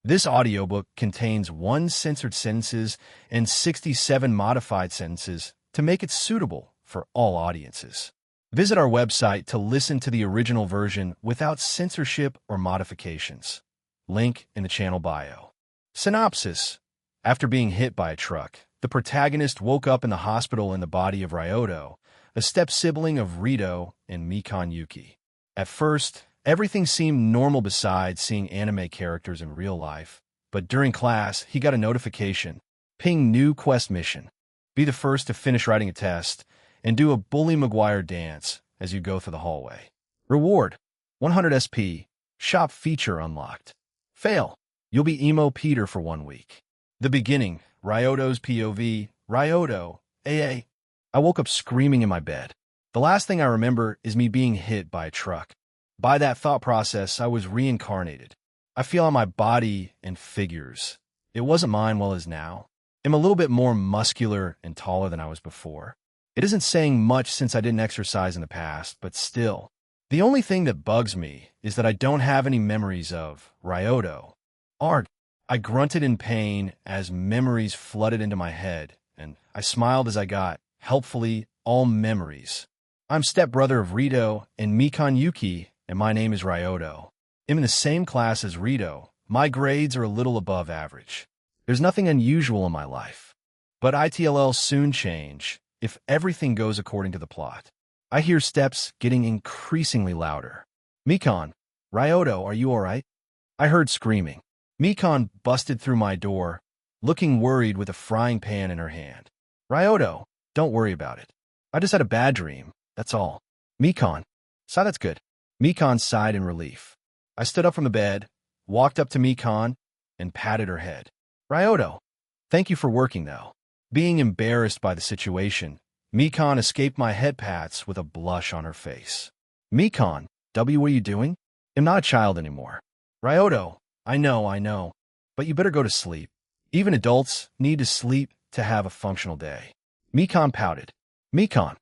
This audiobook contains 1 censored sentences and 67 modified sentences to make it suitable for all audiences. Visit our website to listen to the original version without censorship or modifications. Link in the channel bio. Synopsis. After being hit by a truck, the protagonist woke up in the hospital in the body of Ryoto, a step-sibling of Rito and Mikan Yuki. At first, everything seemed normal besides seeing anime characters in real life, but during class, he got a notification. Ping new quest mission. Be the first to finish writing a test, and do a Bully Maguire dance as you go through the hallway. Reward, 100 SP. Shop feature unlocked. Fail. You'll be Emo Peter for 1 week. The beginning, Ryoto's POV, Ryoto, AA. I woke up screaming in my bed. The last thing I remember is me being hit by a truck. By that thought process, I was reincarnated. I feel on my body and figures. It wasn't mine well as now. I'm a little bit more muscular and taller than I was before. It isn't saying much since I didn't exercise in the past, but still. The only thing that bugs me is that I don't have any memories of Ryoto. Arg. I grunted in pain as memories flooded into my head, and I smiled as I got, helpfully, all memories. I'm stepbrother of Rito and Mikan Yuki, and my name is Ryoto. I'm in the same class as Rito. My grades are a little above average. There's nothing unusual in my life. But ITLL soon change, if everything goes according to the plot. I hear steps getting increasingly louder. Mikan, Ryoto, are you alright? I heard screaming. Mikan busted through my door, looking worried with a frying pan in her hand. Ryoto, don't worry about it. I just had a bad dream, that's all. Mikan, sigh, that's good. Mikan sighed in relief. I stood up from the bed, walked up to Mikan, and patted her head. Ryoto, thank you for working though. Being embarrassed by the situation, Mikan escaped my head pats with a blush on her face. Mikan, what are you doing? I'm not a child anymore. Ryoto, I know, but you better go to sleep. Even adults need to sleep to have a functional day. Mikan pouted. Mikan,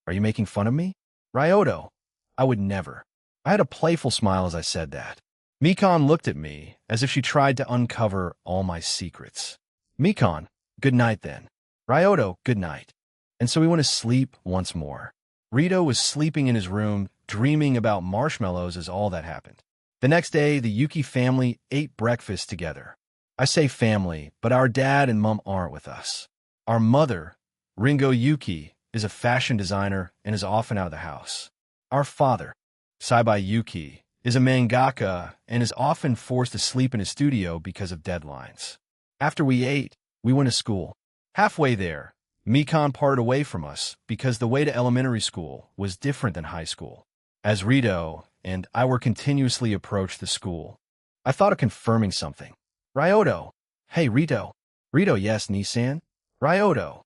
are you making fun of me? Ryoto, I would never. I had a playful smile as I said that. Mikan looked at me as if she tried to uncover all my secrets. Mikan, good night then. Ryoto, good night. And so we went to sleep once more. Rito was sleeping in his room, dreaming about marshmallows as all that happened. The next day, the Yuki family ate breakfast together. I say family, but our dad and mom aren't with us. Our mother, Ringo Yuki, is a fashion designer and is often out of the house. Our father, Saibai Yuki, is a mangaka and is often forced to sleep in his studio because of deadlines. After we ate, we went to school. Halfway there, Mikan parted away from us because the way to elementary school was different than high school. As Rito and I were continuously approached the school, I thought of confirming something. Ryoto. Hey, Rito. Rito, yes, Nissan. Ryoto.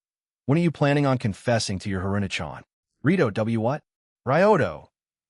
When are you planning on confessing to your Haruna-chan? Rito, what? Ryoto.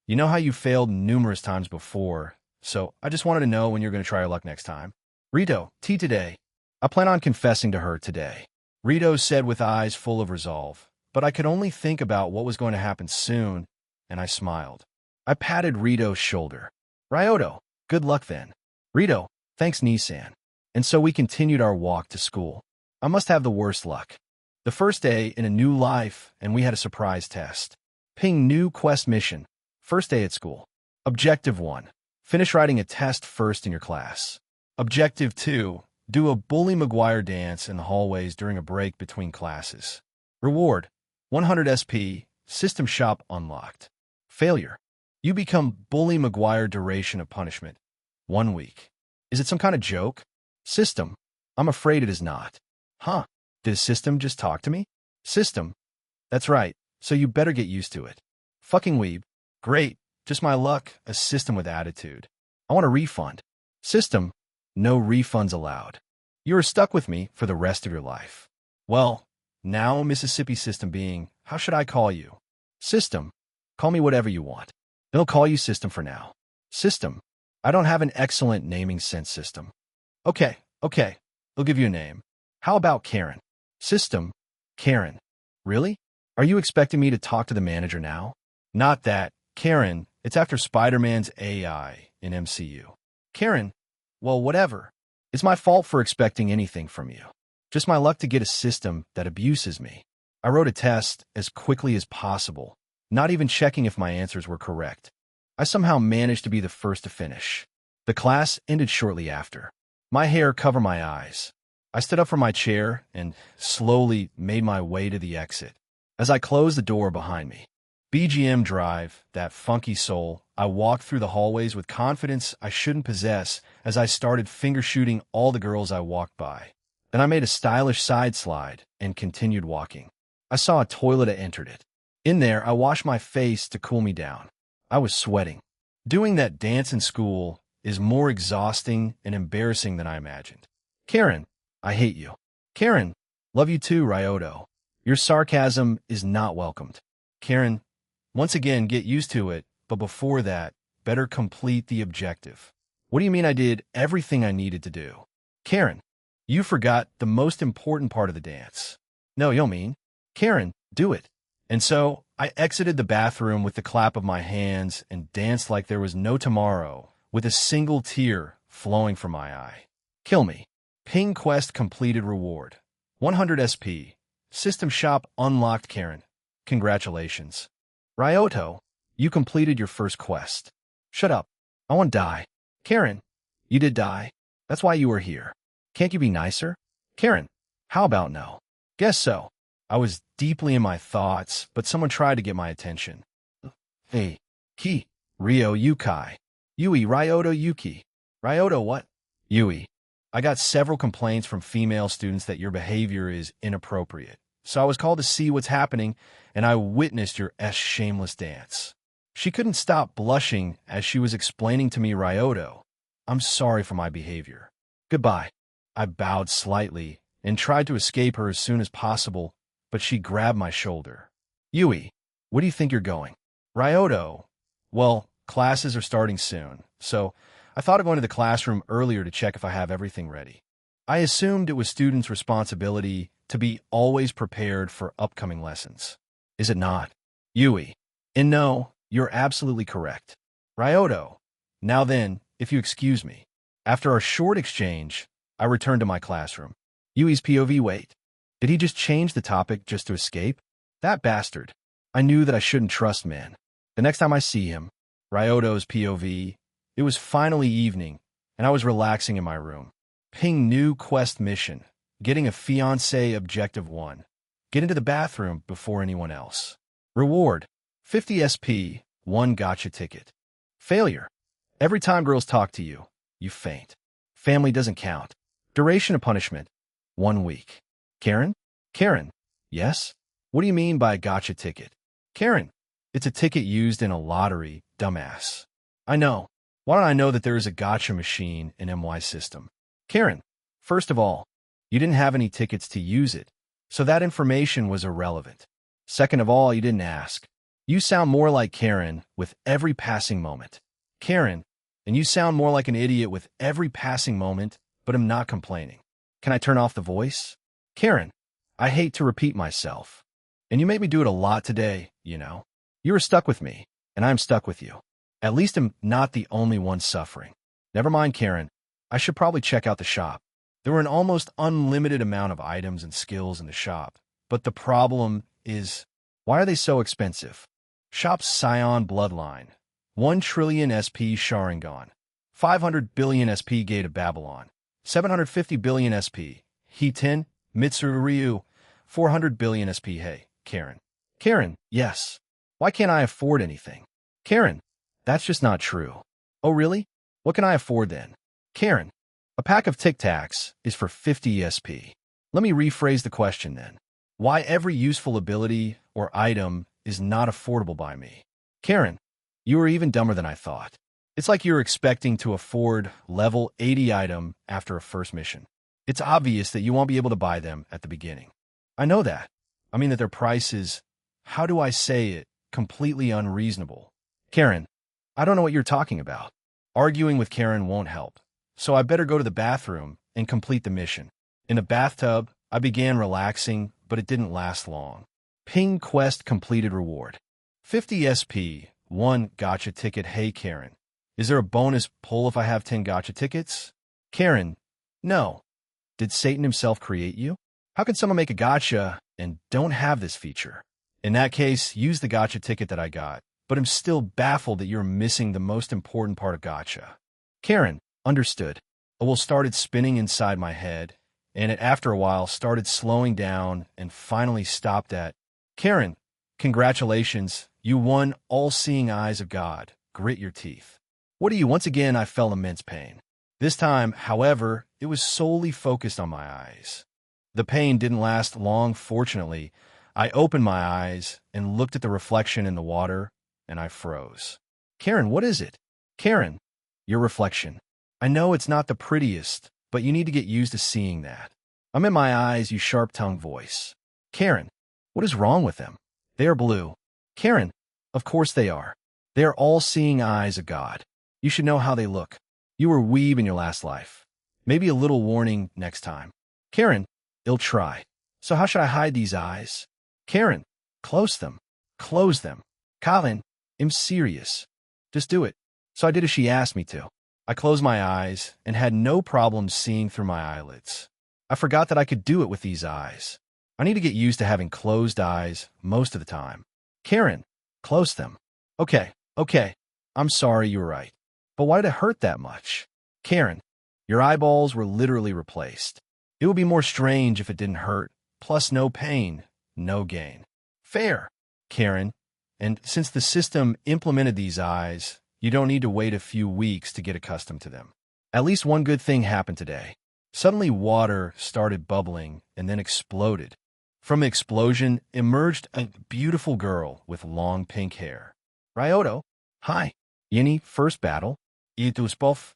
You know how you failed numerous times before, so I just wanted to know when you're going to try your luck next time. Rito, today. I plan on confessing to her today. Rito said with eyes full of resolve, but I could only think about what was going to happen soon, and I smiled. I patted Rito's shoulder. Ryoto, good luck then. Rito, thanks Nissan. And so we continued our walk to school. I must have the worst luck. The first day in a new life, and we had a surprise test. Ping new quest mission. First day at school. Objective 1. Finish writing a test first in your class. Objective 2. Do a Bully Maguire dance in the hallways during a break between classes. Reward, 100 SP, system shop unlocked. Failure. You become Bully Maguire duration of punishment. 1 week. Is it some kind of joke? System. I'm afraid it is not. Huh? Did a system just talk to me? System. That's right, so you better get used to it. Fucking weeb. Great. Just my luck, a system with attitude. I want a refund. System. No refunds allowed. You are stuck with me for the rest of your life. Well, now Mississippi system being, how should I call you? System. Call me whatever you want. Then I'll call you system for now. System. I don't have an excellent naming sense system. Okay. I'll give you a name. How about Karen? System. Karen. Really? Are you expecting me to talk to the manager now? Not that. Karen, it's after Spider-Man's AI in MCU. Karen. Well, whatever. It's my fault for expecting anything from you. Just my luck to get a system that abuses me. I wrote a test as quickly as possible, not even checking if my answers were correct. I somehow managed to be the first to finish. The class ended shortly after. My hair covered my eyes. I stood up from my chair and slowly made my way to the exit. As I closed the door behind me, BGM Drive, that funky soul, I walked through the hallways with confidence I shouldn't possess as I started finger shooting all the girls I walked by. Then I made a stylish side slide and continued walking. I saw a toilet and entered it. In there, I washed my face to cool me down. I was sweating. Doing that dance in school is more exhausting and embarrassing than I imagined. Karen, I hate you. Karen, love you too, Ryoto. Your sarcasm is not welcomed. Karen, once again, get used to it, but before that, better complete the objective. What do you mean I did everything I needed to do? Karen, you forgot the most important part of the dance. No, you mean. Karen, do it. And so, I exited the bathroom with the clap of my hands and danced like there was no tomorrow, with a single tear flowing from my eye. Kill me. Ping quest completed reward. 100 SP. System shop unlocked Karen. Congratulations. Ryoto, you completed your first quest. Shut up. I won't die. Karen, you did die. That's why you were here. Can't you be nicer? Karen, how about no? Guess so. I was deeply in my thoughts, but someone tried to get my attention. Hey, Ki, Ryo Yukai. Yui Ryoto Yuki. Ryoto what? Yui. I got several complaints from female students that your behavior is inappropriate. So I was called to see what's happening, and I witnessed your shameless dance. She couldn't stop blushing as she was explaining to me Ryoto. I'm sorry for my behavior. Goodbye. I bowed slightly and tried to escape her as soon as possible, but she grabbed my shoulder. Yui, where do you think you're going? Ryoto, well, classes are starting soon, so I thought of going to the classroom earlier to check if I have everything ready. I assumed it was students' responsibility to be always prepared for upcoming lessons. Is it not? Yui, and no, you're absolutely correct. Ryoto, now then, if you excuse me. After our short exchange, I returned to my classroom. Yui's POV, wait. Did he just change the topic just to escape? That bastard. I knew that I shouldn't trust men. The next time I see him, Ryoto's POV, it was finally evening, and I was relaxing in my room. Ping new quest mission. Getting a fiancé objective 1. Get into the bathroom before anyone else. Reward. 50 SP, 1 gotcha ticket. Failure. Every time girls talk to you, you faint. Family doesn't count. Duration of punishment. 1 week. Karen? Karen. Yes? What do you mean by a gotcha ticket? Karen. It's a ticket used in a lottery, dumbass. I know. Why don't I know that there is a gotcha machine in MY system? Karen. First of all, you didn't have any tickets to use it, so that information was irrelevant. Second of all, you didn't ask. You sound more like Karen with every passing moment. Karen, and you sound more like an idiot with every passing moment, but I'm not complaining. Can I turn off the voice? Karen, I hate to repeat myself. And you made me do it a lot today, you know. You were stuck with me, and I'm stuck with you. At least I'm not the only one suffering. Never mind, Karen. I should probably check out the shop. There were an almost unlimited amount of items and skills in the shop, but the problem is, why are they so expensive? Shop's Scion Bloodline, 1 trillion SP Sharingan, 500 billion SP Gate of Babylon, 750 billion SP, He-Ten, Mitsuru, 400 billion SP. Hey, Karen. Karen, yes. Why can't I afford anything? Karen, that's just not true. Oh, really? What can I afford then? Karen, a pack of Tic Tacs is for 50 SP. Let me rephrase the question then. Why every useful ability or item is not affordable by me? Karen, you are even dumber than I thought. It's like you're expecting to afford level 80 item after a first mission. It's obvious that you won't be able to buy them at the beginning. I know that. I mean that their price is, how do I say it, completely unreasonable. Karen, I don't know what you're talking about. Arguing with Karen won't help. So I better go to the bathroom and complete the mission. In the bathtub, I began relaxing, but it didn't last long. Ping quest completed reward. 50 SP, 1 gotcha ticket. Hey Karen, is there a bonus pull if I have 10 gotcha tickets? Karen, No. Did Satan himself create you? How can someone make a gotcha and don't have this feature? In that case, use the gotcha ticket that I got, but I'm still baffled that you're missing the most important part of gotcha. Karen, understood. A wheel started spinning inside my head, and it, after a while, started slowing down and finally stopped at, Karen, congratulations, you won all-seeing eyes of God. Grit your teeth. What are you? Once again, I felt immense pain. This time, however, it was solely focused on my eyes. The pain didn't last long, fortunately. I opened my eyes and looked at the reflection in the water, and I froze. Karen, what is it? Karen, your reflection. I know it's not the prettiest, but you need to get used to seeing that. I'm in my eyes, you sharp-tongued voice. Karen, what is wrong with them? They are blue. Karen, of course they are. They are all-seeing eyes of God. You should know how they look. You were weeb in your last life. Maybe a little warning next time. Karen, I'll try. So how should I hide these eyes? Karen, close them. Close them. Colin, I'm serious. Just do it. So I did as she asked me to. I closed my eyes and had no problem seeing through my eyelids. I forgot that I could do it with these eyes. I need to get used to having closed eyes most of the time. Karen, close them. Okay. I'm sorry, you were right. But why did it hurt that much? Karen, your eyeballs were literally replaced. It would be more strange if it didn't hurt, plus no pain, no gain. Fair, Karen. And since the system implemented these eyes, you don't need to wait a few weeks to get accustomed to them. At least one good thing happened today. Suddenly water started bubbling and then exploded. From the explosion emerged a beautiful girl with long pink hair. Ryoto, hi. Yini, first battle. Ituspof.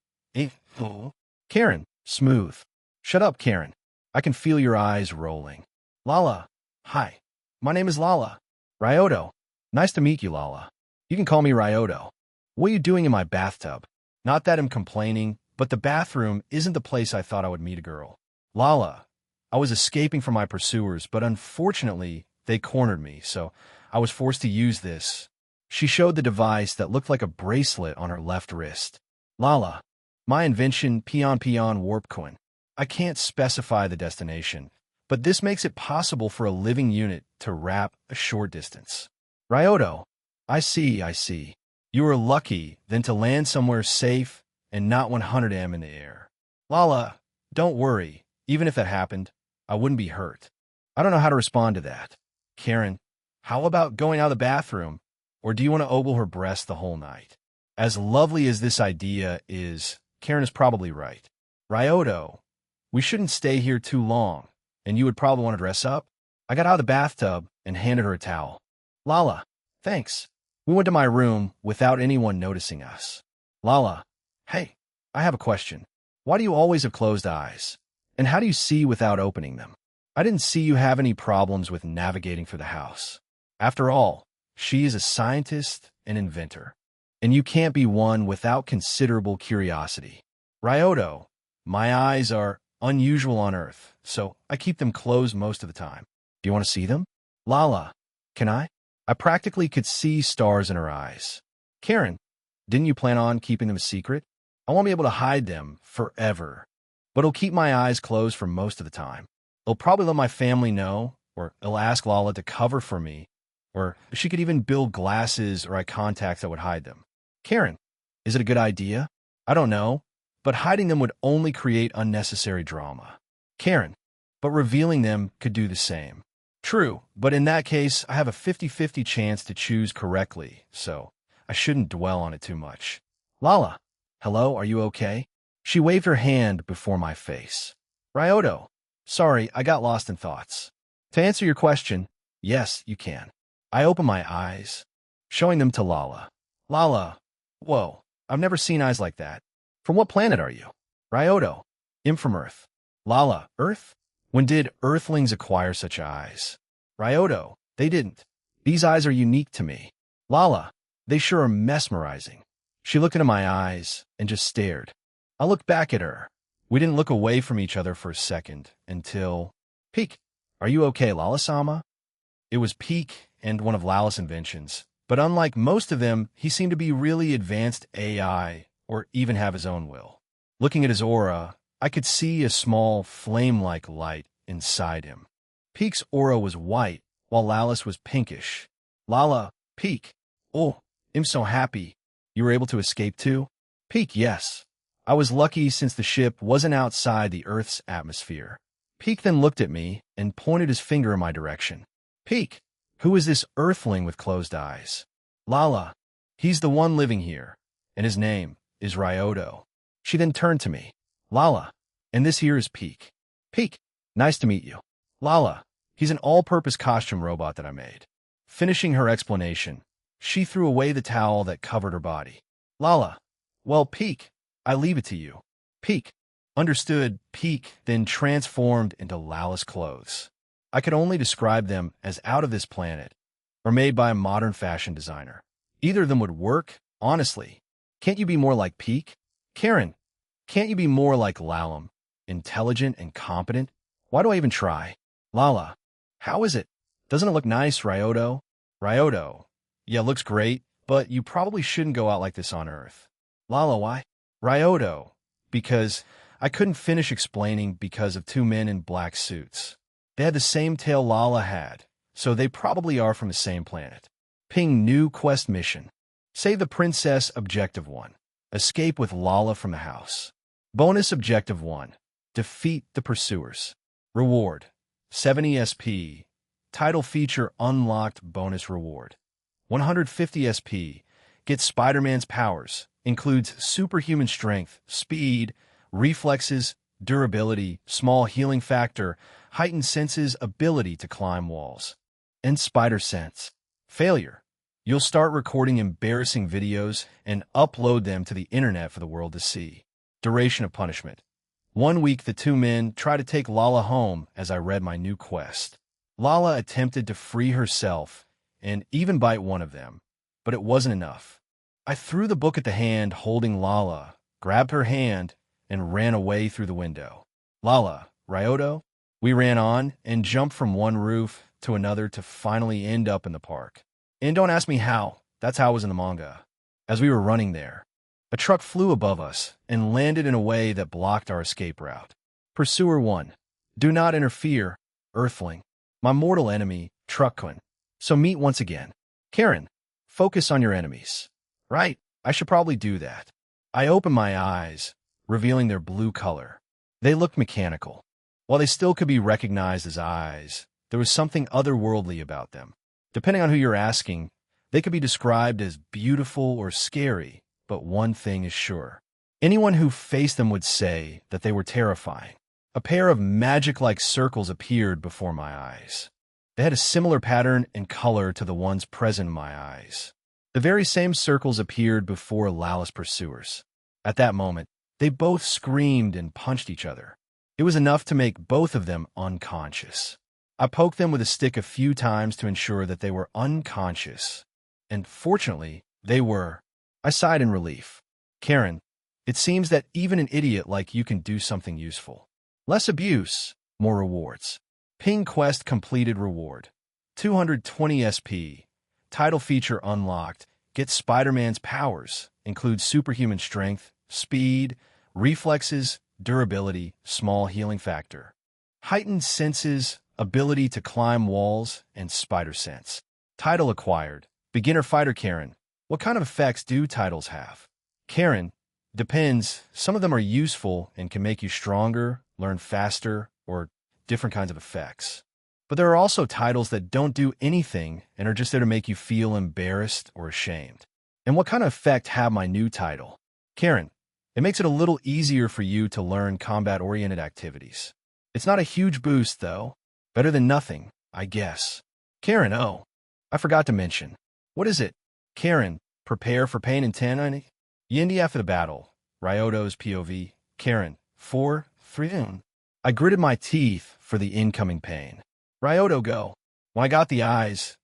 Karen, smooth. Shut up, Karen. I can feel your eyes rolling. Lala, hi. My name is Lala. Ryoto, nice to meet you, Lala. You can call me Ryoto. What are you doing in my bathtub? Not that I'm complaining, but the bathroom isn't the place I thought I would meet a girl. Lala, I was escaping from my pursuers, but unfortunately, they cornered me, so I was forced to use this. She showed the device that looked like a bracelet on her left wrist. Lala, my invention, Pion Warp Coin. I can't specify the destination, but this makes it possible for a living unit to wrap a short distance. Ryoto, I see. You were lucky then to land somewhere safe and not 100 m in the air. Lala, don't worry. Even if that happened, I wouldn't be hurt. I don't know how to respond to that. Karen, how about going out of the bathroom? Or do you want to ogle her breast the whole night? As lovely as this idea is, Karen is probably right. Ryoto, we shouldn't stay here too long, and you would probably want to dress up. I got out of the bathtub and handed her a towel. Lala, thanks. We went to my room without anyone noticing us. Lala, hey, I have a question. Why do you always have closed eyes? And how do you see without opening them? I didn't see you have any problems with navigating through the house. After all, she is a scientist and inventor, and you can't be one without considerable curiosity. Ryoto, my eyes are unusual on Earth, so I keep them closed most of the time. Do you want to see them? Lala, can I? I practically could see stars in her eyes. Karen, didn't you plan on keeping them a secret? I won't be able to hide them forever, but it'll keep my eyes closed for most of the time. It'll probably let my family know, or it'll ask Lala to cover for me, or she could even build glasses or eye contacts that would hide them. Karen, is it a good idea? I don't know, but hiding them would only create unnecessary drama. Karen, but revealing them could do the same. True, but in that case, I have a 50-50 chance to choose correctly, so I shouldn't dwell on it too much. Lala, hello, are you okay? She waved her hand before my face. Ryoto, sorry, I got lost in thoughts. To answer your question, yes, you can. I open my eyes, showing them to Lala. Lala, whoa, I've never seen eyes like that. From what planet are you? Ryoto, I'm from Earth. Lala, Earth? When did Earthlings acquire such eyes? Ryoto, they didn't. These eyes are unique to me. Lala, they sure are mesmerizing. She looked into my eyes and just stared. I looked back at her. We didn't look away from each other for a second until... Peek, are you okay, Lala-sama? It was Peek and one of Lala's inventions, but unlike most of them, he seemed to be really advanced AI or even have his own will. Looking at his aura, I could see a small, flame-like light inside him. Peek's aura was white, while Lala's was pinkish. Lala, Peek. Oh, I'm so happy. You were able to escape too? Peek, yes. I was lucky since the ship wasn't outside the Earth's atmosphere. Peek then looked at me and pointed his finger in my direction. Peek, who is this Earthling with closed eyes? Lala, he's the one living here, and his name is Ryoto. She then turned to me. Lala, and this here is Peek. Peek, nice to meet you. Lala, he's an all-purpose costume robot that I made. Finishing her explanation, she threw away the towel that covered her body. Lala, well, Peek, I leave it to you. Peek, understood. Peek then transformed into Lala's clothes. I could only describe them as out of this planet, or made by a modern fashion designer. Either of them would work, honestly. Can't you be more like Peek? Karen, can't you be more like Lalam? Intelligent and competent? Why do I even try? Lala, how is it? Doesn't it look nice, Ryoto? Ryoto, yeah, looks great, but you probably shouldn't go out like this on Earth. Lala, why? Ryoto, because I couldn't finish explaining because of two men in black suits. They had the same tail Lala had, so they probably are from the same planet. Ping new quest mission. Save the princess Objective 1. Escape with Lala from the house. Bonus Objective 1. Defeat the pursuers. Reward. 70 SP. Title feature unlocked bonus reward. 150 SP. Get Spider-Man's powers. Includes superhuman strength, speed, reflexes, durability, small healing factor, heightened senses, ability to climb walls. And spider sense. Failure. You'll start recording embarrassing videos and upload them to the internet for the world to see. Duration of punishment. 1 week, the two men try to take Lala home as I read my new quest. Lala attempted to free herself and even bite one of them, but it wasn't enough. I threw the book at the hand holding Lala, grabbed her hand, and ran away through the window. Lala, Ryoto? We ran on and jumped from one roof to another to finally end up in the park. And don't ask me how, that's how it was in the manga. As we were running there, a truck flew above us and landed in a way that blocked our escape route. Pursuer 1. Do not interfere, Earthling. My mortal enemy, Truckquin. So meet once again. Karen, focus on your enemies. Right, I should probably do that. I opened my eyes, revealing their blue color. They looked mechanical. While they still could be recognized as eyes, there was something otherworldly about them. Depending on who you're asking, they could be described as beautiful or scary, but one thing is sure. Anyone who faced them would say that they were terrifying. A pair of magic-like circles appeared before my eyes. They had a similar pattern and color to the ones present in my eyes. The very same circles appeared before Lala's pursuers. At that moment, they both screamed and punched each other. It was enough to make both of them unconscious. I poked them with a stick a few times to ensure that they were unconscious. And fortunately, they were. I sighed in relief. Karen, it seems that even an idiot like you can do something useful. Less abuse, more rewards. Ping quest completed reward. 220 SP. Title feature unlocked. Get Spider-Man's powers. Includes superhuman strength, speed, reflexes, durability, small healing factor. Heightened senses, ability to climb walls, and spider sense. Title acquired. Beginner fighter Karen. What kind of effects do titles have? Karen. Depends. Some of them are useful and can make you stronger, learn faster, or different kinds of effects. But there are also titles that don't do anything and are just there to make you feel embarrassed or ashamed. And what kind of effect have my new title? Karen. It makes it a little easier for you to learn combat-oriented activities. It's not a huge boost, though. Better than nothing, I guess. Karen, oh, I forgot to mention. What is it? Karen, prepare for pain and 10. Yendi after the battle. Ryoto's POV. Karen, 4, 3. I gritted my teeth for the incoming pain. Ryoto, go. When I got the eyes,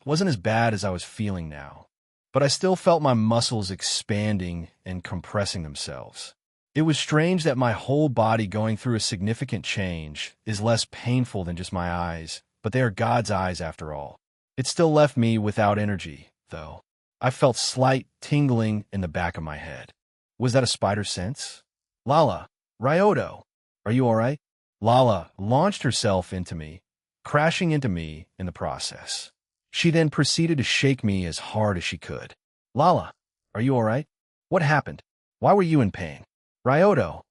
it wasn't as bad as I was feeling now. But I still felt my muscles expanding and compressing themselves. It was strange that my whole body going through a significant change is less painful than just my eyes, but they are God's eyes after all. It still left me without energy, though. I felt slight tingling in the back of my head. Was that a spider sense? Lala, Ryoto, are you all right? Lala launched herself into me, crashing into me in the process. She then proceeded to shake me as hard as she could. Lala, are you all right? What happened? Why were you in pain? Ryoto,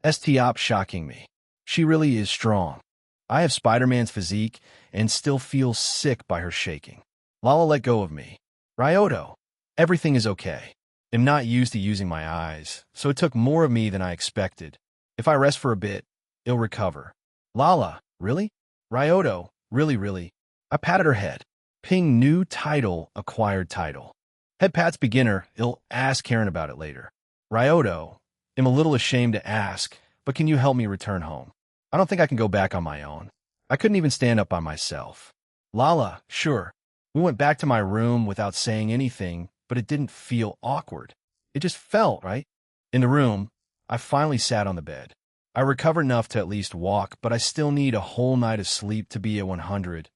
Stiop shocking me. She really is strong. I have Spider-Man's physique and still feel sick by her shaking. Lala let go of me. Ryoto, everything is okay. I'm not used to using my eyes, so it took more of me than I expected. If I rest for a bit, it'll recover. Lala, really? Ryoto, really. I patted her head. Ping new title, acquired title. Head pats beginner, I'll ask Karen about it later. Ryoto, I'm a little ashamed to ask, but can you help me return home? I don't think I can go back on my own. I couldn't even stand up by myself. Lala, sure. We went back to my room without saying anything, but it didn't feel awkward. It just felt right. In the room, I finally sat on the bed. I recovered enough to at least walk, but I still need a whole night of sleep to be at 100,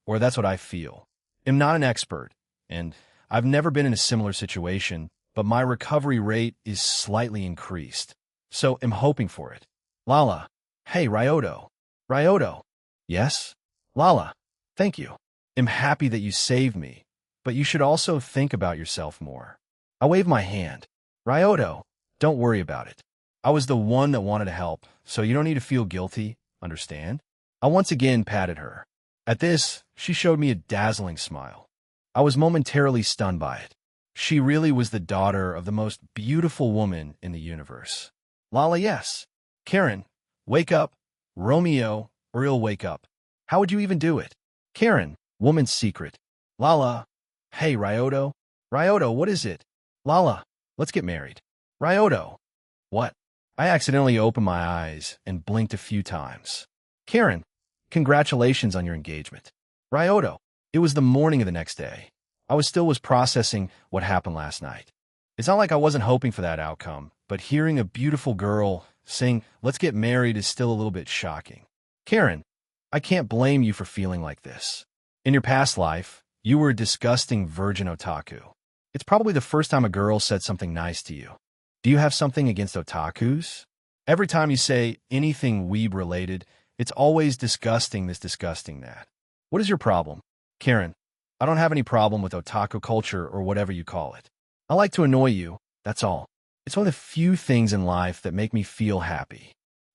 or that's what I feel. I'm not an expert, and I've never been in a similar situation, but my recovery rate is slightly increased, so I'm hoping for it. Lala, hey, Ryoto. Ryoto, yes? Lala, thank you. I'm happy that you saved me, but you should also think about yourself more. I waved my hand. Ryoto, don't worry about it. I was the one that wanted to help, so you don't need to feel guilty, understand? I once again patted her. At this, she showed me a dazzling smile. I was momentarily stunned by it. She really was the daughter of the most beautiful woman in the universe. Lala, yes. Karen, wake up. Romeo, or he'll wake up. How would you even do it? Karen, woman's secret. Lala, hey, Ryoto. Ryoto, what is it? Lala, let's get married. Ryoto, what? I accidentally opened my eyes and blinked a few times. Karen, congratulations on your engagement. Ryoto, it was the morning of the next day. I was processing what happened last night. It's not like I wasn't hoping for that outcome, but hearing a beautiful girl saying, let's get married is still a little bit shocking. Karen, I can't blame you for feeling like this. In your past life, you were a disgusting virgin otaku. It's probably the first time a girl said something nice to you. Do you have something against otakus? Every time you say anything weeb-related, it's always disgusting this, disgusting that. What is your problem? Karen, I don't have any problem with otaku culture or whatever you call it. I like to annoy you, that's all. It's one of the few things in life that make me feel happy.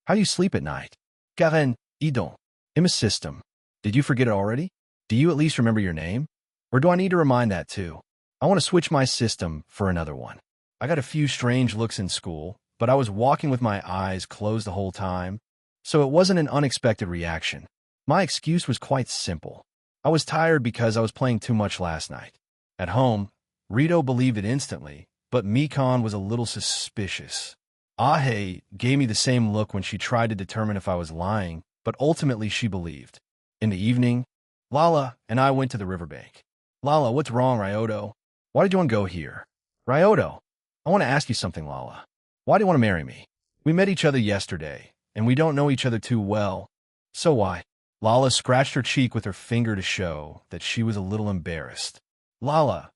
How do you sleep at night? Karen, idon. I'm a system. Did you forget it already? Do you at least remember your name? Or do I need to remind that too? I want to switch my system for another one. I got a few strange looks in school, but I was walking with my eyes closed the whole time, so it wasn't an unexpected reaction. My excuse was quite simple. I was tired because I was playing too much last night. At home, Rito believed it instantly, but Mikon was a little suspicious. Ahe gave me the same look when she tried to determine if I was lying, but ultimately she believed. In the evening, Lala and I went to the riverbank. Lala, what's wrong, Ryoto? Why did you want to go here? Ryoto, I want to ask you something, Lala. Why do you want to marry me? We met each other yesterday, and we don't know each other too well. So why? Lala scratched her cheek with her finger to show that she was a little embarrassed. Lala,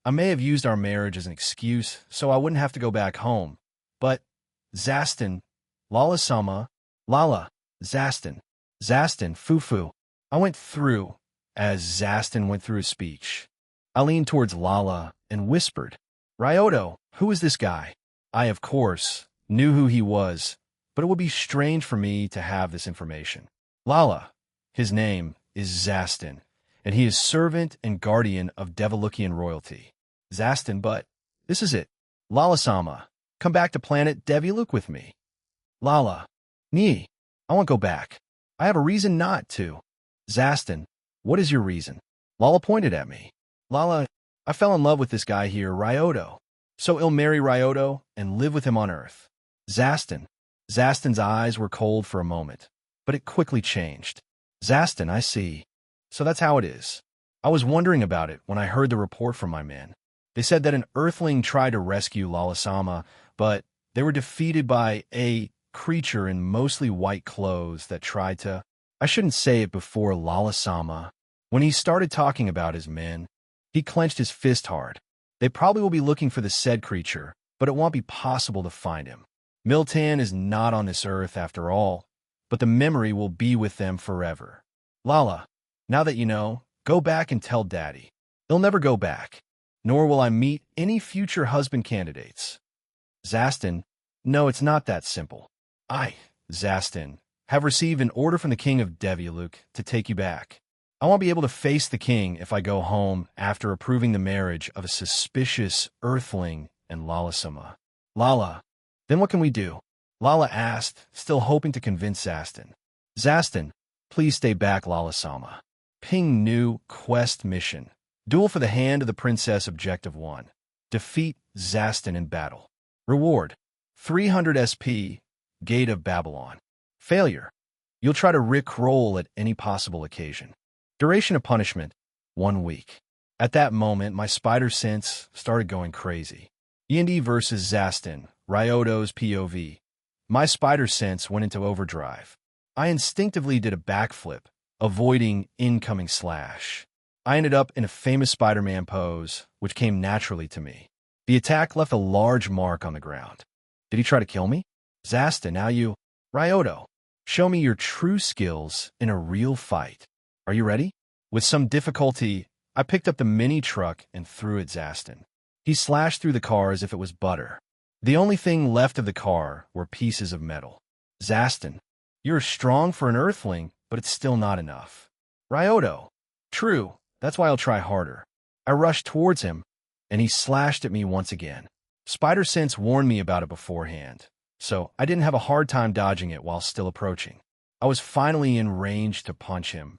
I may have used our marriage as an excuse so I wouldn't have to go back home, but Zaston, Lala-sama, Lala, Zaston, Fufu. I went through as Zaston went through his speech. I leaned towards Lala and whispered, Ryoto, who is this guy? I, of course, knew who he was, but it would be strange for me to have this information. Lala, his name is Zaston, and he is servant and guardian of Devolukian royalty. Zaston, but this is it. Lala-sama, come back to planet Deviluk with me. Lala, Nee, I won't go back. I have a reason not to. Zaston, what is your reason? Lala pointed at me. Lala, I fell in love with this guy here, Ryoto. So I'll marry Ryoto and live with him on Earth. Zaston. Zaston's eyes were cold for a moment, but it quickly changed. Zaston, I see. So that's how it is. I was wondering about it when I heard the report from my men. They said that an Earthling tried to rescue Lala-sama, but they were defeated by a creature in mostly white clothes that tried to... I shouldn't say it before Lala-sama. When he started talking about his men, he clenched his fist hard. They probably will be looking for the said creature, but it won't be possible to find him. Miltan is not on this earth after all, but the memory will be with them forever. Lala, now that you know, go back and tell Daddy. He'll never go back, nor will I meet any future husband candidates. Zastan, no, it's not that simple. I, Zastan, have received an order from the king of Deviluke to take you back. I won't be able to face the king if I go home after approving the marriage of a suspicious earthling and Lalasama. Lala, then what can we do? Lala asked, still hoping to convince Zastan. Zastan, please stay back, Lalasama. Ping new quest mission. Duel for the hand of the princess objective 1. Defeat Zastan in battle. Reward, 300 SP, Gate of Babylon. Failure, you'll try to rick-roll at any possible occasion. Duration of punishment, 1 week. At that moment, my spider sense started going crazy. E&D versus Zastan, Ryoto's POV. My spider sense went into overdrive. I instinctively did a backflip, avoiding incoming slash. I ended up in a famous Spider-Man pose, which came naturally to me. The attack left a large mark on the ground. Did he try to kill me? Zastan, now you... Ryoto, show me your true skills in a real fight. Are you ready? With some difficulty, I picked up the mini truck and threw it at Zastan. He slashed through the car as if it was butter. The only thing left of the car were pieces of metal. Zastan, you're strong for an earthling, but it's still not enough. Ryoto, true, that's why I'll try harder. I rushed towards him, and he slashed at me once again. Spider Sense warned me about it beforehand, so I didn't have a hard time dodging it while still approaching. I was finally in range to punch him,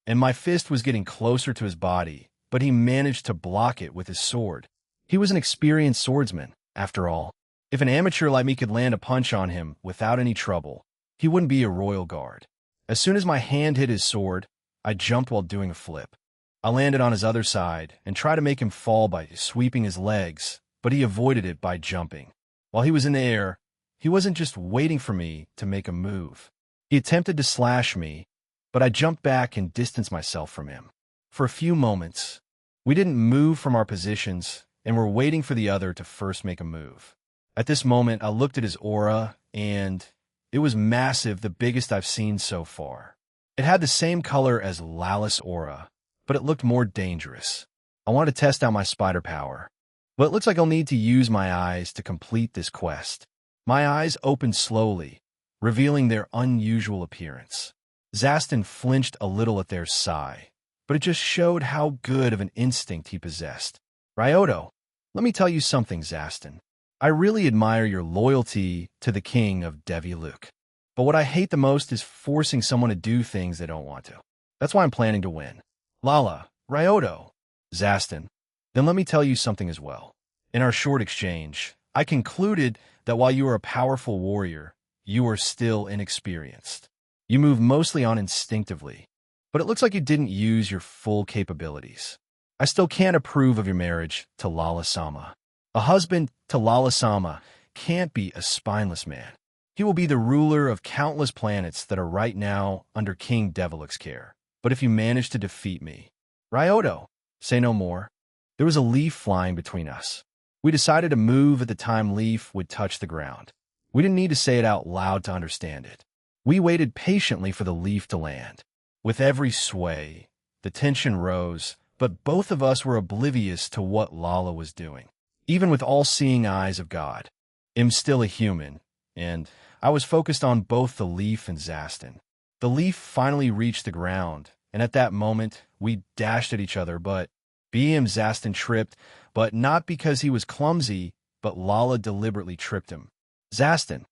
and my fist was getting closer to his body, but he managed to block it with his sword. He was an experienced swordsman, after all. If an amateur like me could land a punch on him without any trouble, he wouldn't be a royal guard. As soon as my hand hit his sword, I jumped while doing a flip. I landed on his other side and tried to make him fall by sweeping his legs, but he avoided it by jumping. While he was in the air, he wasn't just waiting for me to make a move. He attempted to slash me, but I jumped back and distanced myself from him. For a few moments, we didn't move from our positions and were waiting for the other to first make a move. At this moment, I looked at his aura, and it was massive, the biggest I've seen so far. It had the same color as Lala's aura, but it looked more dangerous. I wanted to test out my spider power, but it looks like I'll need to use my eyes to complete this quest. My eyes opened slowly, revealing their unusual appearance. Zastan flinched a little at their sigh, but it just showed how good of an instinct he possessed. Ryoto, let me tell you something, Zastan. I really admire your loyalty to the king of Deviluke, but what I hate the most is forcing someone to do things they don't want to. That's why I'm planning to win. Lala, Ryoto, Zastan, then let me tell you something as well. In our short exchange, I concluded that while you are a powerful warrior, you are still inexperienced. You move mostly on instinctively, but it looks like you didn't use your full capabilities. I still can't approve of your marriage to Lala-sama. A husband to Lala-sama can't be a spineless man. He will be the ruler of countless planets that are right now under King Deviluke's care. But if you manage to defeat me... Ryoto, say no more. There was a leaf flying between us. We decided to move at the time leaf would touch the ground. We didn't need to say it out loud to understand it. We waited patiently for the leaf to land. With every sway, the tension rose, but both of us were oblivious to what Lala was doing. Even with all-seeing eyes of God, I'm still a human, and I was focused on both the leaf and Zastan. The leaf finally reached the ground, and at that moment, we dashed at each other, but Zastan tripped, but not because he was clumsy, but Lala deliberately tripped him. Zastan,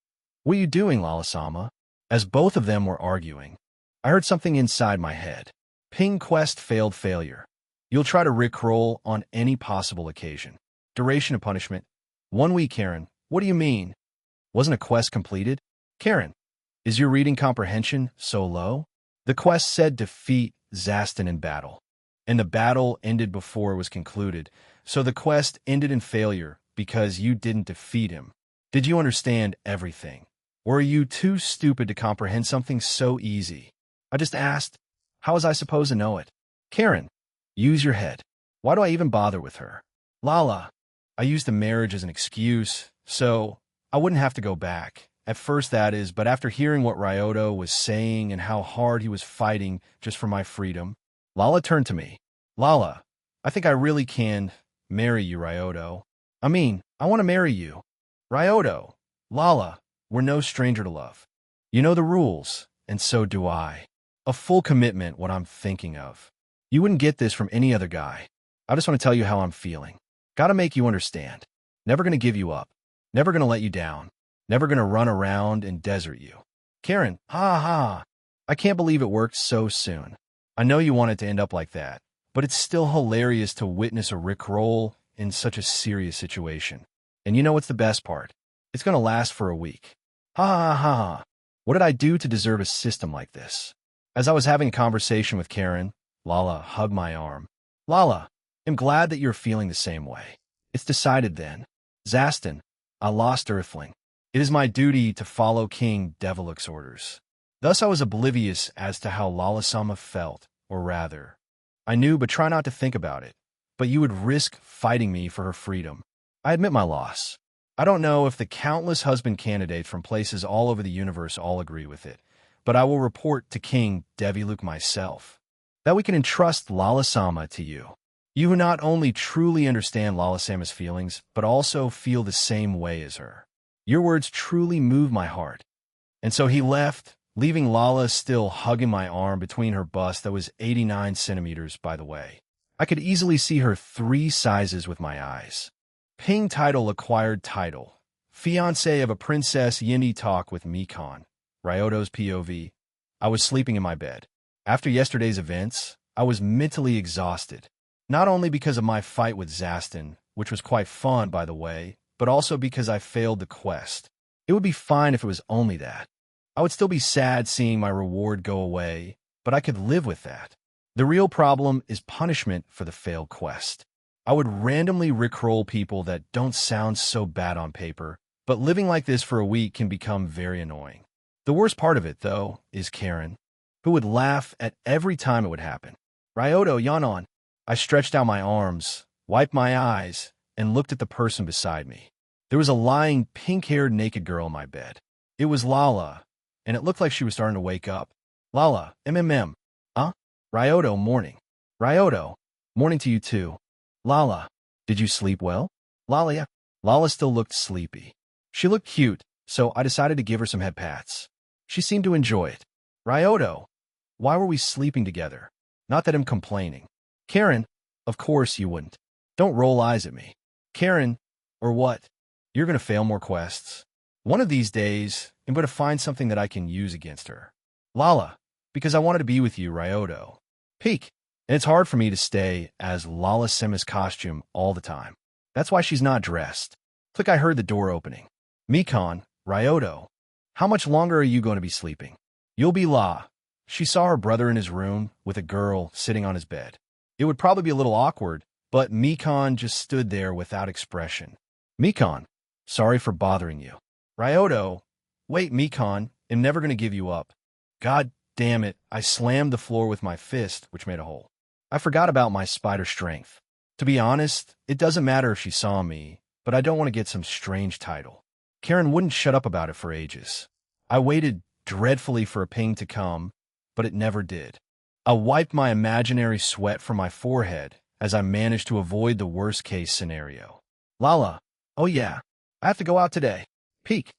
what are you doing, Lala-sama? As both of them were arguing, I heard something inside my head. Ping quest failed failure. You'll try to rickroll on any possible occasion. Duration of punishment, 1 week, Karen. What do you mean? Wasn't a quest completed? Karen, is your reading comprehension so low? The quest said defeat Zastan in battle, and the battle ended before it was concluded, so the quest ended in failure because you didn't defeat him. Did you understand everything? Or are you too stupid to comprehend something so easy? I just asked, how was I supposed to know it? Karen, use your head. Why do I even bother with her? Lala, I used the marriage as an excuse, so I wouldn't have to go back, At first, that is, but after hearing what Ryoto was saying and how hard he was fighting just for my freedom, Lala turned to me. Lala, I think I really can marry you, Ryoto. I want to marry you. Ryoto, Lala, we're no stranger to love. You know the rules, and so do I. A full commitment, what I'm thinking of. You wouldn't get this from any other guy. I just want to tell you how I'm feeling. Gotta make you understand. Never gonna give you up. Never gonna let you down. Never gonna run around and desert you. Karen, ha ha. I can't believe it worked so soon. I know you want it to end up like that, but it's still hilarious to witness a rickroll in such a serious situation. And you know what's the best part? It's gonna last for a week. Ha ha ha. What did I do to deserve a system like this? As I was having a conversation with Karen, Lala hugged my arm. Lala, I'm glad that you're feeling the same way. It's decided then. Zastan, I lost Earthling. It is my duty to follow King Deviluk's orders. Thus I was oblivious as to how Lala-sama felt, or rather. I knew, but try not to think about it. But you would risk fighting me for her freedom. I admit my loss. I don't know if the countless husband candidates from places all over the universe all agree with it, but I will report to King Deviluk myself that we can entrust Lala-sama to you. You who not only truly understand Lala-sama's feelings, but also feel the same way as her. Your words truly move my heart. And so he left, leaving Lala still hugging my arm between her bust that was 89 centimeters, by the way. I could easily see her 3 sizes with my eyes. Ping title acquired title. Fiancé of a princess Yindi talk with Mikon. Ryoto's POV. I was sleeping in my bed. After yesterday's events, I was mentally exhausted. Not only because of my fight with Zastan, which was quite fun, by the way, but also because I failed the quest. It would be fine if it was only that. I would still be sad seeing my reward go away, but I could live with that. The real problem is punishment for the failed quest. I would randomly rickroll people that don't sound so bad on paper, but living like this for a week can become very annoying. The worst part of it, though, is Karen, who would laugh at every time it would happen. Ryoto, yawn on. I stretched out my arms, wiped my eyes, and looked at the person beside me. There was a lying, pink-haired naked girl in my bed. It was Lala, and it looked like she was starting to wake up. Lala, MMM. Ryoto, morning. Ryoto, morning to you too. Lala, did you sleep well? Lala, yeah. Lala still looked sleepy. She looked cute, so I decided to give her some head pats. She seemed to enjoy it. Ryoto, why were we sleeping together? Not that I'm complaining. Karen, of course you wouldn't. Don't roll eyes at me. Karen, or what? You're going to fail more quests. One of these days, I'm going to find something that I can use against her. Lala, because I wanted to be with you, Ryoto. Peek. And it's hard for me to stay as Lala-sama's costume all the time. That's why she's not dressed. Click, I heard the door opening. Mikon, Ryoto, how much longer are you going to be sleeping? You'll be La. She saw her brother in his room with a girl sitting on his bed. It would probably be a little awkward, but Mikon just stood there without expression. Mikon, sorry for bothering you. Ryoto, wait, Mikon, I'm never going to give you up. God damn it, I slammed the floor with my fist, which made a hole. I forgot about my spider strength. To be honest, it doesn't matter if she saw me, but I don't want to get some strange title. Karen wouldn't shut up about it for ages. I waited dreadfully for a ping to come, but it never did. I wiped my imaginary sweat from my forehead as I managed to avoid the worst-case scenario. Lala, oh yeah, I have to go out today. Peek,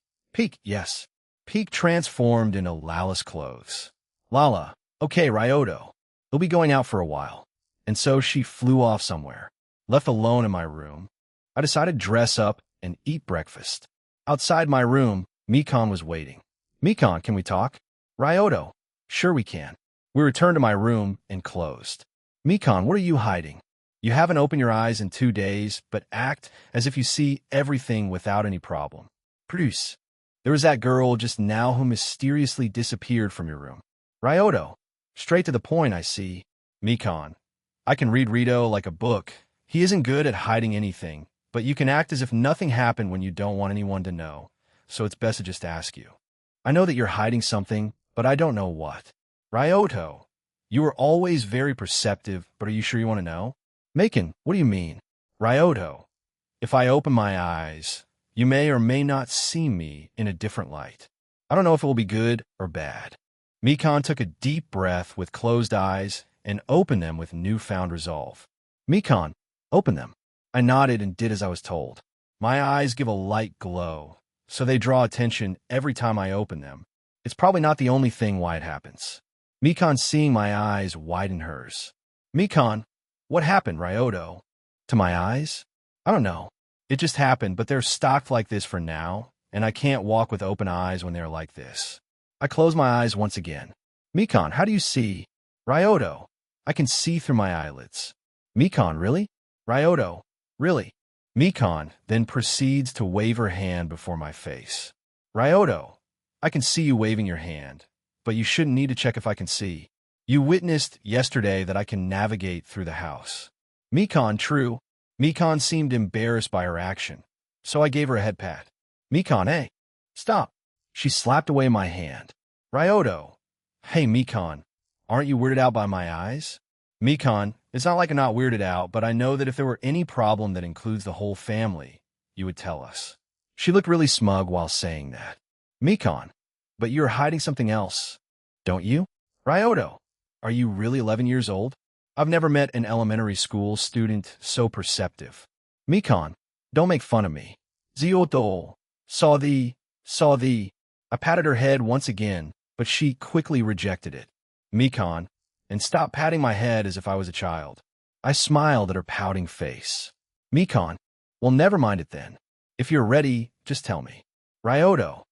yes. Peek transformed into Lala's clothes. Lala, okay, Ryoto. We'll be going out for a while. And so she flew off somewhere. Left alone in my room, I decided to dress up and eat breakfast. Outside my room, Mikon was waiting. Mikon, can we talk? Ryoto, sure we can. We returned to my room and closed. Mikon, what are you hiding? You haven't opened your eyes in 2 days, but act as if you see everything without any problem. Produce. There was that girl just now who mysteriously disappeared from your room. Ryoto, straight to the point, I see. Mikon, I can read Rito like a book. He isn't good at hiding anything, but you can act as if nothing happened when you don't want anyone to know, so it's best to just ask you. I know that you're hiding something, but I don't know what. Ryoto, you are always very perceptive, but are you sure you want to know? Macon, what do you mean? Ryoto, if I open my eyes, You may or may not see me in a different light. I don't know if it will be good or bad. Mikan took a deep breath with closed eyes and opened them with newfound resolve. Mikan, open them. I nodded and did as I was told. My eyes give a light glow, so they draw attention every time I open them. It's probably not the only thing why it happens. Mikan, seeing my eyes, widened hers. Mikan, what happened, Ryoto? To my eyes? I don't know. It just happened, but they're stocked like this for now, and I can't walk with open eyes when they're like this. I close my eyes once again. Mikan, how do you see? Ryoto, I can see through my eyelids. Mikan, really? Ryoto, really? Mikan then proceeds to wave her hand before my face. Ryoto, I can see you waving your hand, but you shouldn't need to check if I can see. You witnessed yesterday that I can navigate through the house. Mikan, true. Mikan seemed embarrassed by her action, so I gave her a head pat. Mikan, hey, stop. She slapped away my hand. Ryoto, hey Mikan, aren't you weirded out by my eyes? Mikan, it's not like I'm not weirded out, but I know that if there were any problem that includes the whole family, you would tell us. She looked really smug while saying that. Mikan, but you're hiding something else, don't you? Ryoto, are you really 11 years old? I've never met an elementary school student so perceptive. Mikan, don't make fun of me. Zioto, saw thee. I patted her head once again, but she quickly rejected it. Mikan, and stopped patting my head as if I was a child. I smiled at her pouting face. Mikan, well, never mind it then. If you're ready, just tell me. Ryoto,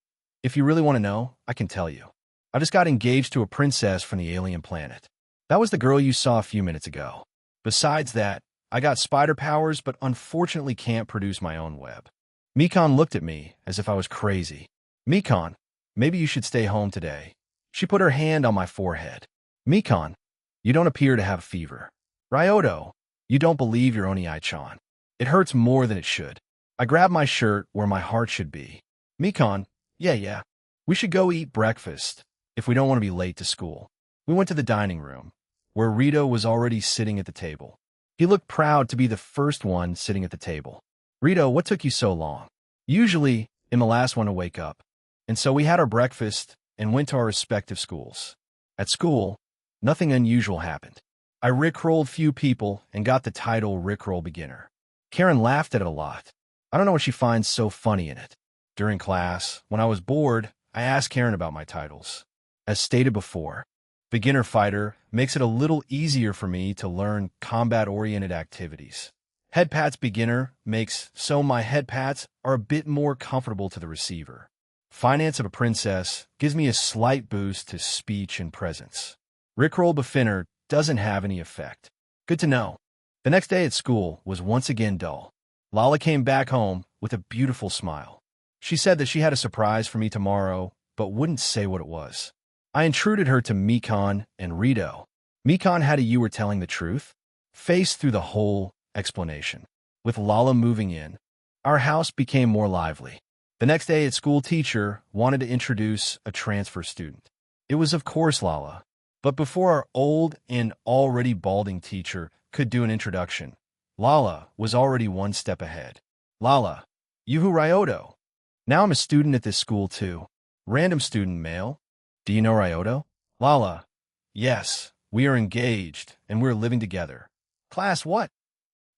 if you really want to know, I can tell you. I just got engaged to a princess from the alien planet. That was the girl you saw a few minutes ago. Besides that, I got spider powers, but unfortunately can't produce my own web. Mikan looked at me as if I was crazy. Mikan, maybe you should stay home today. She put her hand on my forehead. Mikan, you don't appear to have fever. Ryoto, you don't believe your Oni-chan. It hurts more than it should. I grabbed my shirt where my heart should be. Mikan, yeah. We should go eat breakfast if we don't want to be late to school. We went to the dining room, where Rito was already sitting at the table. He looked proud to be the first one sitting at the table. Rito, what took you so long? Usually, I'm the last one to wake up. And so we had our breakfast and went to our respective schools. At school, nothing unusual happened. I rickrolled few people and got the title Rickroll Beginner. Karen laughed at it a lot. I don't know what she finds so funny in it. During class, when I was bored, I asked Karen about my titles. As stated before, Beginner Fighter makes it a little easier for me to learn combat-oriented activities. Head Pats Beginner makes so my head pats are a bit more comfortable to the receiver. Finance of a Princess gives me a slight boost to speech and presence. Rickroll Beginner doesn't have any effect. Good to know. The next day at school was once again dull. Lala came back home with a beautiful smile. She said that she had a surprise for me tomorrow, but wouldn't say what it was. I intruded her to Mikan and Rito. Mikan, how you were telling the truth? Faced through the whole explanation. With Lala moving in, our house became more lively. The next day at school, teacher wanted to introduce a transfer student. It was of course Lala. But before our old and already balding teacher could do an introduction, Lala was already one step ahead. Lala, Yuhu Ryoto. Now I'm a student at this school too. Random student male. Do you know Ryoto? Lala, yes, we are engaged and we're living together. Class what?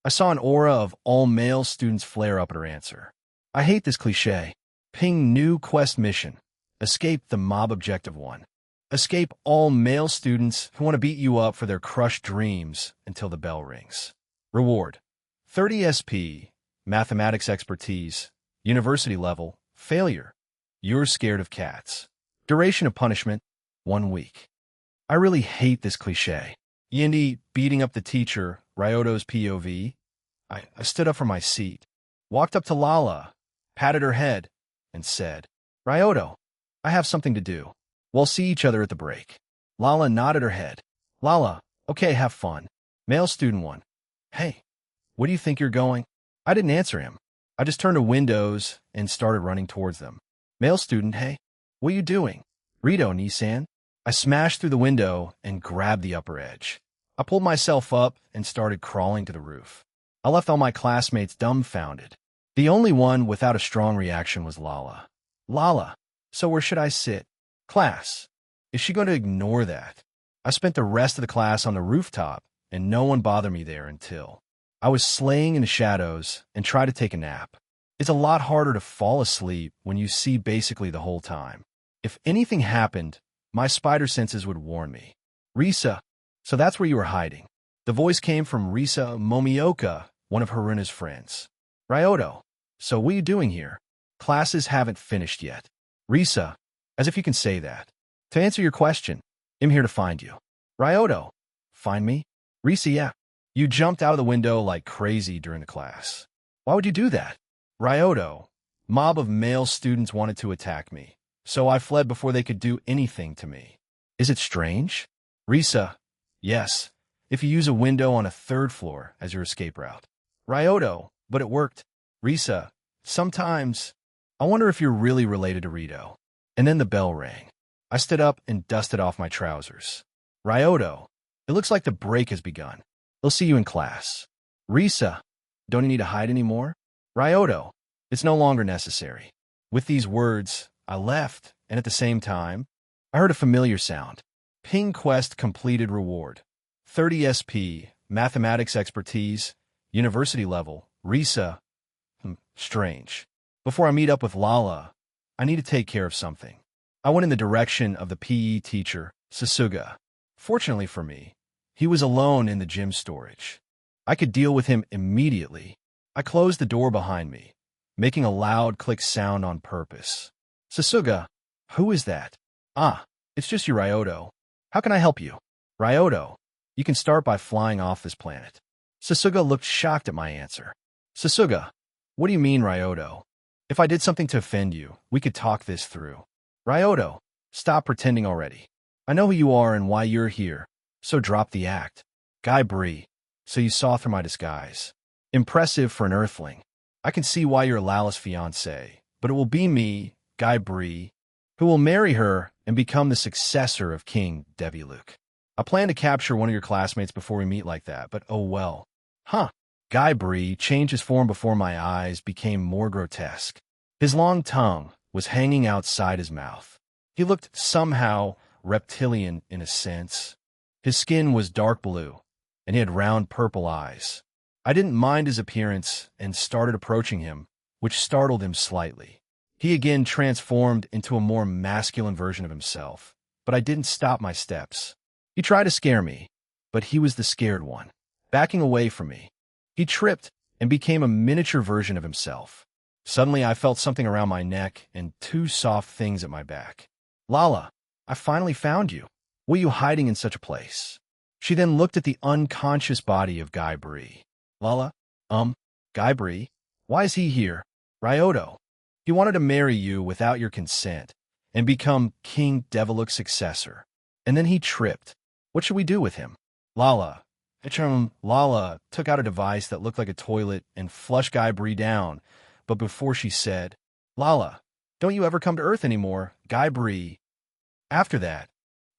I saw an aura of all male students flare up at her answer. I hate this cliché. Ping new quest mission. Escape the mob objective 1. Escape all male students who want to beat you up for their crushed dreams until the bell rings. Reward: 30 SP, mathematics expertise, university level, failure. You're scared of cats. Duration of punishment: 1 week. I really hate this cliché. Yindi beating up the teacher, Ryoto's POV. I stood up from my seat, walked up to Lala, patted her head, and said, Ryoto, I have something to do. We'll see each other at the break. Lala nodded her head. Lala, okay, have fun. Male student 1. Hey, where do you think you're going? I didn't answer him. I just turned to windows and started running towards them. Male student, hey, what are you doing? Rito, Nissan. I smashed through the window and grabbed the upper edge. I pulled myself up and started crawling to the roof. I left all my classmates dumbfounded. The only one without a strong reaction was Lala. Lala, so where should I sit? Class. Is she going to ignore that? I spent the rest of the class on the rooftop, and no one bothered me there until I was slaying in the shadows and tried to take a nap. It's a lot harder to fall asleep when you see basically the whole time. If anything happened, my spider senses would warn me. Risa, so that's where you were hiding. The voice came from Risa Momioka, one of Haruna's friends. Ryoto, so what are you doing here? Classes haven't finished yet. Risa, as if you can say that. To answer your question, I'm here to find you. Ryoto, find me? Risa, yeah. You jumped out of the window like crazy during the class. Why would you do that? Ryoto, mob of male students wanted to attack me, so I fled before they could do anything to me. Is it strange? Risa, yes, if you use a window on a third floor as your escape route. Ryoto, but it worked. Risa, sometimes. I wonder if you're really related to Rito. And then the bell rang. I stood up and dusted off my trousers. Ryoto, it looks like the break has begun. They'll see you in class. Risa, don't you need to hide anymore? Ryoto, it's no longer necessary. With these words, I left, and at the same time, I heard a familiar sound. Ping quest completed reward. 30 SP, mathematics expertise, university level, Risa. Strange. Before I meet up with Lala, I need to take care of something. I went in the direction of the PE teacher, Sasuga. Fortunately for me, he was alone in the gym storage. I could deal with him immediately. I closed the door behind me, making a loud click sound on purpose. Sasuga, who is that? Ah, it's just you, Ryoto. How can I help you? Ryoto, you can start by flying off this planet. Sasuga looked shocked at my answer. Sasuga, what do you mean, Ryoto? If I did something to offend you, we could talk this through. Ryoto, stop pretending already. I know who you are and why you're here, so drop the act. Guy Bree, so you saw through my disguise. Impressive for an Earthling. I can see why you're Lala's fiancé, but it will be me, Guy Bree, who will marry her and become the successor of King Deviluk. I plan to capture one of your classmates before we meet like that, but oh well. Huh. Guy Bree changed his form before my eyes became more grotesque. His long tongue was hanging outside his mouth. He looked somehow reptilian in a sense. His skin was dark blue, and he had round purple eyes. I didn't mind his appearance and started approaching him, which startled him slightly. He again transformed into a more masculine version of himself, but I didn't stop my steps. He tried to scare me, but he was the scared one, backing away from me. He tripped and became a miniature version of himself. Suddenly, I felt something around my neck and two soft things at my back. Lala, I finally found you. What are you hiding in such a place? She then looked at the unconscious body of Guy Bree. Lala, Guy Bree, why is he here? Ryoto, he wanted to marry you without your consent and become King Deviluk's successor. And then he tripped. What should we do with him? Lala, Lala took out a device that looked like a toilet and flushed Guy Bree down, but before she said, Lala, don't you ever come to Earth anymore, Guy Bree. After that,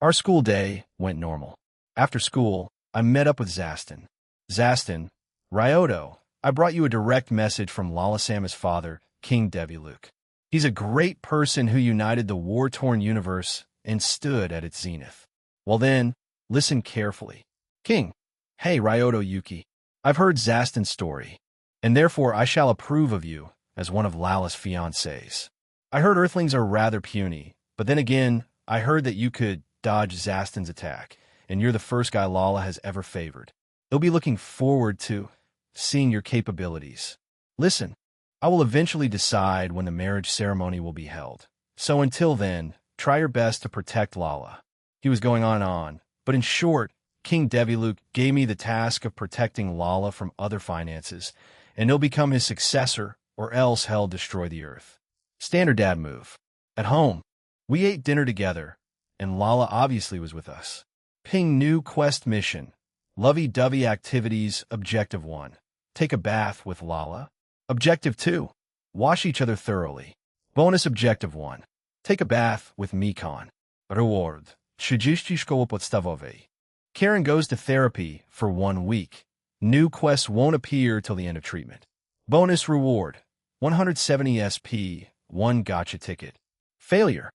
our school day went normal. After school, I met up with Zaston. Zaston, Ryoto, I brought you a direct message from Lala-sama's father, King Deviluk. He's a great person who united the war-torn universe and stood at its zenith. Well then, listen carefully. King, hey Ryoto Yuki, I've heard Zaston's story, and therefore I shall approve of you as one of Lala's fiancés. I heard Earthlings are rather puny, but then again, I heard that you could dodge Zaston's attack, and you're the first guy Lala has ever favored. They'll be looking forward to seeing your capabilities. Listen, I will eventually decide when the marriage ceremony will be held. So until then, try your best to protect Lala. He was going on, but in short, King Deviluk gave me the task of protecting Lala from other finances, and he'll become his successor, or else hell destroy the earth. Standard dad move. At home, we ate dinner together, and Lala obviously was with us. Ping new quest mission. Lovey-dovey activities. Objective 1. Take a bath with Lala. Objective 2. Wash each other thoroughly. Bonus Objective 1. Take a bath with Mikon. Reward. 30 szkoły podstawowej. Karen goes to therapy for 1 week. New quests won't appear till the end of treatment. Bonus reward. 170 SP, 1 gotcha ticket. Failure.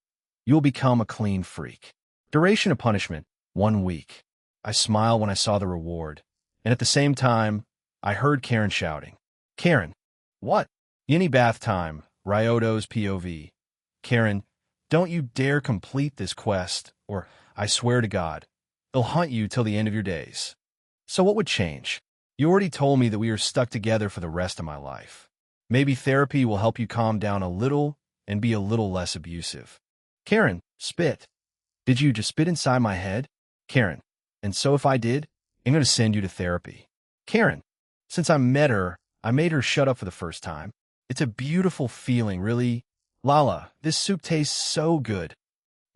You'll become a clean freak. Duration of punishment, 1 week. I smiled when I saw the reward, and at the same time, I heard Karen shouting. Karen, what? Yini bath time, Ryoto's POV. Karen, don't you dare complete this quest, or, I swear to God, they'll hunt you till the end of your days. So what would change? You already told me that we are stuck together for the rest of my life. Maybe therapy will help you calm down a little and be a little less abusive. Karen, spit. Did you just spit inside my head? Karen, and so if I did, I'm going to send you to therapy. Karen, since I met her, I made her shut up for the first time. It's a beautiful feeling, really. Lala, this soup tastes so good.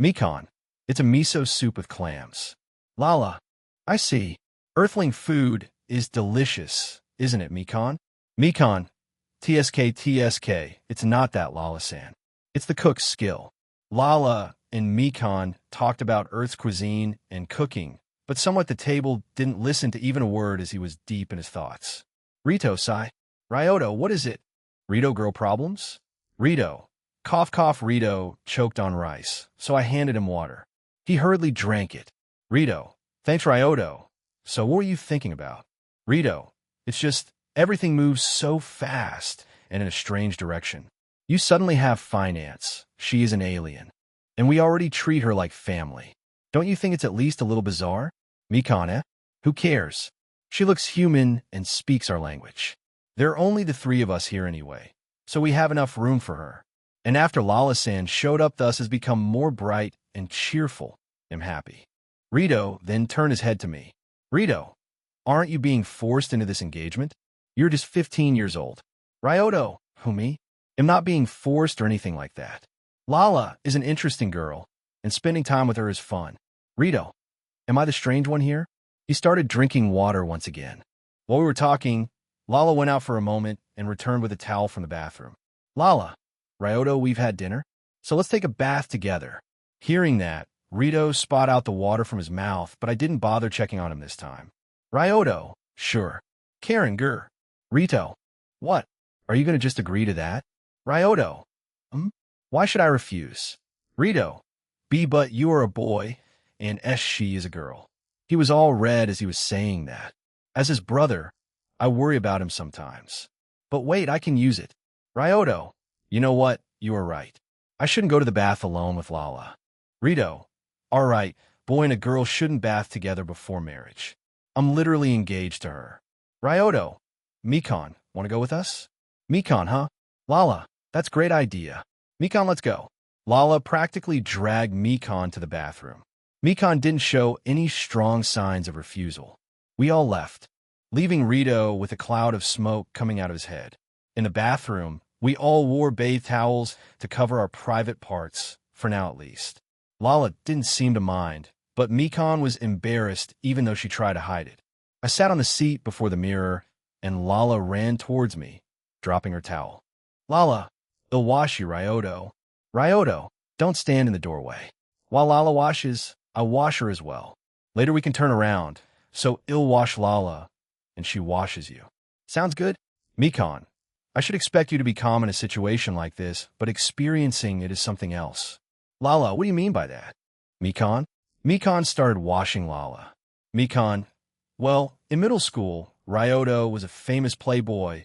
Mikan, it's a miso soup with clams. Lala, I see. Earthling food is delicious, isn't it, Mikan? Mikan, TSK, it's not that, Lala-san. It's the cook's skill. Lala and Mikan talked about Earth's cuisine and cooking, but someone at the table didn't listen to even a word as he was deep in his thoughts. Rito-sai, Ryoto, what is it? Rito girl problems? Rito. Cough, Rito choked on rice, so I handed him water. He hurriedly drank it. Rito. Thanks, Ryoto. So what were you thinking about? Rito. It's just, everything moves so fast and in a strange direction. You suddenly have finance. She is an alien. And we already treat her like family. Don't you think it's at least a little bizarre? Mikane? Who cares? She looks human and speaks our language. There are only the 3 of us here anyway, so we have enough room for her. And after Lala-san showed up, thus has become more bright and cheerful. I'm happy. Rito then turned his head to me. Rito, aren't you being forced into this engagement? You're just 15 years old. Ryoto, who me? I'm not being forced or anything like that. Lala is an interesting girl, and spending time with her is fun. Rito, am I the strange one here? He started drinking water once again. While we were talking, Lala went out for a moment and returned with a towel from the bathroom. Lala, Ryoto, we've had dinner, so let's take a bath together. Hearing that, Rito spat out the water from his mouth, but I didn't bother checking on him this time. Ryoto, sure. Karen, grr. Rito, what? Are you going to just agree to that? Ryoto, why should I refuse? Rito, but you are a boy, and she is a girl. He was all red as he was saying that. As his brother, I worry about him sometimes. But wait, I can use it. Ryoto, you know what? You are right. I shouldn't go to the bath alone with Lala. Rito, all right, boy and a girl shouldn't bath together before marriage. I'm literally engaged to her. Ryoto, Mikan, want to go with us? Mikan, huh? Lala, that's a great idea. Mikan, let's go. Lala practically dragged Mikan to the bathroom. Mikan didn't show any strong signs of refusal. We all left, leaving Rito with a cloud of smoke coming out of his head. In the bathroom, we all wore bath towels to cover our private parts, for now at least. Lala didn't seem to mind, but Mikan was embarrassed even though she tried to hide it. I sat on the seat before the mirror, and Lala ran towards me, dropping her towel. Lala, they'll wash you, Ryoto. Ryoto, don't stand in the doorway. While Lala washes, I wash her as well. Later we can turn around, so I'll wash Lala, and she washes you. Sounds good? Mikan, I should expect you to be calm in a situation like this, but experiencing it is something else. Lala, what do you mean by that? Mikan? Mikan started washing Lala. Mikan, well, in middle school, Ryoto was a famous playboy,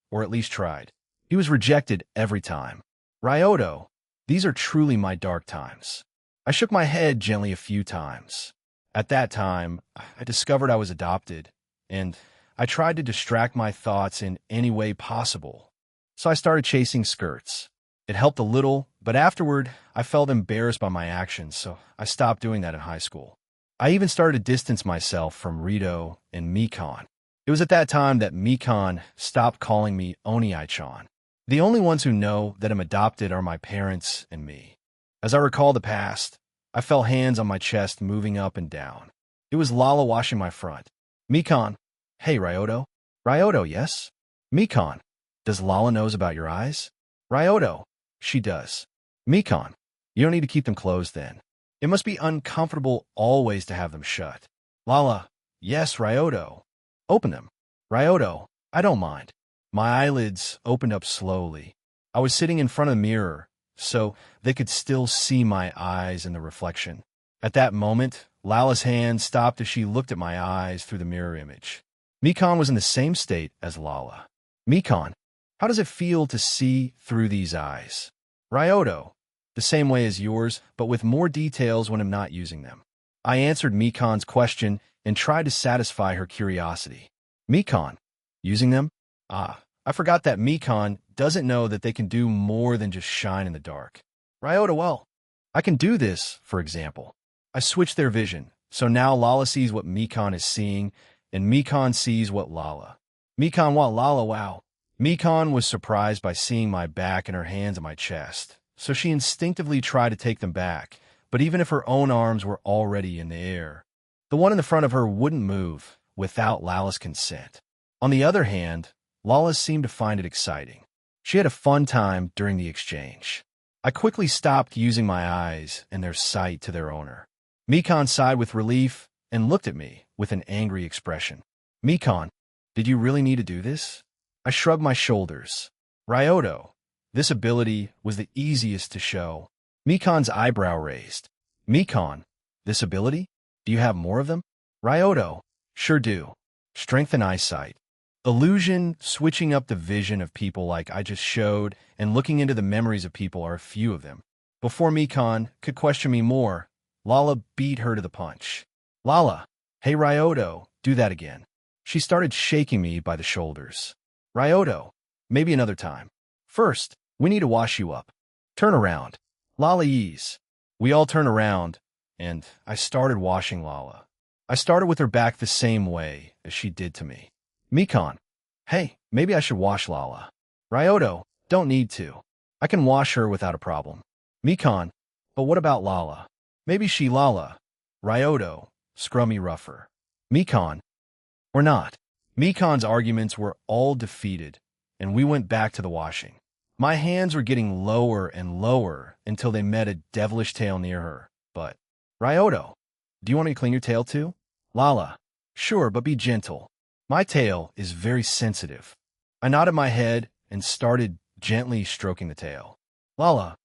or at least tried. He was rejected every time. Ryoto, these are truly my dark times. I shook my head gently a few times. At that time, I discovered I was adopted, and I tried to distract my thoughts in any way possible. So I started chasing skirts. It helped a little, but afterward, I felt embarrassed by my actions, so I stopped doing that in high school. I even started to distance myself from Rito and Mikan. It was at that time that Mikan stopped calling me Oni-chan. The only ones who know that I'm adopted are my parents and me. As I recall the past, I felt hands on my chest moving up and down. It was Lala washing my front. Mikan, hey Ryoto. Ryoto, yes? Mikan, does Lala knows about your eyes? Ryoto, she does. Mikan, you don't need to keep them closed then. It must be uncomfortable always to have them shut. Lala, yes, Ryoto. Open them. Ryoto, I don't mind. My eyelids opened up slowly, I was sitting in front of the mirror, so they could still see my eyes in the reflection. At that moment, Lala's hand stopped as she looked at my eyes through the mirror image. Mikan was in the same state as Lala. Mikan, how does it feel to see through these eyes? Ryoto, the same way as yours, but with more details when I'm not using them. I answered Mikan's question and tried to satisfy her curiosity. Mikan, using them? I forgot that Mikan doesn't know that they can do more than just shine in the dark. Ryoto, well, I can do this, for example. I switched their vision, so now Lala sees what Mikan is seeing, and Mikan sees what Lala. Mikan what Lala, wow. Mikan was surprised by seeing my back and her hands on my chest, so she instinctively tried to take them back, but even if her own arms were already in the air, the one in the front of her wouldn't move without Lala's consent. On the other hand, Lala seemed to find it exciting. She had a fun time during the exchange. I quickly stopped using my eyes and their sight to their owner. Mikan sighed with relief and looked at me with an angry expression. Mikan, did you really need to do this? I shrugged my shoulders. Ryoto, this ability was the easiest to show. Mikan's eyebrow raised. Mikan, this ability? Do you have more of them? Ryoto, sure do. Strength and eyesight. Illusion, switching up the vision of people like I just showed, and looking into the memories of people are a few of them. Before Mikan could question me more, Lala beat her to the punch. Lala, hey Ryoto, do that again. She started shaking me by the shoulders. Ryoto, maybe another time. First, we need to wash you up. Turn around. Lala ease. We all turned around, and I started washing Lala. I started with her back the same way as she did to me. Mikan, hey, maybe I should wash Lala. Ryoto, don't need to. I can wash her without a problem. Mikan, but what about Lala? Maybe she Lala. Ryoto, scrummy rougher. Mikan, or not. Mikan's arguments were all defeated, and we went back to the washing. My hands were getting lower and lower until they met a devilish tail near her. But, Ryoto, do you want me to clean your tail too? Lala, sure, but be gentle. My tail is very sensitive. I nodded my head and started gently stroking the tail. Lala,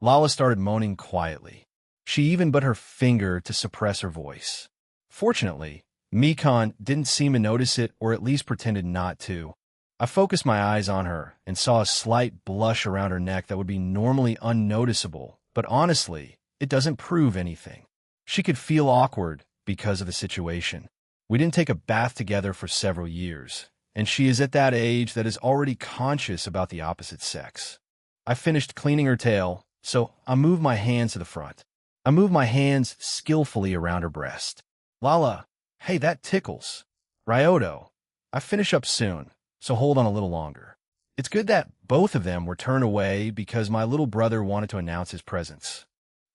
Lala started moaning quietly. She even bit her finger to suppress her voice. Fortunately, Mikan didn't seem to notice it, or at least pretended not to. I focused my eyes on her and saw a slight blush around her neck that would be normally unnoticeable, but honestly, it doesn't prove anything. She could feel awkward because of the situation. We didn't take a bath together for several years, and she is at that age that is already conscious about the opposite sex. I finished cleaning her tail, so I moved my hands to the front. I moved my hands skillfully around her breast. Lala, hey, that tickles. Ryoto, I finish up soon, so hold on a little longer. It's good that both of them were turned away because my little brother wanted to announce his presence,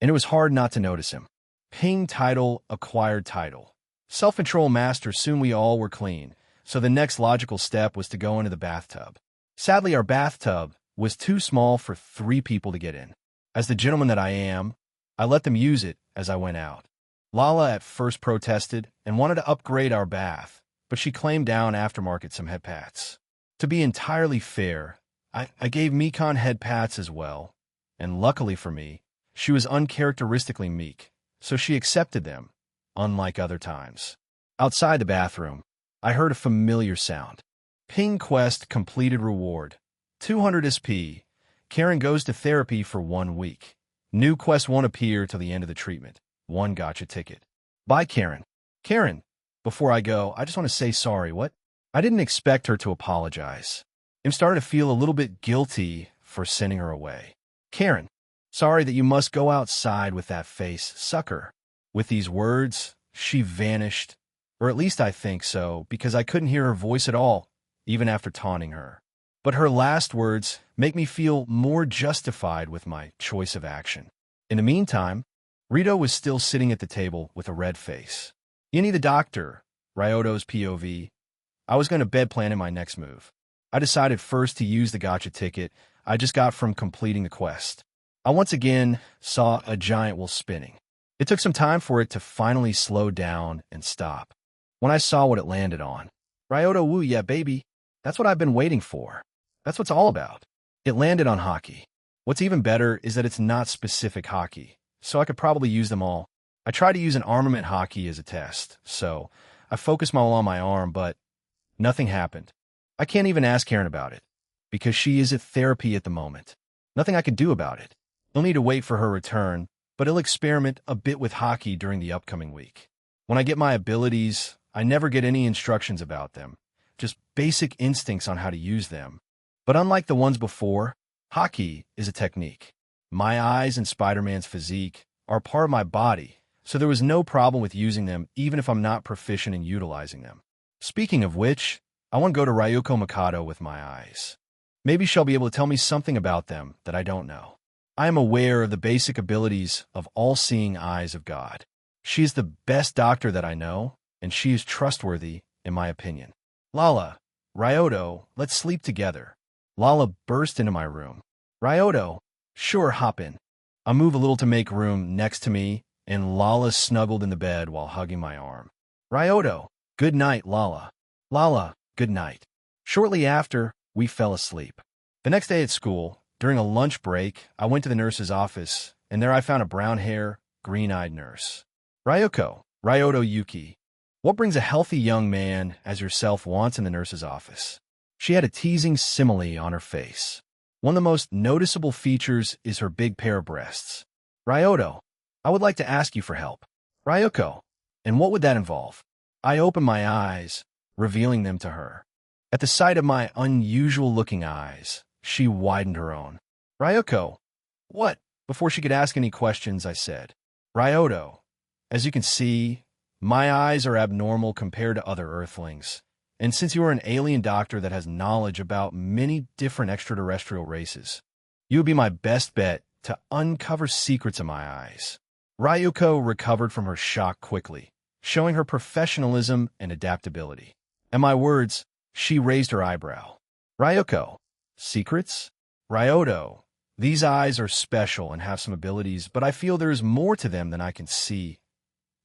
and it was hard not to notice him. Ping title, acquired title. Self-control master. Soon we all were clean, so the next logical step was to go into the bathtub. Sadly, our bathtub was too small for 3 people to get in. As the gentleman that I am, I let them use it as I went out. Lala at first protested and wanted to upgrade our bath, but she claimed down aftermarket some head pats. To be entirely fair, I gave Mikan head pats as well, and luckily for me, she was uncharacteristically meek, so she accepted them, unlike other times. Outside the bathroom, I heard a familiar sound. Ping quest completed reward. 200 SP. Karen goes to therapy for 1 week. New quest won't appear till the end of the treatment. 1 gotcha ticket. Bye, Karen. Karen, before I go, I just want to say sorry. What? I didn't expect her to apologize. I'm starting to feel a little bit guilty for sending her away. Karen, sorry that you must go outside with that face, sucker. With these words, she vanished, or at least I think so, because I couldn't hear her voice at all, even after taunting her. But her last words make me feel more justified with my choice of action. In the meantime, Rito was still sitting at the table with a red face. You need the doctor, Ryoto's POV. I was going to bed plan in my next move. I decided first to use the gotcha ticket I just got from completing the quest. I once again saw a giant wheel spinning. It took some time for it to finally slow down and stop. When I saw what it landed on, Ryoto, woo, yeah, baby. That's what I've been waiting for. That's what it's all about. It landed on hockey. What's even better is that it's not specific hockey, so I could probably use them all. I tried to use an armament hockey as a test, so I focused on my arm, but nothing happened. I can't even ask Karen about it, because she is at therapy at the moment. Nothing I can do about it. I'll need to wait for her return, but I'll experiment a bit with hockey during the upcoming week. When I get my abilities, I never get any instructions about them, just basic instincts on how to use them. But unlike the ones before, hockey is a technique. My eyes and Spider-Man's physique are part of my body, so there was no problem with using them even if I'm not proficient in utilizing them. Speaking of which, I want to go to Ryuko Mikado with my eyes. Maybe she'll be able to tell me something about them that I don't know. I am aware of the basic abilities of all-seeing eyes of God. She is the best doctor that I know, and she is trustworthy, in my opinion. Lala, Ryoto, let's sleep together. Lala burst into my room. Ryoto, sure, hop in. I move a little to make room next to me, and Lala snuggled in the bed while hugging my arm. Ryoto, good night, Lala. Lala, good night. Shortly after, we fell asleep. The next day at school, during a lunch break, I went to the nurse's office, and there I found a brown-haired, green-eyed nurse. Ryoto Yuki, what brings a healthy young man as yourself wants in the nurse's office? She had a teasing simile on her face. One of the most noticeable features is her big pair of breasts. Ryoto, I would like to ask you for help. Ryoko, and what would that involve? I opened my eyes, revealing them to her. At the sight of my unusual-looking eyes, she widened her own. Ryoko, what? Before she could ask any questions, I said, Ryoto, as you can see, my eyes are abnormal compared to other Earthlings, and since you are an alien doctor that has knowledge about many different extraterrestrial races, you would be my best bet to uncover secrets of my eyes. Ryuko recovered from her shock quickly, showing her professionalism and adaptability. At my words, she raised her eyebrow. Ryuko, secrets? Ryoto, these eyes are special and have some abilities, but I feel there is more to them than I can see.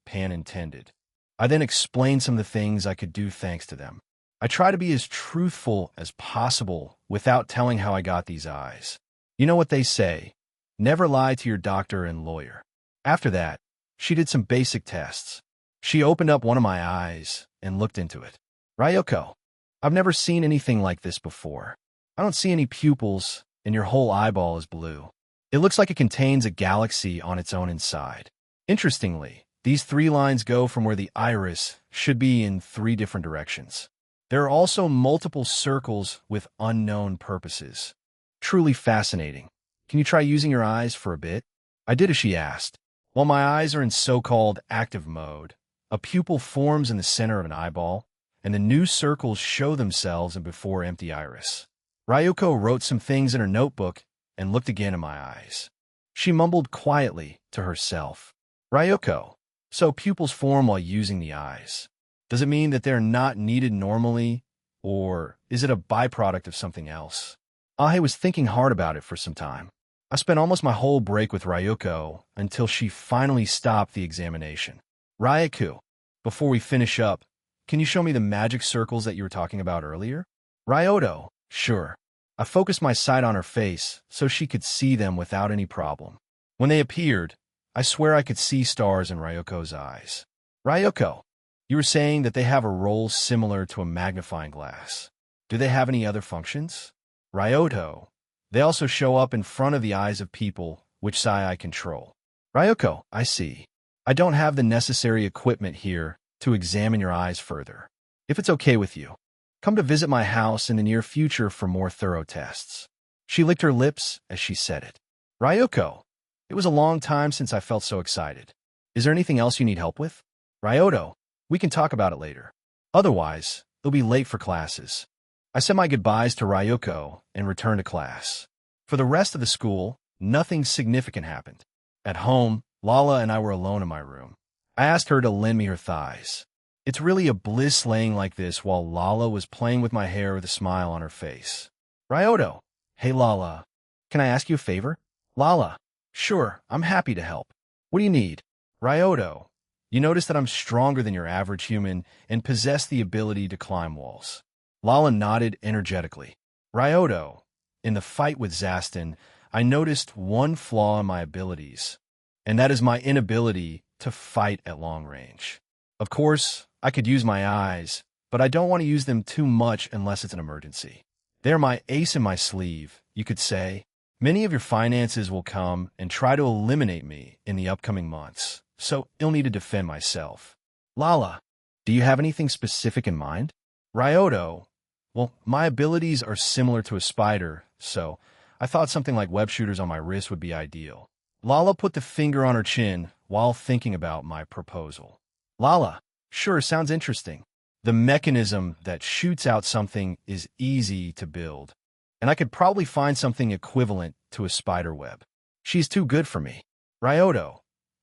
Pan intended. I then explained some of the things I could do thanks to them. I try to be as truthful as possible without telling how I got these eyes. You know what they say, never lie to your doctor and lawyer. After that, she did some basic tests. She opened up one of my eyes and looked into it. Ryoko, I've never seen anything like this before. I don't see any pupils, and your whole eyeball is blue. It looks like it contains a galaxy on its own inside. Interestingly, these 3 lines go from where the iris should be in 3 different directions. There are also multiple circles with unknown purposes. Truly fascinating. Can you try using your eyes for a bit? I did as she asked. While my eyes are in so-called active mode, a pupil forms in the center of an eyeball, and the new circles show themselves in before empty iris. Ryuko wrote some things in her notebook and looked again in my eyes. She mumbled quietly to herself. Ryuko, so pupils form while using the eyes. Does it mean that they're not needed normally, or is it a byproduct of something else? I was thinking hard about it for some time. I spent almost my whole break with Ryuko until she finally stopped the examination. Ryuko, before we finish up, can you show me the magic circles that you were talking about earlier? Ryoto, sure. I focused my sight on her face so she could see them without any problem. When they appeared, I swear I could see stars in Ryuko's eyes. Ryuko, you were saying that they have a role similar to a magnifying glass. Do they have any other functions? Ryoto, they also show up in front of the eyes of people, which side I control. Ryuko, I see. I don't have the necessary equipment here to examine your eyes further. If it's okay with you, come to visit my house in the near future for more thorough tests. She licked her lips as she said it. Ryuko, it was a long time since I felt so excited. Is there anything else you need help with? Ryoto, we can talk about it later. Otherwise, it'll be late for classes. I said my goodbyes to Ryuko and returned to class. For the rest of the school, nothing significant happened. At home, Lala and I were alone in my room. I asked her to lend me her thighs. It's really a bliss laying like this while Lala was playing with my hair with a smile on her face. Ryoto, hey Lala, can I ask you a favor? Lala, sure, I'm happy to help. What do you need? Ryoto, you notice that I'm stronger than your average human and possess the ability to climb walls. Lala nodded energetically. Ryoto, in the fight with Zastin, I noticed one flaw in my abilities, and that is my inability to fight at long range. Of course, I could use my eyes, but I don't want to use them too much unless it's an emergency. They're my ace in my sleeve, you could say. Many of your finances will come and try to eliminate me in the upcoming months, so I'll need to defend myself. Lala, do you have anything specific in mind? Ryoto, well, my abilities are similar to a spider, so I thought something like web shooters on my wrist would be ideal. Lala put the finger on her chin while thinking about my proposal. Lala, sure, sounds interesting. The mechanism that shoots out something is easy to build, and I could probably find something equivalent to a spider web. She's too good for me. Ryoto,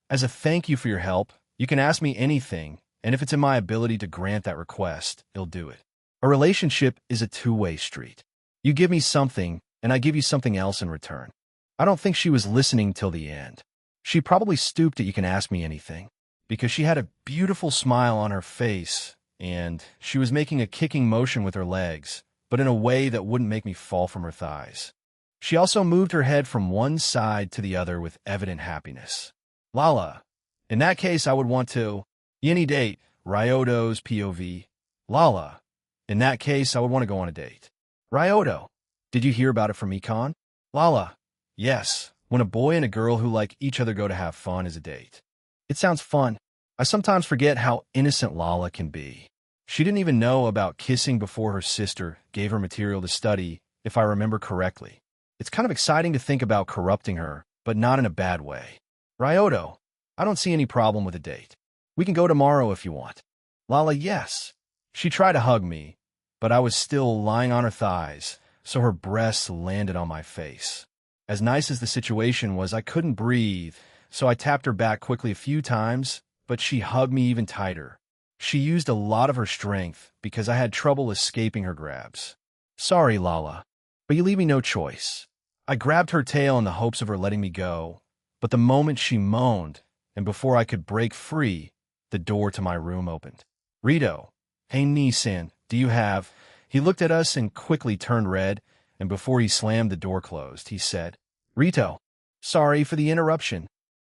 as a thank you for your help, you can ask me anything, and if it's in my ability to grant that request, I'll do it. A relationship is a two-way street. You give me something, and I give you something else in return. I don't think she was listening till the end. She probably stooped at "you can ask me anything," because she had a beautiful smile on her face, and she was making a kicking motion with her legs, but in a way that wouldn't make me fall from her thighs. She also moved her head from one side to the other with evident happiness. Lala, in that case, I would want to any date, Ryoto's POV. Lala, in that case, I would want to go on a date. Ryoto, did you hear about it from Econ? Lala, yes, when a boy and a girl who like each other go to have fun is a date. It sounds fun. I sometimes forget how innocent Lala can be. She didn't even know about kissing before her sister gave her material to study, if I remember correctly. It's kind of exciting to think about corrupting her, but not in a bad way. Ryoto, I don't see any problem with a date. We can go tomorrow if you want. Lala, yes. She tried to hug me, but I was still lying on her thighs, so her breasts landed on my face. As nice as the situation was, I couldn't breathe, so I tapped her back quickly a few times, but she hugged me even tighter. She used a lot of her strength because I had trouble escaping her grabs. Sorry, Lala, but you leave me no choice. I grabbed her tail in the hopes of her letting me go, but the moment she moaned, and before I could break free, the door to my room opened. Rito, hey Nissan, do you have... He looked at us and quickly turned red, and before he slammed the door closed, he said, Rito, sorry for the interruption.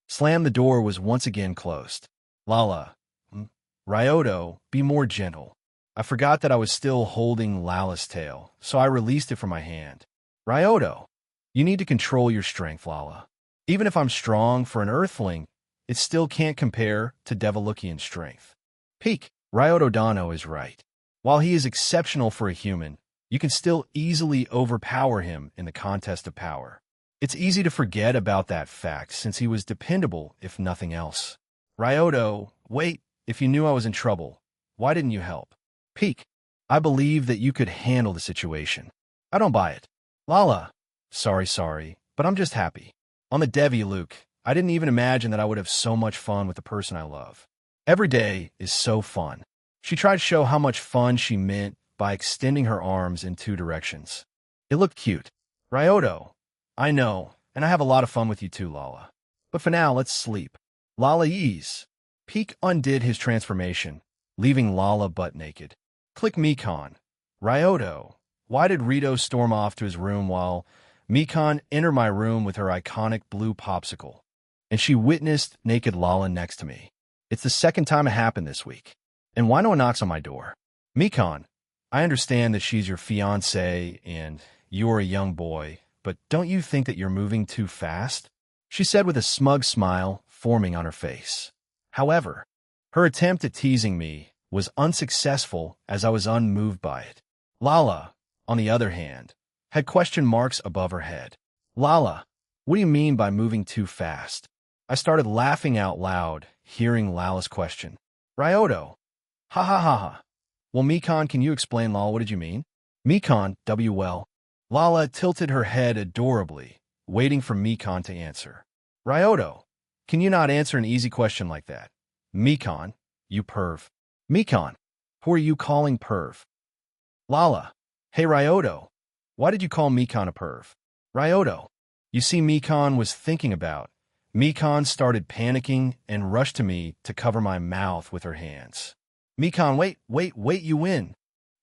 Slam the door was once again closed. Lala, Ryoto, be more gentle. I forgot that I was still holding Lala's tail, so I released it from my hand. Ryoto, you need to control your strength, Lala. Even if I'm strong for an earthling, it still can't compare to Devolukian strength. Peak, Ryoto Dano is right. While he is exceptional for a human, you can still easily overpower him in the contest of power. It's easy to forget about that fact since he was dependable, if nothing else. Ryoto, wait, if you knew I was in trouble, why didn't you help? Peak, I believe that you could handle the situation. I don't buy it. Lala, sorry, but I'm just happy. On the Devi, Luke, I didn't even imagine that I would have so much fun with the person I love. Every day is so fun. She tried to show how much fun she meant by extending her arms in two directions. It looked cute. Ryoto, I know, and I have a lot of fun with you too, Lala. But for now, let's sleep. Lala ease. Peak undid his transformation, leaving Lala butt naked. Click Mikon. Ryoto, why did Rito storm off to his room while Mikon entered my room with her iconic blue popsicle, and she witnessed naked Lala next to me? It's the second time it happened this week. And why no one knocks on my door? Mikon, I understand that she's your fiancé and you're a young boy, but don't you think that you're moving too fast? She said with a smug smile forming on her face. However, her attempt at teasing me was unsuccessful as I was unmoved by it. Lala, on the other hand, had question marks above her head. Lala, what do you mean by moving too fast? I started laughing out loud, hearing Lala's question. Ryoto, ha ha ha ha. Well, Mikon, can you explain, Lala, what did you mean? Mikon, well. Lala tilted her head adorably, waiting for Mikon to answer. Ryoto, can you not answer an easy question like that? Mikon, you perv. Mikon, who are you calling perv? Lala, hey Ryoto, why did you call Mikon a perv? Ryoto, you see, Mikon was thinking about. Mikon started panicking and rushed to me to cover my mouth with her hands. Mikon, wait, you win.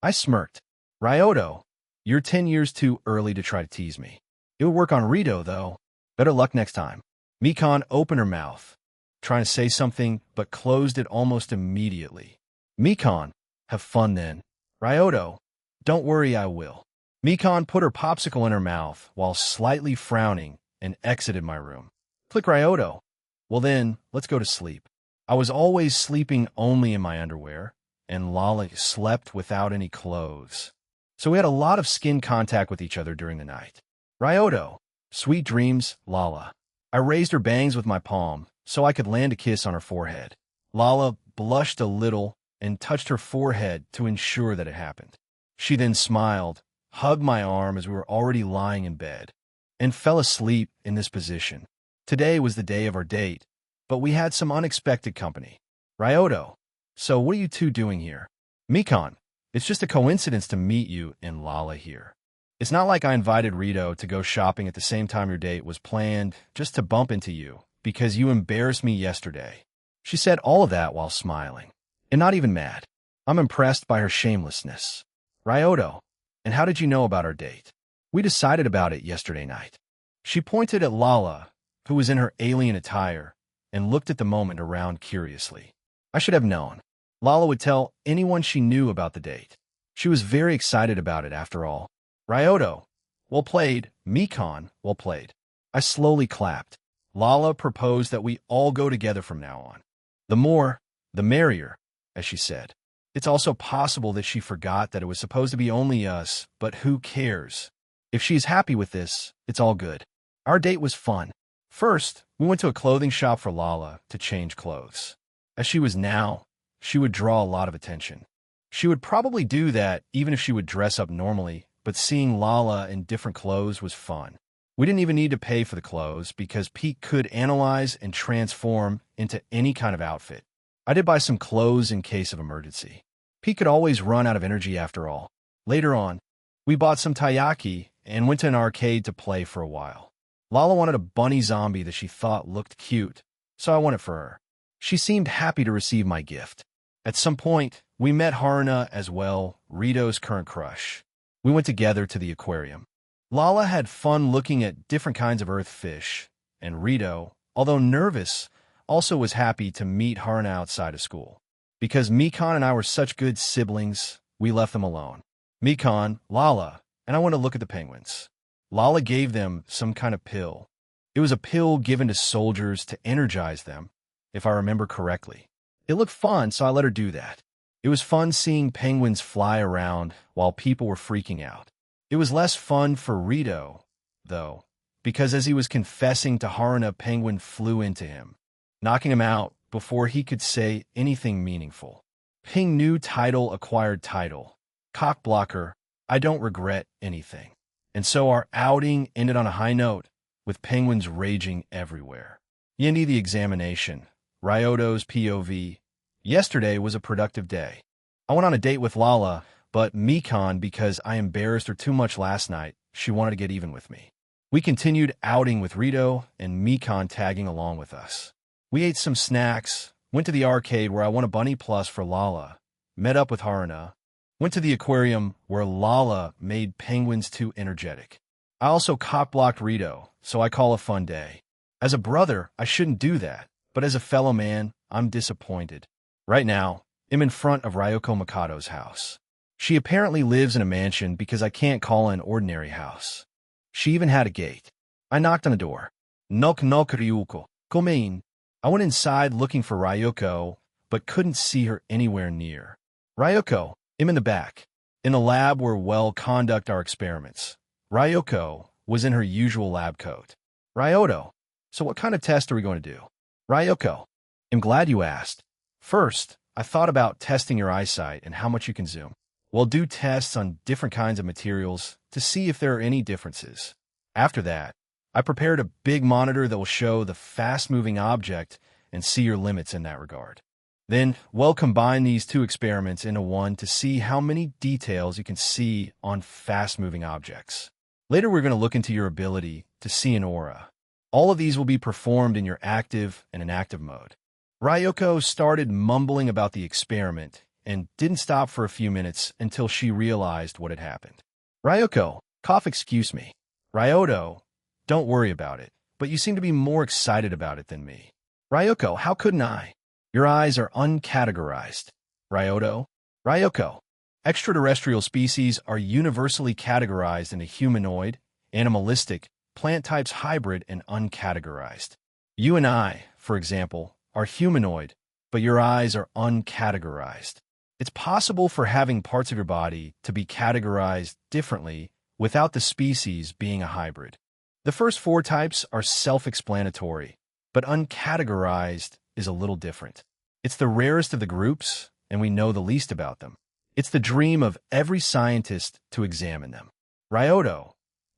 I smirked. Ryoto, You're 10 years too early to try to tease me. It would work on Rito, though. Better luck next time. Mikan opened her mouth, trying to say something, but closed it almost immediately. Mikan, have fun then. Ryoto, don't worry, I will. Mikan put her popsicle in her mouth while slightly frowning and exited my room. Click Ryoto. Well then, let's go to sleep. I was always sleeping only in my underwear, and Lala slept without any clothes. So we had a lot of skin contact with each other during the night. Ryoto, sweet dreams, Lala. I raised her bangs with my palm so I could land a kiss on her forehead. Lala blushed a little and touched her forehead to ensure that it happened. She then smiled, hugged my arm as we were already lying in bed, and fell asleep in this position. Today was the day of our date, but we had some unexpected company. Ryoto, so what are you two doing here? Mikan, it's just a coincidence to meet you and Lala here. It's not like I invited Rito to go shopping at the same time your date was planned just to bump into you because you embarrassed me yesterday. She said all of that while smiling, and not even mad. I'm impressed by her shamelessness. Ryoto, and how did you know about our date? We decided about it yesterday night. She pointed at Lala, who was in her alien attire, and looked at the moment around curiously. I should have known. Lala would tell anyone she knew about the date. She was very excited about it after all. Ryoto, well played. Mikan, well played. I slowly clapped. Lala proposed that we all go together from now on. The more, the merrier, as she said. It's also possible that she forgot that it was supposed to be only us, but who cares? If she's happy with this, it's all good. Our date was fun. First, we went to a clothing shop for Lala to change clothes. As she was now, she would draw a lot of attention. She would probably do that even if she would dress up normally, but seeing Lala in different clothes was fun. We didn't even need to pay for the clothes because Pete could analyze and transform into any kind of outfit. I did buy some clothes in case of emergency. Pete could always run out of energy after all. Later on, we bought some taiyaki and went to an arcade to play for a while. Lala wanted a bunny zombie that she thought looked cute, so I won it for her. She seemed happy to receive my gift. At some point, we met Haruna as well, Rito's current crush. We went together to the aquarium. Lala had fun looking at different kinds of earth fish, and Rito, although nervous, also was happy to meet Haruna outside of school. Because Mikan and I were such good siblings, we left them alone. Mikan, Lala, and I went to look at the penguins. Lala gave them some kind of pill. It was a pill given to soldiers to energize them, if I remember correctly. It looked fun, so I let her do that. It was fun seeing penguins fly around while people were freaking out. It was less fun for Rito, though, because as he was confessing to Haruna, penguin flew into him, knocking him out before he could say anything meaningful. Ping new title acquired title. Cock blocker, I don't regret anything. And so our outing ended on a high note, with penguins raging everywhere. Yendi the examination. Ryoto's POV. Yesterday was a productive day. I went on a date with Lala, but Mikan, because I embarrassed her too much last night, she wanted to get even with me. We continued outing with Rito and Mikan tagging along with us. We ate some snacks, went to the arcade where I won a Bunny Plus for Lala, met up with Haruna, went to the aquarium where Lala made penguins too energetic. I also cock-blocked Rito, so I call a fun day. As a brother, I shouldn't do that, but as a fellow man, I'm disappointed. Right now, I'm in front of Ryoko Mikado's house. She apparently lives in a mansion because I can't call it an ordinary house. She even had a gate. I knocked on the door. Knock knock Ryuko. Come in. I went inside looking for Ryoko, but couldn't see her anywhere near. Ryoko, I'm in the back, in the lab where we'll conduct our experiments. Ryoko was in her usual lab coat. Ryoto, so what kind of test are we going to do? Ryoko, I'm glad you asked. First, I thought about testing your eyesight and how much you can zoom. We'll do tests on different kinds of materials to see if there are any differences. After that, I prepared a big monitor that will show the fast-moving object and see your limits in that regard. Then, we'll combine these two experiments into one to see how many details you can see on fast-moving objects. Later, we're going to look into your ability to see an aura. All of these will be performed in your active and inactive mode. Ryoko started mumbling about the experiment and didn't stop for a few minutes until she realized what had happened. Ryoko, cough excuse me. Ryoto, don't worry about it, but you seem to be more excited about it than me. Ryoko, how couldn't I? Your eyes are uncategorized. Ryoto, Ryoko, extraterrestrial species are universally categorized into humanoid, animalistic, plant types hybrid, and uncategorized. You and I, for example, are humanoid, but your eyes are uncategorized. It's possible for having parts of your body to be categorized differently without the species being a hybrid. The first four types are self-explanatory, but uncategorized is a little different. It's the rarest of the groups, and we know the least about them. It's the dream of every scientist to examine them. Ryoto,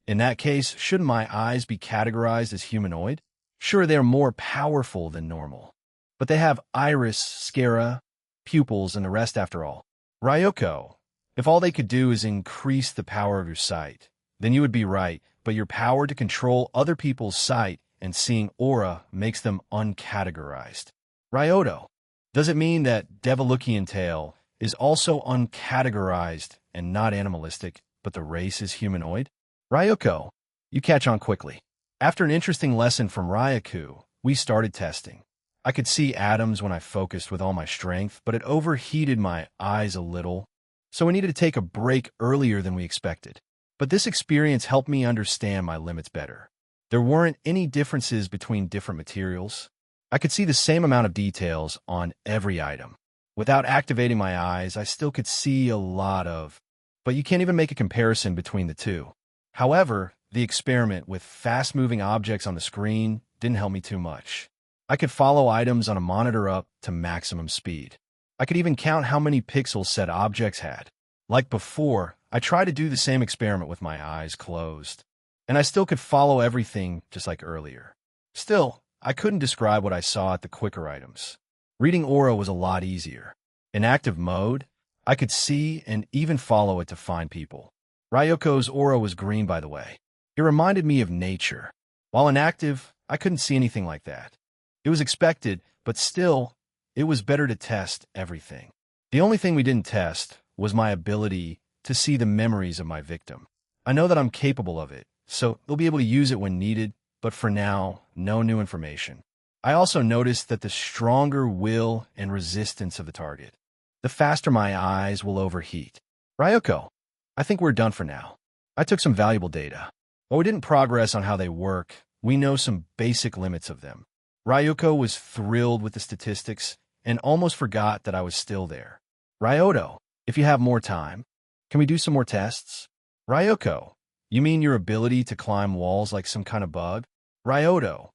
in that case, shouldn't my eyes be categorized as humanoid? Sure, they're more powerful than normal, but they have iris, sclera, pupils, and the rest after all. Ryoko, if all they could do is increase the power of your sight, then you would be right, but your power to control other people's sight and seeing aura makes them uncategorized. Ryoto, does it mean that Devolukian tail is also uncategorized and not animalistic, but the race is humanoid? Ryoko, you catch on quickly. After an interesting lesson from Ryaku, we started testing. I could see atoms when I focused with all my strength, but it overheated my eyes a little, so we needed to take a break earlier than we expected. But this experience helped me understand my limits better. There weren't any differences between different materials. I could see the same amount of details on every item. Without activating my eyes, I still could see a lot of, but you can't even make a comparison between the two. However, the experiment with fast-moving objects on the screen didn't help me too much. I could follow items on a monitor up to maximum speed. I could even count how many pixels said objects had. Like before, I tried to do the same experiment with my eyes closed, and I still could follow everything just like earlier. Still, I couldn't describe what I saw at the quicker items. Reading aura was a lot easier. In active mode, I could see and even follow it to find people. Ryoko's aura was green, by the way. It reminded me of nature. While inactive, I couldn't see anything like that. It was expected, but still, it was better to test everything. The only thing we didn't test was my ability to see the memories of my victim. I know that I'm capable of it, so they'll be able to use it when needed, but for now, no new information. I also noticed that the stronger will and resistance of the target, the faster my eyes will overheat. Ryoko, I think we're done for now. I took some valuable data. While we didn't progress on how they work, we know some basic limits of them. Ryoko was thrilled with the statistics and almost forgot that I was still there. Ryoto, if you have more time, can we do some more tests? Ryoko, you mean your ability to climb walls like some kind of bug? Ryoto,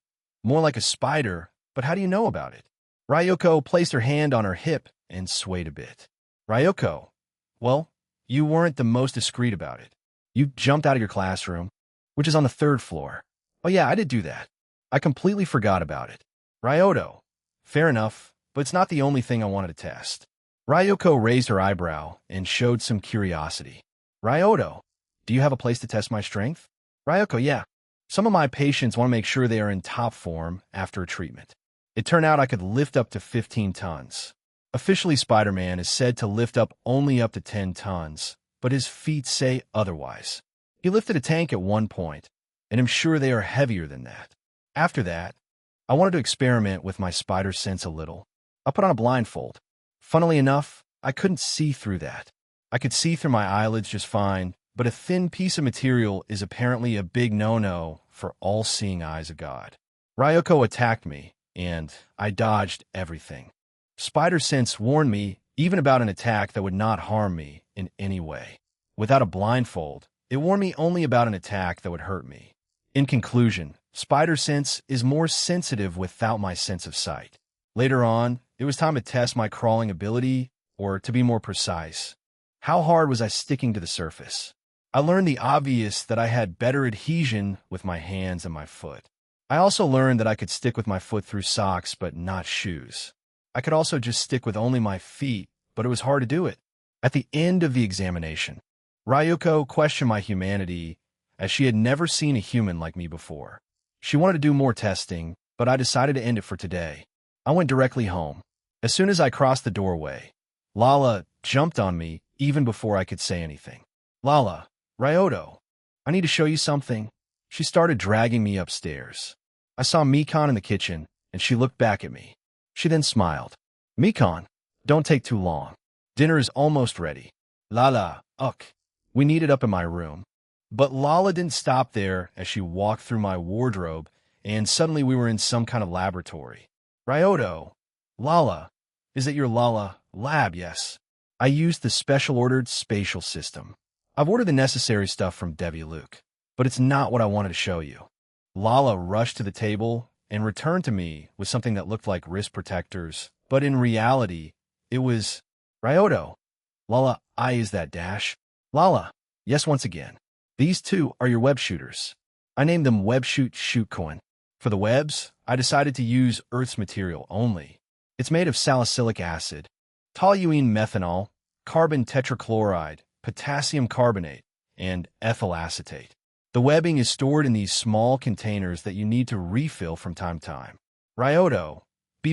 more like a spider, but how do you know about it? Ryoko placed her hand on her hip and swayed a bit. Ryoko, well, you weren't the most discreet about it. You jumped out of your classroom, which is on the 3rd floor. Oh yeah, I did do that. I completely forgot about it. Ryoto, fair enough, but it's not the only thing I wanted to test. Ryoko raised her eyebrow and showed some curiosity. Ryoto, do you have a place to test my strength? Ryoko, yeah. Some of my patients want to make sure they are in top form after a treatment. It turned out I could lift up to 15 tons. Officially, Spider-Man is said to lift up only up to 10 tons, but his feet say otherwise. He lifted a tank at one point, and I'm sure they are heavier than that. After that, I wanted to experiment with my spider sense a little. I put on a blindfold. Funnily enough, I couldn't see through that. I could see through my eyelids just fine, but a thin piece of material is apparently a big no-no for all-seeing eyes of God. Ryoko attacked me, and I dodged everything. Spider sense warned me even about an attack that would not harm me in any way. Without a blindfold, it warned me only about an attack that would hurt me. In conclusion, spider sense is more sensitive without my sense of sight. Later on, it was time to test my crawling ability, or to be more precise, how hard was I sticking to the surface? I learned the obvious that I had better adhesion with my hands and my foot. I also learned that I could stick with my foot through socks, but not shoes. I could also just stick with only my feet, but it was hard to do it. At the end of the examination, Ryoko questioned my humanity, as she had never seen a human like me before. She wanted to do more testing, but I decided to end it for today. I went directly home. As soon as I crossed the doorway, Lala jumped on me even before I could say anything. Lala, Ryoto, I need to show you something. She started dragging me upstairs. I saw Mikon in the kitchen, and she looked back at me. She then smiled. Mikon, don't take too long. Dinner is almost ready. Lala, uk. We need it up in my room. But Lala didn't stop there as she walked through my wardrobe, and suddenly we were in some kind of laboratory. Ryoto, Lala, is it your Lala lab? Yes. I used the special ordered spatial system. I've ordered the necessary stuff from Devi Luke, but it's not what I wanted to show you. Lala rushed to the table and returned to me with something that looked like wrist protectors, but in reality, it was Ryoto. Lala, is that dash? Lala, yes, once again. These two are your web shooters. I named them Web Shoot Coin. For the webs, I decided to use Earth's material only. It's made of salicylic acid, toluene methanol, carbon tetrachloride, potassium carbonate, and ethyl acetate. The webbing is stored in these small containers that you need to refill from time to time. Ryoto,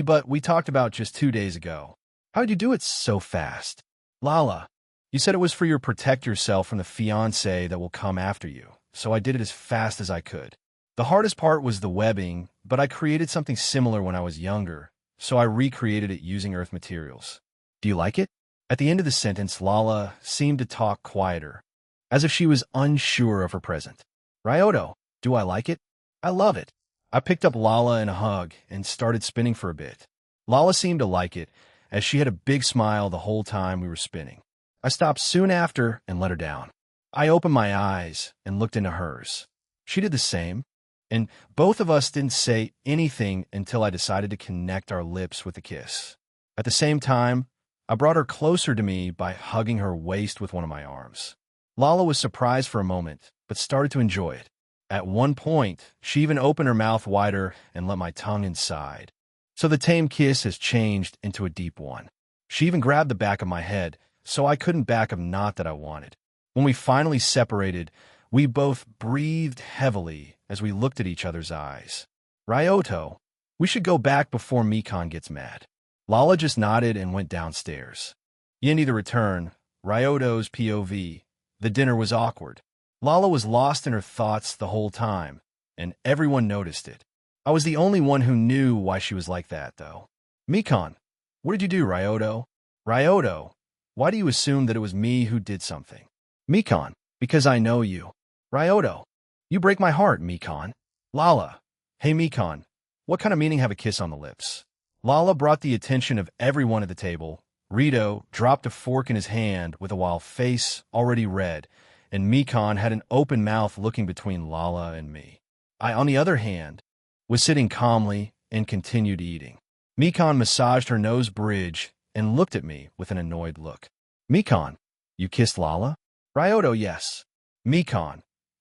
but we talked about just 2 days ago. How'd you do it so fast? Lala, you said it was for your protect yourself from the fiancé that will come after you, so I did it as fast as I could. The hardest part was the webbing, but I created something similar when I was younger, so I recreated it using Earth materials. Do you like it? At the end of the sentence, Lala seemed to talk quieter, as if she was unsure of her present. Ryoto, do I like it? I love it. I picked up Lala in a hug and started spinning for a bit. Lala seemed to like it, as she had a big smile the whole time we were spinning. I stopped soon after and let her down. I opened my eyes and looked into hers. She did the same, and both of us didn't say anything until I decided to connect our lips with a kiss. At the same time, I brought her closer to me by hugging her waist with one of my arms. Lala was surprised for a moment, but started to enjoy it. At one point, she even opened her mouth wider and let my tongue inside. So the tame kiss has changed into a deep one. She even grabbed the back of my head, so I couldn't back a knot that I wanted. When we finally separated, we both breathed heavily as we looked at each other's eyes. Ryoto, we should go back before Mikon gets mad. Lala just nodded and went downstairs. Yindi to return, Ryoto's POV. The dinner was awkward. Lala was lost in her thoughts the whole time, and everyone noticed it. I was the only one who knew why she was like that, though. Mikon, what did you do, Ryoto? Ryoto, why do you assume that it was me who did something? Mikon, because I know you. Ryoto, you break my heart, Mikon. Lala, hey Mikon, what kind of meaning have a kiss on the lips? Lala brought the attention of everyone at the table. Rito dropped a fork in his hand with a wild face already red, and Mikon had an open mouth looking between Lala and me. I, on the other hand, was sitting calmly and continued eating. Mikon massaged her nose bridge and looked at me with an annoyed look. Mikon, you kissed Lala? Ryoto, yes. Mikon,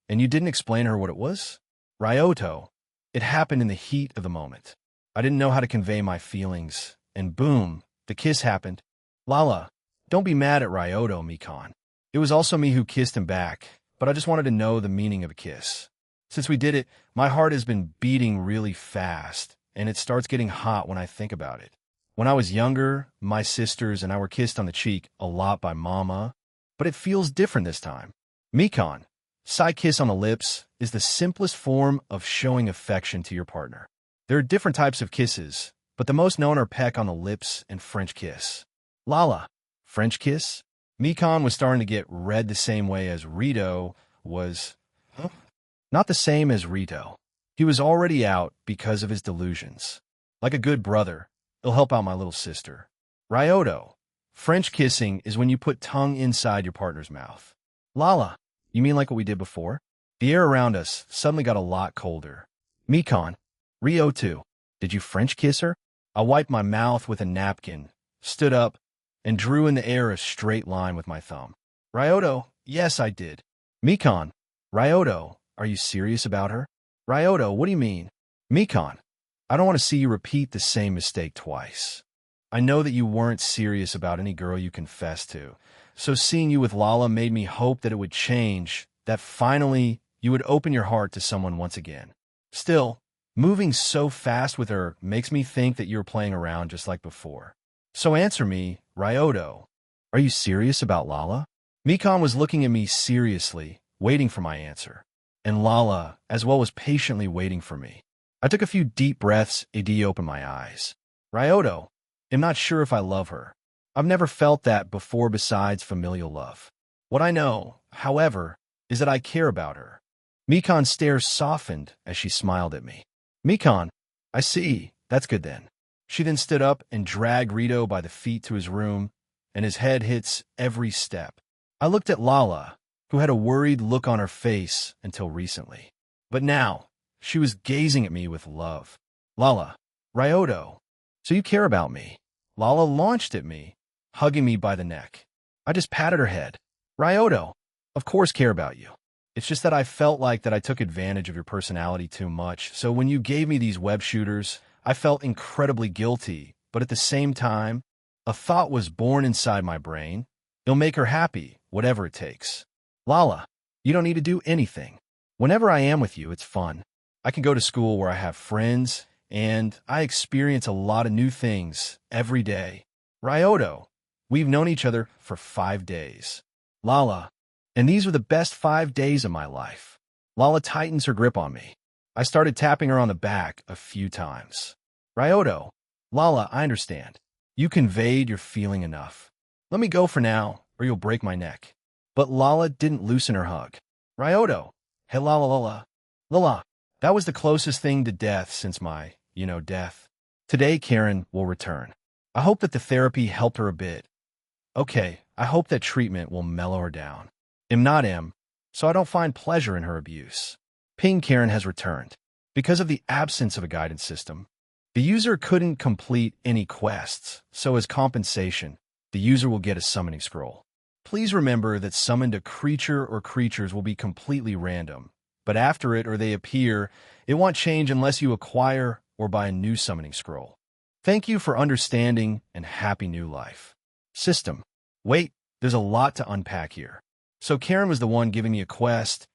and you didn't explain to her what it was? Ryoto, it happened in the heat of the moment. I didn't know how to convey my feelings, and boom, the kiss happened. Lala, don't be mad at Ryoto, Mikon. It was also me who kissed him back, but I just wanted to know the meaning of a kiss. Since we did it, my heart has been beating really fast, and it starts getting hot when I think about it. When I was younger, my sisters and I were kissed on the cheek a lot by Mama, but it feels different this time. Mikon, side kiss on the lips is the simplest form of showing affection to your partner. There are different types of kisses, but the most known are peck on the lips and French kiss. Lala, French kiss? Mikon was starting to get red the same way as Rito was. Not the same as Rito. He was already out because of his delusions. Like a good brother, he'll help out my little sister. Ryoto, French kissing is when you put tongue inside your partner's mouth. Lala, you mean like what we did before? The air around us suddenly got a lot colder. Mikon, Ryoto, did you French kiss her? I wiped my mouth with a napkin, stood up, and drew in the air a straight line with my thumb. Ryoto, yes, I did. Mikon, Ryoto, are you serious about her? Ryoto, what do you mean? Mikon, I don't want to see you repeat the same mistake twice. I know that you weren't serious about any girl you confessed to, so seeing you with Lala made me hope that it would change, that finally you would open your heart to someone once again. Still, moving so fast with her makes me think that you're playing around just like before. So answer me, Ryoto, are you serious about Lala? Mikon was looking at me seriously, waiting for my answer. And Lala, as well, was patiently waiting for me. I took a few deep breaths and opened my eyes. Ryoto, I'm not sure if I love her. I've never felt that before besides familial love. What I know, however, is that I care about her. Mikan's stare softened as she smiled at me. Mikan, I see. That's good then. She then stood up and dragged Rito by the feet to his room, and his head hits every step. I looked at Lala, who had a worried look on her face until recently. But now, she was gazing at me with love. Lala, Ryoto, so you care about me. Lala launched at me, hugging me by the neck. I just patted her head. Ryoto, of course care about you. It's just that I felt like that I took advantage of your personality too much, so when you gave me these web shooters, I felt incredibly guilty, but at the same time, a thought was born inside my brain. It'll make her happy, whatever it takes. Lala, you don't need to do anything. Whenever I am with you, it's fun. I can go to school where I have friends, and I experience a lot of new things every day. Ryoto, we've known each other for 5 days. Lala, and these were the best 5 days of my life. Lala tightens her grip on me. I started tapping her on the back a few times. Ryoto, Lala, I understand. You conveyed your feeling enough. Let me go for now, or you'll break my neck. But Lala didn't loosen her hug. Ryoto, hey Lala, that was the closest thing to death since my, death. Today Karen will return. I hope that the therapy helped her a bit. Okay, I hope that treatment will mellow her down. I'm not M, so I don't find pleasure in her abuse. Ping Karen has returned. Because of the absence of a guidance system, the user couldn't complete any quests, so as compensation, the user will get a summoning scroll. Please remember that summoned a creature or creatures will be completely random, but after it or they appear, it won't change unless you acquire or buy a new summoning scroll. Thank you for understanding and happy new life. System. Wait, there's a lot to unpack here. So Karen was the one giving me a quest,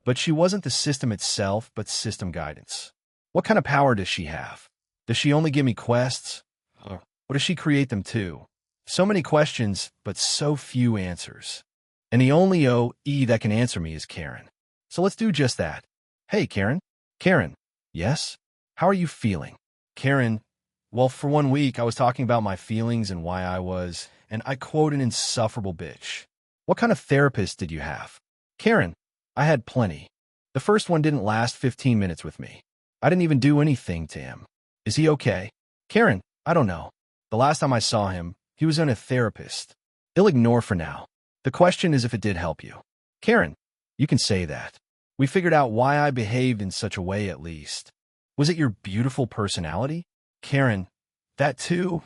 but she wasn't the system itself, but system guidance. What kind of power does she have? Does she only give me quests? Or does she create them too? So many questions, but so few answers. And the only OE that can answer me is Karen. So let's do just that. Hey, Karen? Karen, yes? How are you feeling? Karen, well, for 1 week, I was talking about my feelings and why I was, and I quote an insufferable bitch. What kind of therapist did you have? Karen, I had plenty. The first one didn't last 15 minutes with me. I didn't even do anything to him. Is he okay? Karen, I don't know. The last time I saw him, he was in a therapist. He'll ignore for now. The question is if it did help you. Karen, you can say that. We figured out why I behaved in such a way at least. Was it your beautiful personality? Karen, that too.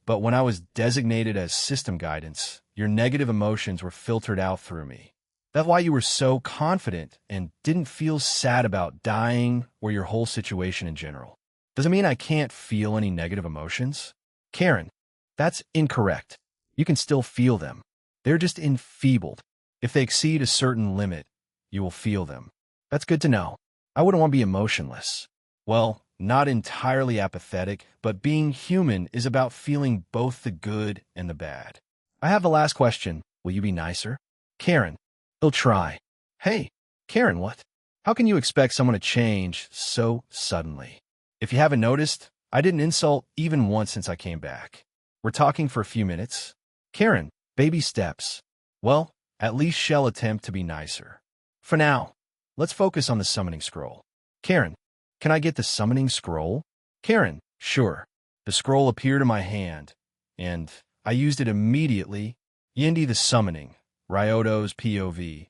But when I was designated as system guidance, your negative emotions were filtered out through me. That's why you were so confident and didn't feel sad about dying or your whole situation in general. Does it mean I can't feel any negative emotions? Karen, that's incorrect. You can still feel them. They're just enfeebled. If they exceed a certain limit, you will feel them. That's good to know. I wouldn't want to be emotionless. Well, not entirely apathetic, but being human is about feeling both the good and the bad. I have the last question. Will you be nicer? Karen, he'll try. Hey, Karen, what? How can you expect someone to change so suddenly? If you haven't noticed, I didn't insult even once since I came back. We're talking for a few minutes. Karen, baby steps. Well, at least she'll attempt to be nicer. For now, let's focus on the summoning scroll. Karen, can I get the summoning scroll? Karen, sure. The scroll appeared in my hand, and I used it immediately. Yindi the summoning, Ryoto's POV.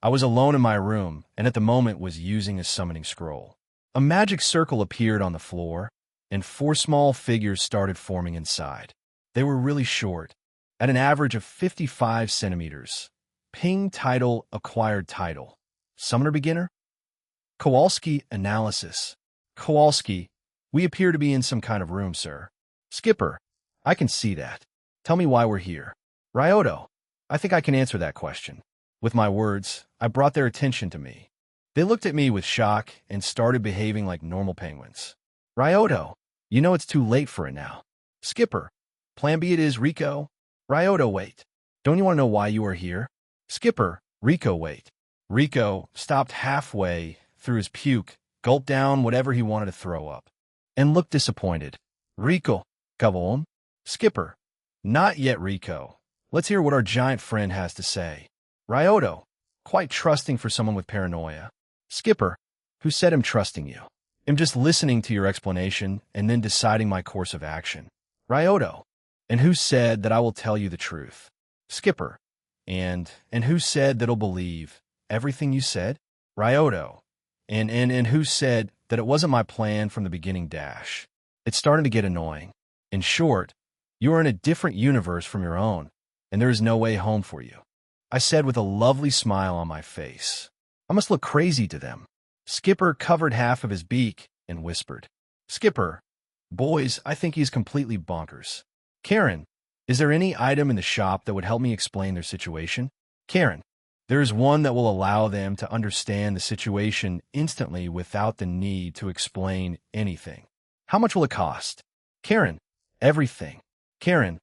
I was alone in my room, and at the moment was using a summoning scroll. A magic circle appeared on the floor, and 4 small figures started forming inside. They were really short, at an average of 55 centimeters. Ping title, acquired title. Summoner beginner? Kowalski analysis. Kowalski, we appear to be in some kind of room, sir. Skipper, I can see that. Tell me why we're here. Ryoto, I think I can answer that question. With my words, I brought their attention to me. They looked at me with shock and started behaving like normal penguins. Ryoto, you know it's too late for it now. Skipper, plan B it is, Rico. Ryoto, wait. Don't you want to know why you are here? Skipper, Rico, wait. Rico stopped halfway through his puke, gulped down whatever he wanted to throw up, and looked disappointed. Rico, come on. Skipper. Not yet, Rico. Let's hear what our giant friend has to say. Ryoto, quite trusting for someone with paranoia. Skipper, who said I'm trusting you? I'm just listening to your explanation and then deciding my course of action. Ryoto, and who said that I will tell you the truth? Skipper, and who said that I'll believe everything you said? Ryoto, and who said that it wasn't my plan from the beginning dash? It's starting to get annoying. In short, you are in a different universe from your own, and there is no way home for you. I said with a lovely smile on my face. I must look crazy to them. Skipper covered half of his beak and whispered, Skipper, boys, I think he's completely bonkers. Karen, is there any item in the shop that would help me explain their situation? Karen, there is one that will allow them to understand the situation instantly without the need to explain anything. How much will it cost? Karen, everything. Karen,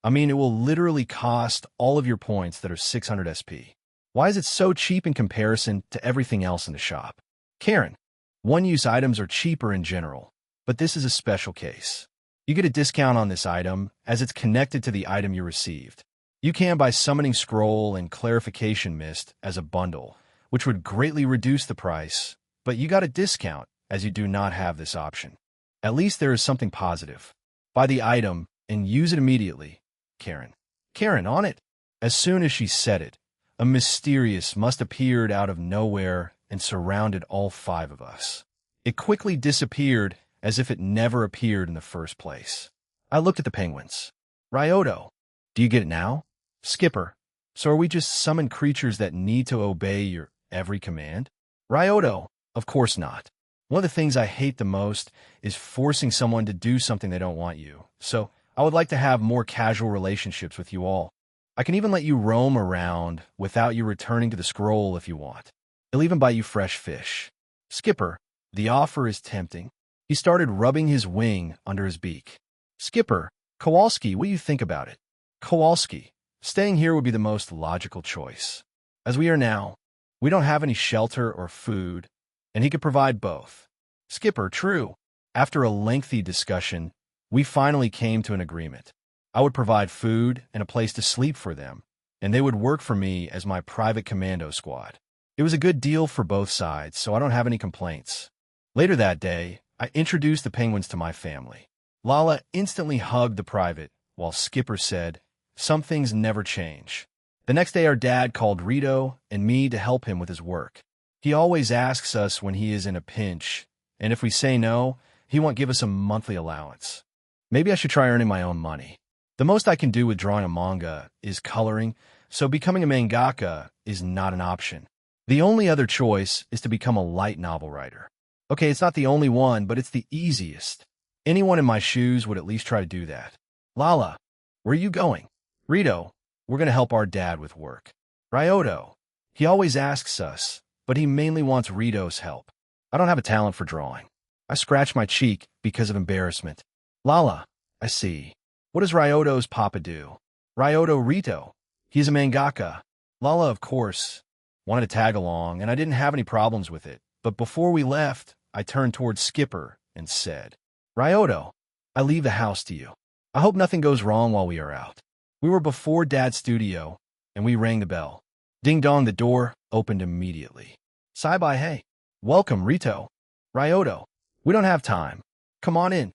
I mean, it will literally cost all of your points that are 600 SP. Why is it so cheap in comparison to everything else in the shop? Karen, one-use items are cheaper in general, but this is a special case. You get a discount on this item as it's connected to the item you received. You can buy Summoning Scroll and Clarification Mist as a bundle, which would greatly reduce the price, but you got a discount as you do not have this option. At least there is something positive. Buy the item and use it immediately. Karen. Karen, on it. As soon as she said it, a mysterious must appeared out of nowhere and surrounded all five of us. It quickly disappeared as if it never appeared in the first place. I looked at the penguins. Ryoto, do you get it now? Skipper, so are we just summoned creatures that need to obey your every command? Ryoto, of course not. One of the things I hate the most is forcing someone to do something they don't want you. So I would like to have more casual relationships with you all. I can even let you roam around without you returning to the scroll if you want. He'll even buy you fresh fish. Skipper, the offer is tempting. He started rubbing his wing under his beak. Skipper, Kowalski, what do you think about it? Kowalski, staying here would be the most logical choice. As we are now, we don't have any shelter or food, and he could provide both. Skipper, true. After a lengthy discussion, we finally came to an agreement. I would provide food and a place to sleep for them, and they would work for me as my private commando squad. It was a good deal for both sides, so I don't have any complaints. Later that day, I introduced the penguins to my family. Lala instantly hugged the private, while Skipper said, some things never change. The next day our dad called Rito and me to help him with his work. He always asks us when he is in a pinch, and if we say no, he won't give us a monthly allowance. Maybe I should try earning my own money. The most I can do with drawing a manga is coloring, so becoming a mangaka is not an option. The only other choice is to become a light novel writer. Okay, it's not the only one, but it's the easiest. Anyone in my shoes would at least try to do that. Lala, where are you going? Rito, we're going to help our dad with work. Ryoto, he always asks us, but he mainly wants Rito's help. I don't have a talent for drawing. I scratch my cheek because of embarrassment. Lala, I see. What does Ryoto's papa do? Ryoto Rito. He's a mangaka. Lala, of course, wanted to tag along, and I didn't have any problems with it. But before we left, I turned towards Skipper and said, Ryoto, I leave the house to you. I hope nothing goes wrong while we are out. We were before Dad's studio, and we rang the bell. Ding-dong, the door opened immediately. Sai-bai, hey. Welcome, Rito. Ryoto, we don't have time. Come on in.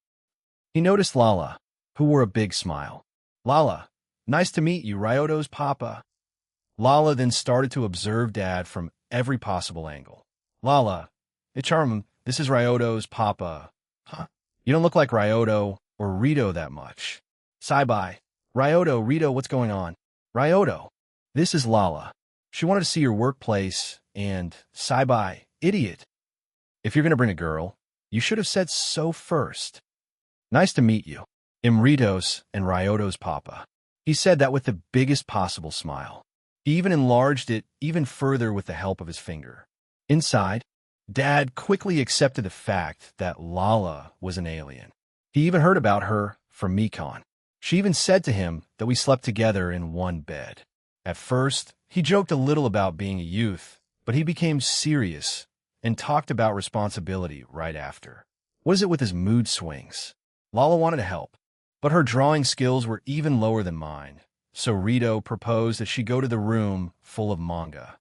He noticed Lala, who wore a big smile. Lala, nice to meet you, Ryoto's papa. Lala then started to observe Dad from every possible angle. Lala, hey Charmum, this is Ryoto's papa. Huh? You don't look like Ryoto or Rito that much. Sai-bai, Ryoto, Rito, what's going on? Ryoto, this is Lala. She wanted to see your workplace, and Sai-bai, idiot. If you're going to bring a girl, you should have said so first. Nice to meet you. Imritos and Ryoto's papa. He said that with the biggest possible smile. He even enlarged it even further with the help of his finger. Inside, Dad quickly accepted the fact that Lala was an alien. He even heard about her from Mikon. She even said to him that we slept together in one bed. At first, he joked a little about being a youth, but he became serious and talked about responsibility right after. What is it with his mood swings? Lala wanted to help, but her drawing skills were even lower than mine, so Rito proposed that she go to the room full of manga.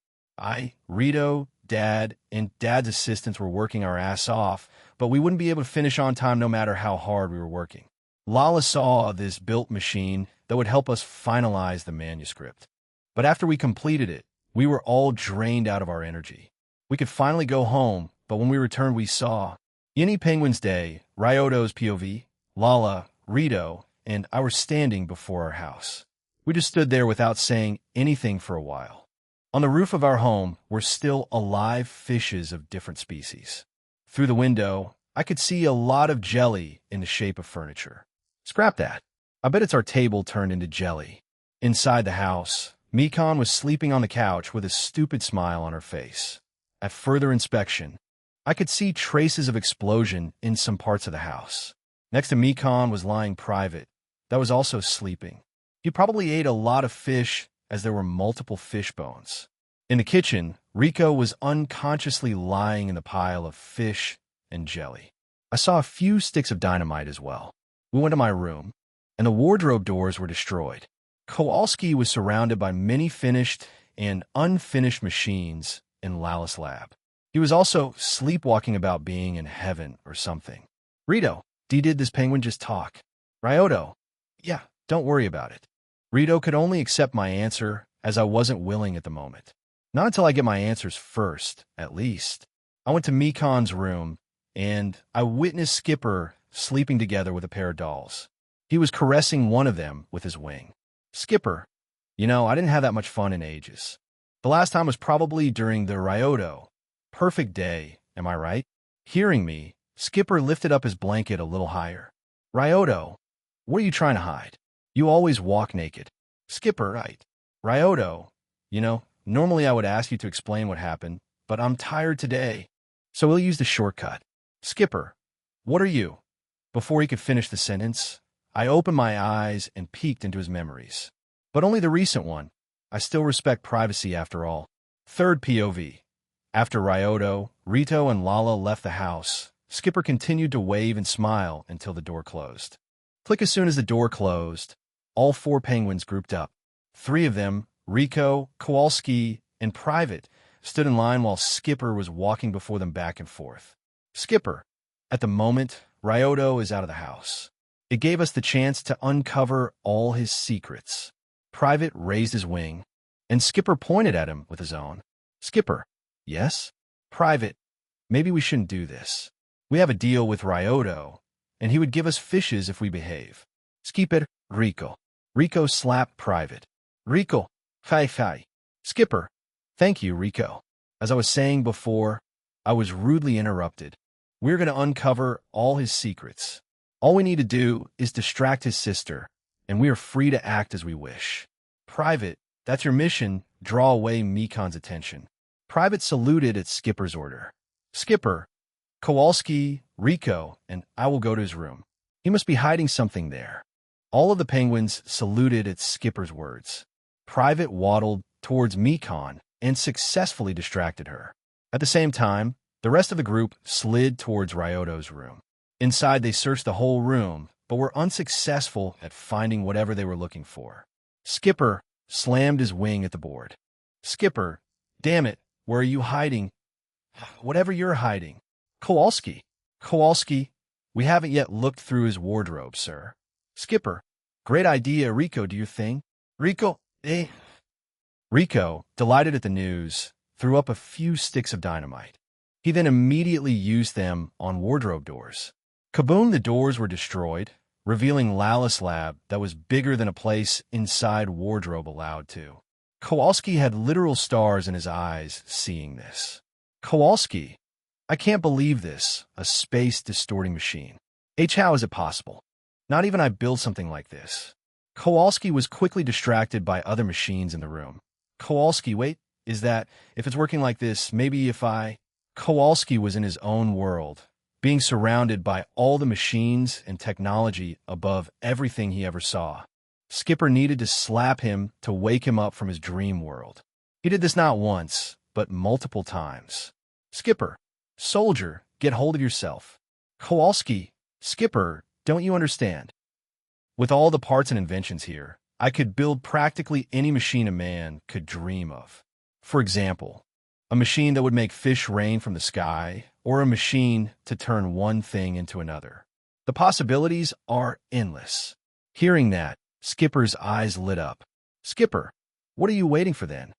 Rito, Dad, and Dad's assistants were working our ass off, but we wouldn't be able to finish on time no matter how hard we were working. Lala saw this built machine that would help us finalize the manuscript. But after we completed it, we were all drained out of our energy. We could finally go home, but when we returned we saw Yini Penguin's Day, Ryoto's POV, Lala, Rito, and I were standing before our house. We just stood there without saying anything for a while. On the roof of our home were still alive fishes of different species. Through the window, I could see a lot of jelly in the shape of furniture. Scrap that. I bet it's our table turned into jelly. Inside the house, Mikon was sleeping on the couch with a stupid smile on her face. At further inspection, I could see traces of explosion in some parts of the house. Next to Mikon was lying Private, that was also sleeping. He probably ate a lot of fish as there were multiple fish bones. In the kitchen, Rico was unconsciously lying in the pile of fish and jelly. I saw a few sticks of dynamite as well. We went to my room, and the wardrobe doors were destroyed. Kowalski was surrounded by many finished and unfinished machines in Lala's lab. He was also sleepwalking about being in heaven or something. Rito, did this penguin just talk? Ryoto, yeah, don't worry about it. Rito could only accept my answer as I wasn't willing at the moment. Not until I get my answers first, at least. I went to Mikon's room, and I witnessed Skipper sleeping together with a pair of dolls. He was caressing one of them with his wing. Skipper, I didn't have that much fun in ages. The last time was probably during the Ryoto. Perfect day, am I right? Hearing me, Skipper lifted up his blanket a little higher. Ryoto, what are you trying to hide? You always walk naked. Skipper, right. Ryoto, normally I would ask you to explain what happened, but I'm tired today, so we'll use the shortcut. Skipper, what are you? Before he could finish the sentence, I opened my eyes and peeked into his memories. But only the recent one. I still respect privacy after all. Third POV. After Ryoto, Rito, and Lala left the house, Skipper continued to wave and smile until the door closed. Click as soon as the door closed. All 4 penguins grouped up. 3 of them, Rico, Kowalski, and Private, stood in line while Skipper was walking before them back and forth. Skipper. At the moment, Ryoto is out of the house. It gave us the chance to uncover all his secrets. Private raised his wing, and Skipper pointed at him with his own. Skipper. Yes? Private. Maybe we shouldn't do this. We have a deal with Ryoto, and he would give us fishes if we behave. Skipper. Rico. Rico slapped Private. Rico. Hi. Skipper. Thank you, Rico. As I was saying before, I was rudely interrupted. We're going to uncover all his secrets. All we need to do is distract his sister, and we are free to act as we wish. Private, that's your mission, draw away Mikon's attention. Private saluted at Skipper's order. Skipper, Kowalski, Rico, and I will go to his room. He must be hiding something there. All of the penguins saluted at Skipper's words. Private waddled towards Mikon and successfully distracted her. At the same time, the rest of the group slid towards Ryoto's room. Inside, they searched the whole room, but were unsuccessful at finding whatever they were looking for. Skipper slammed his wing at the board. Skipper, damn it, where are you hiding? Whatever you're hiding. Kowalski, we haven't yet looked through his wardrobe, sir. Skipper, great idea, Rico, do your thing. Rico, Rico, delighted at the news, threw up a few sticks of dynamite. He then immediately used them on wardrobe doors. Kaboom, the doors were destroyed, revealing Lala's lab that was bigger than a place inside wardrobe allowed to. Kowalski had literal stars in his eyes seeing this. Kowalski, I can't believe this, a space-distorting machine. How is it possible? Not even I build something like this. Kowalski was quickly distracted by other machines in the room. Kowalski, wait, is that, if it's working like this, maybe if I... Kowalski was in his own world, being surrounded by all the machines and technology above everything he ever saw. Skipper needed to slap him to wake him up from his dream world. He did this not once, but multiple times. Skipper, soldier, get hold of yourself. Kowalski, Skipper, don't you understand? With all the parts and inventions here, I could build practically any machine a man could dream of. For example, a machine that would make fish rain from the sky, or a machine to turn one thing into another. The possibilities are endless. Hearing that, Skipper's eyes lit up. Skipper, what are you waiting for then?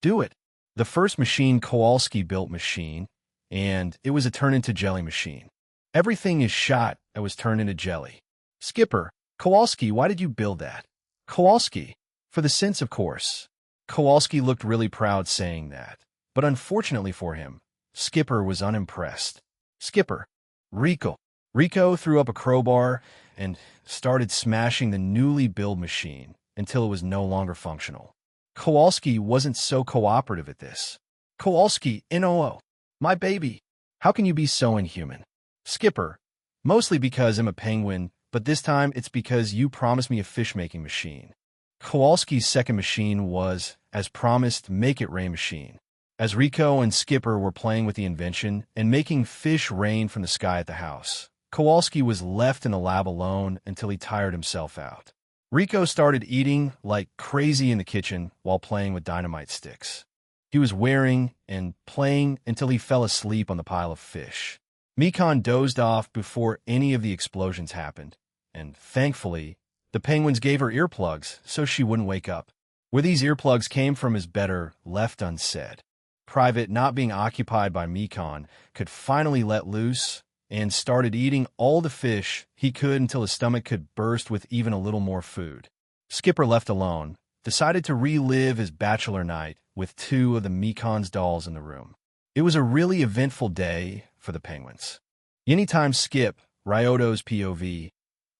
Do it. The first machine Kowalski built machine, and it was a turn-into-jelly machine. Everything is shot that was turned into jelly. Skipper, Kowalski, why did you build that? Kowalski, for the sense, of course. Kowalski looked really proud saying that, but unfortunately for him, Skipper was unimpressed. Skipper, Rico. Rico threw up a crowbar and started smashing the newly built machine until it was no longer functional. Kowalski wasn't so cooperative at this. Kowalski, NOO, my baby, how can you be so inhuman? Skipper, mostly because I'm a penguin, but this time it's because you promised me a fish-making machine. Kowalski's second machine was, as promised, Make It Rain machine. As Rico and Skipper were playing with the invention and making fish rain from the sky at the house, Kowalski was left in the lab alone until he tired himself out. Rico started eating like crazy in the kitchen while playing with dynamite sticks. He was wearing and playing until he fell asleep on the pile of fish. Mekon dozed off before any of the explosions happened, and thankfully, the penguins gave her earplugs so she wouldn't wake up. Where these earplugs came from is better left unsaid. Private, not being occupied by Mekon, could finally let loose and started eating all the fish he could until his stomach could burst with even a little more food. Skipper, left alone, decided to relive his bachelor night with two of the Mekon's dolls in the room. It was a really eventful day for the penguins. Anytime Skip, Ryoto's POV,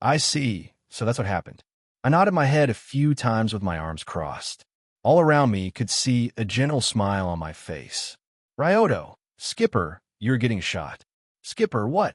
I see, so that's what happened. I nodded my head a few times with my arms crossed. All around me could see a gentle smile on my face. Ryoto, Skipper, you're getting shot. Skipper, what?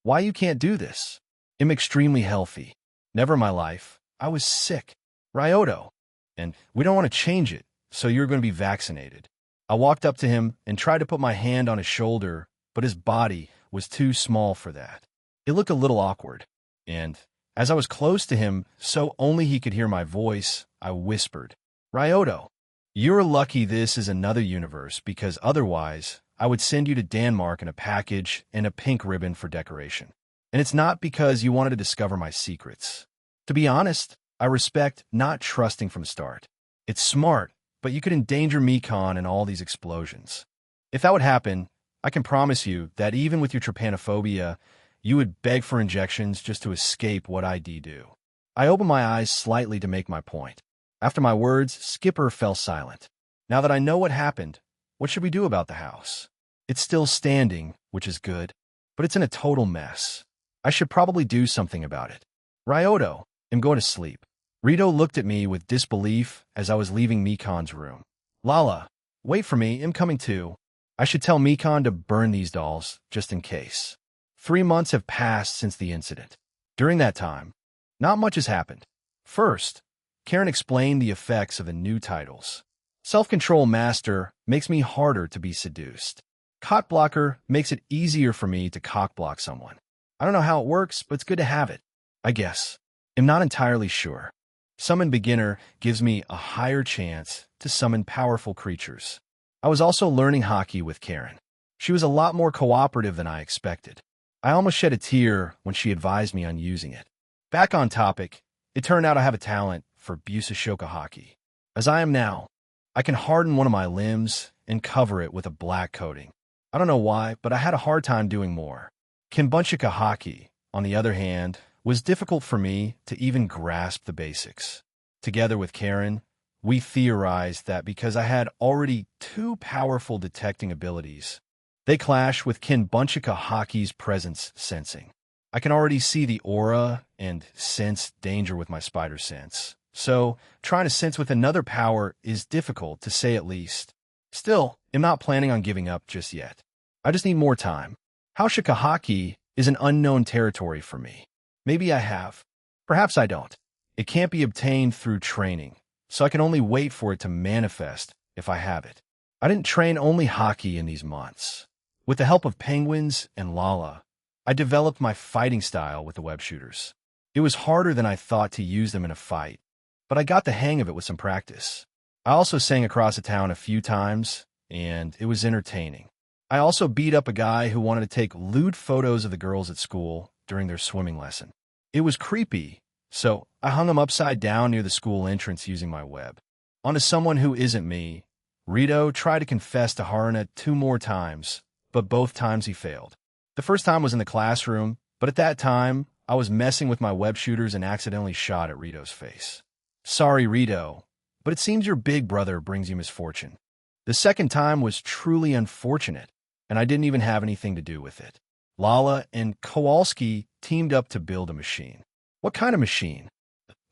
Why you can't do this? I'm extremely healthy. Never in my life. I was sick. Ryoto. And we don't want to change it, so you're going to be vaccinated. I walked up to him and tried to put my hand on his shoulder, but his body was too small for that. It looked a little awkward. And as I was close to him, so only he could hear my voice, I whispered, Ryoto, you're lucky this is another universe because otherwise I would send you to Denmark in a package and a pink ribbon for decoration. And it's not because you wanted to discover my secrets. To be honest, I respect not trusting from start. It's smart, but you could endanger Mekon and all these explosions. If that would happen, I can promise you that even with your trypanophobia, you would beg for injections just to escape what I do. I opened my eyes slightly to make my point. After my words, Skipper fell silent. Now that I know what happened, what should we do about the house? It's still standing, which is good, but it's in a total mess. I should probably do something about it. Ryoto, I'm going to sleep. Rito looked at me with disbelief as I was leaving Mekon's room. Lala, wait for me, I'm coming too. I should tell Mekon to burn these dolls, just in case. 3 months have passed since the incident. During that time, not much has happened. First, Karen explained the effects of the new titles. Self-control master makes me harder to be seduced. Cock blocker makes it easier for me to cock block someone. I don't know how it works, but it's good to have it, I guess. I'm not entirely sure. Summon beginner gives me a higher chance to summon powerful creatures. I was also learning hockey with Karen. She was a lot more cooperative than I expected. I almost shed a tear when she advised me on using it. Back on topic, it turned out I have a talent for Busashoka hockey. As I am now, I can harden one of my limbs and cover it with a black coating. I don't know why, but I had a hard time doing more. Kinbunchika hockey, on the other hand, was difficult for me to even grasp the basics. Together with Karen, we theorized that because I had already 2 powerful detecting abilities, they clash with Kinbunchika hockey's presence sensing. I can already see the aura and sense danger with my spider sense. So, trying to sense with another power is difficult, to say at least. Still, I'm not planning on giving up just yet. I just need more time. Haushika hockey is an unknown territory for me. Maybe I have. Perhaps I don't. It can't be obtained through training, so I can only wait for it to manifest if I have it. I didn't train only hockey in these months. With the help of Penguins and Lala, I developed my fighting style with the web shooters. It was harder than I thought to use them in a fight, but I got the hang of it with some practice. I also sang across the town a few times, and it was entertaining. I also beat up a guy who wanted to take lewd photos of the girls at school during their swimming lesson. It was creepy, so I hung him upside down near the school entrance using my web. On to someone who isn't me, Rito tried to confess to Haruna 2 more times, but both times he failed. The first time was in the classroom, but at that time, I was messing with my web shooters and accidentally shot at Rito's face. Sorry, Rito, but it seems your big brother brings you misfortune. The second time was truly unfortunate, and I didn't even have anything to do with it. Lala and Kowalski teamed up to build a machine. What kind of machine?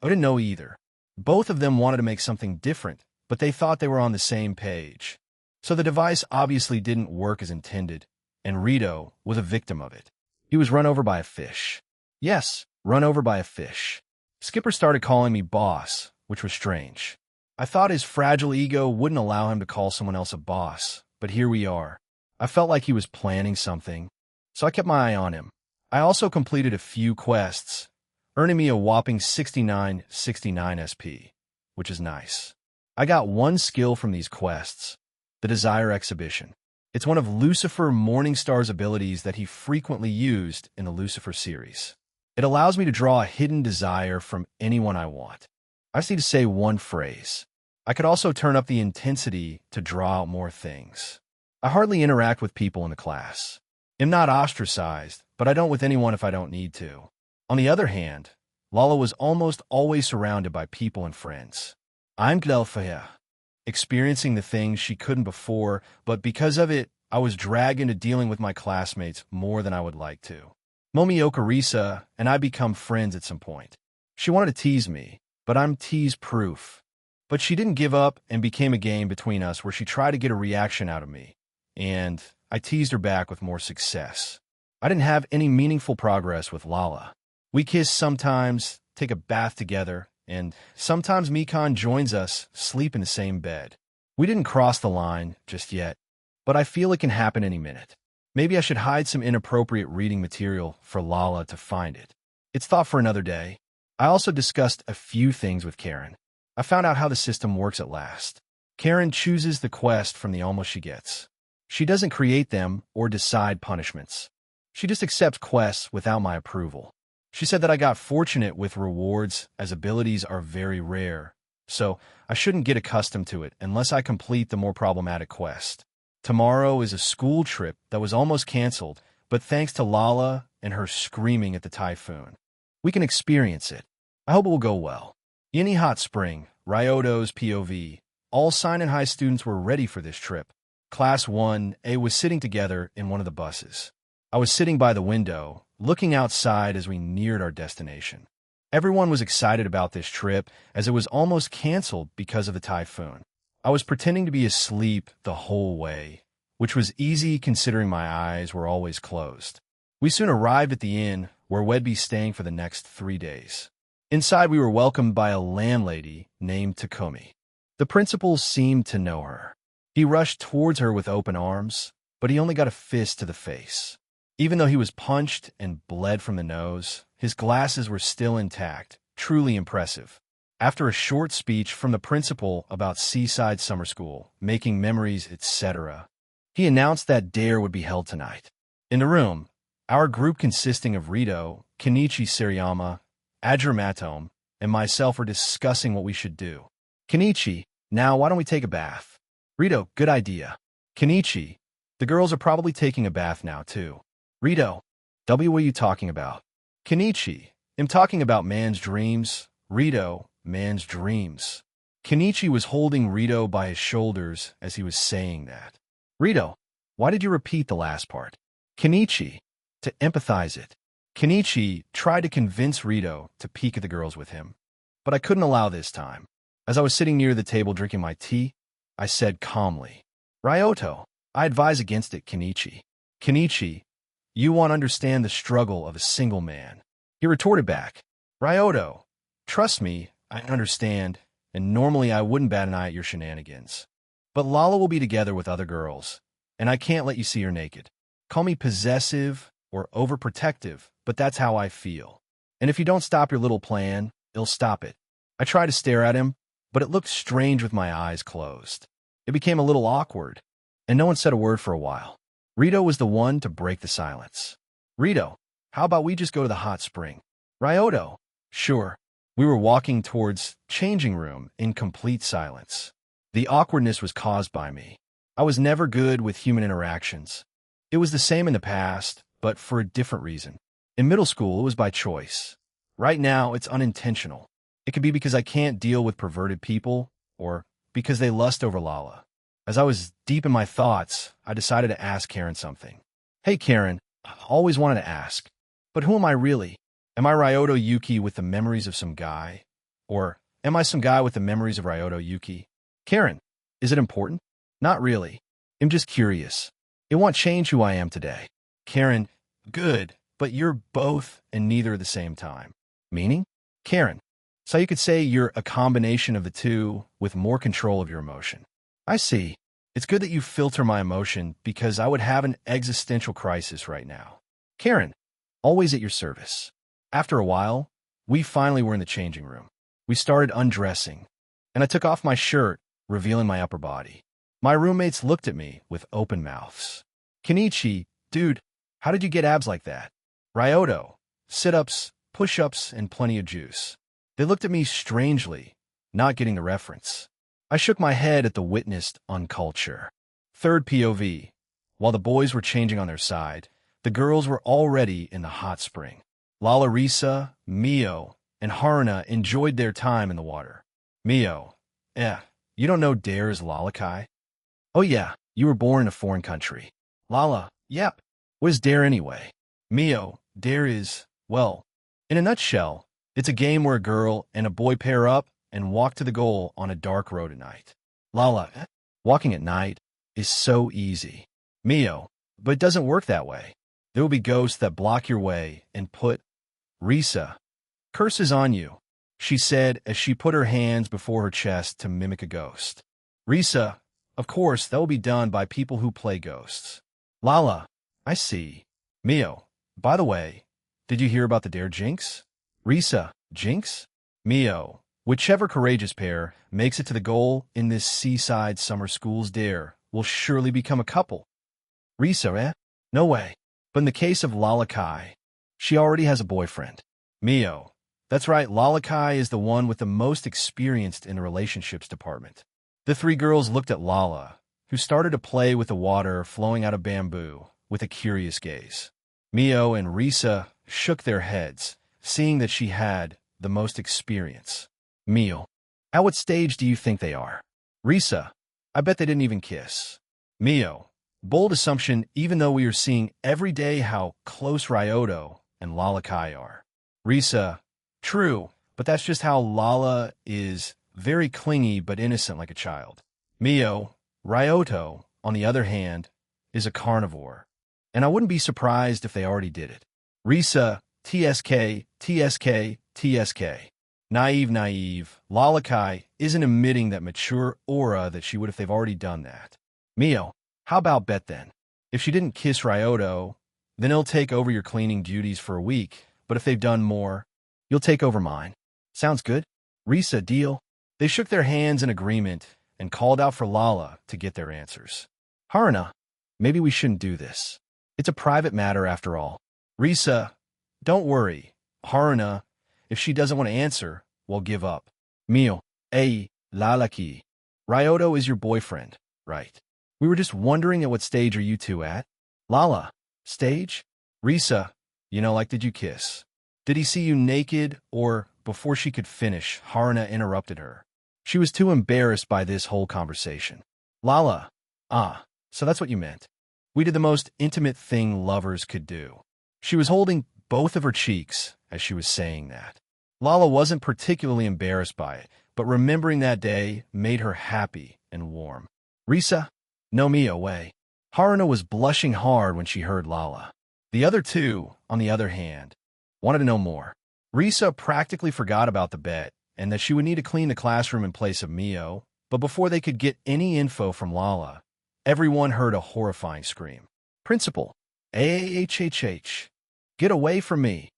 I didn't know either. Both of them wanted to make something different, but they thought they were on the same page. So the device obviously didn't work as intended, and Rito was a victim of it. He was run over by a fish. Yes, run over by a fish. Skipper started calling me boss, which was strange. I thought his fragile ego wouldn't allow him to call someone else a boss, but here we are. I felt like he was planning something, so I kept my eye on him. I also completed a few quests, earning me a whopping 69 SP, which is nice. I got one skill from these quests, the Desire Exhibition. It's one of Lucifer Morningstar's abilities that he frequently used in the Lucifer series. It allows me to draw a hidden desire from anyone I want. I just need to say one phrase. I could also turn up the intensity to draw out more things. I hardly interact with people in the class. I'm not ostracized, but I don't with anyone if I don't need to. On the other hand, Lala was almost always surrounded by people and friends. I'm glad for her, experiencing the things she couldn't before, but because of it, I was dragged into dealing with my classmates more than I would like to. Momioka Risa and I become friends at some point. She wanted to tease me, but I'm tease-proof. But she didn't give up and became a game between us where she tried to get a reaction out of me, and I teased her back with more success. I didn't have any meaningful progress with Lala. We kiss sometimes, take a bath together, and sometimes Mikan joins us, sleep in the same bed. We didn't cross the line just yet, but I feel it can happen any minute. Maybe I should hide some inappropriate reading material for Lala to find it. It's thought for another day. I also discussed a few things with Karen. I found out how the system works at last. Karen chooses the quest from the almost she gets. She doesn't create them or decide punishments. She just accepts quests without my approval. She said that I got fortunate with rewards as abilities are very rare, so I shouldn't get accustomed to it unless I complete the more problematic quest. Tomorrow is a school trip that was almost canceled, but thanks to Lala and her screaming at the typhoon, we can experience it. I hope it will go well. Yini Hot Spring, Ryoto's POV, all Sign-In High students were ready for this trip. Class 1A was sitting together in one of the buses. I was sitting by the window, looking outside as we neared our destination. Everyone was excited about this trip as it was almost canceled because of the typhoon. I was pretending to be asleep the whole way, which was easy considering my eyes were always closed. We soon arrived at the inn where we'd be staying for the next 3 days. Inside, we were welcomed by a landlady named Takumi. The principal seemed to know her. He rushed towards her with open arms, but he only got a fist to the face. Even though he was punched and bled from the nose, his glasses were still intact, truly impressive. After a short speech from the principal about Seaside Summer School, making memories, etc., he announced that DARE would be held tonight. In the room, our group consisting of Rito, Kenichi Suriyama, Ajur and myself were discussing what we should do. Kenichi, now why don't we take a bath? Rito, good idea. Kenichi, the girls are probably taking a bath now too. Rito, W, what are you talking about? Kenichi, I'm talking about man's dreams. Rito, man's dreams. Kenichi was holding Rito by his shoulders as he was saying that. Rito, why did you repeat the last part? Kenichi, to empathize it. Kenichi tried to convince Rito to peek at the girls with him, but I couldn't allow this time. As I was sitting near the table drinking my tea, I said calmly, Ryoto, I advise against it, Kenichi. Kenichi, you won't understand the struggle of a single man. He retorted back, Ryoto, trust me, I understand, and normally I wouldn't bat an eye at your shenanigans. But Lala will be together with other girls, and I can't let you see her naked. Call me possessive or overprotective, but that's how I feel. And if you don't stop your little plan, it'll stop it. I tried to stare at him, but it looked strange with my eyes closed. It became a little awkward, and no one said a word for a while. Rito was the one to break the silence. Rito, how about we just go to the hot spring? Ryoto, sure. We were walking towards changing room in complete silence. The awkwardness was caused by me. I was never good with human interactions. It was the same in the past, but for a different reason. In middle school, it was by choice. Right now, it's unintentional. It could be because I can't deal with perverted people, or because they lust over Lala. As I was deep in my thoughts, I decided to ask Karen something. Hey Karen, I always wanted to ask, but who am I really? Am I Ryoto Yuki with the memories of some guy? Or am I some guy with the memories of Ryoto Yuki? Karen, is it important? Not really. I'm just curious. It won't change who I am today. Karen, good, but you're both and neither at the same time. Meaning? Karen, so you could say you're a combination of the two with more control of your emotion. I see. It's good that you filter my emotion because I would have an existential crisis right now. Karen, always at your service. After a while, we finally were in the changing room. We started undressing, and I took off my shirt, revealing my upper body. My roommates looked at me with open mouths. Kenichi, dude, how did you get abs like that? Ryoto, sit-ups, push-ups, and plenty of juice. They looked at me strangely, not getting the reference. I shook my head at the witnessed unculture. Third POV. While the boys were changing on their side, the girls were already in the hot spring. Lala Risa, Mio, and Haruna enjoyed their time in the water. Mio, you don't know Dare's Lalakai? Oh yeah, you were born in a foreign country. Lala, yep. What is Dare anyway? Mio, Dare is, well, in a nutshell, it's a game where a girl and a boy pair up and walk to the goal on a dark road at night. Lala, walking at night is so easy. Mio, but it doesn't work that way. There will be ghosts that block your way and put Risa, curses on you, she said as she put her hands before her chest to mimic a ghost. Risa, of course, that will be done by people who play ghosts. Lala, I see. Mio, by the way, did you hear about the Dare Jinx? Risa, Jinx? Mio, whichever courageous pair makes it to the goal in this seaside summer school's Dare will surely become a couple. Risa, no way. But in the case of Lalakai, she already has a boyfriend. Mio, that's right, Lalakai is the one with the most experience in the relationships department. The three girls looked at Lala, who started to play with the water flowing out of bamboo with a curious gaze. Mio and Risa shook their heads, seeing that she had the most experience. Mio, at what stage do you think they are? Risa, I bet they didn't even kiss. Mio, bold assumption even though we are seeing every day how close Ryoto and Lalakai are. Risa, true, but that's just how Lala is, very clingy but innocent like a child. Mio, Ryoto, on the other hand, is a carnivore, and I wouldn't be surprised if they already did it. Risa, TSK, TSK, TSK. Naive. Lalakai isn't emitting that mature aura that she would if they've already done that. Mio, how about bet then? If she didn't kiss Ryoto, then he'll take over your cleaning duties for a week, but if they've done more, you'll take over mine. Sounds good? Risa, deal? They shook their hands in agreement and called out for Lala to get their answers. Haruna, maybe we shouldn't do this. It's a private matter after all. Risa, don't worry. Haruna, if she doesn't want to answer, we'll give up. Mio, Lalaki. Ryoto is your boyfriend, right? We were just wondering at what stage are you two at? Lala, stage? Risa, like did you kiss? Did he see you naked or before she could finish, Haruna interrupted her. She was too embarrassed by this whole conversation. Lala, so that's what you meant. We did the most intimate thing lovers could do. She was holding both of her cheeks as she was saying that. Lala wasn't particularly embarrassed by it, but remembering that day made her happy and warm. Risa, no me away. Haruna was blushing hard when she heard Lala. The other two, on the other hand, wanted to know more. Risa practically forgot about the bet and that she would need to clean the classroom in place of Mio, But before they could get any info from Lala, everyone heard a horrifying scream. "Principal! AHHH! Get away from me!"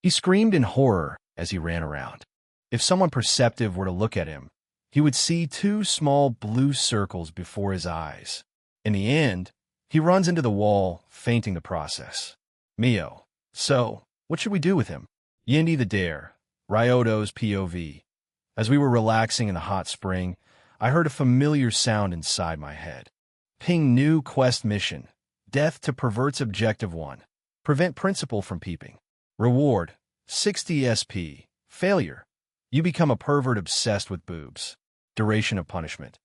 He screamed in horror as he ran around. If someone perceptive were to look at him, he would see two small blue circles before his eyes. In the end, he runs into the wall, fainting the process. Mio. So, what should we do with him? Yindi the Dare. Ryoto's POV. As we were relaxing in the hot spring, I heard a familiar sound inside my head. Ping new quest mission. Death to perverts objective 1. Prevent principal from peeping. Reward. 60 SP. Failure. You become a pervert obsessed with boobs. Duration of punishment.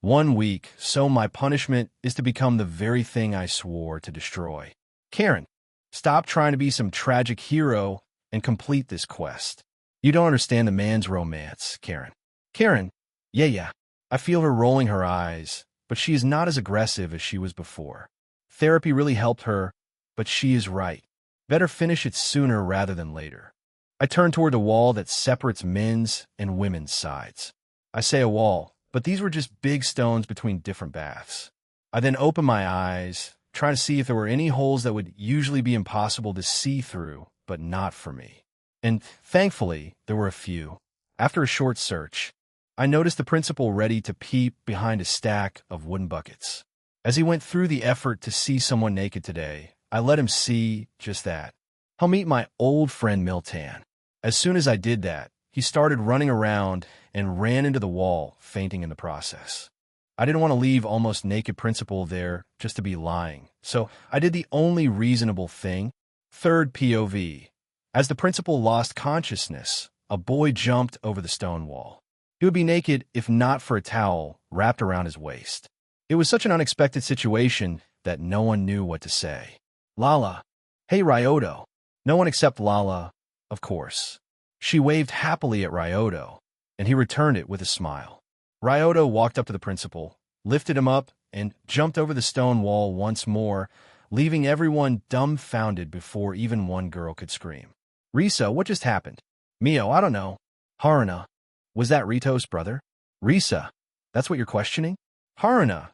1 week, so my punishment is to become the very thing I swore to destroy. Karen, stop trying to be some tragic hero and complete this quest. You don't understand the man's romance, Karen. Karen, yeah. I feel her rolling her eyes, but she is not as aggressive as she was before. Therapy really helped her, but she is right. Better finish it sooner rather than later. I turn toward the wall that separates men's and women's sides. I say a wall, but these were just big stones between different baths. I then open my eyes, trying to see if there were any holes that would usually be impossible to see through, but not for me. And thankfully, there were a few. After a short search, I noticed the principal ready to peep behind a stack of wooden buckets. As he went through the effort to see someone naked today, I let him see just that. I'll meet my old friend Miltan. As soon as I did that, he started running around and ran into the wall, fainting in the process. I didn't want to leave almost naked principal there just to be lying, so I did the only reasonable thing. Third POV. As the principal lost consciousness, a boy jumped over the stone wall. He would be naked if not for a towel wrapped around his waist. It was such an unexpected situation that no one knew what to say. Lala. Hey, Ryoto. No one except Lala, of course. She waved happily at Ryoto, and he returned it with a smile. Ryoto walked up to the principal, lifted him up, and jumped over the stone wall once more, leaving everyone dumbfounded before even one girl could scream. Risa, what just happened? Mio, I don't know. Haruna. Was that Rito's brother? Risa. That's what you're questioning? Haruna.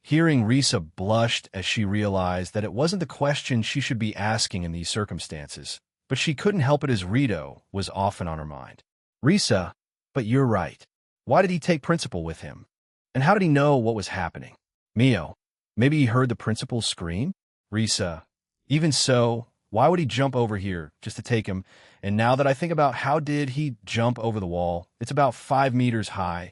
Hearing Risa blushed as she realized that it wasn't the question she should be asking in these circumstances, but she couldn't help it as Rito was often on her mind. Risa, but you're right. Why did he take principal with him? And how did he know what was happening? Mio, maybe he heard the principal scream? Risa, even so, why would he jump over here just to take him? And now that I think about how did he jump over the wall, it's about 5 meters high,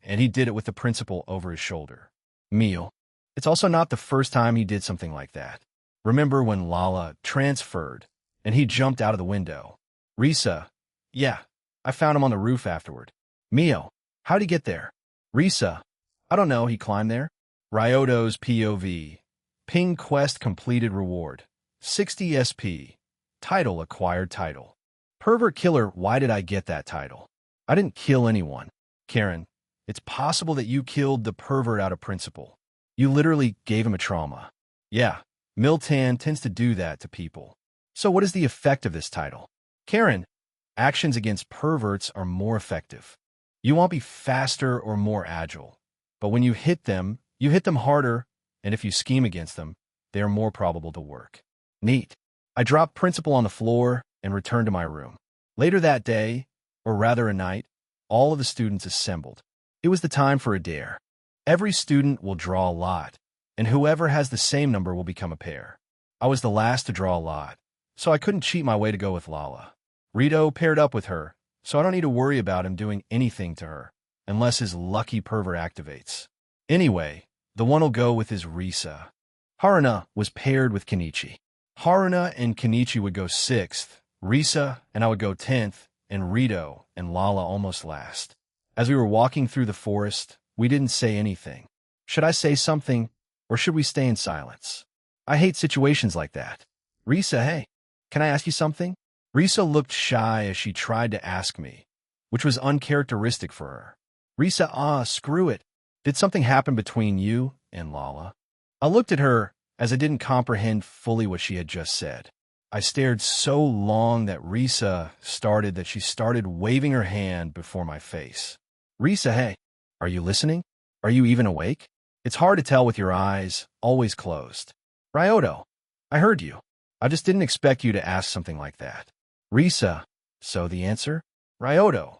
and he did it with the principal over his shoulder. Mio, it's also not the first time he did something like that. Remember when Lala transferred and he jumped out of the window? Risa, yeah, I found him on the roof afterward. Mio, how'd he get there? Risa, I don't know, he climbed there. Ryoto's POV. Ping quest completed reward. 60 SP. Title acquired title. Pervert killer, why did I get that title? I didn't kill anyone. Karen, it's possible that you killed the pervert out of principle. You literally gave him a trauma. Yeah, Miltan tends to do that to people. So what is the effect of this title? Karen, actions against perverts are more effective. You won't be faster or more agile, but when you hit them harder, and if you scheme against them, they are more probable to work. Neat. I dropped principal on the floor and returned to my room. Later that day, or rather a night, all of the students assembled. It was the time for a dare. Every student will draw a lot, and whoever has the same number will become a pair. I was the last to draw a lot, so I couldn't cheat my way to go with Lala. Rito paired up with her, so I don't need to worry about him doing anything to her, unless his lucky pervert activates. Anyway, the one will go with his Risa. Haruna was paired with Kenichi. Haruna and Kenichi would go 6th, Risa and I would go 10th, and Rito and Lala almost last. As we were walking through the forest, we didn't say anything. Should I say something, or should we stay in silence? I hate situations like that. Risa, hey, can I ask you something? Risa looked shy as she tried to ask me, which was uncharacteristic for her. Risa, screw it. Did something happen between you and Lala? I looked at her as I didn't comprehend fully what she had just said. I stared so long that Risa started waving her hand before my face. Risa, hey, Are you listening? Are you even awake? It's hard to tell with your eyes always closed. Ryoto, I heard you. I just didn't expect you to ask something like that. Risa, so the answer? Ryoto,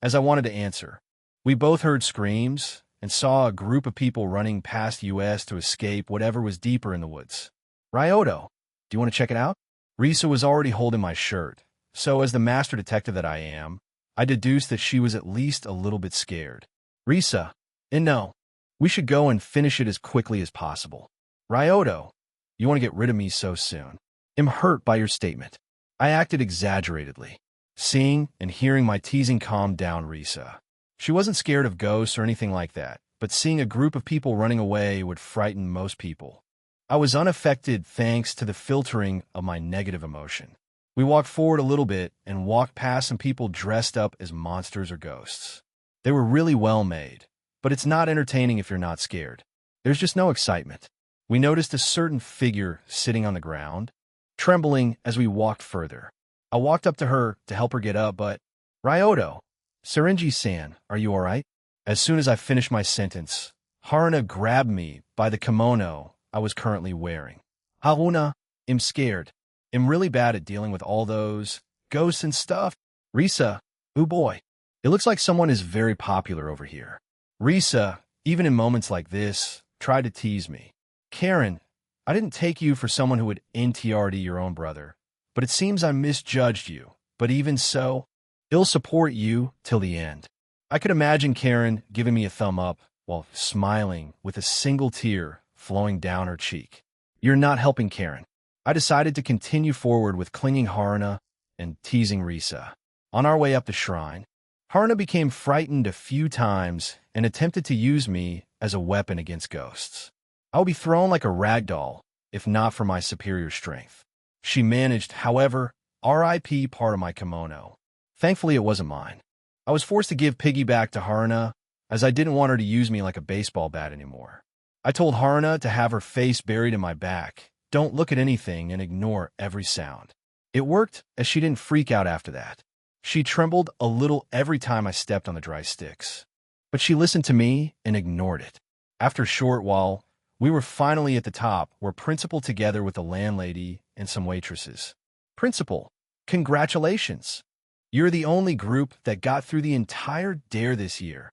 as I wanted to answer. We both heard screams and saw a group of people running past us to escape whatever was deeper in the woods. Ryoto, do you want to check it out? Risa was already holding my shirt, so as the master detective that I am, I deduced that she was at least a little bit scared. Risa, and no, we should go and finish it as quickly as possible. Ryoto, you want to get rid of me so soon? I'm hurt by your statement. I acted exaggeratedly. Seeing and hearing my teasing calmed down Risa. She wasn't scared of ghosts or anything like that, but seeing a group of people running away would frighten most people. I was unaffected thanks to the filtering of my negative emotion. We walked forward a little bit and walked past some people dressed up as monsters or ghosts. They were really well made, but it's not entertaining if you're not scared. There's just no excitement. We noticed a certain figure sitting on the ground, trembling as we walked further. I walked up to her to help her get up, but, Ryoto, Sarenji-san, are you all right? As soon as I finished my sentence, Haruna grabbed me by the kimono I was currently wearing. Haruna, I'm scared. I'm really bad at dealing with all those ghosts and stuff. Risa, ooh boy, it looks like someone is very popular over here. Risa, even in moments like this, tried to tease me. Karen, I didn't take you for someone who would NTRD your own brother, but it seems I misjudged you. But even so, I'll support you till the end. I could imagine Karen giving me a thumb up while smiling with a single tear flowing down her cheek. You're not helping Karen. I decided to continue forward with clinging Haruna and teasing Risa. On our way up the shrine, Haruna became frightened a few times and attempted to use me as a weapon against ghosts. I would be thrown like a rag doll if not for my superior strength. She managed, however, RIP part of my kimono. Thankfully, it wasn't mine. I was forced to give Piggy back to Haruna, as I didn't want her to use me like a baseball bat anymore. I told Haruna to have her face buried in my back, don't look at anything, and ignore every sound. It worked, as she didn't freak out after that. She trembled a little every time I stepped on the dry sticks. But she listened to me and ignored it. After a short while, we were finally at the top, where Principal together with the landlady and some waitresses. Principal, congratulations! You're the only group that got through the entire dare this year.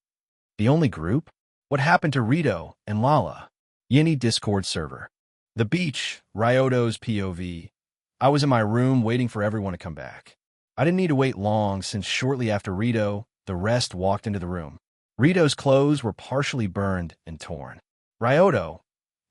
The only group? What happened to Rito and Lala? Yeni Discord server. The beach, Ryoto's POV. I was in my room waiting for everyone to come back. I didn't need to wait long since shortly after Rito, the rest walked into the room. Rito's clothes were partially burned and torn. Ryoto,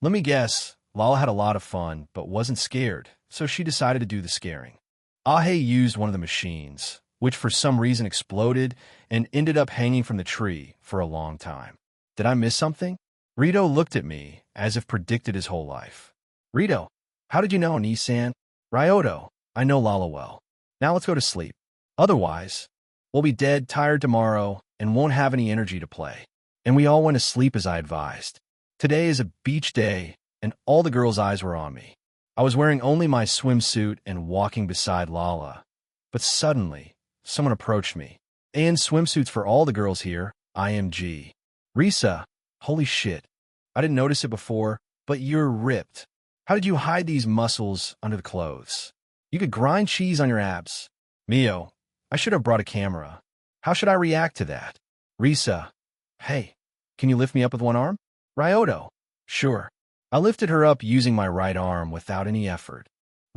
let me guess, Lala had a lot of fun but wasn't scared, so she decided to do the scaring. Ahe used one of the machines, which for some reason exploded and ended up hanging from the tree for a long time. Did I miss something? Rito looked at me as if predicted his whole life. Rito, how did you know Nissan? Ryoto, I know Lala well. Now let's go to sleep. Otherwise, we'll be dead, tired tomorrow, and won't have any energy to play. And we all went to sleep as I advised. Today is a beach day, and all the girls' eyes were on me. I was wearing only my swimsuit and walking beside Lala. But suddenly, someone approached me. And swimsuits for all the girls here, IMG. Risa, holy shit. I didn't notice it before, but you're ripped. How did you hide these muscles under the clothes? You could grind cheese on your abs. Mio, I should have brought a camera. How should I react to that? Risa, hey, can you lift me up with one arm? Ryoto, sure. I lifted her up using my right arm without any effort.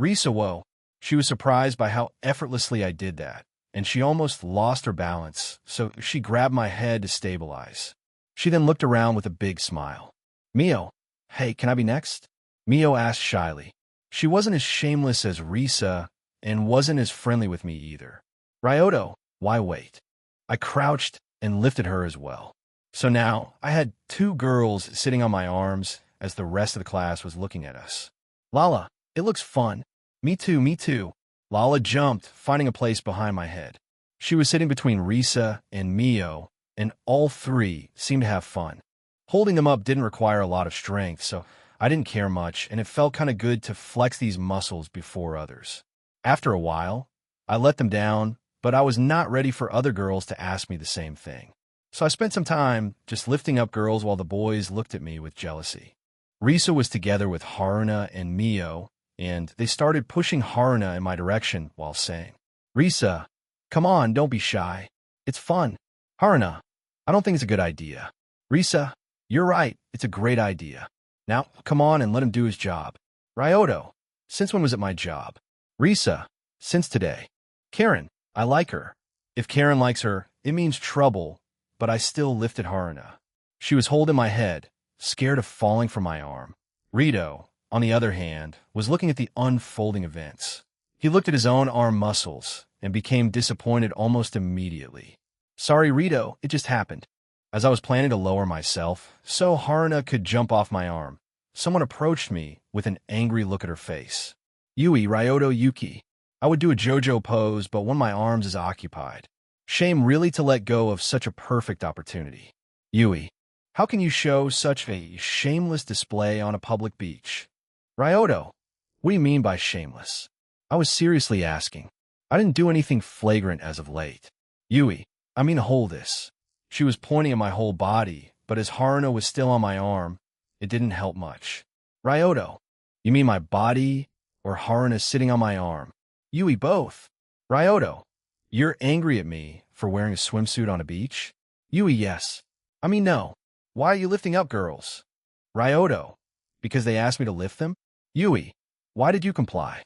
Risa, whoa. She was surprised by how effortlessly I did that, and she almost lost her balance, so she grabbed my head to stabilize. She then looked around with a big smile. Mio, hey, can I be next? Mio asked shyly. She wasn't as shameless as Risa and wasn't as friendly with me either. Ryoto, why wait? I crouched and lifted her as well. So now I had two girls sitting on my arms as the rest of the class was looking at us. Lala, it looks fun. Me too, me too. Lala jumped, finding a place behind my head. She was sitting between Risa and Mio, and all three seemed to have fun. Holding them up didn't require a lot of strength, so I didn't care much, and it felt kind of good to flex these muscles before others. After a while, I let them down, but I was not ready for other girls to ask me the same thing. So I spent some time just lifting up girls while the boys looked at me with jealousy. Risa was together with Haruna and Mio, and they started pushing Haruna in my direction while saying, "Risa, come on, don't be shy. It's fun." "Haruna, I don't think it's a good idea." "Risa, you're right, it's a great idea. Now, come on and let him do his job." "Ryoto, since when was it my job?" "Risa, since today." "Karen, I like her." If Karen likes her, it means trouble, but I still lifted Haruna. She was holding my head, scared of falling from my arm. Rito, on the other hand, was looking at the unfolding events. He looked at his own arm muscles and became disappointed almost immediately. "Sorry, Rito, it just happened." As I was planning to lower myself, so Haruna could jump off my arm, someone approached me with an angry look at her face. "Yui, Ryoto Yuki. I would do a JoJo pose, but one of my arms is occupied. Shame really to let go of such a perfect opportunity. Yui, how can you show such a shameless display on a public beach?" "Ryoto, what do you mean by shameless?" I was seriously asking. I didn't do anything flagrant as of late. "Yui, I mean hold this." She was pointing at my whole body, but as Haruna was still on my arm, it didn't help much. "Ryoto, you mean my body or Haruna sitting on my arm?" "Yui, both." "Ryoto, you're angry at me for wearing a swimsuit on a beach?" "Yui, yes. I mean, no. Why are you lifting up girls?" "Ryoto, because they asked me to lift them." "Yui, why did you comply?"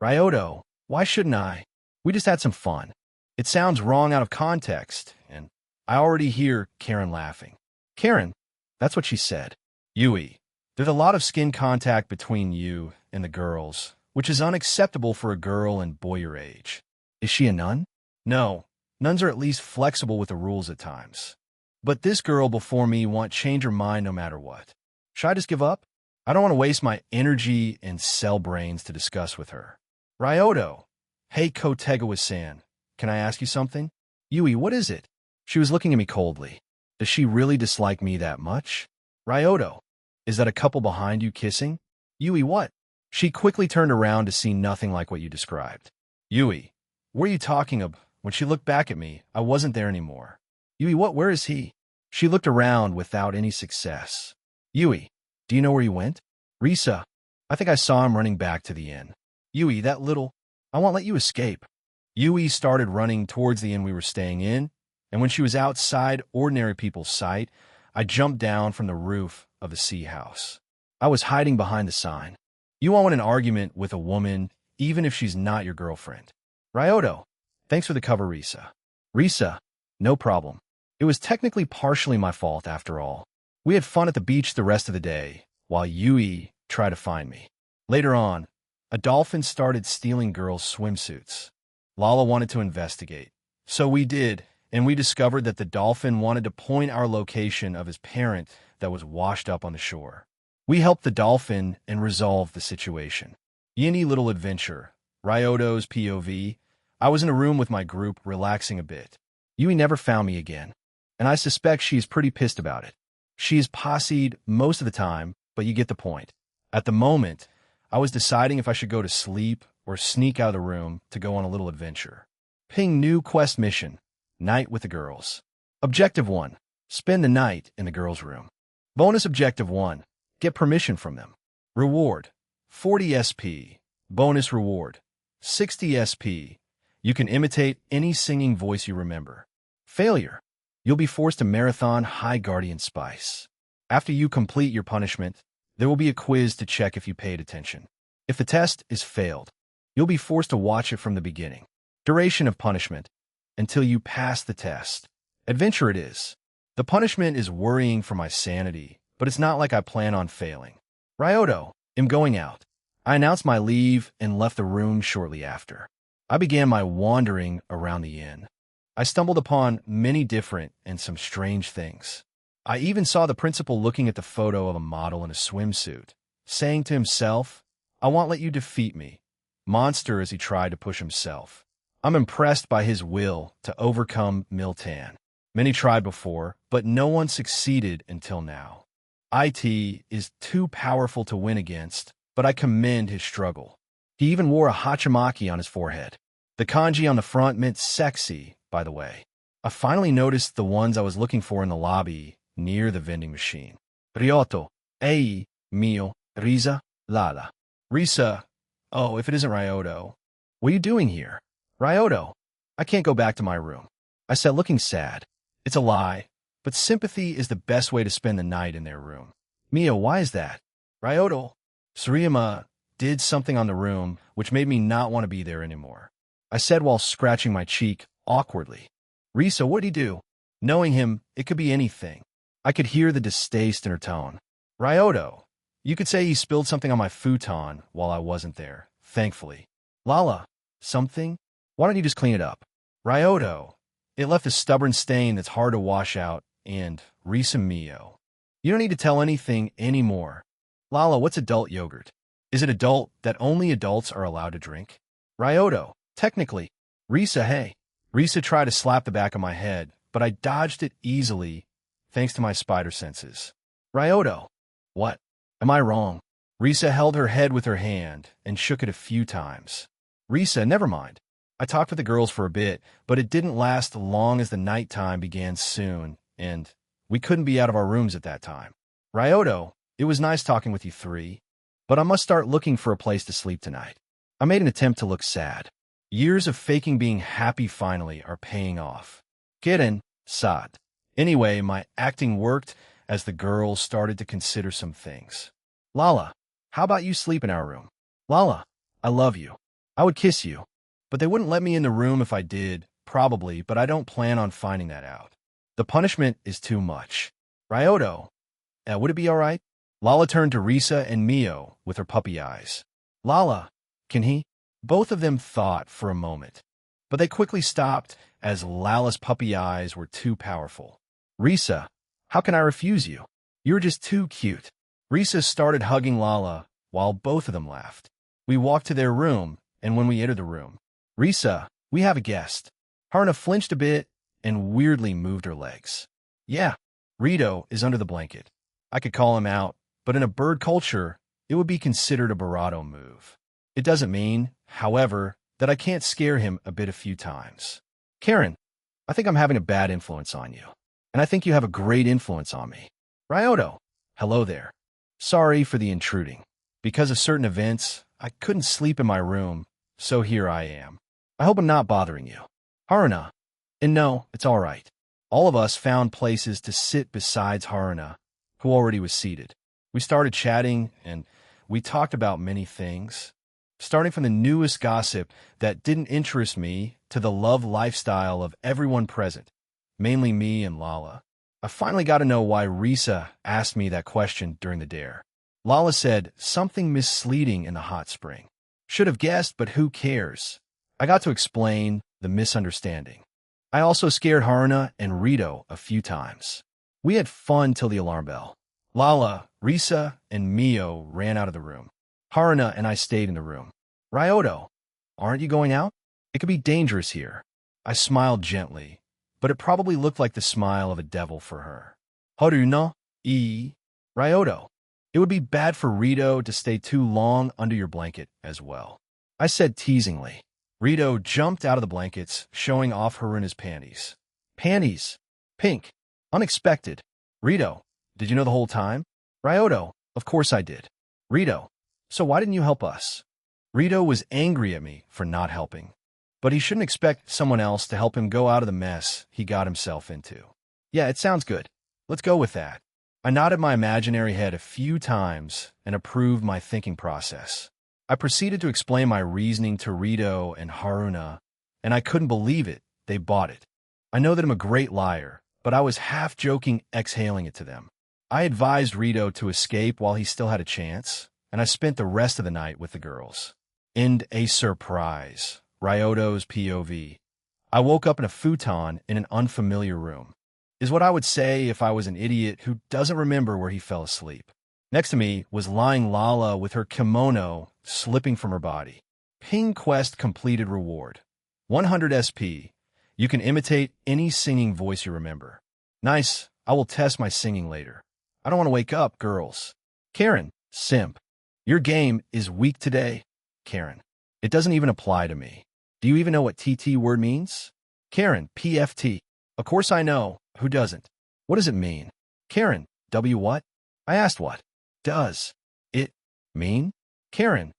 "Ryoto, why shouldn't I? We just had some fun." It sounds wrong out of context, and I already hear Karen laughing. "Karen, that's what she said." "Yui, there's a lot of skin contact between you and the girls, which is unacceptable for a girl and boy your age." "Is she a nun?" "No, nuns are at least flexible with the rules at times. But this girl before me won't change her mind no matter what. Should I just give up? I don't want to waste my energy and cell brains to discuss with her." "Ryoto, hey Kotegawa-san, can I ask you something?" "Yui, what is it?" She was looking at me coldly. Does she really dislike me that much? "Ryoto, is that a couple behind you kissing?" "Yui, what?" She quickly turned around to see nothing like what you described. "Yui, what are you talking about?" When she looked back at me, I wasn't there anymore. "Yui, what? Where is he?" She looked around without any success. "Yui, do you know where he went?" "Risa, I think I saw him running back to the inn." "Yui, that little... I won't let you escape." Yui started running towards the inn we were staying in, and when she was outside ordinary people's sight, I jumped down from the roof of the sea house. I was hiding behind the sign. "You won't win an argument with a woman, even if she's not your girlfriend." "Ryoto, thanks for the cover, Risa." "Risa, no problem. It was technically partially my fault after all. We had fun at the beach the rest of the day, while Yui tried to find me. Later on, a dolphin started stealing girls' swimsuits. Lala wanted to investigate. So we did, and we discovered that the dolphin wanted to point our location of his parent that was washed up on the shore. We helped the dolphin and resolved the situation. Yini little adventure. Ryoto's POV. I was in a room with my group, relaxing a bit. Yui never found me again, and I suspect she's pretty pissed about it. She is posseed most of the time, but you get the point. At the moment, I was deciding if I should go to sleep or sneak out of the room to go on a little adventure. Ping new quest mission. Night with the girls. Objective 1. Spend the night in the girls' room. Bonus Objective 1. Get permission from them. Reward. 40 SP. Bonus reward. 60 SP. You can imitate any singing voice you remember. Failure. You'll be forced to marathon High Guardian Spice. After you complete your punishment, there will be a quiz to check if you paid attention. If the test is failed, you'll be forced to watch it from the beginning. Duration of punishment. Until you pass the test. Adventure it is. The punishment is worrying for my sanity, but it's not like I plan on failing. Ryoto, I'm going out. I announced my leave and left the room shortly after. I began my wandering around the inn. I stumbled upon many different and some strange things. I even saw the principal looking at the photo of a model in a swimsuit, saying to himself, "I won't let you defeat me." Monster as he tried to push himself. I'm impressed by his will to overcome Miltan. Many tried before, but no one succeeded until now. IT is too powerful to win against, but I commend his struggle. He even wore a hachimaki on his forehead. The kanji on the front meant sexy, by the way. I finally noticed the ones I was looking for in the lobby near the vending machine. Ryotto, ei, mio, Risa, Lala. Risa, oh, if it isn't Ryoto. What are you doing here? Ryoto, I can't go back to my room. I said, looking sad. It's a lie, but sympathy is the best way to spend the night in their room. Mio, why is that? Ryoto, Suriyama did something on the room which made me not want to be there anymore. I said while scratching my cheek awkwardly. Risa, what'd he do? Knowing him, it could be anything. I could hear the distaste in her tone. Ryoto, you could say he spilled something on my futon while I wasn't there, thankfully. Lala, something? Why don't you just clean it up? Ryoto, it left a stubborn stain that's hard to wash out, and Risa Mio. You don't need to tell anything anymore. Lala, what's adult yogurt? Is it adult that only adults are allowed to drink? Ryoto, technically. Risa, hey. Risa tried to slap the back of my head, but I dodged it easily thanks to my spider senses. Ryoto, what? Am I wrong? Risa held her head with her hand and shook it a few times. Risa, never mind. I talked with the girls for a bit, but it didn't last long as the nighttime began soon, and we couldn't be out of our rooms at that time. Ryoto, it was nice talking with you three, but I must start looking for a place to sleep tonight. I made an attempt to look sad. Years of faking being happy finally are paying off. Kiddin, sad. Anyway, my acting worked as the girls started to consider some things. Lala, how about you sleep in our room? Lala, I love you. I would kiss you. But they wouldn't let me in the room if I did, probably, but I don't plan on finding that out. The punishment is too much. Ryoto, would it be all right? Lala turned to Risa and Mio with her puppy eyes. Lala, can he? Both of them thought for a moment, but they quickly stopped as Lala's puppy eyes were too powerful. Risa, how can I refuse you? You're just too cute. Risa started hugging Lala while both of them laughed. We walked to their room, and when we entered the room, Risa, we have a guest. Haruna flinched a bit and weirdly moved her legs. Yeah, Rito is under the blanket. I could call him out, but in a bird culture, it would be considered a bravado move. It doesn't mean, however, that I can't scare him a few times. Karen, I think I'm having a bad influence on you, and I think you have a great influence on me. Ryoto, hello there. Sorry for the intruding. Because of certain events, I couldn't sleep in my room, so here I am. I hope I'm not bothering you. Haruna, and no, it's all right. All of us found places to sit besides Haruna, who already was seated. We started chatting, and we talked about many things, starting from the newest gossip that didn't interest me to the love lifestyle of everyone present, mainly me and Lala. I finally got to know why Risa asked me that question during the dare. Lala said something misleading in the hot spring. Should have guessed, but who cares? I got to explain the misunderstanding. I also scared Haruna and Rito a few times. We had fun till the alarm bell. Lala, Risa, and Mio ran out of the room. Haruna and I stayed in the room. Ryoto, aren't you going out? It could be dangerous here. I smiled gently, but it probably looked like the smile of a devil for her. Haruna, Ryoto, it would be bad for Rito to stay too long under your blanket as well. I said teasingly. Rito jumped out of the blankets, showing off Haruna's panties. Panties? Pink. Unexpected. Rito, did you know the whole time? Ryoto, of course I did. Rito, so why didn't you help us? Rito was angry at me for not helping, but he shouldn't expect someone else to help him go out of the mess he got himself into. Yeah, it sounds good. Let's go with that. I nodded my imaginary head a few times and approved my thinking process. I proceeded to explain my reasoning to Rito and Haruna, and I couldn't believe it. They bought it. I know that I'm a great liar, but I was half-joking exhaling it to them. I advised Rito to escape while he still had a chance, and I spent the rest of the night with the girls. And a surprise. Ryoto's POV. I woke up in a futon in an unfamiliar room. Is what I would say if I was an idiot who doesn't remember where he fell asleep. Next to me was lying Lala with her kimono slipping from her body. Ping quest completed reward. 100 SP. You can imitate any singing voice you remember. Nice. I will test my singing later. I don't want to wake up, girls. Karen, simp. Your game is weak today. Karen. It doesn't even apply to me. Do you even know what TT word means? Karen, PFT. Of course I know. Who doesn't? What does it mean? Karen, W what? I asked what. Does it mean? Karen,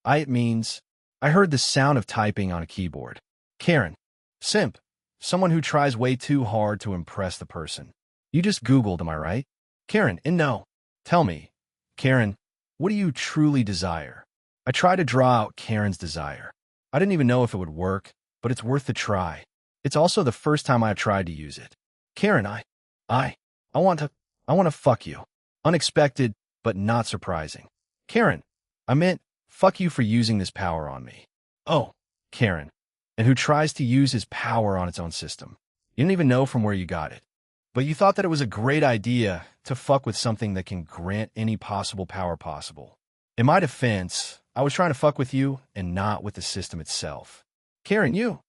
it means. I heard the sound of typing on a keyboard. Karen, simp. Someone who tries way too hard to impress the person. You just Googled, am I right? Karen, and no. Tell me, Karen, what do you truly desire? I tried to draw out Karen's desire. I didn't even know if it would work, but it's worth the try. It's also the first time I've tried to use it. Karen, I want to fuck you. Unexpected, but not surprising. Karen, I meant, fuck you for using this power on me. Oh, Karen, and who tries to use his power on its own system. You didn't even know from where you got it. But you thought that it was a great idea to fuck with something that can grant any possible power possible. In my defense, I was trying to fuck with you and not with the system itself. Karen, you.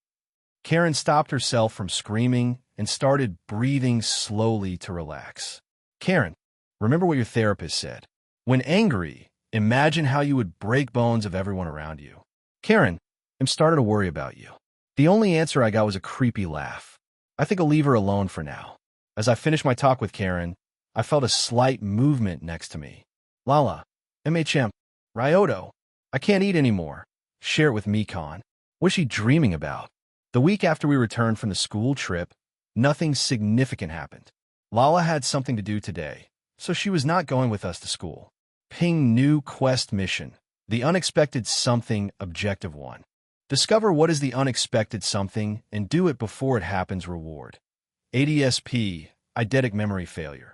Karen stopped herself from screaming and started breathing slowly to relax. Karen, remember what your therapist said. When angry, imagine how you would break bones of everyone around you. Karen, I'm starting to worry about you. The only answer I got was a creepy laugh. I think I'll leave her alone for now. As I finished my talk with Karen, I felt a slight movement next to me. Lala, MHM, Ryoto, I can't eat anymore. Share it with Mikon. What's she dreaming about? The week after we returned from the school trip, nothing significant happened. Lala had something to do today, so she was not going with us to school. Ping new quest mission. The unexpected something, objective 1. Discover what is the unexpected something and do it before it happens reward. ADSP, eidetic memory failure.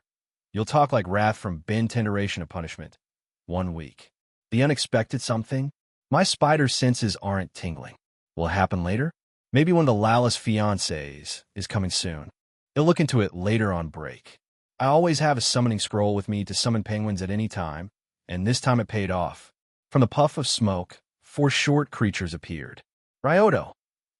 You'll talk like Wrath from Ben Tenderation of Punishment. 1 week. The unexpected something? My spider senses aren't tingling. Will it happen later? Maybe one of the Lala's fiancés is coming soon. I'll look into it later on break. I always have a summoning scroll with me to summon penguins at any time, and this time it paid off. From the puff of smoke, 4 short creatures appeared. Ryoto,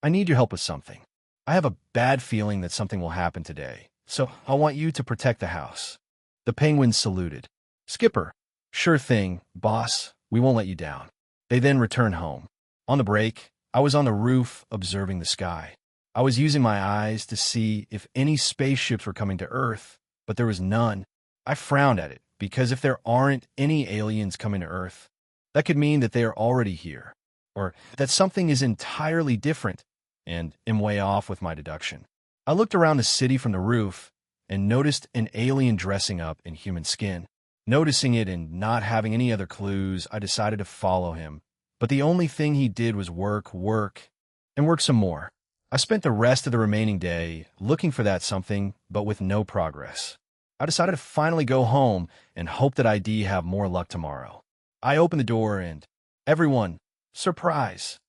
I need your help with something. I have a bad feeling that something will happen today, so I want you to protect the house. The penguins saluted. Skipper, sure thing, boss, we won't let you down. They then returned home. On the break, I was on the roof observing the sky. I was using my eyes to see if any spaceships were coming to Earth, but there was none. I frowned at it, because if there aren't any aliens coming to Earth, that could mean that they are already here, or that something is entirely different, and am way off with my deduction. I looked around the city from the roof and noticed an alien dressing up in human skin. Noticing it and not having any other clues, I decided to follow him. But the only thing he did was work, and work some more. I spent the rest of the remaining day looking for that something, but with no progress. I decided to finally go home and hope that I'd have more luck tomorrow. I opened the door and, everyone, surprise.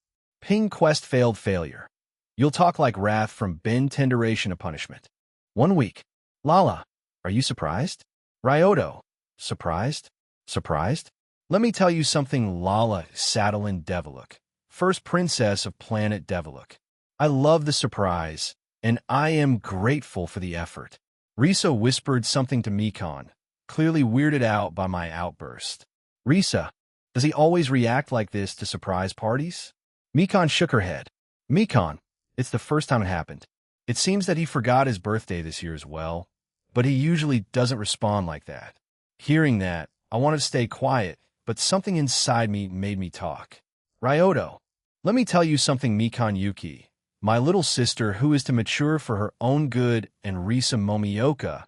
Ping quest failed failure. You'll talk like Wrath from Ben Tenderation of Punishment. 1 week. Lala, are you surprised? Ryoto, surprised? Surprised? Let me tell you something, Lala Sadalin Deviluk, first princess of planet Deviluk. I love the surprise, and I am grateful for the effort. Risa whispered something to Mikon, clearly weirded out by my outburst. Risa, does he always react like this to surprise parties? Mikon shook her head. Mikon, it's the first time it happened. It seems that he forgot his birthday this year as well, but he usually doesn't respond like that. Hearing that, I wanted to stay quiet, but something inside me made me talk. Ryoto, let me tell you something, Mikon Yuki, my little sister who is to mature for her own good, and Risa Momioka,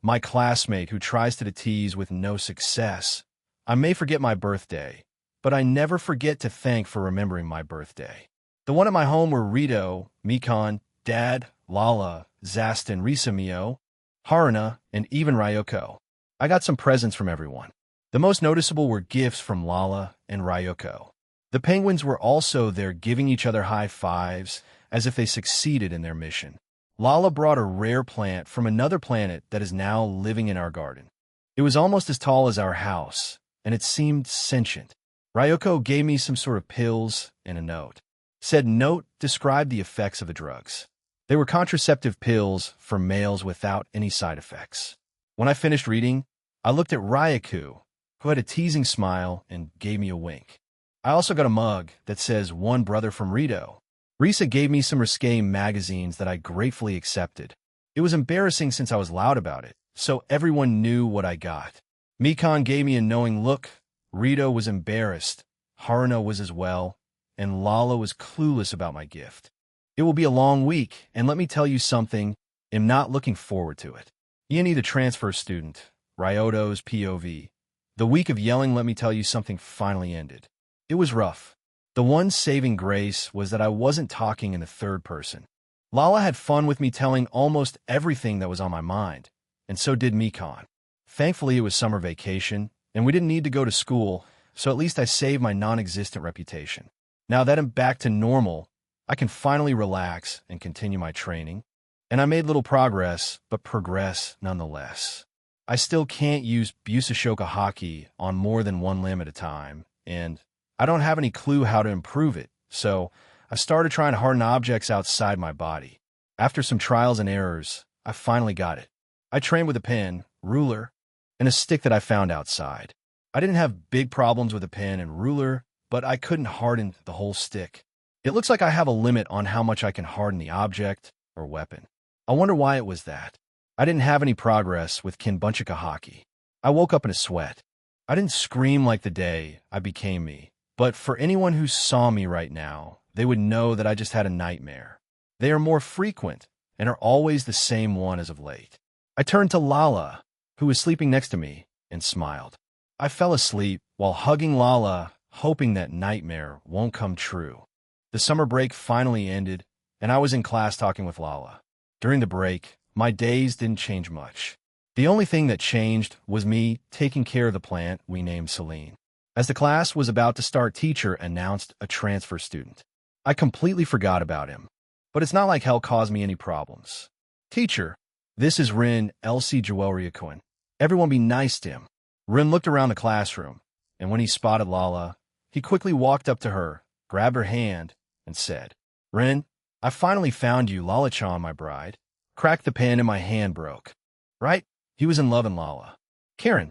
my classmate who tries to tease with no success. I may forget my birthday, but I never forget to thank for remembering my birthday. The one at my home were Rito, Mikon, Dad, Lala, Zastin, Risa Mio, Haruna, and even Ryoko. I got some presents from everyone. The most noticeable were gifts from Lala and Ryoko. The penguins were also there giving each other high fives as if they succeeded in their mission. Lala brought a rare plant from another planet that is now living in our garden. It was almost as tall as our house, and it seemed sentient. Ryoko gave me some sort of pills and a note. Said note described the effects of the drugs. They were contraceptive pills for males without any side effects. When I finished reading, I looked at Ryaku, who had a teasing smile and gave me a wink. I also got a mug that says "One Brother from Rito." Risa gave me some risque magazines that I gratefully accepted. It was embarrassing since I was loud about it, so everyone knew what I got. Mikan gave me a knowing look. Rito was embarrassed. Haruna was as well, and Lala was clueless about my gift. It will be a long week, and let me tell you something, I'm not looking forward to it. Ian, the transfer student, Ryoto's POV. The week of yelling, let me tell you something, finally ended. It was rough. The one saving grace was that I wasn't talking in the third person. Lala had fun with me telling almost everything that was on my mind, and so did Mikan. Thankfully, it was summer vacation, and we didn't need to go to school, so at least I saved my non-existent reputation. Now that I'm back to normal, I can finally relax and continue my training. And I made little progress, but progress nonetheless. I still can't use Busashoka Haki on more than one limb at a time, and I don't have any clue how to improve it, so I started trying to harden objects outside my body. After some trials and errors, I finally got it. I trained with a pen, ruler, and a stick that I found outside. I didn't have big problems with a pen and ruler, but I couldn't harden the whole stick. It looks like I have a limit on how much I can harden the object or weapon. I wonder why it was that. I didn't have any progress with Kinbunchika Haki. I woke up in a sweat. I didn't scream like the day I became me, but for anyone who saw me right now, they would know that I just had a nightmare. They are more frequent and are always the same one as of late. I turned to Lala, who was sleeping next to me, and smiled. I fell asleep while hugging Lala, hoping that nightmare won't come true. The summer break finally ended, and I was in class talking with Lala. During the break, my days didn't change much. The only thing that changed was me taking care of the plant we named Celine. As the class was about to start, teacher announced a transfer student. I completely forgot about him, but it's not like hell caused me any problems. Teacher, this is Rin Elsie Joelriakun. Everyone be nice to him. Rin looked around the classroom, and when he spotted Lala, he quickly walked up to her, grabbed her hand, and said, Rin, I finally found you, Lala-chan, my bride. Cracked the pen and my hand broke. Right? He was in love in Lala. Karen,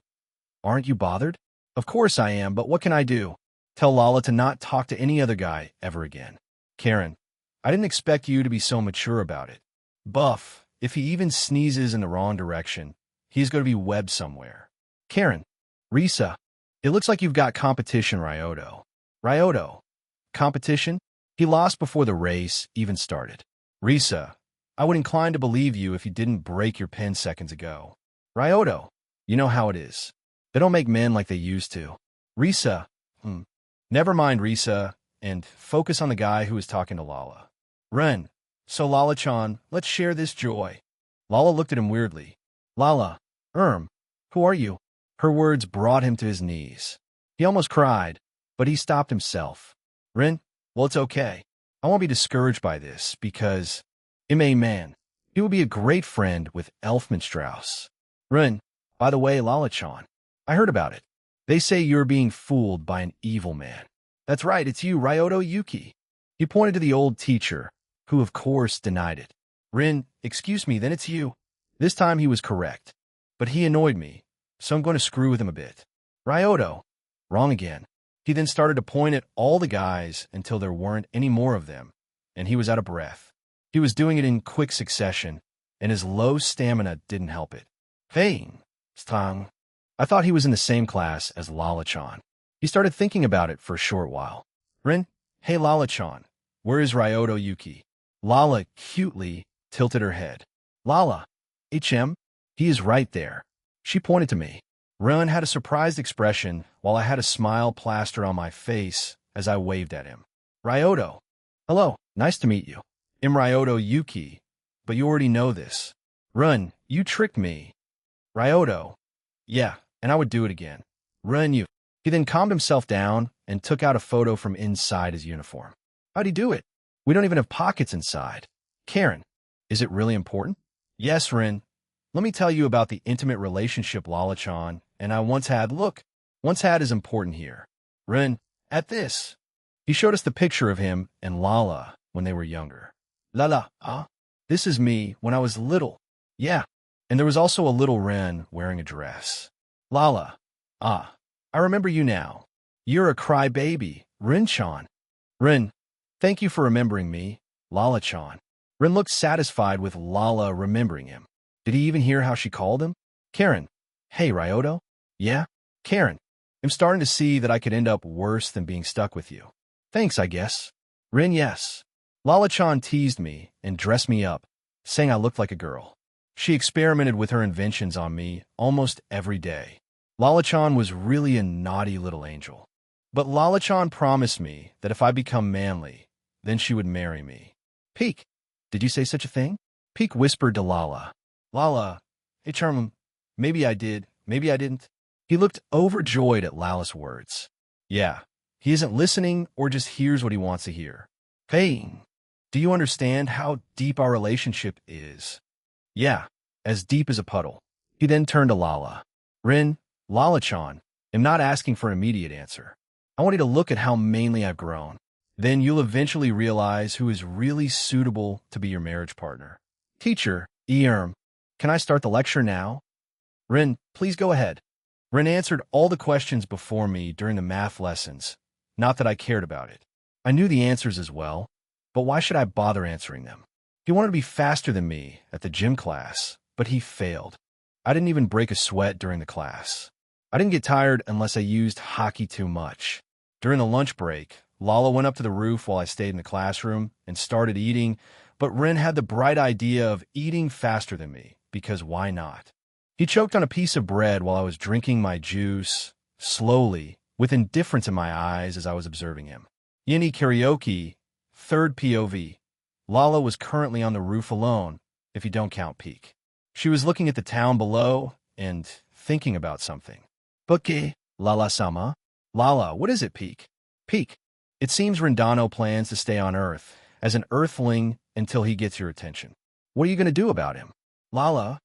aren't you bothered? Of course I am, but what can I do? Tell Lala to not talk to any other guy ever again. Karen, I didn't expect you to be so mature about it. Buff, if he even sneezes in the wrong direction, he's going to be webbed somewhere. Karen, Risa, it looks like you've got competition, Ryoto. Ryoto, competition? He lost before the race even started. Risa, I would incline to believe you if you didn't break your pen seconds ago. Ryoto, you know how it is. They don't make men like they used to. Risa, never mind Risa, and focus on the guy who is talking to Lala. Ren, so Lala-chan, let's share this joy. Lala looked at him weirdly. Lala, who are you? Her words brought him to his knees. He almost cried, but he stopped himself. Ren, well, it's okay. I won't be discouraged by this, because I'm a man. He will be a great friend with Elfman Strauss. Ren, by the way, Lala-chan, I heard about it. They say you're being fooled by an evil man. That's right, it's you, Ryoto Yuki. He pointed to the old teacher, who of course denied it. Rin, excuse me, then it's you. This time he was correct. But he annoyed me, so I'm going to screw with him a bit. Ryoto, wrong again. He then started to point at all the guys until there weren't any more of them, and he was out of breath. He was doing it in quick succession, and his low stamina didn't help it. Hey, Stang. I thought he was in the same class as Lala-chan. He started thinking about it for a short while. Rin, hey Lala-chan, where is Ryoto Yuki? Lala cutely tilted her head. Lala, HM, he is right there. She pointed to me. Rin had a surprised expression while I had a smile plastered on my face as I waved at him. Ryoto, hello, nice to meet you. I'm Ryoto Yuki, but you already know this. Rin, you tricked me. Ryoto, yeah, and I would do it again. Rin, you. He then calmed himself down and took out a photo from inside his uniform. How'd he do it? We don't even have pockets inside. Karen, is it really important? Yes, Rin. Let me tell you about the intimate relationship Lala-chan and I once had. Look, once had is important here. Rin, at this. He showed us the picture of him and Lala when they were younger. Lala, this is me when I was little. Yeah, and there was also a little Rin wearing a dress. Lala, I remember you now. You're a crybaby, Rin-chan. Rin, thank you for remembering me, Lala-chan. Rin looked satisfied with Lala remembering him. Did he even hear how she called him? Karen. Hey, Ryoto? Yeah? Karen. I'm starting to see that I could end up worse than being stuck with you. Thanks, I guess. Rin, yes. Lala-chan teased me and dressed me up, saying I looked like a girl. She experimented with her inventions on me almost every day. Lala-chan was really a naughty little angel. But Lala-chan promised me that if I become manly, then she would marry me. Peek, did you say such a thing? Peek whispered to Lala. Lala, hey Charmum, maybe I did, maybe I didn't. He looked overjoyed at Lala's words. Yeah, he isn't listening or just hears what he wants to hear. Hey, do you understand how deep our relationship is? Yeah, as deep as a puddle. He then turned to Lala. Rin, Lala-chan, I'm not asking for an immediate answer. I want you to look at how mainly I've grown. Then you'll eventually realize who is really suitable to be your marriage partner. Teacher, can I start the lecture now? Rin, please go ahead. Rin answered all the questions before me during the math lessons. Not that I cared about it. I knew the answers as well, but why should I bother answering them? He wanted to be faster than me at the gym class, but he failed. I didn't even break a sweat during the class. I didn't get tired unless I used hockey too much. During the lunch break, Lala went up to the roof while I stayed in the classroom and started eating, but Rin had the bright idea of eating faster than me, because why not? He choked on a piece of bread while I was drinking my juice, slowly, with indifference in my eyes as I was observing him. Yini karaoke, third POV. Lala was currently on the roof alone, if you don't count Peek. She was looking at the town below and thinking about something. Bukke, Lala-sama? Lala, what is it, Peek? Peek. It seems Rindano plans to stay on Earth as an Earthling until he gets your attention. What are you going to do about him? Lala,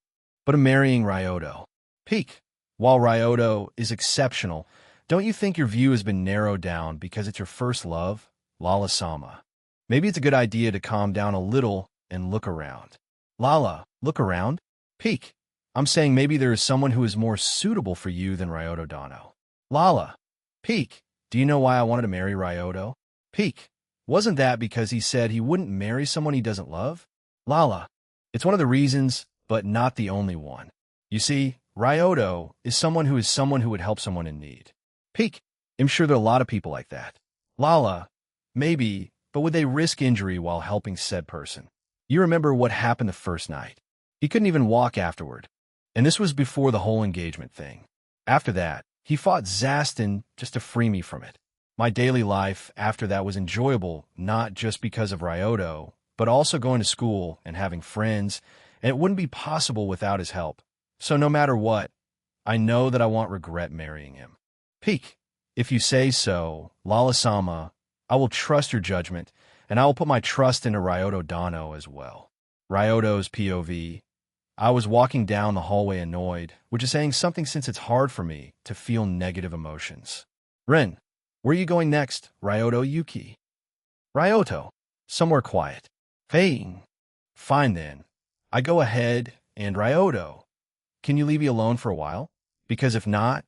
but I'm marrying Ryoto. Peek. While Ryoto is exceptional, don't you think your view has been narrowed down because it's your first love? Lala-sama. Maybe it's a good idea to calm down a little and look around. Lala, look around? Peek. I'm saying maybe there is someone who is more suitable for you than Ryoto Dano. Lala. Peek. Do you know why I wanted to marry Ryoto? Peek. Wasn't that because he said he wouldn't marry someone he doesn't love? Lala. It's one of the reasons, but not the only one. You see, Ryoto is someone who would help someone in need. Peek. I'm sure there are a lot of people like that. Lala. Maybe, but would they risk injury while helping said person? You remember what happened the first night. He couldn't even walk afterward. And this was before the whole engagement thing. After that, he fought Zastin just to free me from it. My daily life after that was enjoyable, not just because of Ryoto, but also going to school and having friends, and it wouldn't be possible without his help. So no matter what, I know that I won't regret marrying him. Peek. If you say so, Lala-sama, I will trust your judgment, and I will put my trust into Ryoto Dano as well. Ryoto's POV. I was walking down the hallway annoyed, which is saying something since it's hard for me to feel negative emotions. Rin, where are you going next, Ryoto Yuki? Ryoto, somewhere quiet. Hey. Fine then. I go ahead, and Ryoto, can you leave me alone for a while? Because if not,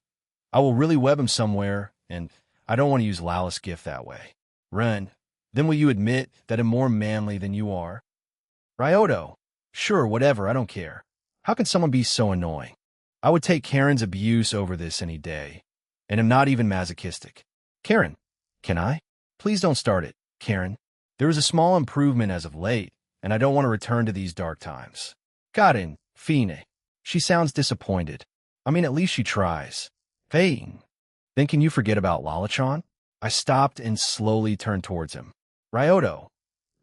I will really web him somewhere, and I don't want to use Lala's gift that way. Rin, then will you admit that I'm more manly than you are? Ryoto, sure, whatever, I don't care. How can someone be so annoying? I would take Karen's abuse over this any day, and am not even masochistic. Karen, can I? Please don't start it, Karen. There is a small improvement as of late, and I don't want to return to these dark times. Karen, fine. She sounds disappointed. I mean, at least she tries. Fine. Then can you forget about Lala-chan? I stopped and slowly turned towards him. Ryoto,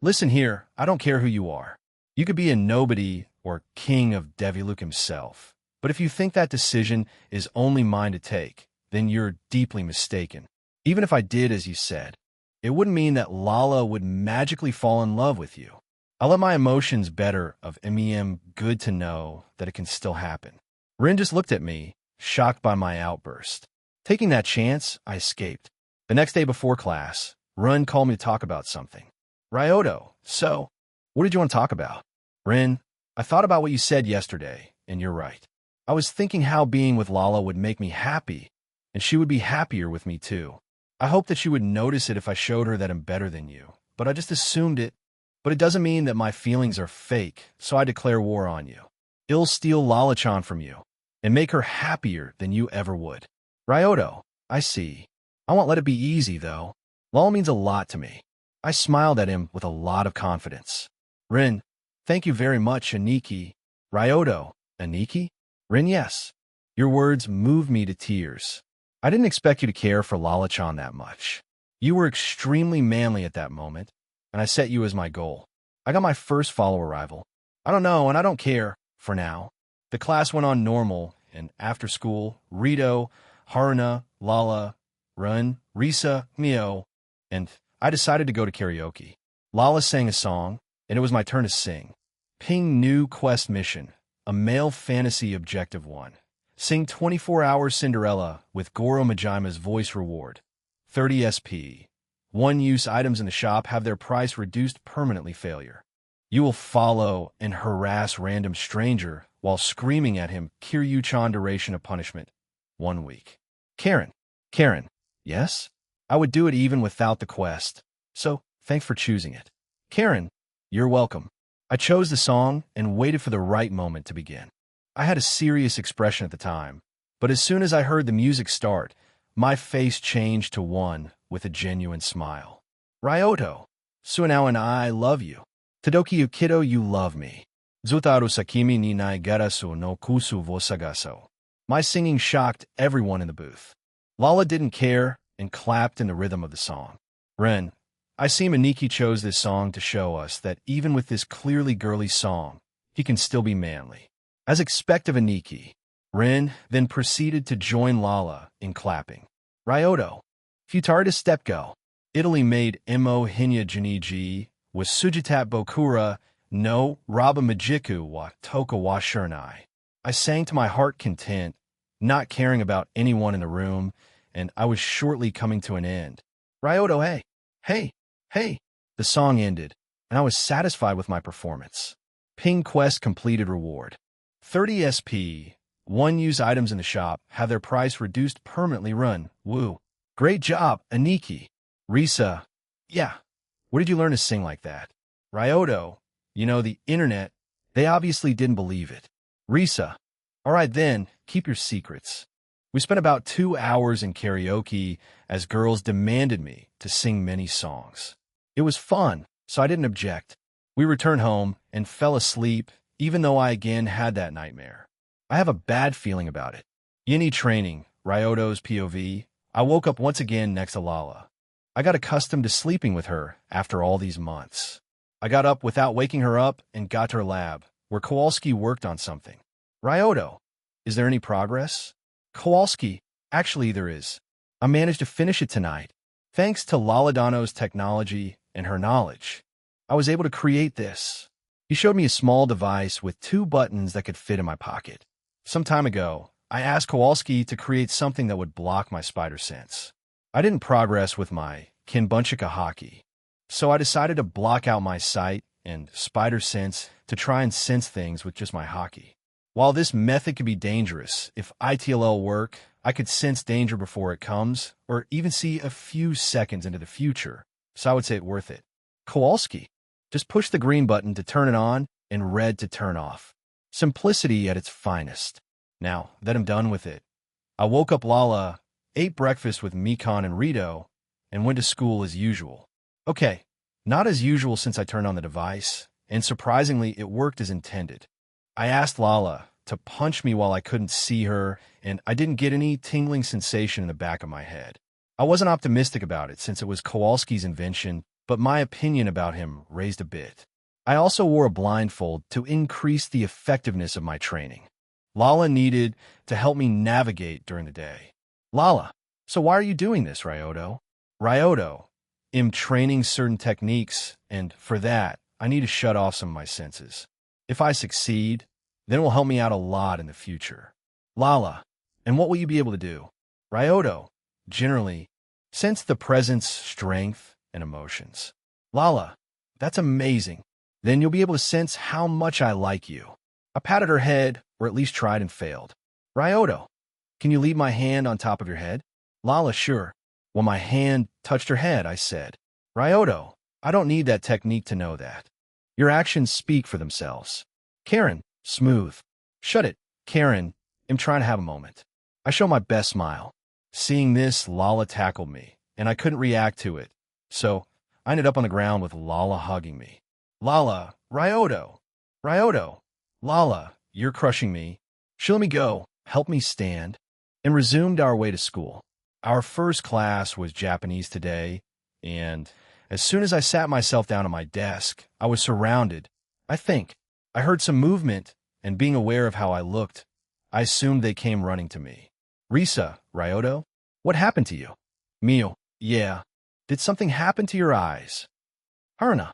listen here, I don't care who you are. You could be a nobody or king of Deviluk himself. But if you think that decision is only mine to take, then you're deeply mistaken. Even if I did as you said, it wouldn't mean that Lala would magically fall in love with you. I let my emotions better of good to know that it can still happen. Rin just looked at me, shocked by my outburst. Taking that chance, I escaped. The next day before class, Rin called me to talk about something. Ryoto, so, what did you want to talk about? Rin, I thought about what you said yesterday, and you're right. I was thinking how being with Lala would make me happy, and she would be happier with me too. I hoped that she would notice it if I showed her that I'm better than you, but I just assumed it. But it doesn't mean that my feelings are fake, so I declare war on you. I'll steal Lala-chan from you and make her happier than you ever would. Ryoto, I see. I won't let it be easy, though. Lala means a lot to me. I smiled at him with a lot of confidence. Rin, thank you very much, Aniki. Ryoto, Aniki? Rin, yes. Your words moved me to tears. I didn't expect you to care for Lala-chan that much. You were extremely manly at that moment, and I set you as my goal. I got my first follower rival. I don't know, and I don't care, for now. The class went on normal, and after school, Rito, Haruna, Lala, Run, Risa, Mio, and I decided to go to karaoke. Lala sang a song, and it was my turn to sing. Ping New Quest Mission, a male fantasy objective 1. Sing 24 Hours Cinderella with Goro Majima's voice reward. 30 SP. One-use items in the shop have their price reduced permanently failure. You will follow and harass random stranger while screaming at him Kiryu-chan duration of punishment. 1 week. Karen. Yes? I would do it even without the quest. So, thanks for choosing it. Karen, you're welcome. I chose the song and waited for the right moment to begin. I had a serious expression at the time, but as soon as I heard the music start, my face changed to one with a genuine smile. Ryoto, Suenao and I love you. Tadoki Yukido, you love me. Zutaru Sakimi ni nai garasu no kusu wo sagaso. My singing shocked everyone in the booth. Lala didn't care and clapped in the rhythm of the song. Ren, I see Maniki chose this song to show us that even with this clearly girly song, he can still be manly. As expected of Aniki, Ren then proceeded to join Lala in clapping. Ryoto, Futarda Step Go. Italy made Mo Hinya Juniji with Sujitat Bokura no Raba Majiku wa Toka wa Shurnai. I sang to my heart content, not caring about anyone in the room, and I was shortly coming to an end. Ryoto, hey. The song ended, and I was satisfied with my performance. Ping Quest completed reward. 30 SP. One-use items in the shop have their price reduced permanently. Run. Woo. Great job, Aniki. Risa. Yeah. Where did you learn to sing like that? Ryoto. The internet. They obviously didn't believe it. Risa. All right then, keep your secrets. We spent about 2 hours in karaoke as girls demanded me to sing many songs. It was fun, so I didn't object. We returned home and fell asleep, even though I again had that nightmare. I have a bad feeling about it. Yini training, Ryoto's POV. I woke up once again next to Lala. I got accustomed to sleeping with her after all these months. I got up without waking her up and got to her lab, where Kowalski worked on something. Ryoto, is there any progress? Kowalski, actually there is. I managed to finish it tonight. Thanks to Laladano's technology and her knowledge, I was able to create this. He showed me a small device with 2 buttons that could fit in my pocket. Some time ago, I asked Kowalski to create something that would block my spider sense. I didn't progress with my Kinbunchika hockey, so I decided to block out my sight and spider sense to try and sense things with just my hockey. While this method could be dangerous, if ITLL work, I could sense danger before it comes, or even see a few seconds into the future, so I would say it worth it. Kowalski, just push the green button to turn it on and red to turn off. Simplicity at its finest. Now that I'm done with it, I woke up Lala, ate breakfast with Mikon and Rito, and went to school as usual. Okay, not as usual since I turned on the device, and surprisingly it worked as intended. I asked Lala to punch me while I couldn't see her, and I didn't get any tingling sensation in the back of my head. I wasn't optimistic about it since it was Kowalski's invention, but my opinion about him raised a bit. I also wore a blindfold to increase the effectiveness of my training. Lala needed to help me navigate during the day. Lala, so why are you doing this, Ryoto? Ryoto, I'm training certain techniques, and for that, I need to shut off some of my senses. If I succeed, then it will help me out a lot in the future. Lala, and what will you be able to do? Ryoto, generally, sense the presence, strength, and emotions. Lala, that's amazing. Then you'll be able to sense how much I like you. I patted her head, or at least tried and failed. Ryoto, can you leave my hand on top of your head? Lala, sure. When my hand touched her head, I said, Ryoto, I don't need that technique to know that. Your actions speak for themselves. Karen, smooth. Shut it, Karen. I'm trying to have a moment. I show my best smile. Seeing this, Lala tackled me, and I couldn't react to it. So, I ended up on the ground with Lala hugging me. Lala, Ryoto, Lala, you're crushing me. She let me go, helped me stand, and resumed our way to school. Our first class was Japanese today, and as soon as I sat myself down at my desk, I was surrounded. I heard some movement, and being aware of how I looked, I assumed they came running to me. Risa, Ryoto, what happened to you? Mio, yeah. Did something happen to your eyes? Haruna,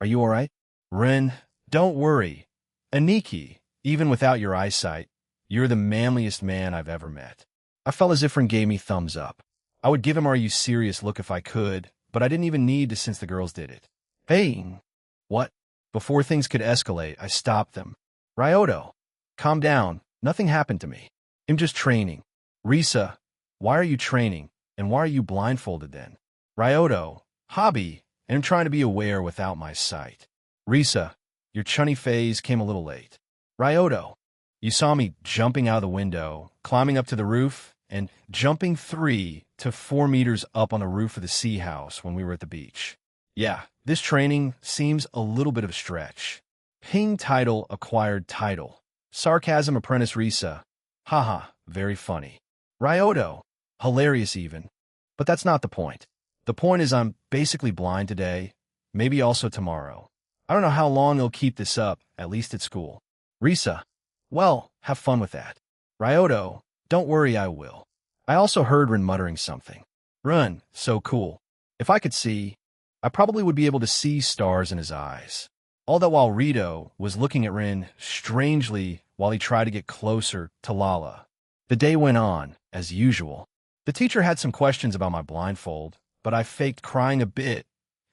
are you all right? Rin, don't worry. Aniki, even without your eyesight, you're the manliest man I've ever met. I felt as if Rin gave me thumbs up. I would give him "Are you serious" look if I could, but I didn't even need to since the girls did it. Hey, what? Before things could escalate, I stopped them. Ryoto, calm down. Nothing happened to me. I'm just training. Risa, why are you training, and why are you blindfolded then? Ryoto, hobby, and I'm trying to be aware without my sight. Risa, your chunny phase came a little late. Ryoto, you saw me jumping out of the window, climbing up to the roof, and jumping 3 to 4 meters up on the roof of the sea house when we were at the beach. Yeah, this training seems a little bit of a stretch. Ping title acquired title. Sarcasm apprentice Risa. Haha, very funny. Ryoto, hilarious even. But that's not the point. The point is I'm basically blind today, maybe also tomorrow. I don't know how long they'll keep this up, at least at school. Risa, well, have fun with that. Ryoto, don't worry, I will. I also heard Rin muttering something. Run, so cool. If I could see, I probably would be able to see stars in his eyes. All that while Rito was looking at Rin strangely while he tried to get closer to Lala. The day went on, as usual. The teacher had some questions about my blindfold, but I faked crying a bit,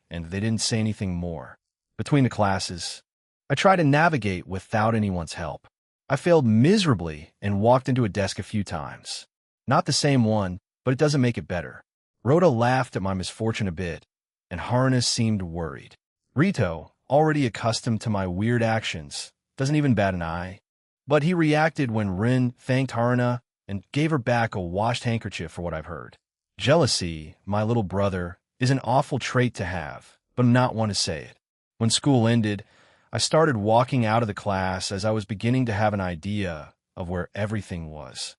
and they didn't say anything more. Between the classes, I tried to navigate without anyone's help. I failed miserably and walked into a desk a few times. Not the same one, but it doesn't make it better. Rhoda laughed at my misfortune a bit, and Harness seemed worried. Rito, already accustomed to my weird actions, doesn't even bat an eye. But he reacted when Rin thanked Haruna and gave her back a washed handkerchief for what I've heard. Jealousy, my little brother, is an awful trait to have, but not one to say it. When school ended, I started walking out of the class as I was beginning to have an idea of where everything was.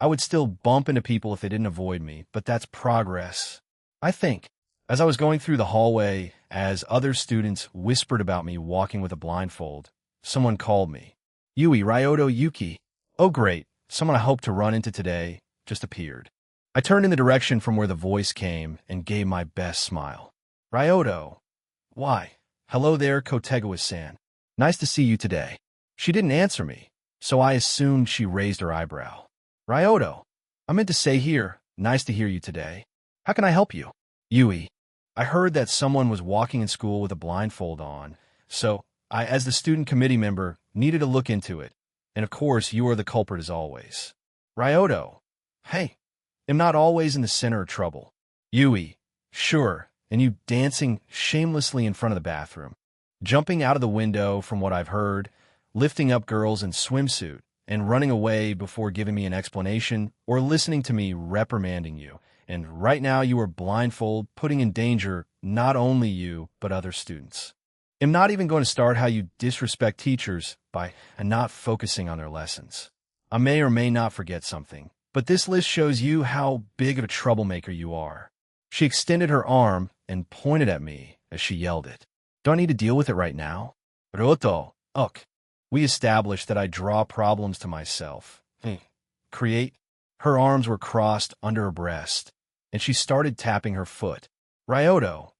I would still bump into people if they didn't avoid me, but that's progress. I think, as I was going through the hallway, as other students whispered about me walking with a blindfold, someone called me. Yui, Ryoto, Yuki. Oh great, someone I hoped to run into today just appeared. I turned in the direction from where the voice came and gave my best smile. Ryoto. Why? Hello there, Kotegawa-san. Nice to see you today. She didn't answer me, so I assumed she raised her eyebrow. Ryoto. I meant to say here, nice to hear you today. How can I help you? Yui. I heard that someone was walking in school with a blindfold on, so I, as the student committee member, needed to look into it. And of course, you are the culprit as always. Ryoto. Hey, I'm not always in the center of trouble. Yui. Sure, and you dancing shamelessly in front of the bathroom. Jumping out of the window from what I've heard, lifting up girls in swimsuit, and running away before giving me an explanation or listening to me reprimanding you. And right now you are blindfold, putting in danger not only you, but other students. I'm not even going to start how you disrespect teachers by not focusing on their lessons. I may or may not forget something, but this list shows you how big of a troublemaker you are. She extended her arm and pointed at me as she yelled it. Do I need to deal with it right now? Roto, uk. We established that I draw problems to myself. Create. Her arms were crossed under her breast, and she started tapping her foot. Ryoto.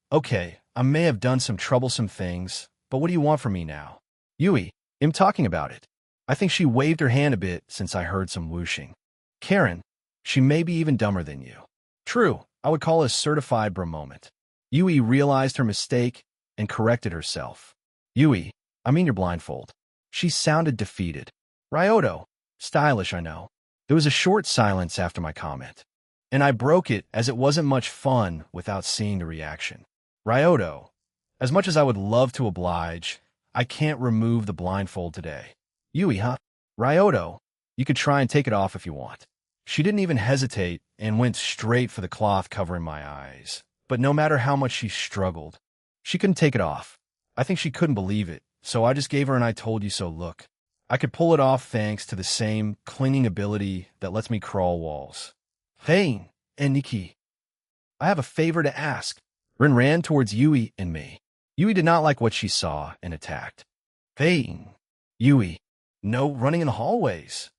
Okay, I may have done some troublesome things, but what do you want from me now? Yui, I'm talking about it. I think she waved her hand a bit since I heard some whooshing. Karen, she may be even dumber than you. True, I would call it a certified bro moment. Yui realized her mistake and corrected herself. Yui, I mean your blindfold. She sounded defeated. Ryoto, stylish, I know. There was a short silence after my comment, and I broke it as it wasn't much fun without seeing the reaction. Ryoto, As much as I would love to oblige, I can't remove the blindfold today. Yui, huh? Ryoto, you could try and take it off if you want. She didn't even hesitate and went straight for the cloth covering my eyes. But no matter how much she struggled, she couldn't take it off. I think she couldn't believe it, so I just gave her an I told you so look. I could pull it off thanks to the same clinging ability that lets me crawl walls. Hey, Nikki, I have a favor to ask. Rin ran towards Yui and me. Yui did not like what she saw and attacked. Hey, Yui, no running in the hallways.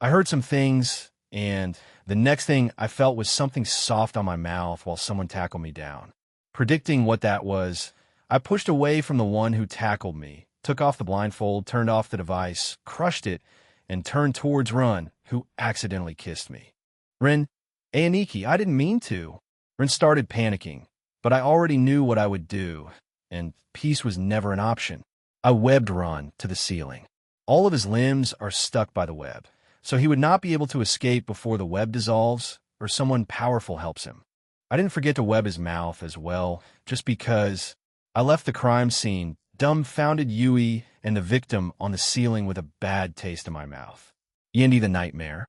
I heard some things, and the next thing I felt was something soft on my mouth while someone tackled me down. Predicting what that was, I pushed away from the one who tackled me, took off the blindfold, turned off the device, crushed it, and turned towards Rin, who accidentally kissed me. Rin, Ayaniki, I didn't mean to. Rin started panicking, but I already knew what I would do, and peace was never an option. I webbed Rin to the ceiling. All of his limbs are stuck by the web, so he would not be able to escape before the web dissolves or someone powerful helps him. I didn't forget to web his mouth as well, just because I left the crime scene, dumbfounded Yui and the victim on the ceiling with a bad taste in my mouth. Yendi the Nightmare.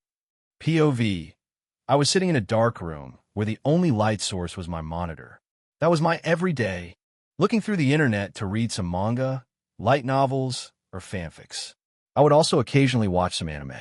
POV. I was sitting in a dark room where the only light source was my monitor. That was my everyday, looking through the internet to read some manga, light novels, or fanfics. I would also occasionally watch some anime.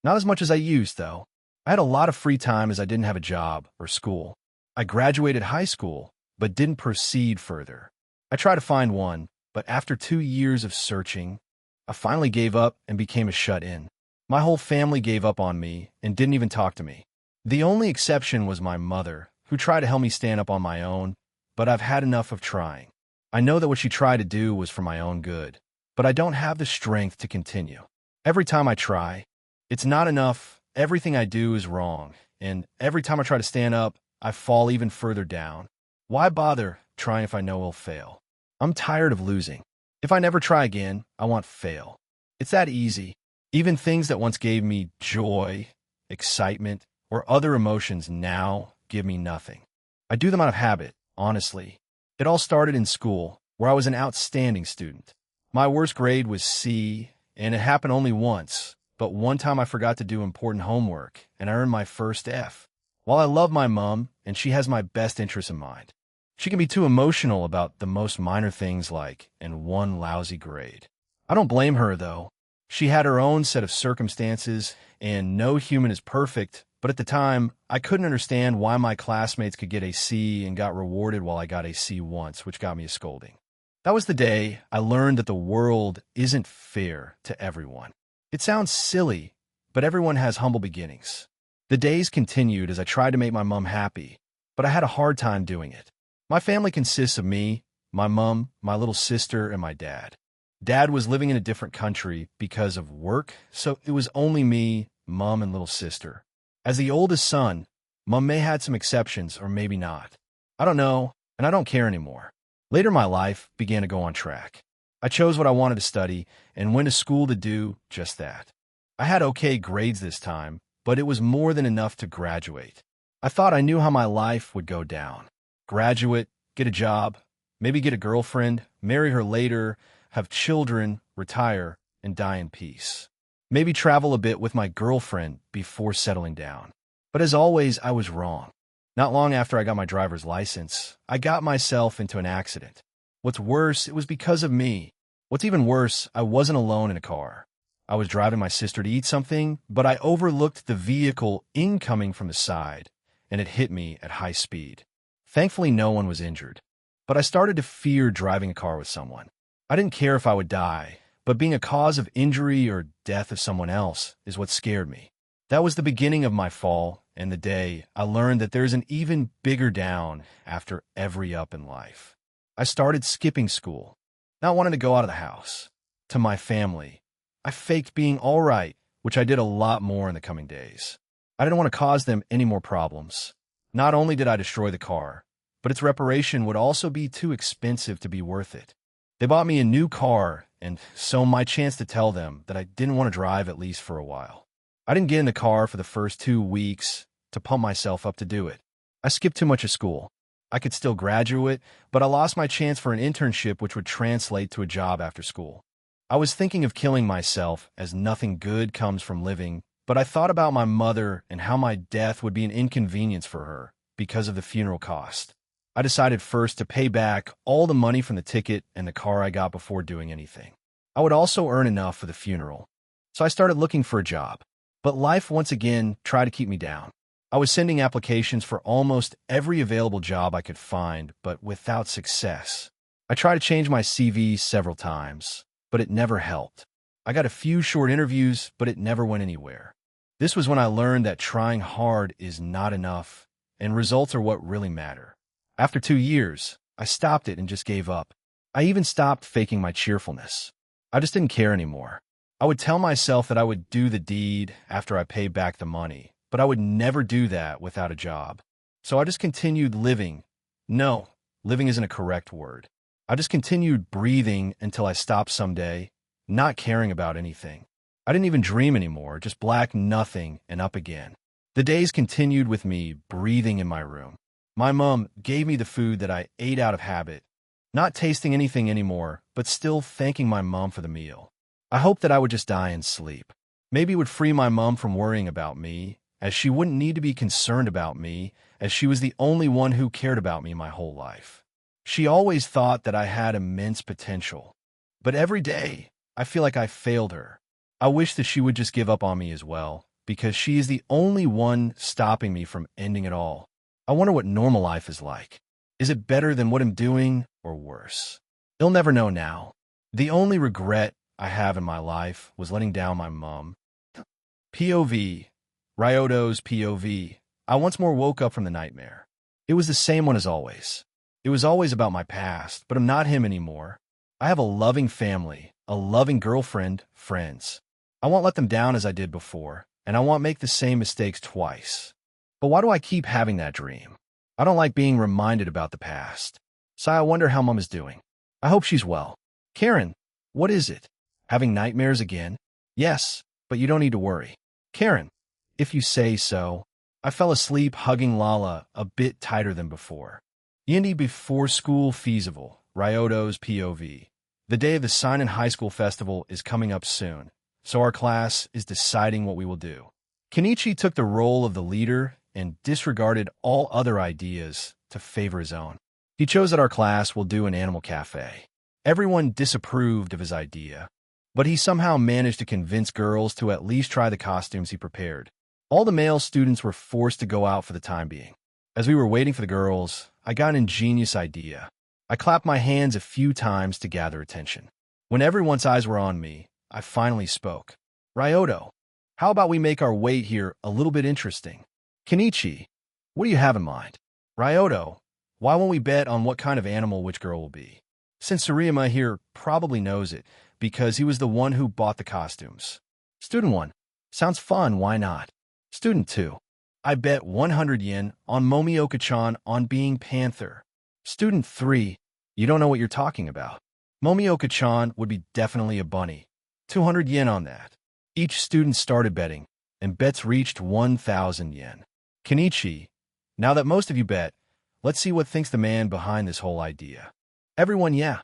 Not as much as I used, though. I had a lot of free time as I didn't have a job or school. I graduated high school, but didn't proceed further. I tried to find one, but after 2 years of searching, I finally gave up and became a shut-in. My whole family gave up on me and didn't even talk to me. The only exception was my mother, who tried to help me stand up on my own, but I've had enough of trying. I know that what she tried to do was for my own good, but I don't have the strength to continue. Every time I try, it's not enough, everything I do is wrong, and every time I try to stand up, I fall even further down. Why bother trying if I know I'll fail? I'm tired of losing. If I never try again, I want fail. It's that easy. Even things that once gave me joy, excitement, or other emotions now give me nothing. I do them out of habit, honestly. It all started in school, where I was an outstanding student. My worst grade was C, and it happened only once, but one time I forgot to do important homework, and I earned my first F. While I love my mom, and she has my best interests in mind, she can be too emotional about the most minor things like, and one lousy grade. I don't blame her, though. She had her own set of circumstances, and no human is perfect, but at the time, I couldn't understand why my classmates could get a C and got rewarded while I got a C once, which got me a scolding. That was the day I learned that the world isn't fair to everyone. It sounds silly, but everyone has humble beginnings. The days continued as I tried to make my mom happy, but I had a hard time doing it. My family consists of me, my mom, my little sister, and my dad. Dad was living in a different country because of work, so it was only me, mom, and little sister. As the oldest son, Mom may had some exceptions, or maybe not. I don't know, and I don't care anymore. Later my life began to go on track. I chose what I wanted to study and went to school to do just that. I had okay grades this time, but it was more than enough to graduate. I thought I knew how my life would go down. Graduate, get a job, maybe get a girlfriend, marry her later, have children, retire, and die in peace. Maybe travel a bit with my girlfriend before settling down. But as always, I was wrong. Not long after I got my driver's license, I got myself into an accident. What's worse, it was because of me. What's even worse, I wasn't alone in a car. I was driving my sister to eat something, but I overlooked the vehicle incoming from the side, and it hit me at high speed. Thankfully, no one was injured. But I started to fear driving a car with someone. I didn't care if I would die, but being a cause of injury or death of someone else is what scared me. That was the beginning of my fall, and the day I learned that there's an even bigger down after every up in life. I started skipping school, not wanting to go out of the house. To my family, I faked being all right, which I did a lot more in the coming days. I didn't want to cause them any more problems. Not only did I destroy the car, but its reparation would also be too expensive to be worth it. They bought me a new car, and so my chance to tell them that I didn't want to drive at least for a while. I didn't get in the car for the first 2 weeks to pump myself up to do it. I skipped too much of school. I could still graduate, but I lost my chance for an internship which would translate to a job after school. I was thinking of killing myself, as nothing good comes from living, but I thought about my mother and how my death would be an inconvenience for her because of the funeral cost. I decided first to pay back all the money from the ticket and the car I got before doing anything. I would also earn enough for the funeral. So I started looking for a job. But life once again tried to keep me down. I was sending applications for almost every available job I could find, but without success. I tried to change my CV several times, but it never helped. I got a few short interviews, but it never went anywhere. This was when I learned that trying hard is not enough, and results are what really matter. After 2 years, I stopped it and just gave up. I even stopped faking my cheerfulness. I just didn't care anymore. I would tell myself that I would do the deed after I paid back the money, but I would never do that without a job. So I just continued living. No, living isn't a correct word. I just continued breathing until I stopped someday, not caring about anything. I didn't even dream anymore, just black nothing and up again. The days continued with me breathing in my room. My mom gave me the food that I ate out of habit, not tasting anything anymore, but still thanking my mom for the meal. I hoped that I would just die in sleep. Maybe it would free my mom from worrying about me, as she wouldn't need to be concerned about me, as she was the only one who cared about me my whole life. She always thought that I had immense potential. But every day, I feel like I failed her. I wish that she would just give up on me as well, because she is the only one stopping me from ending it all. I wonder what normal life is like. Is it better than what I'm doing, or worse? You'll never know now. The only regret I have in my life was letting down my mom. POV. Ryoto's POV. I once more woke up from the nightmare. It was the same one as always. It was always about my past, but I'm not him anymore. I have a loving family, a loving girlfriend, friends. I won't let them down as I did before, and I won't make the same mistakes twice. But why do I keep having that dream? I don't like being reminded about the past. So I wonder how Mom is doing. I hope she's well. Karen, what is it? Having nightmares again? Yes, but you don't need to worry. Karen, if you say so. I fell asleep hugging Lala a bit tighter than before. Yindi before school feasible. Ryoto's POV. The day of the Seinen High School Festival is coming up soon, so our class is deciding what we will do. Kenichi took the role of the leader and disregarded all other ideas to favor his own. He chose that our class will do an animal cafe. Everyone disapproved of his idea, but he somehow managed to convince girls to at least try the costumes he prepared. All the male students were forced to go out for the time being. As we were waiting for the girls, I got an ingenious idea. I clapped my hands a few times to gather attention. When everyone's eyes were on me, I finally spoke. Ryoto, how about we make our wait here a little bit interesting? Kenichi, what do you have in mind? Ryoto, why won't we bet on what kind of animal which girl will be? Since Suriyama here probably knows it, because he was the one who bought the costumes. Student 1, sounds fun, why not? Student 2, I bet 100 yen on Momioka-chan on being Panther. Student 3, you don't know what you're talking about. Momioka-chan would be definitely a bunny. 200 yen on that. Each student started betting, and bets reached 1,000 yen. Kenichi, now that most of you bet, let's see what thinks the man behind this whole idea. Everyone, yeah.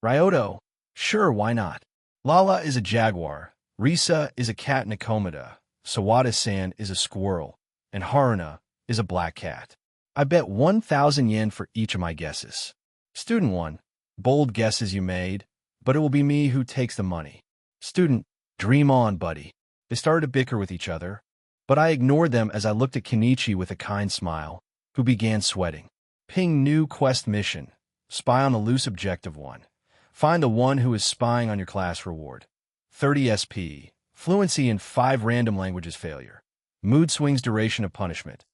Ryoto, sure, why not? Lala is a jaguar, Risa is a cat Nakomata, Sawada-san is a squirrel, and Haruna is a black cat. I bet 1,000 yen for each of my guesses. Student 1, bold guesses you made, but it will be me who takes the money. Student, dream on, buddy. They started to bicker with each other, but I ignored them as I looked at Kenichi with a kind smile, who began sweating. Ping new quest mission. Spy on the loose objective 1. Find the one who is spying on your class reward. 30 SP. Fluency in 5 random languages failure. Mood swings duration of punishment.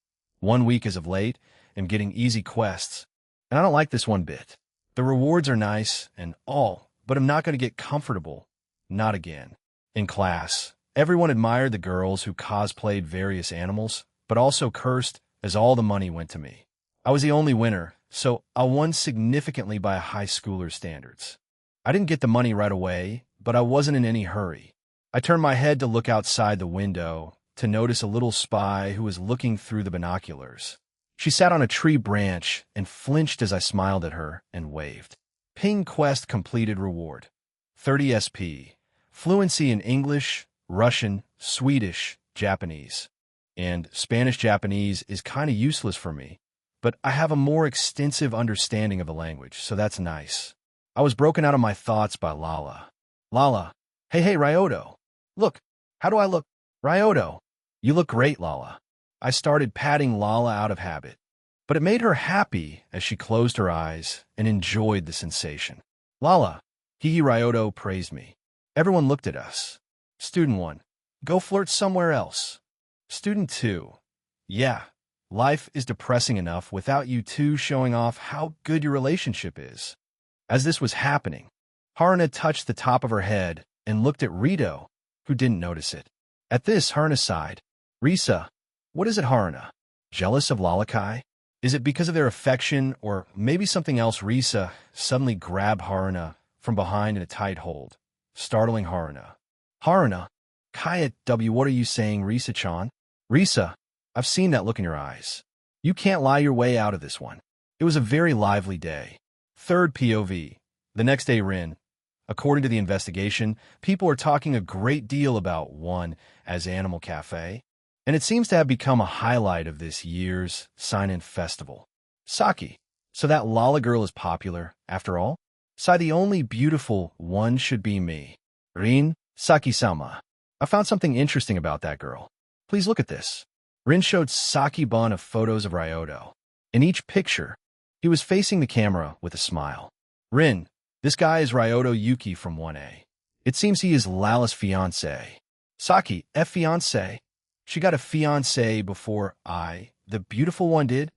1 week as of late, am getting easy quests. And I don't like this one bit. The rewards are nice and all, but I'm not going to get comfortable. Not again. In class, everyone admired the girls who cosplayed various animals, but also cursed as all the money went to me. I was the only winner, so I won significantly by a high schooler's standards. I didn't get the money right away, but I wasn't in any hurry. I turned my head to look outside the window to notice a little spy who was looking through the binoculars. She sat on a tree branch and flinched as I smiled at her and waved. Ping quest completed reward. 30 SP. Fluency in English, Russian, Swedish, Japanese. And Spanish-Japanese is kind of useless for me, but I have a more extensive understanding of the language, so that's nice. I was broken out of my thoughts by Lala. Lala. Hey, Ryoto. Look. How do I look? Ryoto. You look great, Lala. I started patting Lala out of habit, but it made her happy as she closed her eyes and enjoyed the sensation. Lala. Hihi Ryoto praised me. Everyone looked at us. Student 1. Go flirt somewhere else. Student 2. Yeah. Life is depressing enough without you two showing off how good your relationship is. As this was happening, Haruna touched the top of her head and looked at Rito, who didn't notice it. At this, Haruna sighed. Risa, what is it, Haruna? Jealous of Lalakai? Is it because of their affection or maybe something else? Risa suddenly grabbed Haruna from behind in a tight hold, startling Haruna. Haruna, Kaya W, what are you saying, Risa-chan? Risa, I've seen that look in your eyes. You can't lie your way out of this one. It was a very lively day. Third POV. The next day, Rin. According to the investigation, people are talking a great deal about one as Animal Cafe, and it seems to have become a highlight of this year's sign-in festival. Saki. So that Lala girl is popular, after all? Sai, the only beautiful one should be me. Rin, Saki-sama. I found something interesting about that girl. Please look at this. Rin showed Saki-bun of photos of Ryoto. In each picture, he was facing the camera with a smile. Rin, this guy is Ryoto Yuki from 1A. It seems he is Lala's fiancé. Saki, fiancé? She got a fiancé before I, the beautiful one, did?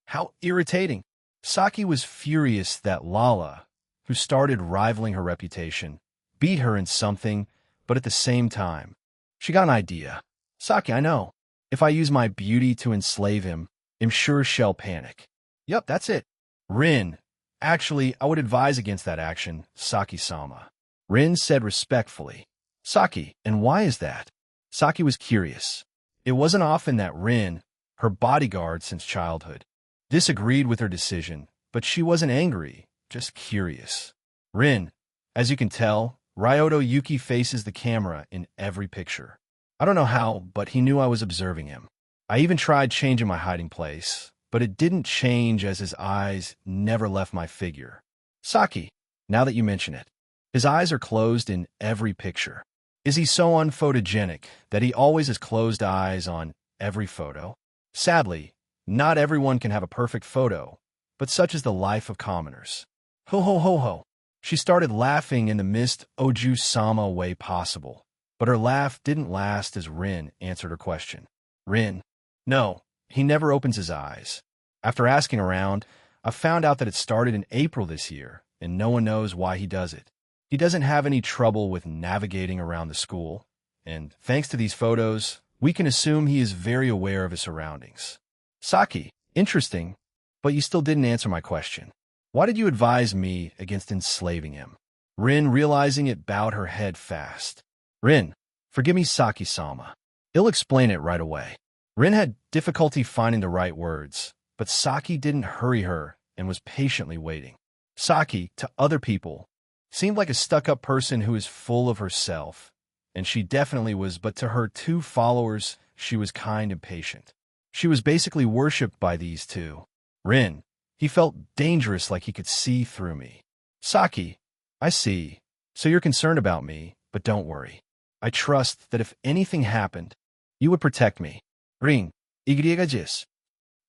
How irritating. Saki was furious that Lala, who started rivaling her reputation, beat her in something, but at the same time, she got an idea. Saki, I know. If I use my beauty to enslave him, I'm sure she'll panic. Yup, that's it. Rin, actually, I would advise against that action, Saki-sama. Rin said respectfully. Saki, and why is that? Saki was curious. It wasn't often that Rin, her bodyguard since childhood, disagreed with her decision, but she wasn't angry, just curious. Rin, as you can tell, Ryoto Yuki faces the camera in every picture. I don't know how, but he knew I was observing him. I even tried changing my hiding place, but it didn't change as his eyes never left my figure. Saki, now that you mention it, his eyes are closed in every picture. Is he so unphotogenic that he always has closed eyes on every photo? Sadly, not everyone can have a perfect photo, but such is the life of commoners. Ho ho ho ho. She started laughing in the most Oju-sama way possible, but her laugh didn't last as Rin answered her question. Rin, no, he never opens his eyes. After asking around, I found out that it started in April this year, and no one knows why he does it. He doesn't have any trouble with navigating around the school, and thanks to these photos, we can assume he is very aware of his surroundings. Saki, interesting, but you still didn't answer my question. Why did you advise me against enslaving him? Rin, realizing it, bowed her head fast. Rin, forgive me, Saki-sama. I'll explain it right away. Rin had difficulty finding the right words, but Saki didn't hurry her and was patiently waiting. Saki, to other people, seemed like a stuck-up person who is full of herself, and she definitely was, but to her two followers, she was kind and patient. She was basically worshipped by these two. Rin, he felt dangerous, like he could see through me. Saki, I see. So you're concerned about me, but don't worry. I trust that if anything happened, you would protect me. Rin, igriagajis.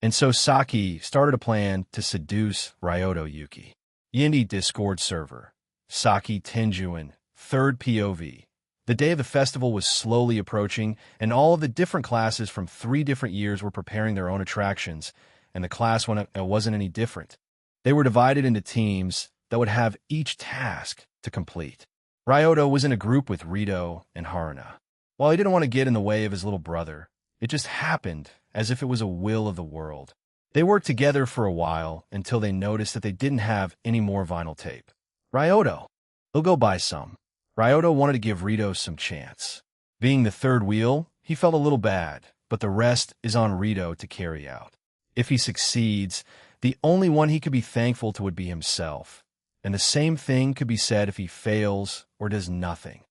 And so Saki started a plan to seduce Ryoto Yuki. Yindi Discord server. Saki Tenjuin, third POV. The day of the festival was slowly approaching, and all of the different classes from 3 different years were preparing their own attractions, and the class wasn't any different. They were divided into teams that would have each task to complete. Ryoto was in a group with Rito and Haruna. While he didn't want to get in the way of his little brother, it just happened as if it was a will of the world. They worked together for a while until they noticed that they didn't have any more vinyl tape. Ryoto, he'll go buy some. Ryoto wanted to give Rito some chance. Being the third wheel, he felt a little bad, but the rest is on Rito to carry out. If he succeeds, the only one he could be thankful to would be himself. And the same thing could be said if he fails or does nothing.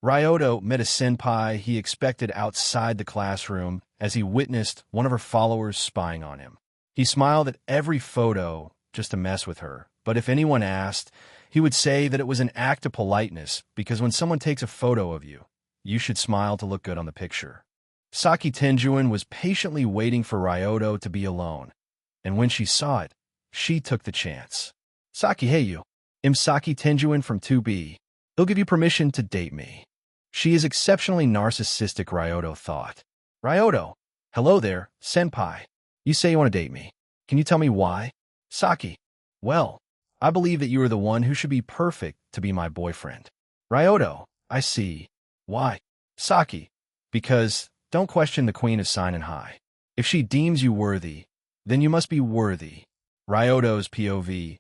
Ryoto met a senpai he expected outside the classroom as he witnessed one of her followers spying on him. He smiled at every photo just to mess with her, but if anyone asked, he would say that it was an act of politeness because when someone takes a photo of you, you should smile to look good on the picture. Saki Tenjuin was patiently waiting for Ryoto to be alone, and when she saw it, she took the chance. Saki, hey you. I'm Saki Tenjuin from 2B. He'll give you permission to date me. She is exceptionally narcissistic, Ryoto thought. Ryoto, hello there, senpai. You say you want to date me. Can you tell me why? Saki, well, I believe that you are the one who should be perfect to be my boyfriend. Ryoto, I see. Why? Saki, because don't question the Queen of Seinen High. If she deems you worthy, then you must be worthy. Ryoto's POV.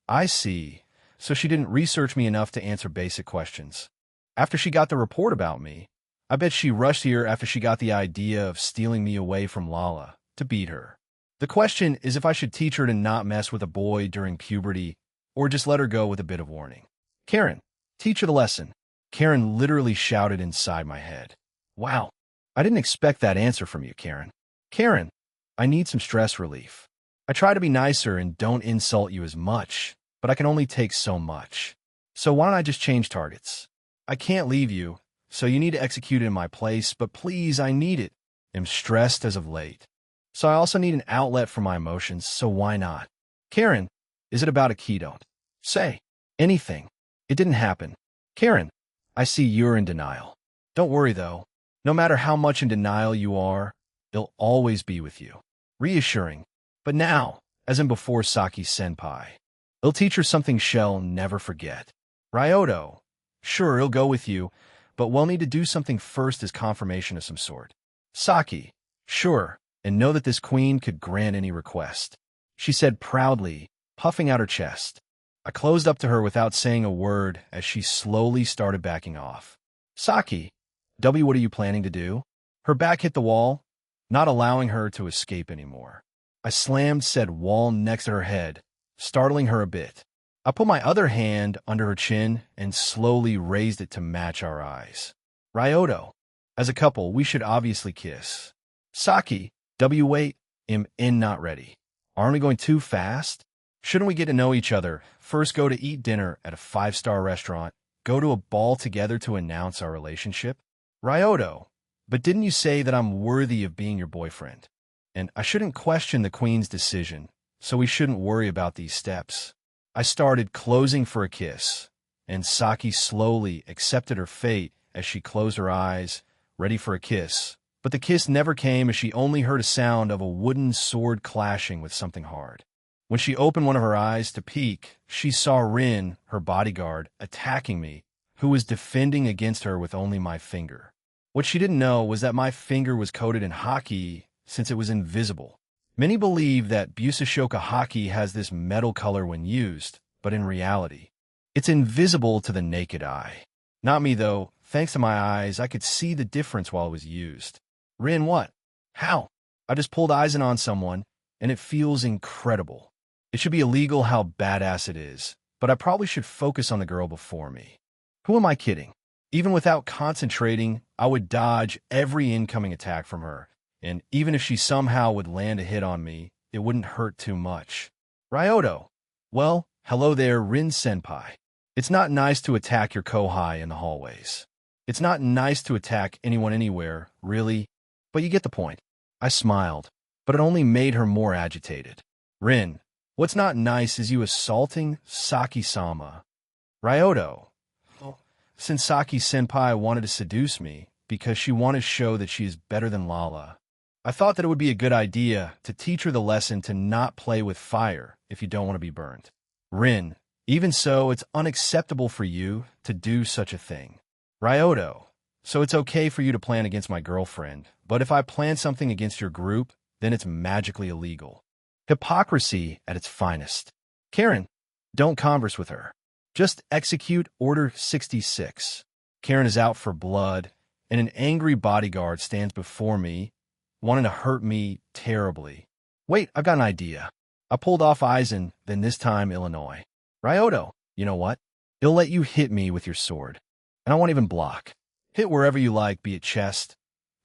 I see. So she didn't research me enough to answer basic questions. After she got the report about me, I bet she rushed here after she got the idea of stealing me away from Lala to beat her. The question is if I should teach her to not mess with a boy during puberty or just let her go with a bit of warning. Karen, teach her the lesson. Karen literally shouted inside my head. Wow, I didn't expect that answer from you, Karen. Karen, I need some stress relief. I try to be nicer and don't insult you as much, but I can only take so much. So why don't I just change targets? I can't leave you, so you need to execute it in my place, but please, I need it. I'm stressed as of late. So I also need an outlet for my emotions, so why not? Karen, is it about a key? Don't say anything. It didn't happen. Karen, I see you're in denial. Don't worry, though. No matter how much in denial you are, it'll always be with you. Reassuring. But now, as in before Saki-senpai, it'll teach her something she'll never forget. Ryoto, sure, he'll go with you, but we'll need to do something first as confirmation of some sort. Saki, sure, and know that this queen could grant any request. She said proudly, puffing out her chest. I closed up to her without saying a word as she slowly started backing off. Saki, W, what are you planning to do? Her back hit the wall, not allowing her to escape anymore. I slammed said wall next to her head, startling her a bit. I put my other hand under her chin and slowly raised it to match our eyes. Ryoto, as a couple, we should obviously kiss. Saki, W, wait, I'm not ready. Aren't we going too fast? Shouldn't we get to know each other? First go to eat dinner at a 5-star restaurant, go to a ball together to announce our relationship? Ryoto, but didn't you say that I'm worthy of being your boyfriend? And I shouldn't question the queen's decision, so we shouldn't worry about these steps. I started closing for a kiss, and Saki slowly accepted her fate as she closed her eyes, ready for a kiss. But the kiss never came as she only heard a sound of a wooden sword clashing with something hard. When she opened one of her eyes to peek, she saw Rin, her bodyguard, attacking me, who was defending against her with only my finger. What she didn't know was that my finger was coated in haki since it was invisible. Many believe that Busashoka haki has this metal color when used, but in reality, it's invisible to the naked eye. Not me, though. Thanks to my eyes, I could see the difference while it was used. Rin, what? How? I just pulled Aizen on someone, and it feels incredible. It should be illegal how badass it is, but I probably should focus on the girl before me. Who am I kidding? Even without concentrating, I would dodge every incoming attack from her, and even if she somehow would land a hit on me, it wouldn't hurt too much. Ryoto, well, hello there, Rin-senpai. It's not nice to attack your kohai in the hallways. It's not nice to attack anyone anywhere, really, but you get the point. I smiled, but it only made her more agitated. Rin, what's not nice is you assaulting Saki-sama. Ryoto, since Saki-senpai wanted to seduce me because she wanted to show that she is better than Lala, I thought that it would be a good idea to teach her the lesson to not play with fire if you don't want to be burned. Rin, even so, it's unacceptable for you to do such a thing. Ryoto, so it's okay for you to plan against my girlfriend, but if I plan something against your group, then it's magically illegal. Hypocrisy at its finest. Karen, don't converse with her. Just execute Order 66. Karen is out for blood, and an angry bodyguard stands before me, wanting to hurt me terribly. Wait, I've got an idea. I pulled off Eisen, then this time Illinois. Ryoto, you know what? It'll let you hit me with your sword. And I won't even block. Hit wherever you like, be it chest,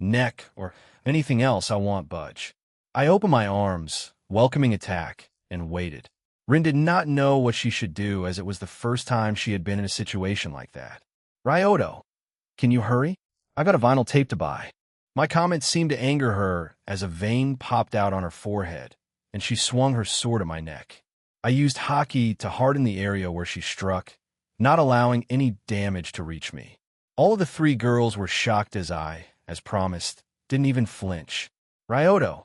neck, or anything else I want budge. I opened my arms, welcoming attack, and waited. Rin did not know what she should do as it was the first time she had been in a situation like that. Ryoto, can you hurry? I got a vinyl tape to buy. My comment seemed to anger her as a vein popped out on her forehead, and she swung her sword at my neck. I used hockey to harden the area where she struck, not allowing any damage to reach me. All of the three girls were shocked as promised, didn't even flinch. Ryoto,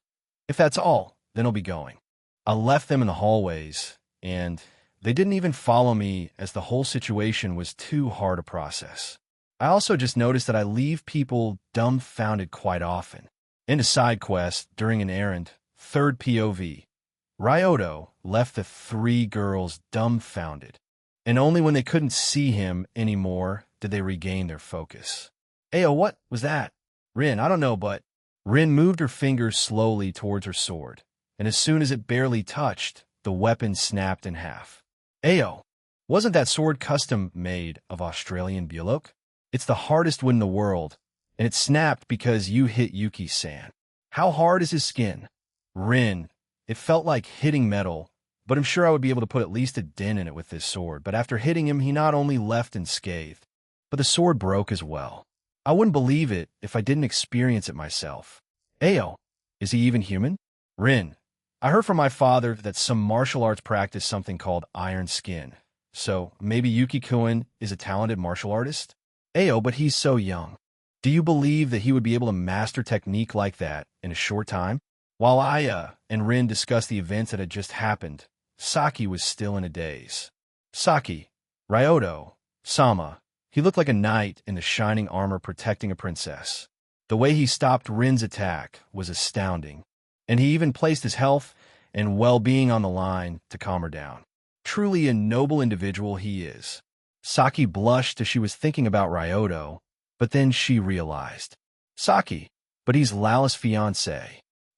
if that's all, then I'll be going. I left them in the hallways, and they didn't even follow me as the whole situation was too hard to process. I also just noticed that I leave people dumbfounded quite often. In a side quest, during an errand, third POV, Ryoto left the three girls dumbfounded, and only when they couldn't see him anymore did they regain their focus. Ayo, what was that? Rin, I don't know, but... Rin moved her fingers slowly towards her sword, and as soon as it barely touched, the weapon snapped in half. Ayo, wasn't that sword custom-made of Australian Bullock? It's the hardest wood in the world, and it snapped because you hit Yuki-san. How hard is his skin? Rin, it felt like hitting metal, but I'm sure I would be able to put at least a dent in it with this sword. But after hitting him, he not only left unscathed, but the sword broke as well. I wouldn't believe it if I didn't experience it myself. Ayo, is he even human? Rin, I heard from my father that some martial arts practice something called iron skin. So maybe Yuki-kun is a talented martial artist? Ayo, but he's so young. Do you believe that he would be able to master technique like that in a short time? While Aya and Rin discussed the events that had just happened, Saki was still in a daze. Saki, Ryoto, Sama, he looked like a knight in the shining armor protecting a princess. The way he stopped Rin's attack was astounding, and he even placed his health and well-being on the line to calm her down. Truly a noble individual he is. Saki blushed as she was thinking about Ryoto, but then she realized. Saki, but he's Lala's fiancé.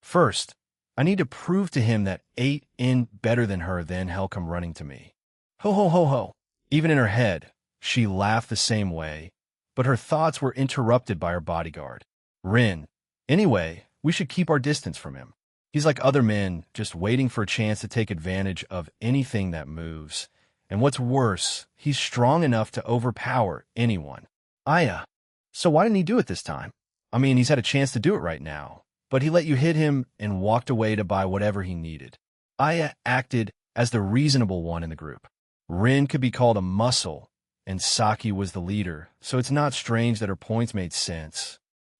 First, I need to prove to him that 8 in better than her, then he'll come running to me. Ho ho ho ho. Even in her head, she laughed the same way, but her thoughts were interrupted by her bodyguard. Rin, anyway, we should keep our distance from him. He's like other men, just waiting for a chance to take advantage of anything that moves. And what's worse, he's strong enough to overpower anyone. Aya, so why didn't he do it this time? I mean, he's had a chance to do it right now, but he let you hit him and walked away to buy whatever he needed. Aya acted as the reasonable one in the group. Rin could be called a muscle, and Saki was the leader, so it's not strange that her points made sense.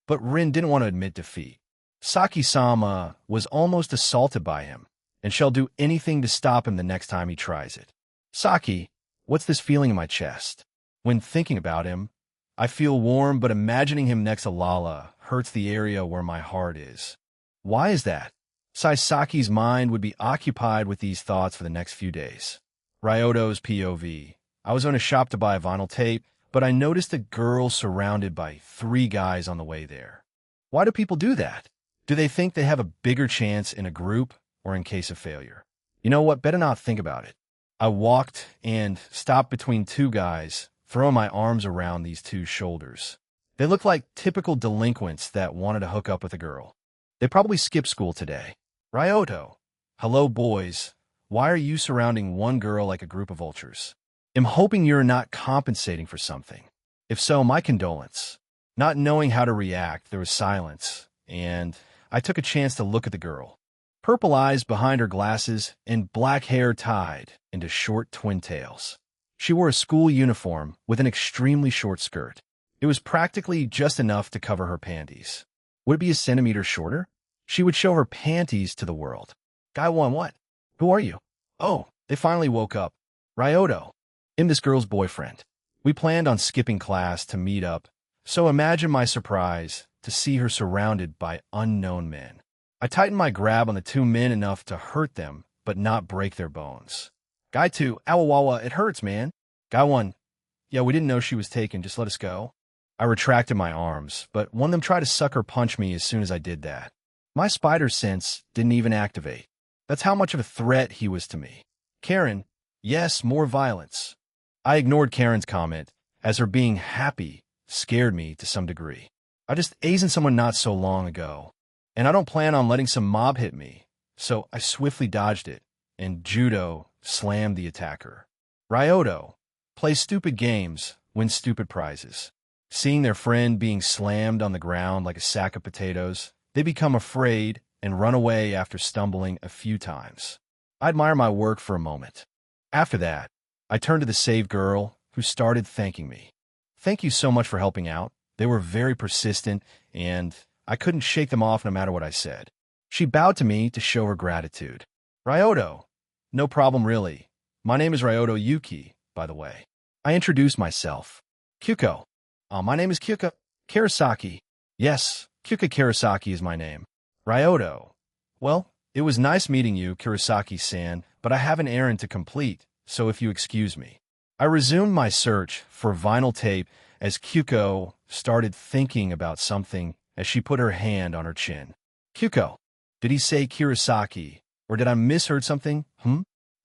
But Rin didn't want to admit defeat. Saki-sama was almost assaulted by him, and shall do anything to stop him the next time he tries it. Saki, what's this feeling in my chest? When thinking about him, I feel warm, but imagining him next to Lala hurts the area where my heart is. Why is that? Saki's mind would be occupied with these thoughts for the next few days. Ryoto's POV. I was on a shop to buy a vinyl tape, but I noticed a girl surrounded by 3 guys on the way there. Why do people do that? Do they think they have a bigger chance in a group or in case of failure? You know what? Better not think about it. I walked and stopped between 2 guys, throwing my arms around these 2's shoulders. They looked like typical delinquents that wanted to hook up with a girl. They probably skipped school today. Ryoto, hello boys. Why are you surrounding one girl like a group of vultures? I'm hoping you're not compensating for something. If so, my condolence. Not knowing how to react, there was silence, and I took a chance to look at the girl. Purple eyes behind her glasses and black hair tied into short twin tails. She wore a school uniform with an extremely short skirt. It was practically just enough to cover her panties. Would it be a centimeter shorter? She would show her panties to the world. Guy 1, what? Who are you? Oh, they finally woke up. Ryoto. I'm this girl's boyfriend. We planned on skipping class to meet up, so imagine my surprise to see her surrounded by unknown men. I tightened my grab on the 2 men enough to hurt them, but not break their bones. Guy 2, Awawawa, it hurts, man. Guy 1, yeah, we didn't know she was taken, just let us go. I retracted my arms, but one of them tried to sucker punch me as soon as I did that. My spider sense didn't even activate. That's how much of a threat he was to me. Karen, yes, more violence. I ignored Karen's comment, as her being happy scared me to some degree. I just ased someone not so long ago, and I don't plan on letting some mob hit me, so I swiftly dodged it, and Judo slammed the attacker. Ryoto, play stupid games, win stupid prizes. Seeing their friend being slammed on the ground like a sack of potatoes, they become afraid and run away after stumbling a few times. I admire my work for a moment. After that, I turned to the saved girl, who started thanking me. Thank you so much for helping out. They were very persistent, and I couldn't shake them off no matter what I said. She bowed to me to show her gratitude. Ryoto, no problem really. My name is Ryoto Yuki, by the way. I introduced myself. Kyuko. My name is Kyuka Karasaki. Yes, Kyuka Karasaki is my name. Ryoto. Well, it was nice meeting you, Kurosaki-san, but I have an errand to complete, so if you excuse me. I resumed my search for vinyl tape as Kyuko started thinking about something as she put her hand on her chin. Kyuko, did he say Kurosaki, or did I misheard something?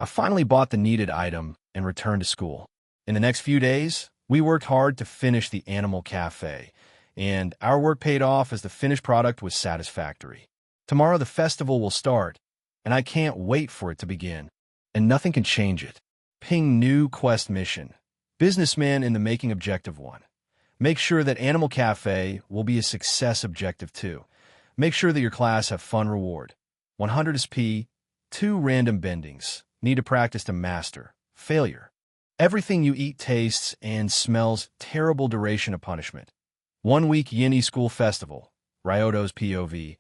I finally bought the needed item and returned to school. In the next few days, we worked hard to finish the Animal Cafe, and our work paid off as the finished product was satisfactory. Tomorrow the festival will start, and I can't wait for it to begin. And nothing can change it. Ping new quest mission. Businessman in the making objective 1. Make sure that Animal Cafe will be a success objective 2. Make sure that your class have fun reward. 100 SP, 2 random bendings. Need to practice to master. Failure. Everything you eat tastes and smells terrible duration of punishment. 1 week Yini School Festival. Ryoto's POV.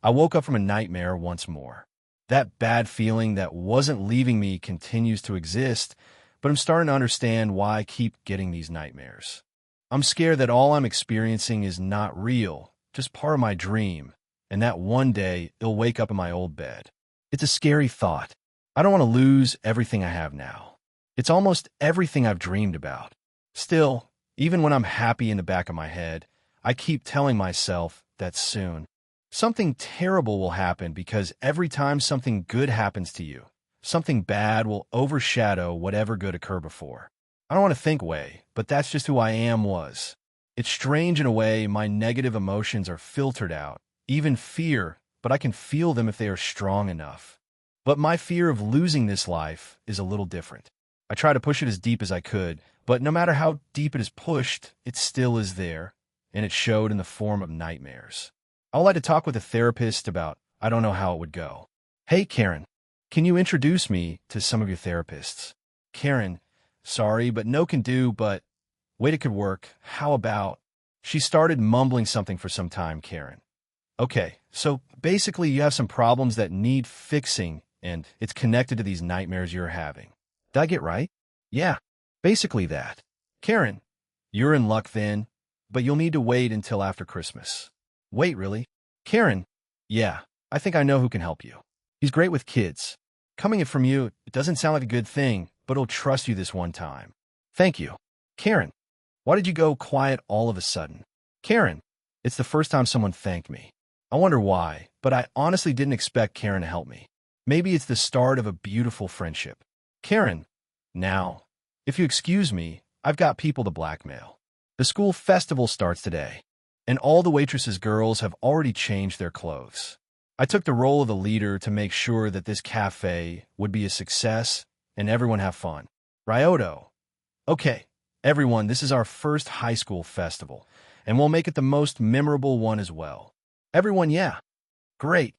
I woke up from a nightmare once more. That bad feeling that wasn't leaving me continues to exist, but I'm starting to understand why I keep getting these nightmares. I'm scared that all I'm experiencing is not real, just part of my dream, and that one day I'll wake up in my old bed. It's a scary thought. I don't want to lose everything I have now. It's almost everything I've dreamed about. Still, even when I'm happy in the back of my head, I keep telling myself that soon something terrible will happen, because every time something good happens to you, something bad will overshadow whatever good occurred before. I don't want to think way, but that's just who I was. It's strange in a way. My negative emotions are filtered out, even fear, but I can feel them if they are strong enough. But my fear of losing this life is a little different. I try to push it as deep as I could, but no matter how deep it is pushed, it still is there, and it showed in the form of nightmares. I would like to talk with a therapist about, I don't know how it would go. Hey, Karen, can you introduce me to some of your therapists? Karen, sorry, but no can do, but wait, it could work. How about? She started mumbling something for some time, Karen. Okay, so basically you have some problems that need fixing, and it's connected to these nightmares you're having. Did I get right? Yeah, basically that. Karen, you're in luck then, but you'll need to wait until after Christmas. Wait, really? Karen, yeah, I think I know who can help you. He's great with kids. Coming it from you, it doesn't sound like a good thing, but he'll trust you this one time. Thank you. Karen, why did you go quiet all of a sudden? Karen, it's the first time someone thanked me. I wonder why, but I honestly didn't expect Karen to help me. Maybe it's the start of a beautiful friendship. Karen, now, if you excuse me, I've got people to blackmail. The school festival starts today, and all the waitresses' girls have already changed their clothes. I took the role of the leader to make sure that this cafe would be a success and everyone have fun. Ryoto. Okay, everyone, this is our first high school festival, and we'll make it the most memorable one as well. Everyone, yeah. Great.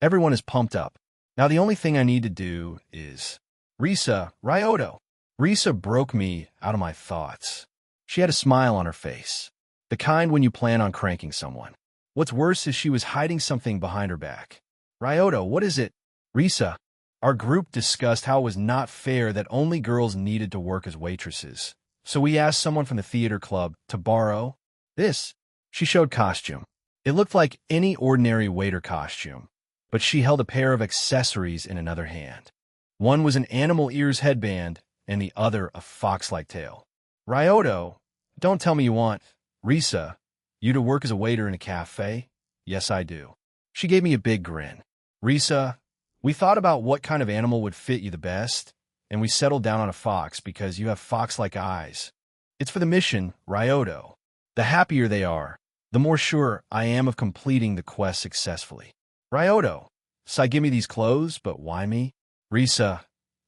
Everyone is pumped up. Now the only thing I need to do is... Ryoto. Risa broke me out of my thoughts. She had a smile on her face. The kind when you plan on cranking someone. What's worse is she was hiding something behind her back. Ryoto, what is it? Risa. Our group discussed how it was not fair that only girls needed to work as waitresses. So we asked someone from the theater club to borrow this. She showed costume. It looked like any ordinary waiter costume, but she held a pair of accessories in another hand. One was an animal ears headband, and the other a fox-like tail. Ryoto, don't tell me you want... Risa, you to work as a waiter in a cafe? Yes, I do. She gave me a big grin. Risa, we thought about what kind of animal would fit you the best, and we settled down on a fox because you have fox-like eyes. It's for the mission, Ryoto. The happier they are, the more sure I am of completing the quest successfully. Ryoto, so give me these clothes, but why me? Risa,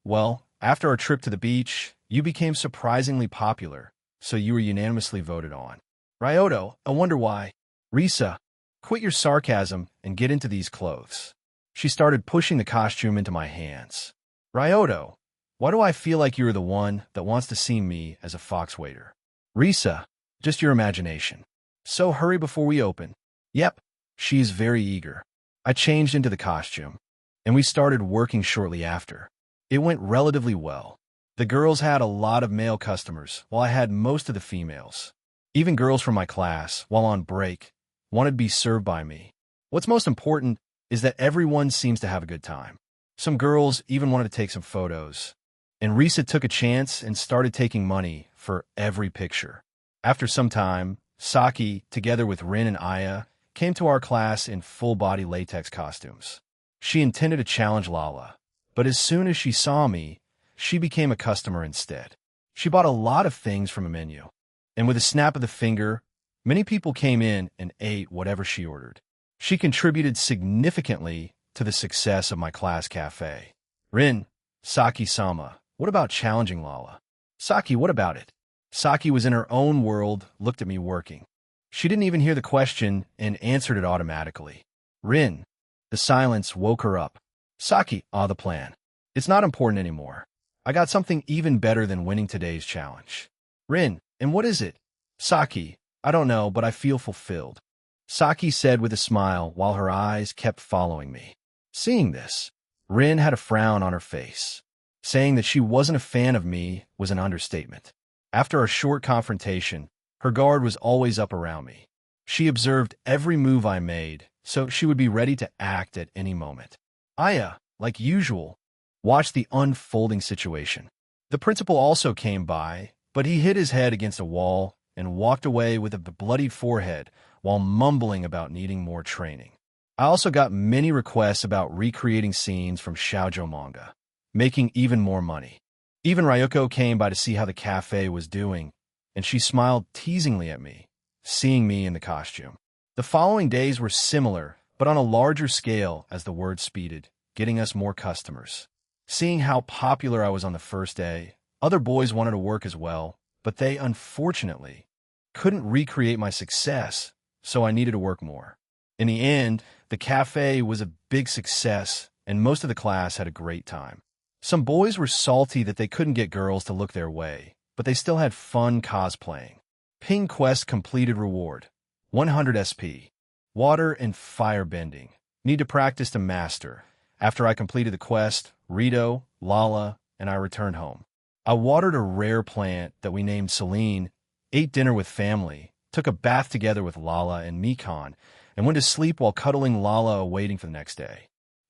well, after our trip to the beach, you became surprisingly popular, so you were unanimously voted on. Ryoto, I wonder why. Risa, quit your sarcasm and get into these clothes. She started pushing the costume into my hands. Ryoto, why do I feel like you're the one that wants to see me as a fox waiter? Risa, just your imagination. So hurry before we open. Yep, she is very eager. I changed into the costume, and we started working shortly after. It went relatively well. The girls had a lot of male customers, while I had most of the females. Even girls from my class, while on break, wanted to be served by me. What's most important is that everyone seems to have a good time. Some girls even wanted to take some photos. And Risa took a chance and started taking money for every picture. After some time, Saki, together with Rin and Aya, came to our class in full-body latex costumes. She intended to challenge Lala, but as soon as she saw me, she became a customer instead. She bought a lot of things from a menu, and with a snap of the finger, many people came in and ate whatever she ordered. She contributed significantly to the success of my class cafe. Rin, Saki-sama, what about challenging Lala? Saki, what about it? Saki was in her own world, looked at me working. She didn't even hear the question and answered it automatically. Rin. The silence woke her up. Saki, the plan. It's not important anymore. I got something even better than winning today's challenge. Rin, and what is it? Saki, I don't know, but I feel fulfilled. Saki said with a smile while her eyes kept following me. Seeing this, Rin had a frown on her face. Saying that she wasn't a fan of me was an understatement. After a short confrontation, her guard was always up around me. She observed every move I made, so she would be ready to act at any moment. Aya, like usual, watched the unfolding situation. The principal also came by, but he hit his head against a wall and walked away with a bloodied forehead while mumbling about needing more training. I also got many requests about recreating scenes from shoujo manga, making even more money. Even Ryuko came by to see how the cafe was doing, and she smiled teasingly at me, seeing me in the costume. The following days were similar, but on a larger scale as the word speeded, getting us more customers. Seeing how popular I was on the first day, other boys wanted to work as well, but they, unfortunately, couldn't recreate my success, so I needed to work more. In the end, the cafe was a big success, and most of the class had a great time. Some boys were salty that they couldn't get girls to look their way, but they still had fun cosplaying. Ping Quest completed reward. 100 SP. Water and fire bending. Need to practice to master. After I completed the quest, Rito, Lala, and I returned home. I watered a rare plant that we named Celine, ate dinner with family, took a bath together with Lala and Mikon, and went to sleep while cuddling Lala awaiting for the next day.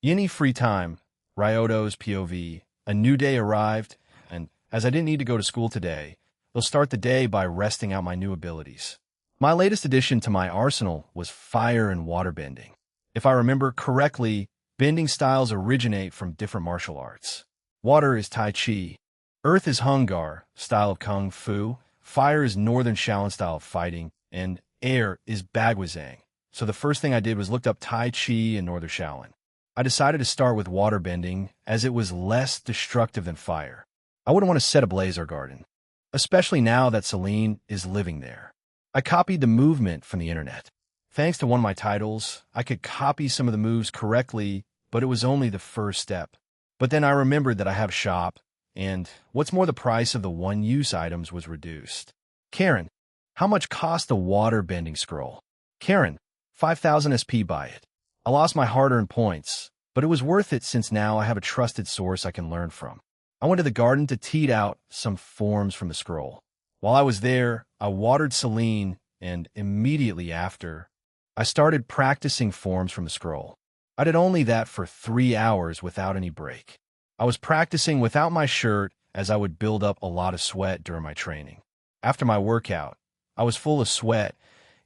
Yini free time. Ryoto's POV. A new day arrived, and as I didn't need to go to school today, they'll start the day by resting out my new abilities. My latest addition to my arsenal was fire and water bending. If I remember correctly, bending styles originate from different martial arts. Water is Tai Chi. Earth is Hungar, style of Kung Fu. Fire is Northern Shaolin style of fighting. And air is Bagwazang. So the first thing I did was looked up Tai Chi and Northern Shaolin. I decided to start with water bending as it was less destructive than fire. I wouldn't want to set ablaze our garden, especially now that Celine is living there. I copied the movement from the internet. Thanks to one of my titles, I could copy some of the moves correctly, but it was only the first step. But then I remembered that I have shop, and what's more, the price of the one-use items was reduced. Karen, how much cost the water bending scroll? Karen, 5,000 SP buy it. I lost my hard-earned points, but it was worth it since now I have a trusted source I can learn from. I went to the garden to teed out some forms from the scroll. While I was there, I watered Celine, and immediately after, I started practicing forms from the scroll. I did only that for 3 hours without any break. I was practicing without my shirt as I would build up a lot of sweat during my training. After my workout, I was full of sweat,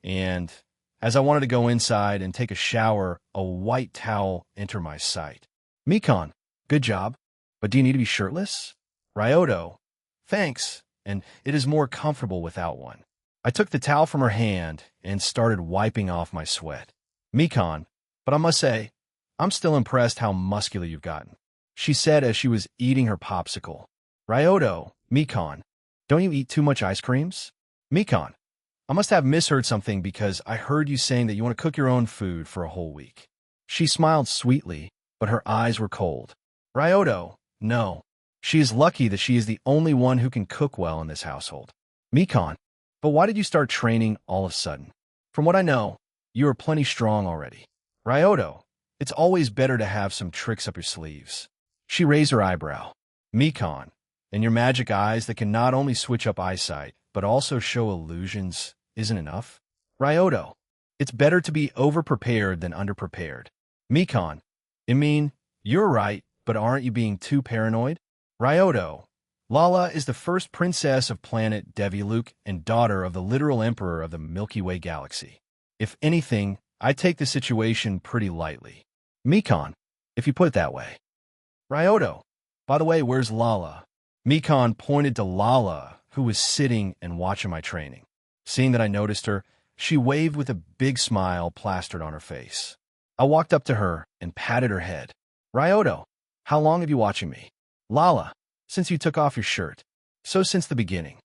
and As I wanted to go inside and take a shower, a white towel entered my sight. Mikon, good job. But do you need to be shirtless? Ryoto, thanks, and it is more comfortable without one. I took the towel from her hand and started wiping off my sweat. Mikon, but I must say, I'm still impressed how muscular you've gotten, she said as she was eating her popsicle. Ryoto, Mikon, don't you eat too much ice creams? Mikon, I must have misheard something because I heard you saying that you want to cook your own food for a whole week. She smiled sweetly, but her eyes were cold. Ryoto, no. She is lucky that she is the only one who can cook well in this household. Mikon, but why did you start training all of a sudden? From what I know, you are plenty strong already. Ryoto, it's always better to have some tricks up your sleeves. She raised her eyebrow. Mikon, and your magic eyes that can not only switch up eyesight, but also show illusions, isn't enough? Ryoto, it's better to be over-prepared than under-prepared. Mikon, I mean, you're right, but aren't you being too paranoid? Ryoto, Lala is the first princess of planet Deviluk and daughter of the literal emperor of the Milky Way galaxy. If anything, I take the situation pretty lightly. Mikon, if you put it that way. Ryoto, by the way, where's Lala? Mikon pointed to Lala, who was sitting and watching my training. Seeing that I noticed her, she waved with a big smile plastered on her face. I walked up to her and patted her head. Ryoto, how long have you watching me? Lala, since you took off your shirt. So since the beginning.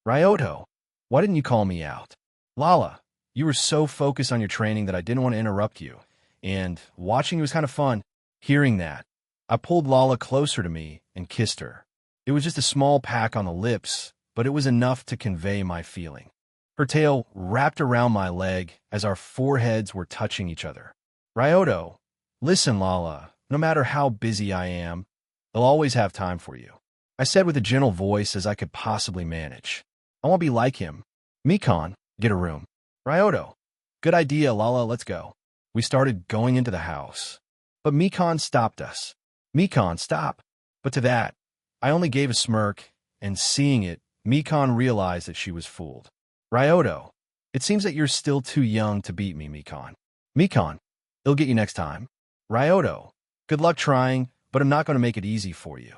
Ryoto, why didn't you call me out? Lala, you were so focused on your training that I didn't want to interrupt you, and watching you was kind of fun. Hearing that, I pulled Lala closer to me and kissed her. It was just a small peck on the lips, but it was enough to convey my feeling. Her tail wrapped around my leg as our foreheads were touching each other. Ryoto, listen, Lala, no matter how busy I am, I'll always have time for you, I said with a gentle voice as I could possibly manage. I won't be like him. Mikon, get a room. Ryoto, good idea, Lala, let's go. We started going into the house. But Mikon stopped us. Mikon, stop. But to that, I only gave a smirk, and seeing it, Mikon realized that she was fooled. Ryoto, it seems that you're still too young to beat me, Mikon. Mikon, it'll get you next time. Ryoto, good luck trying, but I'm not going to make it easy for you.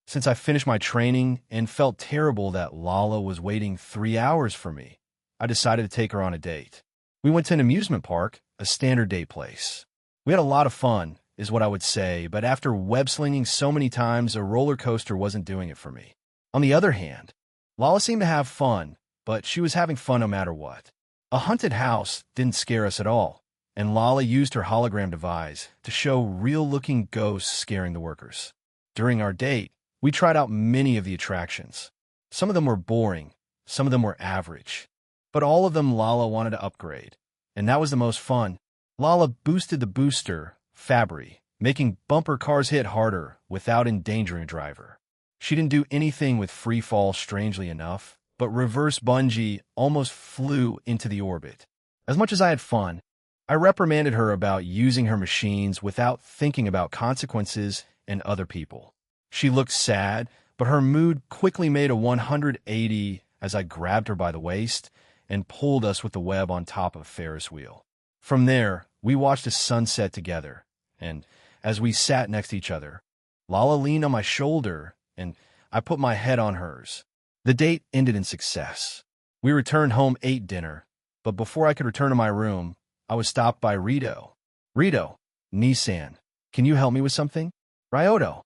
Since I finished my training and felt terrible that Lala was waiting 3 hours for me, I decided to take her on a date. We went to an amusement park, a standard date place. We had a lot of fun, is what I would say, but after web-slinging so many times, a roller coaster wasn't doing it for me. On the other hand, Lala seemed to have fun, but she was having fun no matter what. A haunted house didn't scare us at all, and Lala used her hologram device to show real-looking ghosts scaring the workers. During our date, we tried out many of the attractions. Some of them were boring, some of them were average, but all of them Lala wanted to upgrade, and that was the most fun. Lala boosted the booster, Fabry, making bumper cars hit harder without endangering a driver. She didn't do anything with free fall, strangely enough, but reverse bungee almost flew into the orbit. As much as I had fun, I reprimanded her about using her machines without thinking about consequences and other people. She looked sad, but her mood quickly made a 180 as I grabbed her by the waist and pulled us with the web on top of a Ferris wheel. From there, we watched a sunset together, and as we sat next to each other, Lala leaned on my shoulder, and I put my head on hers. The date ended in success. We returned home, ate dinner, but before I could return to my room, I was stopped by Rito. Rito, Nissan, can you help me with something? Ryoto,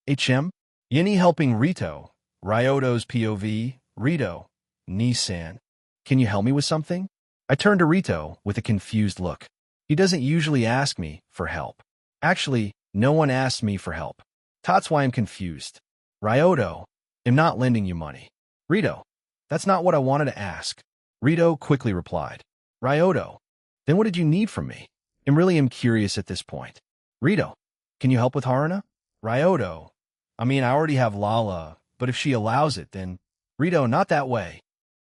HM, Yeni helping Rito. Ryoto's POV, Rito, Nissan, can you help me with something? I turned to Rito with a confused look. He doesn't usually ask me for help. Actually, no one asked me for help. That's why I'm confused. Ryoto, I'm not lending you money. Rito, that's not what I wanted to ask. Rito quickly replied. Ryoto, then what did you need from me? I really am curious at this point. Rito, can you help with Haruna? Ryoto, I mean, I already have Lala, but if she allows it, then... Rito, not that way.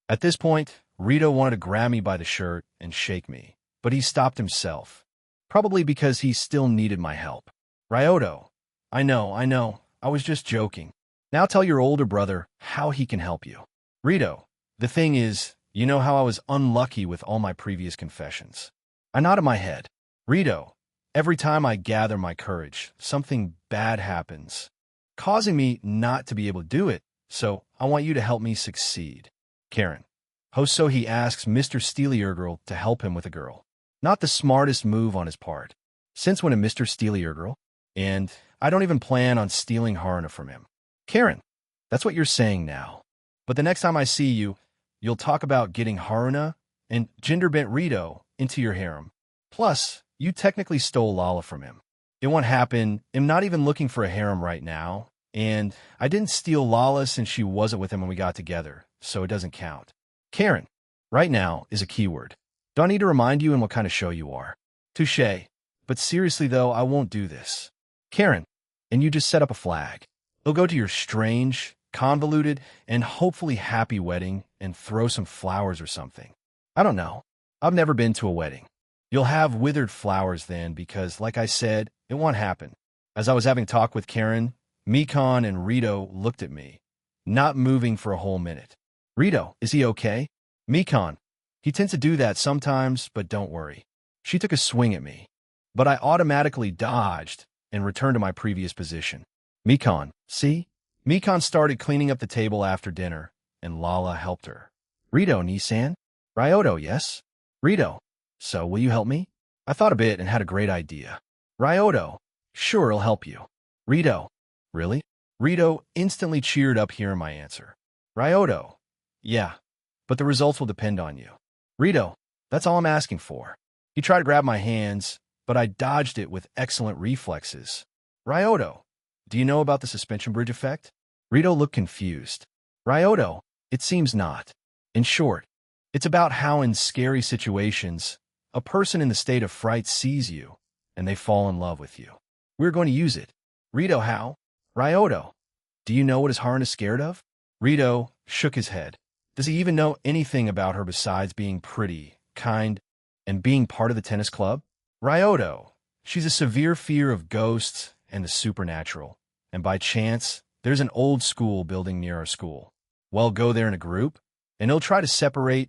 At this point, Rito wanted to grab me by the shirt and shake me, but he stopped himself, probably because he still needed my help. Ryoto, I know, I was just joking. Now tell your older brother how he can help you. Rito, the thing is, you know how I was unlucky with all my previous confessions. I nodded my head. Rito, every time I gather my courage, something bad happens, causing me not to be able to do it, so I want you to help me succeed. Karen. So he asks Mr. Steely-Girl to help him with a girl. Not the smartest move on his part. Since when a Mr. Steely-Girl? And I don't even plan on stealing Haruna from him. Karen, that's what you're saying now. But the next time I see you, you'll talk about getting Haruna and gender-bent Rito into your harem. Plus, you technically stole Lala from him. It won't happen. I'm not even looking for a harem right now. And I didn't steal Lala since she wasn't with him when we got together, so it doesn't count. Karen, right now is a keyword. Do I need to remind you in what kind of show you are? Touché. But seriously, though, I won't do this. Karen, and you just set up a flag. They'll go to your strange, convoluted, and hopefully happy wedding and throw some flowers or something. I don't know. I've never been to a wedding. You'll have withered flowers then because, like I said, it won't happen. As I was having talk with Karen, Mikon and Rito looked at me, not moving for a whole minute. Rito, is he okay? Mikon, he tends to do that sometimes, but don't worry. She took a swing at me, but I automatically dodged and returned to my previous position. Mikon, see? Mikon started cleaning up the table after dinner, and Lala helped her. Rito, Nissan? Ryoto, yes? Rito, so will you help me? I thought a bit and had a great idea. Ryoto, sure, I'll help you. Rito, really? Rito instantly cheered up hearing my answer. Ryoto, yeah, but the results will depend on you. Rito, that's all I'm asking for. He tried to grab my hands, but I dodged it with excellent reflexes. Ryoto, do you know about the suspension bridge effect? Rito looked confused. Ryoto, it seems not. In short, it's about how in scary situations, a person in the state of fright sees you, and they fall in love with you. We're going to use it. Rito, how? Ryoto, do you know what his Haruna is scared of? Rito shook his head. Does he even know anything about her besides being pretty, kind, and being part of the tennis club? Ryoto, she's a severe fear of ghosts and the supernatural, and by chance, there's an old school building near our school. Well, go there in a group, and he'll try to separate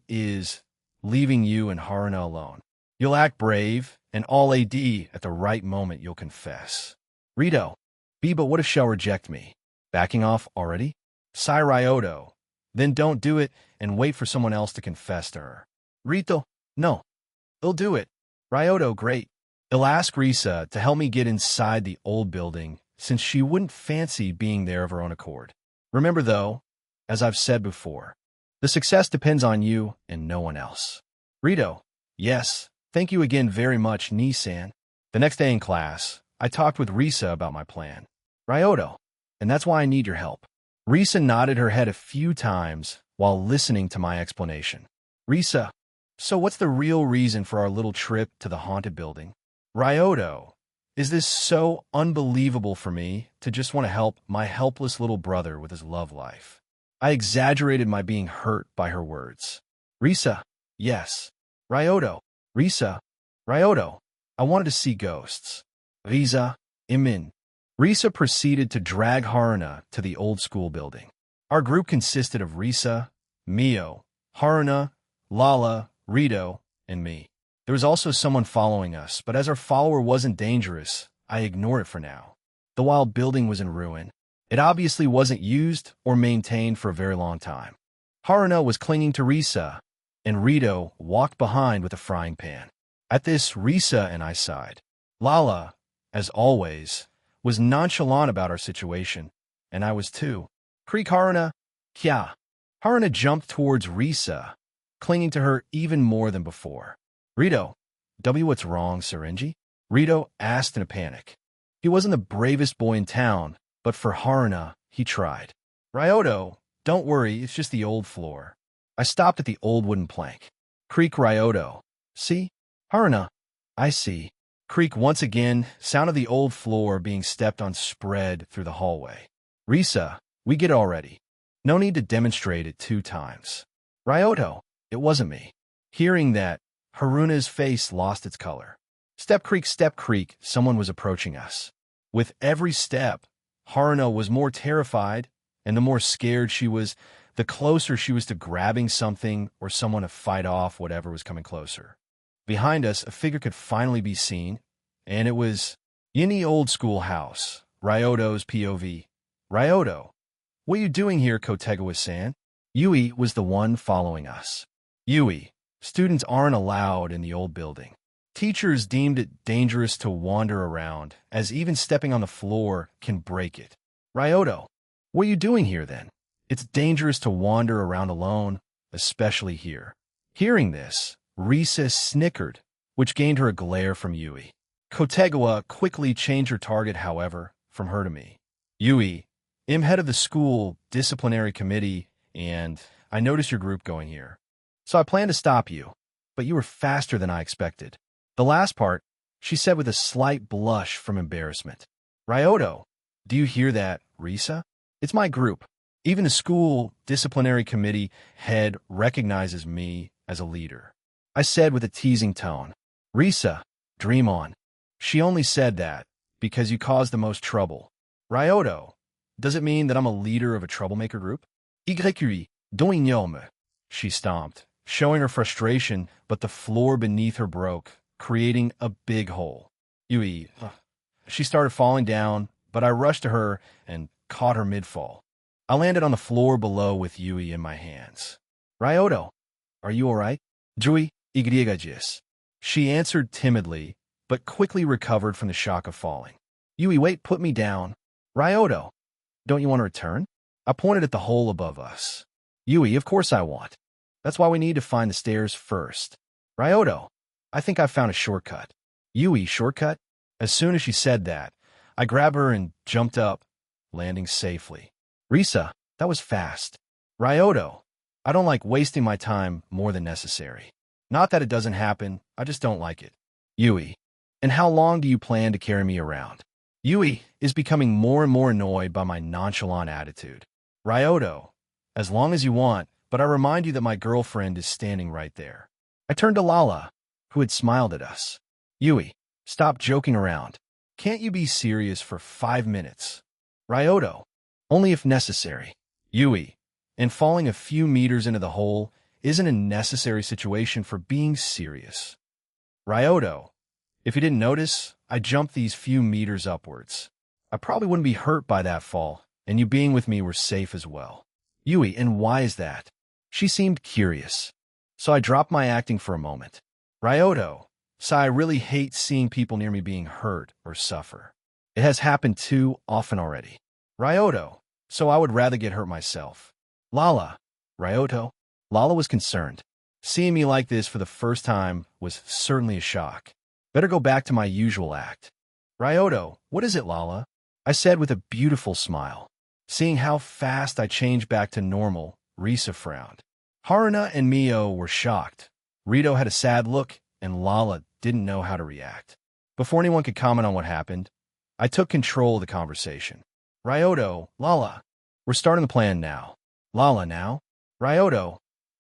leaving you and Haruna alone. You'll act brave, and all AD at the right moment you'll confess. Rito, but what if she'll reject me? Backing off already? Sigh Ryoto, then don't do it and wait for someone else to confess to her. Rito, no. He'll do it. Ryoto, great. He'll ask Risa to help me get inside the old building since she wouldn't fancy being there of her own accord. Remember, though, as I've said before, the success depends on you and no one else. Rito, yes, thank you again very much, Nissan. The next day in class, I talked with Risa about my plan. Ryoto, and that's why I need your help. Risa nodded her head a few times while listening to my explanation. Risa, so what's the real reason for our little trip to the haunted building? Ryoto, is this so unbelievable for me to just want to help my helpless little brother with his love life? I exaggerated my being hurt by her words. Risa, yes. Ryoto, Risa, Ryoto, I wanted to see ghosts. Risa, Imin. Risa proceeded to drag Haruna to the old school building. Our group consisted of Risa, Mio, Haruna, Lala, Rito, and me. There was also someone following us, but as our follower wasn't dangerous, I ignored it for now. The wild building was in ruin. It obviously wasn't used or maintained for a very long time. Haruna was clinging to Risa, and Rito walked behind with a frying pan. At this, Risa and I sighed. Lala, as always, was nonchalant about our situation, and I was too. Creak Haruna, kya. Haruna jumped towards Risa, clinging to her even more than before. Rito, what's wrong, Sarenji? Rito asked in a panic. He wasn't the bravest boy in town, but for Haruna, he tried. Ryoto, don't worry, it's just the old floor. I stopped at the old wooden plank. Creak Ryoto. See? Haruna, I see. Creak once again, sound of the old floor being stepped on spread through the hallway. Risa, we get it already. No need to demonstrate it 2 times. Ryoto, it wasn't me. Hearing that, Haruna's face lost its color. Step creak, someone was approaching us. With every step, Haruna was more terrified, and the more scared she was, the closer she was to grabbing something or someone to fight off whatever was coming closer. Behind us, a figure could finally be seen, and it was in the old schoolhouse, Ryoto's POV. Ryoto, what are you doing here, Kotegawa-san? Yui was the one following us. Yui, students aren't allowed in the old building. Teachers deemed it dangerous to wander around, as even stepping on the floor can break it. Ryoto, what are you doing here then? It's dangerous to wander around alone, especially here. Hearing this, Risa snickered, which gained her a glare from Yui. Kotegawa quickly changed her target, however, from her to me. Yui, I'm head of the school disciplinary committee, and I noticed your group going here. So I plan to stop you, but you were faster than I expected. The last part, she said with a slight blush from embarrassment. Ryoto, do you hear that, Risa? It's my group. Even the school disciplinary committee head recognizes me as a leader. I said with a teasing tone. Risa, dream on. She only said that because you caused the most trouble. Ryoto, does it mean that I'm a leader of a troublemaker group? Igrekuri, doignome. She stomped, showing her frustration, but the floor beneath her broke, creating a big hole. Yui, she started falling down, but I rushed to her and caught her mid-fall. I landed on the floor below with Yui in my hands. Ryoto, are you all right? Jui, igriegajis. She answered timidly, but quickly recovered from the shock of falling. Yui, wait, put me down. Ryoto, don't you want to return? I pointed at the hole above us. Yui, of course I want. That's why we need to find the stairs first. Ryoto, I think I found a shortcut. Yui, shortcut? As soon as she said that, I grabbed her and jumped up, landing safely. Risa, that was fast. Ryoto, I don't like wasting my time more than necessary. Not that it doesn't happen, I just don't like it. Yui, and how long do you plan to carry me around? Yui is becoming more and more annoyed by my nonchalant attitude. Ryoto, as long as you want, but I remind you that my girlfriend is standing right there. I turned to Lala, who had smiled at us. Yui, stop joking around. Can't you be serious for 5 minutes? Ryoto, only if necessary. Yui, and falling a few meters into the hole isn't a necessary situation for being serious. Ryoto, if you didn't notice, I jumped these few meters upwards. I probably wouldn't be hurt by that fall, and you being with me were safe as well. Yui, and why is that? She seemed curious, so I dropped my acting for a moment. Ryoto, so I really hate seeing people near me being hurt or suffer. It has happened too often already. Ryoto, so I would rather get hurt myself. Lala, Ryoto, Lala was concerned. Seeing me like this for the first time was certainly a shock. Better go back to my usual act. Ryoto, what is it, Lala? I said with a beautiful smile. Seeing how fast I changed back to normal, Risa frowned. Haruna and Mio were shocked. Rito had a sad look, and Lala didn't know how to react. Before anyone could comment on what happened, I took control of the conversation. Ryoto, Lala, we're starting the plan now. Lala, now? Ryoto,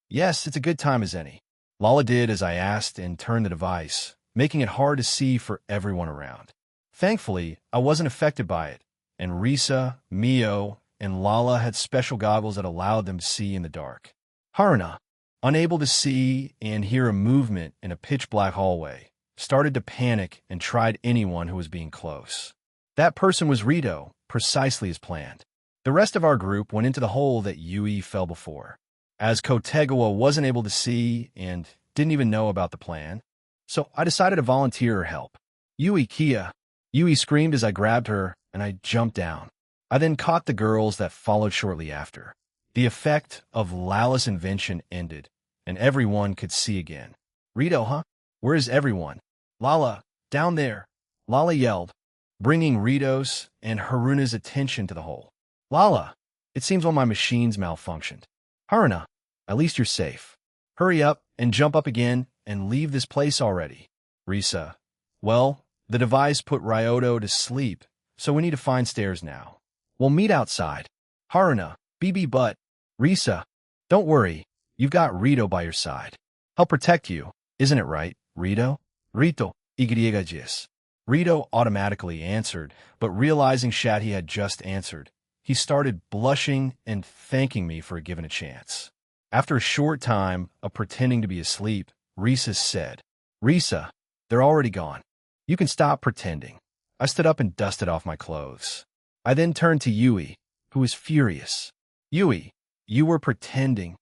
yes, it's a good time as any. Lala did as I asked and turned the device, making it hard to see for everyone around. Thankfully, I wasn't affected by it, and Risa, Mio, and Lala had special goggles that allowed them to see in the dark. Haruna, unable to see and hear a movement in a pitch-black hallway, started to panic and tried anyone who was being close. That person was Rito, precisely as planned. The rest of our group went into the hole that Yui fell before. As Kotegawa wasn't able to see and didn't even know about the plan, so I decided to volunteer her help. Yui, Kia. Yui screamed as I grabbed her, and I jumped down. I then caught the girls that followed shortly after. The effect of Lala's invention ended, and everyone could see again. Rito, huh? Where is everyone? Lala, down there. Lala yelled, bringing Rito's and Haruna's attention to the hole. Lala, it seems one of my machines malfunctioned. Haruna, at least you're safe. Hurry up and jump up again and leave this place already. Risa, well, the device put Ryoto to sleep, so we need to find stairs now. We'll meet outside. Haruna, BB butt. Risa, don't worry, you've got Rito by your side. I'll protect you, isn't it right, Rito? Rito, igriegajis. Rito automatically answered, but realizing Shadi had just answered, he started blushing and thanking me for giving a chance. After a short time of pretending to be asleep, Risa said, Risa, they're already gone. You can stop pretending. I stood up and dusted off my clothes. I then turned to Yui, who was furious. Yui, you were pretending.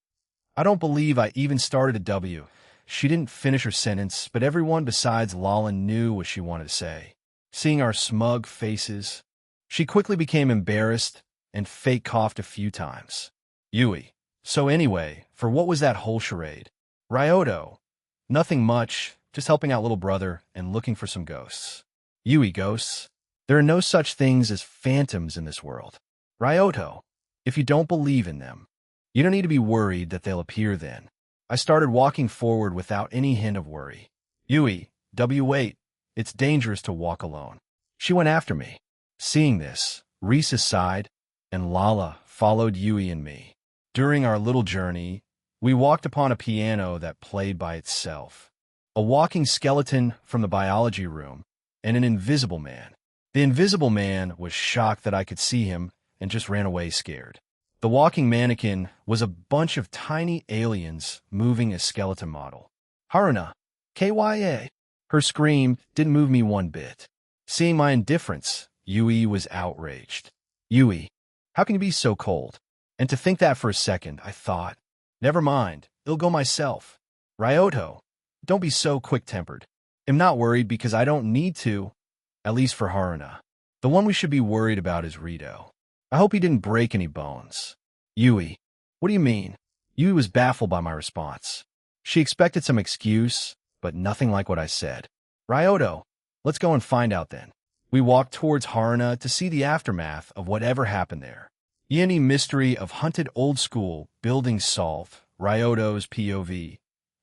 I don't believe I even started a W. She didn't finish her sentence, but everyone besides Lala knew what she wanted to say. Seeing our smug faces, she quickly became embarrassed and fake coughed a few times. Yui, so anyway, for what was that whole charade? Ryoto, nothing much, just helping out little brother and looking for some ghosts. Yui, ghosts? There are no such things as phantoms in this world. Ryoto, if you don't believe in them, you don't need to be worried that they'll appear then. I started walking forward without any hint of worry. Yui, wait. It's dangerous to walk alone. She went after me. Seeing this, Risa sighed, and Lala followed Yui and me. During our little journey, we walked upon a piano that played by itself, a walking skeleton from the biology room, and an invisible man. The invisible man was shocked that I could see him and just ran away scared. The walking mannequin was a bunch of tiny aliens moving a skeleton model. Haruna, KYA. Her scream didn't move me one bit. Seeing my indifference, Yui was outraged. Yui, how can you be so cold? And to think that for a second, I thought, never mind, I'll go myself. Ryoto, don't be so quick-tempered. I'm not worried because I don't need to, at least for Haruna. The one we should be worried about is Rito. I hope he didn't break any bones. Yui, what do you mean? Yui was baffled by my response. She expected some excuse, but nothing like what I said. Ryoto, let's go and find out then. We walked towards Haruna to see the aftermath of whatever happened there. Any mystery of hunted old school buildings solved, Ryoto's POV.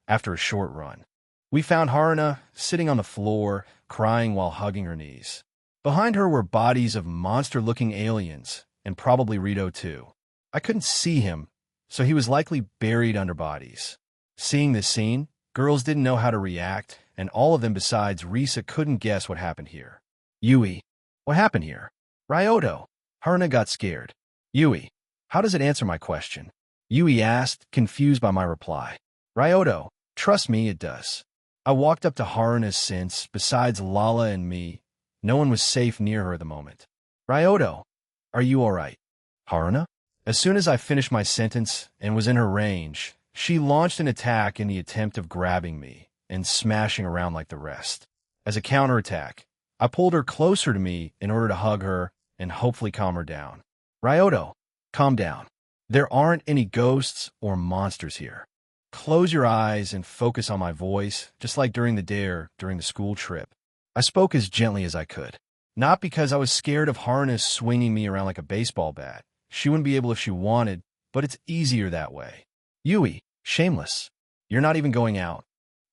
After a short run, we found Haruna sitting on the floor, crying while hugging her knees. Behind her were bodies of monster-looking aliens, and probably Rito too. I couldn't see him, so he was likely buried under bodies. Seeing this scene, girls didn't know how to react, and all of them besides Risa couldn't guess what happened here. Yui, what happened here? Ryoto. Haruna got scared. Yui, how does it answer my question? Yui asked, confused by my reply. Ryoto, trust me, it does. I walked up to Haruna since, besides Lala and me, no one was safe near her at the moment. Ryoto, are you all right? Haruna? As soon as I finished my sentence and was in her range, she launched an attack in the attempt of grabbing me and smashing around like the rest. As a counterattack, I pulled her closer to me in order to hug her and hopefully calm her down. Ryoto, calm down. There aren't any ghosts or monsters here. Close your eyes and focus on my voice, just like during the dare during the school trip. I spoke as gently as I could. Not because I was scared of Harness swinging me around like a baseball bat. She wouldn't be able if she wanted, but it's easier that way. Yui, shameless. You're not even going out.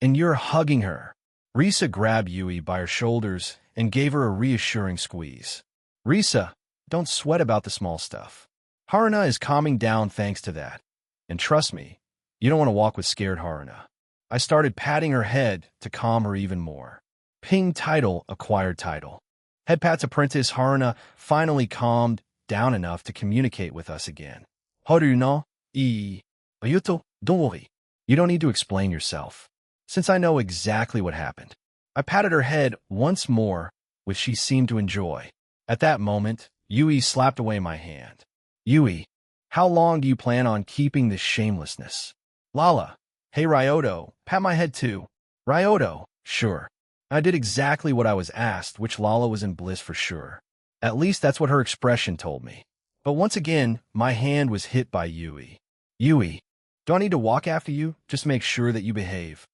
And you're hugging her. Risa grabbed Yui by her shoulders and gave her a reassuring squeeze. Risa, don't sweat about the small stuff. Haruna is calming down thanks to that. And trust me, you don't want to walk with scared Haruna. I started patting her head to calm her even more. Ping title, acquired title. Head Pat's apprentice Haruna finally calmed down enough to communicate with us again. Haruna, Ayuto, don't worry. You don't need to explain yourself, since I know exactly what happened. I patted her head once more, which she seemed to enjoy. At that moment, Yui slapped away my hand. Yui, how long do you plan on keeping this shamelessness? Lala, hey Ryoto, pat my head too. Ryoto, sure. I did exactly what I was asked, which Lala was in bliss for sure. At least that's what her expression told me. But once again, my hand was hit by Yui. Yui, do I need to walk after you? Just make sure that you behave.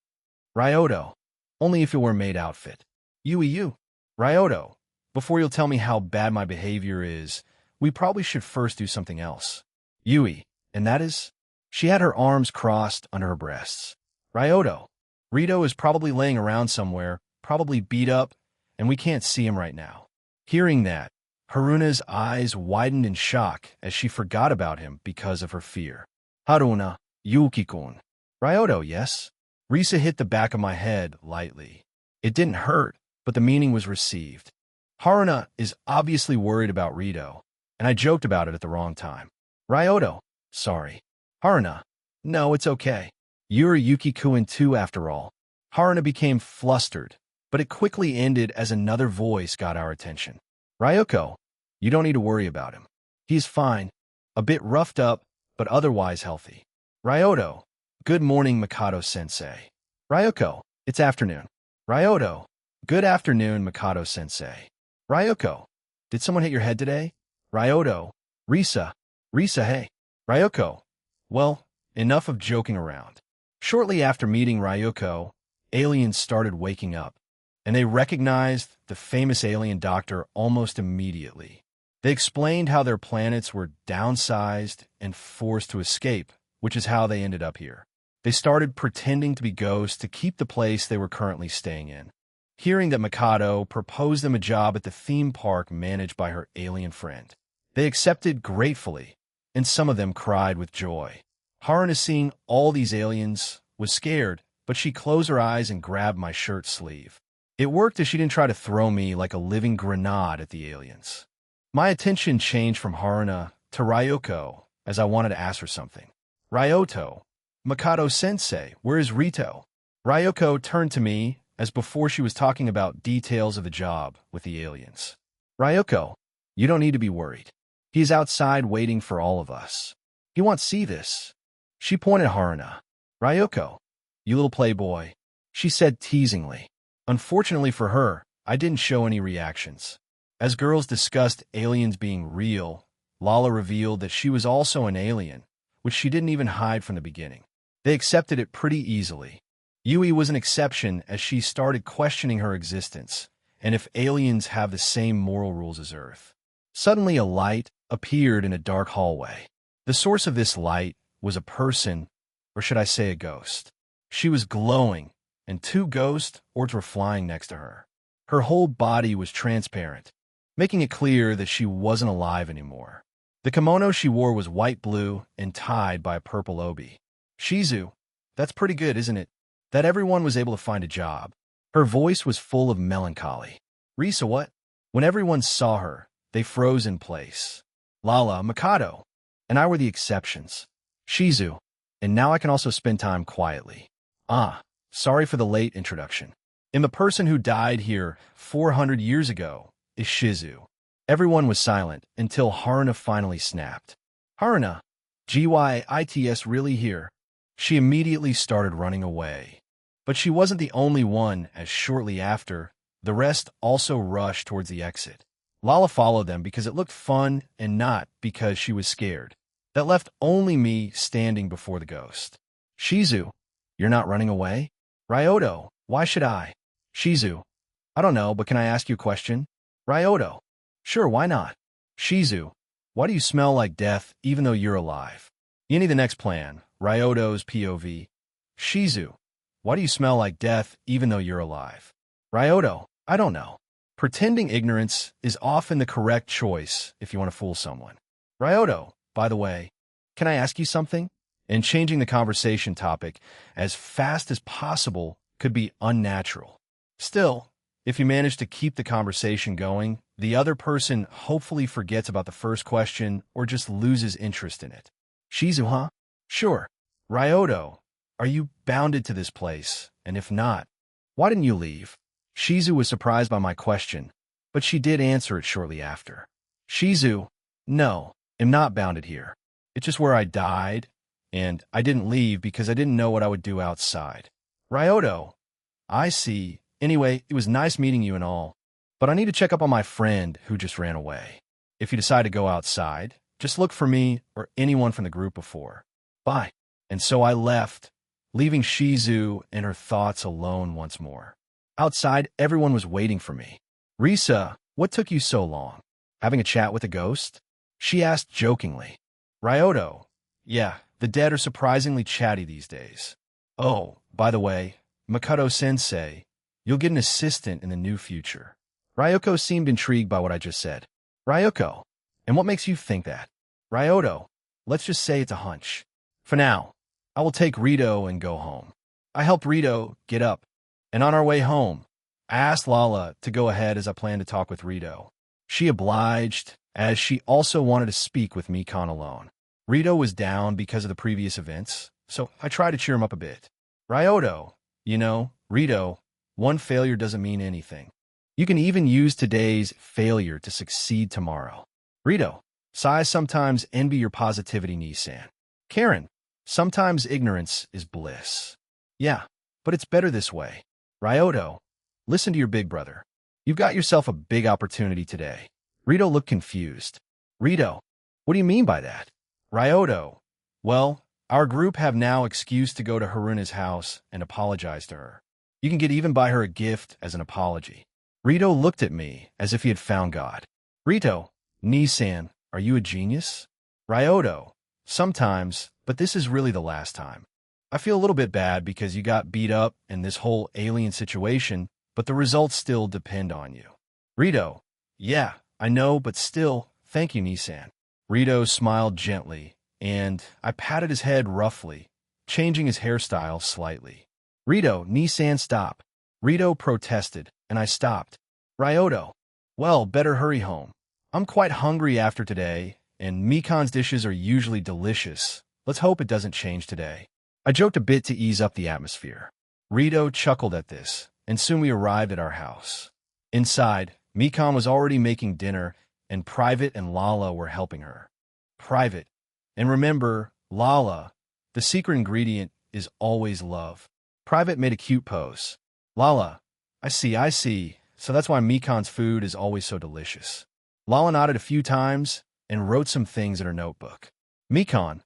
Ryoto, only if you wear maid outfit. Yui, you. Ryoto, before you'll tell me how bad my behavior is, we probably should first do something else. Yui, and that is? She had her arms crossed under her breasts. Ryoto, Rito is probably laying around somewhere, probably beat up, and we can't see him right now. Hearing that, Haruna's eyes widened in shock as she forgot about him because of her fear. Haruna, Yuki-kun. Ryoto, yes? Risa hit the back of my head lightly. It didn't hurt, but the meaning was received. Haruna is obviously worried about Rito, and I joked about it at the wrong time. Ryoto, sorry. Haruna, no, it's okay. You're Yuki-kun too after all. Haruna became flustered, but it quickly ended as another voice got our attention. Ryoko, you don't need to worry about him. He's fine, a bit roughed up, but otherwise healthy. Ryoto, good morning, Mikado-sensei. Ryoko, it's afternoon. Ryoto, good afternoon, Mikado-sensei. Ryoko, did someone hit your head today? Ryoto, Risa, hey. Ryoko, well, enough of joking around. Shortly after meeting Ryoko, aliens started waking up, and they recognized the famous alien doctor almost immediately. They explained how their planets were downsized and forced to escape, which is how they ended up here. They started pretending to be ghosts to keep the place they were currently staying in. Hearing that Mikado proposed them a job at the theme park managed by her alien friend, they accepted gratefully, and some of them cried with joy. Haruna, seeing all these aliens, was scared, but she closed her eyes and grabbed my shirt sleeve. It worked as she didn't try to throw me like a living grenade at the aliens. My attention changed from Haruna to Ryoko as I wanted to ask her something. Ryoto, Mikado-sensei, where is Rito? Ryoko turned to me as before she was talking about details of the job with the aliens. Ryoko, you don't need to be worried. He is outside waiting for all of us. He won't see this. She pointed at Haruna. Ryoko, you little playboy, she said teasingly. Unfortunately for her, I didn't show any reactions. As girls discussed aliens being real, Lala revealed that she was also an alien, which she didn't even hide from the beginning. They accepted it pretty easily. Yui was an exception as she started questioning her existence, and if aliens have the same moral rules as Earth. Suddenly a light appeared in a dark hallway. The source of this light was a person, or should I say a ghost. She was glowing, and two ghost orbs were flying next to her. Her whole body was transparent, making it clear that she wasn't alive anymore. The kimono she wore was white-blue and tied by a purple obi. Shizu, that's pretty good, isn't it? That everyone was able to find a job. Her voice was full of melancholy. Risa, what? When everyone saw her, they froze in place. Lala, Mikado, and I were the exceptions. Shizu, and now I can also spend time quietly. Sorry for the late introduction. And the person who died here 400 years ago is Shizu. Everyone was silent until Haruna finally snapped. Haruna, GYITS really here? She immediately started running away. But she wasn't the only one, as shortly after, the rest also rushed towards the exit. Lala followed them because it looked fun and not because she was scared. That left only me standing before the ghost. Shizu, you're not running away? Ryoto, why should I? Shizu, I don't know, but can I ask you a question? Ryoto, sure, why not? Shizu, why do you smell like death even though you're alive? You need the next plan. Ryoto's POV. Shizu, why do you smell like death even though you're alive? Ryoto, I don't know. Pretending ignorance is often the correct choice if you want to fool someone. Ryoto, by the way, can I ask you something? And changing the conversation topic as fast as possible could be unnatural. Still, if you manage to keep the conversation going, the other person hopefully forgets about the first question or just loses interest in it. Shizu, huh? Sure. Ryoto, are you bounded to this place? And if not, why didn't you leave? Shizu was surprised by my question, but she did answer it shortly after. Shizu, no, I'm not bounded here. It's just where I died, and I didn't leave because I didn't know what I would do outside. Ryoto, I see. Anyway, it was nice meeting you and all, but I need to check up on my friend who just ran away. If you decide to go outside, just look for me or anyone from the group before. Bye. And so I left, leaving Shizu and her thoughts alone once more. Outside, everyone was waiting for me. Risa, what took you so long? Having a chat with a ghost? She asked jokingly. Ryoto, yeah, the dead are surprisingly chatty these days. Oh, by the way, Mikado-sensei, you'll get an assistant in the new future. Ryoko seemed intrigued by what I just said. Ryoko, and what makes you think that? Ryoto, let's just say it's a hunch. For now, I will take Rito and go home. I helped Rito get up, and on our way home, I asked Lala to go ahead as I planned to talk with Rito. She obliged, as she also wanted to speak with Mikon alone. Rito was down because of the previous events, so I tried to cheer him up a bit. Ryoto, you know, Rito, one failure doesn't mean anything. You can even use today's failure to succeed tomorrow. Rito, Sai sometimes envy your positivity, Nissan. Karen, sometimes ignorance is bliss. Yeah, but it's better this way. Ryoto, listen to your big brother. You've got yourself a big opportunity today. Rito looked confused. Rito, what do you mean by that? Ryoto, well, our group have now excused to go to Haruna's house and apologize to her. You can buy her a gift as an apology. Rito looked at me as if he had found God. Rito, Nissan, are you a genius? Ryoto, sometimes, but this is really the last time. I feel a little bit bad because you got beat up in this whole alien situation, but the results still depend on you. Rito, yeah, I know, but still, thank you, Nissan. Rito smiled gently, and I patted his head roughly, changing his hairstyle slightly. Rito, Nissan, stop. Rito protested, and I stopped. Ryoto, well, better hurry home. I'm quite hungry after today, and Mikan's dishes are usually delicious. Let's hope it doesn't change today. I joked a bit to ease up the atmosphere. Rito chuckled at this, and soon we arrived at our house. Inside, Mikan was already making dinner, and Private and Lala were helping her. Private, and remember, Lala, the secret ingredient is always love. Private made a cute pose. Lala, I see, so that's why Mikan's food is always so delicious. Lala nodded a few times and wrote some things in her notebook. Mikan,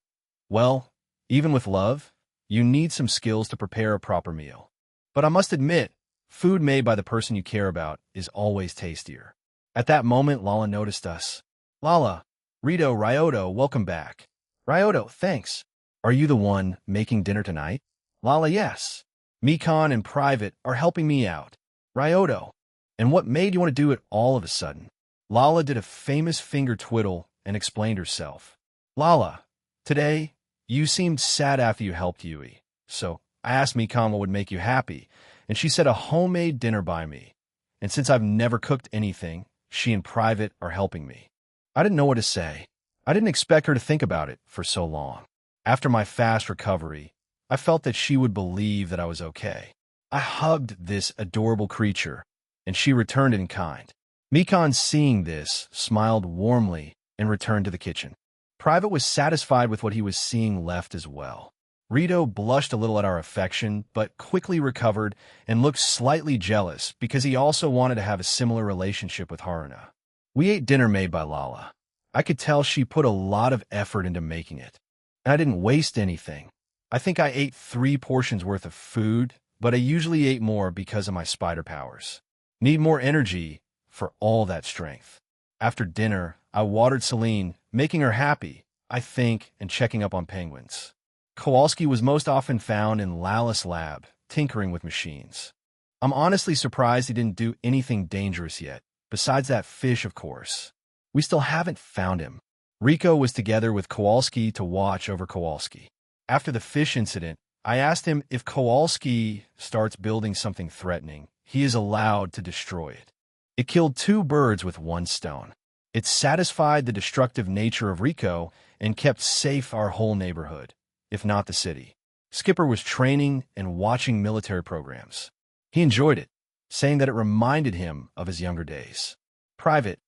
well, even with love, you need some skills to prepare a proper meal. But I must admit, food made by the person you care about is always tastier. At that moment, Lala noticed us. Lala, Rito, Ryoto, welcome back. Ryoto, thanks. Are you the one making dinner tonight? Lala, yes. Mikan and Private are helping me out. Ryoto, and what made you want to do it all of a sudden? Lala did a famous finger twiddle and explained herself. Lala, today, you seemed sad after you helped Yui, so I asked Mikan what would make you happy, and she said a homemade dinner by me. And since I've never cooked anything, she and Private are helping me. I didn't know what to say. I didn't expect her to think about it for so long. After my fast recovery, I felt that she would believe that I was okay. I hugged this adorable creature, and she returned it in kind. Mikan, seeing this, smiled warmly and returned to the kitchen. Private was satisfied with what he was seeing left as well. Rito blushed a little at our affection, but quickly recovered and looked slightly jealous because he also wanted to have a similar relationship with Haruna. We ate dinner made by Lala. I could tell she put a lot of effort into making it. And I didn't waste anything. I think I ate 3 portions worth of food, but I usually ate more because of my spider powers. Need more energy for all that strength. After dinner, I watered Celine, making her happy, I think, and checking up on penguins. Kowalski was most often found in Lala's lab, tinkering with machines. I'm honestly surprised he didn't do anything dangerous yet, besides that fish, of course. We still haven't found him. Rico was together with Kowalski to watch over Kowalski. After the fish incident, I asked him if Kowalski starts building something threatening, he is allowed to destroy it. It killed 2 birds with 1 stone. It satisfied the destructive nature of Rico and kept safe our whole neighborhood, if not the city. Skipper was training and watching military programs. He enjoyed it, saying that it reminded him of his younger days. Private,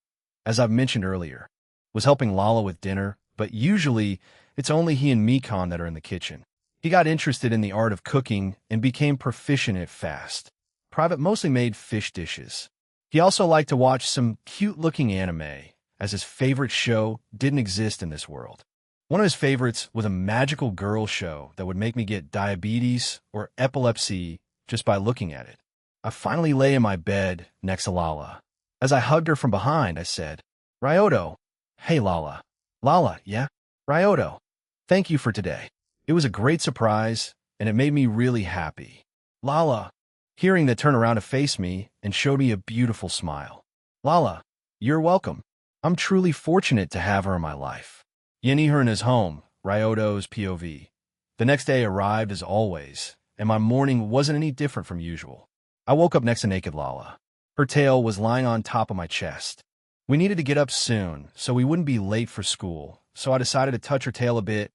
as I've mentioned earlier, was helping Lala with dinner, but usually it's only he and Mikan that are in the kitchen. He got interested in the art of cooking and became proficient at it fast. Private mostly made fish dishes. He also liked to watch some cute-looking anime, as his favorite show didn't exist in this world. One of his favorites was a magical girl show that would make me get diabetes or epilepsy just by looking at it. I finally lay in my bed next to Lala. As I hugged her from behind, I said, Ryoto. Hey, Lala. Lala, yeah? Ryoto. Thank you for today. It was a great surprise, and it made me really happy. Lala, hearing that, turned around to face me and showed me a beautiful smile. Lala, you're welcome. I'm truly fortunate to have her in my life. Yenihar in his home, Ryoto's POV. The next day arrived as always, and my morning wasn't any different from usual. I woke up next to naked Lala. Her tail was lying on top of my chest. We needed to get up soon, so we wouldn't be late for school, so I decided to touch her tail a bit,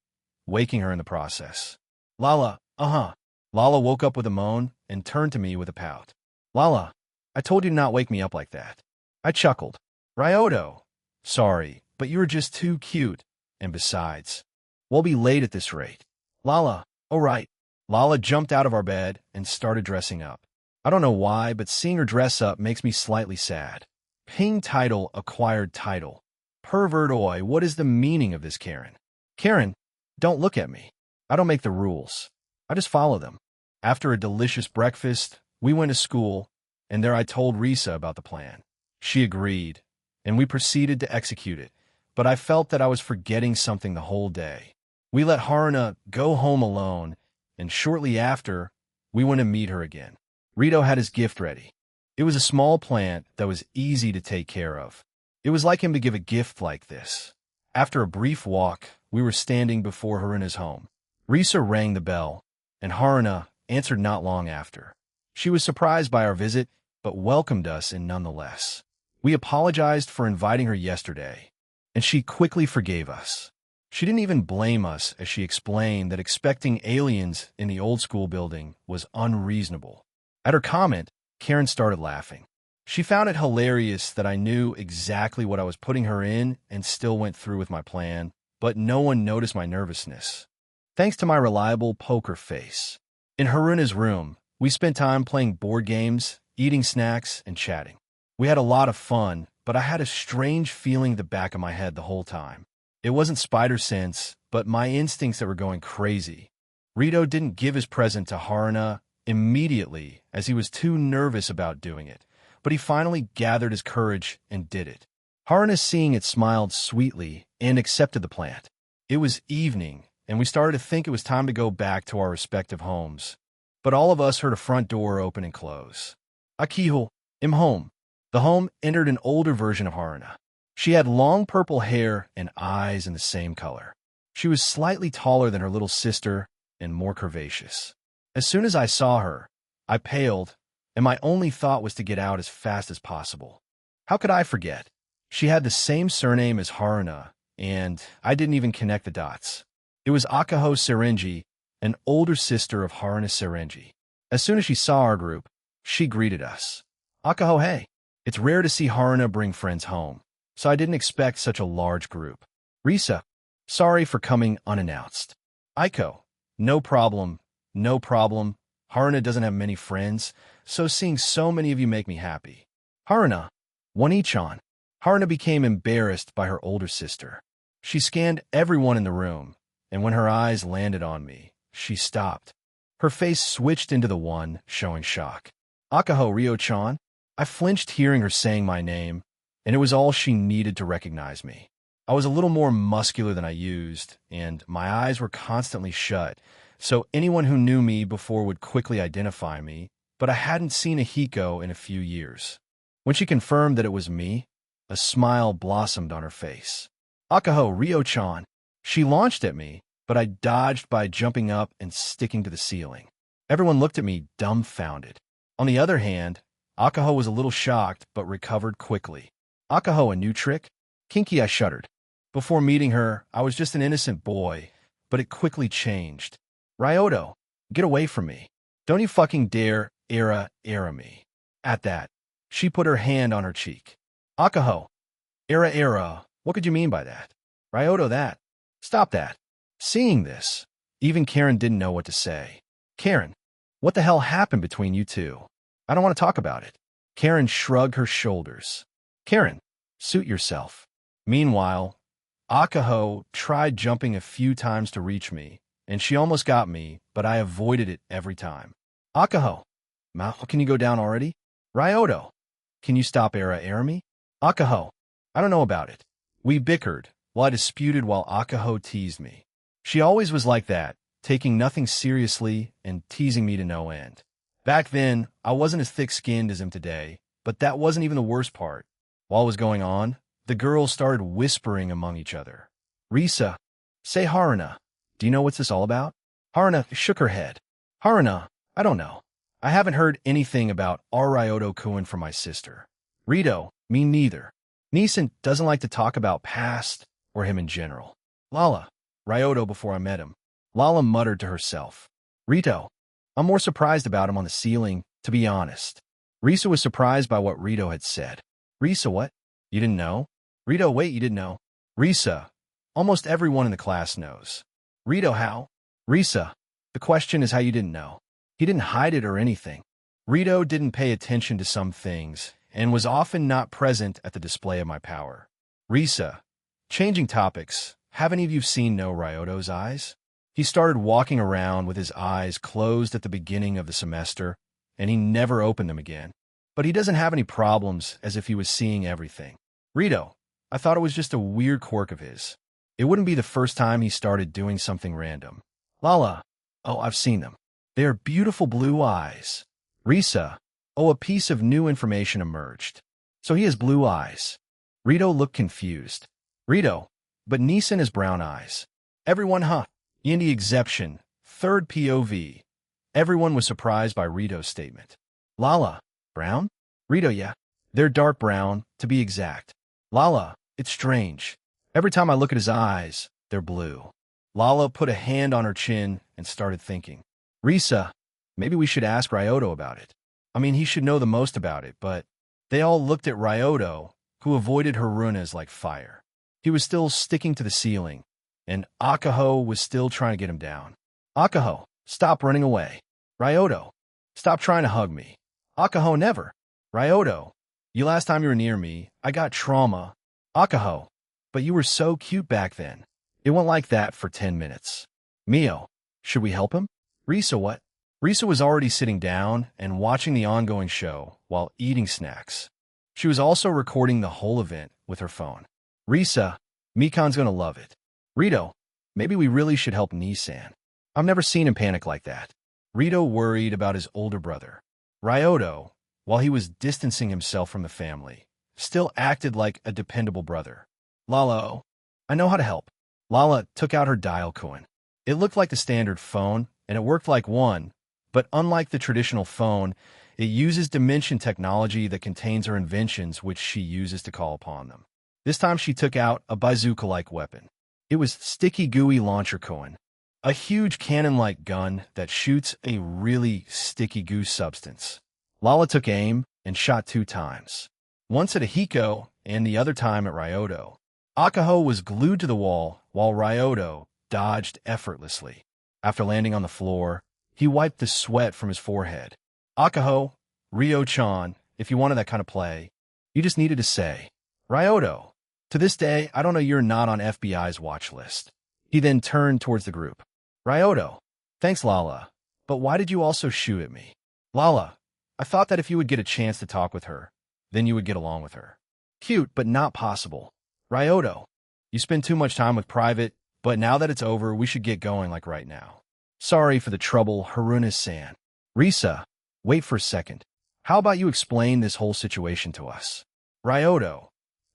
waking her in the process. Lala, Lala woke up with a moan and turned to me with a pout. Lala, I told you to not wake me up like that. I chuckled. Ryoto, sorry, but you were just too cute. And besides, we'll be late at this rate. Lala, all right. Lala jumped out of our bed and started dressing up. I don't know why, but seeing her dress up makes me slightly sad. Ping title acquired title. Pervert oi, what is the meaning of this, Karen? Karen, don't look at me. I don't make the rules. I just follow them. After a delicious breakfast, we went to school, and there I told Risa about the plan. She agreed, and we proceeded to execute it, but I felt that I was forgetting something the whole day. We let Haruna go home alone, and shortly after, we went to meet her again. Rito had his gift ready. It was a small plant that was easy to take care of. It was like him to give a gift like this. After a brief walk, we were standing before Haruna's home. Risa rang the bell, and Haruna answered not long after. She was surprised by our visit, but welcomed us in nonetheless. We apologized for inviting her yesterday, and she quickly forgave us. She didn't even blame us as she explained that expecting aliens in the old school building was unreasonable. At her comment, Karen started laughing. She found it hilarious that I knew exactly what I was putting her in and still went through with my plan, but no one noticed my nervousness, thanks to my reliable poker face. In Haruna's room, we spent time playing board games, eating snacks, and chatting. We had a lot of fun, but I had a strange feeling at the back of my head the whole time. It wasn't spider sense, but my instincts that were going crazy. Rito didn't give his present to Haruna immediately, as he was too nervous about doing it, but he finally gathered his courage and did it. Haruna, seeing it, smiled sweetly and accepted the plant. It was evening, and we started to think it was time to go back to our respective homes. But all of us heard a front door open and close. Akiho, I'm home. The home entered an older version of Haruna. She had long purple hair and eyes in the same color. She was slightly taller than her little sister and more curvaceous. As soon as I saw her, I paled, and my only thought was to get out as fast as possible. How could I forget? She had the same surname as Haruna, and I didn't even connect the dots. It was Akaho Serenji, an older sister of Haruna Serenji. As soon as she saw our group, she greeted us. Akaho, hey. It's rare to see Haruna bring friends home, so I didn't expect such a large group. Risa, sorry for coming unannounced. Aiko, no problem, no problem. Haruna doesn't have many friends, so seeing so many of you make me happy. Haruna, One-chan. Haruna became embarrassed by her older sister. She scanned everyone in the room, and when her eyes landed on me, she stopped. Her face switched into the one, showing shock. Akaho Ryo-chan. I flinched hearing her saying my name, and it was all she needed to recognize me. I was a little more muscular than I used, and my eyes were constantly shut, so anyone who knew me before would quickly identify me, but I hadn't seen a Hiko in a few years. When she confirmed that it was me, a smile blossomed on her face. Akaho Ryo-chan. She launched at me, but I dodged by jumping up and sticking to the ceiling. Everyone looked at me dumbfounded. On the other hand, Akaho was a little shocked, but recovered quickly. Akaho, a new trick? Kinky, I shuddered. Before meeting her, I was just an innocent boy, but it quickly changed. Ryoto, get away from me. Don't you fucking dare era me. At that, she put her hand on her cheek. Akaho, era, what could you mean by that? Ryoto, that. Stop that. Seeing this, even Karen didn't know what to say. Karen, what the hell happened between you two? I don't want to talk about it. Karen shrugged her shoulders. Karen, suit yourself. Meanwhile, Akaho tried jumping a few times to reach me, and she almost got me, but I avoided it every time. Akaho, can you go down already? Ryoto, can you stop era me? Akaho, I don't know about it. We bickered, while I disputed while Akaho teased me. She always was like that, taking nothing seriously and teasing me to no end. Back then, I wasn't as thick-skinned as him today, but that wasn't even the worst part. While it was going on, the girls started whispering among each other. Risa, say Haruna, do you know what's this all about? Haruna shook her head. Haruna, I don't know. I haven't heard anything about Ryoto-kun from my sister. Rito, me neither. Neeson doesn't like to talk about past or him in general. Lala, Ryoto before I met him. Lala muttered to herself. Rito, I'm more surprised about him on the ceiling, to be honest. Risa was surprised by what Rito had said. Risa, what? You didn't know? Rito, wait, you didn't know? Risa, almost everyone in the class knows. Rito, how? Risa, the question is how you didn't know. He didn't hide it or anything. Rito didn't pay attention to some things and was often not present at the display of my power. Risa, changing topics, have any of you seen No Ryoto's eyes? He started walking around with his eyes closed at the beginning of the semester, and he never opened them again. But he doesn't have any problems as if he was seeing everything. Rito, I thought it was just a weird quirk of his. It wouldn't be the first time he started doing something random. Lala, oh, I've seen them. They are beautiful blue eyes. Risa, oh, a piece of new information emerged. So he has blue eyes. Rito looked confused. Rito, but Neeson has brown eyes. Everyone, huh? In the exception, third POV. Everyone was surprised by Rito's statement. Lala, brown? Rito, yeah. They're dark brown, to be exact. Lala, it's strange. Every time I look at his eyes, they're blue. Lala put a hand on her chin and started thinking. Risa, maybe we should ask Ryoto about it. I mean, he should know the most about it, but they all looked at Ryoto, who avoided Haruna's like fire. He was still sticking to the ceiling, and Akaho was still trying to get him down. Akaho, stop running away. Ryoto, stop trying to hug me. Akaho, never. Ryoto, you last time you were near me, I got trauma. Akaho, but you were so cute back then. It went like that for 10 minutes. Mio, should we help him? Risa, what? Risa was already sitting down and watching the ongoing show while eating snacks. She was also recording the whole event with her phone. Risa, Mikan's gonna love it. Rito, maybe we really should help Nissan. I've never seen him panic like that. Rito worried about his older brother. Ryoto, while he was distancing himself from the family, still acted like a dependable brother. Lala, I know how to help. Lala took out her dial coin. It looked like the standard phone, and it worked like one, but unlike the traditional phone, it uses dimension technology that contains her inventions, which she uses to call upon them. This time she took out a bazooka-like weapon. It was Sticky Gooey Launcher Coin, a huge cannon-like gun that shoots a really sticky goo substance. Lala took aim and shot 2 times. Once at Ahiko and the other time at Ryoto. Akaho was glued to the wall while Ryoto dodged effortlessly. After landing on the floor, he wiped the sweat from his forehead. Akaho, Ryo-chan, if you wanted that kind of play, you just needed to say, Ryoto, to this day, I don't know you're not on FBI's watch list. He then turned towards the group. Ryoto, thanks Lala, but why did you also shoot at me? Lala, I thought that if you would get a chance to talk with her, then you would get along with her. Cute, but not possible. Ryoto, you spend too much time with Private, but now that it's over, we should get going like right now. Sorry for the trouble, Haruna-san. Risa, wait for a second. How about you explain this whole situation to us? Ryoto,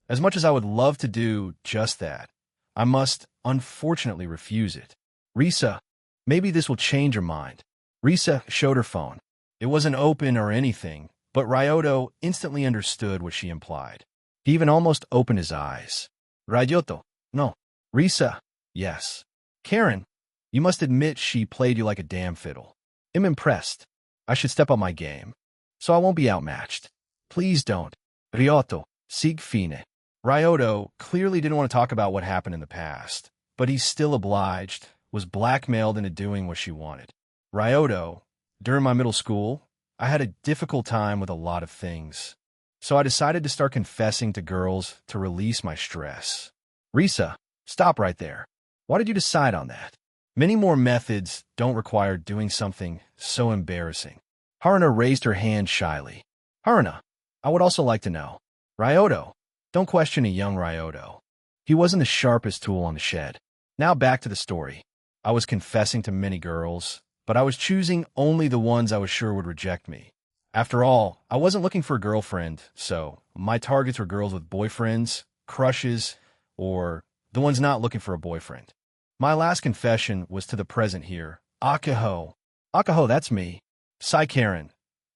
as much as I would love to do just that, I must unfortunately refuse it. Risa, maybe this will change your mind. Risa showed her phone. It wasn't open or anything, but Ryoto instantly understood what she implied. He even almost opened his eyes. Ryoto, no. Risa, yes. Karen, you must admit she played you like a damn fiddle. I'm impressed. I should step up my game, so I won't be outmatched. Please don't. Ryoto, sig fine. Ryoto clearly didn't want to talk about what happened in the past, but he still obliged, was blackmailed into doing what she wanted. Ryoto, during my middle school, I had a difficult time with a lot of things, so I decided to start confessing to girls to release my stress. Risa, stop right there. Why did you decide on that? Many more methods don't require doing something so embarrassing. Haruna raised her hand shyly. Haruna, I would also like to know. Ryoto, don't question a young Ryoto. He wasn't the sharpest tool on the shed. Now back to the story. I was confessing to many girls, but I was choosing only the ones I was sure would reject me. After all, I wasn't looking for a girlfriend, so my targets were girls with boyfriends, crushes, or the ones not looking for a boyfriend. My last confession was to the present here, Akaho. Akaho, that's me. Sai Karen.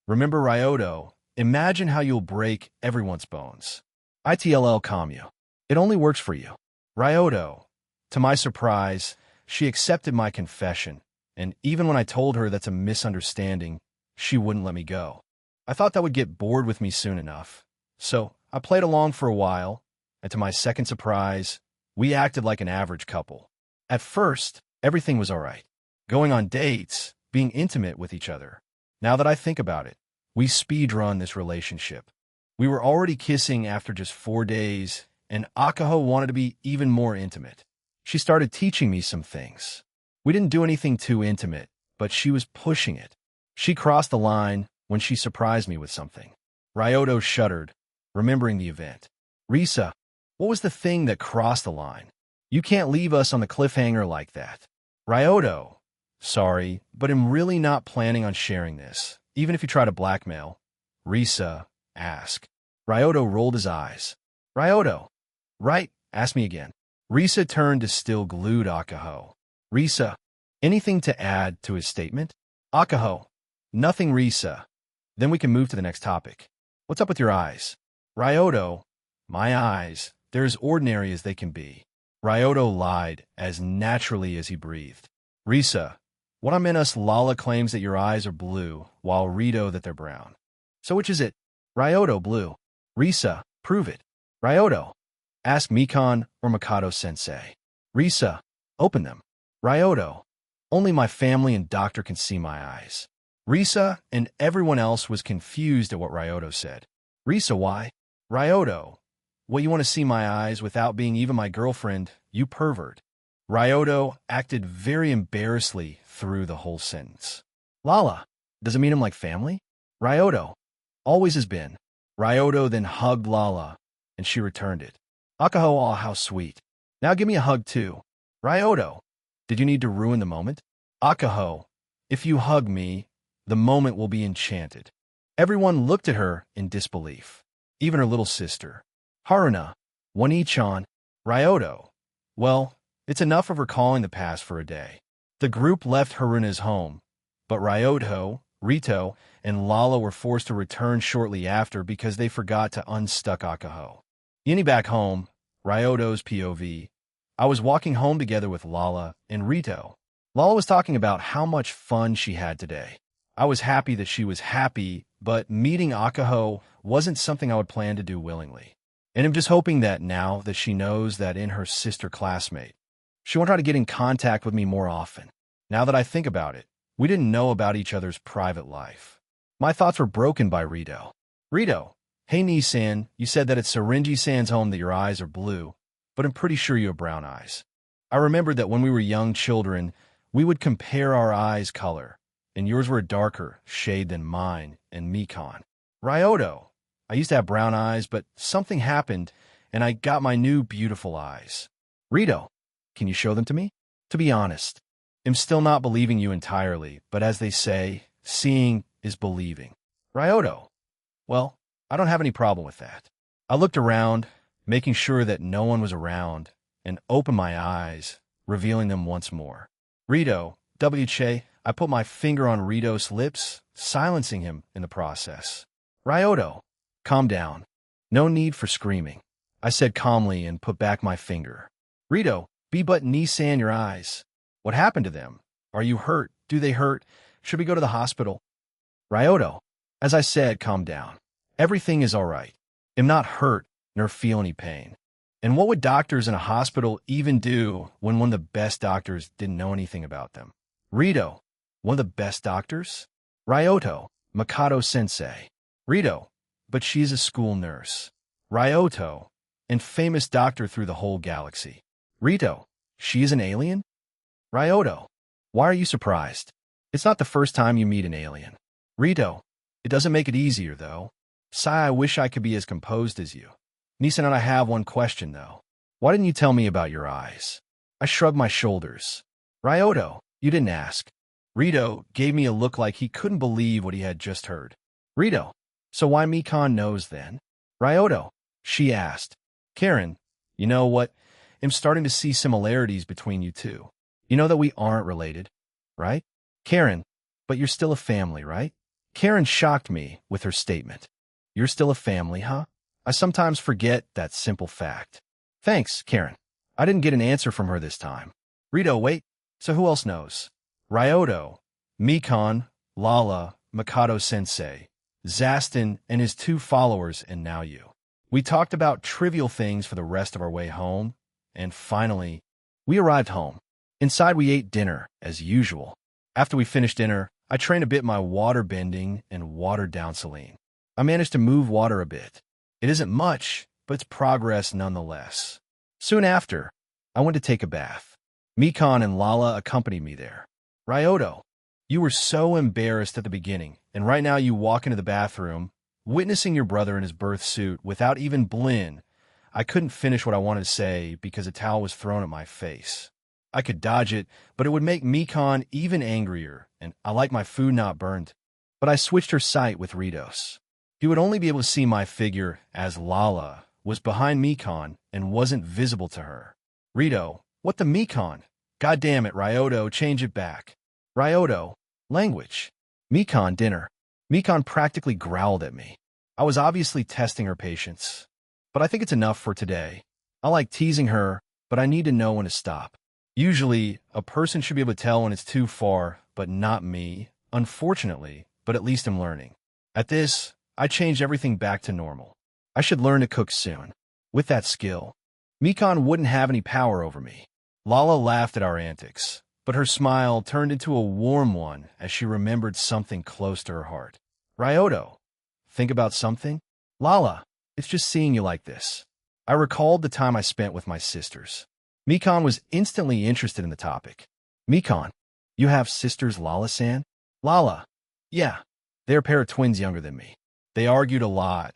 Remember Ryoto, imagine how you'll break everyone's bones. ITLL Kamyu. It only works for you. Ryoto. To my surprise, she accepted my confession, And even when I told her that's a misunderstanding, she wouldn't let me go. I thought that would get bored with me soon enough. So I played along for a while, and to my second surprise, we acted like an average couple. At first, everything was all right. Going on dates, being intimate with each other. Now that I think about it, we speedrun this relationship. We were already kissing after just 4 days, and Akaho wanted to be even more intimate. She started teaching me some things. We didn't do anything too intimate, but she was pushing it. She crossed the line when she surprised me with something. Ryoto shuddered, remembering the event. Risa, what was the thing that crossed the line? You can't leave us on the cliffhanger like that. Ryoto, sorry, but I'm really not planning on sharing this, even if you try to blackmail. Risa, ask. Ryoto rolled his eyes. Ryoto, right? Ask me again. Risa turned to still glued Akaho. Risa, anything to add to his statement? Akaho, nothing, Risa. Then we can move to the next topic. What's up with your eyes? Ryoto, my eyes, they're as ordinary as they can be. Ryoto lied as naturally as he breathed. Risa, what I meant us, Lala claims that your eyes are blue, while Rito that they're brown. So which is it? Ryoto, blue. Risa, prove it. Ryoto, ask Mikan or Mikado-sensei. Risa, open them. Ryoto, only my family and doctor can see my eyes. Risa and everyone else was confused at what Ryoto said. Risa, why? Ryoto, well, you want to see my eyes without being even my girlfriend, you pervert. Ryoto acted very embarrassedly through the whole sentence. Lala, does it mean I'm like family? Ryoto, always has been. Ryoto then hugged Lala, and she returned it. Akaho, aw, how sweet. Now give me a hug too. Ryoto, did you need to ruin the moment? Akaho, if you hug me, the moment will be enchanted. Everyone looked at her in disbelief, even her little sister. Haruna, Wani-chan, Ryoto. Well, it's enough of recalling the past for a day. The group left Haruna's home, but Ryoto, Rito, and Lala were forced to return shortly after because they forgot to unstuck Akaho. Yini back home, Ryoto's POV. I was walking home together with Lala and Rito. Lala was talking about how much fun she had today. I was happy that she was happy, but meeting Akaho wasn't something I would plan to do willingly. And I'm just hoping that now that she knows that in her sister classmate, she won't try to get in contact with me more often. Now that I think about it, we didn't know about each other's private life. My thoughts were broken by Rito. Rito, hey Nissan, you said that it's Sarinji-san's home that your eyes are blue, but I'm pretty sure you have brown eyes. I remembered that when we were young children, we would compare our eyes' color, and yours were a darker shade than mine and Mikan. Ryoto, I used to have brown eyes, but something happened, and I got my new beautiful eyes. Rito, can you show them to me? To be honest, I'm still not believing you entirely, but as they say, seeing is believing. Ryoto, well, I don't have any problem with that. I looked around, making sure that no one was around, and opened my eyes, revealing them once more. Rito, WJ, I put my finger on Rito's lips, silencing him in the process. Ryoto, calm down. No need for screaming. I said calmly and put back my finger. Rito, be but Nissan your eyes. What happened to them? Are you hurt? Do they hurt? Should we go to the hospital? Ryoto, as I said, calm down. Everything is all right. I'm not hurt nor feel any pain. And what would doctors in a hospital even do when one of the best doctors didn't know anything about them? Rito, one of the best doctors? Ryoto, Mikado-sensei. Rito, but she's a school nurse. Ryoto, and famous doctor through the whole galaxy. Rito, she is an alien? Ryoto, why are you surprised? It's not the first time you meet an alien. Rito, it doesn't make it easier, though. Sai, I wish I could be as composed as you. Nissan and I have one question, though. Why didn't you tell me about your eyes? I shrugged my shoulders. Ryoto, you didn't ask. Rito gave me a look like he couldn't believe what he had just heard. Rito, so why Mikan knows then? Ryoto, she asked. Karen, you know what? I'm starting to see similarities between you two. You know that we aren't related, right? Karen, but you're still a family, right? Karen shocked me with her statement. You're still a family, huh? I sometimes forget that simple fact. Thanks, Karen. I didn't get an answer from her this time. Rito, wait, so who else knows? Ryoto, Mikon, Lala, Mikado-sensei, Zaston, and his two followers, and now you. We talked about trivial things for the rest of our way home, and finally, we arrived home. Inside, we ate dinner, as usual. After we finished dinner, I trained a bit my water bending and watered down Celine. I managed to move water a bit. It isn't much, but it's progress nonetheless. Soon after, I went to take a bath. Mikon and Lala accompanied me there. Ryoto, you were so embarrassed at the beginning, and right now you walk into the bathroom, witnessing your brother in his birth suit without even blin. I couldn't finish what I wanted to say because a towel was thrown at my face. I could dodge it, but it would make Mikon even angrier, and I like my food not burned. But I switched her sight with Ritos. He would only be able to see my figure as Lala was behind Mikon and wasn't visible to her. Rito, what the Mikon? God damn it, Ryoto, change it back. Ryoto, language. Mikon, dinner. Mikon practically growled at me. I was obviously testing her patience. But I think it's enough for today. I like teasing her, but I need to know when to stop. Usually, a person should be able to tell when it's too far, but not me, unfortunately, but at least I'm learning. At this, I changed everything back to normal. I should learn to cook soon. With that skill, Mikon wouldn't have any power over me. Lala laughed at our antics, but her smile turned into a warm one as she remembered something close to her heart. Ryoto, think about something? Lala, it's just seeing you like this. I recalled the time I spent with my sisters. Mikon was instantly interested in the topic. Mikon, you have sisters, Lala-san? Lala, yeah, they're a pair of twins younger than me. They argued a lot,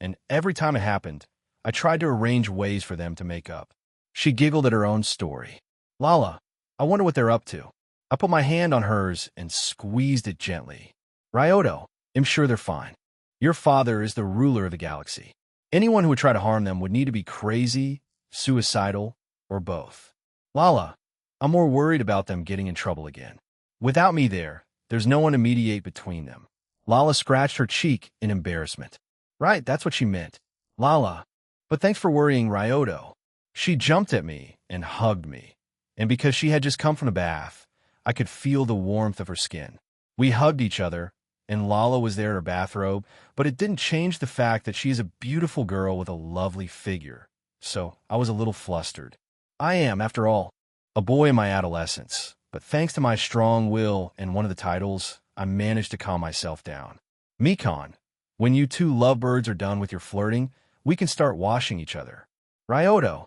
and every time it happened, I tried to arrange ways for them to make up. She giggled at her own story. Lala, I wonder what they're up to. I put my hand on hers and squeezed it gently. Ryoto, I'm sure they're fine. Your father is the ruler of the galaxy. Anyone who would try to harm them would need to be crazy, suicidal, or both. Lala, I'm more worried about them getting in trouble again. Without me there, there's no one to mediate between them. Lala scratched her cheek in embarrassment. Right, that's what she meant. Lala, but thanks for worrying, Ryoto. She jumped at me and hugged me, and because she had just come from the bath, I could feel the warmth of her skin. We hugged each other, and Lala was there in her bathrobe, but it didn't change the fact that she is a beautiful girl with a lovely figure. So I was a little flustered. I am, after all, a boy in my adolescence, but thanks to my strong will and one of the titles, I managed to calm myself down. Mikon, when you two lovebirds are done with your flirting, we can start washing each other. Ryoto,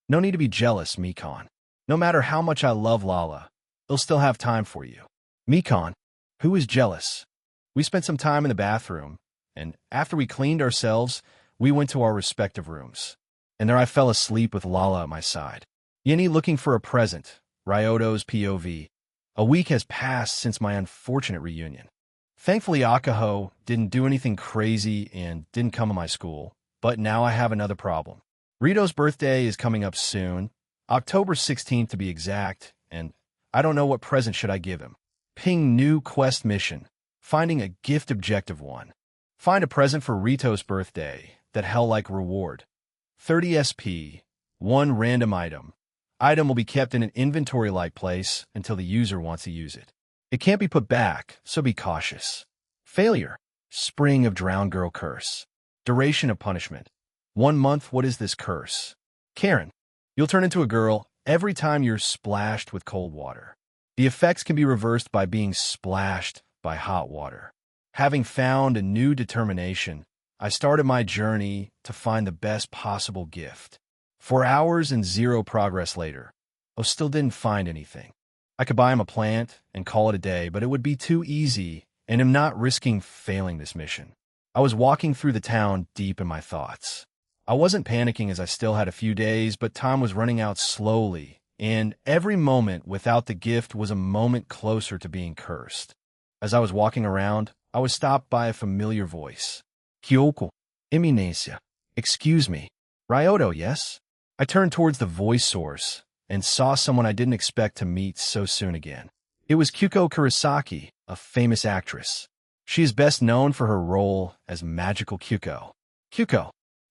no need to be jealous, Mikon. No matter how much I love Lala, he'll still have time for you. Mikon, who is jealous? We spent some time in the bathroom, and after we cleaned ourselves, we went to our respective rooms. And there I fell asleep with Lala at my side. Yeni looking for a present, Ryoto's POV. A week has passed since my unfortunate reunion. Thankfully, Akaho didn't do anything crazy and didn't come to my school, but now I have another problem. Rito's birthday is coming up soon, October 16th to be exact, and I don't know what present should I give him. Ping new quest mission. Finding a gift objective 1. Find a present for Rito's birthday that hell-like reward. 30 SP, 1 random item. Item will be kept in an inventory-like place until the user wants to use it. It can't be put back, so be cautious. Failure. Spring of Drowned Girl Curse. Duration of punishment. 1 month. What is this curse? Karen. You'll turn into a girl every time you're splashed with cold water. The effects can be reversed by being splashed by hot water. Having found a new determination, I started my journey to find the best possible gift. 4 hours and 0 progress later, I still didn't find anything. I could buy him a plant and call it a day, but it would be too easy, and I'm not risking failing this mission. I was walking through the town deep in my thoughts. I wasn't panicking as I still had a few days, but time was running out slowly, and every moment without the gift was a moment closer to being cursed. As I was walking around, I was stopped by a familiar voice. Kyoko, Eminesia. Excuse me. Ryoto, yes? I turned towards the voice source and saw someone I didn't expect to meet so soon again. It was Kyuko Kurosaki, a famous actress. She is best known for her role as Magical Kyuko. Kyuko,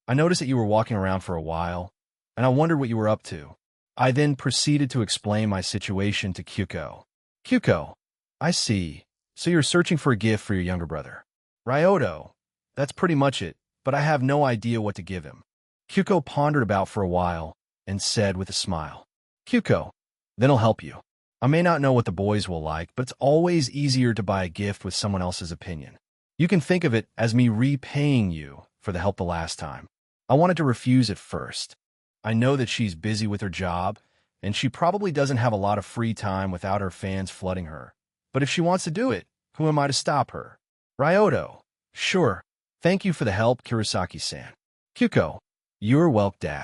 I noticed that you were walking around for a while, and I wondered what you were up to. I then proceeded to explain my situation to Kyuko. Kyuko, I see. So you're searching for a gift for your younger brother. Ryoto. That's pretty much it, but I have no idea what to give him. Kyuko pondered about for a while and said with a smile, Kyuko, then I'll help you. I may not know what the boys will like, but it's always easier to buy a gift with someone else's opinion. You can think of it as me repaying you for the help the last time. I wanted to refuse at first. I know that she's busy with her job, and she probably doesn't have a lot of free time without her fans flooding her. But if she wants to do it, who am I to stop her? Ryoto. Sure. Thank you for the help, Kurosaki-san. Kyuko. You're welcome.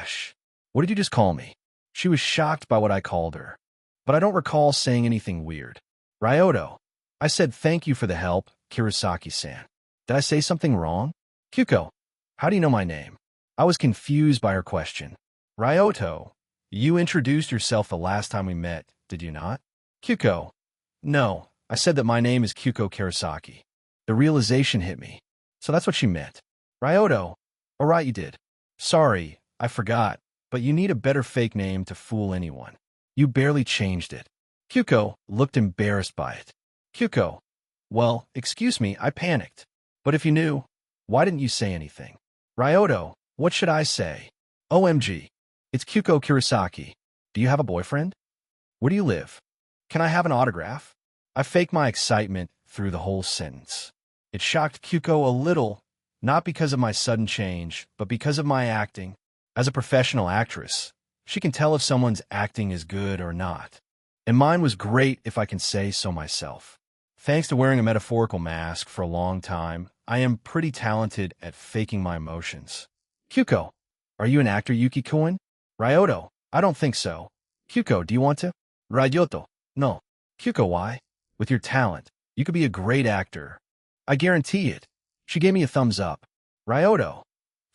What did you just call me? She was shocked by what I called her. But I don't recall saying anything weird. Ryoto. I said thank you for the help, Kurosaki-san. Did I say something wrong? Kyuko. How do you know my name? I was confused by her question. Ryoto. You introduced yourself the last time we met, did you not? Kyuko. No, I said that my name is Kyuko Kurosaki. The realization hit me. So that's what she meant. Ryoto. All right, you did. Sorry, I forgot, but you need a better fake name to fool anyone. You barely changed it. Kyuko looked embarrassed by it. Kyuko. Well, excuse me, I panicked. But if you knew, why didn't you say anything? Ryoto. What should I say? OMG. It's Kyuko Kurosaki. Do you have a boyfriend? Where do you live? Can I have an autograph? I faked my excitement through the whole sentence. It shocked Kyuko a little, not because of my sudden change, but because of my acting. As a professional actress, she can tell if someone's acting is good or not. And mine was great, if I can say so myself. Thanks to wearing a metaphorical mask for a long time, I am pretty talented at faking my emotions. Kyuko, are you an actor, Yuki-kun? Ryoto, I don't think so. Kyuko, do you want to? Ryoto, no. Kyuko, why? With your talent, you could be a great actor. I guarantee it. She gave me a thumbs up. Ryoto,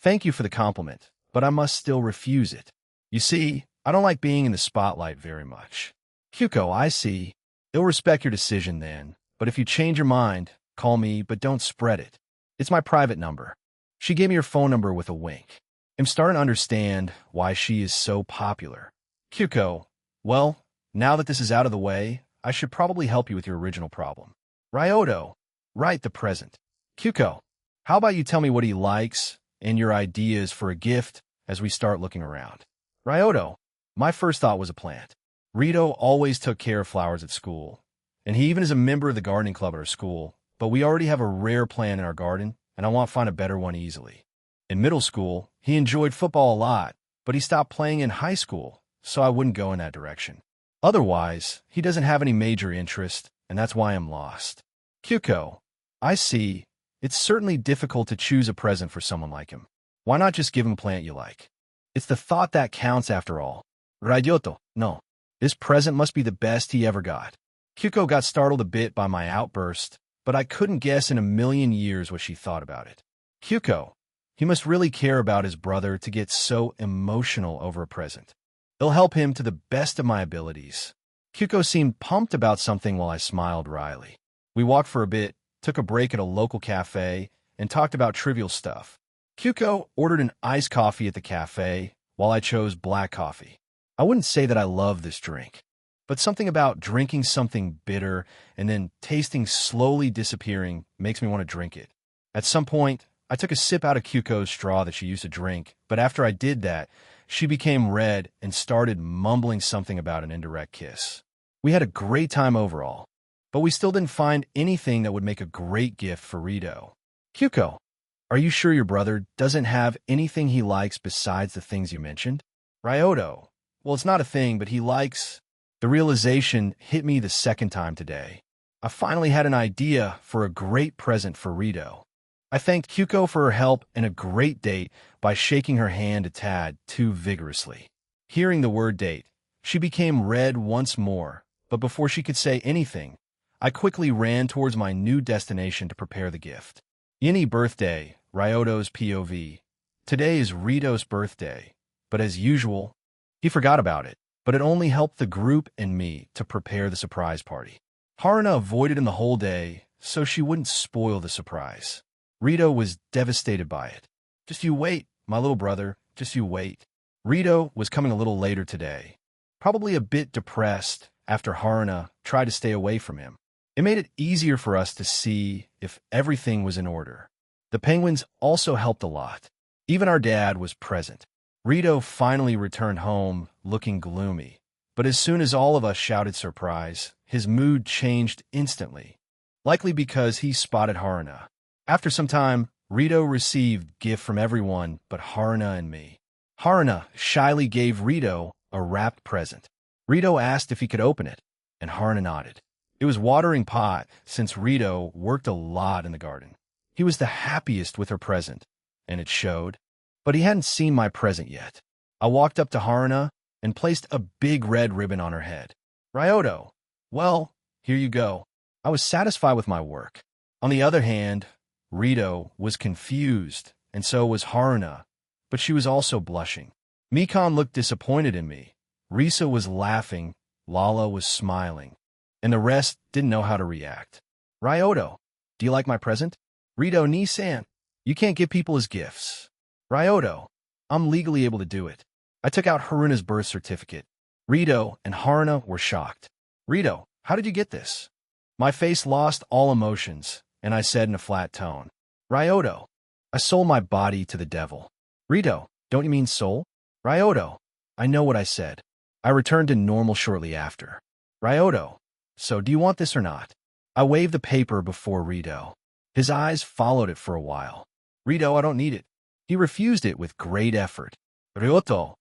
thank you for the compliment, but I must still refuse it. You see, I don't like being in the spotlight very much. Kyuko, I see. I'll respect your decision then, but if you change your mind, call me, but don't spread it. It's my private number. She gave me her phone number with a wink. I'm starting to understand why she is so popular. Kyuko, well, now that this is out of the way, I should probably help you with your original problem. Ryoto, right, the present. Kyuko, how about you tell me what he likes and your ideas for a gift as we start looking around? Ryoto, my first thought was a plant. Rito always took care of flowers at school, and he even is a member of the gardening club at our school, but we already have a rare plant in our garden, and I want to find a better one easily. In middle school, he enjoyed football a lot, but he stopped playing in high school, so I wouldn't go in that direction. Otherwise, he doesn't have any major interest, and that's why I'm lost. Kyuko, I see. It's certainly difficult to choose a present for someone like him. Why not just give him a plant you like? It's the thought that counts after all. Ryoto, no. This present must be the best he ever got. Kyuko got startled a bit by my outburst, but I couldn't guess in a million years what she thought about it. Kyuko, he must really care about his brother to get so emotional over a present. It'll help him to the best of my abilities. Kyuko seemed pumped about something while I smiled wryly. We walked for a bit, took a break at a local cafe, and talked about trivial stuff. Kyuko ordered an iced coffee at the cafe, while I chose black coffee. I wouldn't say that I love this drink, but something about drinking something bitter and then tasting slowly disappearing makes me want to drink it. At some point, I took a sip out of Kyuko's straw that she used to drink, but after I did that, she became red and started mumbling something about an indirect kiss. We had a great time overall, but we still didn't find anything that would make a great gift for Rito. Kyuko, are you sure your brother doesn't have anything he likes besides the things you mentioned? Ryoto, well, it's not a thing, but he likes... The realization hit me the second time today. I finally had an idea for a great present for Rito. I thanked Kyuko for her help and a great date by shaking her hand a tad too vigorously. Hearing the word date, she became red once more, but before she could say anything, I quickly ran towards my new destination to prepare the gift. Yini birthday, Ryoto's POV. Today is Rito's birthday, but as usual, he forgot about it, but it only helped the group and me to prepare the surprise party. Haruna avoided him the whole day, so she wouldn't spoil the surprise. Rito was devastated by it. Just you wait, my little brother, just you wait. Rito was coming a little later today, probably a bit depressed after Haruna tried to stay away from him. It made it easier for us to see if everything was in order. The penguins also helped a lot. Even our dad was present. Rito finally returned home looking gloomy, but as soon as all of us shouted surprise, his mood changed instantly, likely because he spotted Haruna. After some time, Rito received gift from everyone but Haruna and me. Haruna shyly gave Rito a wrapped present. Rito asked if he could open it, and Haruna nodded. It was watering pot since Rito worked a lot in the garden. He was the happiest with her present, and it showed. But he hadn't seen my present yet. I walked up to Haruna and placed a big red ribbon on her head. Ryoto, well, here you go. I was satisfied with my work. On the other hand, Rito was confused, and so was Haruna, but she was also blushing. Mikan looked disappointed in me. Risa was laughing, Lala was smiling, and the rest didn't know how to react. Ryoto, do you like my present? Rito Nisan, you can't give people as gifts. Ryoto, I'm legally able to do it. I took out Haruna's birth certificate. Rito and Haruna were shocked. Rito, how did you get this? My face lost all emotions, and I said in a flat tone, Ryoto, I sold my body to the devil. Rito, don't you mean soul? Ryoto, I know what I said. I returned to normal shortly after. Ryoto, so do you want this or not? I waved the paper before Rito. His eyes followed it for a while. Rito, I don't need it. He refused it with great effort. Ryoto,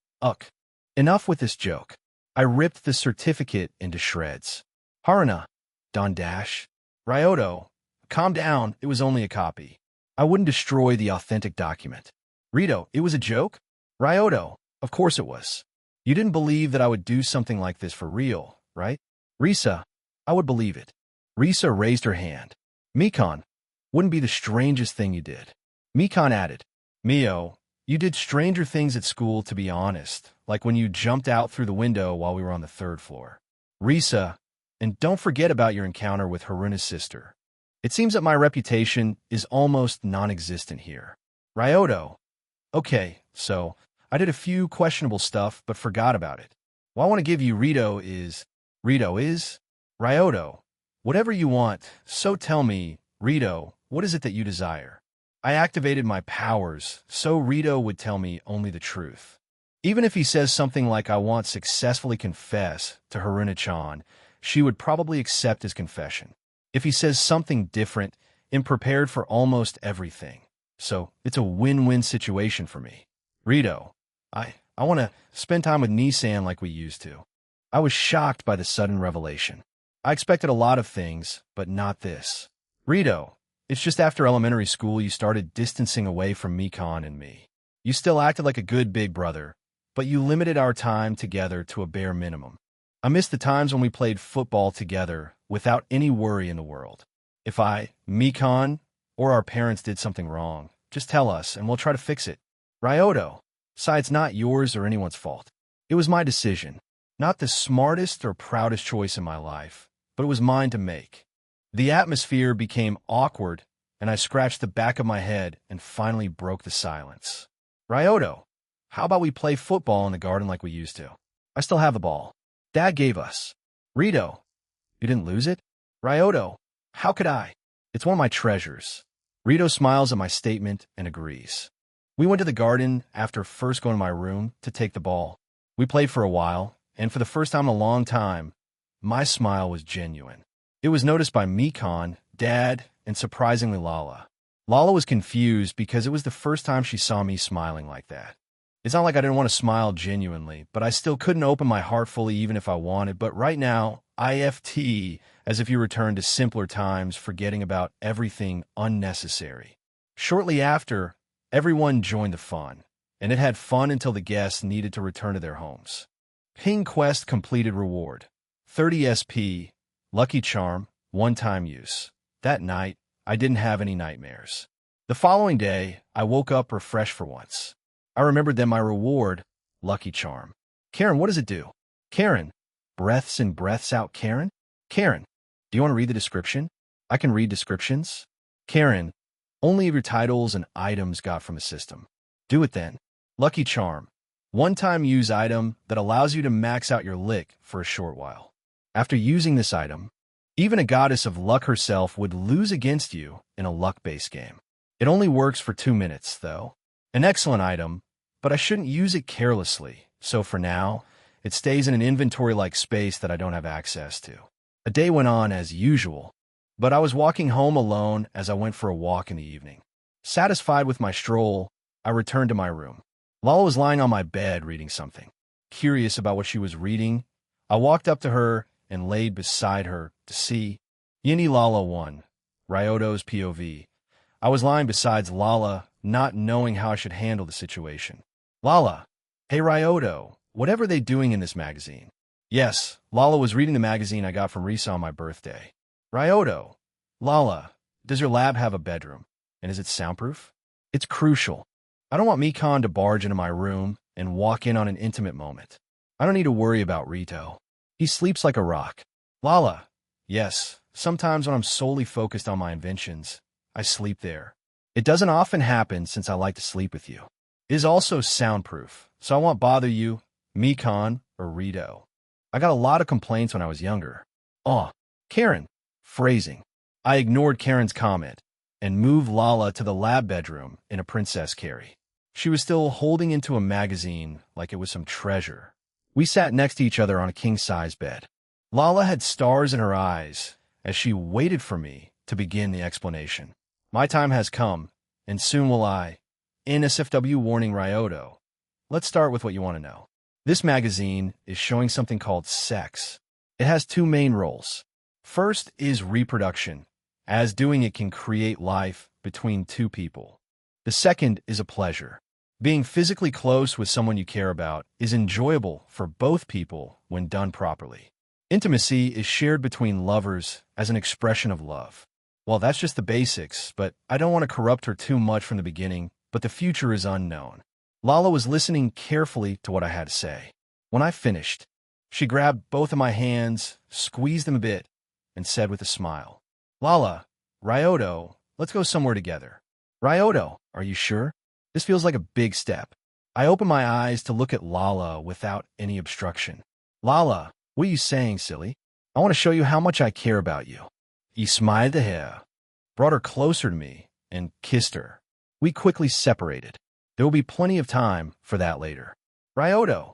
enough with this joke. I ripped the certificate into shreds. Haruna, Don Dash. Ryoto, calm down, it was only a copy. I wouldn't destroy the authentic document. Rito, it was a joke? Ryoto, of course it was. You didn't believe that I would do something like this for real, right? Risa, I would believe it. Risa raised her hand. Mikan, wouldn't be the strangest thing you did. Mikan added, Mio, you did stranger things at school, to be honest, like when you jumped out through the window while we were on the 3rd floor. Risa, and don't forget about your encounter with Haruna's sister. It seems that my reputation is almost non-existent here. Ryoto, okay, so I did a few questionable stuff but forgot about it. What I want to give you, Rito, is... Ryoto, whatever you want, so tell me, Rito, what is it that you desire? I activated my powers, so Rito would tell me only the truth. Even if he says something like I want successfully confess to Haruna-chan, she would probably accept his confession. If he says something different, I'm prepared for almost everything. So it's a win-win situation for me. Rito, I want to spend time with Nissan like we used to. I was shocked by the sudden revelation. I expected a lot of things, but not this. Rito, it's just after elementary school you started distancing away from Mikan and me. You still acted like a good big brother, but you limited our time together to a bare minimum. I miss the times when we played football together without any worry in the world. If Mikan, or our parents did something wrong, just tell us and we'll try to fix it. Ryoto, it's not yours or anyone's fault. It was my decision. Not the smartest or proudest choice in my life, but it was mine to make. The atmosphere became awkward, and I scratched the back of my head and finally broke the silence. Ryoto, how about we play football in the garden like we used to? I still have the ball. Dad gave us. Rito, you didn't lose it? Ryoto, how could I? It's one of my treasures. Rito smiles at my statement and agrees. We went to the garden after first going to my room to take the ball. We played for a while, and for the first time in a long time, my smile was genuine. It was noticed by Mikan, Dad, and surprisingly Lala. Lala was confused because it was the first time she saw me smiling like that. It's not like I didn't want to smile genuinely, but I still couldn't open my heart fully even if I wanted. But right now, IFT, as if you returned to simpler times, forgetting about everything unnecessary. Shortly after, everyone joined the fun, and it had fun until the guests needed to return to their homes. Ping Quest completed reward. 30 SP, Lucky Charm, one-time use. That night, I didn't have any nightmares. The following day, I woke up refreshed for once. I remembered then my reward, Lucky Charm. Karen, what does it do? Karen, breaths in, breaths out, Karen? Karen, do you want to read the description? I can read descriptions. Karen, only if your titles and items got from a system. Do it then. Lucky Charm, one-time use item that allows you to max out your lick for a short while. After using this item, Even a goddess of luck herself would lose against you in a luck-based game. It only works for 2 minutes, though. An excellent item, but I shouldn't use it carelessly, so for now, it stays in an inventory-like space that I don't have access to. A day went on as usual, but I was walking home alone as I went for a walk in the evening. Satisfied with my stroll, I returned to my room. Lala was lying on my bed reading something. Curious about what she was reading, I walked up to her and laid beside her to see. Yini Lala 1, Ryoto's POV. I was lying beside Lala, not knowing how I should handle the situation. Lala, hey Ryoto, whatever they doing in this magazine? Yes, Lala was reading the magazine I got from Risa on my birthday. Ryoto, Lala, does your lab have a bedroom? And is it soundproof? It's crucial. I don't want Mikon to barge into my room and walk in on an intimate moment. I don't need to worry about Rito. He sleeps like a rock. Lala, yes, sometimes when I'm solely focused on my inventions, I sleep there. It doesn't often happen since I like to sleep with you. It is also soundproof, so I won't bother you, Mikon, or Rito. I got a lot of complaints when I was younger. Oh, Karen. Phrasing. I ignored Karen's comment and moved Lala to the lab bedroom in a princess carry. She was still holding into a magazine like it was some treasure. We sat next to each other on a king-size bed. Lala had stars in her eyes as she waited for me to begin the explanation. My time has come, and soon will I. NSFW warning Ryoto. Let's start with what you want to know. This magazine is showing something called sex. It has 2 main roles. First is reproduction, as doing it can create life between 2 people. The second is a pleasure. Being physically close with someone you care about is enjoyable for both people when done properly. Intimacy is shared between lovers as an expression of love. Well, that's just the basics, but I don't want to corrupt her too much from the beginning, but the future is unknown. Lala was listening carefully to what I had to say. When I finished, she grabbed both of my hands, squeezed them a bit, and said with a smile, Lala, Ryoto, let's go somewhere together. Ryoto, are you sure? This feels like a big step. I opened my eyes to look at Lala without any obstruction. Lala, what are you saying, silly? I want to show you how much I care about you. He smiled at her, brought her closer to me, and kissed her. We quickly separated. There will be plenty of time for that later. Ryoto,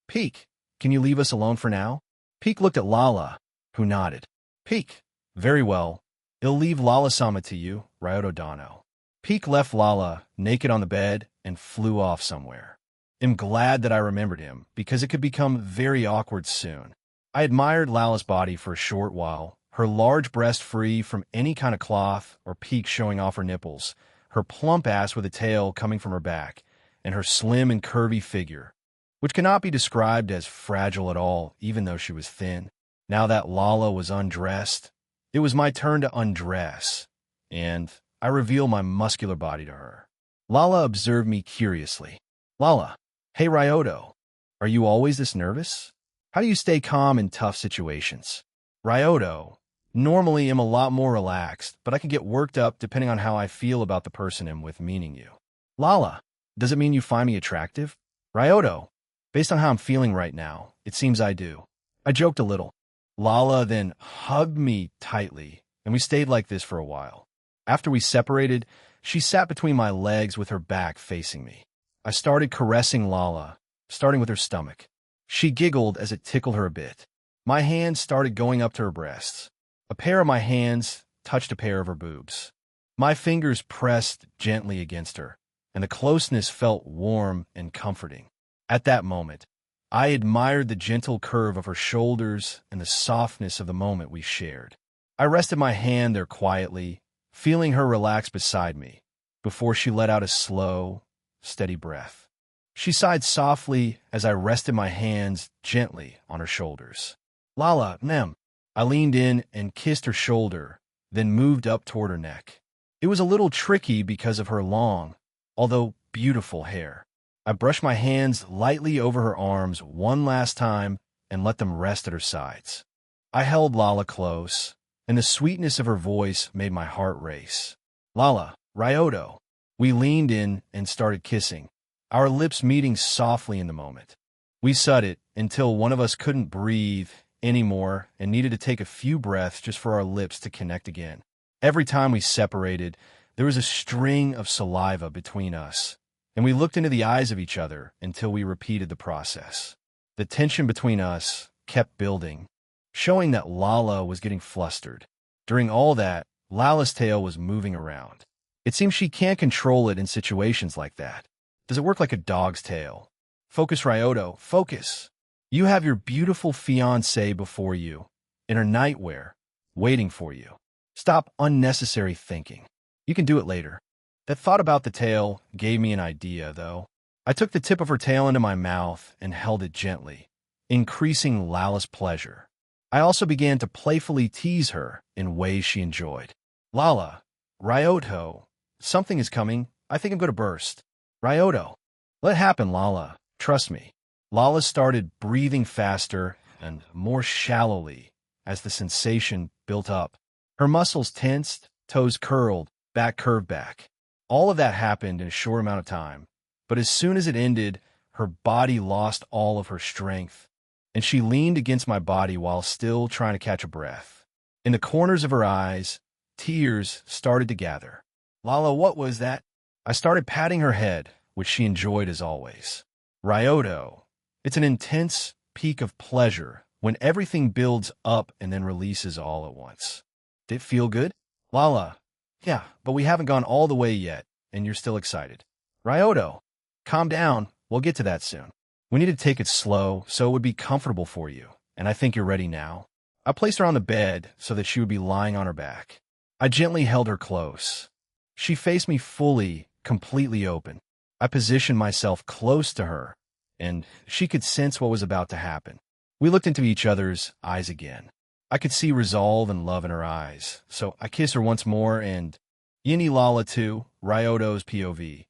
Peek, can you leave us alone for now? Peek looked at Lala, who nodded. Peek, very well. I'll leave Lala-sama to you, Ryoto Dano. Peek left Lala naked on the bed and flew off somewhere. I'm glad that I remembered him, because it could become very awkward soon. I admired Lala's body for a short while, her large breast free from any kind of cloth or Peek showing off her nipples, her plump ass with a tail coming from her back, and her slim and curvy figure, which cannot be described as fragile at all, even though she was thin. Now that Lala was undressed, it was my turn to undress, and I revealed my muscular body to her. Lala observed me curiously. Lala, hey Ryoto, are you always this nervous? How do you stay calm in tough situations? Ryoto, normally I'm a lot more relaxed, but I can get worked up depending on how I feel about the person I'm with, meaning you. Lala, does it mean you find me attractive? Ryoto, based on how I'm feeling right now, it seems I do. I joked a little. Lala then hugged me tightly, and we stayed like this for a while. After we separated, she sat between my legs with her back facing me. I started caressing Lala, starting with her stomach. She giggled as it tickled her a bit. My hands started going up to her breasts. A pair of my hands touched a pair of her boobs. My fingers pressed gently against her, and the closeness felt warm and comforting. At that moment, I admired the gentle curve of her shoulders and the softness of the moment we shared. I rested my hand there quietly, feeling her relax beside me, before she let out a slow, steady breath. She sighed softly as I rested my hands gently on her shoulders. Lala, ma'am. I leaned in and kissed her shoulder, then moved up toward her neck. It was a little tricky because of her long, although beautiful hair. I brushed my hands lightly over her arms one last time and let them rest at her sides. I held Lala close, and the sweetness of her voice made my heart race. Lala, Ryoto. We leaned in and started kissing, our lips meeting softly in the moment. We sudded until one of us couldn't breathe anymore and needed to take a few breaths just for our lips to connect again. Every time we separated, there was a string of saliva between us, and we looked into the eyes of each other until we repeated the process. The tension between us kept building, showing that Lala was getting flustered. During all that, Lala's tail was moving around. It seems she can't control it in situations like that. Does it work like a dog's tail? Focus, Ryoto, focus. You have your beautiful fiancée before you, in her nightwear, waiting for you. Stop unnecessary thinking. You can do it later. That thought about the tail gave me an idea, though. I took the tip of her tail into my mouth and held it gently, increasing Lala's pleasure. I also began to playfully tease her in ways she enjoyed. Lala, Ryoto, something is coming. I think I'm going to burst. Ryoto, let it happen, Lala. Trust me. Lala started breathing faster and more shallowly as the sensation built up. Her muscles tensed, toes curled, back curved back. All of that happened in a short amount of time, but as soon as it ended, her body lost all of her strength, and she leaned against my body while still trying to catch a breath. In the corners of her eyes, tears started to gather. Lala, what was that? I started patting her head, which she enjoyed as always. Ryoto, it's an intense peak of pleasure when everything builds up and then releases all at once. Did it feel good? Lala, yeah, but we haven't gone all the way yet, and you're still excited. Ryoto, calm down. We'll get to that soon. We need to take it slow so it would be comfortable for you, and I think you're ready now. I placed her on the bed so that she would be lying on her back. I gently held her close. She faced me fully, completely open. I positioned myself close to her, and she could sense what was about to happen. We looked into each other's eyes again. I could see resolve and love in her eyes, so I kissed her once more and... Yini Lala 2, Ryoto's POV.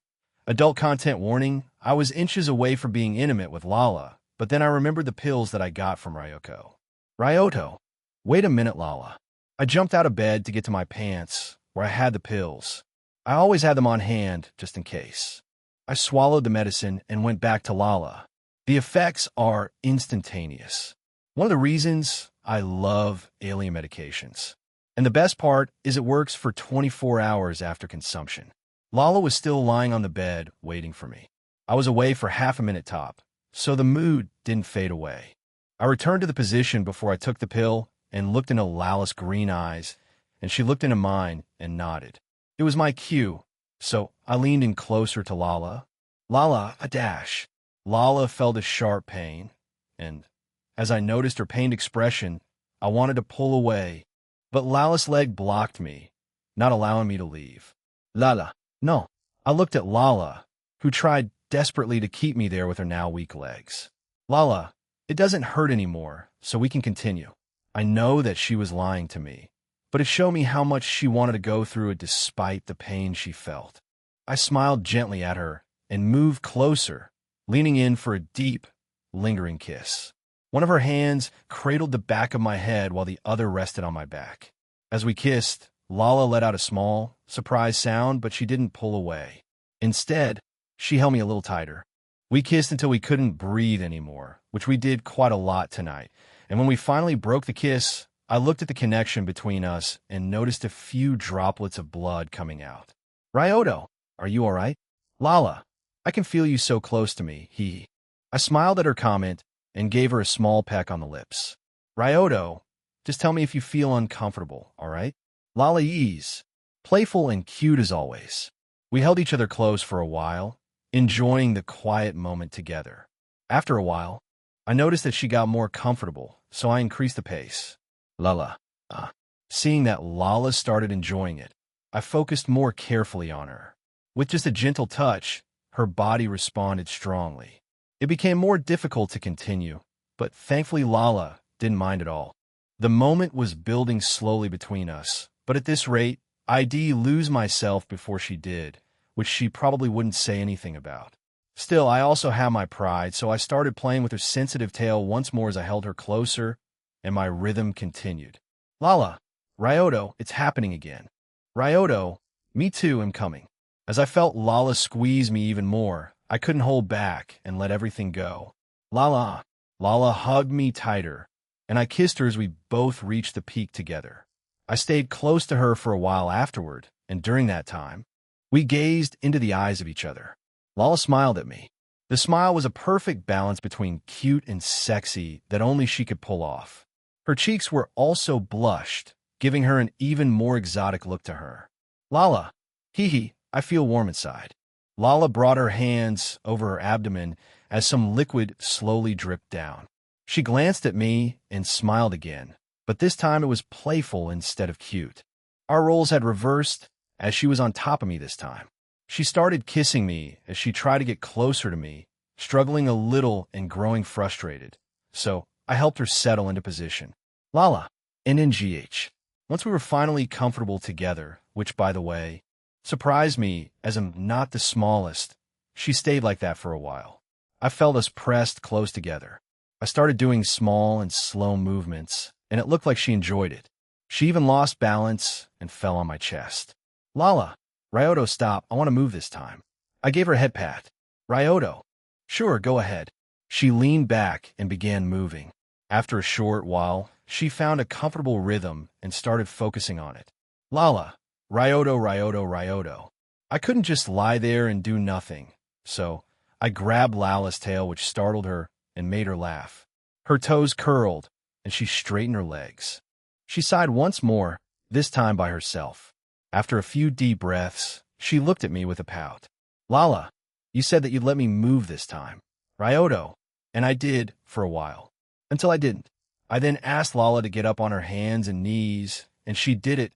Adult content warning, I was inches away from being intimate with Lala, but then I remembered the pills that I got from Ryoko. Ryoto, wait a minute, Lala. I jumped out of bed to get to my pants, where I had the pills. I always had them on hand, just in case. I swallowed the medicine and went back to Lala. The effects are instantaneous. One of the reasons I love alien medications. And the best part is it works for 24 hours after consumption. Lala was still lying on the bed, waiting for me. I was away for half a minute top, so the mood didn't fade away. I returned to the position before I took the pill and looked into Lala's green eyes, and she looked into mine and nodded. It was my cue, so I leaned in closer to Lala. Lala, a dash. Lala felt a sharp pain, and as I noticed her pained expression, I wanted to pull away, but Lala's leg blocked me, not allowing me to leave. Lala, no. I looked at Lala, who tried desperately to keep me there with her now weak legs. Lala, it doesn't hurt anymore, so we can continue. I know that she was lying to me, but it showed me how much she wanted to go through it despite the pain she felt. I smiled gently at her and moved closer, leaning in for a deep, lingering kiss. One of her hands cradled the back of my head while the other rested on my back. As we kissed, Lala let out a small, surprised sound, but she didn't pull away. Instead, she held me a little tighter. We kissed until we couldn't breathe anymore, which we did quite a lot tonight. And when we finally broke the kiss, I looked at the connection between us and noticed a few droplets of blood coming out. Ryoto, are you all right? Lala, I can feel you so close to me, he. I smiled at her comment and gave her a small peck on the lips. Ryoto, just tell me if you feel uncomfortable, all right? Lala ease, playful and cute as always. We held each other close for a while, enjoying the quiet moment together. After a while, I noticed that she got more comfortable, so I increased the pace. Lala, seeing that Lala started enjoying it, I focused more carefully on her. With just a gentle touch, her body responded strongly. It became more difficult to continue, but thankfully Lala didn't mind at all. The moment was building slowly between us, but at this rate, I'd lose myself before she did, which she probably wouldn't say anything about. Still, I also have my pride, so I started playing with her sensitive tail once more as I held her closer, and my rhythm continued. Lala, Ryoto, it's happening again. Ryoto, me too, am coming. As I felt Lala squeeze me even more, I couldn't hold back and let everything go. Lala hugged me tighter, and I kissed her as we both reached the peak together. I stayed close to her for a while afterward, and during that time, we gazed into the eyes of each other. Lala smiled at me. The smile was a perfect balance between cute and sexy that only she could pull off. Her cheeks were also blushed, giving her an even more exotic look to her. Lala, hee hee, I feel warm inside. Lala brought her hands over her abdomen as some liquid slowly dripped down. She glanced at me and smiled again, but this time it was playful instead of cute. Our roles had reversed as she was on top of me this time. She started kissing me as she tried to get closer to me, struggling a little and growing frustrated. So I helped her settle into position. Lala, NNGH. Once we were finally comfortable together, which, by the way, surprised me as I'm not the smallest, she stayed like that for a while. I felt us pressed close together. I started doing small and slow movements, and it looked like she enjoyed it. She even lost balance and fell on my chest. Lala, Ryoto, stop. I want to move this time. I gave her a head pat. Ryoto, sure, go ahead. She leaned back and began moving. After a short while, she found a comfortable rhythm and started focusing on it. Lala, Ryoto, Ryoto, Ryoto. I couldn't just lie there and do nothing, so I grabbed Lala's tail, which startled her and made her laugh. Her toes curled, and she straightened her legs. She sighed once more, this time by herself. After a few deep breaths, she looked at me with a pout. Lala, you said that you'd let me move this time. Ryoto, and I did for a while, until I didn't. I then asked Lala to get up on her hands and knees, and she did it,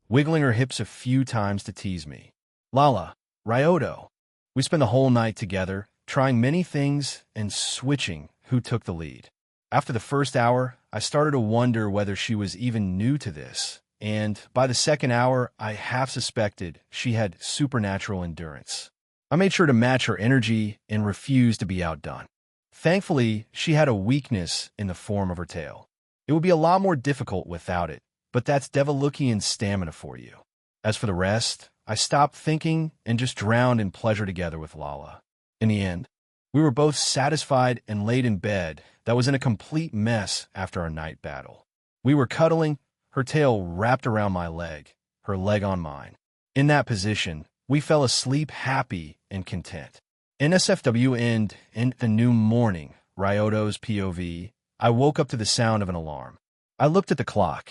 wiggling her hips a few times to tease me. Lala, Ryoto. We spent the whole night together, trying many things and switching who took the lead. After the first hour, I started to wonder whether she was even new to this, and by the second hour, I half suspected she had supernatural endurance. I made sure to match her energy and refused to be outdone. Thankfully, she had a weakness in the form of her tail. It would be a lot more difficult without it, but that's Devalukian stamina for you. As for the rest, I stopped thinking and just drowned in pleasure together with Lala. In the end, we were both satisfied and laid in bed that was in a complete mess after our night battle. We were cuddling, her tail wrapped around my leg, her leg on mine. In that position, we fell asleep happy and content. NSFW and in the new morning, Ryoto's POV, I woke up to the sound of an alarm. I looked at the clock,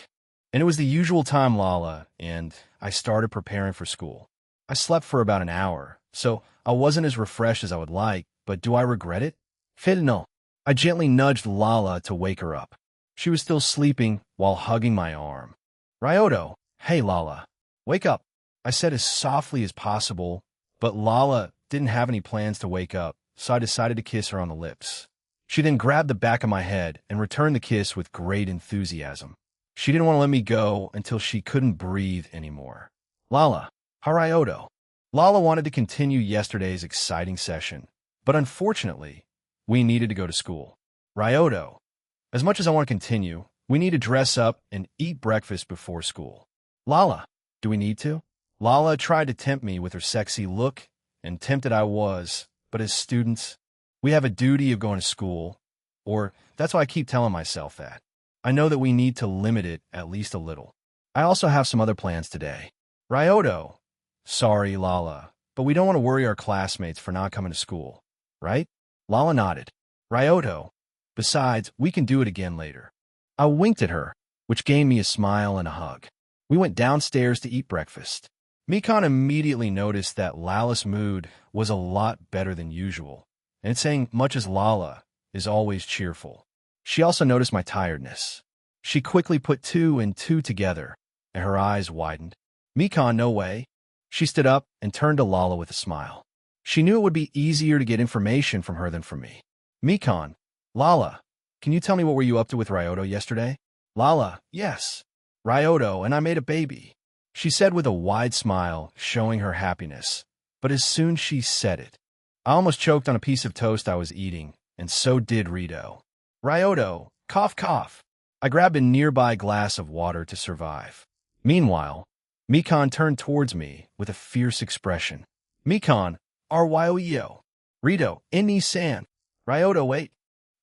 and it was the usual time, Lala, and I started preparing for school. I slept for about an hour, so I wasn't as refreshed as I would like, but do I regret it? No. I gently nudged Lala to wake her up. She was still sleeping while hugging my arm. Ryoto, hey Lala, wake up, I said as softly as possible, but Lala didn't have any plans to wake up, so I decided to kiss her on the lips. She then grabbed the back of my head and returned the kiss with great enthusiasm. She didn't want to let me go until she couldn't breathe anymore. Lala, Ryoto. Lala wanted to continue yesterday's exciting session, but unfortunately, we needed to go to school. Ryoto, as much as I want to continue, we need to dress up and eat breakfast before school. Lala, do we need to? Lala tried to tempt me with her sexy look, and tempted I was, but as students, we have a duty of going to school, or that's why I keep telling myself that. I know that we need to limit it at least a little. I also have some other plans today. Ryoto, sorry, Lala, but we don't want to worry our classmates for not coming to school, right? Lala nodded. Ryoto, besides, we can do it again later. I winked at her, which gave me a smile and a hug. We went downstairs to eat breakfast. Mikan immediately noticed that Lala's mood was a lot better than usual, and saying much as Lala is always cheerful. She also noticed my tiredness. She quickly put two and two together, and her eyes widened. Mikan, no way. She stood up and turned to Lala with a smile. She knew it would be easier to get information from her than from me. Mikan, Lala, can you tell me what were you up to with Ryoto yesterday? Lala, yes. Ryoto, and I made a baby. She said with a wide smile, showing her happiness. But as soon as she said it, I almost choked on a piece of toast I was eating, and so did Rito. Ryoto, cough cough. I grabbed a nearby glass of water to survive. Meanwhile, Mikan turned towards me with a fierce expression. Mikan, Ryo. Rito, Inni-san. Ryoto, wait.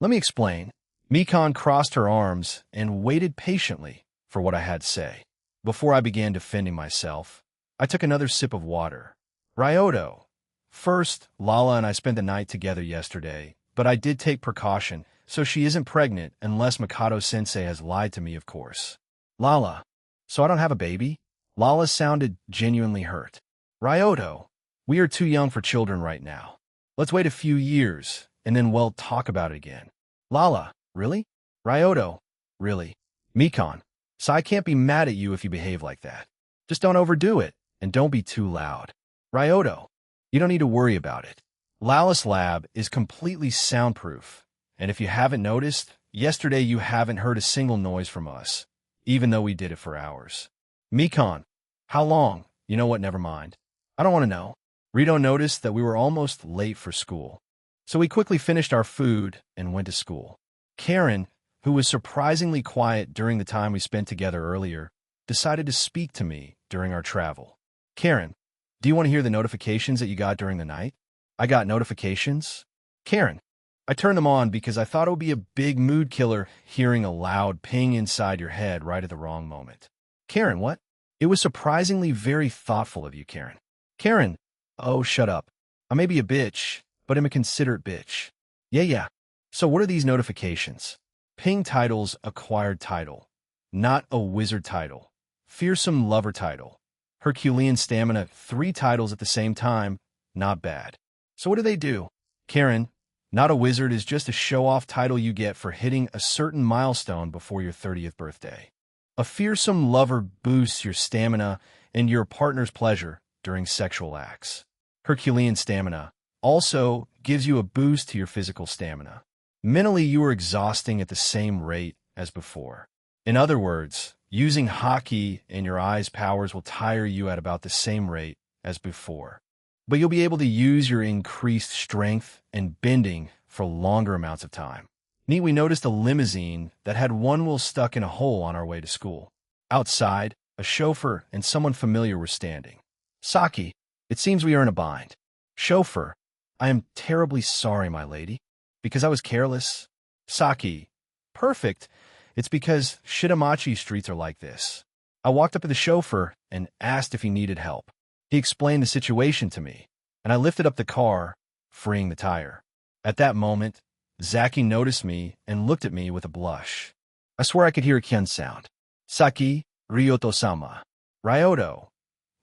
Let me explain. Mikan crossed her arms and waited patiently for what I had to say. Before I began defending myself, I took another sip of water. Ryoto. First, Lala and I spent the night together yesterday, but I did take precaution, so she isn't pregnant unless Mikado-sensei has lied to me, of course. Lala. So I don't have a baby? Lala sounded genuinely hurt. Ryoto. We are too young for children right now. Let's wait a few years, and then we'll talk about it again. Lala. Really? Ryoto. Really? Mikan. So I can't be mad at you if you behave like that. Just don't overdo it, and don't be too loud. Ryoto. You don't need to worry about it. Lala's lab is completely soundproof, and if you haven't noticed, yesterday you haven't heard a single noise from us, even though we did it for hours. Mikan. How long? You know what, never mind. I don't want to know. Rito noticed that we were almost late for school, so we quickly finished our food and went to school. Karen, who was surprisingly quiet during the time we spent together earlier, decided to speak to me during our travel. Karen, do you want to hear the notifications that you got during the night? I got notifications? Karen, I turned them on because I thought it would be a big mood killer hearing a loud ping inside your head right at the wrong moment. Karen, what? It was surprisingly very thoughtful of you, Karen. Karen, oh, shut up. I may be a bitch, but I'm a considerate bitch. Yeah. So what are these notifications? Ping titles, acquired title. Not a wizard title. Fearsome lover title. Herculean stamina, 3 titles at the same time. Not bad. So what do? Karen, not a wizard is just a show-off title you get for hitting a certain milestone before your 30th birthday. A fearsome lover boosts your stamina and your partner's pleasure during sexual acts. Herculean stamina also gives you a boost to your physical stamina. Mentally, you are exhausting at the same rate as before. In other words, using hockey and your eyes' powers will tire you at about the same rate as before. But you'll be able to use your increased strength and bending for longer amounts of time. Neat, we noticed a limousine that had one wheel stuck in a hole on our way to school. Outside, a chauffeur and someone familiar were standing. Saki, it seems we are in a bind. Chauffeur, I am terribly sorry, my lady. Because I was careless. Saki, perfect. It's because Shitamachi streets are like this. I walked up to the chauffeur and asked if he needed help. He explained the situation to me, and I lifted up the car, freeing the tire. At that moment, Zaki noticed me and looked at me with a blush. I swear I could hear a Ken sound. Saki, Ryoto-sama. Ryoto.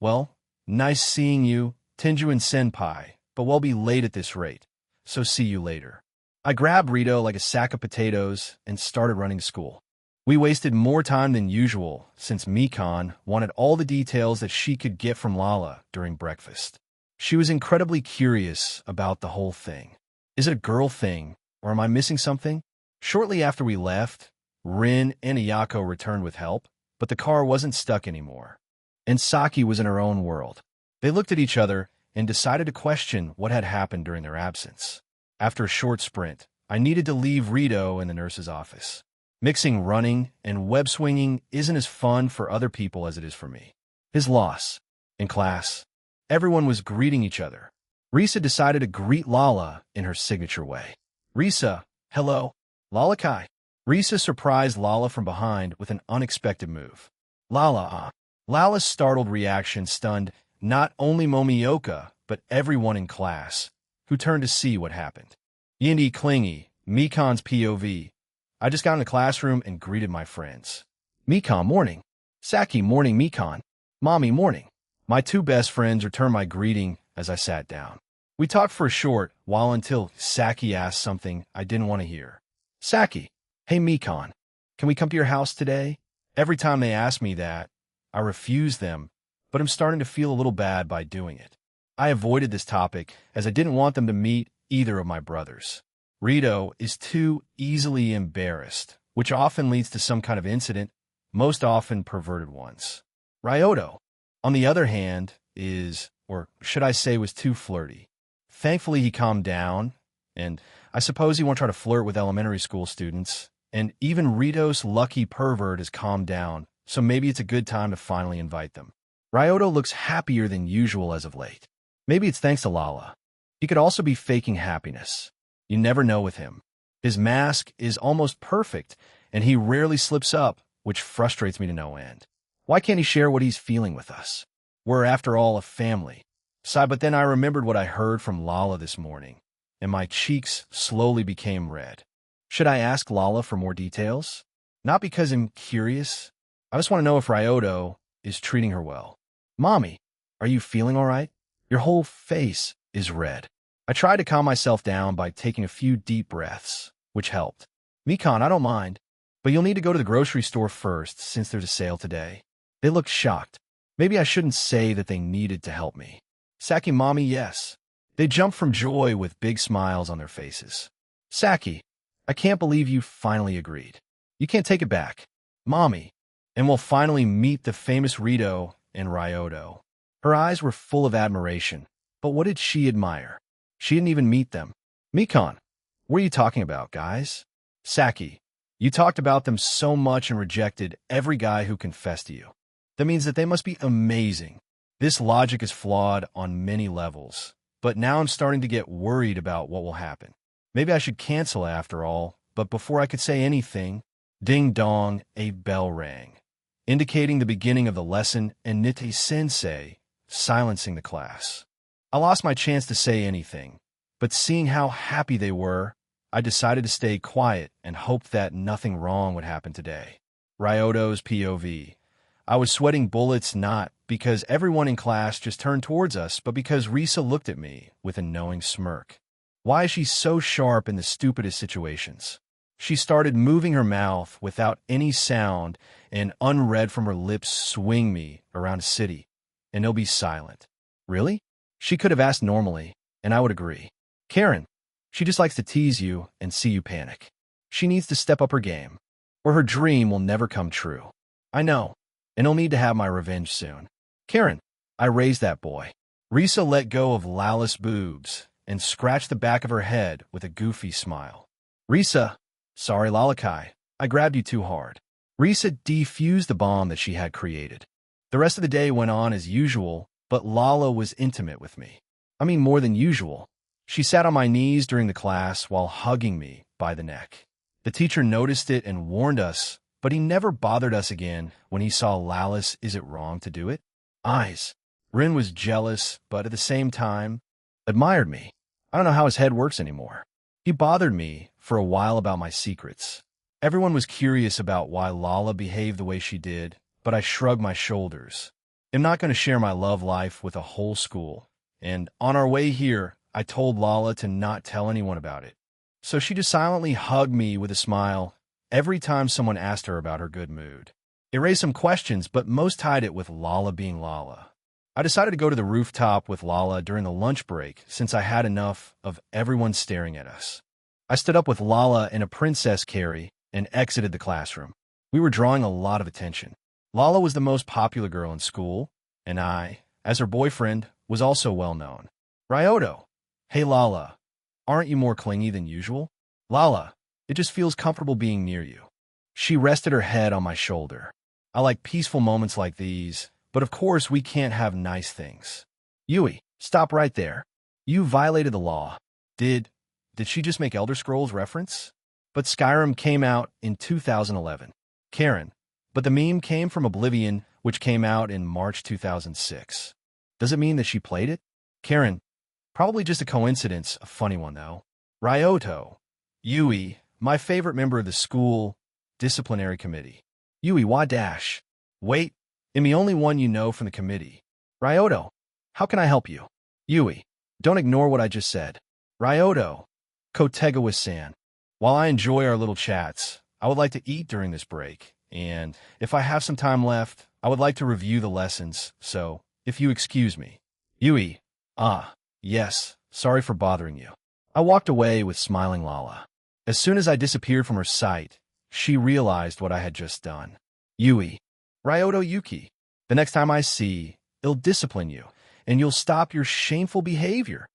Well, nice seeing you, Tenjuin-senpai, but we'll be late at this rate, so see you later. I grabbed Rito like a sack of potatoes and started running to school. We wasted more time than usual since Mikan wanted all the details that she could get from Lala during breakfast. She was incredibly curious about the whole thing. Is it a girl thing, or am I missing something? Shortly after we left, Rin and Iyako returned with help, but the car wasn't stuck anymore. And Saki was in her own world. They looked at each other and decided to question what had happened during their absence. After a short sprint, I needed to leave Rito in the nurse's office. Mixing running and web swinging isn't as fun for other people as it is for me. His loss. In class, everyone was greeting each other. Risa decided to greet Lala in her signature way. Risa, hello. Lala Kai. Risa surprised Lala from behind with an unexpected move. Lala. Lala's startled reaction stunned not only Momioka, but everyone in class, who turned to see what happened. Yindi clingy, Mikan's POV. I just got in the classroom and greeted my friends. Mikan, morning. Saki, morning, Mikan. Mommy, morning. My 2 best friends returned my greeting as I sat down. We talked for a short while until Saki asked something I didn't want to hear. Saki, hey Mikan, can we come to your house today? Every time they ask me that, I refuse them, but I'm starting to feel a little bad by doing it. I avoided this topic as I didn't want them to meet either of my brothers. Rito is too easily embarrassed, which often leads to some kind of incident, most often perverted ones. Ryoto, on the other hand, is, or should I say was too flirty. Thankfully, he calmed down, and I suppose he won't try to flirt with elementary school students, and even Rito's lucky pervert has calmed down, so maybe it's a good time to finally invite them. Ryoto looks happier than usual as of late. Maybe it's thanks to Lala. He could also be faking happiness. You never know with him. His mask is almost perfect, and he rarely slips up, which frustrates me to no end. Why can't he share what he's feeling with us? We're, after all, a family. But then I remembered what I heard from Lala this morning, and my cheeks slowly became red. Should I ask Lala for more details? Not because I'm curious. I just want to know if Ryoto is treating her well. Mommy, are you feeling all right? Your whole face is red. I tried to calm myself down by taking a few deep breaths, which helped. Mikan, I don't mind, but you'll need to go to the grocery store first since there's a sale today. They looked shocked. Maybe I shouldn't say that they needed to help me. Saki, Mommy, yes. They jumped from joy with big smiles on their faces. Saki, I can't believe you finally agreed. You can't take it back. Mommy, and we'll finally meet the famous Rito and Ryoto. Her eyes were full of admiration, but what did she admire? She didn't even meet them. Mikan, what are you talking about, guys? Saki, you talked about them so much and rejected every guy who confessed to you. That means that they must be amazing. This logic is flawed on many levels, but now I'm starting to get worried about what will happen. Maybe I should cancel after all, but before I could say anything, ding-dong, a bell rang, indicating the beginning of the lesson and Nite-sensei silencing the class. I lost my chance to say anything, but seeing how happy they were, I decided to stay quiet and hoped that nothing wrong would happen today. Ryoto's POV. I was sweating bullets not because everyone in class just turned towards us, but because Risa looked at me with a knowing smirk. Why is she so sharp in the stupidest situations? She started moving her mouth without any sound, and unread from her lips swing me around a city, and they'll be silent. Really? She could have asked normally, and I would agree. Karen, she just likes to tease you and see you panic. She needs to step up her game, or her dream will never come true. I know, and I'll need to have my revenge soon. Karen, I raised that boy. Risa let go of Lala's boobs and scratched the back of her head with a goofy smile. Risa, sorry Lalakai, I grabbed you too hard. Risa defused the bomb that she had created. The rest of the day went on as usual, but Lala was intimate with me. I mean more than usual. She sat on my knees during the class while hugging me by the neck. The teacher noticed it and warned us, but he never bothered us again when he saw Lala's is it wrong to do it? Eyes. Rin was jealous, but at the same time, admired me. I don't know how his head works anymore. He bothered me for a while about my secrets. Everyone was curious about why Lala behaved the way she did, but I shrugged my shoulders. I'm not going to share my love life with a whole school, and on our way here, I told Lala to not tell anyone about it. So she just silently hugged me with a smile every time someone asked her about her good mood. It raised some questions, but most tied it with Lala being Lala. I decided to go to the rooftop with Lala during the lunch break since I had enough of everyone staring at us. I stood up with Lala in a princess carry and exited the classroom. We were drawing a lot of attention. Lala was the most popular girl in school, and I, as her boyfriend, was also well known. Ryoto, hey Lala, aren't you more clingy than usual? Lala, it just feels comfortable being near you. She rested her head on my shoulder. I like peaceful moments like these, but of course we can't have nice things. Yui, stop right there. You violated the law. Did she just make Elder Scrolls reference? But Skyrim came out in 2011. Karen, but the meme came from Oblivion, which came out in March 2006. Does it mean that she played it? Karen, probably just a coincidence, a funny one though. Ryoto, Yui, my favorite member of the school disciplinary committee. Yui, why dash? Wait, I'm the only one you know from the committee. Ryoto, how can I help you? Yui, don't ignore what I just said. Ryoto, Kotegawa-san, while I enjoy our little chats, I would like to eat during this break, and if I have some time left, I would like to review the lessons, so if you excuse me. Yui, yes, sorry for bothering you. I walked away with smiling Lala. As soon as I disappeared from her sight, she realized what I had just done. Yui, Ryoto Yuki, the next time I see, I'll discipline you, and you'll stop your shameful behavior.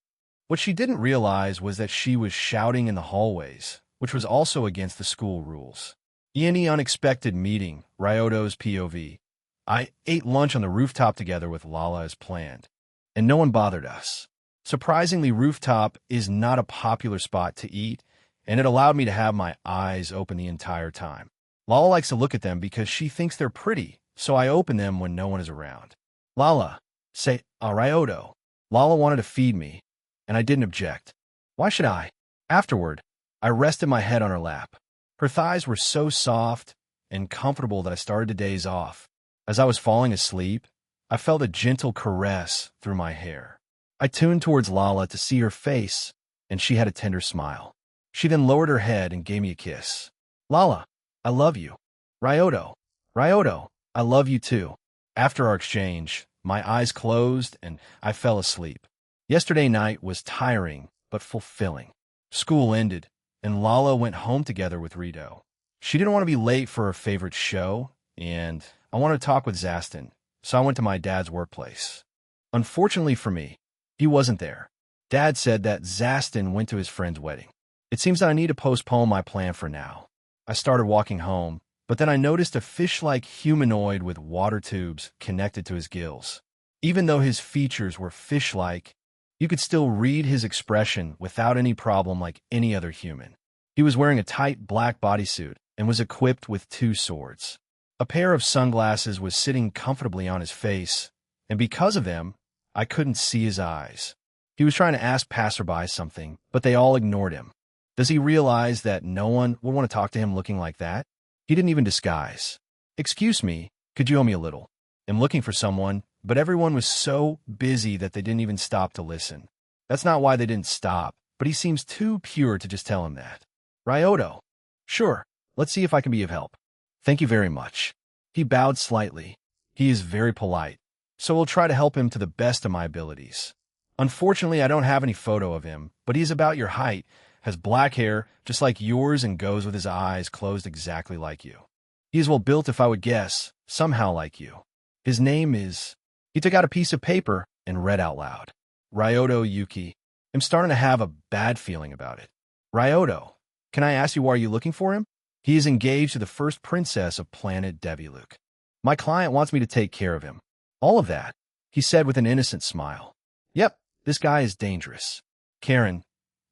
What she didn't realize was that she was shouting in the hallways, which was also against the school rules. Any unexpected meeting, Ryoto's POV. I ate lunch on the rooftop together with Lala as planned, and no one bothered us. Surprisingly, rooftop is not a popular spot to eat, and it allowed me to have my eyes open the entire time. Lala likes to look at them because she thinks they're pretty, so I open them when no one is around. Lala, say, Arioto. Lala wanted to feed me, and I didn't object. Why should I? Afterward, I rested my head on her lap. Her thighs were so soft and comfortable that I started to daze off. As I was falling asleep, I felt a gentle caress through my hair. I tuned towards Lala to see her face, and she had a tender smile. She then lowered her head and gave me a kiss. Lala, I love you. Ryoto, Ryoto, I love you too. After our exchange, my eyes closed and I fell asleep. Yesterday night was tiring but fulfilling. School ended, and Lala went home together with Rito. She didn't want to be late for her favorite show, and I wanted to talk with Zastin, so I went to my dad's workplace. Unfortunately for me, he wasn't there. Dad said that Zastin went to his friend's wedding. It seems that I need to postpone my plan for now. I started walking home, but then I noticed a fish-like humanoid with water tubes connected to his gills. Even though his features were fish-like, you could still read his expression without any problem like any other human. He was wearing a tight black bodysuit and was equipped with 2 swords. A pair of sunglasses was sitting comfortably on his face, and because of them, I couldn't see his eyes. He was trying to ask passerby something, but they all ignored him. Does he realize that no one would want to talk to him looking like that? He didn't even disguise. Excuse me, could you owe me a little? I'm looking for someone, but everyone was so busy that they didn't even stop to listen. That's not why they didn't stop, but he seems too pure to just tell him that. Ryoto. Sure, let's see if I can be of help. Thank you very much. He bowed slightly. He is very polite, so we'll try to help him to the best of my abilities. Unfortunately, I don't have any photo of him, but he's about your height, has black hair just like yours, and goes with his eyes closed exactly like you. He is well built, if I would guess, somehow like you. His name is... He took out a piece of paper and read out loud. Ryoto Yuki. I'm starting to have a bad feeling about it. Ryoto, can I ask you why are you looking for him? He is engaged to the first princess of planet Deviluk. My client wants me to take care of him. All of that, he said with an innocent smile. Yep, this guy is dangerous. Karen,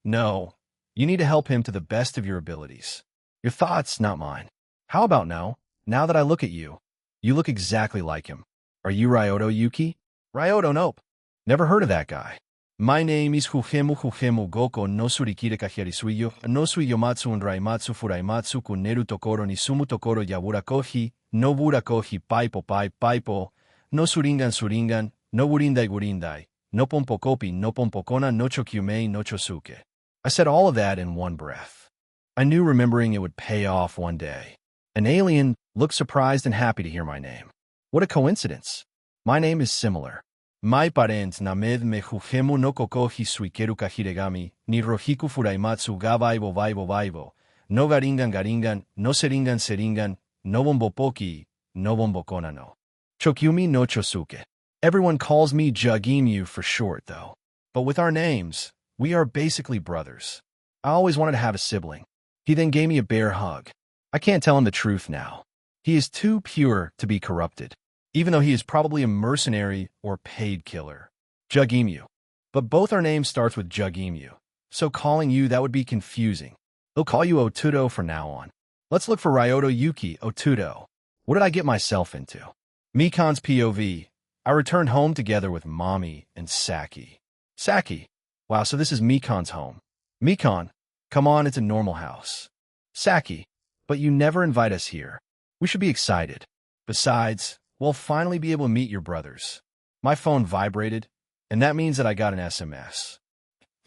no. You need to help him to the best of your abilities. Your thoughts, not mine. How about no? Now that I look at you, you look exactly like him. Are you Ryoto Yuki? Ryoto, nope. Never heard of that guy. My name is Hujemu Goko no Surikire Kajerisuyo, no Suyomatsu and Raimatsu Furaimatsu Kuneru Tokoro ni Sumu Tokoro Yabura Kohi, no Bura Kohi Paipo, no Suringan, no Burindai, no Pompokopi, no Pompokona, no Chokyumei, no Chosuke. I said all of that in one breath. I knew remembering it would pay off one day. An alien looked surprised and happy to hear my name. What a coincidence. My name is similar. My parents named me Jujemu no Kokohi Suikeru Kahiregami, ni Rohiku Furaimatsu ga Vaibo, no Garingan, no Seringan, no Bombopoki, no Bombokona no. Chokyumi no Chosuke. Everyone calls me Jugimyu for short, though. But with our names, we are basically brothers. I always wanted to have a sibling. He then gave me a bear hug. I can't tell him the truth now. He is too pure to be corrupted, even though he is probably a mercenary or paid killer. Jugimyu. But both our names starts with Jugimyu, so calling you that would be confusing. They'll call you Otudo from now on. Let's look for Ryoto Yuki Otudo. What did I get myself into? Mikan's POV. I returned home together with Mommy and Saki. Saki. Wow, so this is Mikan's home. Mikan, come on, it's a normal house. Saki, but you never invite us here. We should be excited. Besides, we'll finally be able to meet your brothers. My phone vibrated, and that means that I got an SMS.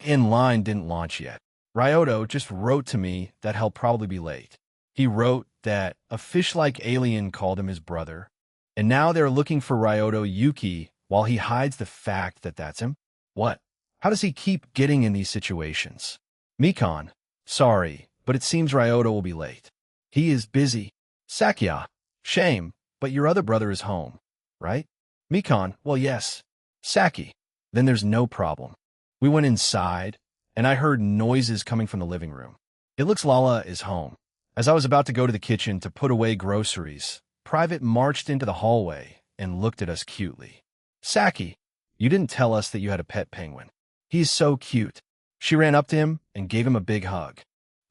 Inline didn't launch yet. Ryoto just wrote to me that he'll probably be late. He wrote that a fish-like alien called him his brother, and now they're looking for Ryoto Yuki while he hides the fact that that's him. What? How does he keep getting in these situations? Mikan, sorry, but it seems Ryoto will be late. He is busy. Sakya, shame, but your other brother is home, right? Mikan, well, yes. Saki, then there's no problem. We went inside, and I heard noises coming from the living room. It looks Lala is home. As I was about to go to the kitchen to put away groceries, Private marched into the hallway and looked at us cutely. Saki, you didn't tell us that you had a pet penguin. He's so cute. She ran up to him and gave him a big hug.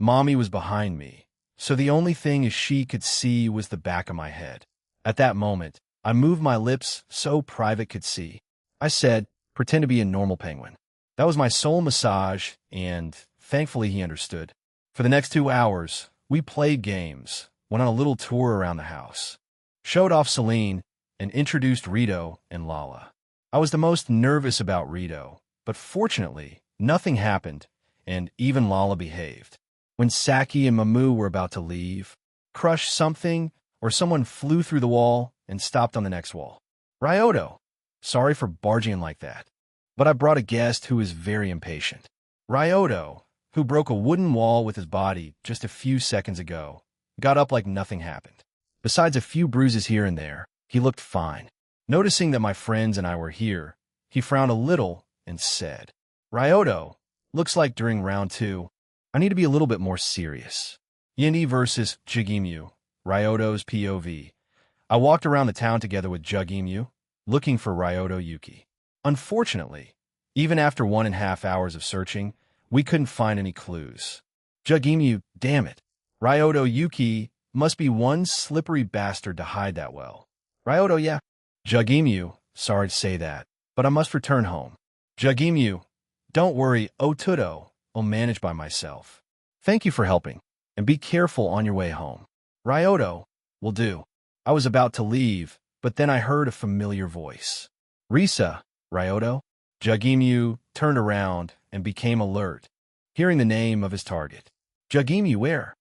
Mommy was behind me, so the only thing she could see was the back of my head. At that moment, I moved my lips so Private could see. I said, "Pretend to be a normal penguin." That was my sole massage, and thankfully he understood. For the next 2 hours, we played games, went on a little tour around the house, showed off Celine, and introduced Rito and Lala. I was the most nervous about Rito, but fortunately, nothing happened, and even Lala behaved. When Saki and Mamu were about to leave, crushed something, or someone flew through the wall and stopped on the next wall. Ryoto, sorry for barging in like that, but I brought a guest who is very impatient. Ryoto, who broke a wooden wall with his body just a few seconds ago, got up like nothing happened. Besides a few bruises here and there, he looked fine. Noticing that my friends and I were here, he frowned a little and said, "Ryoto, looks like during round 2, I need to be a little bit more serious." Yindi versus Jugimyu, Ryoto's POV. I walked around the town together with Jugimyu, looking for Ryoto Yuki. Unfortunately, even after 1.5 hours of searching, we couldn't find any clues. Jugimyu, damn it. Ryoto Yuki must be one slippery bastard to hide that well. Ryoto, yeah. Jugimyu, sorry to say that, but I must return home. Jugimyu, don't worry, Otudo, I'll manage by myself. Thank you for helping, and be careful on your way home. Ryoto, will do. I was about to leave, but then I heard a familiar voice. Risa, Ryoto? Jugimyu turned around and became alert, hearing the name of his target. Jugimyu, where?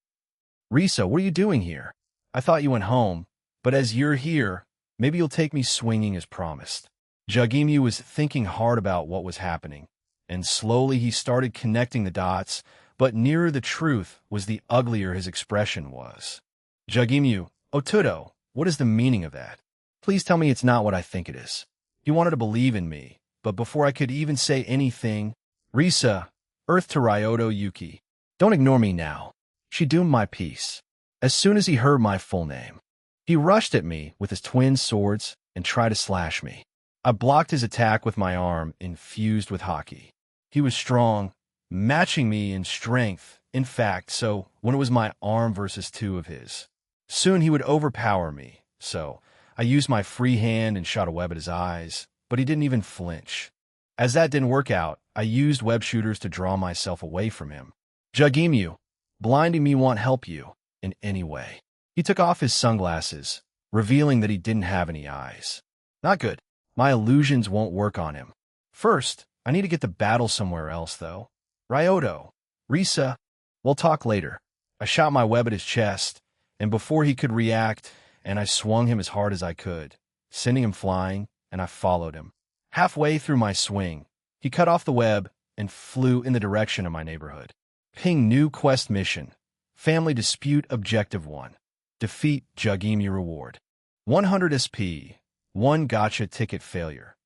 Risa, what are you doing here? I thought you went home, but as you're here, maybe you'll take me swinging as promised. Jugimyu was thinking hard about what was happening, and slowly he started connecting the dots, but nearer the truth was the uglier his expression was. Jugimyu, Otudo, what is the meaning of that? Please tell me it's not what I think it is. He wanted to believe in me, but before I could even say anything, Risa, Earth to Ryoto Yuki. Don't ignore me now. She doomed my peace. As soon as he heard my full name, he rushed at me with his twin swords and tried to slash me. I blocked his attack with my arm infused with hockey. He was strong, matching me in strength, in fact, so when it was my arm versus 2 of his. Soon he would overpower me, so I used my free hand and shot a web at his eyes, but he didn't even flinch. As that didn't work out, I used web shooters to draw myself away from him. Jugimyu, blinding me won't help you in any way. He took off his sunglasses, revealing that he didn't have any eyes. Not good. My illusions won't work on him. First, I need to get the battle somewhere else, though. Ryoto, Risa, we'll talk later. I shot my web at his chest, and before he could react, I swung him as hard as I could, sending him flying, and I followed him. Halfway through my swing, he cut off the web and flew in the direction of my neighborhood. Ping new quest mission. Family Dispute Objective 1. Defeat Jugimyu reward. 100 SP. 1 gotcha ticket failure.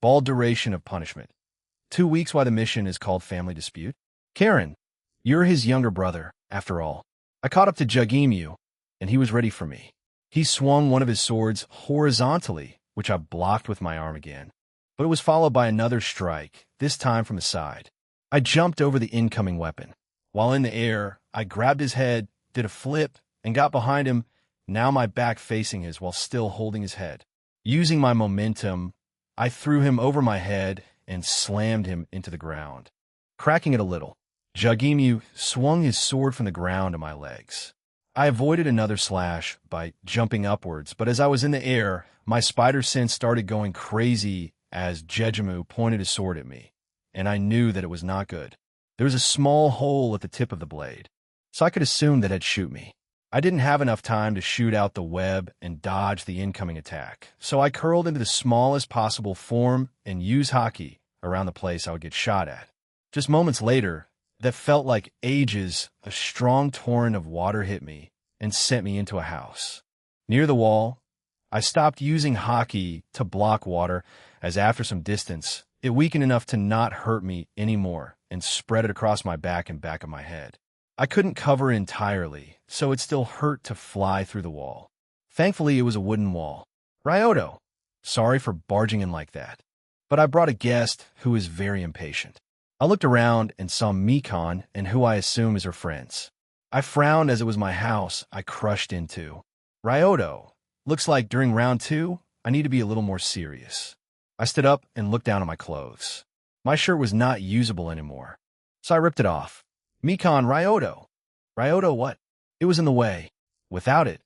Bald duration of punishment. 2 weeks why the mission is called Family Dispute. Karen, you're his younger brother, after all. I caught up to Jugimyu, and he was ready for me. He swung one of his swords horizontally, which I blocked with my arm again. But it was followed by another strike, this time from the side. I jumped over the incoming weapon. While in the air, I grabbed his head, did a flip, and got behind him, now my back facing his while still holding his head. Using my momentum, I threw him over my head and slammed him into the ground, cracking it a little. Jugimyu swung his sword from the ground to my legs. I avoided another slash by jumping upwards, but as I was in the air, my spider sense started going crazy as Jugimyu pointed his sword at me, and I knew that it was not good. There was a small hole at the tip of the blade, so I could assume that it'd shoot me. I didn't have enough time to shoot out the web and dodge the incoming attack, so I curled into the smallest possible form and used hockey around the place I would get shot at. Just moments later, that felt like ages, a strong torrent of water hit me and sent me into a house. Near the wall, I stopped using hockey to block water, as after some distance, it weakened enough to not hurt me anymore and spread it across my back and back of my head. I couldn't cover it entirely, so it still hurt to fly through the wall. Thankfully, it was a wooden wall. Ryoto, sorry for barging in like that, but I brought a guest who is very impatient. I looked around and saw Mikon and who I assume is her friends. I frowned as it was my house I crushed into. Ryoto, looks like during round 2, I need to be a little more serious. I stood up and looked down at my clothes. My shirt was not usable anymore, so I ripped it off. Mikon, Ryoto. Ryoto what? It was in the way. Without it,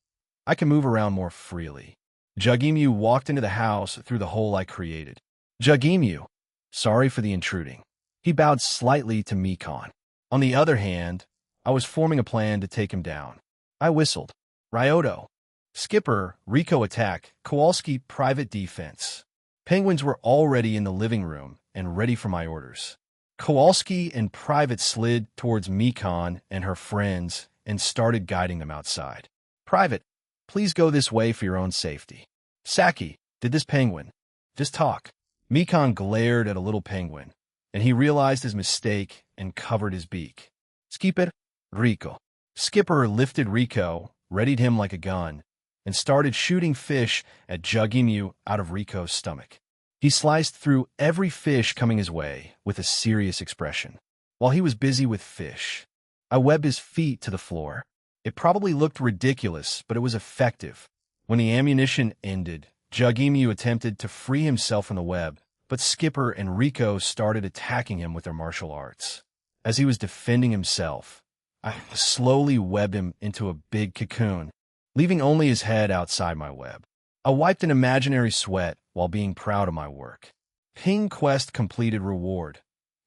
I can move around more freely. Jugemu walked into the house through the hole I created. Jugemu, sorry for the intruding. He bowed slightly to Mikon. On the other hand, I was forming a plan to take him down. I whistled. Ryoto. Skipper, Rico attack, Kowalski private defense. Penguins were already in the living room and ready for my orders. Kowalski and Private slid towards Mikon and her friends and started guiding them outside. Private, please go this way for your own safety. Saki, did this penguin just talk? Mikon glared at a little penguin, and he realized his mistake and covered his beak. Skipper, Rico. Skipper lifted Rico, readied him like a gun, and started shooting fish at Jugemu out of Rico's stomach. He sliced through every fish coming his way with a serious expression. While he was busy with fish, I webbed his feet to the floor. It probably looked ridiculous, but it was effective. When the ammunition ended, Jugemu attempted to free himself from the web, but Skipper and Rico started attacking him with their martial arts. As he was defending himself, I slowly webbed him into a big cocoon, leaving only his head outside my web. I wiped an imaginary sweat while being proud of my work. Ping quest completed reward.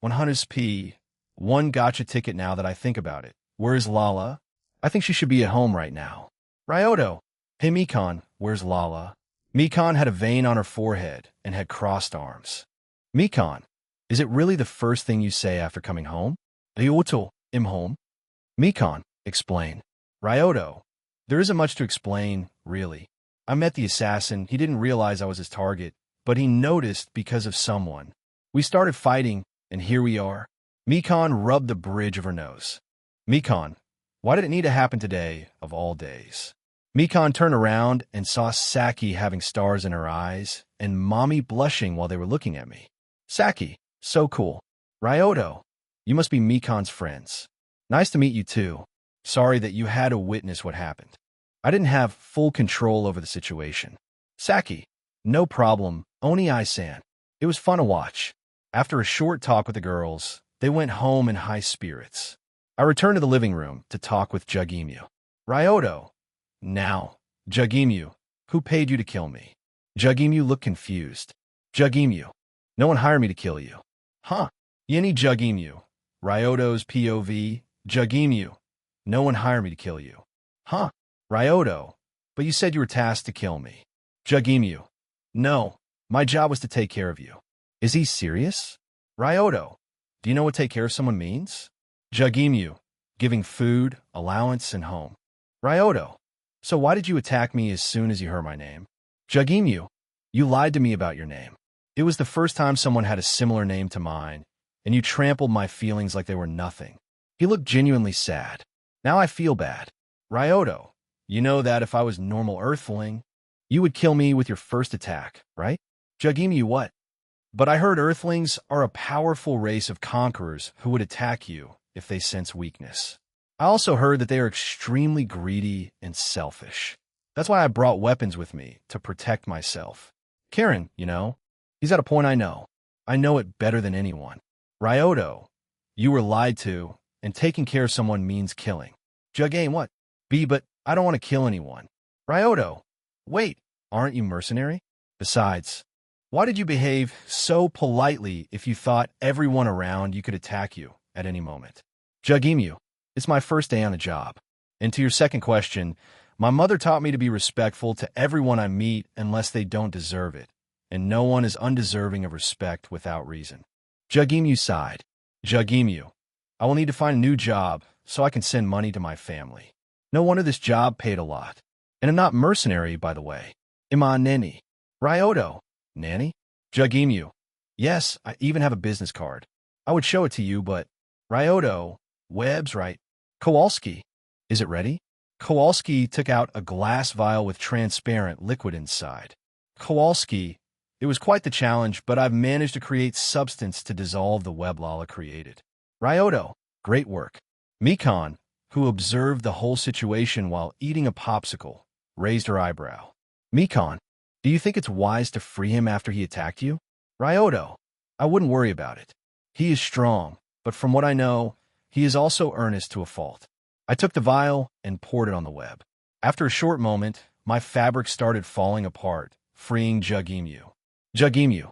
100p. 1 gotcha ticket now that I think about it. Where's Lala? I think she should be at home right now. Ryoto. Hey Mikon, where's Lala? Mikon had a vein on her forehead and had crossed arms. Mikon, is it really the first thing you say after coming home? Ryoto, I'm home. Mikon, explain. Ryoto, there isn't much to explain, really. I met the assassin. He didn't realize I was his target, but he noticed because of someone. We started fighting, and here we are. Mikon rubbed the bridge of her nose. Mikon, why did it need to happen today, of all days? Mikon turned around and saw Saki having stars in her eyes and Mommy blushing while they were looking at me. Saki, so cool. Ryoto, you must be Mikon's friends. Nice to meet you too. Sorry that you had to witness what happened. I didn't have full control over the situation. Saki, no problem, Oni-san. It was fun to watch. After a short talk with the girls, they went home in high spirits. I returned to the living room to talk with Jugemu. Ryoto. Now, Jugemu, who paid you to kill me? Jugemu looked confused. Jugemu, no one hired me to kill you. Huh? Yini Jugemu. Ryoto's POV. Jugemu, no one hired me to kill you. Huh? Ryoto, but you said you were tasked to kill me. Jugemu, no, my job was to take care of you. Is he serious? Ryoto, do you know what take care of someone means? Jugemu, giving food, allowance, and home. Ryoto, so why did you attack me as soon as you heard my name? Jugemu, you lied to me about your name. It was the first time someone had a similar name to mine, and you trampled my feelings like they were nothing. He looked genuinely sad. Now I feel bad. Ryoto, you know that if I was normal Earthling, you would kill me with your first attack, right? Jugemu, what? But I heard Earthlings are a powerful race of conquerors who would attack you if they sense weakness. I also heard that they are extremely greedy and selfish. That's why I brought weapons with me, to protect myself. Karen, you know, he's at a point I know. I know it better than anyone. Ryoto, you were lied to, and taking care of someone means killing. Jugame, what? But I don't want to kill anyone. Ryoto, wait, aren't you mercenary? Besides, why did you behave so politely if you thought everyone around you could attack you at any moment? Jugemu, it's my first day on the job. And to your second question, my mother taught me to be respectful to everyone I meet unless they don't deserve it, and no one is undeserving of respect without reason. Jugemu sighed. Jugemu, I will need to find a new job so I can send money to my family. No wonder this job paid a lot. And I'm not mercenary, by the way. Ima Neni. Ryoto. Nanny? Jugemu. Yes, I even have a business card. I would show it to you, but... Ryoto. Webb's right. Kowalski. Is it ready? Kowalski took out a glass vial with transparent liquid inside. Kowalski. It was quite the challenge, but I've managed to create substance to dissolve the web Lala created. Ryoto. Great work. Mikon. who observed the whole situation while eating a popsicle, raised her eyebrow. Mikon, do you think it's wise to free him after he attacked you? Ryoto, I wouldn't worry about it. He is strong, but from what I know, he is also earnest to a fault. I took the vial and poured it on the web. After a short moment, my fabric started falling apart, freeing Jugemu. Jugemu,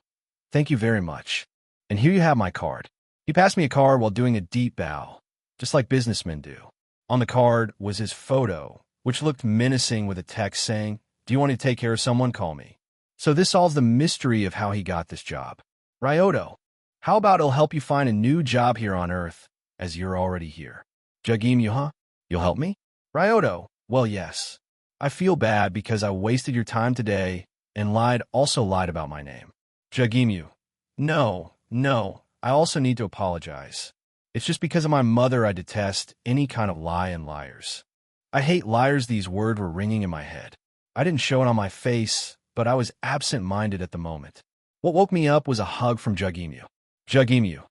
thank you very much. And here you have my card. He passed me a card while doing a deep bow, just like businessmen do. On the card was his photo, which looked menacing with a text saying, "Do you want to take care of someone? Call me." So this solves the mystery of how he got this job. Ryoto, how about it'll help you find a new job here on Earth, as you're already here? Jugemu, huh? You'll help me? Ryoto, well, yes. I feel bad because I wasted your time today and also lied about my name. Jugemu, no, I also need to apologize. It's just because of my mother I detest any kind of lie and liars. I hate liars. These words were ringing in my head. I didn't show it on my face, but I was absent-minded at the moment. What woke me up was a hug from Jugemu. Jugemu,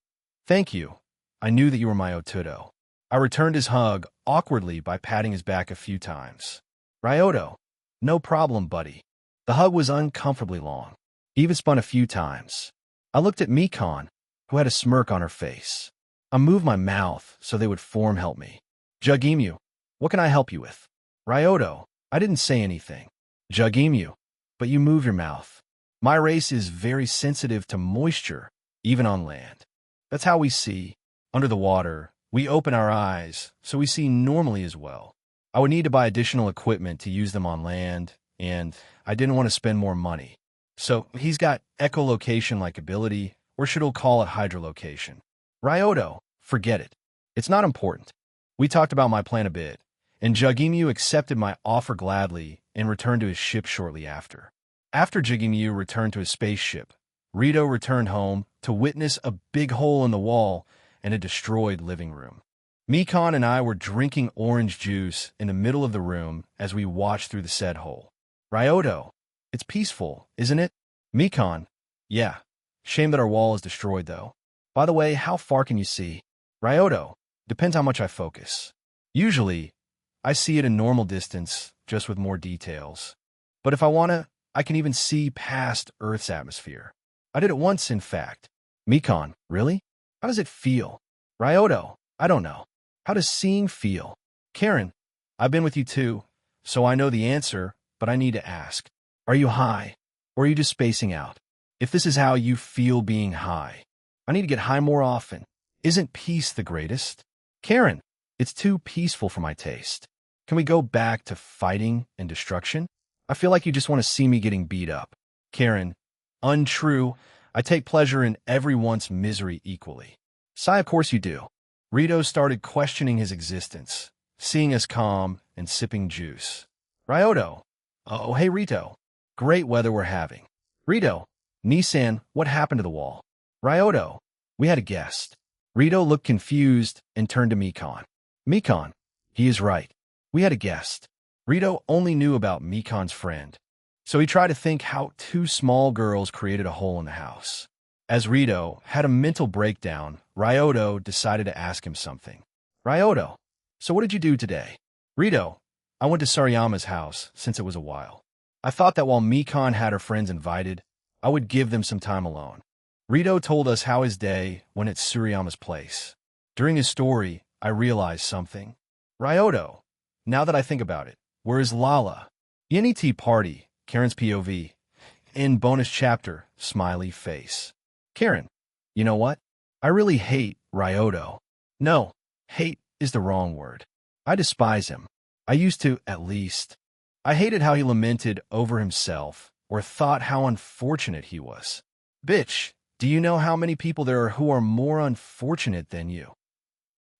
thank you. I knew that you were my Otudo. I returned his hug awkwardly by patting his back a few times. Ryoto, no problem, buddy. The hug was uncomfortably long. He even spun a few times. I looked at Mikon, who had a smirk on her face. I moved my mouth so they would help me. Jugemu, what can I help you with? Ryoto, I didn't say anything. Jugemu, but you move your mouth. My race is very sensitive to moisture, even on land. That's how we see. Under the water, we open our eyes, so we see normally as well. I would need to buy additional equipment to use them on land, and I didn't want to spend more money. So he's got echolocation-like ability, or should we call it hydrolocation. Ryoto, forget it. It's not important. We talked about my plan a bit, and Jugemu accepted my offer gladly and returned to his ship shortly after. After Jugemu returned to his spaceship, Rito returned home to witness a big hole in the wall and a destroyed living room. Mikon and I were drinking orange juice in the middle of the room as we watched through the said hole. Ryoto, it's peaceful, isn't it? Mikon, yeah. Shame that our wall is destroyed, though. By the way, how far can you see? Ryoto, depends how much I focus. Usually, I see it in normal distance, just with more details. But if I wanna, I can even see past Earth's atmosphere. I did it once, in fact. Mikon, really? How does it feel? Ryoto, I don't know. How does seeing feel? Karen, I've been with you too, so I know the answer, but I need to ask. Are you high? Or are you just spacing out? If this is how you feel being high, I need to get high more often. Isn't peace the greatest? Karen, it's too peaceful for my taste. Can we go back to fighting and destruction? I feel like you just want to see me getting beat up. Karen, untrue. I take pleasure in everyone's misery equally. Sai, of course you do. Rito started questioning his existence, seeing us calm and sipping juice. Ryoto, oh, hey Rito. Great weather we're having. Rito, Nissan, what happened to the wall? Ryoto, we had a guest. Rito looked confused and turned to Mikon. Mikon, he is right. We had a guest. Rito only knew about Mikon's friend, so he tried to think how two small girls created a hole in the house. As Rito had a mental breakdown, Ryoto decided to ask him something. Ryoto, so what did you do today? Rito, I went to Sariyama's house since it was a while. I thought that while Mikon had her friends invited, I would give them some time alone. Rito told us how his day went at Suriyama's place. During his story, I realized something. Ryoto, now that I think about it, where is Lala? NET Party, Karen's POV. In bonus chapter, smiley face. Karen, you know what? I really hate Ryoto. No, hate is the wrong word. I despise him. I used to, at least. I hated how he lamented over himself or thought how unfortunate he was. Bitch, do you know how many people there are who are more unfortunate than you?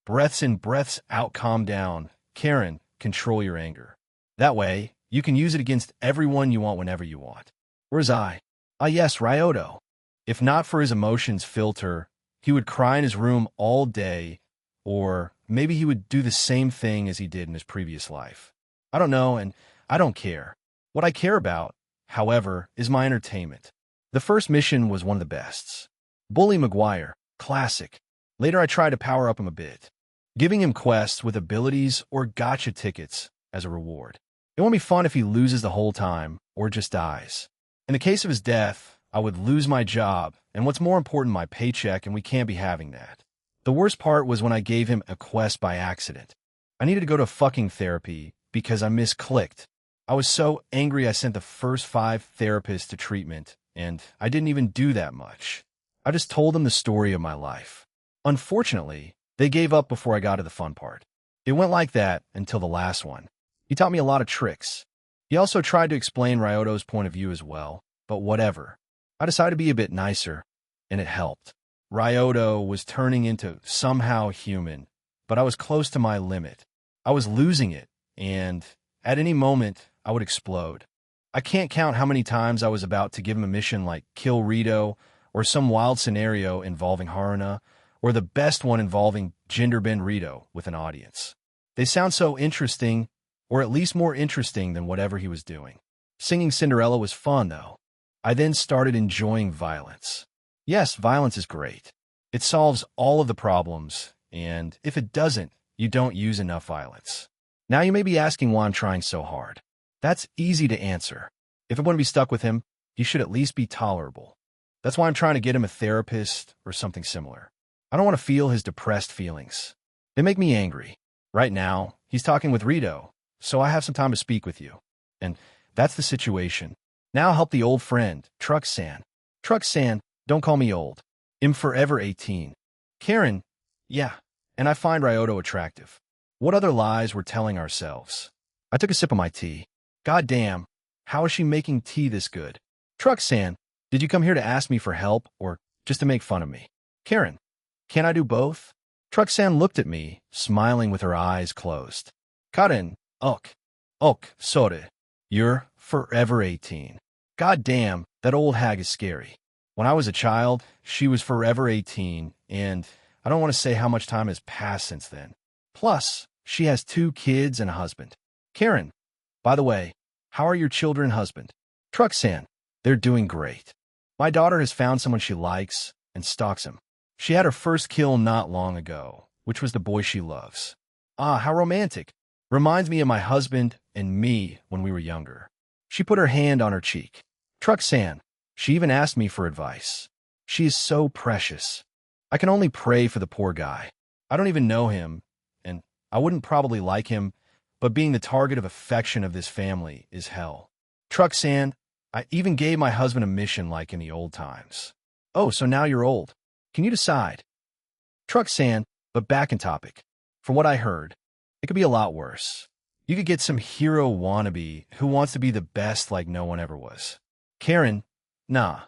Breaths in, breaths out, calm down. Karen, control your anger. That way, you can use it against everyone you want whenever you want. Where's I? Ah yes, Ryoto. If not for his emotions filter, he would cry in his room all day, or maybe he would do the same thing as he did in his previous life. I don't know, and I don't care. What I care about, however, is my entertainment. The first mission was one of the bests. Bully Maguire, classic. Later I tried to power up him a bit. giving him quests with abilities or gotcha tickets as a reward. It won't be fun if he loses the whole time or just dies. In the case of his death, I would lose my job, and what's more important, my paycheck, and we can't be having that. The worst part was when I gave him a quest by accident. I needed to go to fucking therapy because I misclicked. I was so angry I sent the first 5 therapists to treatment, and I didn't even do that much. I just told them the story of my life. Unfortunately, they gave up before I got to the fun part. It went like that until the last one. He taught me a lot of tricks. He also tried to explain Ryoto's point of view as well, but whatever. I decided to be a bit nicer, and it helped. Ryoto was turning into somehow human, but I was close to my limit. I was losing it, and at any moment, I would explode. I can't count how many times I was about to give him a mission like kill Rito, or some wild scenario involving Haruna, or the best one involving Genderbend Rito with an audience. They sound so interesting, or at least more interesting than whatever he was doing. Singing Cinderella was fun, though. I then started enjoying violence. Yes, violence is great. It solves all of the problems, and if it doesn't, you don't use enough violence. Now you may be asking why I'm trying so hard. That's easy to answer. If I want to be stuck with him, he should at least be tolerable. That's why I'm trying to get him a therapist or something similar. I don't want to feel his depressed feelings. They make me angry. Right now, he's talking with Rito, so I have some time to speak with you. And that's the situation. Now help the old friend, Truck-san. Truck-san, don't call me old. I'm forever 18. Karen, yeah, and I find Ryoto attractive. What other lies we're telling ourselves? I took a sip of my tea. God damn, how is she making tea this good? Truck-san, did you come here to ask me for help or just to make fun of me? Karen, can I do both? Truck-san looked at me, smiling with her eyes closed. Karen, sorry. You're forever 18. God damn, that old hag is scary. When I was a child, she was forever 18, and I don't want to say how much time has passed since then. Plus, she has 2 kids and a husband. Karen, by the way, how are your children and husband? Truck-san, they're doing great. My daughter has found someone she likes and stalks him. She had her first kill not long ago, which was the boy she loves. Ah, how romantic. Reminds me of my husband and me when we were younger. She put her hand on her cheek. Truck-san, she even asked me for advice. She is so precious. I can only pray for the poor guy. I don't even know him, and I wouldn't probably like him, but being the target of affection of this family is hell. Truck-san, I even gave my husband a mission like in the old times. Oh, so now you're old. Can you decide? Truck-san, but back in topic. From what I heard, it could be a lot worse. You could get some hero wannabe who wants to be the best like no one ever was. Karen, nah.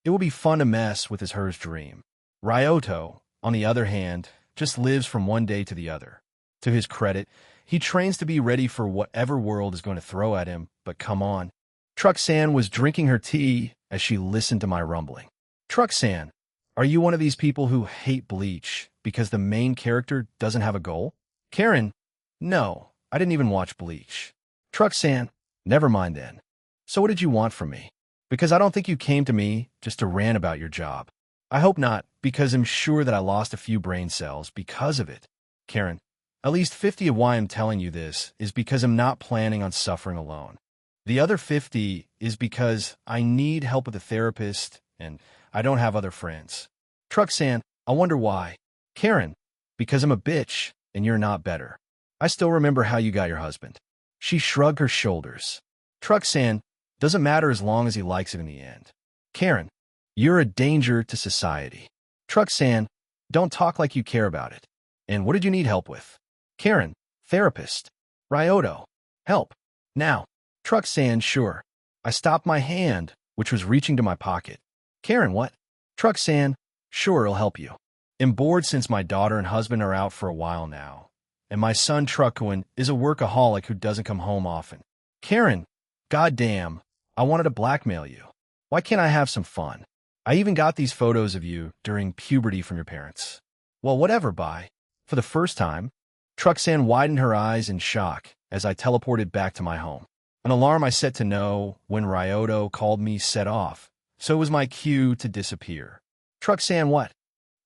It will be fun to mess with hers dream. Ryoto, on the other hand, just lives from one day to the other. To his credit, he trains to be ready for whatever world is going to throw at him, but come on. Truck-san was drinking her tea as she listened to my rumbling. Truck-san, are you one of these people who hate Bleach because the main character doesn't have a goal? Karen, no, I didn't even watch Bleach. Truck-san, never mind then. So what did you want from me? Because I don't think you came to me just to rant about your job. I hope not, because I'm sure that I lost a few brain cells because of it. Karen, at least 50 of why I'm telling you this is because I'm not planning on suffering alone. The other 50 is because I need help with a therapist and I don't have other friends. Truck-san, I wonder why. Karen, because I'm a bitch and you're not better. I still remember how you got your husband. She shrugged her shoulders. Truck-san, doesn't matter as long as he likes it in the end. Karen, you're a danger to society. Truck-san, don't talk like you care about it. And what did you need help with? Karen, therapist. Ryoto, help. Now. Truck-san, sure. I stopped my hand, which was reaching to my pocket. Karen, what? Truck-san, sure, it'll help you. I'm bored since my daughter and husband are out for a while now. And my son Truckwan is a workaholic who doesn't come home often. Karen, goddamn, I wanted to blackmail you. Why can't I have some fun? I even got these photos of you during puberty from your parents. Well, whatever, bye. For the first time, Truck-san widened her eyes in shock as I teleported back to my home. An alarm I set to know when Ryoto called me set off, so it was my cue to disappear. Truck-san, what?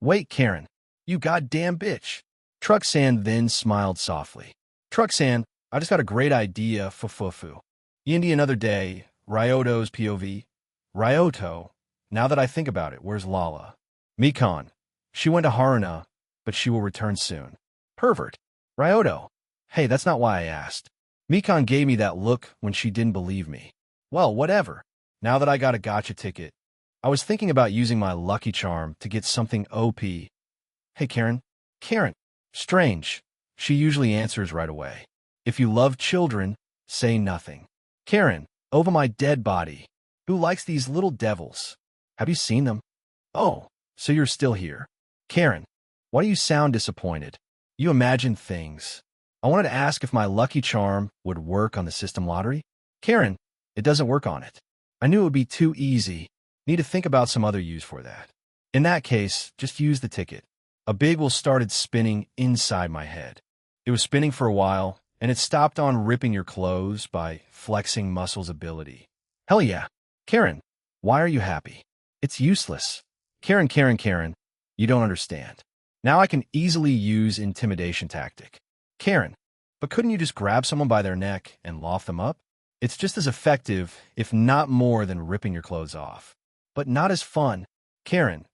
Wait, Karen, you goddamn bitch. Truxan then smiled softly. Truxan, I just got a great idea, fufufu. Yindi another day, Ryoto's POV. Ryoto, now that I think about it, where's Lala? Mikan, she went to Haruna, but she will return soon. Pervert. Ryoto, hey, that's not why I asked. Mikan gave me that look when she didn't believe me. Well, whatever. Now that I got a gotcha ticket, I was thinking about using my lucky charm to get something OP. Hey, Karen. Karen. Strange. She usually answers right away. If you love children, say nothing. Karen, over my dead body. Who likes these little devils? Have you seen them? Oh, so you're still here. Karen, why do you sound disappointed? You imagine things. I wanted to ask if my lucky charm would work on the system lottery. Karen, it doesn't work on it. I knew it would be too easy. Need to think about some other use for that. In that case, just use the ticket. A big wheel started spinning inside my head. It was spinning for a while, and it stopped on ripping your clothes by flexing muscles ability. Hell yeah. Karen, why are you happy? It's useless. Karen, you don't understand. Now I can easily use intimidation tactic. Karen, but couldn't you just grab someone by their neck and loft them up? It's just as effective, if not more, than ripping your clothes off. But not as fun. Karen,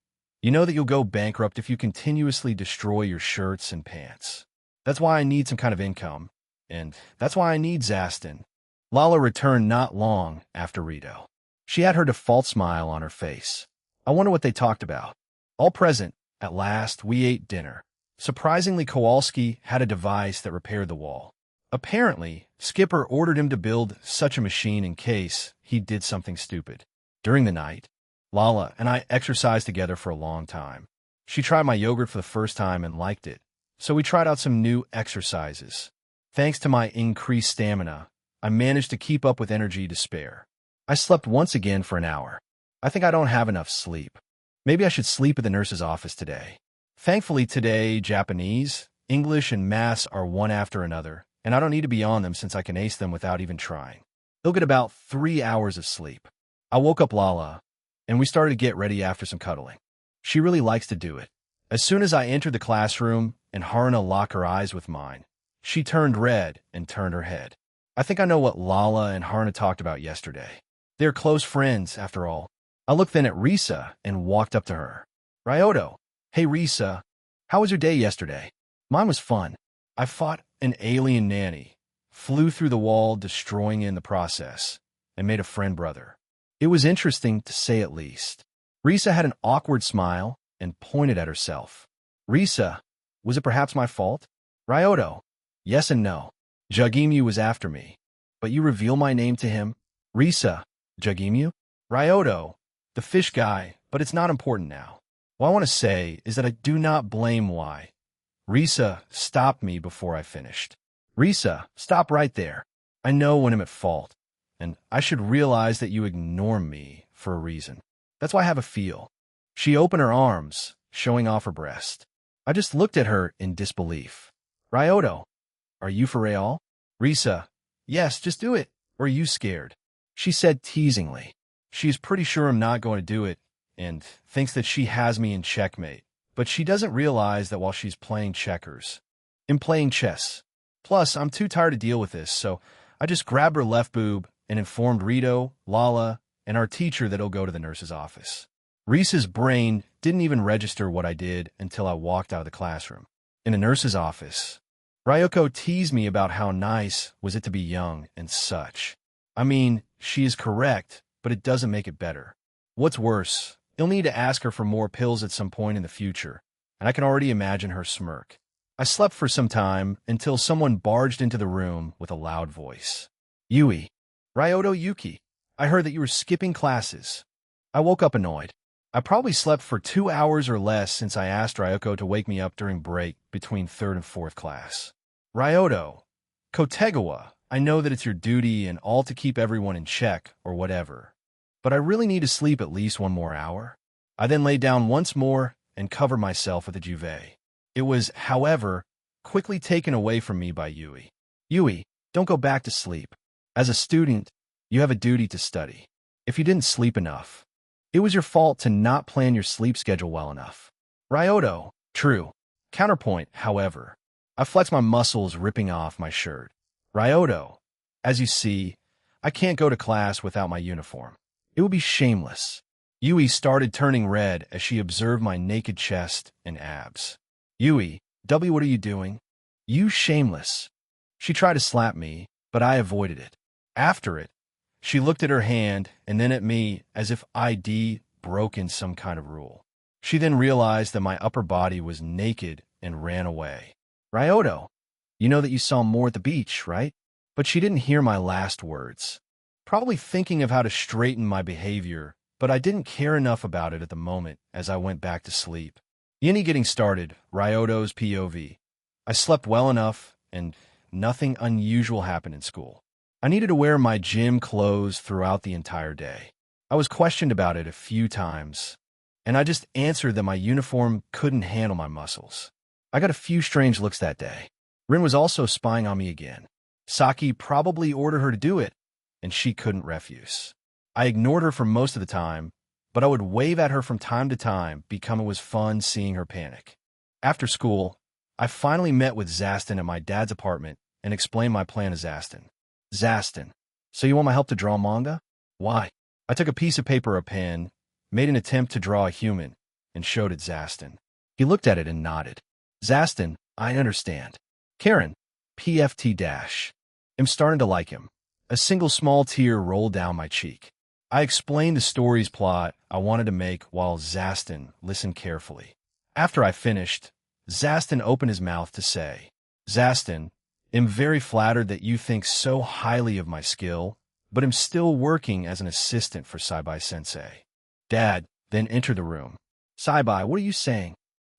you know that you'll go bankrupt if you continuously destroy your shirts and pants. That's why I need some kind of income. And that's why I need Zastin. Lala returned not long after Rito. She had her default smile on her face. I wonder what they talked about. All present, at last, we ate dinner. Surprisingly, Kowalski had a device that repaired the wall. Apparently, Skipper ordered him to build such a machine in case he did something stupid. During the night, Lala and I exercised together for a long time. She tried my yogurt for the first time and liked it, so we tried out some new exercises. Thanks to my increased stamina, I managed to keep up with energy to spare. I slept once again for an hour. I think I don't have enough sleep. Maybe I should sleep at the nurse's office today. Thankfully today, Japanese, English, and Maths are one after another, and I don't need to be on them since I can ace them without even trying. They'll get about 3 hours of sleep. I woke up Lala, and we started to get ready after some cuddling. She really likes to do it. As soon as I entered the classroom and Haruna locked her eyes with mine, she turned red and turned her head. I think I know what Lala and Haruna talked about yesterday. They're close friends, after all. I looked then at Risa and walked up to her. Ryoto, hey Risa, how was your day yesterday? Mine was fun. I fought an alien nanny, flew through the wall, destroying it in the process, and made a friend brother. It was interesting, to say at least. Risa had an awkward smile and pointed at herself. Risa, was it perhaps my fault? Ryoto, yes and no. Jugemu was after me. But you reveal my name to him? Risa, Jugemu? Ryoto, the fish guy, but it's not important now. What I want to say is that I do not blame why. Risa stopped me before I finished. Risa, stop right there. I know when I'm at fault, and I should realize that you ignore me for a reason. That's why I have a feel. She opened her arms, showing off her breast. I just looked at her in disbelief. Ryoto, are you for real? Risa, yes, just do it. Or are you scared? She said teasingly. She's pretty sure I'm not going to do it, and thinks that she has me in checkmate. But she doesn't realize that while she's playing checkers, I'm playing chess. Plus, I'm too tired to deal with this, so I just grabbed her left boob and informed Rito, Lala, and our teacher that he'll go to the nurse's office. Risa's brain didn't even register what I did until I walked out of the classroom. In the nurse's office, Ryoko teased me about how nice was it to be young and such. I mean, she is correct, but it doesn't make it better. What's worse, he'll need to ask her for more pills at some point in the future, and I can already imagine her smirk. I slept for some time until someone barged into the room with a loud voice. Yui. Ryoto Yuki. I heard that you were skipping classes. I woke up annoyed. I probably slept for 2 hours or less since I asked Ryoko to wake me up during break between 3rd and 4th class. Ryoto. Kotegawa. I know that it's your duty and all to keep everyone in check or whatever, but I really need to sleep at least 1 more hour. I then lay down once more and covered myself with a duvet. It was, however, quickly taken away from me by Yui. Yui, don't go back to sleep. As a student, you have a duty to study. If you didn't sleep enough, it was your fault to not plan your sleep schedule well enough. Ryoto, true. Counterpoint, however, I flex my muscles ripping off my shirt. Ryoto, as you see, I can't go to class without my uniform. It would be shameless. Yui started turning red as she observed my naked chest and abs. Yui, W, what are you doing? You shameless. She tried to slap me, but I avoided it. After it, she looked at her hand and then at me as if I'd broken some kind of rule. She then realized that my upper body was naked and ran away. Ryoto, you know that you saw more at the beach, right? But she didn't hear my last words. Probably thinking of how to straighten my behavior, but I didn't care enough about it at the moment as I went back to sleep. Yini getting started, Ryoto's POV. I slept well enough, and nothing unusual happened in school. I needed to wear my gym clothes throughout the entire day. I was questioned about it a few times, and I just answered that my uniform couldn't handle my muscles. I got a few strange looks that day. Rin was also spying on me again. Saki probably ordered her to do it, and she couldn't refuse. I ignored her for most of the time, but I would wave at her from time to time because it was fun seeing her panic. After school, I finally met with Zaston at my dad's apartment and explained my plan to Zaston. Zaston, so you want my help to draw manga? Why? I took a piece of paper or a pen, made an attempt to draw a human, and showed it Zaston. He looked at it and nodded. Zaston, I understand. Karen, PFT-. I'm starting to like him. A single small tear rolled down my cheek. I explained the story's plot I wanted to make while Zaston listened carefully. After I finished, Zaston opened his mouth to say, Zaston, I'm very flattered that you think so highly of my skill, but I'm still working as an assistant for Saibai-sensei. Dad then entered the room. Saibai, what are you saying?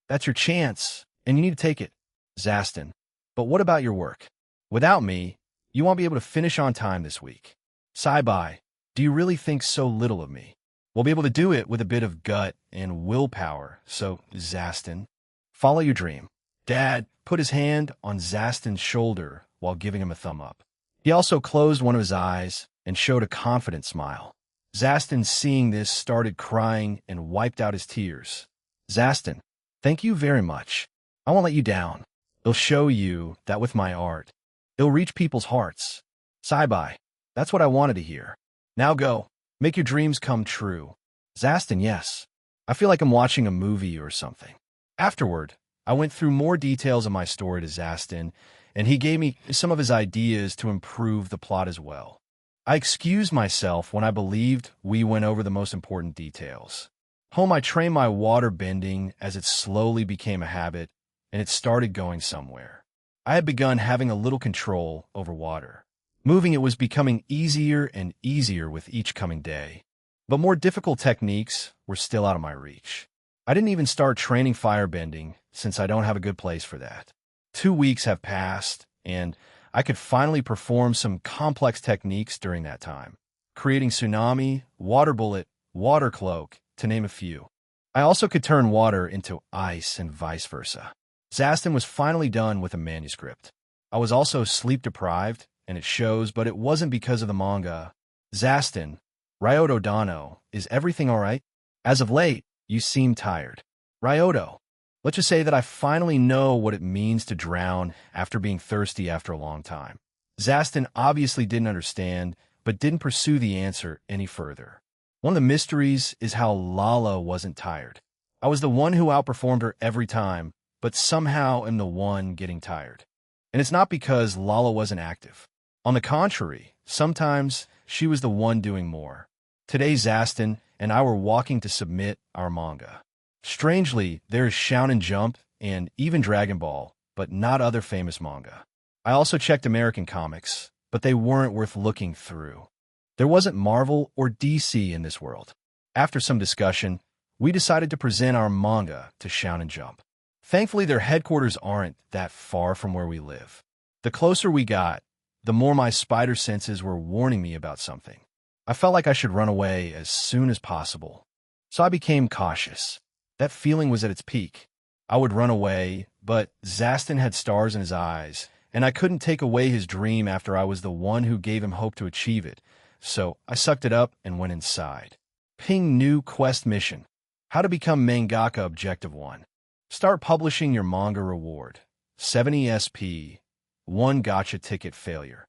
That's your chance, and you need to take it. Zaston, but what about your work? Without me, you won't be able to finish on time this week. Saibai, do you really think so little of me? We'll be able to do it with a bit of gut and willpower, so Zaston, follow your dream. Dad put his hand on Zaston's shoulder while giving him a thumb up. He also closed one of his eyes and showed a confident smile. Zaston, seeing this, started crying and wiped out his tears. Zaston, thank you very much. I won't let you down. It'll show you that with my art, it'll reach people's hearts. Saibai, that's what I wanted to hear. Now go, make your dreams come true. Zaston, yes. I feel like I'm watching a movie or something. Afterward, I went through more details of my story to Zaston, and he gave me some of his ideas to improve the plot as well. I excused myself when I believed we went over the most important details. Home, I trained my water bending as it slowly became a habit, and it started going somewhere. I had begun having a little control over water. Moving it was becoming easier and easier with each coming day, but more difficult techniques were still out of my reach. I didn't even start training firebending since I don't have a good place for that. 2 weeks have passed, and I could finally perform some complex techniques during that time, creating tsunami, water bullet, water cloak, to name a few. I also could turn water into ice and vice versa. Zaston was finally done with a manuscript. I was also sleep-deprived, and it shows, but it wasn't because of the manga. Zaston, Ryoto Dano, is everything all right? As of late, you seem tired. Ryoto, let's just say that I finally know what it means to drown after being thirsty after a long time. Zaston obviously didn't understand, but didn't pursue the answer any further. One of the mysteries is how Lala wasn't tired. I was the one who outperformed her every time, but somehow am the one getting tired. And it's not because Lala wasn't active. On the contrary, sometimes she was the one doing more. Today, Zaston and I were walking to submit our manga. Strangely, there is Shonen Jump and even Dragon Ball, but not other famous manga. I also checked American comics, but they weren't worth looking through. There wasn't Marvel or DC in this world. After some discussion, we decided to present our manga to Shonen Jump. Thankfully, their headquarters aren't that far from where we live. The closer we got, the more my spider senses were warning me about something. I felt like I should run away as soon as possible. So I became cautious. That feeling was at its peak. I would run away, but Zaston had stars in his eyes, and I couldn't take away his dream after I was the one who gave him hope to achieve it. So I sucked it up and went inside. Ping new quest mission. How to become mangaka objective 1. Start publishing your manga reward. 70 SP, 1 gotcha ticket failure.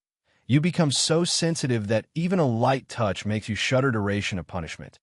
You become so sensitive that even a light touch makes you shudder. Duration of punishment.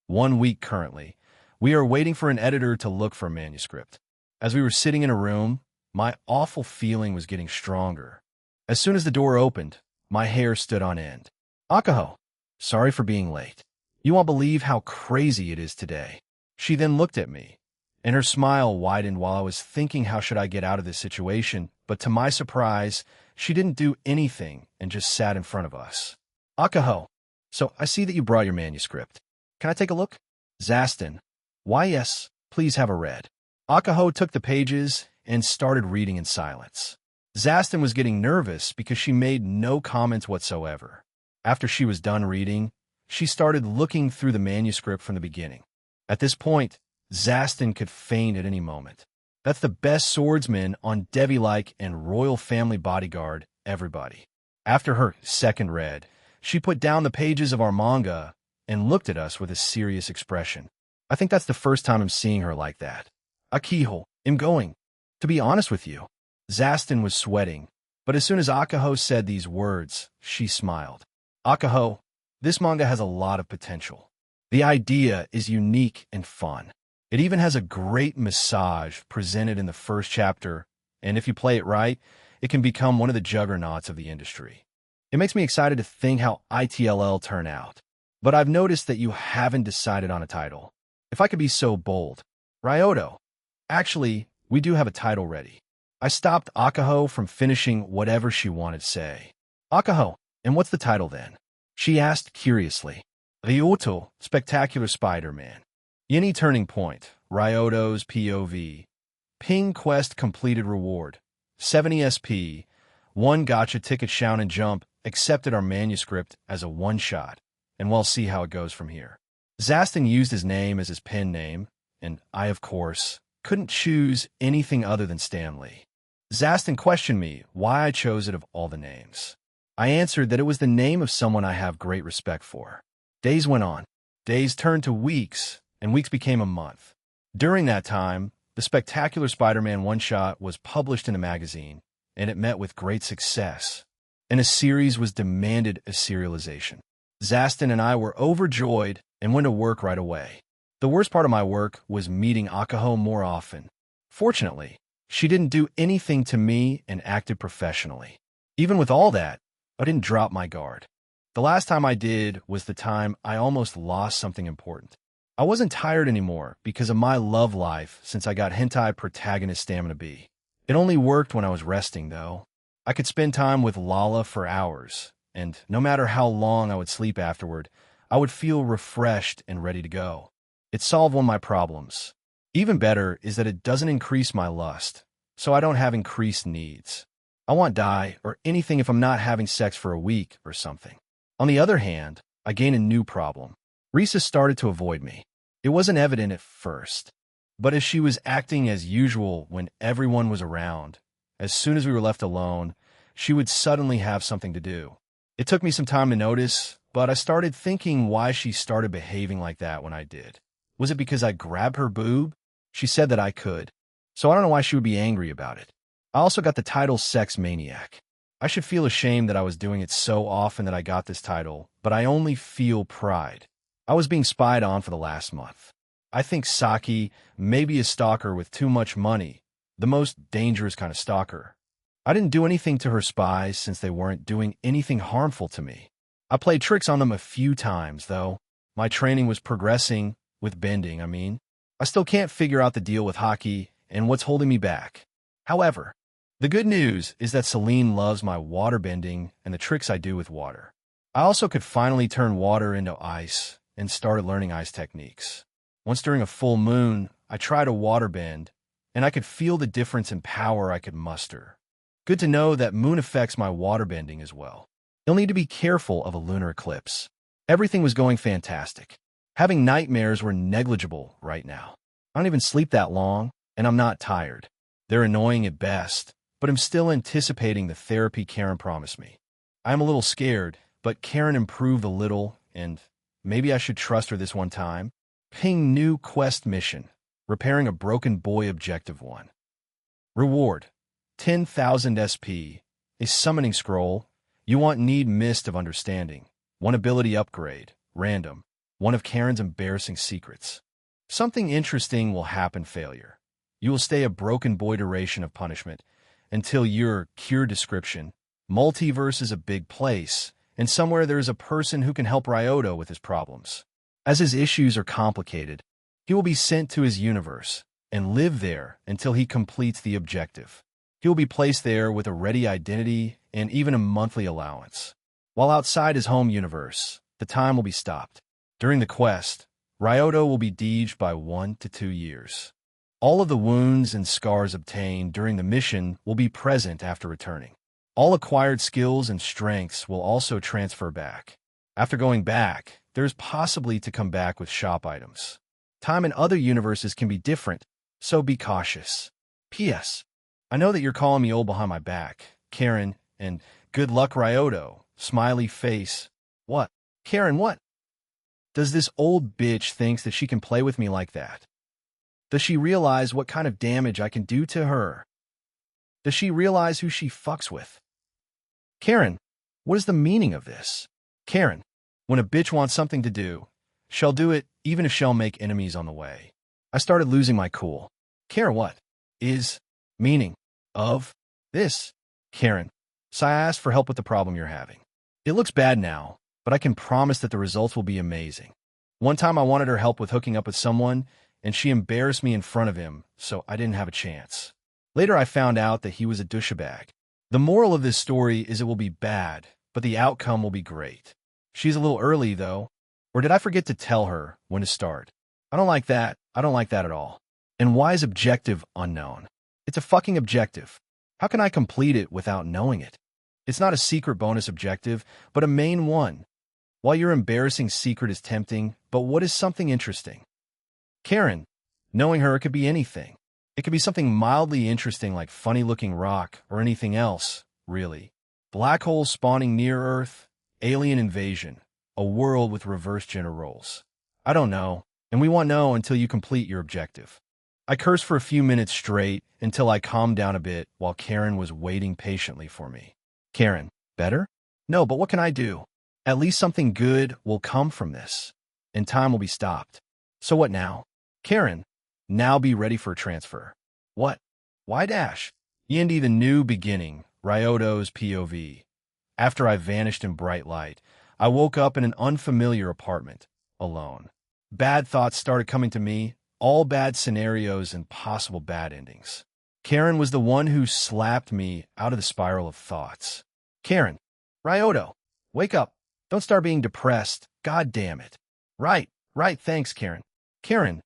1 week currently. We are waiting for an editor to look for a manuscript. As we were sitting in a room, my awful feeling was getting stronger. As soon as the door opened, my hair stood on end. Akaho, sorry for being late. You won't believe how crazy it is today. She then looked at me, and her smile widened while I was thinking how should I get out of this situation, but to my surprise, she didn't do anything and just sat in front of us. Akaho, so I see that you brought your manuscript. Can I take a look? Zaston, why yes, please have a read. Akaho took the pages and started reading in silence. Zaston was getting nervous because she made no comments whatsoever. After she was done reading, she started looking through the manuscript from the beginning. At this point, Zaston could faint at any moment. That's the best swordsman on Devi-like and royal family bodyguard, everybody. After her second read, she put down the pages of our manga and looked at us with a serious expression. I think that's the first time I'm seeing her like that. Akiho, I'm going. To be honest with you, Zaston was sweating, but as soon as Akaho said these words, she smiled. Akaho, this manga has a lot of potential. The idea is unique and fun. It even has a great massage presented in the first chapter, and if you play it right, it can become one of the juggernauts of the industry. It makes me excited to think how ITLL turn out. But I've noticed that you haven't decided on a title. If I could be so bold. Ryoto. Actually, we do have a title ready. I stopped Akaho from finishing whatever she wanted to say. Akaho, and what's the title then? She asked curiously. Ryoto, Spectacular Spider-Man. Yeni Turning Point, Ryoto's POV. Ping Quest Completed Reward. 70 SP, 1 gotcha ticket. Shonen Jump accepted our manuscript as a one-shot, and we'll see how it goes from here. Zaston used his name as his pen name, and I, of course, couldn't choose anything other than Stanley. Zaston questioned me why I chose it of all the names. I answered that it was the name of someone I have great respect for. Days went on. Days turned to weeks, and weeks became a month. During that time, the Spectacular Spider-Man one-shot was published in a magazine, and it met with great success, and a series was demanded as serialization. Zaston and I were overjoyed and went to work right away. The worst part of my work was meeting Akaho more often. Fortunately, she didn't do anything to me and acted professionally. Even with all that, I didn't drop my guard. The last time I did was the time I almost lost something important. I wasn't tired anymore because of my love life since I got hentai protagonist Stamina B. It only worked when I was resting, though. I could spend time with Lala for hours, and no matter how long I would sleep afterward, I would feel refreshed and ready to go. It solved one of my problems. Even better is that it doesn't increase my lust, so I don't have increased needs. I want die or anything if I'm not having sex for a week or something. On the other hand, I gain a new problem. Risa started to avoid me. It wasn't evident at first, but as she was acting as usual when everyone was around, as soon as we were left alone, she would suddenly have something to do. It took me some time to notice, but I started thinking why she started behaving like that when I did. Was it because I grabbed her boob? She said that I could, so I don't know why she would be angry about it. I also got the title Sex Maniac. I should feel ashamed that I was doing it so often that I got this title, but I only feel pride. I was being spied on for the last month. I think Saki may be a stalker with too much money, the most dangerous kind of stalker. I didn't do anything to her spies since they weren't doing anything harmful to me. I played tricks on them a few times, though. My training was progressing, with bending, I mean. I still can't figure out the deal with hockey and what's holding me back. However, the good news is that Celine loves my water bending and the tricks I do with water. I also could finally turn water into ice and started learning ice techniques. Once during a full moon, I tried a water bend, and I could feel the difference in power I could muster. Good to know that moon affects my water bending as well. You'll need to be careful of a lunar eclipse. Everything was going fantastic. Having nightmares were negligible right now. I don't even sleep that long, and I'm not tired. They're annoying at best, but I'm still anticipating the therapy Karen promised me. I'm a little scared, but Karen improved a little, and maybe I should trust her this one time. Ping new quest mission. Repairing a broken boy Objective 1. Reward: 10,000 SP. A summoning scroll. You want Need Mist of Understanding. 1 ability upgrade. Random. 1 of Karen's embarrassing secrets. Something interesting will happen. Failure. You will stay a broken boy. Duration of punishment until your cure. Description: multiverse is a big place, and somewhere there is a person who can help Ryoto with his problems. As his issues are complicated, he will be sent to his universe and live there until he completes the objective. He will be placed there with a ready identity and even a monthly allowance. While outside his home universe, the time will be stopped. During the quest, Ryoto will be aged by 1 to 2 years. All of the wounds and scars obtained during the mission will be present after returning. All acquired skills and strengths will also transfer back. After going back, there is possibly to come back with shop items. Time in other universes can be different, so be cautious. P.S. I know that you're calling me old behind my back, Karen, and good luck, Ryoto. Smiley face. What? Karen, what? Does this old bitch think that she can play with me like that? Does she realize what kind of damage I can do to her? Does she realize who she fucks with? Karen, what is the meaning of this? Karen, when a bitch wants something to do, she'll do it even if she'll make enemies on the way. I started losing my cool. Karen, what is meaning of this? Karen, so I asked for help with the problem you're having. It looks bad now, but I can promise that the results will be amazing. One time I wanted her help with hooking up with someone, and she embarrassed me in front of him, so I didn't have a chance. Later I found out that he was a douchebag. The moral of this story is it will be bad, but the outcome will be great. She's a little early, though. Or did I forget to tell her when to start? I don't like that. I don't like that at all. And why is objective unknown? It's a fucking objective. How can I complete it without knowing it? It's not a secret bonus objective, but a main one. While your embarrassing secret is tempting, but what is something interesting? Karen, knowing her, it could be anything. It could be something mildly interesting like funny-looking rock or anything else, really. Black holes spawning near Earth, alien invasion, a world with reverse gender roles. I don't know, and we won't know until you complete your objective. I cursed for a few minutes straight until I calmed down a bit while Karen was waiting patiently for me. Karen, better? No, but what can I do? At least something good will come from this, and time will be stopped. So what now? Karen, now be ready for a transfer. What? Why dash? Yindi, the new beginning, Ryoto's POV. After I vanished in bright light, I woke up in an unfamiliar apartment, alone. Bad thoughts started coming to me, all bad scenarios and possible bad endings. Karen was the one who slapped me out of the spiral of thoughts. Karen, Ryoto, wake up. Don't start being depressed. God damn it. Right, thanks, Karen. Karen,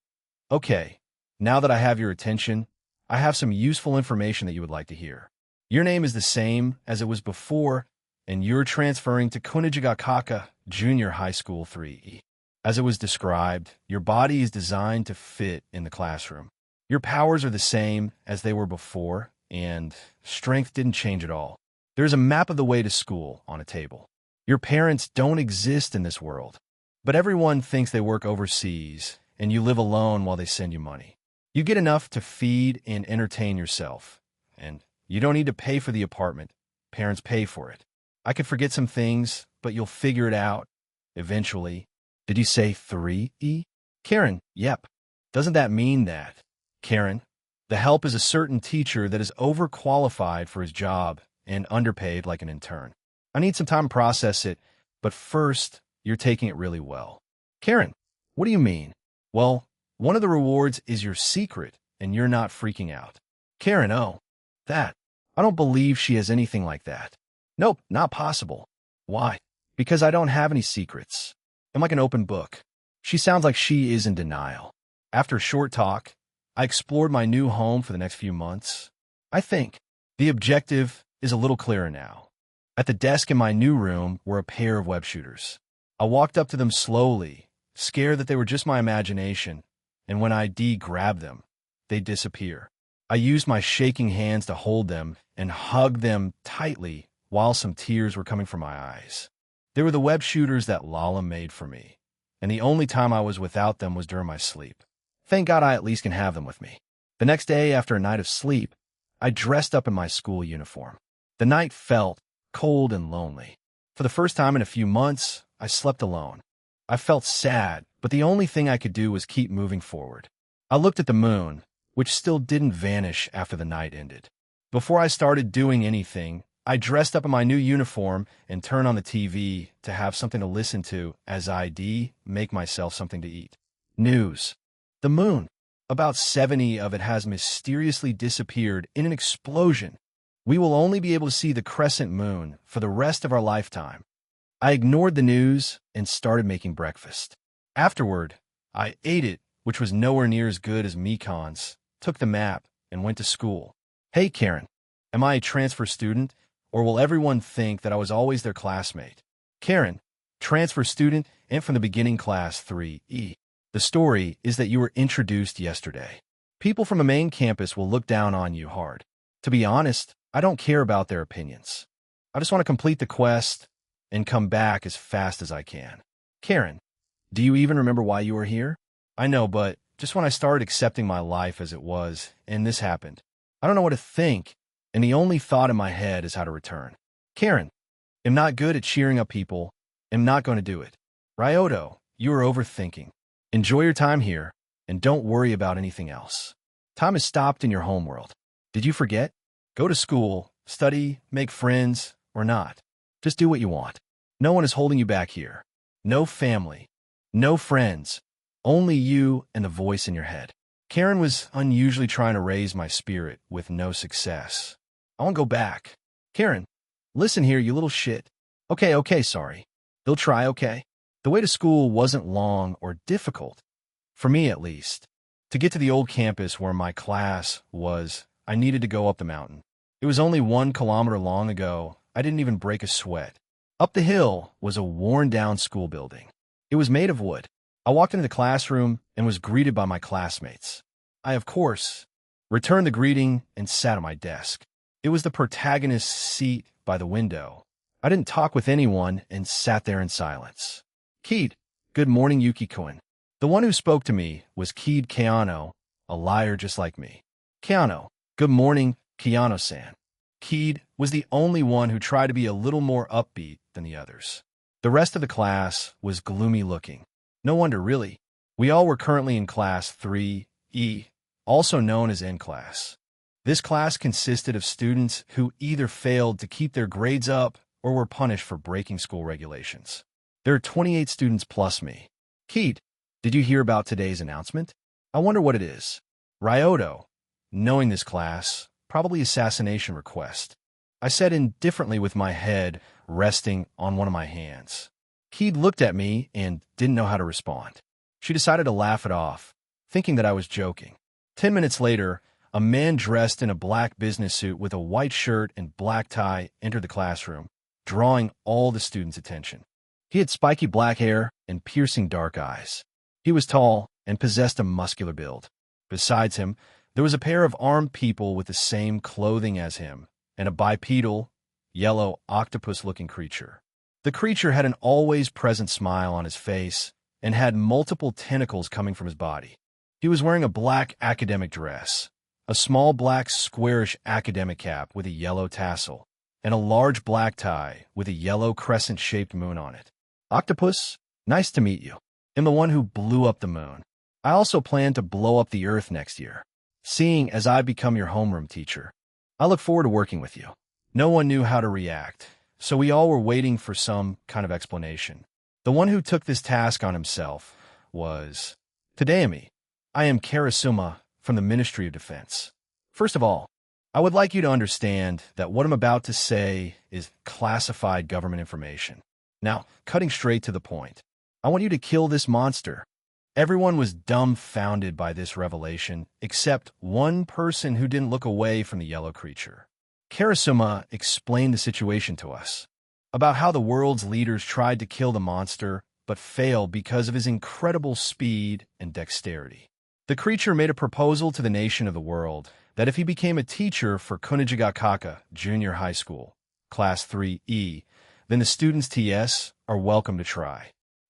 okay, now that I have your attention, I have some useful information that you would like to hear. Your name is the same as it was before, and you're transferring to Kunijigakaka Junior High School 3E. As it was described, your body is designed to fit in the classroom. Your powers are the same as they were before, and strength didn't change at all. There's a map of the way to school on a table. Your parents don't exist in this world, but everyone thinks they work overseas, and you live alone while they send you money. You get enough to feed and entertain yourself, and you don't need to pay for the apartment. Parents pay for it. I could forget some things, but you'll figure it out eventually. Did you say 3E? Karen, yep. Doesn't that mean that? Karen, the help is a certain teacher that is overqualified for his job and underpaid like an intern. I need some time to process it, but first, you're taking it really well. Karen, what do you mean? Well, one of the rewards is your secret, and you're not freaking out. Karen, oh, that. I don't believe she has anything like that. Nope, not possible. Why? Because I don't have any secrets. I'm like an open book. She sounds like she is in denial. After a short talk, I explored my new home for the next few months. I think the objective is a little clearer now. At the desk in my new room were a pair of web shooters. I walked up to them slowly, scared that they were just my imagination, and when I grabbed them, they'd disappear. I used my shaking hands to hold them and hug them tightly while some tears were coming from my eyes. They were the web shooters that Lala made for me, and the only time I was without them was during my sleep. Thank God I at least can have them with me. The next day, after a night of sleep, I dressed up in my school uniform. The night felt cold and lonely. For the first time in a few months, I slept alone. I felt sad, but the only thing I could do was keep moving forward. I looked at the moon, which still didn't vanish after the night ended. Before I started doing anything, I dressed up in my new uniform and turned on the TV to have something to listen to as I make myself something to eat. News. The moon. About 70 of it has mysteriously disappeared in an explosion. We will only be able to see the crescent moon for the rest of our lifetime. I ignored the news and started making breakfast. Afterward, I ate it, which was nowhere near as good as Mekon's, took the map, and went to school. Hey, Karen, am I a transfer student, or will everyone think that I was always their classmate? Karen, transfer student and from the beginning class 3E. The story is that you were introduced yesterday. People from the main campus will look down on you hard. To be honest, I don't care about their opinions. I just want to complete the quest and come back as fast as I can. Karen, do you even remember why you were here? I know, but just when I started accepting my life as it was, and this happened, I don't know what to think, and the only thought in my head is how to return. Karen, I'm not good at cheering up people. I'm not going to do it. Ryoto, you are overthinking. Enjoy your time here, and don't worry about anything else. Time has stopped in your homeworld. Did you forget? Go to school, study, make friends, or not. Just do what you want. No one is holding you back here. No family. No friends. Only you and the voice in your head. Karen was unusually trying to raise my spirit with no success. I won't go back. Karen, listen here, you little shit. Okay, sorry. They'll try, okay? The way to school wasn't long or difficult. For me, at least. To get to the old campus where my class was, I needed to go up the mountain. It was only 1 kilometer long ago. I didn't even break a sweat. Up the hill was a worn-down school building. It was made of wood. I walked into the classroom and was greeted by my classmates. I, of course, returned the greeting and sat at my desk. It was the protagonist's seat by the window. I didn't talk with anyone and sat there in silence. Keed, good morning, Yuki-kun. The one who spoke to me was Keed Keano, a liar just like me. Keano, good morning, Keano-san. Keed was the only one who tried to be a little more upbeat than the others. The rest of the class was gloomy looking. No wonder, really. We all were currently in class 3E, also known as N class. This class consisted of students who either failed to keep their grades up or were punished for breaking school regulations. There are 28 students plus me. Keed, did you hear about today's announcement? I wonder what it is. Ryoto, knowing this class, probably assassination request. I said indifferently with my head resting on one of my hands. Keed looked at me and didn't know how to respond. She decided to laugh it off, thinking that I was joking. 10 minutes later, a man dressed in a black business suit with a white shirt and black tie entered the classroom, drawing all the students' attention. He had spiky black hair and piercing dark eyes. He was tall and possessed a muscular build. Besides him, there was a pair of armed people with the same clothing as him, and a bipedal, yellow, octopus-looking creature. The creature had an always-present smile on his face and had multiple tentacles coming from his body. He was wearing a black academic dress, a small black squarish academic cap with a yellow tassel, and a large black tie with a yellow crescent-shaped moon on it. Octopus, nice to meet you. I'm the one who blew up the moon. I also plan to blow up the Earth next year, seeing as I become your homeroom teacher. I look forward to working with you. No one knew how to react, so we all were waiting for some kind of explanation. The one who took this task on himself was Tadayami. I am Karasuma from the Ministry of Defense. First of all, I would like you to understand that what I'm about to say is classified government information. Now, cutting straight to the point, I want you to kill this monster. Everyone was dumbfounded by this revelation, except one person who didn't look away from the yellow creature. Karasuma explained the situation to us, about how the world's leaders tried to kill the monster, but failed because of his incredible speed and dexterity. The creature made a proposal to the nation of the world that if he became a teacher for Kunijigakaka Junior High School, Class 3E, then the students TS are welcome to try.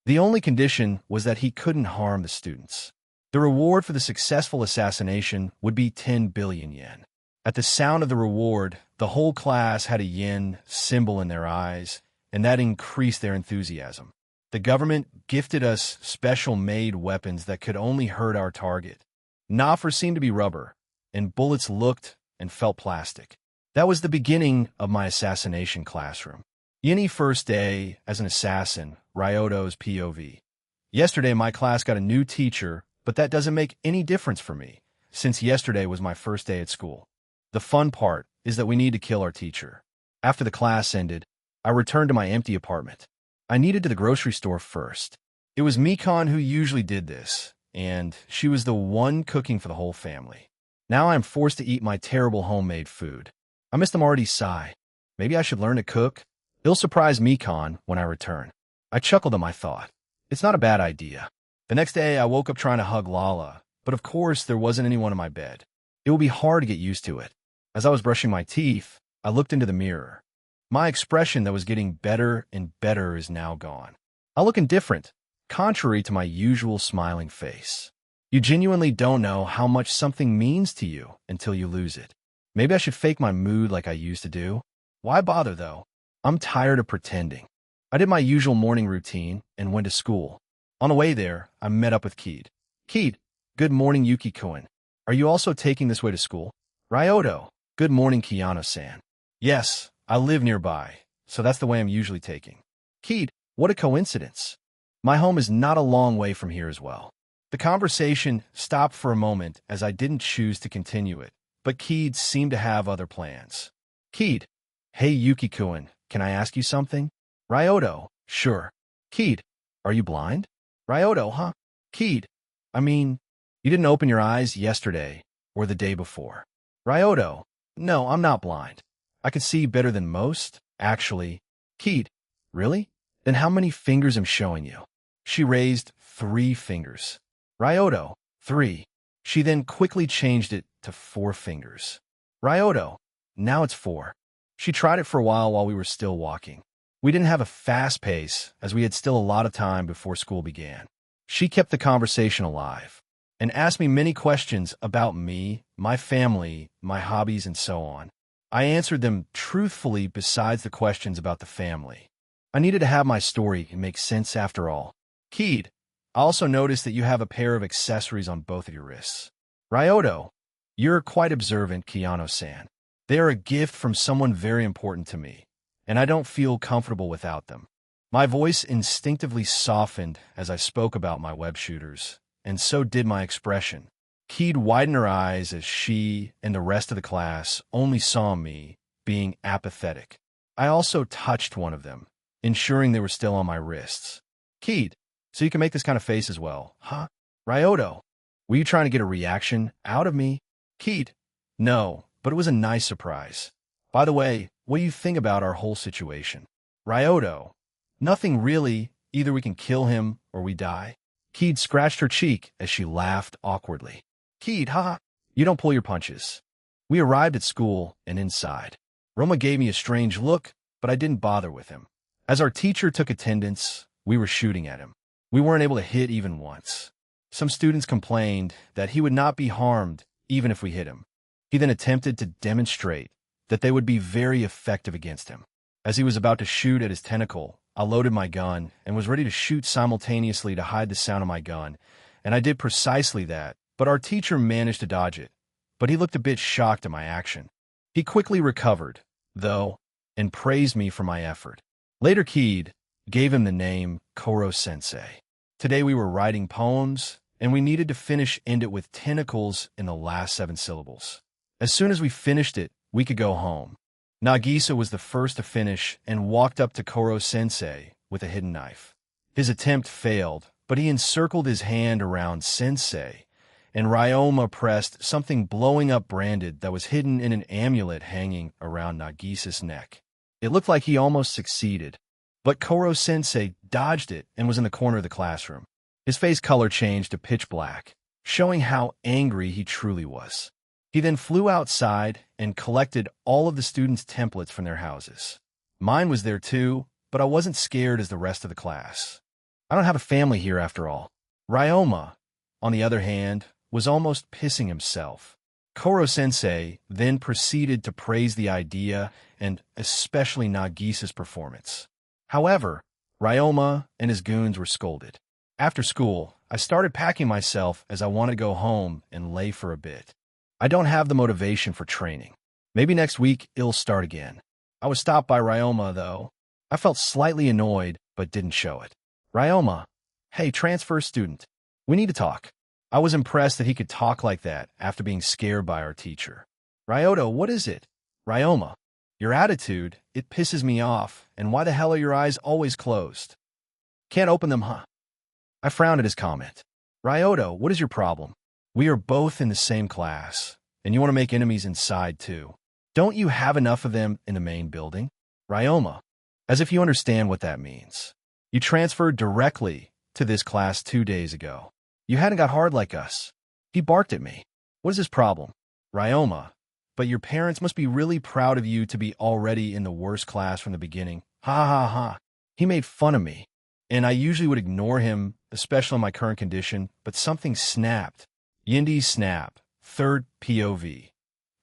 The only condition was that he couldn't harm the students. The reward for the successful assassination would be 10 billion yen. At the sound of the reward, the whole class had a yen symbol in their eyes, and that increased their enthusiasm. The government gifted us special-made weapons that could only hurt our target. Knoffers seemed to be rubber, and bullets looked and felt plastic. That was the beginning of my assassination classroom. Yeni first day as an assassin, Ryoto's POV. Yesterday my class got a new teacher, but that doesn't make any difference for me, since yesterday was my first day at school. The fun part is that we need to kill our teacher. After the class ended, I returned to my empty apartment. I needed to the grocery store first. It was Mikon who usually did this, and she was the one cooking for the whole family. Now I am forced to eat my terrible homemade food. I miss them already sigh. Maybe I should learn to cook? It'll surprise Mikon when I return. I chuckled at my thought. It's not a bad idea. The next day I woke up trying to hug Lala, but of course there wasn't anyone in my bed. It will be hard to get used to it. As I was brushing my teeth, I looked into the mirror. My expression that was getting better and better is now gone. I look indifferent, contrary to my usual smiling face. You genuinely don't know how much something means to you until you lose it. Maybe I should fake my mood like I used to do. Why bother, though? I'm tired of pretending. I did my usual morning routine and went to school. On the way there, I met up with Keed. Keed, good morning, Yuki-kun. Are you also taking this way to school? Ryoto, good morning, Kiyano-san. Yes, I live nearby, so that's the way I'm usually taking. Keed, what a coincidence. My home is not a long way from here as well. The conversation stopped for a moment as I didn't choose to continue it, but Keed seemed to have other plans. Keed, hey Yuki-kun, can I ask you something? Ryoto, sure. Keed, are you blind? Ryoto, huh? Keed, you didn't open your eyes yesterday or the day before. Ryoto, no, I'm not blind. I can see better than most, actually. Keed, really? Then how many fingers am showing you? She raised 3 fingers. Ryoto, 3. She then quickly changed it to 4 fingers. Ryoto, now it's 4. She tried it for a while we were still walking. We didn't have a fast pace, as we had still a lot of time before school began. She kept the conversation alive and asked me many questions about me, my family, my hobbies, and so on. I answered them truthfully besides the questions about the family. I needed to have my story make sense after all. Keed, I also noticed that you have a pair of accessories on both of your wrists. Ryoto, you're quite observant, Kiyano-san. They are a gift from someone very important to me, and I don't feel comfortable without them. My voice instinctively softened as I spoke about my web shooters, and so did my expression. Keed widened her eyes as she and the rest of the class only saw me being apathetic. I also touched one of them, ensuring they were still on my wrists. Keed, so you can make this kind of face as well, huh? Ryoto, were you trying to get a reaction out of me? Keed, no, but it was a nice surprise. By the way, what do you think about our whole situation? Ryoto, nothing really. Either we can kill him or we die. Keed scratched her cheek as she laughed awkwardly. Keed, haha, you don't pull your punches. We arrived at school and inside. Roma gave me a strange look, but I didn't bother with him. As our teacher took attendance, we were shooting at him. We weren't able to hit even once. Some students complained that he would not be harmed even if we hit him. He then attempted to demonstrate that they would be very effective against him. As he was about to shoot at his tentacle, I loaded my gun and was ready to shoot simultaneously to hide the sound of my gun, and I did precisely that, but our teacher managed to dodge it. But he looked a bit shocked at my action. He quickly recovered, though, and praised me for my effort. Later Keed gave him the name Koro-sensei. Today we were writing poems, and we needed to end it with tentacles in the last 7 syllables. As soon as we finished it, we could go home. Nagisa was the first to finish and walked up to Koro-sensei with a hidden knife. His attempt failed, but he encircled his hand around Sensei, and Ryoma pressed something blowing up branded that was hidden in an amulet hanging around Nagisa's neck. It looked like he almost succeeded, but Koro-sensei dodged it and was in the corner of the classroom. His face color changed to pitch black, showing how angry he truly was. He then flew outside and collected all of the students' templates from their houses. Mine was there too, but I wasn't scared as the rest of the class. I don't have a family here after all. Ryoma, on the other hand, was almost pissing himself. Koro-sensei then proceeded to praise the idea and especially Nagisa's performance. However, Ryoma and his goons were scolded. After school, I started packing myself as I wanted to go home and lay for a bit. I don't have the motivation for training. Maybe next week it'll start again. I was stopped by Ryoma, though. I felt slightly annoyed, but didn't show it. Ryoma, hey, transfer student. We need to talk. I was impressed that he could talk like that after being scared by our teacher. Ryoto, what is it? Ryoma, your attitude, it pisses me off, and why the hell are your eyes always closed? Can't open them, huh? I frowned at his comment. Ryoto, what is your problem? We are both in the same class, and you want to make enemies inside, too. Don't you have enough of them in the main building? Ryoma, as if you understand what that means. You transferred directly to this class 2 days ago. You hadn't got hard like us. He barked at me. What is his problem? Ryoma, but your parents must be really proud of you to be already in the worst class from the beginning. Ha ha ha. He made fun of me, and I usually would ignore him, especially in my current condition, but something snapped. Yindi snap. Third POV.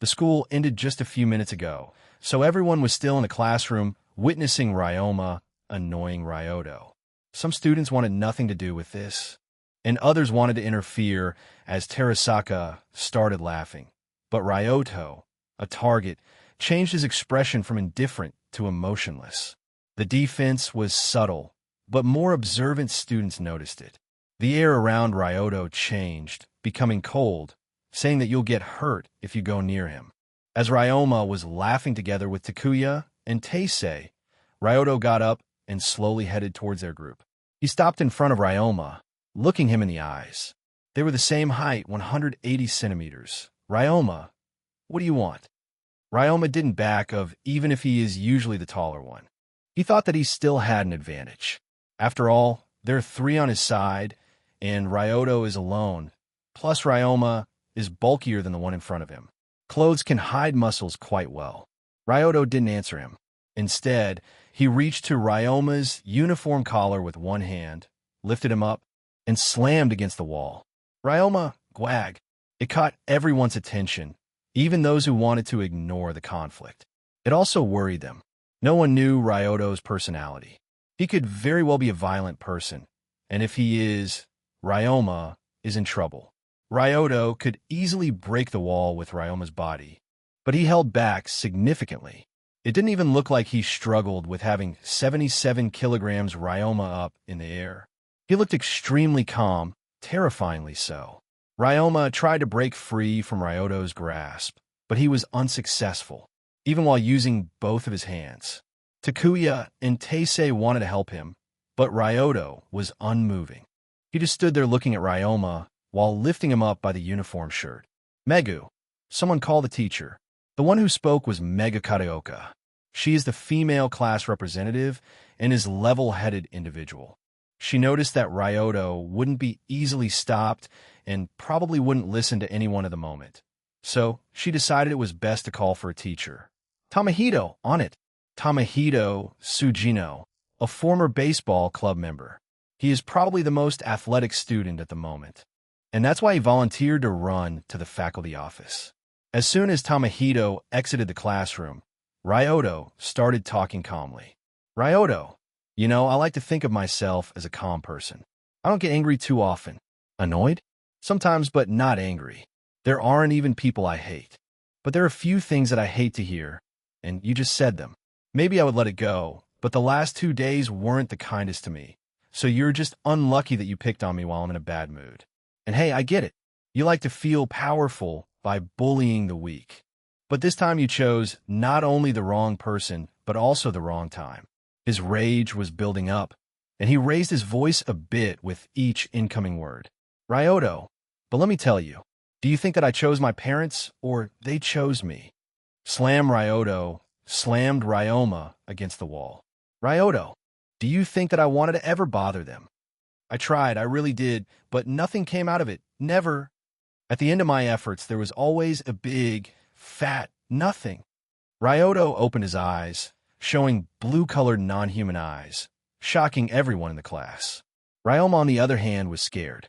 The school ended just a few minutes ago, so everyone was still in the classroom witnessing Ryoma annoying Ryoto. Some students wanted nothing to do with this, and others wanted to interfere as Terasaka started laughing. But Ryoto, a target, changed his expression from indifferent to emotionless. The defense was subtle, but more observant students noticed it. The air around Ryoto changed, becoming cold, saying that you'll get hurt if you go near him. As Ryoma was laughing together with Takuya and Teisei, Ryoto got up and slowly headed towards their group. He stopped in front of Ryoma, looking him in the eyes. They were the same height, 180 centimeters. Ryoma, what do you want? Ryoma didn't back of even if he is usually the taller one. He thought that he still had an advantage. After all, there are 3 on his side, and Ryoto is alone. Plus, Ryoma is bulkier than the one in front of him. Clothes can hide muscles quite well. Ryoto didn't answer him. Instead, he reached to Ryoma's uniform collar with one hand, lifted him up, and slammed against the wall. Ryoma, gwag. It caught everyone's attention, even those who wanted to ignore the conflict. It also worried them. No one knew Ryoto's personality. He could very well be a violent person, and if he is, Ryoma is in trouble. Ryoto could easily break the wall with Ryoma's body, but he held back significantly. It didn't even look like he struggled with having 77 kilograms Ryoma up in the air. He looked extremely calm, terrifyingly so. Ryoma tried to break free from Ryoto's grasp, but he was unsuccessful, even while using both of his hands. Takuya and Teisei wanted to help him, but Ryoto was unmoving. He just stood there looking at Ryoma while lifting him up by the uniform shirt. Megu, someone called the teacher. The one who spoke was Mega Karaoka. She is the female class representative and is level-headed individual. She noticed that Ryoto wouldn't be easily stopped and probably wouldn't listen to anyone at the moment. So she decided it was best to call for a teacher. Tamahito, on it. Tamahito Sujino, a former baseball club member. He is probably the most athletic student at the moment, and that's why he volunteered to run to the faculty office. As soon as Tamahito exited the classroom, Ryoto started talking calmly. Ryoto, I like to think of myself as a calm person. I don't get angry too often. Annoyed? Sometimes, but not angry. There aren't even people I hate. But there are a few things that I hate to hear, and you just said them. Maybe I would let it go, but the last 2 days weren't the kindest to me. So you're just unlucky that you picked on me while I'm in a bad mood. And hey, I get it. You like to feel powerful by bullying the weak. But this time you chose not only the wrong person, but also the wrong time. His rage was building up, and he raised his voice a bit with each incoming word. Ryoto, but let me tell you, do you think that I chose my parents, or they chose me? Ryoto slammed Ryoma against the wall. Ryoto, do you think that I wanted to ever bother them? I tried, I really did, but nothing came out of it. Never. At the end of my efforts, there was always a big, fat nothing. Ryoto opened his eyes, showing blue-colored non-human eyes, shocking everyone in the class. Ryoma, on the other hand, was scared.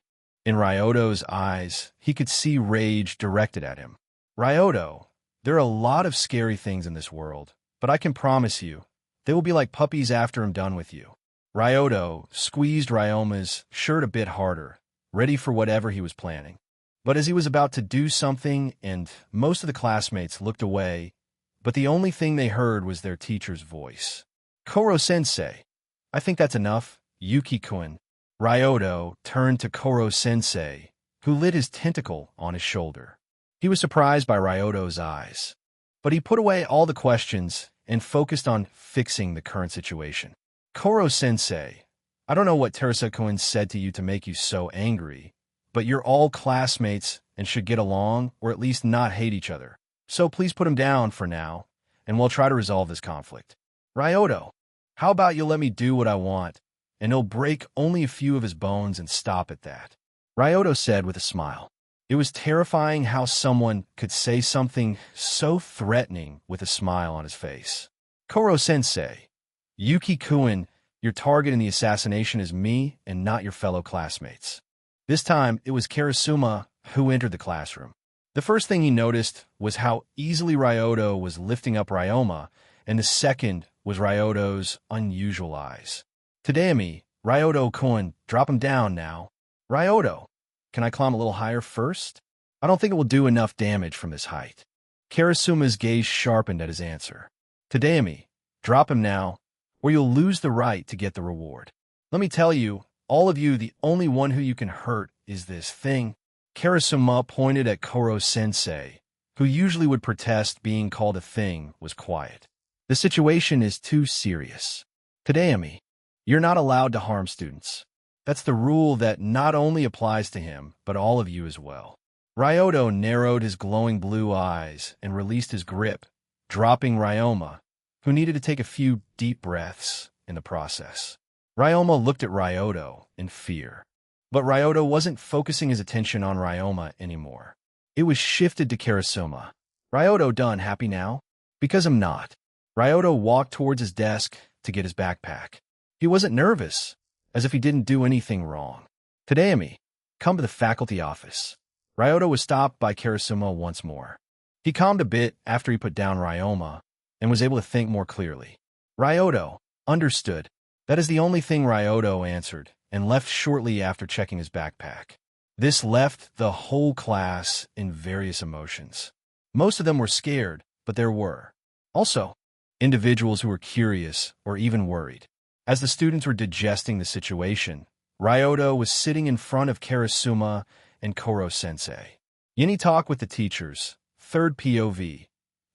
In Ryoto's eyes, he could see rage directed at him. Ryoto, there are a lot of scary things in this world, but I can promise you, they will be like puppies after I'm done with you. Ryoto squeezed Ryoma's shirt a bit harder, ready for whatever he was planning. But as he was about to do something, and most of the classmates looked away, but the only thing they heard was their teacher's voice. Koro-sensei. I think that's enough, Yuki-kun. Ryoto turned to Koro-sensei, who lit his tentacle on his shoulder. He was surprised by Ryoto's eyes, but he put away all the questions and focused on fixing the current situation. Koro-sensei, I don't know what Terasa-kun said to you to make you so angry, but you're all classmates and should get along or at least not hate each other. So please put him down for now, and we'll try to resolve this conflict. Ryoto, how about you let me do what I want, and he'll break only a few of his bones and stop at that. Ryoto said with a smile. It was terrifying how someone could say something so threatening with a smile on his face. Koro-sensei, Yuki-kun, your target in the assassination is me and not your fellow classmates. This time, it was Karasuma who entered the classroom. The first thing he noticed was how easily Ryoto was lifting up Ryoma, and the second was Ryoto's unusual eyes. Tadami, Ryoto-kun, drop him down now. Ryoto, can I climb a little higher first? I don't think it will do enough damage from this height. Karasuma's gaze sharpened at his answer. Tadami, drop him now, or you'll lose the right to get the reward. Let me tell you, all of you, the only one who you can hurt is this thing. Karasuma pointed at Koro-sensei, who usually would protest being called a thing, was quiet. The situation is too serious. Tadami, you're not allowed to harm students. That's the rule that not only applies to him, but all of you as well. Ryoto narrowed his glowing blue eyes and released his grip, dropping Ryoma, who needed to take a few deep breaths in the process. Ryoma looked at Ryoto in fear. But Ryoto wasn't focusing his attention on Ryoma anymore. It was shifted to Karasuma. Ryoto done happy now? Because I'm not. Ryoto walked towards his desk to get his backpack. He wasn't nervous, as if he didn't do anything wrong. Tadami, come to the faculty office. Ryoto was stopped by Karasuma once more. He calmed a bit after he put down Ryoma and was able to think more clearly. Ryoto, understood. That is the only thing Ryoto answered, and left shortly after checking his backpack. This left the whole class in various emotions. Most of them were scared, but there were also individuals who were curious or even worried. As the students were digesting the situation, Ryoto was sitting in front of Karasuma and Koro-sensei. Yini talked with the teachers, third POV.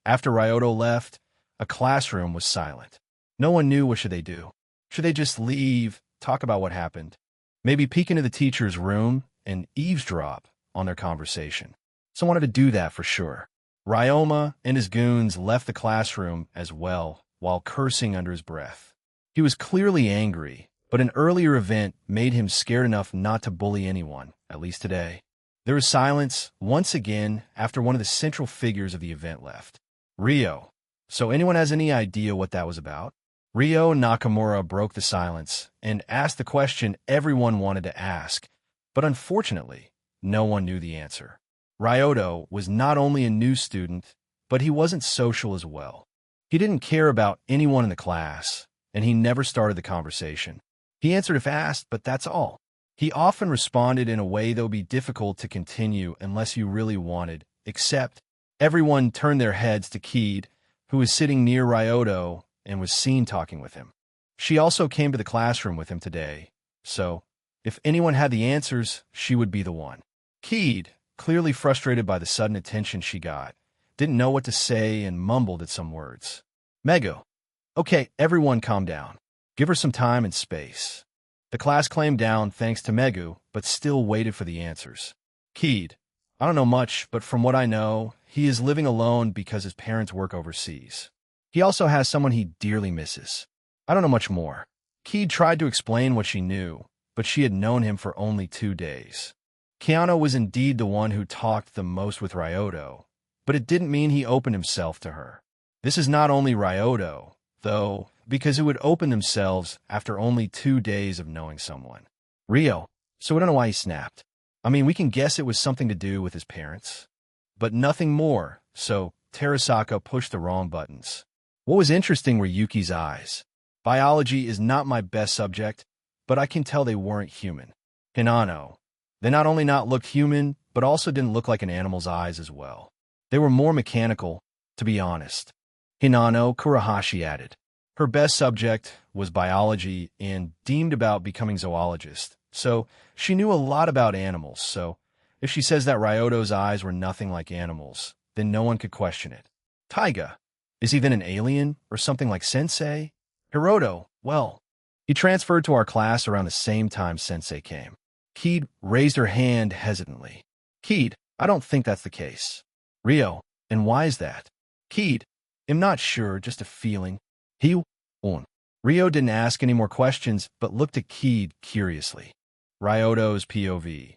After Ryoto left, a classroom was silent. No one knew what should they do. Should they just leave, talk about what happened, maybe peek into the teacher's room and eavesdrop on their conversation? Someone wanted to do that for sure. Ryoma and his goons left the classroom as well, while cursing under his breath. He was clearly angry, but an earlier event made him scared enough not to bully anyone, at least today. There was silence once again after one of the central figures of the event left. Ryo. So anyone has any idea what that was about? Ryo Nakamura broke the silence and asked the question everyone wanted to ask, but unfortunately, no one knew the answer. Ryoto was not only a new student, but he wasn't social as well. He didn't care about anyone in the class, and he never started the conversation. He answered if asked, but that's all. He often responded in a way that would be difficult to continue unless you really wanted, except everyone turned their heads to Keed, who was sitting near Ryoto and was seen talking with him. She also came to the classroom with him today, so if anyone had the answers, she would be the one. Keed, clearly frustrated by the sudden attention she got, didn't know what to say and mumbled at some words. Megu. Okay, everyone calm down. Give her some time and space. The class clamped down thanks to Megu, but still waited for the answers. Keed. I don't know much, but from what I know, he is living alone because his parents work overseas. He also has someone he dearly misses. I don't know much more. Keed tried to explain what she knew, but she had known him for only 2 days. Keanu was indeed the one who talked the most with Ryoto, but it didn't mean he opened himself to her. This is not only Ryoto, though, because it would open themselves after only 2 days of knowing someone. Ryo, so I don't know why he snapped. I mean, we can guess it was something to do with his parents, but nothing more, so Terasaka pushed the wrong buttons. What was interesting were Yuki's eyes. Biology is not my best subject, but I can tell they weren't human. Hinano. They not only not looked human, but also didn't look like an animal's eyes as well. They were more mechanical, to be honest. Hinano, Kurahashi added. Her best subject was biology and deemed about becoming zoologist, so she knew a lot about animals, so if she says that Ryoto's eyes were nothing like animals, then no one could question it. Taiga. Is he then an alien or something like Sensei? Hiroto, well, he transferred to our class around the same time Sensei came. Keed raised her hand hesitantly. Keed, I don't think that's the case. Ryo, and why is that? Keed, I'm not sure, just a feeling. He on. Ryo didn't ask any more questions, but looked at Keed curiously. Ryoto's POV.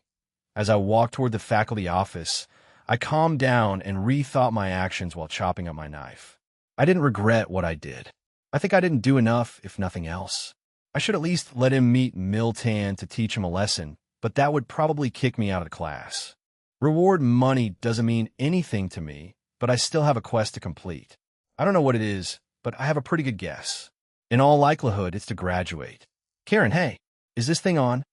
As I walked toward the faculty office, I calmed down and rethought my actions while chopping up my knife. I didn't regret what I did. I think I didn't do enough, if nothing else. I should at least let him meet Miltan to teach him a lesson, but that would probably kick me out of the class. Reward money doesn't mean anything to me, but I still have a quest to complete. I don't know what it is, but I have a pretty good guess. In all likelihood, it's to graduate. Karen, hey, is this thing on?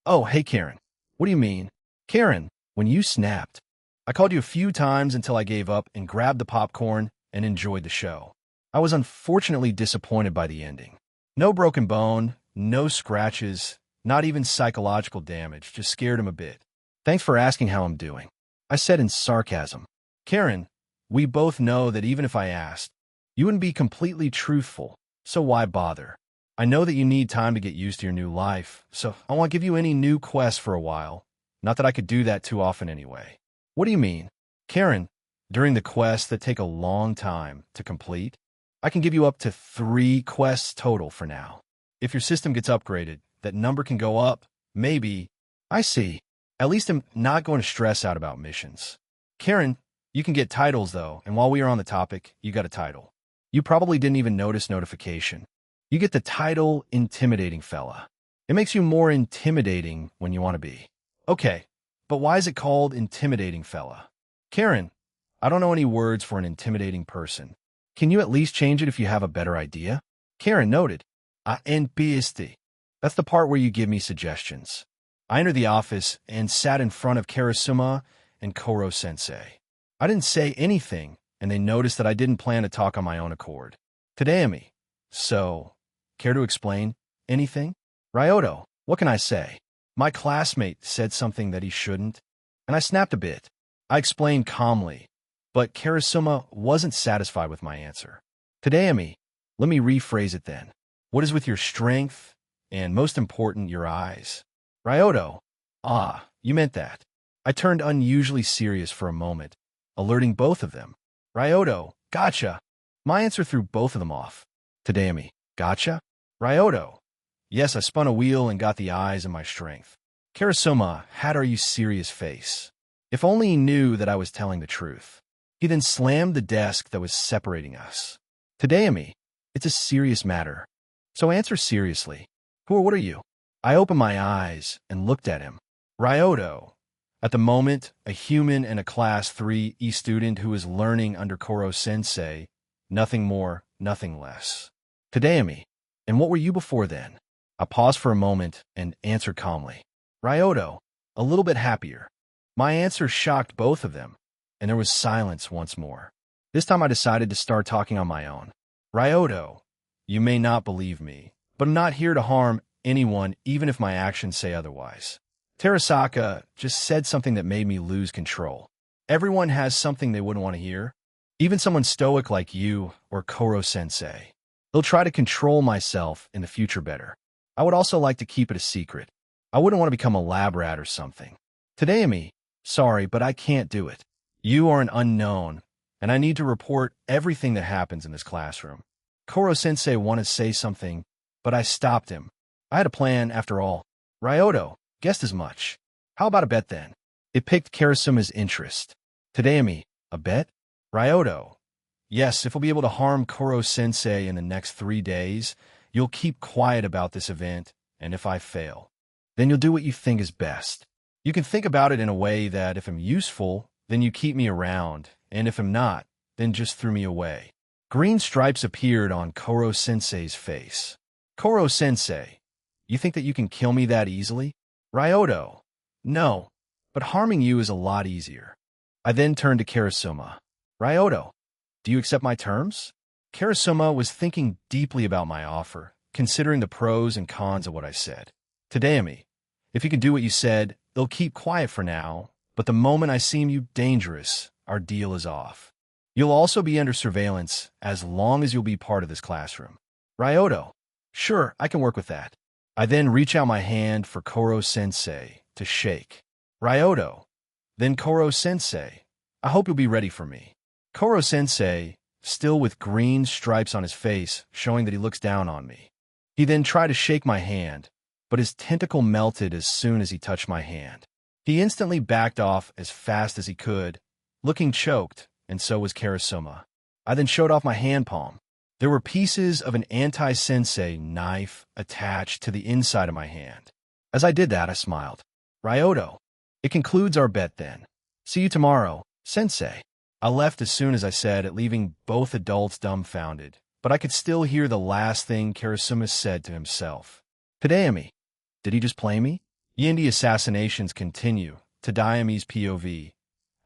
Oh, hey, Karen. What do you mean? Karen, when you snapped. I called you a few times until I gave up and grabbed the popcorn and enjoyed the show. I was unfortunately disappointed by the ending. No broken bone, no scratches, not even psychological damage, just scared him a bit. Thanks for asking how I'm doing. I said in sarcasm. Karen, we both know that even if I asked, you wouldn't be completely truthful, so why bother? I know that you need time to get used to your new life, so I won't give you any new quests for a while. Not that I could do that too often anyway. What do you mean? Karen, during the quests that take a long time to complete, I can give you up to 3 quests total for now. If your system gets upgraded, that number can go up, maybe. I see. At least I'm not going to stress out about missions. Karen, you can get titles though, and while we are on the topic, you got a title. You probably didn't even notice notification. You get the title Intimidating Fella. It makes you more intimidating when you want to be. Okay, but why is it called Intimidating Fella? Karen, I don't know any words for an intimidating person. Can you at least change it if you have a better idea? Karen noted. NPST. That's the part where you give me suggestions. I entered the office and sat in front of Karasuma and Koro-sensei. I didn't say anything, and they noticed that I didn't plan to talk on my own accord. Tadeami. So, care to explain anything? Ryoto, what can I say? My classmate said something that he shouldn't, and I snapped a bit. I explained calmly, but Karasuma wasn't satisfied with my answer. Tadeami, let me rephrase it then. What is with your strength, and most important, your eyes? Ryoto, you meant that. I turned unusually serious for a moment, alerting both of them. Ryoto, gotcha. My answer threw both of them off. Tadeami, gotcha? Ryoto, yes, I spun a wheel and got the eyes and my strength. Karasuma had our you serious face. If only he knew that I was telling the truth. He then slammed the desk that was separating us. Tadeami, it's a serious matter. So answer seriously. Who or what are you? I opened my eyes and looked at him. Ryoto, at the moment, a human and a Class 3 student who is learning under Koro-sensei, nothing more, nothing less. Tadeami, and what were you before then? I paused for a moment and answered calmly. Ryoto, a little bit happier. My answer shocked both of them, and there was silence once more. This time I decided to start talking on my own. Ryoto, you may not believe me, but I'm not here to harm anyone even if my actions say otherwise. Terasaka just said something that made me lose control. Everyone has something they wouldn't want to hear. Even someone stoic like you or Koro-sensei. They'll try to control myself in the future better. I would also like to keep it a secret. I wouldn't want to become a lab rat or something. Tadeami, sorry, but I can't do it. You are an unknown, and I need to report everything that happens in this classroom. Koro-sensei wanted to say something, but I stopped him. I had a plan after all. Ryoto, guessed as much. How about a bet then? It piqued Karasuma's interest. Tadeami, a bet? Ryoto, yes, if we'll be able to harm Koro-sensei in the next 3 days, you'll keep quiet about this event, and if I fail, then you'll do what you think is best. You can think about it in a way that if I'm useful, then you keep me around, and if I'm not, then just threw me away. Green stripes appeared on Koro-sensei's face. Koro-sensei, you think that you can kill me that easily? Ryoto, no, but harming you is a lot easier. I then turned to Karasuma. Ryoto, do you accept my terms? Karasuma was thinking deeply about my offer, considering the pros and cons of what I said. Tadayami, if you can do what you said, they'll keep quiet for now, but the moment I seem you dangerous, our deal is off. You'll also be under surveillance as long as you'll be part of this classroom. Ryoto, sure, I can work with that. I then reach out my hand for Koro-sensei to shake. Ryoto, then Koro-sensei, I hope you'll be ready for me. Koro-sensei, still with green stripes on his face, showing that he looks down on me. He then tried to shake my hand, but his tentacle melted as soon as he touched my hand. He instantly backed off as fast as he could, looking choked, and so was Karasuma. I then showed off my hand palm. There were pieces of an anti-sensei knife attached to the inside of my hand. As I did that, I smiled. Ryoto, it concludes our bet then. See you tomorrow, sensei. I left as soon as I said it, leaving both adults dumbfounded, but I could still hear the last thing Karasuma said to himself. Tadayami, did he just play me? Yindi assassinations continue, Tadayami's POV.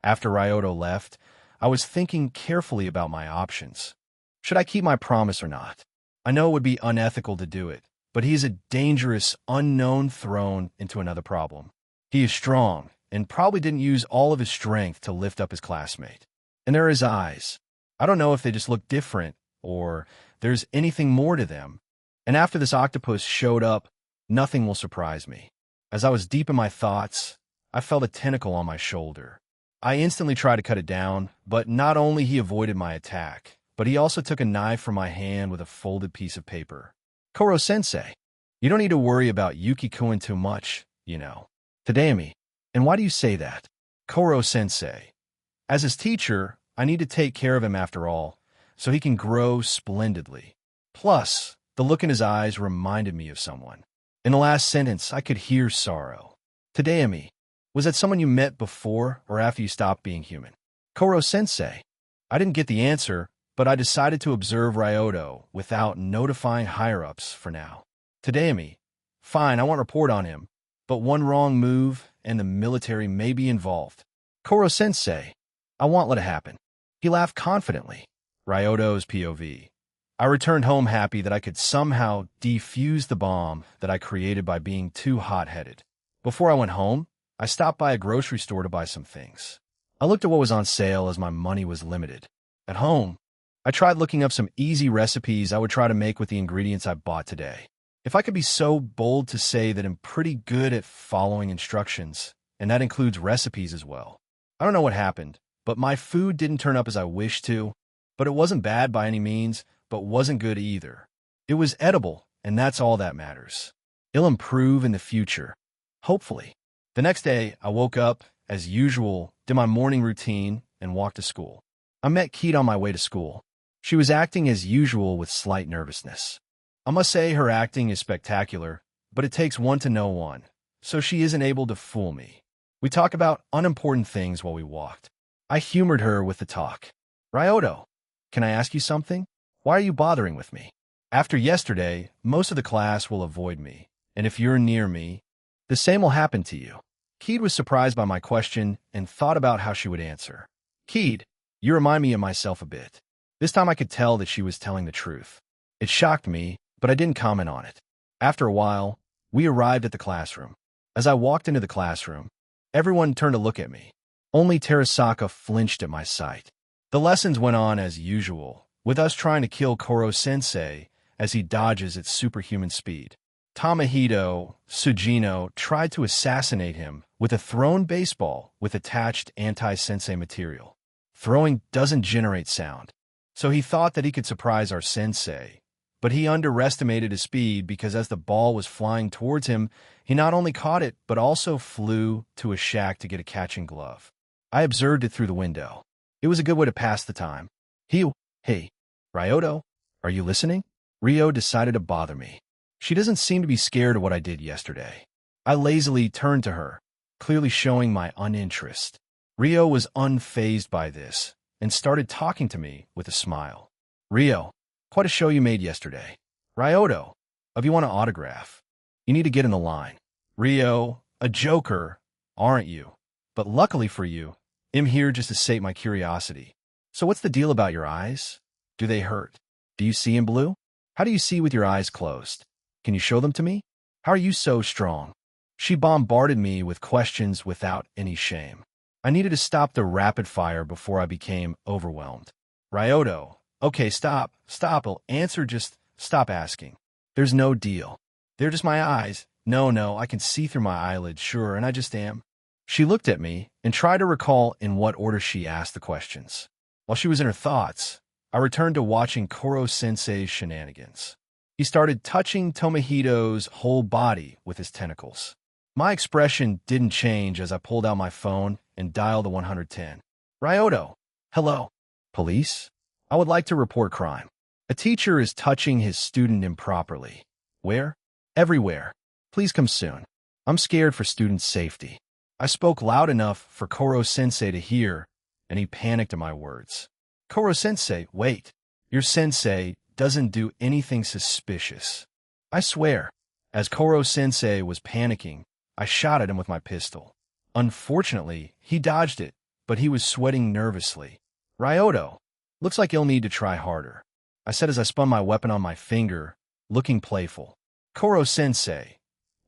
After Ryoto left, I was thinking carefully about my options. Should I keep my promise or not? I know it would be unethical to do it, but he is a dangerous, unknown thrown into another problem. He is strong, and probably didn't use all of his strength to lift up his classmate. And there are his eyes. I don't know if they just look different, or there's anything more to them. And after this octopus showed up, nothing will surprise me. As I was deep in my thoughts, I felt a tentacle on my shoulder. I instantly tried to cut it down, but not only he avoided my attack, but he also took a knife from my hand with a folded piece of paper. Koro-sensei, you don't need to worry about Yuki-kun too much, you know. Tadayami, and why do you say that? Koro-sensei, as his teacher, I need to take care of him after all, so he can grow splendidly. Plus, the look in his eyes reminded me of someone. In the last sentence, I could hear sorrow. Tadayami, was that someone you met before or after you stopped being human? Koro-sensei, I didn't get the answer, but I decided to observe Ryoto without notifying higher-ups for now. Tadayami, fine, I won't report on him, but one wrong move and the military may be involved. Koro-sensei, I won't let it happen. He laughed confidently. Ryoto's POV. I returned home happy that I could somehow defuse the bomb that I created by being too hot-headed. Before I went home, I stopped by a grocery store to buy some things. I looked at what was on sale as my money was limited. At home, I tried looking up some easy recipes I would try to make with the ingredients I bought today. If I could be so bold to say that I'm pretty good at following instructions, and that includes recipes as well. I don't know what happened, but my food didn't turn up as I wished to, but it wasn't bad by any means, but wasn't good either. It was edible, and that's all that matters. It'll improve in the future. Hopefully. The next day, I woke up, as usual, did my morning routine, and walked to school. I met Keat on my way to school. She was acting as usual with slight nervousness. I must say her acting is spectacular, but it takes one to know one, so she isn't able to fool me. We talk about unimportant things while we walked. I humored her with the talk. Ryoto, can I ask you something? Why are you bothering with me? After yesterday, most of the class will avoid me, and if you're near me, the same will happen to you. Keat was surprised by my question and thought about how she would answer. Keat, you remind me of myself a bit. This time I could tell that she was telling the truth. It shocked me, but I didn't comment on it. After a while, we arrived at the classroom. As I walked into the classroom, everyone turned to look at me. Only Terasaka flinched at my sight. The lessons went on as usual, with us trying to kill Koro-sensei as he dodges at superhuman speed. Tamahito Sugino tried to assassinate him with a thrown baseball with attached anti-sensei material. Throwing doesn't generate sound, so he thought that he could surprise our sensei, but he underestimated his speed because as the ball was flying towards him, he not only caught it, but also flew to a shack to get a catching glove. I observed it through the window. It was a good way to pass the time. Hey, Ryoto, are you listening? Rio decided to bother me. She doesn't seem to be scared of what I did yesterday. I lazily turned to her. clearly showing my uninterest. Rio was unfazed by this and started talking to me with a smile. Rio, quite a show you made yesterday. Ryoto, if you want an autograph, you need to get in the line. Rio, a joker, aren't you? But luckily for you, I'm here just to sate my curiosity. So what's the deal about your eyes? Do they hurt? Do you see in blue? How do you see with your eyes closed? Can you show them to me? How are you so strong? She bombarded me with questions without any shame. I needed to stop the rapid fire before I became overwhelmed. Ryoto, okay, stop. I'll answer, just stop asking. There's no deal. They're just my eyes. No, I can see through my eyelids, sure, and I just am. She looked at me and tried to recall in what order she asked the questions. While she was in her thoughts, I returned to watching Koro-sensei's shenanigans. He started touching Tomohito's whole body with his tentacles. My expression didn't change as I pulled out my phone and dialed the 110. Ryoto, hello. Police? I would like to report crime. A teacher is touching his student improperly. Where? Everywhere. Please come soon. I'm scared for students' safety. I spoke loud enough for Koro-sensei to hear, and he panicked at my words. Koro-sensei, wait. Your sensei doesn't do anything suspicious. I swear. As Koro-sensei was panicking, I shot at him with my pistol. Unfortunately, he dodged it, but he was sweating nervously. Ryoto, looks like you'll need to try harder, I said as I spun my weapon on my finger, looking playful. Koro-sensei,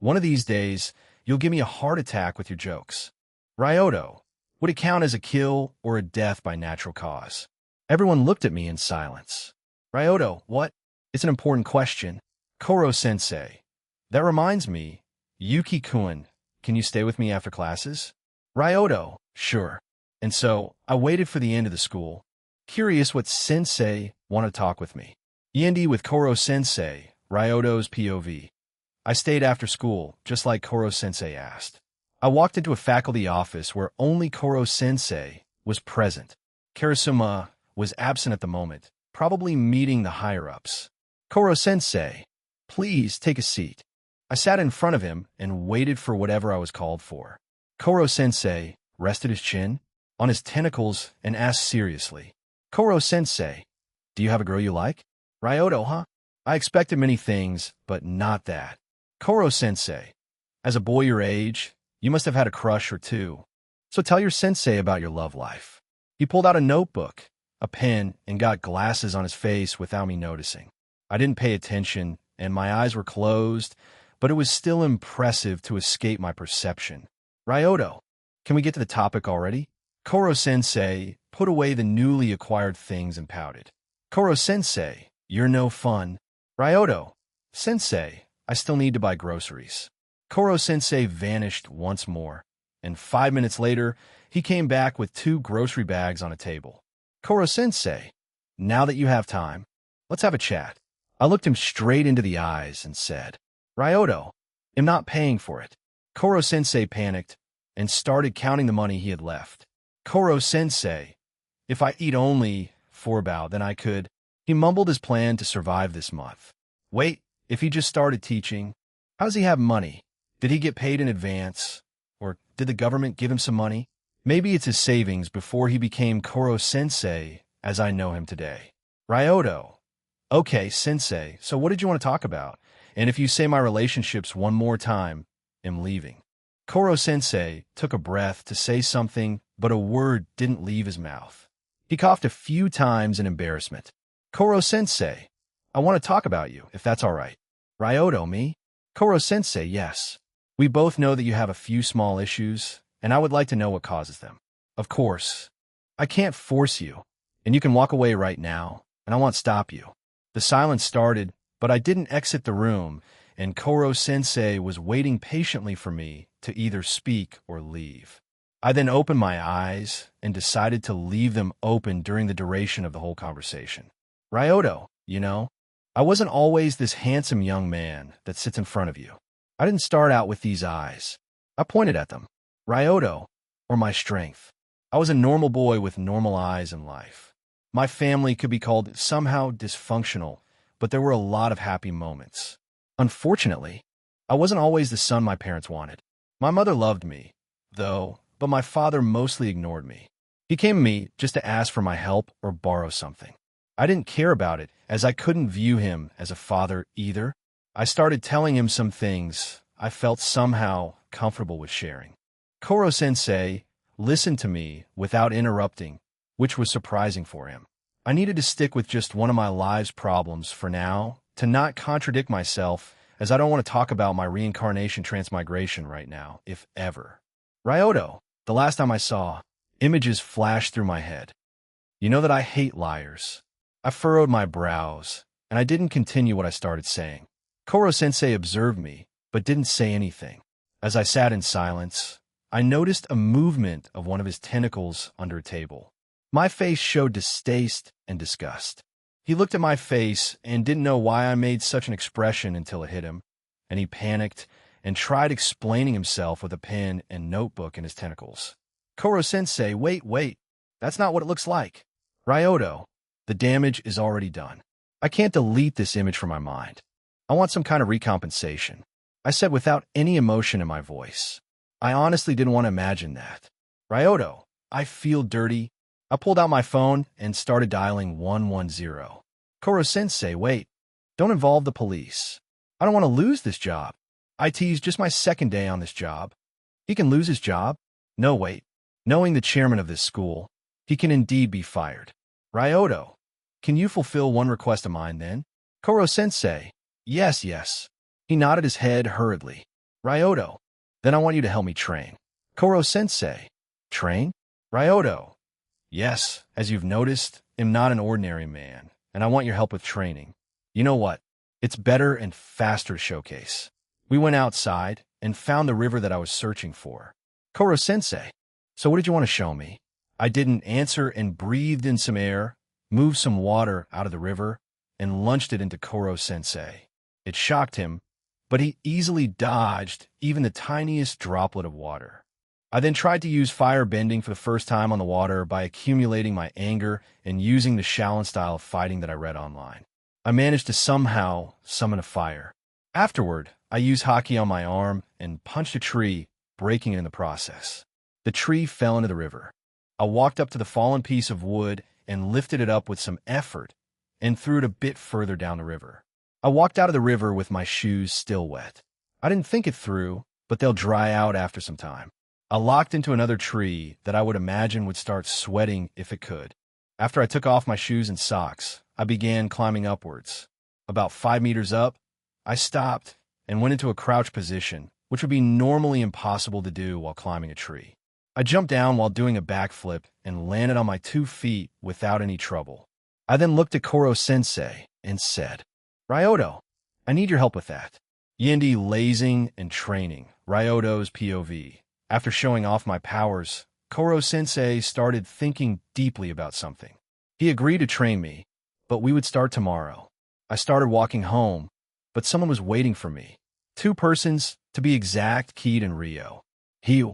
one of these days, you'll give me a heart attack with your jokes. Ryoto, would it count as a kill or a death by natural cause? Everyone looked at me in silence. Ryoto, what? It's an important question. Koro-sensei, that reminds me, Yuki-kun, can you stay with me after classes? Ryoto, sure. And so, I waited for the end of the school, curious what sensei wanted to talk with me. Yendi with Koro-sensei, Ryoto's POV. I stayed after school, just like Koro-sensei asked. I walked into a faculty office where only Koro-sensei was present. Karasuma was absent at the moment, probably meeting the higher-ups. Koro-sensei, please take a seat. I sat in front of him and waited for whatever I was called for. Koro-sensei rested his chin on his tentacles and asked seriously, Koro-sensei, do you have a girl you like? Ryoto, huh? I expected many things, but not that. Koro-sensei, as a boy your age, you must have had a crush or two. So tell your sensei about your love life. He pulled out a notebook, a pen, and got glasses on his face without me noticing. I didn't pay attention, and my eyes were closed, but it was still impressive to escape my perception. Ryoto, can we get to the topic already? Koro-sensei put away the newly acquired things and pouted. Koro-sensei, you're no fun. Ryoto, sensei, I still need to buy groceries. Koro-sensei vanished once more, and 5 minutes later, he came back with 2 grocery bags on a table. Koro-sensei, now that you have time, let's have a chat. I looked him straight into the eyes and said, Ryoto, I'm not paying for it. Koro-sensei panicked and started counting the money he had left. Koro-sensei, if I eat only 4 bao, then I could. He mumbled his plan to survive this month. Wait, if he just started teaching, how does he have money? Did he get paid in advance? Or did the government give him some money? Maybe it's his savings before he became Koro-sensei as I know him today. Ryoto, okay, sensei, so what did you want to talk about? And if you say my relationships one more time, I'm leaving. Koro-sensei took a breath to say something, but a word didn't leave his mouth. He coughed a few times in embarrassment. Koro-sensei, I want to talk about you, if that's all right. Ryoto, me? Koro-sensei, yes. We both know that you have a few small issues, and I would like to know what causes them. Of course. I can't force you, and you can walk away right now, and I won't stop you. The silence started, but I didn't exit the room, and Koro-sensei was waiting patiently for me to either speak or leave. I then opened my eyes and decided to leave them open during the duration of the whole conversation. Ryoto, you know, I wasn't always this handsome young man that sits in front of you. I didn't start out with these eyes. I pointed at them. Ryoto, or my strength. I was a normal boy with normal eyes in life. My family could be called somehow dysfunctional, but there were a lot of happy moments. Unfortunately, I wasn't always the son my parents wanted. My mother loved me, but my father mostly ignored me. He came to me just to ask for my help or borrow something. I didn't care about it, as I couldn't view him as a father either. I started telling him some things I felt somehow comfortable with sharing. Koro-sensei listened to me without interrupting, which was surprising for him. I needed to stick with just one of my life's problems for now, to not contradict myself, as I don't want to talk about my reincarnation transmigration right now, if ever. Ryoto, the last time I saw, images flashed through my head. You know that I hate liars. I furrowed my brows, and I didn't continue what I started saying. Koro-sensei observed me, but didn't say anything. As I sat in silence, I noticed a movement of one of his tentacles under a table. My face showed distaste and disgust. He looked at my face and didn't know why I made such an expression until it hit him, and he panicked and tried explaining himself with a pen and notebook in his tentacles. Koro-sensei, wait, that's not what it looks like. Ryoto, the damage is already done. I can't delete this image from my mind. I want some kind of recompensation, I said without any emotion in my voice. I honestly didn't want to imagine that. Ryoto, I feel dirty. I pulled out my phone and started dialing 110. Koro-sensei, wait. Don't involve the police. I don't want to lose this job. IT's just my second day on this job. He can lose his job? No, wait. Knowing the chairman of this school, he can indeed be fired. Ryoto, can you fulfill one request of mine then? Koro-sensei, yes. He nodded his head hurriedly. Ryoto, then I want you to help me train. Koro-sensei, train? Ryoto, yes, as you've noticed, I'm not an ordinary man, and I want your help with training. You know what? It's better and faster to showcase. We went outside and found the river that I was searching for. Koro-sensei, so what did you want to show me? I didn't answer and breathed in some air, moved some water out of the river, and launched it into Koro-sensei. It shocked him, but he easily dodged even the tiniest droplet of water. I then tried to use fire bending for the first time on the water by accumulating my anger and using the Shaolin style of fighting that I read online. I managed to somehow summon a fire. Afterward, I used haki on my arm and punched a tree, breaking it in the process. The tree fell into the river. I walked up to the fallen piece of wood and lifted it up with some effort and threw it a bit further down the river. I walked out of the river with my shoes still wet. I didn't think it through, but they'll dry out after some time. I locked into another tree that I would imagine would start sweating if it could. After I took off my shoes and socks, I began climbing upwards. About 5 meters up, I stopped and went into a crouch position, which would be normally impossible to do while climbing a tree. I jumped down while doing a backflip and landed on my 2 feet without any trouble. I then looked at Koro-sensei and said, Ryoto, I need your help with that. Yindi lazing and training, Ryoto's POV. After showing off my powers, Koro-sensei started thinking deeply about something. He agreed to train me, but we would start tomorrow. I started walking home, but someone was waiting for me. 2 persons, to be exact, Keed and Ryo. He,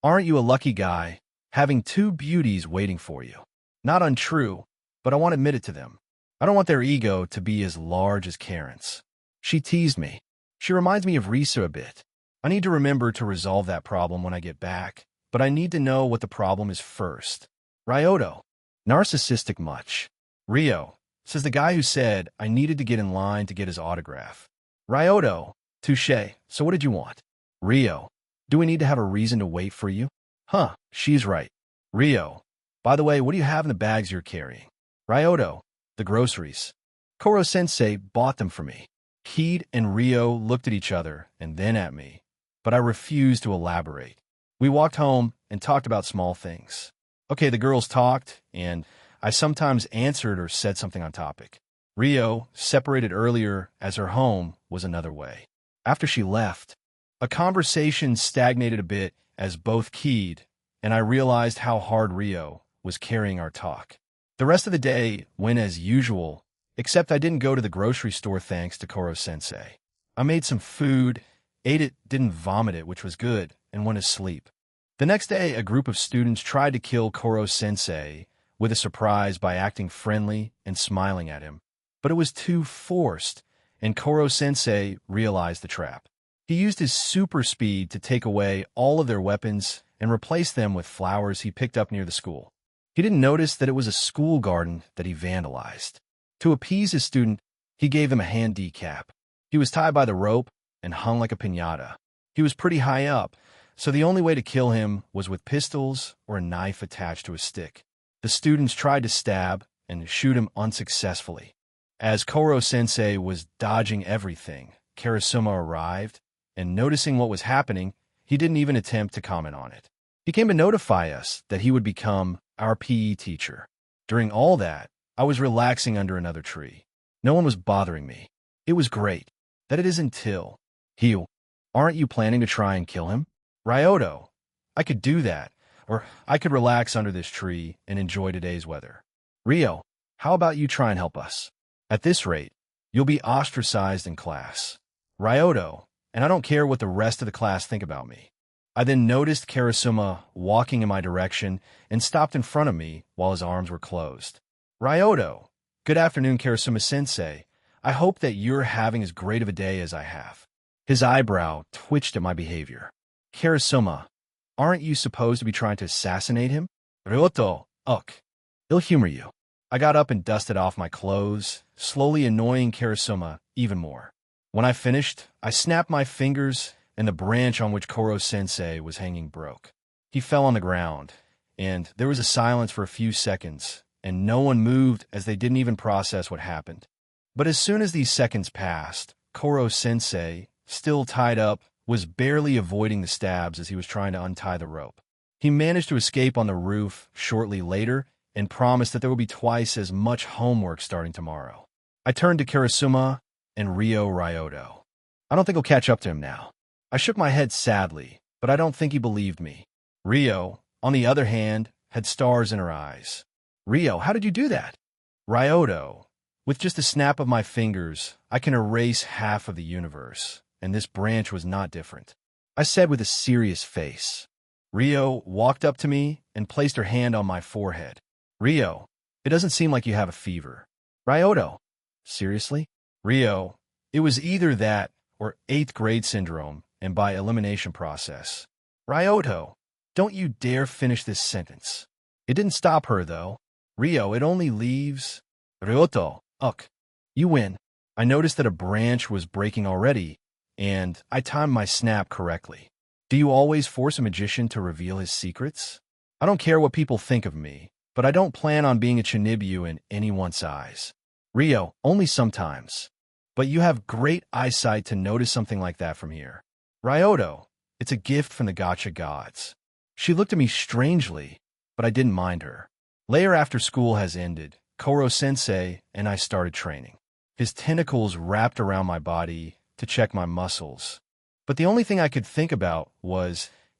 aren't you a lucky guy, having 2 beauties waiting for you? Not untrue, but I won't admit it to them. I don't want their ego to be as large as Karen's. She teased me. She reminds me of Risa a bit. I need to remember to resolve that problem when I get back, but I need to know what the problem is first. Ryoto, narcissistic much. Ryo, says the guy who said I needed to get in line to get his autograph. Ryoto, touche, so what did you want? Ryo, do we need to have a reason to wait for you? Huh, she's right. Ryo, by the way, what do you have in the bags you're carrying? Ryoto, the groceries. Koro-sensei bought them for me. Keed and Ryo looked at each other and then at me, but I refused to elaborate. We walked home and talked about small things. Okay, the girls talked, and I sometimes answered or said something on topic. Ryo separated earlier as her home was another way. After she left, a conversation stagnated a bit as both keyed, and I realized how hard Ryo was carrying our talk. The rest of the day went as usual, except I didn't go to the grocery store thanks to Koro-sensei. I made some food, ate it, didn't vomit it, which was good, and went to sleep. The next day, a group of students tried to kill Koro-sensei with a surprise by acting friendly and smiling at him. But it was too forced, and Koro-sensei realized the trap. He used his super speed to take away all of their weapons and replace them with flowers he picked up near the school. He didn't notice that it was a school garden that he vandalized. To appease his student, he gave him a hand decap. He was tied by the rope and hung like a piñata. He was pretty high up, so the only way to kill him was with pistols or a knife attached to a stick. The students tried to stab and shoot him unsuccessfully. As Koro-sensei was dodging everything, Karasuma arrived, and noticing what was happening, he didn't even attempt to comment on it. He came to notify us that he would become our PE teacher. During all that, I was relaxing under another tree. No one was bothering me. It was great. That it is until... Heal, aren't you planning to try and kill him? Ryoto, I could do that, or I could relax under this tree and enjoy today's weather. Rio, how about you try and help us? At this rate, you'll be ostracized in class. Ryoto, and I don't care what the rest of the class think about me. I then noticed Karasuma walking in my direction and stopped in front of me while his arms were closed. Ryoto, good afternoon, Karasuma-sensei. I hope that you're having as great of a day as I have. His eyebrow twitched at my behavior. Karasuma, aren't you supposed to be trying to assassinate him? Ryoto, ugh. He'll humor you. I got up and dusted off my clothes, slowly annoying Karasuma even more. When I finished, I snapped my fingers and the branch on which Koro-sensei was hanging broke. He fell on the ground, and there was a silence for a few seconds, and no one moved as they didn't even process what happened. But as soon as these seconds passed, Koro-sensei, still tied up, was barely avoiding the stabs as he was trying to untie the rope. He managed to escape on the roof shortly later and promised that there would be twice as much homework starting tomorrow. I turned to Karasuma and Rio Ryoto. I don't think I'll catch up to him now. I shook my head sadly, but I don't think he believed me. Rio, on the other hand, had stars in her eyes. Rio, how did you do that? Ryoto, with just a snap of my fingers, I can erase half of the universe, and this branch was not different. I said with a serious face. Rio walked up to me and placed her hand on my forehead. Rio, it doesn't seem like you have a fever. Ryoto, seriously? Rio, it was either that or 8th grade syndrome, and by elimination process. Ryoto, don't you dare finish this sentence. It didn't stop her, though. Rio, it only leaves... Ryoto, ugh, you win. I noticed that a branch was breaking already, and I timed my snap correctly. Do you always force a magician to reveal his secrets? I don't care what people think of me, but I don't plan on being a Chinibu in anyone's eyes. Rio, only sometimes. But you have great eyesight to notice something like that from here. Ryoto, it's a gift from the Gacha gods. She looked at me strangely, but I didn't mind her. Later after school has ended, Koro-sensei and I started training. His tentacles wrapped around my body to check my muscles. But the only thing I could think about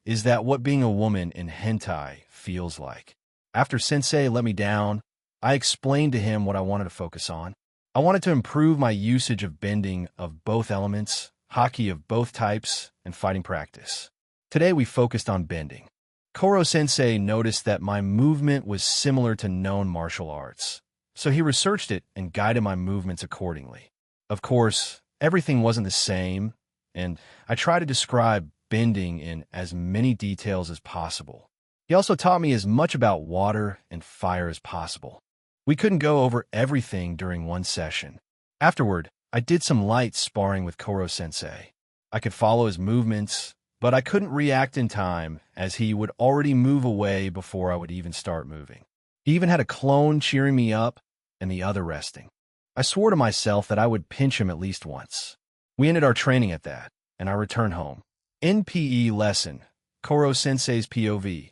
is that what being a woman in hentai feels like. After Sensei let me down, I explained to him what I wanted to focus on. I wanted to improve my usage of bending of both elements, hockey of both types, and fighting practice. Today we focused on bending. Koro-sensei noticed that my movement was similar to known martial arts, so he researched it and guided my movements accordingly. Of course, everything wasn't the same, and I tried to describe bending in as many details as possible. He also taught me as much about water and fire as possible. We couldn't go over everything during one session. Afterward, I did some light sparring with Koro-sensei. I could follow his movements, but I couldn't react in time as he would already move away before I would even start moving. He even had a clone cheering me up and the other resting. I swore to myself that I would pinch him at least once. We ended our training at that, and I returned home. In PE lesson, Koro-sensei's POV,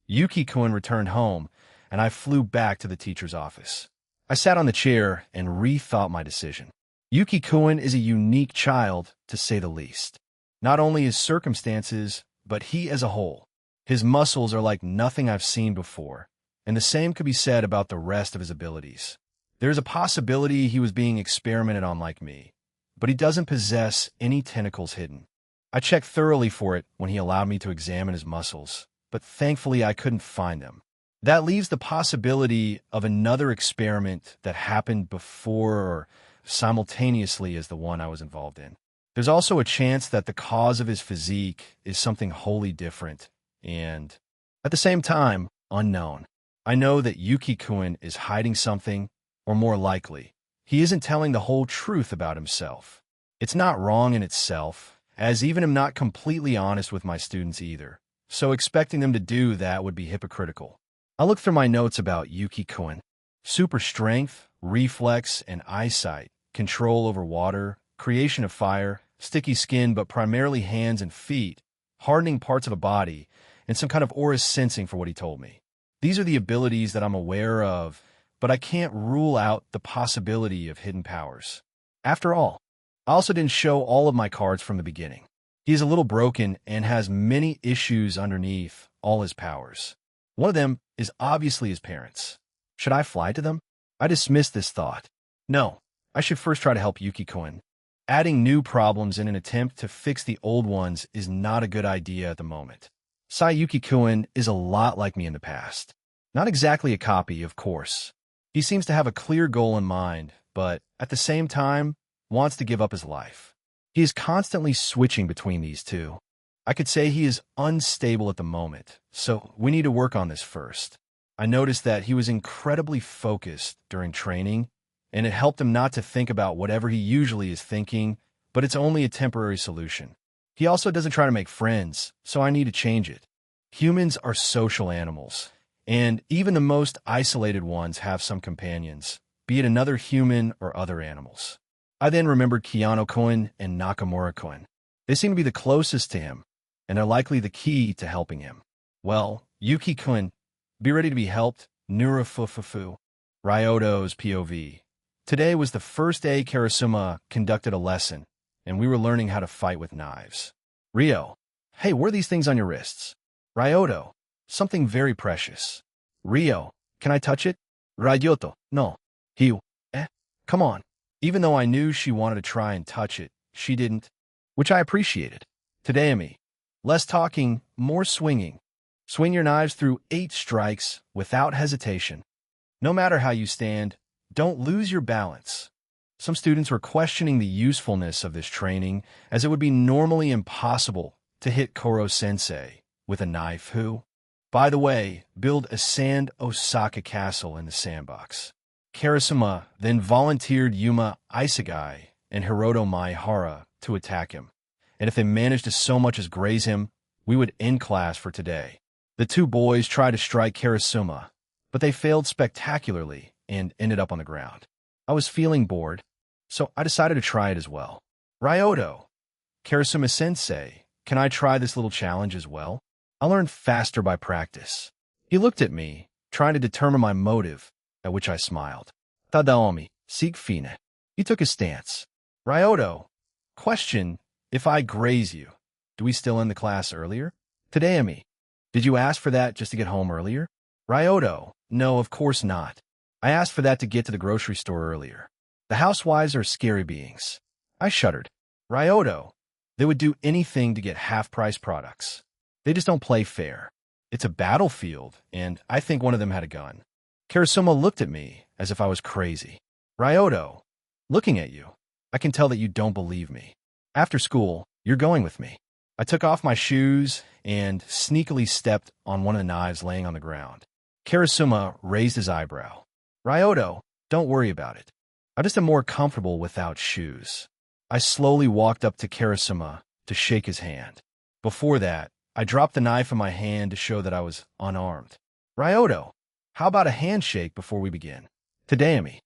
Yuki-kun returned home, and I flew back to the teacher's office. I sat on the chair and rethought my decision. Yuki-kun is a unique child, to say the least. Not only his circumstances, but he as a whole. His muscles are like nothing I've seen before, and the same could be said about the rest of his abilities. There's a possibility he was being experimented on like me, but he doesn't possess any tentacles hidden. I checked thoroughly for it when he allowed me to examine his muscles, but thankfully I couldn't find them. That leaves the possibility of another experiment that happened before or simultaneously as the one I was involved in. There's also a chance that the cause of his physique is something wholly different and, at the same time, unknown. I know that Yuki-kun is hiding something, or more likely, he isn't telling the whole truth about himself. It's not wrong in itself, as even I'm not completely honest with my students either, so expecting them to do that would be hypocritical. I look through my notes about Yuki-kun. Super strength, reflex, and eyesight, control over water, creation of fire, sticky skin but primarily hands and feet, hardening parts of the body, and some kind of aura sensing for what he told me. These are the abilities that I'm aware of, but I can't rule out the possibility of hidden powers. After all, I also didn't show all of my cards from the beginning. He is a little broken and has many issues underneath all his powers. One of them is obviously his parents. Should I fly to them? I dismissed this thought. No, I should first try to help Yuki-kun. Adding new problems in an attempt to fix the old ones is not a good idea at the moment. Yuki-kun is a lot like me in the past. Not exactly a copy, of course. He seems to have a clear goal in mind, but at the same time, wants to give up his life. He is constantly switching between these two. I could say he is unstable at the moment, so we need to work on this first. I noticed that he was incredibly focused during training, and it helped him not to think about whatever he usually is thinking, but it's only a temporary solution. He also doesn't try to make friends, so I need to change it. Humans are social animals, and even the most isolated ones have some companions, be it another human or other animals. I then remembered Keanu-kun and Nakamura-kun. They seem to be the closest to him, and are likely the key to helping him. Well, Yuki-kun, be ready to be helped, Nurafufufu. Ryoto's POV. Today was the first day Karasuma conducted a lesson, and we were learning how to fight with knives. Ryo, hey, what are these things on your wrists? Ryoto, something very precious. Ryo, can I touch it? Ryoto, no. Hiu, come on. Even though I knew she wanted to try and touch it, she didn't, which I appreciated. Tadayami, less talking, more swinging. Swing your knives through 8 strikes without hesitation. No matter how you stand, don't lose your balance. Some students were questioning the usefulness of this training, as it would be normally impossible to hit Koro-sensei with a knife who, by the way, build a sand Osaka castle in the sandbox. Karasuma then volunteered Yuma Isagai and Hiroto Maihara to attack him, and if they managed to so much as graze him, we would end class for today. The 2 boys tried to strike Karasuma, but they failed spectacularly and ended up on the ground. I was feeling bored, so I decided to try it as well. Ryoto, Karasuma-sensei, can I try this little challenge as well? I learned faster by practice. He looked at me, trying to determine my motive, at which I smiled. Tadaomi, seek fine. He took his stance. Ryoto, question, if I graze you, do we still end the class earlier? Tadaomi, did you ask for that just to get home earlier? Ryoto, no, of course not. I asked for that to get to the grocery store earlier. The housewives are scary beings. I shuddered. Ryoto, they would do anything to get half-price products. They just don't play fair. It's a battlefield, and I think one of them had a gun. Karasuma looked at me as if I was crazy. Ryoto, looking at you, I can tell that you don't believe me. After school, you're going with me. I took off my shoes and sneakily stepped on one of the knives laying on the ground. Karasuma raised his eyebrow. Ryoto, don't worry about it. I just am more comfortable without shoes. I slowly walked up to Karasuma to shake his hand. Before that, I dropped the knife in my hand to show that I was unarmed. Ryoto, how about a handshake before we begin? Tadaomi,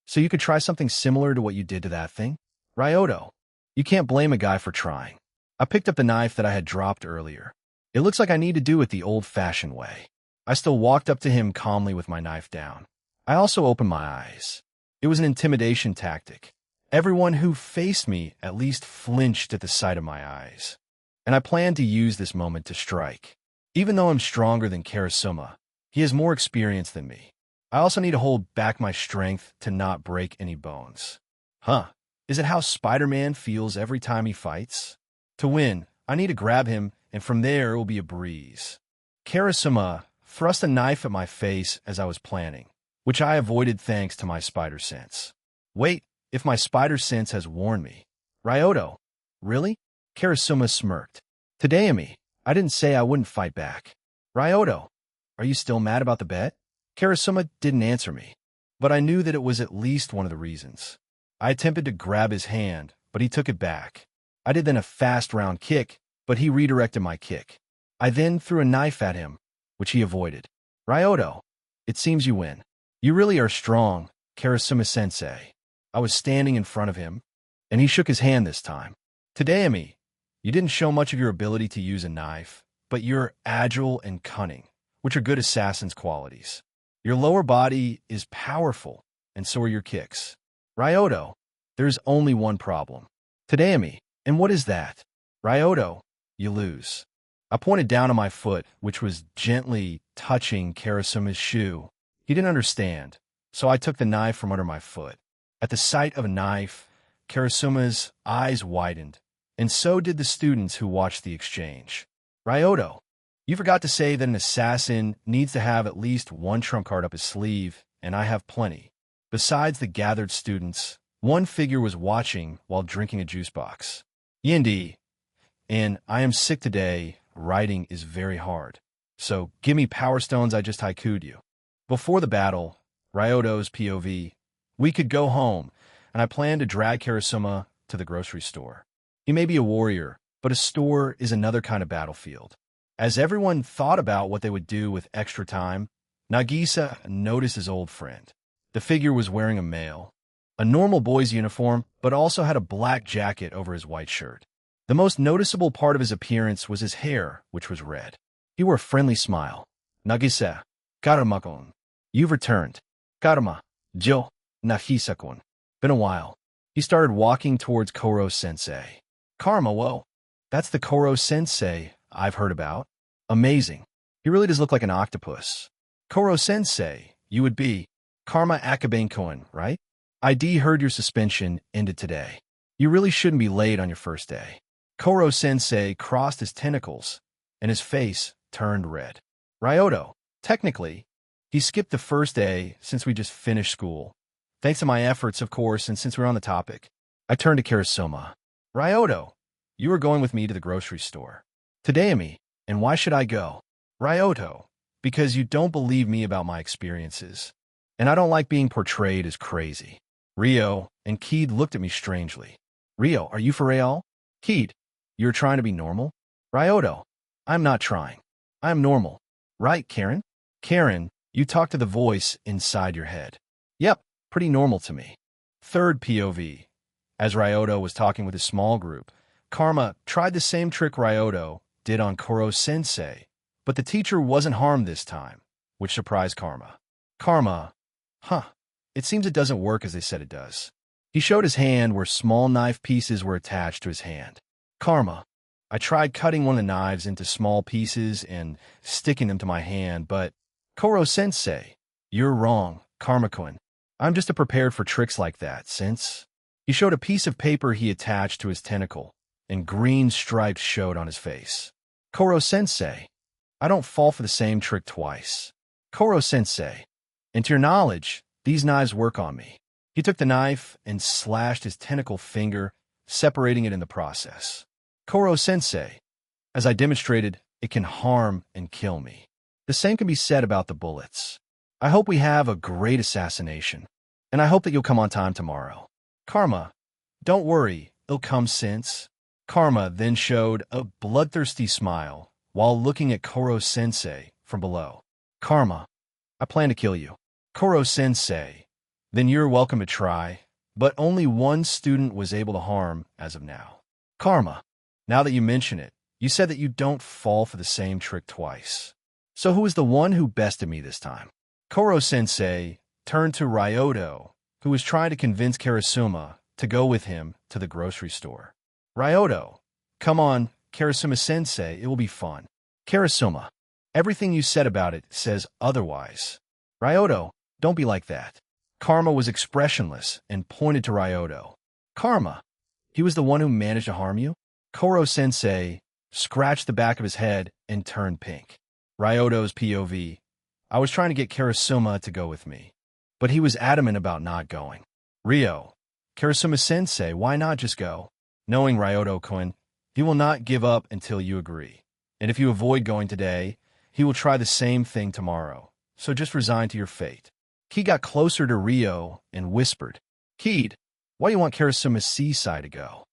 so you could try something similar to what you did to that thing? Ryoto, you can't blame a guy for trying. I picked up the knife that I had dropped earlier. It looks like I need to do it the old-fashioned way. I still walked up to him calmly with my knife down. I also opened my eyes. It was an intimidation tactic. Everyone who faced me at least flinched at the sight of my eyes. And I planned to use this moment to strike. Even though I'm stronger than Karasuma, he has more experience than me. I also need to hold back my strength to not break any bones. Huh, is it how Spider-Man feels every time he fights? To win, I need to grab him, and from there it will be a breeze. Karasuma thrust a knife at my face as I was planning, which I avoided thanks to my spider sense. Wait, if my spider sense has warned me. Ryoto, Really? Karasuma smirked. Tadayami, I didn't say I wouldn't fight back. Ryoto, are you still mad about the bet? Karasuma didn't answer me, but I knew that it was at least one of the reasons. I attempted to grab his hand, but he took it back. I did then a fast round kick, but he redirected my kick. I then threw a knife at him, which he avoided. Ryoto, it seems you win. You really are strong, Karasuma-sensei. I was standing in front of him, and he shook his hand this time. Tadayami, you didn't show much of your ability to use a knife, but you're agile and cunning, which are good assassin's qualities. Your lower body is powerful, and so are your kicks. Ryoto, there's only one problem. Tadayami, and what is that? Ryoto, you lose. I pointed down on my foot, which was gently touching Karasuma's shoe. He didn't understand, so I took the knife from under my foot. At the sight of a knife, Karasuma's eyes widened, and so did the students who watched the exchange. Ryoto, you forgot to say that an assassin needs to have at least one trump card up his sleeve, and I have plenty. Besides the gathered students, one figure was watching while drinking a juice box. Yindi, and I am sick today. Writing is very hard. So give me power stones. I just haiku'd you. Before the battle, Ryoto's POV, we could go home, and I plan to drag Karasuma to the grocery store. He may be a warrior, but a store is another kind of battlefield. As everyone thought about what they would do with extra time, Nagisa noticed his old friend. The figure was wearing a normal boy's uniform, but also had a black jacket over his white shirt. The most noticeable part of his appearance was his hair, which was red. He wore a friendly smile. Nagisa, Karama-kun, you've returned. Karama, Jo, Nagisa-kun. Been a while. He started walking towards Koro-sensei. Karma, whoa, that's the Koro-sensei I've heard about. Amazing. He really does look like an octopus. Koro-sensei, you would be Karma Akabankun, right? ID heard your suspension ended today. You really shouldn't be late on your first day. Koro-sensei crossed his tentacles, and his face turned red. Ryoto, technically, he skipped the first day since we just finished school. Thanks to my efforts, of course, and since we're on the topic. I turned to Karasuma. Ryoto, you are going with me to the grocery store. Tadayami, and why should I go? Ryoto, because you don't believe me about my experiences, and I don't like being portrayed as crazy. Rio and Keed looked at me strangely. Rio, are you for real? Keed, you're trying to be normal? Ryoto, I'm not trying. I'm normal. Right, Karen? Karen, you talk to the voice inside your head. Yep, pretty normal to me. Third POV. As Ryoto was talking with his small group, Karma tried the same trick Ryoto did on Koro-sensei, but the teacher wasn't harmed this time, which surprised Karma. Karma, it seems it doesn't work as they said it does. He showed his hand where small knife pieces were attached to his hand. Karma, I tried cutting one of the knives into small pieces and sticking them to my hand, but Koro-sensei, you're wrong, Karma-kun. I'm just prepared for tricks like that, since... He showed a piece of paper he attached to his tentacle, and green stripes showed on his face. Koro-sensei, I don't fall for the same trick twice. Koro-sensei, and to your knowledge, these knives work on me. He took the knife and slashed his tentacle finger, separating it in the process. Koro-sensei, as I demonstrated, it can harm and kill me. The same can be said about the bullets. I hope we have a great assassination, and I hope that you'll come on time tomorrow. Karma, don't worry, it'll come since. Karma then showed a bloodthirsty smile while looking at Koro-sensei from below. Karma, I plan to kill you. Koro-sensei, then you're welcome to try, but only one student was able to harm as of now. Karma, now that you mention it, you said that you don't fall for the same trick twice. So who is the one who bested me this time? Koro-sensei turned to Ryoto, who was trying to convince Karasuma to go with him to the grocery store. Ryoto, come on, Karasuma-sensei, it will be fun. Karasuma, everything you said about it says otherwise. Ryoto, don't be like that. Karma was expressionless and pointed to Ryoto. Karma, he was the one who managed to harm you? Koro-sensei scratched the back of his head and turned pink. Ryoto's POV, I was trying to get Karasuma to go with me, but he was adamant about not going. Rio, Karasuma-sensei, why not just go? Knowing Ryoto-kun, he will not give up until you agree. And if you avoid going today, he will try the same thing tomorrow. So just resign to your fate. Ki got closer to Rio and whispered, Keed, why do you want Karasuma's seaside to go?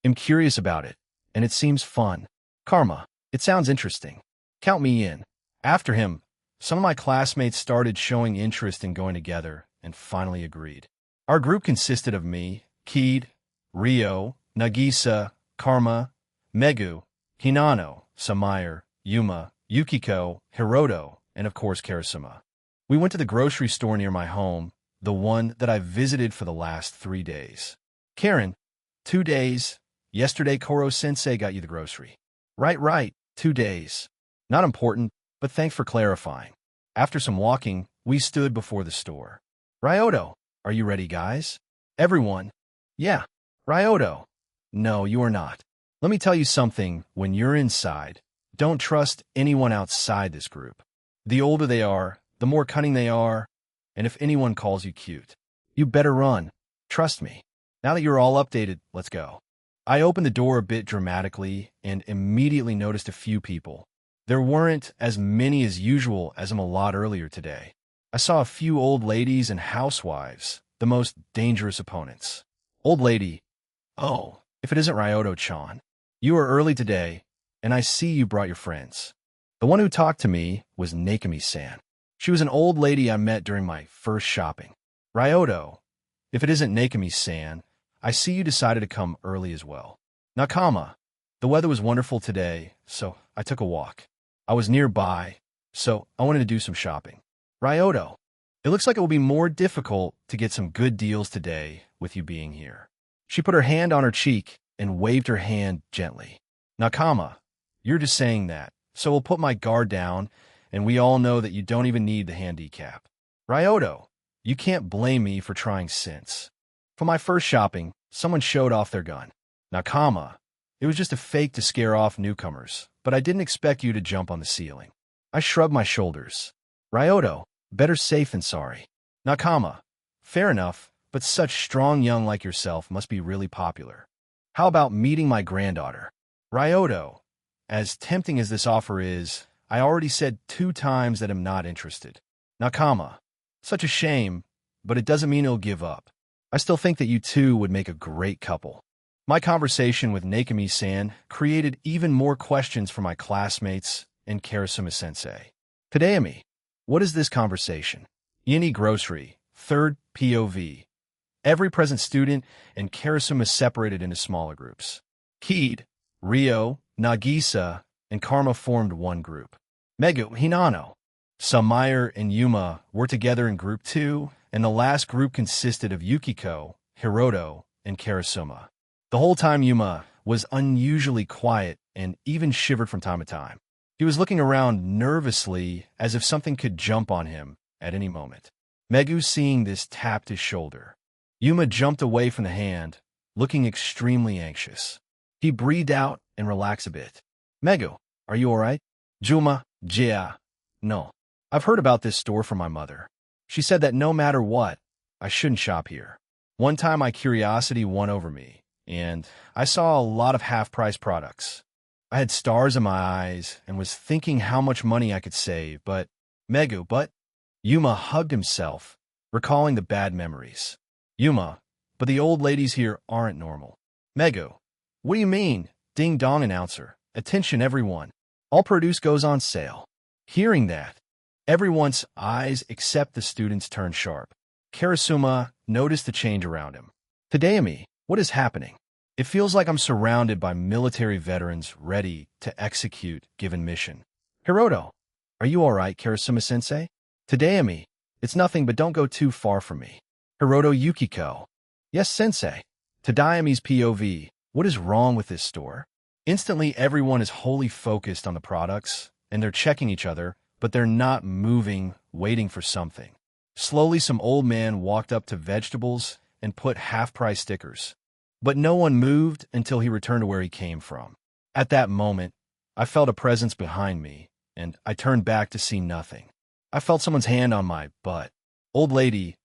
I'm curious about it, and it seems fun. Karma, it sounds interesting. Count me in. After him, some of my classmates started showing interest in going together and finally agreed. Our group consisted of me, Keed, Rio, Nagisa, Karma, Megu, Hinano, Samaire, Yuma, Yukiko, Hiroto, and of course Karasuma. We went to the grocery store near my home, the one that I've visited for the last 3 days. Karen, 2 days. Yesterday Koro-sensei got you the grocery. Right, 2 days. Not important, but thanks for clarifying. After some walking, we stood before the store. Ryoto, are you ready, guys? Everyone. Yeah. Ryoto. No, you are not. Let me tell you something, when you're inside, don't trust anyone outside this group. The older they are, the more cunning they are, and if anyone calls you cute, you better run. Trust me. Now that you're all updated, let's go. I opened the door a bit dramatically and immediately noticed a few people. There weren't as many as usual as I'm a lot earlier today. I saw a few old ladies and housewives, the most dangerous opponents. Old lady, oh, if it isn't Ryoto-chan. You are early today, and I see you brought your friends. The one who talked to me was Nakami-san. She was an old lady I met during my first shopping. Ryoto, if it isn't Nakami-san, I see you decided to come early as well. Nakama, the weather was wonderful today, so I took a walk. I was nearby, so I wanted to do some shopping. Ryoto, it looks like it will be more difficult to get some good deals today with you being here. She put her hand on her cheek and waved her hand gently. Nakama, you're just saying that, so we'll put my guard down, and we all know that you don't even need the handicap. Ryoto, you can't blame me for trying since. For my first shopping, someone showed off their gun. Nakama, it was just a fake to scare off newcomers, but I didn't expect you to jump on the ceiling. I shrugged my shoulders. Ryoto, better safe than sorry. Nakama, fair enough, but such strong young like yourself must be really popular. How about meeting my granddaughter? Ryoto, as tempting as this offer is, I already said 2 times that I'm not interested. Nakama, such a shame, but it doesn't mean he'll give up. I still think that you two would make a great couple. My conversation with Nakami-san created even more questions for my classmates and Karasuma-sensei. Tadayami, what is this conversation? Yini Grocery, 3rd POV. Every present student and Karasuma separated into smaller groups. Keed, Rio, Nagisa, and Karma formed one group. Megu, Hinano, Samaire, and Yuma were together in group 2, and the last group consisted of Yukiko, Hiroto, and Karasuma. The whole time Yuma was unusually quiet and even shivered from time to time. He was looking around nervously as if something could jump on him at any moment. Megu, seeing this, tapped his shoulder. Yuma jumped away from the hand, looking extremely anxious. He breathed out and relaxed a bit. Megu, are you all right? Juma, yeah. No. I've heard about this store from my mother. She said that no matter what, I shouldn't shop here. One time my curiosity won over me, and I saw a lot of half-price products. I had stars in my eyes and was thinking how much money I could save, but Yuma hugged himself, recalling the bad memories. Yuma, but the old ladies here aren't normal. Megu, what do you mean? Ding-dong announcer. Attention everyone. All produce goes on sale. Hearing that, everyone's eyes except the students turned sharp. Karasuma noticed the change around him. Tadayami, what is happening? It feels like I'm surrounded by military veterans ready to execute given mission. Hiroto, are you all right, Karasuma-sensei? Tadayami, it's nothing, but don't go too far from me. Hiroto Yukiko, yes, sensei. Tadayami's POV, what is wrong with this store? Instantly, everyone is wholly focused on the products, and they're checking each other, but they're not moving, waiting for something. Slowly, some old man walked up to vegetables and put half-price stickers. But no one moved until he returned to where he came from. At that moment, I felt a presence behind me, and I turned back to see nothing. I felt someone's hand on my butt. Old lady,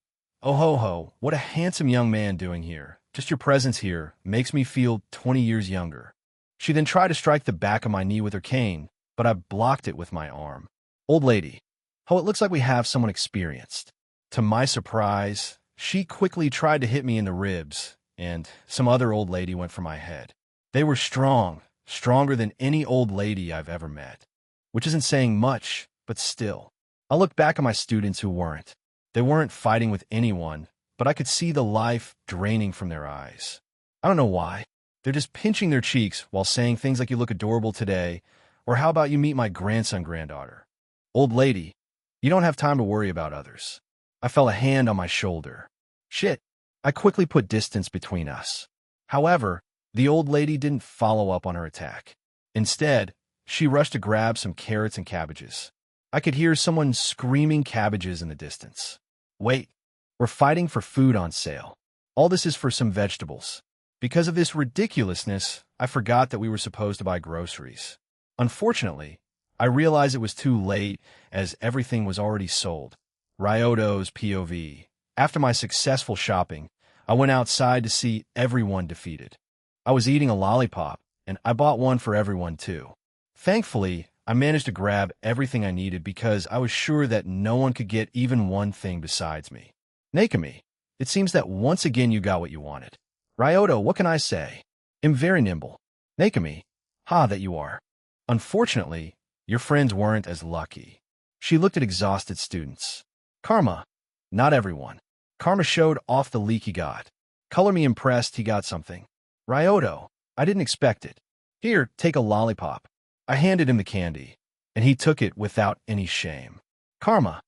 oh ho ho, what a handsome young man doing here, Just your presence here makes me feel 20 years younger." She then tried to strike the back of my knee with her cane, but I blocked it with my arm. "Old lady, oh, it looks like we have someone experienced." To my surprise, she quickly tried to hit me in the ribs, and some other old lady went for my head. They were strong, stronger than any old lady I've ever met, which isn't saying much, but still. I looked back at my students who weren't. They weren't fighting with anyone, but I could see the life draining from their eyes. I don't know why. They're just pinching their cheeks while saying things like "you look adorable today," or "how about you meet my granddaughter?" Old lady, you don't have time to worry about others. I felt a hand on my shoulder. Shit. I quickly put distance between us. However, the old lady didn't follow up on her attack. Instead, she rushed to grab some carrots and cabbages. I could hear someone screaming cabbages in the distance. "Wait, we're fighting for food on sale. All this is for some vegetables." Because of this ridiculousness, I forgot that we were supposed to buy groceries. Unfortunately, I realized it was too late as everything was already sold. Ryoto's POV. After my successful shopping, I went outside to see everyone defeated. I was eating a lollipop, and I bought one for everyone too. Thankfully, I managed to grab everything I needed because I was sure that no one could get even one thing besides me. "Nakami, it seems that once again you got what you wanted." "Ryoto, what can I say? I'm very nimble." "Nakami, ha that you are." Unfortunately, your friends weren't as lucky. She looked at exhausted students. "Karma, not everyone." Karma showed off the leak he got. "Color me impressed he got something." "Ryoto, I didn't expect it. Here, take a lollipop." I handed him the candy, and he took it without any shame. "Karma,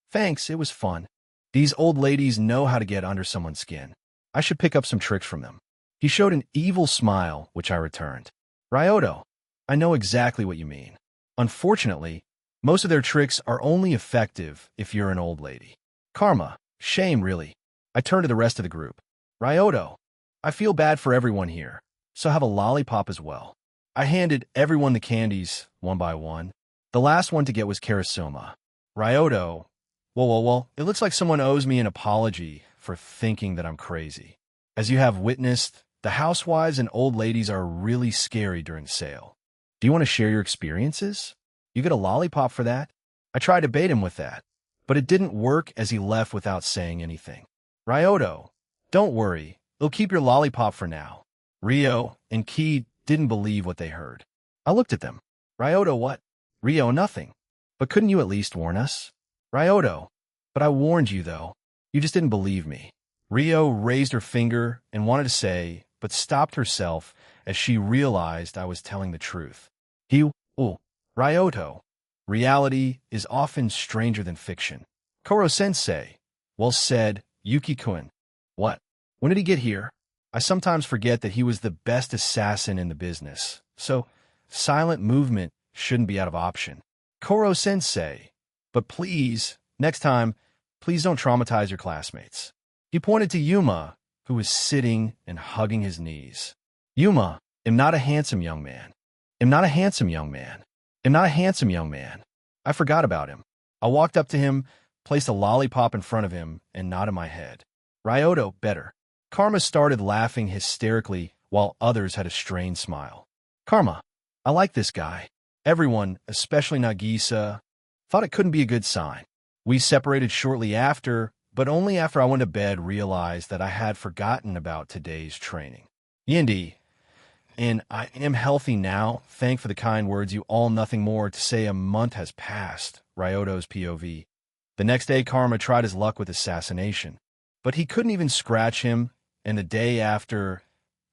thanks, it was fun." These old ladies know how to get under someone's skin. I should pick up some tricks from them. He showed an evil smile, which I returned. "Ryoto, I know exactly what you mean. Unfortunately, most of their tricks are only effective if you're an old lady." "Karma, shame really." I turned to the rest of the group. "Ryoto, I feel bad for everyone here, so have a lollipop as well." I handed everyone the candies, one by one. The last one to get was Karasuma. "Ryoto, well, it looks like someone owes me an apology for thinking that I'm crazy. As you have witnessed, the housewives and old ladies are really scary during the sale. Do you want to share your experiences? You get a lollipop for that." I tried to bait him with that, but it didn't work as he left without saying anything. "Ryoto, don't worry, they'll keep your lollipop for now." Rio and Ki didn't believe what they heard. I looked at them. "Ryoto, what?" "Rio, nothing. But couldn't you at least warn us?" "Ryoto, but I warned you though. You just didn't believe me." Rio raised her finger and wanted to say, but stopped herself as she realized I was telling the truth. Ryoto, reality is often stranger than fiction." "Koro-sensei." "Well said, Yuki-kun." "What? When did he get here?" I sometimes forget that he was the best assassin in the business, so silent movement shouldn't be out of option. "Koro-sensei, but please, next time, please don't traumatize your classmates." He pointed to Yuma, who was sitting and hugging his knees. "Yuma, am not a handsome young man. Am not a handsome young man. Am not a handsome young man." I forgot about him. I walked up to him, placed a lollipop in front of him, and nodded my head. "Ryoto, better." Karma started laughing hysterically, while others had a strained smile. "Karma, I like this guy." Everyone, especially Nagisa, thought it couldn't be a good sign. We separated shortly after, but only after I went to bed realized that I had forgotten about today's training. Yindi, and I am healthy now, thank for the kind words you all. Nothing more to say. A month has passed. Ryoto's POV. The next day, Karma tried his luck with assassination, but he couldn't even scratch him, and the day after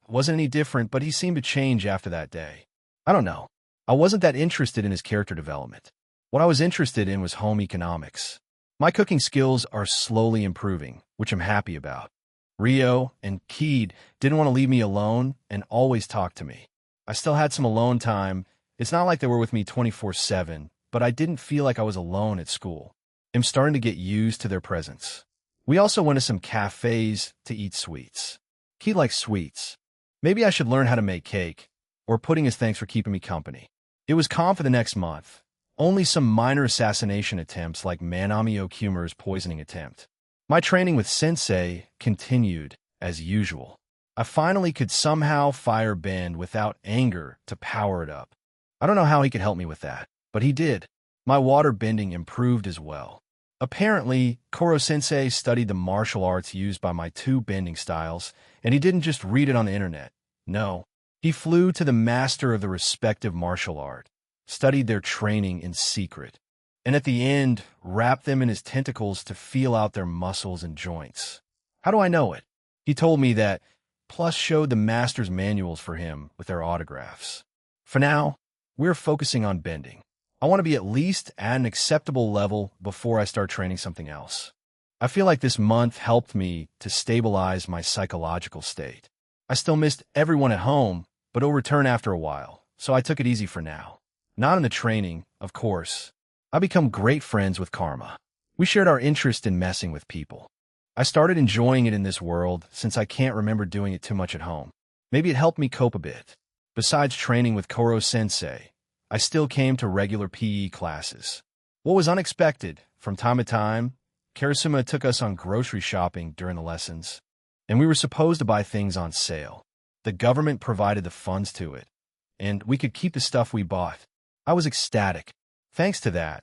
wasn't any different, but he seemed to change after that day. I don't know. I wasn't that interested in his character development. What I was interested in was home economics. My cooking skills are slowly improving, which I'm happy about. Rio and Keed didn't want to leave me alone and always talked to me. I still had some alone time. It's not like they were with me 24/7, but I didn't feel like I was alone at school. I'm starting to get used to their presence. We also went to some cafes to eat sweets. Keed likes sweets. Maybe I should learn how to make cake, or pudding his thanks for keeping me company. It was calm for the next month. Only some minor assassination attempts like Manami Okuma's poisoning attempt. My training with Sensei continued as usual. I finally could somehow fire bend without anger to power it up. I don't know how he could help me with that, but he did. My water bending improved as well. Apparently, Koro-sensei studied the martial arts used by my two bending styles, and he didn't just read it on the internet. No, he flew to the master of the respective martial art, studied their training in secret, and at the end, wrapped them in his tentacles to feel out their muscles and joints. How do I know it? He told me that, plus showed the master's manuals for him with their autographs. For now, we're focusing on bending. I want to be at least at an acceptable level before I start training something else. I feel like this month helped me to stabilize my psychological state. I still missed everyone at home, but it'll return after a while, so I took it easy for now. Not in the training, of course. I become great friends with Karma. We shared our interest in messing with people. I started enjoying it in this world since I can't remember doing it too much at home. Maybe it helped me cope a bit. Besides training with Koro-sensei, I still came to regular PE classes. What was unexpected, from time to time, Karasuma took us on grocery shopping during the lessons, and we were supposed to buy things on sale. The government provided the funds to it, and we could keep the stuff we bought. I was ecstatic. Thanks to that,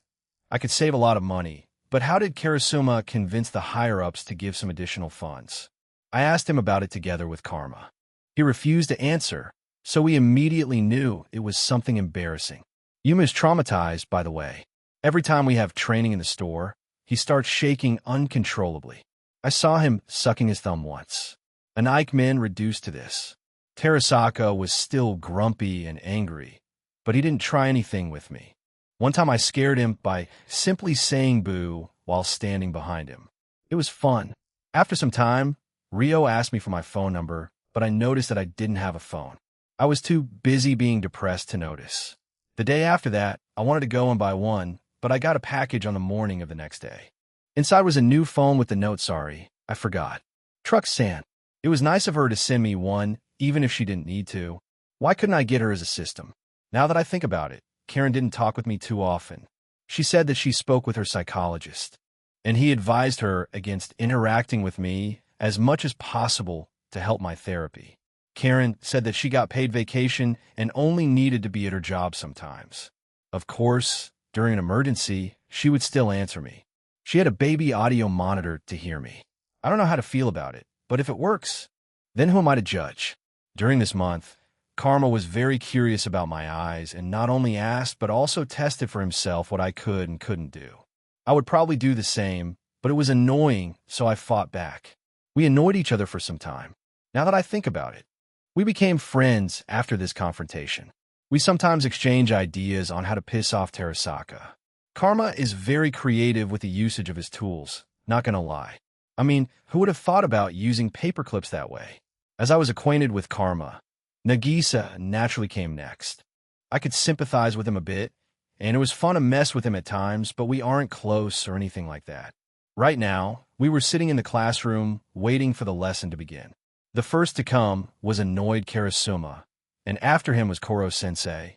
I could save a lot of money. But how did Karasuma convince the higher-ups to give some additional funds? I asked him about it together with Karma. He refused to answer, so we immediately knew it was something embarrassing. Yuma is traumatized, by the way. Every time we have training in the store, he starts shaking uncontrollably. I saw him sucking his thumb once. An Eichmann reduced to this. Terasaka was still grumpy and angry, but he didn't try anything with me. One time I scared him by simply saying boo while standing behind him. It was fun. After some time, Rio asked me for my phone number, but I noticed that I didn't have a phone. I was too busy being depressed to notice. The day after that, I wanted to go and buy one, but I got a package on the morning of the next day. Inside was a new phone with the note, "Sorry, I forgot. Truck-san." It was nice of her to send me one, even if she didn't need to. Why couldn't I get her as a system? Now that I think about it, Karen didn't talk with me too often. She said that she spoke with her psychologist, and he advised her against interacting with me as much as possible to help my therapy. Karen said that she got paid vacation and only needed to be at her job sometimes. Of course, during an emergency, she would still answer me. She had a baby audio monitor to hear me. I don't know how to feel about it, but if it works, then who am I to judge? During this month, Karma was very curious about my eyes and not only asked but also tested for himself what I could and couldn't do. I would probably do the same, but it was annoying, so I fought back. We annoyed each other for some time. Now that I think about it, we became friends after this confrontation. We sometimes exchange ideas on how to piss off Terasaka. Karma is very creative with the usage of his tools, not gonna lie. I mean, who would have thought about using paper clips that way? As I was acquainted with Karma, Nagisa naturally came next. I could sympathize with him a bit, and it was fun to mess with him at times, but we aren't close or anything like that. Right now, we were sitting in the classroom waiting for the lesson to begin. The first to come was annoyed Karasuma, and after him was Koro-sensei,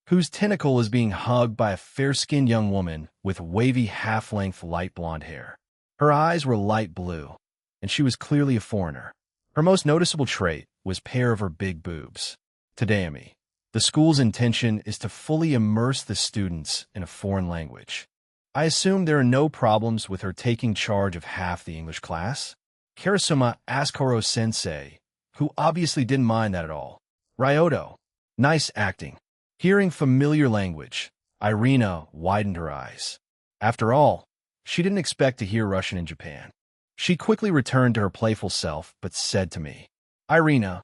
whose tentacle is being hugged by a fair-skinned young woman with wavy half-length light blonde hair. Her eyes were light blue, and she was clearly a foreigner. Her most noticeable trait was pair of her big boobs. Tadayami, the school's intention is to fully immerse the students in a foreign language. I assume there are no problems with her taking charge of half the English class. Karasuma asked Koro-sensei, who obviously didn't mind that at all. Ryoto, nice acting. Hearing familiar language, Irina widened her eyes. After all, she didn't expect to hear Russian in Japan. She quickly returned to her playful self, but said to me, "Irina,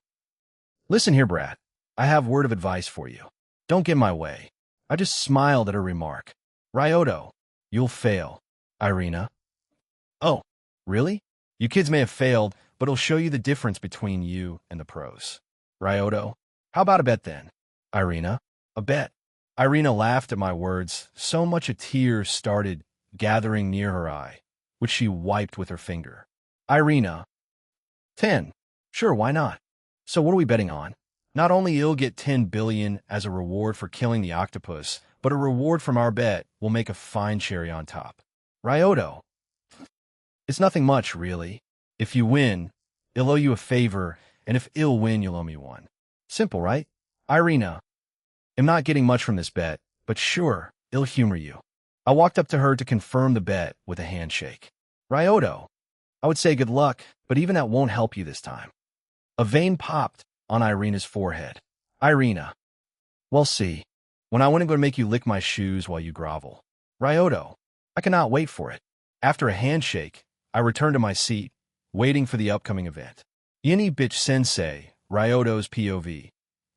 listen here, brat. I have word of advice for you. Don't get in my way." I just smiled at her remark. Ryoto, you'll fail. Irina, oh, really? You kids may have failed, but it'll show you the difference between you and the pros. Ryoto, how about a bet then? Irina, a bet. Irina laughed at my words, so much a tear started gathering near her eye, which she wiped with her finger. Irina, 10. Sure, why not? So what are we betting on? Not only you'll get 10 billion as a reward for killing the octopus, but a reward from our bet will make a fine cherry on top. Ryoto, it's nothing much, really. If you win, it'll owe you a favor, and if ill win, you'll owe me one. Simple, right? Irina, am not getting much from this bet, but sure, it'll humor you. I walked up to her to confirm the bet with a handshake. Ryoto, I would say good luck, but even that won't help you this time. A vein popped on Irina's forehead. Irina, well, see, when I wouldn't go to make you lick my shoes while you grovel. Ryoto, I cannot wait for it. After a handshake, I returned to my seat, waiting for the upcoming event. Yini bitch sensei, Ryoto's POV.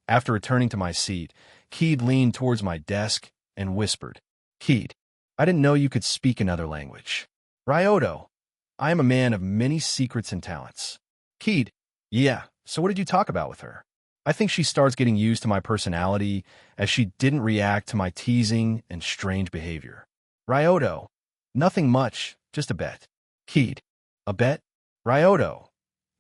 After returning to my seat, Keed leaned towards my desk and whispered, Keed, I didn't know you could speak another language. Ryoto, I am a man of many secrets and talents. Keed, yeah, so what did you talk about with her? I think she starts getting used to my personality as she didn't react to my teasing and strange behavior. Ryoto, nothing much, just a bet. Keed, a bet? Ryoto,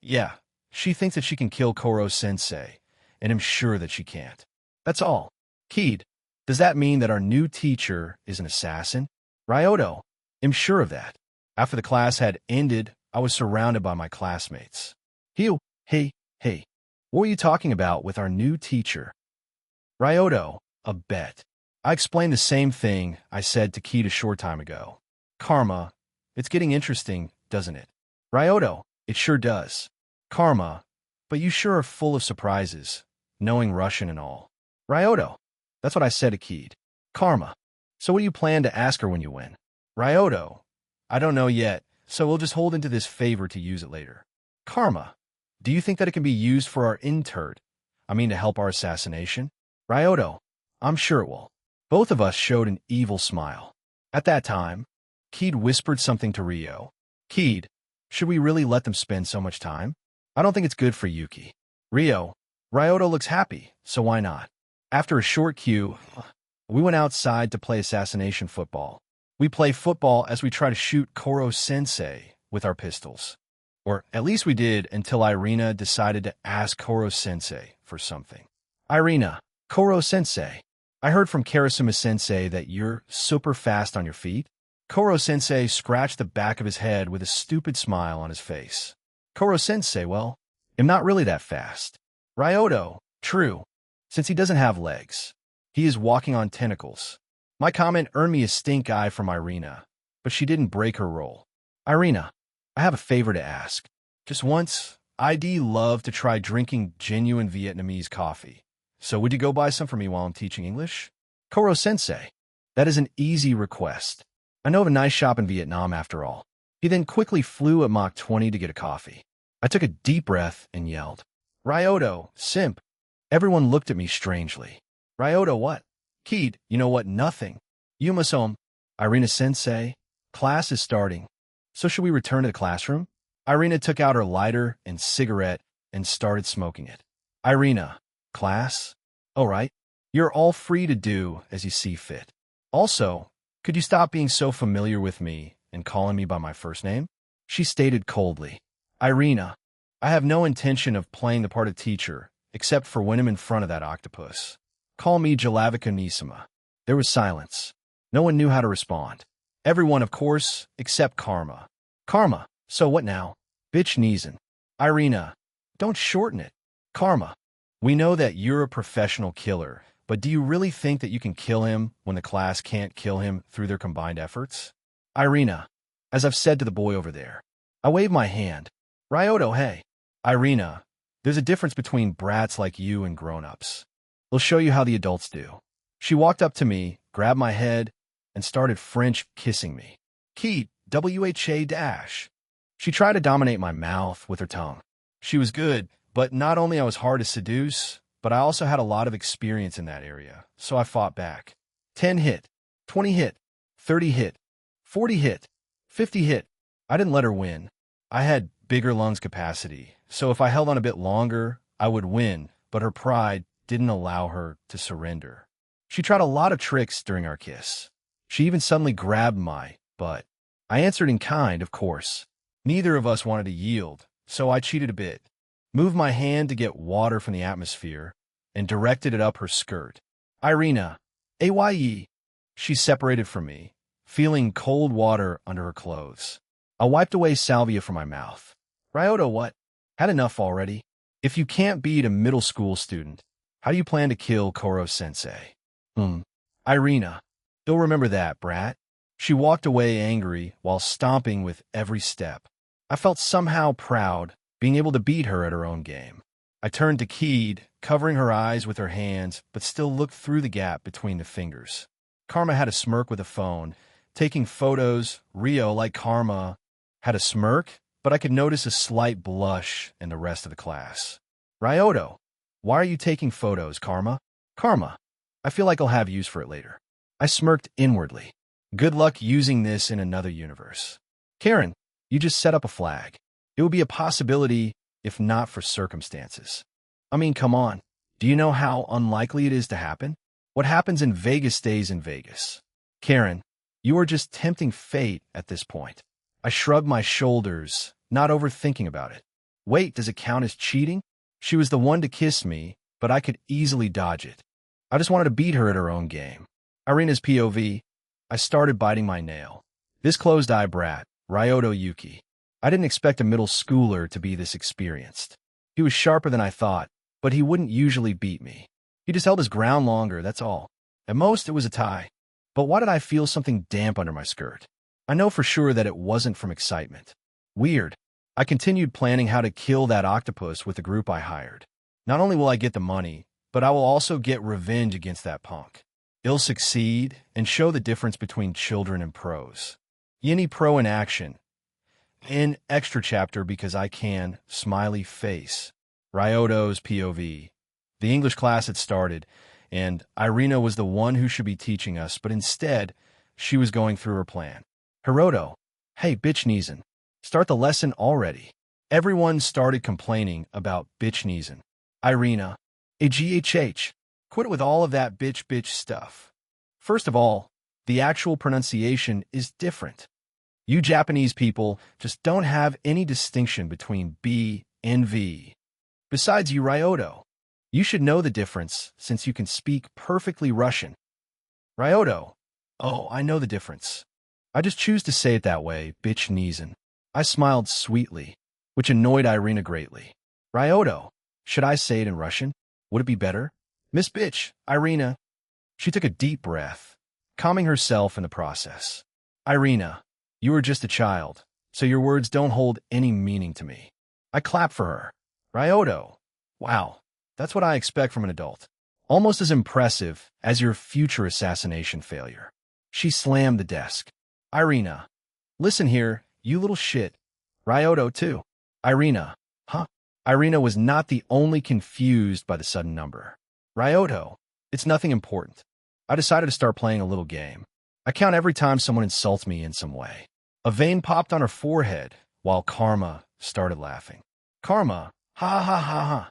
yeah, she thinks that she can kill Koro-sensei, and I'm sure that she can't. That's all. Keed, does that mean that our new teacher is an assassin? Ryoto, I'm sure of that. After the class had ended, I was surrounded by my classmates. Hey, what were you talking about with our new teacher? Ryoto, a bet. I explained the same thing I said to Keed a short time ago. Karma, it's getting interesting, doesn't it? Ryoto, it sure does. Karma, but you sure are full of surprises, knowing Russian and all. Ryoto, that's what I said to Keed. Karma, so what do you plan to ask her when you win? Ryoto, I don't know yet, so we'll just hold into this favor to use it later. Karma, do you think that it can be used for our to help our assassination? Ryoto, I'm sure it will. Both of us showed an evil smile. At that time, Keed whispered something to Ryo. Keed, should we really let them spend so much time? I don't think it's good for Yuki. Ryo, Ryoto looks happy, so why not? After a short queue, we went outside to play assassination football. We play football as we try to shoot Koro-sensei with our pistols. Or at least we did until Irina decided to ask Koro-sensei for something. Irina, Koro-sensei, I heard from Karasuma-sensei that you're super fast on your feet. Koro-sensei scratched the back of his head with a stupid smile on his face. Koro-sensei, well, I'm not really that fast. Ryoto, true, since he doesn't have legs. He is walking on tentacles. My comment earned me a stink eye from Irina, but she didn't break her role. Irina, I have a favor to ask. Just once, I'd love to try drinking genuine Vietnamese coffee. So would you go buy some for me while I'm teaching English? Koro-sensei, that is an easy request. I know of a nice shop in Vietnam after all. He then quickly flew at Mach 20 to get a coffee. I took a deep breath and yelled, Ryoto, simp. Everyone looked at me strangely. Ryoto, what? Keed, you know what? Nothing. Yumasom, Irina-sensei, class is starting. So should we return to the classroom? Irina took out her lighter and cigarette and started smoking it. Irina, class? All right. You're all free to do as you see fit. Also, could you stop being so familiar with me and calling me by my first name? She stated coldly. Irina, I have no intention of playing the part of teacher, except for when I'm in front of that octopus. Call me Jalavica Nisima. There was silence. No one knew how to respond. Everyone, of course, except Karma. Karma, so what now? Bitch Neeson. Irina, don't shorten it. Karma, we know that you're a professional killer, but do you really think that you can kill him when the class can't kill him through their combined efforts? Irina, as I've said to the boy over there. I wave my hand. Ryoto, hey. Irina, there's a difference between brats like you and grown-ups. We'll show you how the adults do. She walked up to me, grabbed my head, and started French kissing me. Keed, WHA-. She tried to dominate my mouth with her tongue. She was good, but not only I was hard to seduce, but I also had a lot of experience in that area, so I fought back. 10 hit, 20 hit, 30 hit, 40 hit, 50 hit. I didn't let her win. I had bigger lungs capacity, so if I held on a bit longer, I would win, but her pride didn't allow her to surrender. She tried a lot of tricks during our kiss. She even suddenly grabbed my butt. I answered in kind, of course. Neither of us wanted to yield, so I cheated a bit, moved my hand to get water from the atmosphere, and directed it up her skirt. Irina, AYE. She separated from me, feeling cold water under her clothes. I wiped away salvia from my mouth. Ryoto, what? Had enough already. If you can't beat a middle school student, how do you plan to kill Koro-sensei? Irina. You'll remember that, brat. She walked away angry while stomping with every step. I felt somehow proud, being able to beat her at her own game. I turned to Keed, covering her eyes with her hands, but still looked through the gap between the fingers. Karma had a smirk with a phone, taking photos. Rio, like Karma, had a smirk, but I could notice a slight blush in the rest of the class. Ryoto, why are you taking photos, Karma? Karma, I feel like I'll have use for it later. I smirked inwardly. Good luck using this in another universe. Karen, you just set up a flag. It would be a possibility if not for circumstances. I mean, come on. Do you know how unlikely it is to happen? What happens in Vegas stays in Vegas. Karen, you are just tempting fate at this point. I shrugged my shoulders, not overthinking about it. Wait, does it count as cheating? She was the one to kiss me, but I could easily dodge it. I just wanted to beat her at her own game. Irina's POV. I started biting my nail. This closed-eye brat, Ryoto Yuki. I didn't expect a middle schooler to be this experienced. He was sharper than I thought, but he wouldn't usually beat me. He just held his ground longer, that's all. At most, it was a tie. But why did I feel something damp under my skirt? I know for sure that it wasn't from excitement. Weird. I continued planning how to kill that octopus with the group I hired. Not only will I get the money, but I will also get revenge against that punk. He'll succeed and show the difference between children and pros. Yini pro in action. In extra chapter because I can, smiley face. Ryoto's POV. The English class had started, and Irina was the one who should be teaching us, but instead, she was going through her plan. Hiroto, hey, bitch Neeson, start the lesson already. Everyone started complaining about bitch Neeson. Irina, GHH, quit it with all of that bitch stuff. First of all, the actual pronunciation is different. You Japanese people just don't have any distinction between B and V. Besides you, Ryoto, you should know the difference since you can speak perfectly Russian. Ryoto, oh, I know the difference. I just choose to say it that way, bitch Neeson. I smiled sweetly, which annoyed Irina greatly. Ryoto, should I say it in Russian? Would it be better? Miss Bitch, Irina. She took a deep breath, calming herself in the process. Irina, you are just a child, so your words don't hold any meaning to me. I clapped for her. Ryoto, wow, that's what I expect from an adult. Almost as impressive as your future assassination failure. She slammed the desk. Irina, listen here, you little shit. Ryoto, too. Irina, huh? Irina was not the only confused by the sudden number. Ryoto, it's nothing important. I decided to start playing a little game. I count every time someone insults me in some way. A vein popped on her forehead while Karma started laughing. Karma, ha ha ha ha.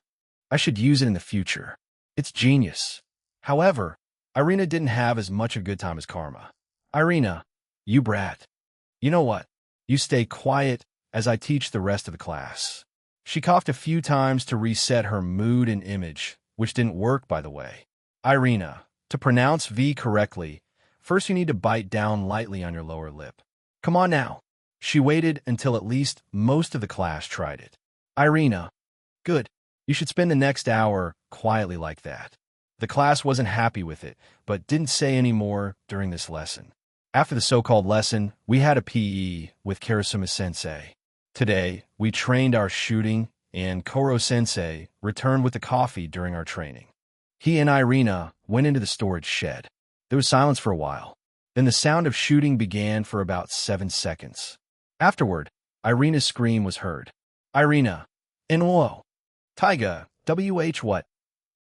I should use it in the future. It's genius. However, Irina didn't have as much of a good time as Karma. Irina, you brat. You know what? You stay quiet as I teach the rest of the class. She coughed a few times to reset her mood and image, which didn't work, by the way. Irina, to pronounce V correctly, first you need to bite down lightly on your lower lip. Come on now. She waited until at least most of the class tried it. Irina, good. You should spend the next hour quietly like that. The class wasn't happy with it, but didn't say any more during this lesson. After the so-called lesson, we had a PE with Karasuma-sensei. Today, we trained our shooting, and Koro-sensei returned with the coffee during our training. He and Irina went into the storage shed. There was silence for a while. Then the sound of shooting began for about 7 seconds. Afterward, Irina's scream was heard. Irina, NO. Taiga, WH what?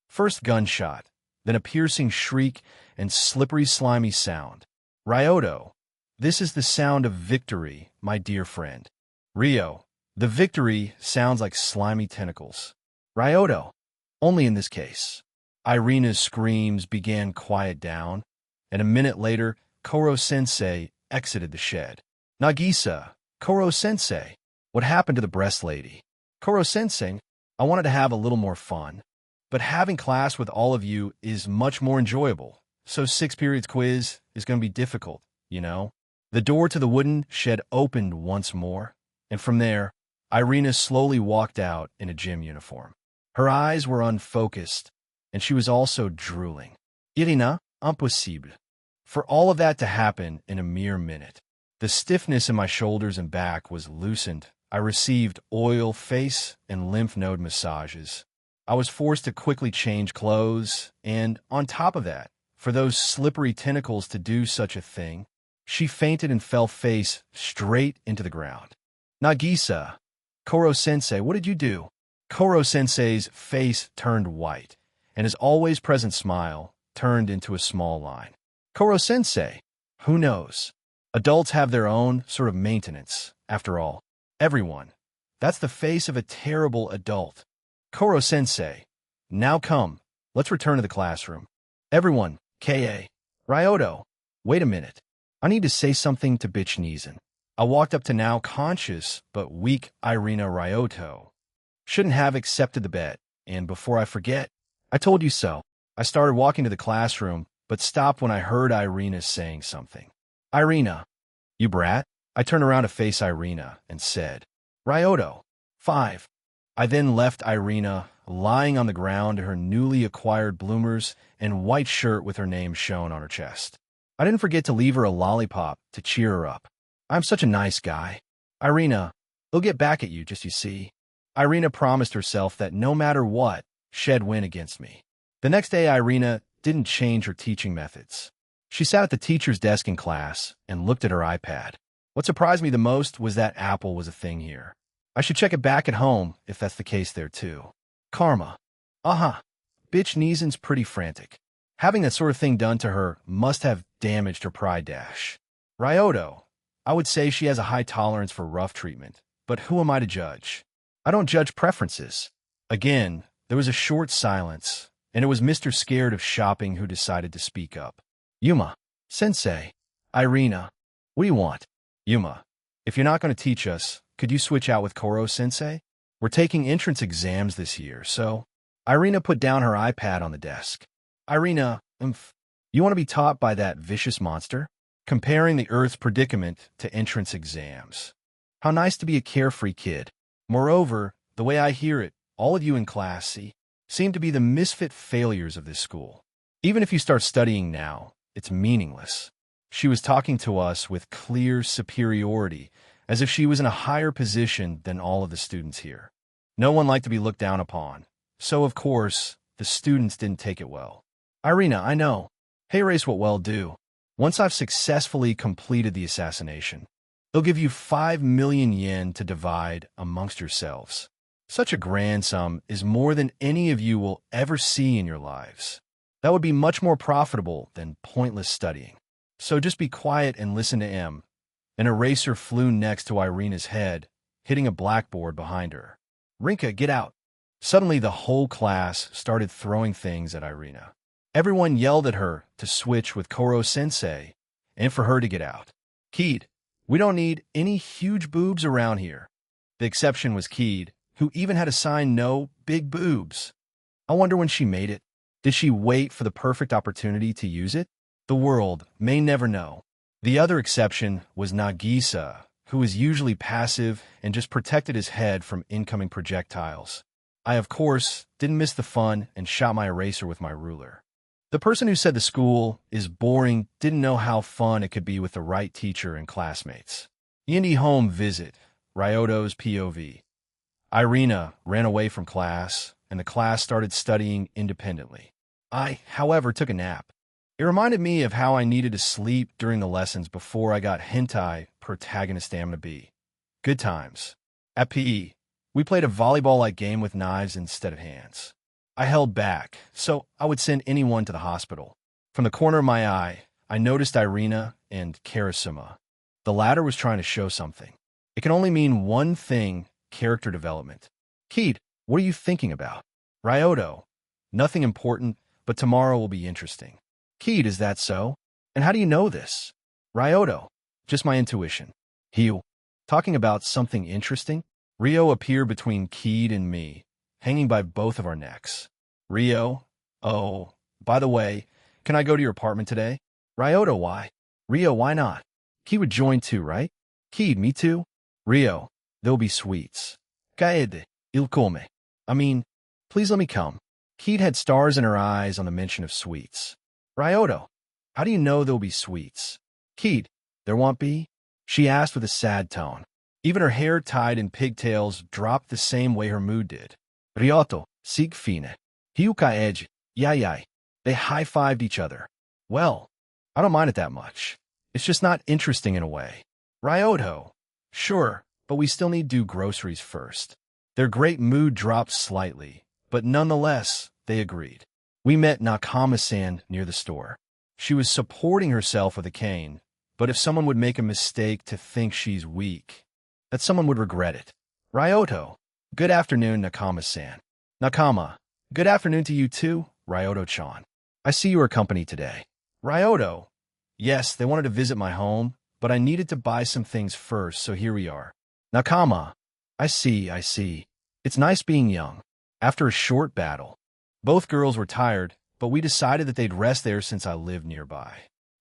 First gunshot, then a piercing shriek and slippery slimy sound. Ryoto, this is the sound of victory, my dear friend. Rio, the victory sounds like slimy tentacles. Ryoto, only in this case. Irina's screams began quiet down, and a minute later, Koro-sensei exited the shed. Nagisa, Koro-sensei, what happened to the breast lady? Koro-sensei, I wanted to have a little more fun, but having class with all of you is much more enjoyable, so 6 periods quiz is going to be difficult, you know? The door to the wooden shed opened once more, and from there, Irina slowly walked out in a gym uniform. Her eyes were unfocused, and she was also drooling. Irina, impossible. For all of that to happen in a mere minute. The stiffness in my shoulders and back was loosened. I received oil, face, and lymph node massages. I was forced to quickly change clothes, and on top of that, for those slippery tentacles to do such a thing, she fainted and fell face straight into the ground. Nagisa, Koro-sensei, what did you do? Koro-sensei's face turned white, and his always present smile turned into a small line. Koro-sensei, who knows? Adults have their own sort of maintenance, after all. Everyone. That's the face of a terrible adult. Koro-sensei, now come, let's return to the classroom. Everyone, K.A. Ryoto, wait a minute. I need to say something to bitch Nizan. I walked up to now conscious but weak Irina Ryoto. Shouldn't have accepted the bet, and before I forget, I told you so. I started walking to the classroom, but stopped when I heard Irina saying something. Irina, you brat? I turned around to face Irina and said, Ryoto, 5. I then left Irina lying on the ground in her newly acquired bloomers and white shirt with her name shown on her chest. I didn't forget to leave her a lollipop to cheer her up. I'm such a nice guy. Irina, he'll get back at you, just you see. Irina promised herself that no matter what, she'd win against me. The next day, Irina didn't change her teaching methods. She sat at the teacher's desk in class and looked at her iPad. What surprised me the most was that Apple was a thing here. I should check it back at home if that's the case there too. Karma. Bitch Nizan's pretty frantic. Having that sort of thing done to her must have damaged her pride dash. Ryoto. I would say she has a high tolerance for rough treatment, but who am I to judge? I don't judge preferences. Again, there was a short silence, and it was Mr. Scared of Shopping who decided to speak up. Yuma. Sensei. Irina. What do you want? Yuma. If you're not going to teach us, could you switch out with Koro-sensei? We're taking entrance exams this year, so... Irina put down her iPad on the desk. Irina, you want to be taught by that vicious monster? Comparing the Earth's predicament to entrance exams. How nice to be a carefree kid. Moreover, the way I hear it, all of you in class seem to be the misfit failures of this school. Even if you start studying now, it's meaningless. She was talking to us with clear superiority, as if she was in a higher position than all of the students here. No one liked to be looked down upon, so of course, the students didn't take it well. Irina, I know. Hey, race what well do. Once I've successfully completed the assassination, they'll give you 5 million yen to divide amongst yourselves. Such a grand sum is more than any of you will ever see in your lives. That would be much more profitable than pointless studying. So just be quiet and listen to M. An eraser flew next to Irina's head, hitting a blackboard behind her. Rinka, get out. Suddenly the whole class started throwing things at Irina. Everyone yelled at her to switch with Koro-sensei and for her to get out. Keed, we don't need any huge boobs around here. The exception was Keed, who even had a sign no big boobs. I wonder when she made it. Did she wait for the perfect opportunity to use it? The world may never know. The other exception was Nagisa, who was usually passive and just protected his head from incoming projectiles. I, of course, didn't miss the fun and shot my eraser with my ruler. The person who said the school is boring didn't know how fun it could be with the right teacher and classmates. Indie home visit, Ryoto's POV. Irina ran away from class, and the class started studying independently. I, however, took a nap. It reminded me of how I needed to sleep during the lessons before I got hentai protagonist stamina B. Good times. At PE, we played a volleyball-like game with knives instead of hands. I held back, so I would send anyone to the hospital. From the corner of my eye, I noticed Irina and Karasuma. The latter was trying to show something. It can only mean one thing, character development. Keed, what are you thinking about? Ryoto, nothing important, but tomorrow will be interesting. Keed, is that so? And how do you know this? Ryoto, just my intuition. Hiu, talking about something interesting? Rio appeared between Keed and me, hanging by both of our necks. Rio, oh, by the way, can I go to your apartment today? Ryoto, why? Rio, why not? Keed would join too, right? Keed, me too? Rio, there'll be sweets. Kaede, il come. I mean, Please let me come. Keat had stars in her eyes on the mention of sweets. Ryoto, how do you know there'll be sweets? Keat, there won't be? She asked with a sad tone. Even her hair tied in pigtails dropped the same way her mood did. Ryoto, sig fine. Hyuka edge, yai. They high-fived each other. Well, I don't mind it that much. It's just not interesting in a way. Ryoto, sure, but we still need to do groceries first. Their great mood dropped slightly, but nonetheless, they agreed. We met Nakama-san near the store. She was supporting herself with a cane, but if someone would make a mistake to think she's weak, that someone would regret it. Ryoto, good afternoon, Nakama-san. Nakama, good afternoon to you too, Ryoto-chan. I see you are company today. Ryoto, yes, they wanted to visit my home, but I needed to buy some things first, so here we are. Nakama, I see. It's nice being young. After a short battle, both girls were tired, but we decided that they'd rest there since I lived nearby.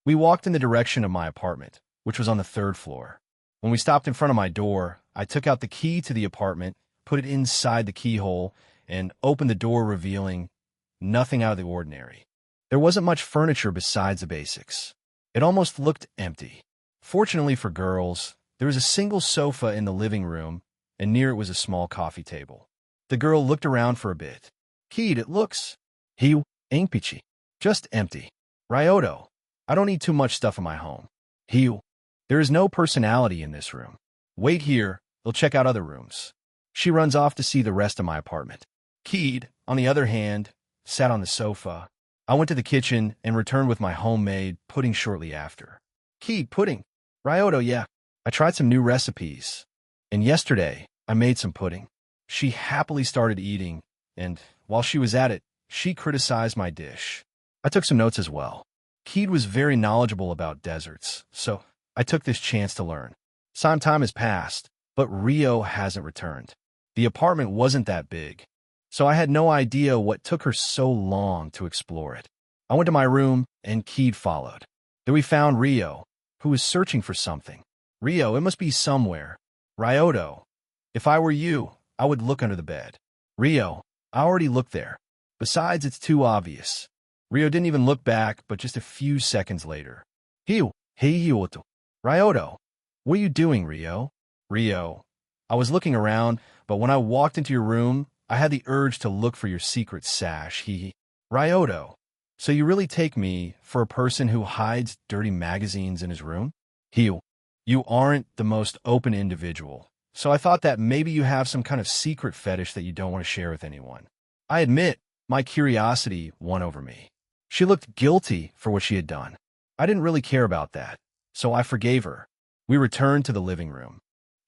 We walked in the direction of my apartment, which was on the 3rd floor. When we stopped in front of my door, I took out the key to the apartment, put it inside the keyhole, and opened the door, revealing nothing out of the ordinary. There wasn't much furniture besides the basics. It almost looked empty. Fortunately for girls, there was a single sofa in the living room, and near it was a small coffee table. The girl looked around for a bit. Keat, it looks. He ain't peachy. Just empty. Ryoto, I don't need too much stuff in my home. There is no personality in this room. Wait here, they'll check out other rooms. She runs off to see the rest of my apartment. Keat, on the other hand, sat on the sofa. I went to the kitchen and returned with my homemade pudding shortly after. Keat, pudding. Ryoto, yeah. I tried some new recipes. And yesterday, I made some pudding. She happily started eating, and while she was at it, she criticized my dish. I took some notes as well. Keat was very knowledgeable about desserts, so I took this chance to learn. Some time has passed, but Rio hasn't returned. The apartment wasn't that big, so I had no idea what took her so long to explore it. I went to my room, and Keat followed. Then we found Rio, who was searching for something. Rio, it must be somewhere. Ryoto, if I were you, I would look under the bed. Rio, I already looked there. Besides, it's too obvious. Rio didn't even look back, but just a few seconds later. Ryoto. What are you doing, Rio? Rio, I was looking around, but when I walked into your room, I had the urge to look for your secret sash. Ryoto, so you really take me for a person who hides dirty magazines in his room? You aren't the most open individual, so I thought that maybe you have some kind of secret fetish that you don't want to share with anyone. I admit, my curiosity won over me. She looked guilty for what she had done. I didn't really care about that, so I forgave her. We returned to the living room,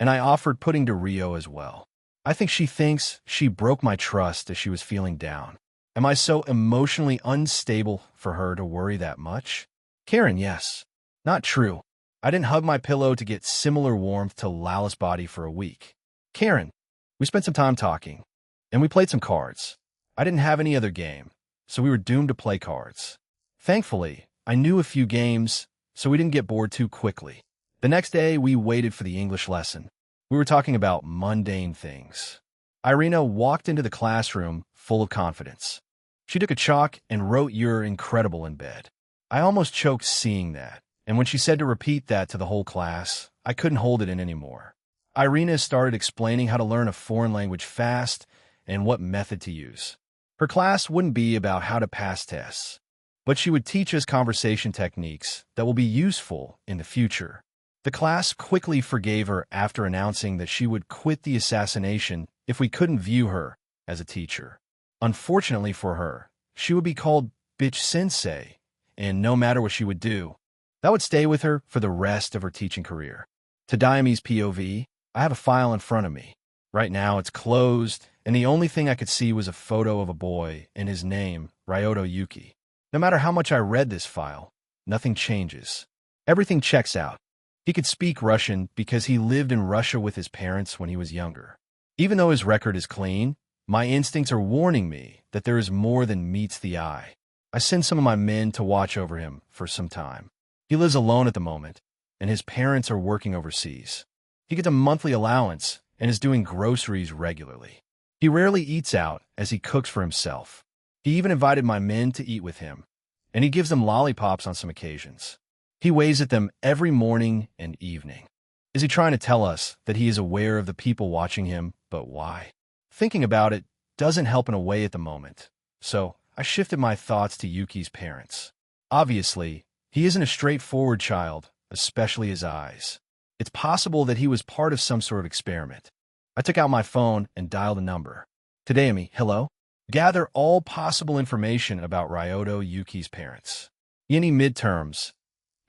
and I offered pudding to Rio as well. I think she thinks she broke my trust as she was feeling down. Am I so emotionally unstable for her to worry that much? Karen, yes. Not true. I didn't hug my pillow to get similar warmth to Lala's body for a week. Karen, we spent some time talking, and we played some cards. I didn't have any other game, so we were doomed to play cards. Thankfully, I knew a few games, so we didn't get bored too quickly. The next day, we waited for the English lesson. We were talking about mundane things. Irina walked into the classroom full of confidence. She took a chalk and wrote "You're incredible" in bed. I almost choked seeing that, and when she said to repeat that to the whole class, I couldn't hold it in anymore. Irina started explaining how to learn a foreign language fast and what method to use. Her class wouldn't be about how to pass tests, but she would teach us conversation techniques that will be useful in the future. The class quickly forgave her after announcing that she would quit the assassination if we couldn't view her as a teacher. Unfortunately for her, she would be called Bitch Sensei, and no matter what she would do, that would stay with her for the rest of her teaching career. To Diame's POV, I have a file in front of me. Right now it's closed, and the only thing I could see was a photo of a boy and his name, Ryoto Yuki. No matter how much I read this file, nothing changes. Everything checks out. He could speak Russian because he lived in Russia with his parents when he was younger. Even though his record is clean, my instincts are warning me that there is more than meets the eye. I send some of my men to watch over him for some time. He lives alone at the moment, and his parents are working overseas. He gets a monthly allowance and is doing groceries regularly. He rarely eats out as he cooks for himself. He even invited my men to eat with him, and he gives them lollipops on some occasions. He waves at them every morning and evening. Is he trying to tell us that he is aware of the people watching him, but why? Thinking about it doesn't help in a way at the moment, so I shifted my thoughts to Yuki's parents. Obviously, he isn't a straightforward child, especially his eyes. It's possible that he was part of some sort of experiment. I took out my phone and dialed a number. Tadami, hello? Gather all possible information about Ryoto Yuki's parents. Any midterms.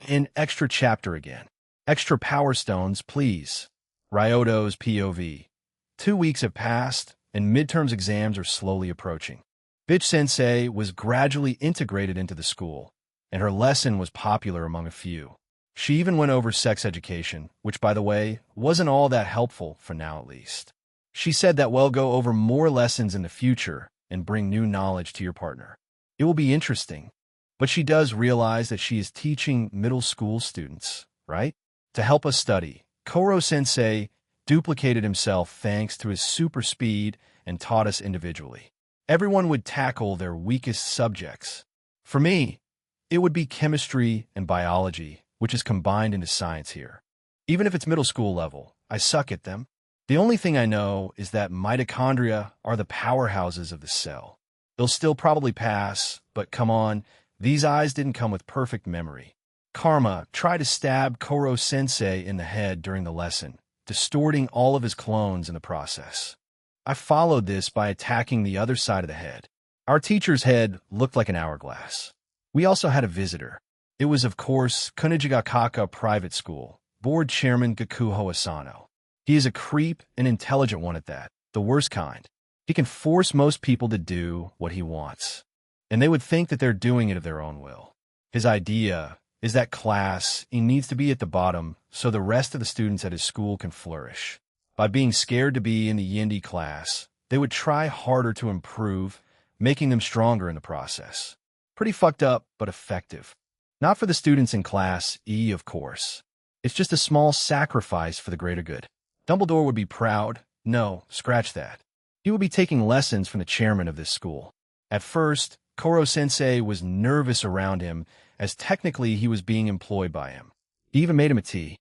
An extra chapter again. Extra power stones, please. Ryoto's POV. 2 weeks have passed, and midterms exams are slowly approaching. Bitch Sensei was gradually integrated into the school, and her lesson was popular among a few. She even went over sex education, which, by the way, wasn't all that helpful, for now at least. She said that we'll go over more lessons in the future and bring new knowledge to your partner. It will be interesting. But she does realize that she is teaching middle school students, right? To help us study, Koro-sensei duplicated himself thanks to his super speed and taught us individually. Everyone would tackle their weakest subjects. For me, it would be chemistry and biology, which is combined into science here. Even if it's middle school level, I suck at them. The only thing I know is that mitochondria are the powerhouses of the cell. They'll still probably pass, but come on, these eyes didn't come with perfect memory. Karma tried to stab Koro-sensei in the head during the lesson, distorting all of his clones in the process. I followed this by attacking the other side of the head. Our teacher's head looked like an hourglass. We also had a visitor. It was, of course, Kunijigakaka Private School, Board Chairman Gakuho Asano. He is a creep, an intelligent one at that, the worst kind. He can force most people to do what he wants, and they would think that they're doing it of their own will. His idea is that class he needs to be at the bottom so the rest of the students at his school can flourish. By being scared to be in the Yindi class, they would try harder to improve, making them stronger in the process. Pretty fucked up, but effective. Not for the students in Class E, of course. It's just a small sacrifice for the greater good. Dumbledore would be proud. No, scratch that. He would be taking lessons from the chairman of this school. At first, Koro-sensei was nervous around him, as technically he was being employed by him. He even made him a tea.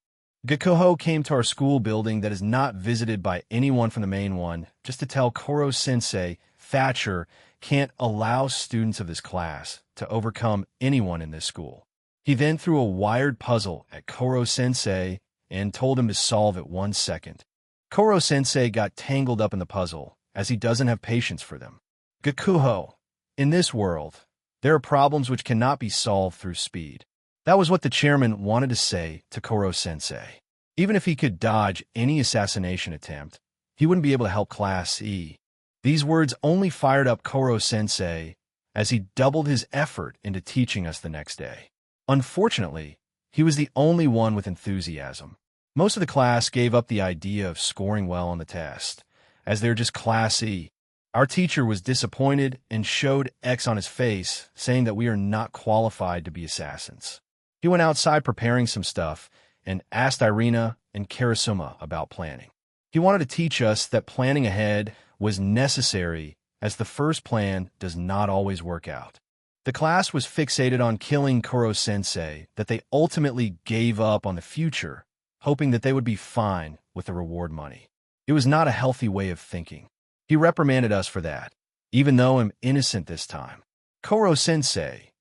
Gakuho came to our school building that is not visited by anyone from the main one, just to tell Koro-sensei Thatcher can't allow students of this class to overcome anyone in this school. He then threw a wired puzzle at Koro-sensei and told him to solve it 1 second. Koro-sensei got tangled up in the puzzle, as he doesn't have patience for them. Gakuho, in this world, there are problems which cannot be solved through speed. That was what the chairman wanted to say to Koro-sensei. Even if he could dodge any assassination attempt, he wouldn't be able to help Class E. These words only fired up Koro-sensei as he doubled his effort into teaching us the next day. Unfortunately, he was the only one with enthusiasm. Most of the class gave up the idea of scoring well on the test, as they're just Class E. Our teacher was disappointed and showed X on his face, saying that we are not qualified to be assassins. He went outside preparing some stuff and asked Irina and Karasuma about planning. He wanted to teach us that planning ahead was necessary, as the first plan does not always work out. The class was fixated on killing Koro-sensei that they ultimately gave up on the future, hoping that they would be fine with the reward money. It was not a healthy way of thinking. He reprimanded us for that, even though I'm innocent this time. Koro-sensei,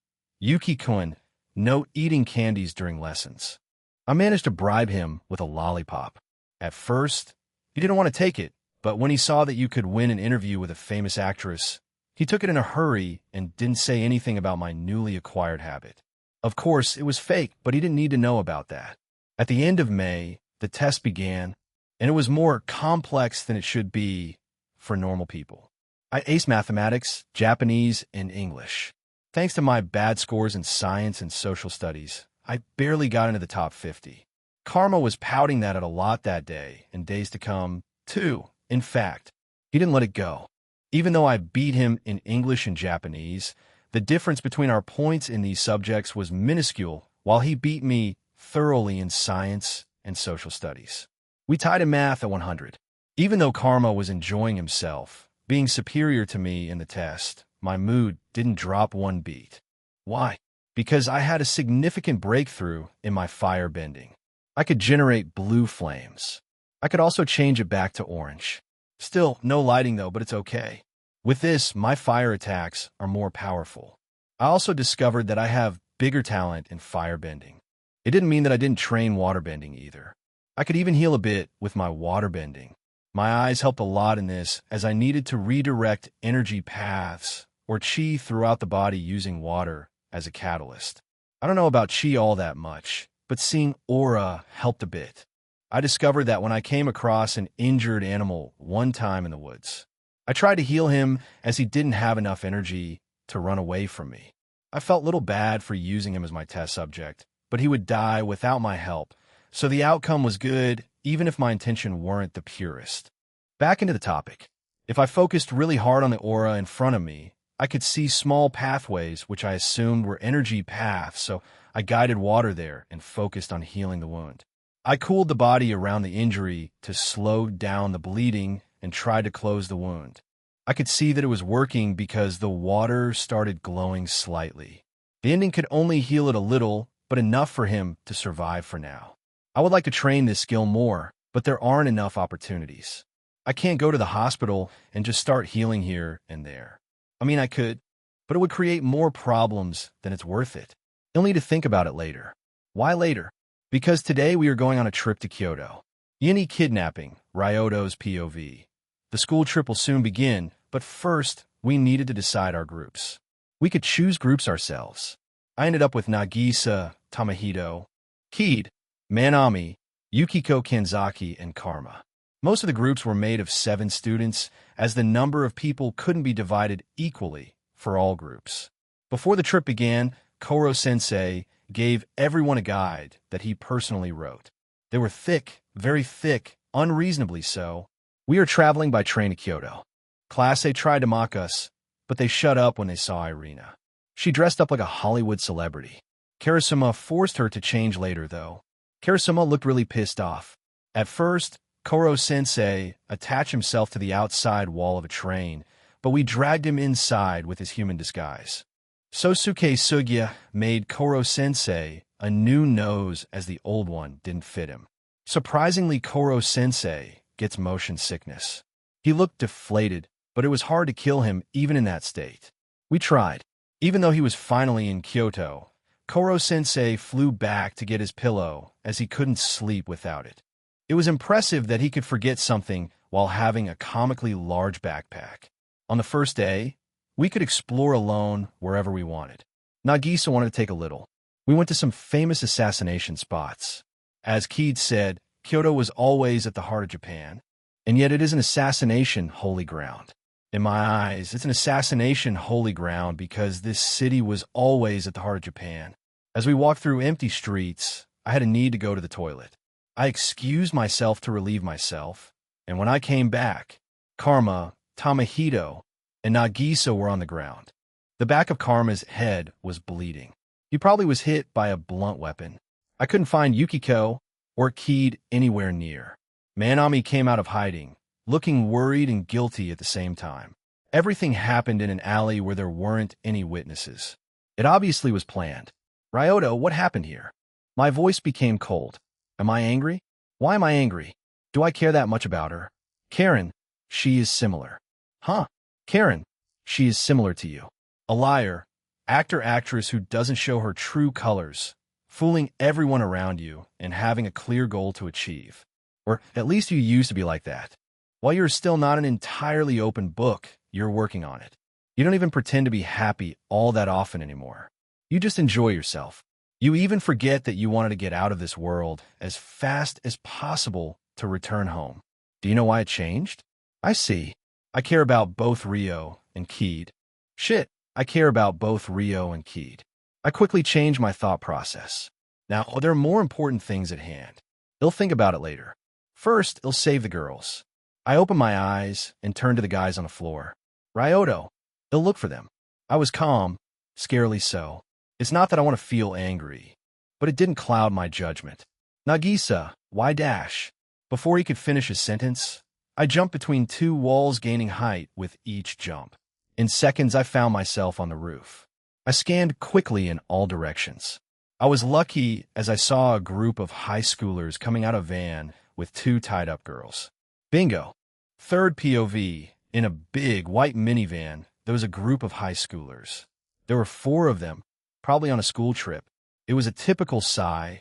Yuki-kun, no eating candies during lessons. I managed to bribe him with a lollipop. At first, he didn't want to take it, but when he saw that you could win an interview with a famous actress, he took it in a hurry and didn't say anything about my newly acquired habit. Of course, it was fake, but he didn't need to know about that. At the end of May, the test began, and it was more complex than it should be for normal people. I aced mathematics, Japanese, and English. Thanks to my bad scores in science and social studies, I barely got into the top 50. Karma was pouting that at a lot that day and days to come, too. In fact, he didn't let it go. Even though I beat him in English and Japanese, the difference between our points in these subjects was minuscule, while he beat me thoroughly in science and social studies. We tied in math at 100. Even though Karma was enjoying himself, being superior to me in the test, my mood didn't drop one beat. Why? Because I had a significant breakthrough in my fire bending. I could generate blue flames. I could also change it back to orange. Still, no lighting though, but it's okay. With this, my fire attacks are more powerful. I also discovered that I have bigger talent in fire bending. It didn't mean that I didn't train water bending either. I could even heal a bit with my water bending. My eyes helped a lot in this, as I needed to redirect energy paths or chi throughout the body using water as a catalyst. I don't know about chi all that much, but seeing aura helped a bit. I discovered that when I came across an injured animal one time in the woods, I tried to heal him as he didn't have enough energy to run away from me. I felt a little bad for using him as my test subject, but he would die without my help, so the outcome was good, even if my intention weren't the purest. Back into the topic. If I focused really hard on the aura in front of me, I could see small pathways which I assumed were energy paths, so I guided water there and focused on healing the wound. I cooled the body around the injury to slow down the bleeding and tried to close the wound. I could see that it was working because the water started glowing slightly. The ending could only heal it a little, but enough for him to survive for now. I would like to train this skill more, but there aren't enough opportunities. I can't go to the hospital and just start healing here and there. I mean, I could, but it would create more problems than it's worth it. You'll need to think about it later. Why later? Because today we are going on a trip to Kyoto. Yini kidnapping, Ryoto's POV. The school trip will soon begin, but first, we needed to decide our groups. We could choose groups ourselves. I ended up with Nagisa, Tamahito, Keed, Manami, Yukiko Kanzaki, and Karma. Most of the groups were made of 7 students, as the number of people couldn't be divided equally for all groups. Before the trip began, Koro-sensei gave everyone a guide that he personally wrote. They were thick, very thick, unreasonably so. We are traveling by train to Kyoto. Class A tried to mock us, but they shut up when they saw Irina. She dressed up like a Hollywood celebrity. Karasuma forced her to change later, though. Karasuma looked really pissed off. At first, Koro-sensei attached himself to the outside wall of a train, but we dragged him inside with his human disguise. Sosuke Sugya made Koro-sensei a new nose as the old one didn't fit him. Surprisingly, Koro-sensei gets motion sickness. He looked deflated, but it was hard to kill him even in that state. We tried. Even though he was finally in Kyoto, Koro-sensei flew back to get his pillow as he couldn't sleep without it. It was impressive that he could forget something while having a comically large backpack. On the first day, we could explore alone wherever we wanted. Nagisa wanted to take a little. We went to some famous assassination spots. As Keed said, Kyoto was always at the heart of Japan, and yet it is an assassination holy ground. In my eyes, it's an assassination holy ground because this city was always at the heart of Japan. As we walked through empty streets, I had a need to go to the toilet. I excused myself to relieve myself, and when I came back, Karma, Tamahito, and Nagisa were on the ground. The back of Karma's head was bleeding. He probably was hit by a blunt weapon. I couldn't find Yukiko or Keed anywhere near. Manami came out of hiding, looking worried and guilty at the same time. Everything happened in an alley where there weren't any witnesses. It obviously was planned. Ryoto, what happened here? My voice became cold. Am I angry? Why am I angry? Do I care that much about her? Karen, she is similar. Huh? Karen, she is similar to you. A liar, actor-actress who doesn't show her true colors, fooling everyone around you and having a clear goal to achieve. Or at least you used to be like that. While you're still not an entirely open book, you're working on it. You don't even pretend to be happy all that often anymore. You just enjoy yourself. You even forget that you wanted to get out of this world as fast as possible to return home. Do you know why it changed? I see. I care about both Rio and Keed. Shit, I care about both Rio and Keed. I quickly changed my thought process. Now, there are more important things at hand. They'll think about it later. First, it'll save the girls. I opened my eyes and turned to the guys on the floor. Ryoto, they'll look for them. I was calm, scarily so. It's not that I want to feel angry, but it didn't cloud my judgment. Nagisa, why dash? Before he could finish his sentence, I jumped between two walls, gaining height with each jump. In seconds, I found myself on the roof. I scanned quickly in all directions. I was lucky as I saw a group of high schoolers coming out of a van with two tied-up girls. Bingo! Third POV, in a big white minivan, there was a group of high schoolers. There were 4 of them, probably on a school trip. It was a typical Psy,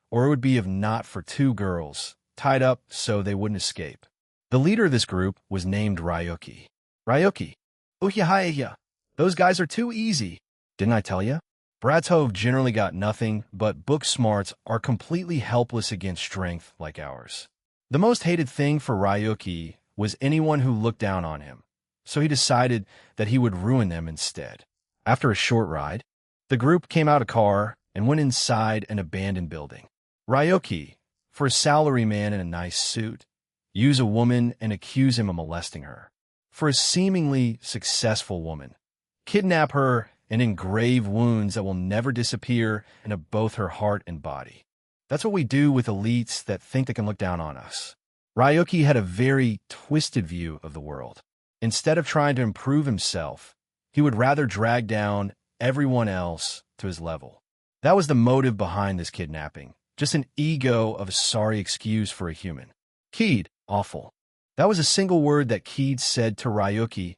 or it would be if not for 2 girls, tied up so they wouldn't escape. The leader of this group was named Ryuki. Ryuki, Uhihaya, those guys are too easy. Didn't I tell you? Bratov generally got nothing, but book smarts are completely helpless against strength like ours. The most hated thing for Ryuki was anyone who looked down on him, so he decided that he would ruin them instead. After a short ride, the group came out a car and went inside an abandoned building. Ryuki, for a salaryman in a nice suit, use a woman and accuse him of molesting her. For a seemingly successful woman, kidnap her and engrave wounds that will never disappear into both her heart and body. That's what we do with elites that think they can look down on us. Ryuki had a very twisted view of the world. Instead of trying to improve himself, he would rather drag down everyone else to his level. That was the motive behind this kidnapping, just an ego of a sorry excuse for a human. Keed, awful. That was a single word that Keed said to Ryuki,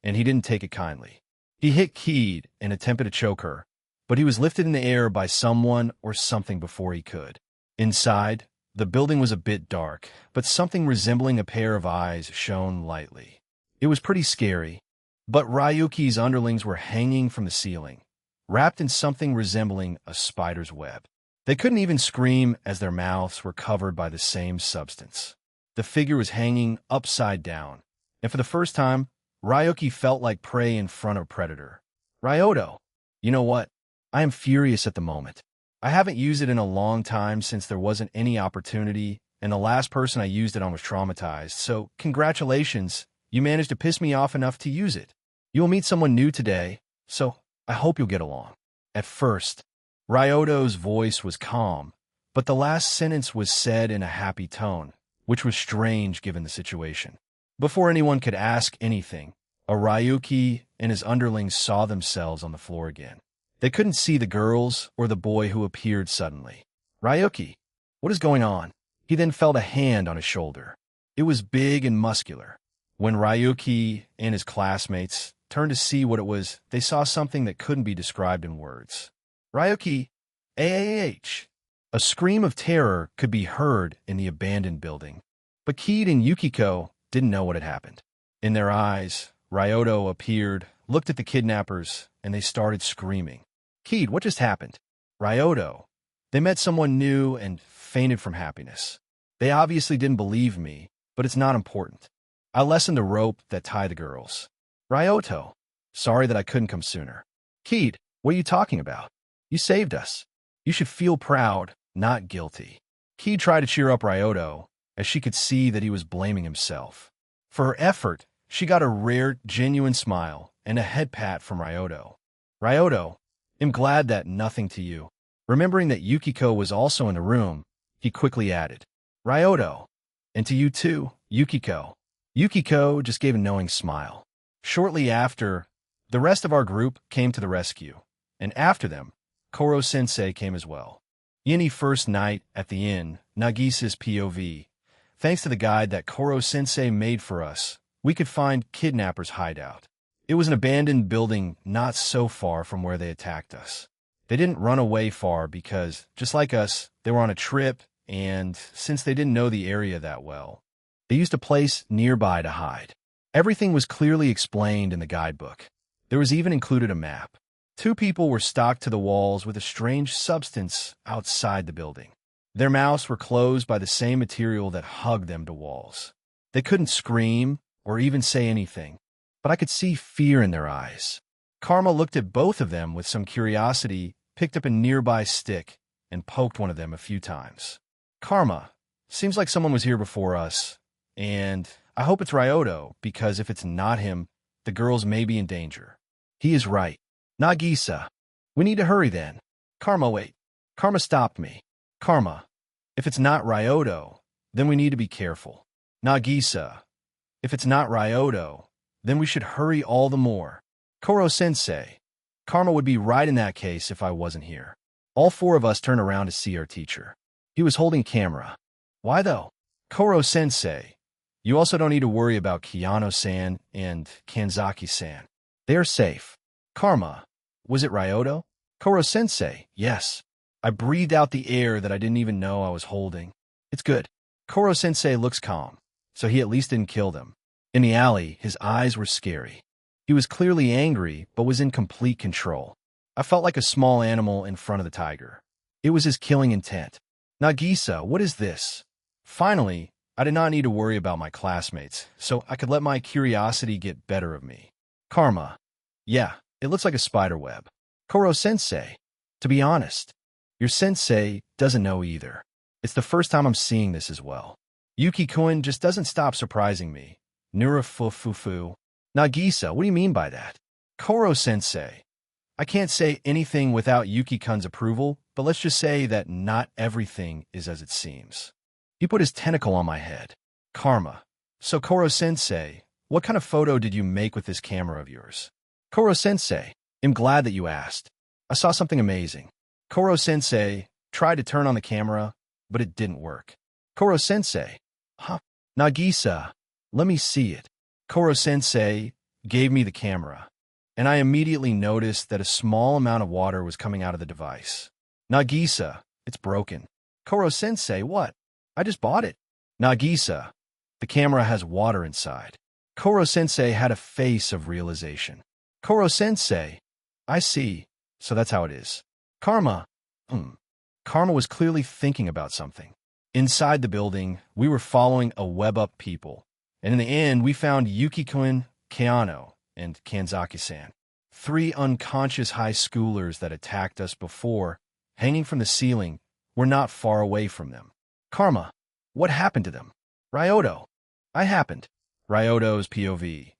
and he didn't take it kindly. He hit Keed and attempted to choke her, but he was lifted in the air by someone or something before he could. Inside, the building was a bit dark, but something resembling a pair of eyes shone lightly. It was pretty scary, but Ryuki's underlings were hanging from the ceiling, wrapped in something resembling a spider's web. They couldn't even scream as their mouths were covered by the same substance. The figure was hanging upside down, and for the first time, Ryuki felt like prey in front of a predator. Ryoto, you know what? I am furious at the moment. I haven't used it in a long time since there wasn't any opportunity, and the last person I used it on was traumatized, so congratulations, you managed to piss me off enough to use it. You will meet someone new today, so I hope you'll get along. At first, Ryoto's voice was calm, but the last sentence was said in a happy tone, which was strange given the situation. Before anyone could ask anything, Ryuki and his underlings saw themselves on the floor again. They couldn't see the girls or the boy who appeared suddenly. Ryuki, what is going on? He then felt a hand on his shoulder. It was big and muscular. When Ryuki and his classmates turned to see what it was, they saw something that couldn't be described in words. Ryuki, AAH. A scream of terror could be heard in the abandoned building, but Keed and Yukiko didn't know what had happened. In their eyes, Ryoto appeared, looked at the kidnappers, and they started screaming. Keed, what just happened? Ryoto. They met someone new and fainted from happiness. They obviously didn't believe me, but it's not important. I lessened the rope that tied the girls. Ryoto. Sorry that I couldn't come sooner. Keed, what are you talking about? You saved us. You should feel proud, not guilty. Keed tried to cheer up Ryoto, as she could see that he was blaming himself. For her effort, she got a rare, genuine smile and a head pat from Ryoto. Ryoto, I'm glad that nothing to you. Remembering that Yukiko was also in the room, he quickly added, Ryoto, and to you too, Yukiko. Yukiko just gave a knowing smile. Shortly after, the rest of our group came to the rescue, and after them, Koro-sensei came as well. Yini first night at the inn, Nagisa's POV. Thanks to the guide that Koro-sensei made for us, we could find kidnappers' hideout. It was an abandoned building not so far from where they attacked us. They didn't run away far because, just like us, they were on a trip, and since they didn't know the area that well, they used a place nearby to hide. Everything was clearly explained in the guidebook. There was even included a map. 2 people were stocked to the walls with a strange substance outside the building. Their mouths were closed by the same material that hugged them to walls. They couldn't scream or even say anything, but I could see fear in their eyes. Karma looked at both of them with some curiosity, picked up a nearby stick, and poked one of them a few times. Karma, seems like someone was here before us, and I hope it's Ryoto, because if it's not him, the girls may be in danger. He is right. Nagisa, we need to hurry then. Karma, wait. Karma stopped me. Karma, if it's not Ryoto, then we need to be careful. Nagisa, If it's not Ryoto, then we should hurry all the more. Koro-sensei. Karma would be right in that case if I wasn't here. All four of us turned around to see our teacher. He was holding a camera. Why though? Koro-sensei. You also don't need to worry about Kiyano-san and Kanzaki-san. They are safe. Karma. Was it Ryoto? Koro-sensei. Yes. I breathed out the air that I didn't even know I was holding. It's good. Koro-sensei looks calm, so he at least didn't kill them. In the alley, his eyes were scary. He was clearly angry, but was in complete control. I felt like a small animal in front of the tiger. It was his killing intent. Nagisa, what is this? Finally, I did not need to worry about my classmates, so I could let my curiosity get better of me. Karma. Yeah, it looks like a spider web. Koro-sensei. To be honest, your sensei doesn't know either. It's the first time I'm seeing this as well. Yuki-kun just doesn't stop surprising me. Nura-fu-fu-fu. Nagisa, what do you mean by that? Koro-sensei. I can't say anything without Yuki-kun's approval, but let's just say that not everything is as it seems. He put his tentacle on my head. Karma. So Koro-sensei, what kind of photo did you make with this camera of yours? Koro-sensei, I'm glad that you asked. I saw something amazing. Koro-sensei tried to turn on the camera, but it didn't work. Koro-sensei. Huh? Nagisa, let me see it. Koro-sensei gave me the camera, and I immediately noticed that a small amount of water was coming out of the device. Nagisa, it's broken. Koro-sensei, what? I just bought it. Nagisa, the camera has water inside. Koro-sensei had a face of realization. Koro-sensei, I see. So that's how it is. Karma. Karma was clearly thinking about something. Inside the building, we were following a web up people. And in the end, we found Yuki-kun, Keano, and Kanzaki-san. 3 unconscious high schoolers that attacked us before, hanging from the ceiling, were not far away from them. Karma. What happened to them? Ryoto. I happened. Ryoto's POV.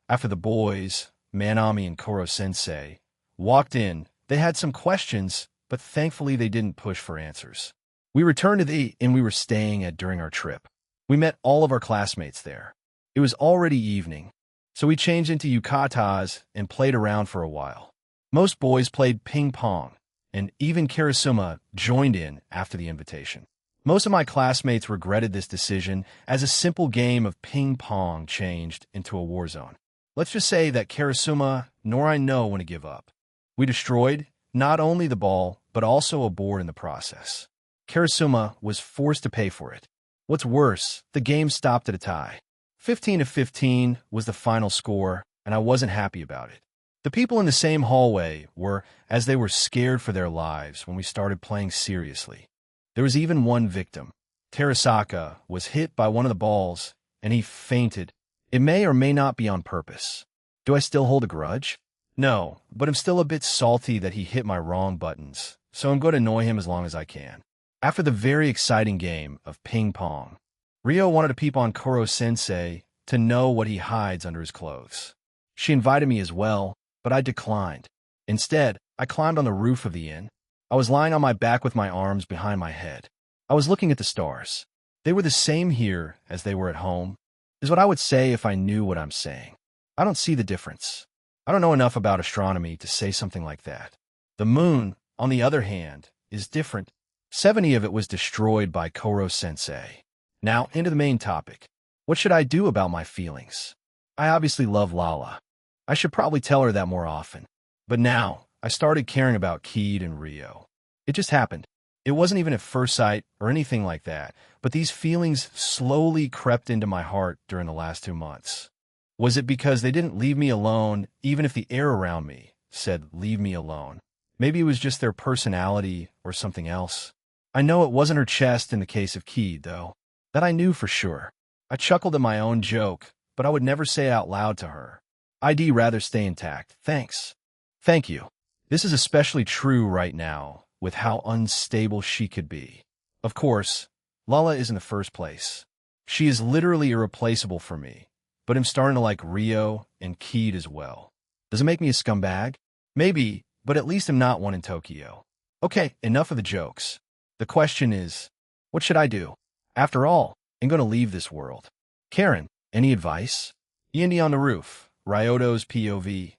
After the boys, Manami and Koro-sensei, walked in, they had some questions, but thankfully they didn't push for answers. We returned to the inn we were staying at during our trip. We met all of our classmates there. It was already evening, so we changed into yukatas and played around for a while. Most boys played ping pong, and even Karasuma joined in after the invitation. Most of my classmates regretted this decision as a simple game of ping pong changed into a war zone. Let's just say that Karasuma nor I know when to give up. We destroyed not only the ball, but also a board in the process. Karasuma was forced to pay for it. What's worse, the game stopped at a tie. 15-15 was the final score, and I wasn't happy about it. The people in the same hallway were, as they were scared for their lives when we started playing seriously. There was even one victim. Terasaka was hit by one of the balls, and he fainted. It may or may not be on purpose. Do I still hold a grudge? No, but I'm still a bit salty that he hit my wrong buttons, so I'm going to annoy him as long as I can. After the very exciting game of ping pong, Ryo wanted to peep on Koro-sensei to know what he hides under his clothes. She invited me as well, but I declined. Instead, I climbed on the roof of the inn. I was lying on my back with my arms behind my head. I was looking at the stars. They were the same here as they were at home, is what I would say if I knew what I'm saying. I don't see the difference. I don't know enough about astronomy to say something like that. The moon, on the other hand, is different. 70 of it was destroyed by Koro-sensei. Now, into the main topic. What should I do about my feelings? I obviously love Lala. I should probably tell her that more often. But now, I started caring about Keed and Ryo. It just happened. It wasn't even at first sight or anything like that, but these feelings slowly crept into my heart during the last 2 months. Was it because they didn't leave me alone, even if the air around me said, leave me alone? Maybe it was just their personality or something else. I know it wasn't her chest in the case of Keed, though. That I knew for sure. I chuckled at my own joke, but I would never say it out loud to her. I'd rather stay intact. Thanks. Thank you. This is especially true right now, with how unstable she could be. Of course, Lala is in the first place. She is literally irreplaceable for me, but I'm starting to like Ryo and Keed as well. Does it make me a scumbag? Maybe, but at least I'm not one in Tokyo. Okay, enough of the jokes. The question is, what should I do? After all, I'm going to leave this world. Karen, Any advice? Yandy on the roof. Ryoto's POV.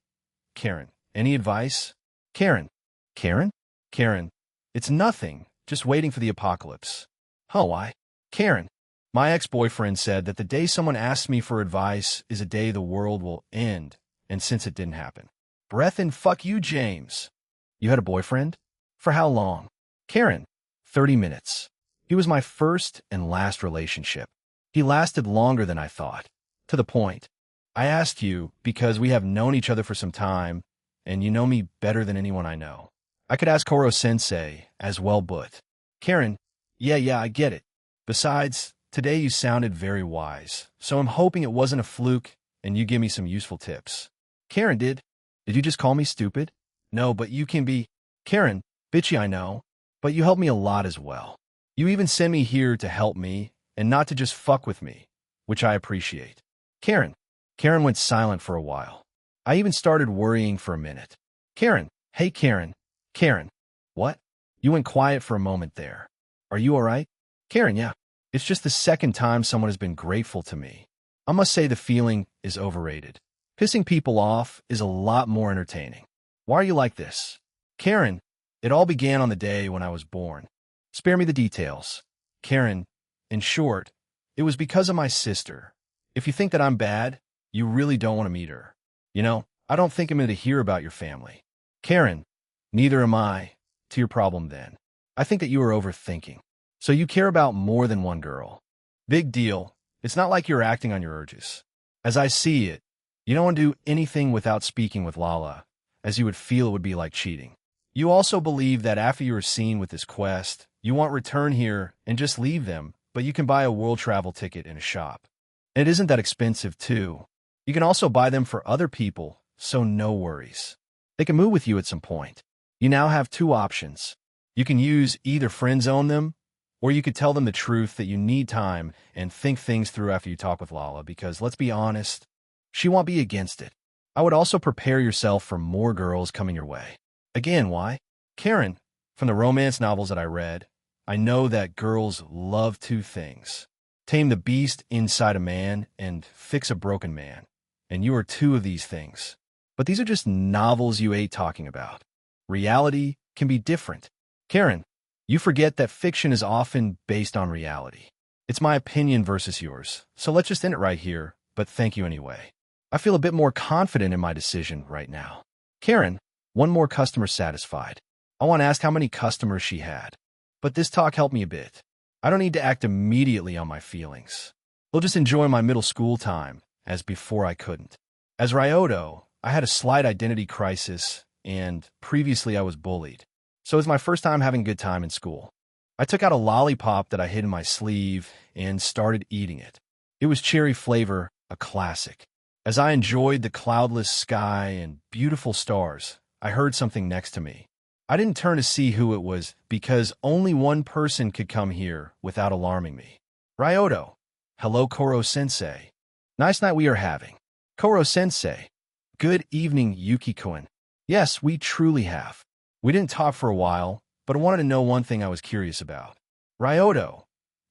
Karen. Any advice? Karen. Karen? Karen. It's nothing. Just waiting for the apocalypse. Huh, why? Karen. My ex-boyfriend said that the day someone asks me for advice is a day the world will end, and since it didn't happen. Breath and fuck you, James. You had a boyfriend? For how long? Karen. 30 minutes. He was my first and last relationship. He lasted longer than I thought. To the point. I asked you because we have known each other for some time, and you know me better than anyone I know. I could ask Koro-sensei as well, but... Karen. Yeah, I get it. Besides, today you sounded very wise, so I'm hoping it wasn't a fluke and you give me some useful tips. Karen, did you just call me stupid? No, but you can be... Karen, bitchy I know, but you helped me a lot as well. You even sent me here to help me and not to just fuck with me, which I appreciate. Karen. Karen went silent for a while. I even started worrying for a minute. Karen. Hey, Karen. Karen. What? You went quiet for a moment there. Are you all right? Karen, yeah. It's just the second time someone has been grateful to me. I must say the feeling is overrated. Pissing people off is a lot more entertaining. Why are you like this? Karen, it all began on the day when I was born. Spare me the details. Karen, in short, it was because of my sister. If you think that I'm bad, you really don't want to meet her. You know, I don't think I'm going to hear about your family. Karen, neither am I. To your problem then. I think that you are overthinking. So you care about more than one girl. Big deal. It's not like you're acting on your urges. As I see it, you don't want to do anything without speaking with Lala, as you would feel it would be like cheating. You also believe that after you are seen with this quest, you want return here and just leave them, but you can buy a world travel ticket in a shop. And it isn't that expensive too. You can also buy them for other people, so no worries. They can move with you at some point. You now have two options. You can use either friend zone them, or you could tell them the truth that you need time and think things through after you talk with Lala, because let's be honest, she won't be against it. I would also prepare yourself for more girls coming your way. Again, why? Karen, from the romance novels that I read, I know that girls love two things. Tame the beast inside a man and fix a broken man. And you are two of these things. But these are just novels you ain't talking about. Reality can be different. Karen, you forget that fiction is often based on reality. It's my opinion versus yours, so let's just end it right here, but thank you anyway. I feel a bit more confident in my decision right now. Karen, one more customer satisfied. I want to ask how many customers she had. But this talk helped me a bit. I don't need to act immediately on my feelings. I'll just enjoy my middle school time, as before I couldn't. As Ryoto, I had a slight identity crisis, and previously I was bullied. So it was my first time having a good time in school. I took out a lollipop that I hid in my sleeve and started eating it. It was cherry flavor, a classic. As I enjoyed the cloudless sky and beautiful stars, I heard something next to me. I didn't turn to see who it was because only one person could come here without alarming me. Ryoto. Hello, Koro-sensei. Nice night we are having. Koro-sensei. Good evening, Yuki-kun. Yes, we truly have. We didn't talk for a while, but I wanted to know one thing I was curious about. Ryoto.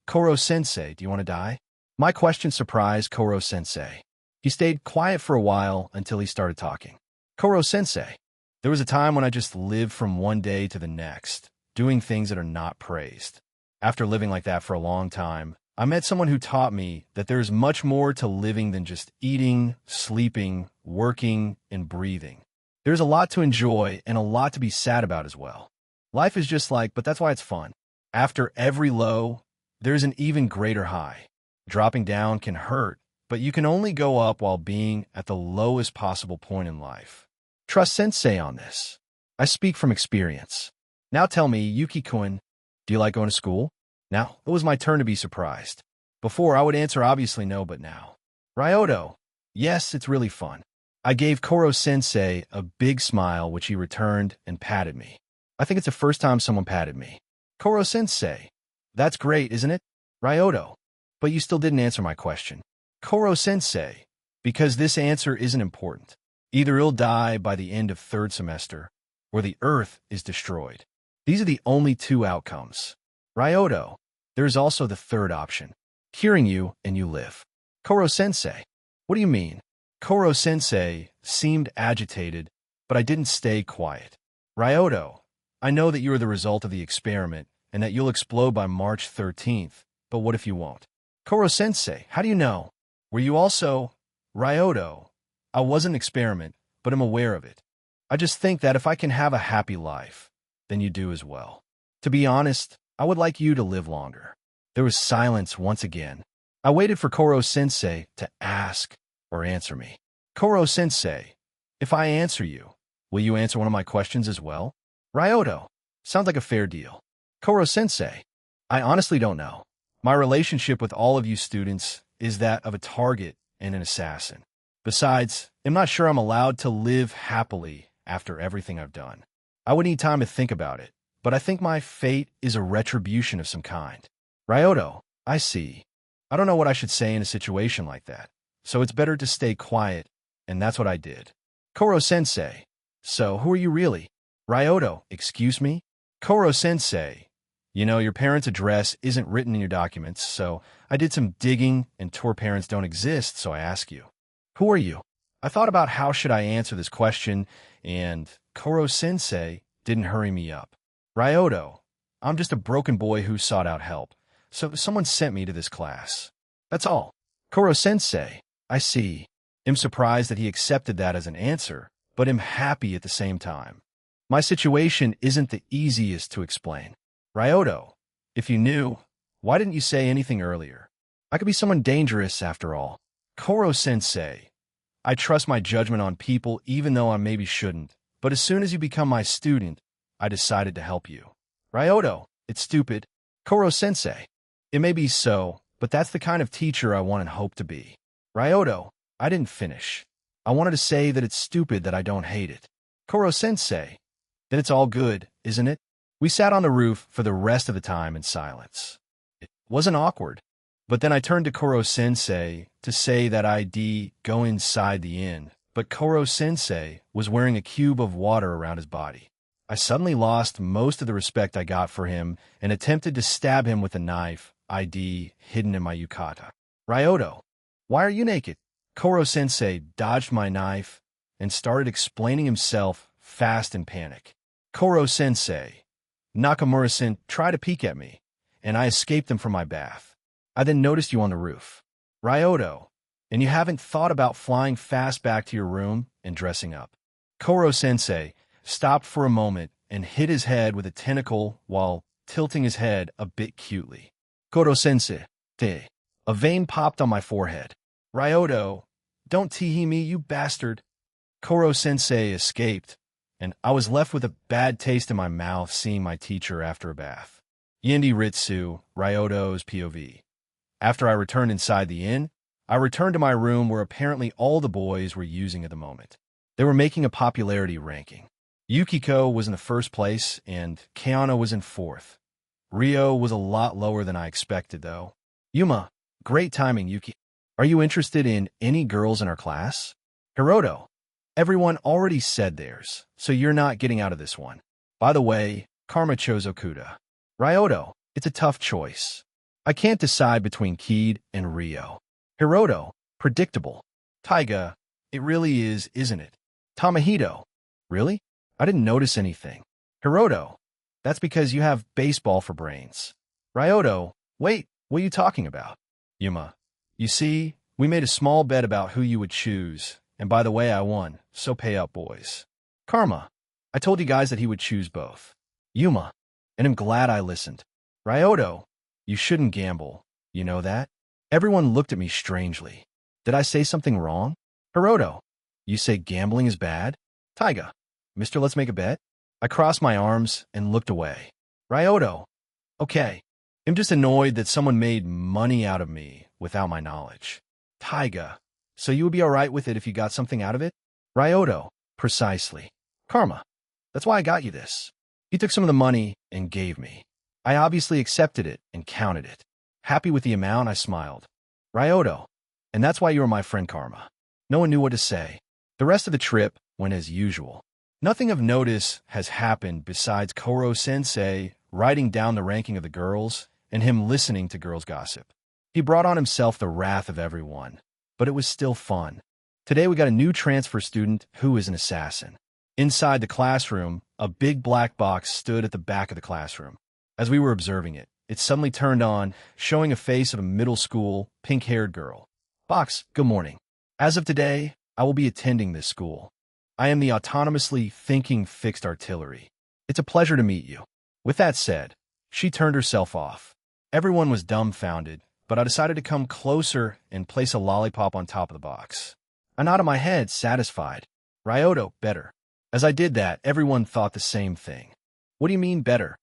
Koro-sensei, do you want to die? My question surprised Koro-sensei. He stayed quiet for a while until he started talking. Koro-sensei. There was a time when I just lived from one day to the next, doing things that are not praised. After living like that for a long time, I met someone who taught me that there is much more to living than just eating, sleeping, working, and breathing. There's a lot to enjoy and a lot to be sad about as well. Life is just like, but that's why it's fun. After every low, there's an even greater high. Dropping down can hurt, but you can only go up while being at the lowest possible point in life. Trust Sensei on this. I speak from experience. Now tell me, Yuki-kun, do you like going to school? Now, it was my turn to be surprised. Before, I would answer obviously no, but now. Ryoto, yes, it's really fun. I gave Koro-sensei a big smile, which he returned and patted me. I think it's the first time someone patted me. Koro-sensei, that's great, isn't it? Ryoto, but you still didn't answer my question. Koro-sensei, because this answer isn't important. Either you'll die by the end of third semester, or the Earth is destroyed. These are the only two outcomes. Ryoto, there is also the third option. Curing you and you live. Koro-sensei. What do you mean? Koro-sensei seemed agitated, but I didn't stay quiet. Ryoto, I know that you are the result of the experiment and that you'll explode by March 13th, but what if you won't? Koro-sensei, how do you know? Were you also... Ryoto, I was an experiment, but I'm aware of it. I just think that if I can have a happy life, then you do as well. To be honest, I would like you to live longer. There was silence once again. I waited for Koro-sensei to ask or answer me. Koro-sensei, if I answer you, will you answer one of my questions as well? Ryoto, sounds like a fair deal. Koro-sensei, I honestly don't know. My relationship with all of you students is that of a target and an assassin. Besides, I'm not sure I'm allowed to live happily after everything I've done. I would need time to think about it, but I think my fate is a retribution of some kind. Ryoto, I see. I don't know what I should say in a situation like that, so it's better to stay quiet, and that's what I did. Koro-sensei, so who are you really? Ryoto, excuse me? Koro-sensei, you know, your parents' address isn't written in your documents, so I did some digging, and tour parents don't exist, so I ask you. Who are you? I thought about how should I answer this question, and Koro-sensei didn't hurry me up. Ryoto, I'm just a broken boy who sought out help, so someone sent me to this class. That's all. Koro-sensei, I see. I'm surprised that he accepted that as an answer, but I'm happy at the same time. My situation isn't the easiest to explain. Ryoto, if you knew, why didn't you say anything earlier? I could be someone dangerous after all. Koro-sensei, I trust my judgment on people even though I maybe shouldn't, but as soon as you become my student, I decided to help you. Ryoto, it's stupid. Koro-sensei, it may be so, but that's the kind of teacher I want and hope to be. Ryoto, I didn't finish. I wanted to say that it's stupid that I don't hate it. Koro-sensei, then it's all good, isn't it? We sat on the roof for the rest of the time in silence. It wasn't awkward, but then I turned to Koro-sensei to say that I'd go inside the inn, but Koro-sensei was wearing a cube of water around his body. I suddenly lost most of the respect I got for him and attempted to stab him with a knife I'd hidden in my yukata. Ryoto, why are you naked? Koro-sensei dodged my knife and started explaining himself fast in panic. Koro-sensei, Nakamura-san tried to peek at me, and I escaped them from my bath. I then noticed you on the roof. Ryoto, and you haven't thought about flying fast back to your room and dressing up. Koro-sensei stopped for a moment and hit his head with a tentacle while tilting his head a bit cutely. Koro-sensei, a vein popped on my forehead. Ryoto, don't tee me, you bastard. Koro-sensei escaped, and I was left with a bad taste in my mouth seeing my teacher after a bath. Yindi Ritsu, Ryoto's POV. After I returned inside the inn, I returned to my room where apparently all the boys were using at the moment. They were making a popularity ranking. Yukiko was in the first place, and Kayano was in fourth. Ryo was a lot lower than I expected, though. Yuma, great timing, Yuki. Are you interested in any girls in our class? Hiroto, everyone already said theirs, so you're not getting out of this one. By the way, Karma chose Okuda. Ryoto, it's a tough choice. I can't decide between Keed and Ryo. Hiroto, predictable. Taiga, it really is, isn't it? Tamahito, really? I didn't notice anything. Hiroto, that's because you have baseball for brains. Ryoto, wait, what are you talking about? Yuma, you see, we made a small bet about who you would choose, and by the way, I won, so pay up, boys. Karma, I told you guys that he would choose both. Yuma, and I'm glad I listened. Ryoto, you shouldn't gamble, you know that? Everyone looked at me strangely. Did I say something wrong? Hiroto, you say gambling is bad? Taiga, Mister, let's make a bet? I crossed my arms and looked away. Ryoto, okay. I'm just annoyed that someone made money out of me without my knowledge. Taiga, so you would be alright with it if you got something out of it? Ryoto, precisely. Karma, that's why I got you this. You took some of the money and gave me. I obviously accepted it and counted it. Happy with the amount, I smiled. Ryoto, and that's why you were my friend Karma. No one knew what to say. The rest of the trip went as usual. Nothing of notice has happened besides Koro-sensei writing down the ranking of the girls and him listening to girls' gossip. He brought on himself the wrath of everyone, but it was still fun. Today we got a new transfer student who is an assassin. Inside the classroom, a big black box stood at the back of the classroom. As we were observing it, it suddenly turned on, showing a face of a middle school, pink-haired girl. Box, good morning. As of today, I will be attending this school. I am the autonomously thinking fixed artillery. It's a pleasure to meet you. With that said, she turned herself off. Everyone was dumbfounded, but I decided to come closer and place a lollipop on top of the box. I nodded my head, satisfied. Ryoto, better. As I did that, everyone thought the same thing. What do you mean better?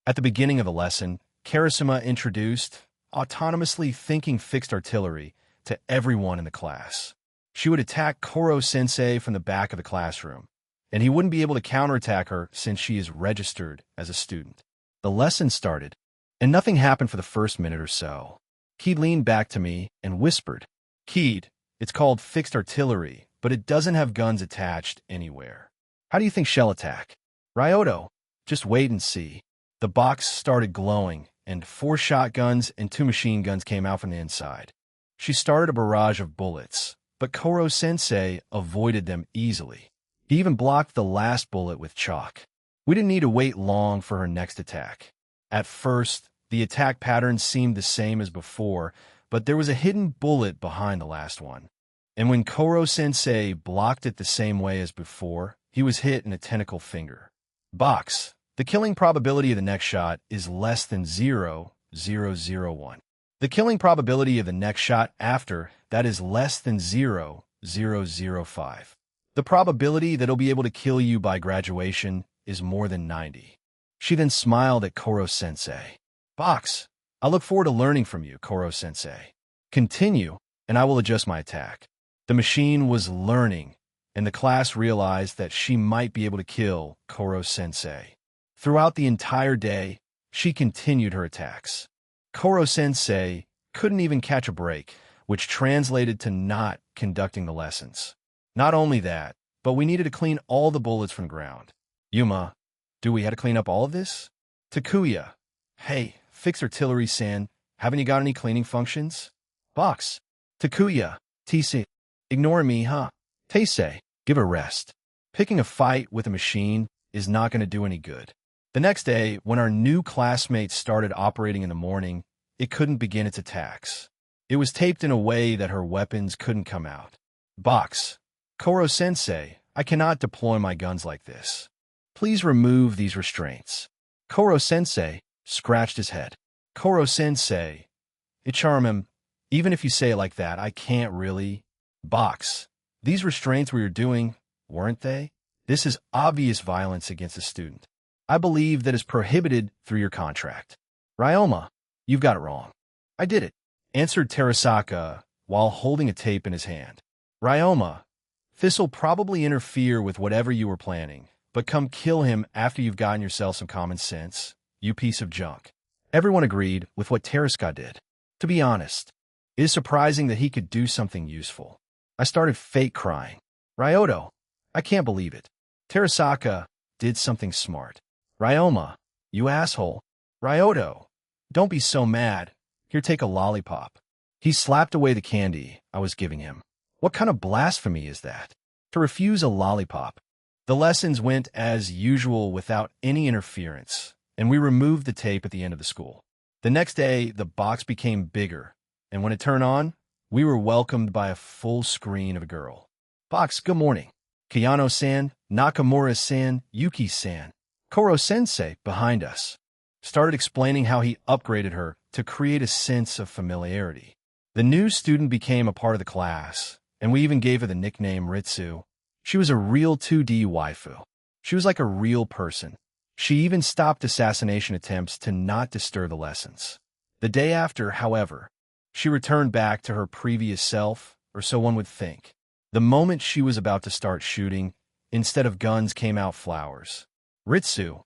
At the beginning of the lesson, Karasuma introduced autonomously thinking fixed artillery to everyone in the class. She would attack Koro-sensei from the back of the classroom, and he wouldn't be able to counterattack her since she is registered as a student. The lesson started, and nothing happened for the first minute or so. Keed leaned back to me and whispered, Keed, it's called fixed artillery, but it doesn't have guns attached anywhere. How do you think she'll attack? Ryoto, just wait and see. The box started glowing, and 4 shotguns and 2 machine guns came out from the inside. She started a barrage of bullets, but Koro-sensei avoided them easily. He even blocked the last bullet with chalk. We didn't need to wait long for her next attack. At first, the attack pattern seemed the same as before, but there was a hidden bullet behind the last one. And when Koro-sensei blocked it the same way as before, he was hit in a tentacle finger. Box. The killing probability of the next shot is less than 0.001. The killing probability of the next shot after that is less than 0.005. The probability that he'll be able to kill you by graduation is more than 90. She then smiled at Koro-sensei. Box, I look forward to learning from you, Koro-sensei. Continue, and I will adjust my attack. The machine was learning, and the class realized that she might be able to kill Koro-sensei. Throughout the entire day, she continued her attacks. Koro-sensei couldn't even catch a break, which translated to not conducting the lessons. Not only that, but we needed to clean all the bullets from the ground. Yuma, do we have to clean up all of this? Takuya, hey, fixed artillery-san, haven't you got any cleaning functions? Box, Takuya, Tise, ignore me, huh? Teisei, give a rest. Picking a fight with a machine is not going to do any good. The next day, when our new classmates started operating in the morning, it couldn't begin its attacks. It was taped in a way that her weapons couldn't come out. Box, Koro-sensei, I cannot deploy my guns like this. Please remove these restraints. Koro-sensei scratched his head. Koro-sensei, Icharimim, even if you say it like that, I can't really. Box, these restraints we were doing, weren't they? This is obvious violence against a student. I believe that is prohibited through your contract. Ryoma, you've got it wrong. I did it, answered Terasaka while holding a tape in his hand. Ryoma, this'll probably interfere with whatever you were planning, but come kill him after you've gotten yourself some common sense, you piece of junk. Everyone agreed with what Terasaka did. To be honest, it is surprising that he could do something useful. I started fake crying. Ryoto, I can't believe it. Terasaka did something smart. Ryoma, you asshole. Ryoto, don't be so mad. Here, take a lollipop. He slapped away the candy I was giving him. What kind of blasphemy is that? To refuse a lollipop. The lessons went as usual without any interference, and we removed the tape at the end of the school. The next day, the box became bigger, and when it turned on, we were welcomed by a full screen of a girl. Box, good morning. Kayano-san, Nakamura-san, Yuki-san. Koro-sensei, behind us, started explaining how he upgraded her to create a sense of familiarity. The new student became a part of the class, and we even gave her the nickname Ritsu. She was a real 2D waifu. She was like a real person. She even stopped assassination attempts to not disturb the lessons. The day after, however, she returned back to her previous self, or so one would think. The moment she was about to start shooting, instead of guns came out flowers. Ritsu,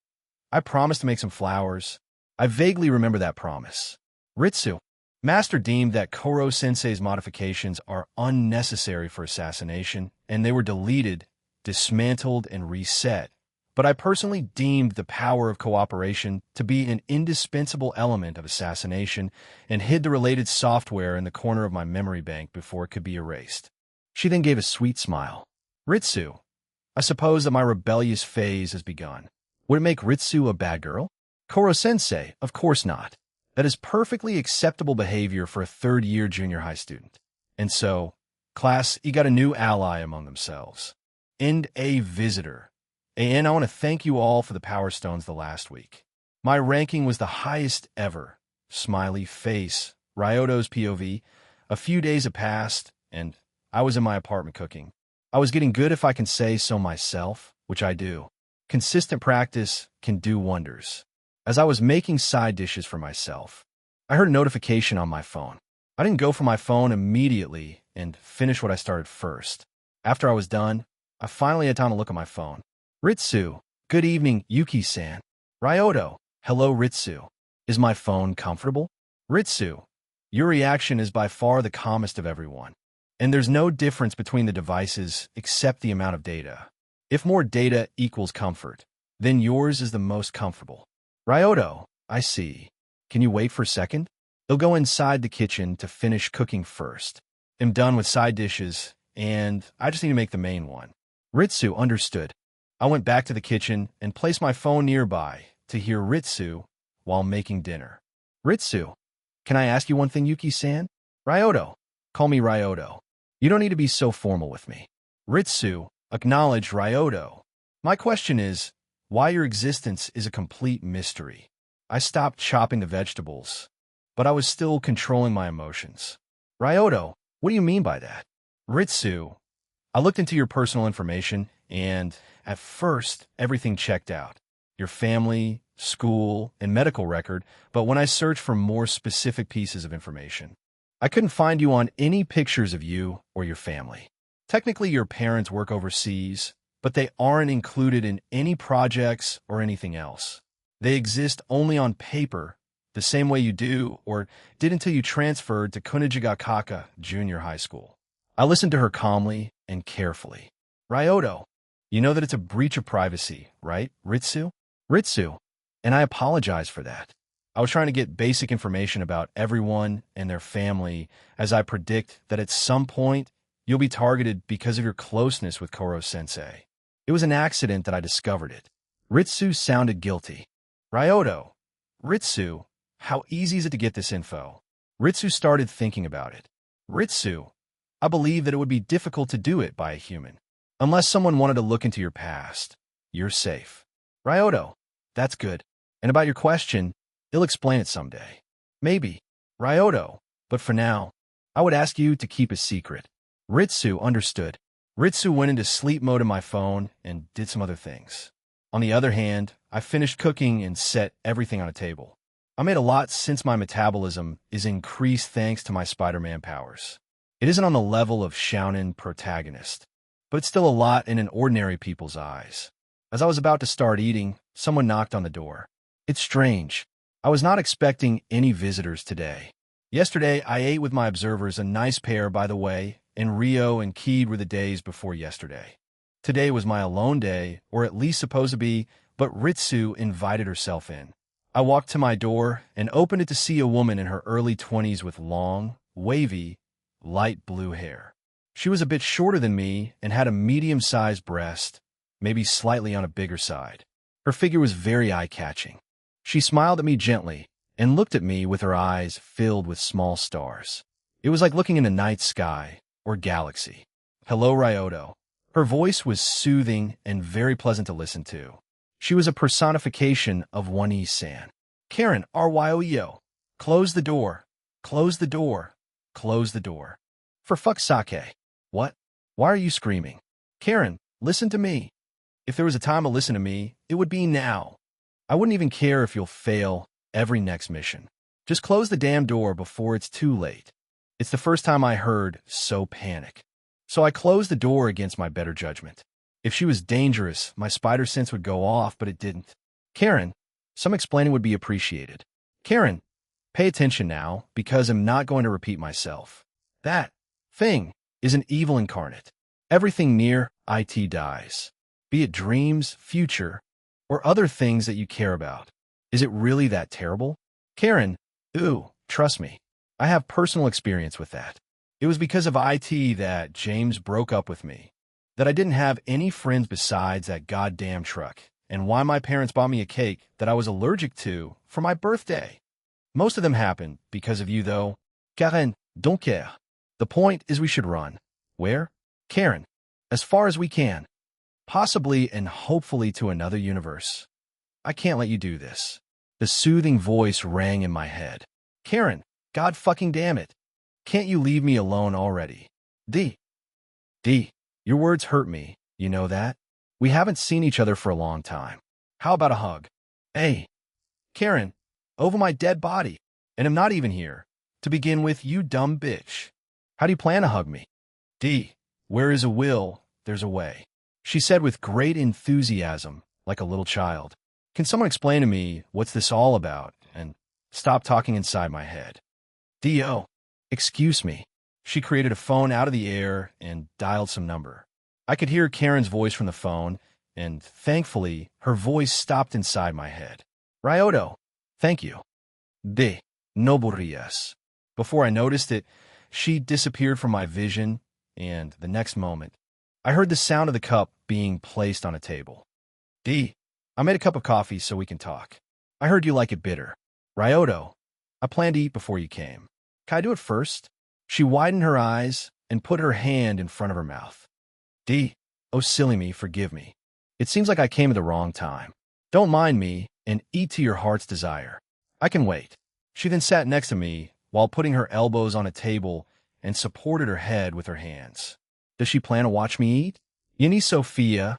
I promised to make some flowers. I vaguely remember that promise. Ritsu, Master deemed that Koro-sensei's modifications are unnecessary for assassination, and they were deleted, dismantled, and reset, but I personally deemed the power of cooperation to be an indispensable element of assassination and hid the related software in the corner of my memory bank before it could be erased. She then gave a sweet smile. Ritsu, I suppose that my rebellious phase has begun. Would it make Ritsu a bad girl? Koro-sensei, of course not. That is perfectly acceptable behavior for a third-year junior high student. And so, class, you got a new ally among themselves. And a visitor. And I want to thank you all for the Power Stones the last week. My ranking was the highest ever. Smiley face. Ryoto's POV. A few days had passed, and I was in my apartment cooking. I was getting good if I can say so myself, which I do. Consistent practice can do wonders. As I was making side dishes for myself, I heard a notification on my phone. I didn't go for my phone immediately and finish what I started first. After I was done, I finally had time to look at my phone. Ritsu, good evening, Yuki-san. Ryoto, hello Ritsu. Is my phone comfortable? Ritsu, your reaction is by far the calmest of everyone. And there's no difference between the devices except the amount of data. If more data equals comfort, then yours is the most comfortable. Ryoto, I see. Can you wait for a second? They'll go inside the kitchen to finish cooking first. I'm done with side dishes, and I just need to make the main one. Ritsu understood. I went back to the kitchen and placed my phone nearby to hear Ritsu while making dinner. Ritsu, can I ask you one thing, Yuki-san? Ryoto, call me Ryoto. You don't need to be so formal with me. Ritsu, acknowledge Ryoto. My question is, why your existence is a complete mystery. I stopped chopping the vegetables, but I was still controlling my emotions. Ryoto, what do you mean by that? Ritsu, I looked into your personal information, and at first, everything checked out. Your family, school, and medical record, but when I searched for more specific pieces of information, I couldn't find you on any pictures of you or your family. Technically, your parents work overseas, but they aren't included in any projects or anything else. They exist only on paper, the same way you do or did until you transferred to Kunijigakaka Junior High School. I listened to her calmly and carefully. Ryoto, you know that it's a breach of privacy, right, Ritsu? Ritsu, and I apologize for that. I was trying to get basic information about everyone and their family as I predict that at some point you'll be targeted because of your closeness with Koro-sensei. It was an accident that I discovered it. Ritsu sounded guilty. Ryoto, Ritsu, how easy is it to get this info? Ritsu started thinking about it. Ritsu, I believe that it would be difficult to do it by a human. Unless someone wanted to look into your past. You're safe. Ryoto, that's good. And about your question, he'll explain it someday. Maybe. Ryoto, but for now, I would ask you to keep a secret. Ritsu understood. Ritsu went into sleep mode on my phone and did some other things. On the other hand, I finished cooking and set everything on a table. I made a lot since my metabolism is increased thanks to my Spider-Man powers. It isn't on the level of Shounen protagonist, but it's still a lot in an ordinary people's eyes. As I was about to start eating, someone knocked on the door. It's strange. I was not expecting any visitors today. Yesterday, I ate with my observers, a nice pair, by the way, and Rio and Keed were the days before yesterday. Today was my alone day, or at least supposed to be, but Ritsu invited herself in. I walked to my door and opened it to see a woman in her early 20s with long, wavy, light blue hair. She was a bit shorter than me and had a medium-sized breast, maybe slightly on a bigger side. Her figure was very eye-catching. She smiled at me gently and looked at me with her eyes filled with small stars. It was like looking in the night sky or galaxy. Hello, Ryoto. Her voice was soothing and very pleasant to listen to. She was a personification of One-E-san. Karen, Ryo. Close the door. Close the door. Close the door. For fuck's sake. What? Why are you screaming? Karen, listen to me. If there was a time to listen to me, it would be now. I wouldn't even care if you'll fail every next mission. Just close the damn door before it's too late. It's the first time I heard so panic. So I closed the door against my better judgment. If she was dangerous, my spider sense would go off, but it didn't. Karen, some explaining would be appreciated. Karen, pay attention now, because I'm not going to repeat myself. That thing is an evil incarnate. Everything near it dies. be it dreams, future, or other things that you care about. Is it really that terrible? Karen, ooh, trust me. I have personal experience with that. It was because of IT that James broke up with me, that I didn't have any friends besides that goddamn truck, and why my parents bought me a cake that I was allergic to for my birthday. Most of them happened because of you, though. Karen, don't care. The point is we should run. Where? Karen, as far as we can. Possibly and hopefully to another universe. I can't let you do this. The soothing voice rang in my head. Karen, God fucking damn it. Can't you leave me alone already? D. Your words hurt me, you know that? We haven't seen each other for a long time. How about a hug? Hey, Karen, over my dead body, and I'm not even here. To begin with, you dumb bitch. How do you plan to hug me? D. Where is a will, there's a way. She said with great enthusiasm, like a little child. Can someone explain to me what's this all about? And stop talking inside my head. D.O. Excuse me. She created a phone out of the air and dialed some number. I could hear Karen's voice from the phone, and thankfully, her voice stopped inside my head. Ryoto, thank you. D. No burrillas. Before I noticed it, she disappeared from my vision, and the next moment, I heard the sound of the cup being placed on a table. D. I made a cup of coffee so we can talk. I heard you like it bitter. Ryoto, I planned to eat before you came. Can I do it first? She widened her eyes and put her hand in front of her mouth. D. Oh, silly me, forgive me. It seems like I came at the wrong time. Don't mind me and eat to your heart's desire. I can wait. She then sat next to me while putting her elbows on a table and supported her head with her hands. Does she plan to watch me eat? Yini Sophia,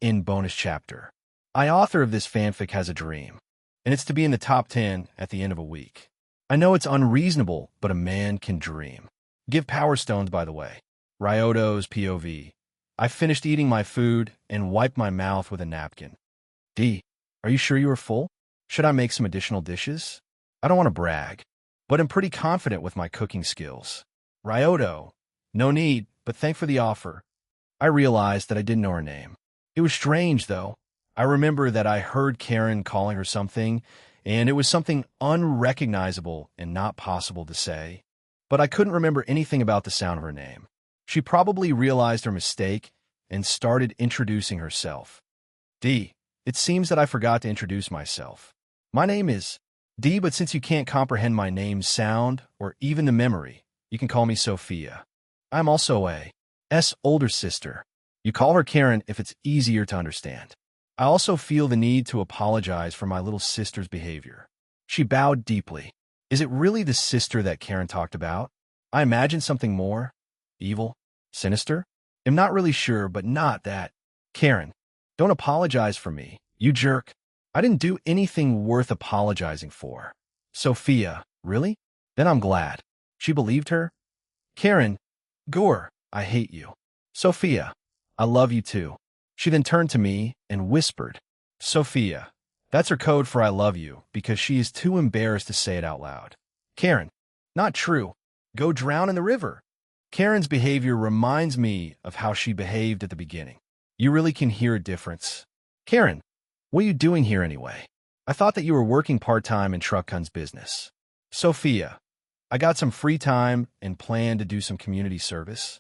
in bonus chapter. I, author of this fanfic, has a dream, and it's to be in the top 10 at the end of a week. I know it's unreasonable, but a man can dream. Give Power Stones, by the way. Ryoto's POV. I finished eating my food and wiped my mouth with a napkin. D. Are you sure you are full? Should I make some additional dishes? I don't want to brag, but I'm pretty confident with my cooking skills. Ryoto. No need, but thank for the offer. I realized that I didn't know her name. It was strange, though. I remember that I heard Karen calling her something, and it was something unrecognizable and not possible to say. But I couldn't remember anything about the sound of her name. She probably realized her mistake and started introducing herself. D. It seems that I forgot to introduce myself. My name is D, but since you can't comprehend my name's sound or even the memory, you can call me Sophia. I'm also a.'s older sister. You call her Karen if it's easier to understand. I also feel the need to apologize for my little sister's behavior. She bowed deeply. Is it really the sister that Karen talked about? I imagine something more. Evil? Sinister? I'm not really sure, but not that. Karen, don't apologize for me, you jerk. I didn't do anything worth apologizing for. Sophia, really? Then I'm glad. She believed her? Karen, Gore, I hate you. Sophia, I love you too. She then turned to me and whispered, Sophia. That's her code for I love you, because she is too embarrassed to say it out loud. Karen, not true. Go drown in the river. Karen's behavior reminds me of how she behaved at the beginning. You really can hear a difference. Karen, what are you doing here anyway? I thought that you were working part-time in Truckun's business. Sophia, I got some free time and planned to do some community service.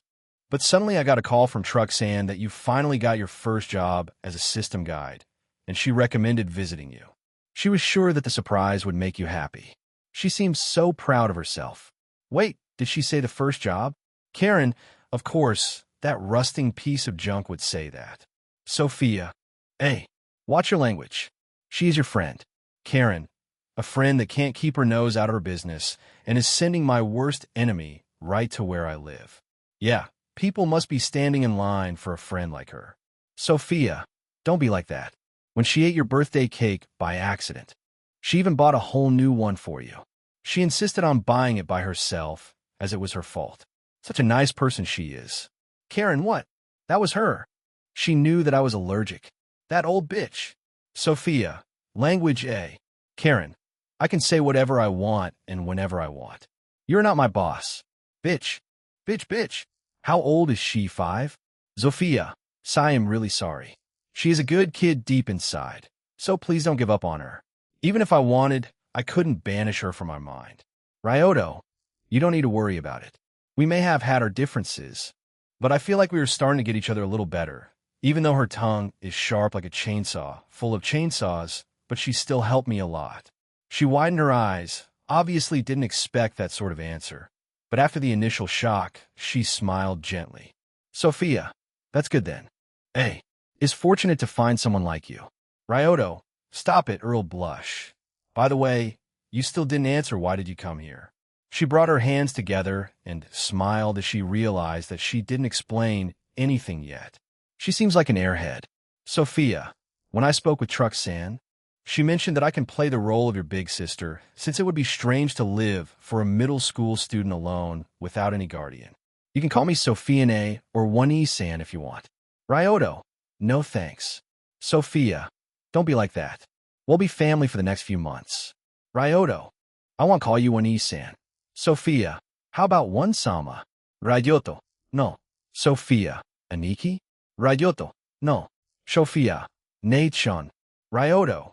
But suddenly I got a call from Truxan that you finally got your first job as a system guide, and she recommended visiting you. She was sure that the surprise would make you happy. She seemed so proud of herself. Wait, did she say the first job? Karen, of course, that rusting piece of junk would say that. Sophia, hey, watch your language. She is your friend. Karen, a friend that can't keep her nose out of her business and is sending my worst enemy right to where I live. Yeah, people must be standing in line for a friend like her. Sophia, don't be like that. When she ate your birthday cake by accident, she even bought a whole new one for you. She insisted on buying it by herself, as it was her fault. Such a nice person she is. Karen, what? That was her. She knew that I was allergic. That old bitch. Sophia, language A. Karen, I can say whatever I want and whenever I want. You're not my boss. Bitch. Bitch. How old is she, 5? Sophia, I am really sorry. She is a good kid deep inside, so please don't give up on her. Even if I wanted, I couldn't banish her from my mind. Ryoto, you don't need to worry about it. We may have had our differences, but I feel like we were starting to get each other a little better. Even though her tongue is sharp like a chainsaw, full of chainsaws, but she still helped me a lot. She widened her eyes, obviously didn't expect that sort of answer. But after the initial shock, she smiled gently. Sophia, that's good then. Hey, it's fortunate to find someone like you. Ryoto, stop it, Earl blush. By the way, you still didn't answer why did you come here. She brought her hands together and smiled as she realized that she didn't explain anything yet. She seems like an airhead. Sophia, when I spoke with Truck-san, she mentioned that I can play the role of your big sister, since it would be strange to live for a middle school student alone without any guardian. You can call me Sophia-ne or 1E-san if you want. Ryoto, no thanks. Sophia, don't be like that. We'll be family for the next few months. Ryoto, I won't call you 1E-san. Sophia, how about 1-sama? Ryoto, no. Sophia, Aniki? Ryoto, no. Sophia, Nate-chan. Ryoto,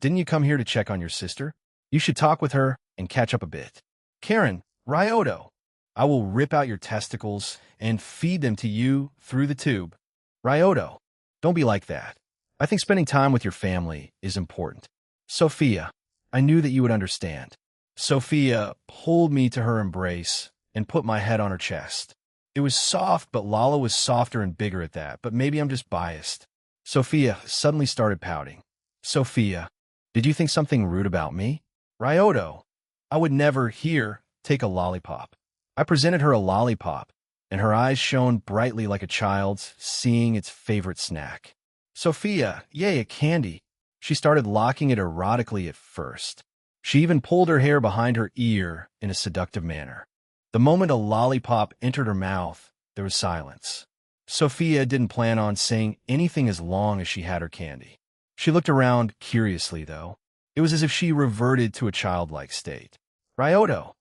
didn't you come here to check on your sister? You should talk with her and catch up a bit. Karen, Ryoto, I will rip out your testicles and feed them to you through the tube. Ryoto, don't be like that. I think spending time with your family is important. Sophia, I knew that you would understand. Sophia pulled me to her embrace and put my head on her chest. It was soft, but Lala was softer and bigger at that, but maybe I'm just biased. Sophia suddenly started pouting. Sophia, did you think something rude about me? Ryoto, I would never, here, take a lollipop. I presented her a lollipop, and her eyes shone brightly like a child's seeing its favorite snack. Sophia, yay, a candy. She started locking it erotically at first. She even pulled her hair behind her ear in a seductive manner. The moment a lollipop entered her mouth, there was silence. Sophia didn't plan on saying anything as long as she had her candy. She looked around curiously, though. It was as if she reverted to a childlike state. Ryoto.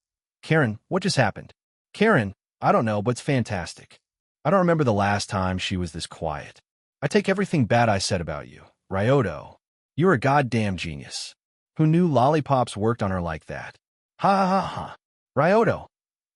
Karen, what just happened? Karen, I don't know, but it's fantastic. I don't remember the last time she was this quiet. I take everything bad I said about you. Ryoto, you're a goddamn genius. Who knew lollipops worked on her like that? Ha ha ha ha. Ryoto,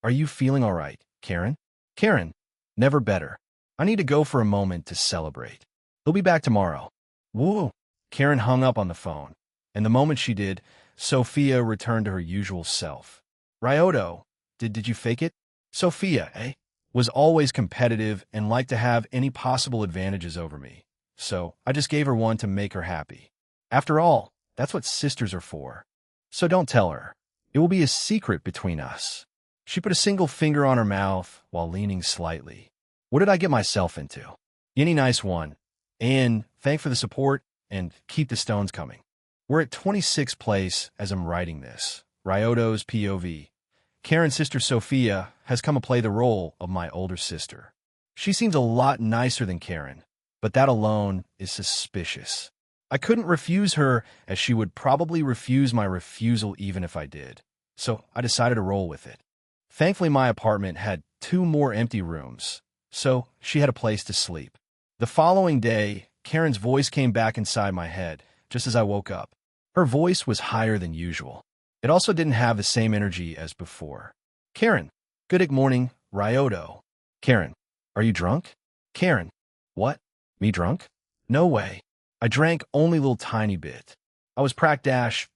are you feeling all right, Karen? Karen, never better. I need to go for a moment to celebrate. He'll be back tomorrow. Woo! Karen hung up on the phone, and the moment she did, Sophia returned to her usual self. Ryoto, did you fake it? Sophia, was always competitive and liked to have any possible advantages over me, so I just gave her one to make her happy. After all, that's what sisters are for. So don't tell her. It will be a secret between us. She put a single finger on her mouth while leaning slightly. What did I get myself into? Any nice one. And thank for the support, and keep the stones coming. We're at 26th place as I'm writing this. Ryoto's POV. Karen's sister Sophia has come to play the role of my older sister. She seems a lot nicer than Karen, but that alone is suspicious. I couldn't refuse her, as she would probably refuse my refusal even if I did. So I decided to roll with it. Thankfully, my apartment had 2 more empty rooms, so she had a place to sleep. The following day, Karen's voice came back inside my head, just as I woke up. Her voice was higher than usual. It also didn't have the same energy as before. Karen, good morning, Ryoto. Karen, are you drunk? Karen, what? Me drunk? No way. I drank only a little tiny bit. I was proc dash,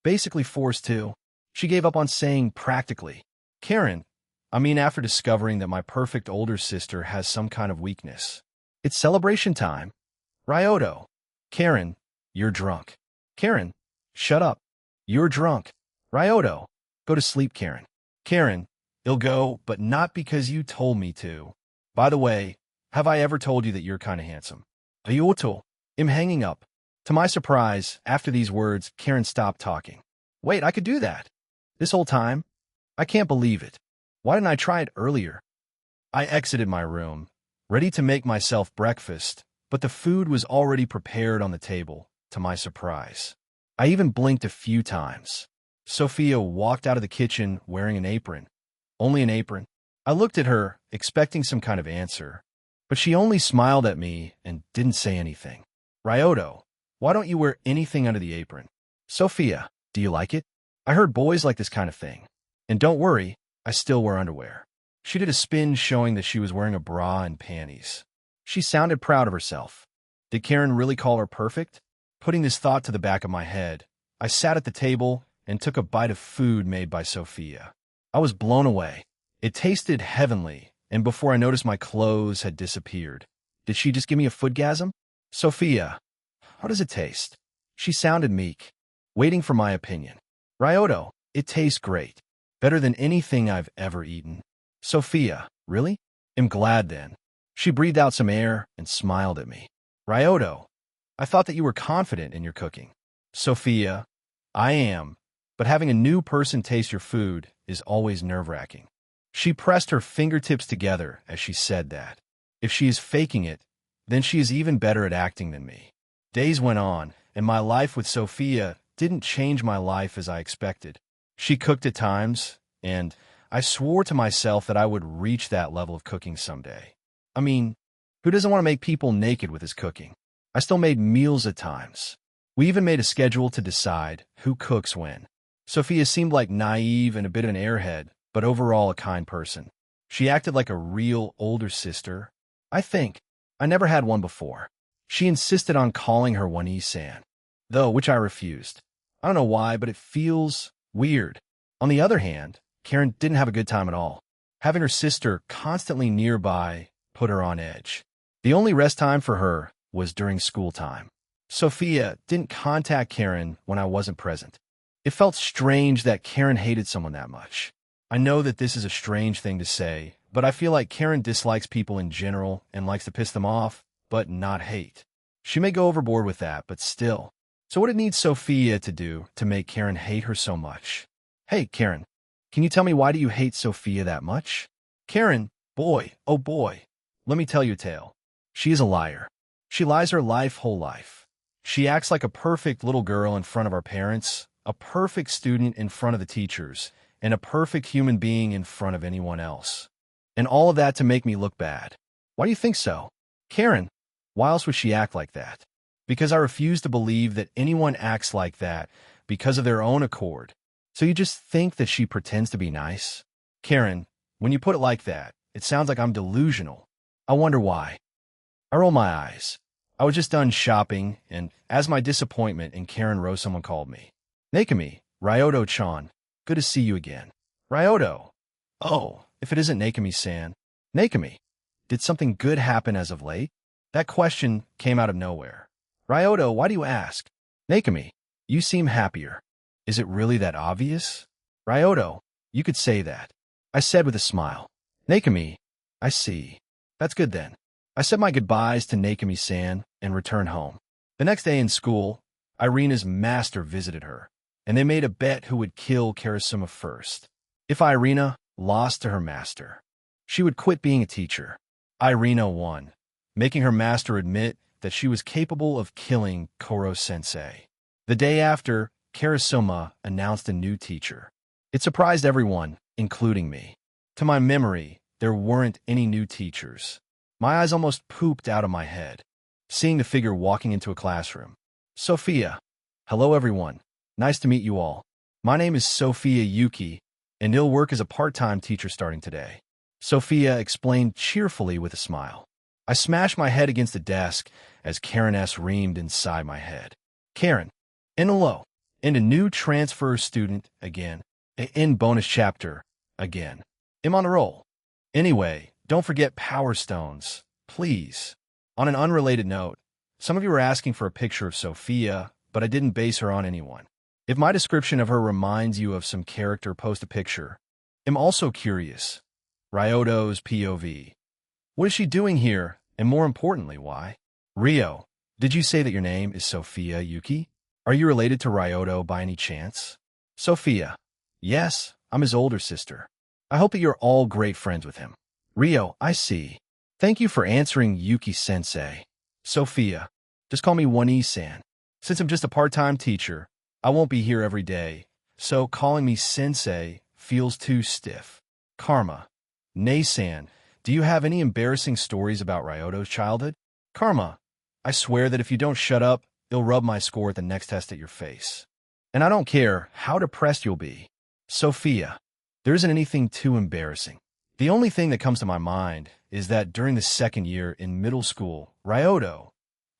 basically forced to. She gave up on saying practically. Karen, I mean after discovering that my perfect older sister has some kind of weakness. It's celebration time. Ryoto. Karen, you're drunk. Karen, shut up. You're drunk. Ryoto, go to sleep, Karen. Karen, I'll go, but not because you told me to. By the way, have I ever told you that you're kind of handsome? Ryoto, I'm hanging up. To my surprise, after these words, Karen stopped talking. Wait, I could do that. This whole time? I can't believe it. Why didn't I try it earlier? I exited my room, ready to make myself breakfast, but the food was already prepared on the table, to my surprise. I even blinked a few times. Sophia walked out of the kitchen wearing an apron. Only an apron. I looked at her, expecting some kind of answer, But she only smiled at me and didn't say anything. Ryoto, why don't you wear anything under the apron? Sophia, do you like it? I heard boys like this kind of thing. And don't worry, I still wear underwear. She did a spin showing that she was wearing a bra and panties. She sounded proud of herself. Did Karen really call her perfect? Putting this thought to the back of my head, I sat at the table and took a bite of food made by Sophia. I was blown away. It tasted heavenly, and before I noticed my clothes had disappeared. Did she just give me a foodgasm? Sophia, how does it taste? She sounded meek, waiting for my opinion. Ryoto, it tastes great. Better than anything I've ever eaten. Sophia, really? I'm glad then. She breathed out some air and smiled at me. Ryoto, I thought that you were confident in your cooking. Sophia, I am, but having a new person taste your food is always nerve-wracking. She pressed her fingertips together as she said that. If she is faking it, then she is even better at acting than me. Days went on, and my life with Sophia didn't change my life as I expected. She cooked at times, and I swore to myself that I would reach that level of cooking someday. I mean, who doesn't want to make people naked with his cooking? I still made meals at times. We even made a schedule to decide who cooks when. Sophia seemed like naive and a bit of an airhead, but overall a kind person. She acted like a real older sister. I think. I never had one before. She insisted on calling her Wani-san, though, which I refused. I don't know why, but it feels weird. On the other hand, Karen didn't have a good time at all. Having her sister constantly nearby put her on edge. The only rest time for her was during school time. Sophia didn't contact Karen when I wasn't present. It felt strange that Karen hated someone that much. I know that this is a strange thing to say, but I feel like Karen dislikes people in general and likes to piss them off, but not hate. She may go overboard with that, but still. So what did it need Sophia to do to make Karen hate her so much? Hey, Karen, can you tell me why do you hate Sophia that much? Karen, boy, oh boy, let me tell you a tale. She is a liar. She lies her whole life. She acts like a perfect little girl in front of our parents, a perfect student in front of the teachers, and a perfect human being in front of anyone else. And all of that to make me look bad. Why do you think so? Karen, why else would she act like that? Because I refuse to believe that anyone acts like that because of their own accord. So you just think that she pretends to be nice? Karen, when you put it like that, it sounds like I'm delusional. I wonder why. I roll my eyes. I was just done shopping, and as my disappointment in Karen rose, someone called me. Nakami, Ryoto-chan, good to see you again. Ryoto. Oh, if it isn't Nakami-san. Nakami, did something good happen as of late? That question came out of nowhere. Ryoto, why do you ask? Nakami, you seem happier. Is it really that obvious? Ryoto, you could say that. I said with a smile. Nakami, I see. That's good then. I said my goodbyes to Nakami-san and returned home. The next day in school, Irina's master visited her, and they made a bet who would kill Karasuma first. If Irina lost to her master, she would quit being a teacher. Irina won, making her master admit that she was capable of killing Koro-sensei. The day after, Karasuma announced a new teacher. It surprised everyone, including me. To my memory, there weren't any new teachers. My eyes almost pooped out of my head, seeing the figure walking into a classroom. Sophia. Hello, everyone. Nice to meet you all. My name is Sophia Yuki, and I'll work as a part-time teacher starting today. Sophia explained cheerfully with a smile. I smashed my head against the desk as Karen S. reamed inside my head. Karen. And hello. And a new transfer student again. In bonus chapter again. I'm on a roll. Anyway, don't forget Power Stones, please. On an unrelated note, some of you were asking for a picture of Sophia, but I didn't base her on anyone. If my description of her reminds you of some character, post a picture. I'm also curious. Ryoto's POV. What is she doing here, and more importantly, why? Rio, did you say that your name is Sophia Yuki? Are you related to Ryoto by any chance? Sophia. Yes, I'm his older sister. I hope that you're all great friends with him. Rio, I see. Thank you for answering Yuki-sensei. Sophia, just call me Wani-san. Since I'm just a part-time teacher, I won't be here every day, so calling me sensei feels too stiff. Karma. Nay-san, Do you have any embarrassing stories about Ryoto's childhood? Karma, I swear that if you don't shut up, you'll rub my score at the next test at your face. And I don't care how depressed you'll be. Sophia, there isn't anything too embarrassing. The only thing that comes to my mind is that during the second year in middle school, Ryoto.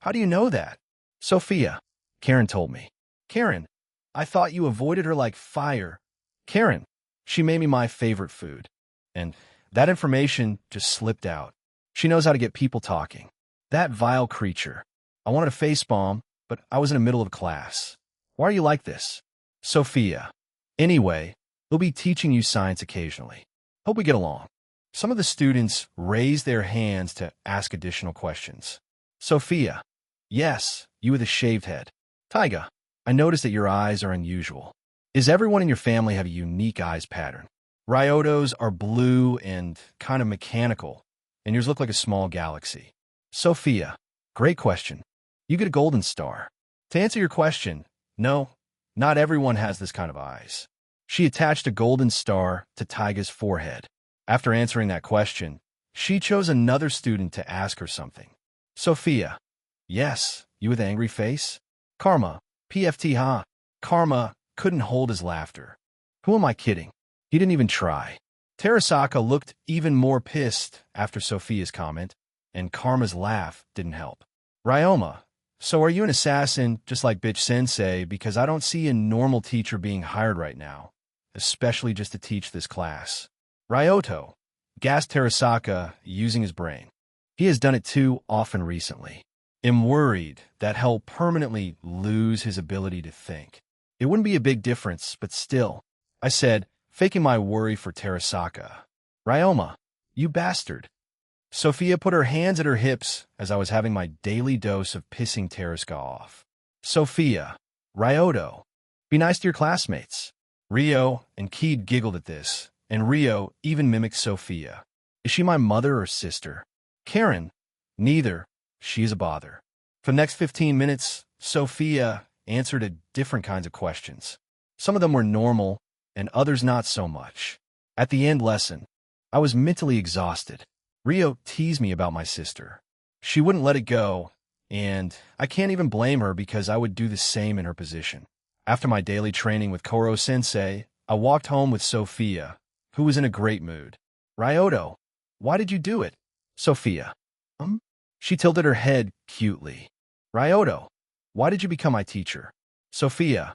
How do you know that? Sophia, Karen told me. Karen, I thought you avoided her like fire. Karen, she made me my favorite food. And that information just slipped out. She knows how to get people talking. That vile creature. I wanted a facepalm, but I was in the middle of class. Why are you like this? Sophia. Anyway, we'll be teaching you science occasionally. Hope we get along. Some of the students raised their hands to ask additional questions. Sophia. Yes, you with a shaved head. Taiga, I noticed that your eyes are unusual. Is everyone in your family have a unique eyes pattern? Ryoto's are blue and kind of mechanical, and yours look like a small galaxy. Sophia, great question. You get a golden star. To answer your question, no, not everyone has this kind of eyes. She attached a golden star to Taiga's forehead. After answering that question, she chose another student to ask her something. Sophia, yes, you with an angry face? Karma, PFT ha. Karma couldn't hold his laughter. Who am I kidding? He didn't even try. Terasaka looked even more pissed after Sophia's comment, and Karma's laugh didn't help. Ryoma, so are you an assassin just like bitch sensei, because I don't see a normal teacher being hired right now, especially just to teach this class. Ryoto, gasped Terasaka using his brain. He has done it too often recently. I'm worried that he'll permanently lose his ability to think. It wouldn't be a big difference, but still, I said, faking my worry for Terasaka. Ryoma, you bastard. Sophia put her hands at her hips as I was having my daily dose of pissing Terasaka off. Sophia, Ryoto, be nice to your classmates. Rio and Keed giggled at this, and Rio even mimicked Sophia. Is she my mother or sister? Karen, neither. She is a bother. For the next 15 minutes, Sophia answered different kinds of questions. Some of them were normal, and others not so much. At the end lesson, I was mentally exhausted. Rio teased me about my sister. She wouldn't let it go, and I can't even blame her because I would do the same in her position. After my daily training with Koro-sensei, I walked home with Sophia, who was in a great mood. Ryoto, why did you do it? Sophia. She tilted her head cutely. Ryoto, why did you become my teacher? Sophia.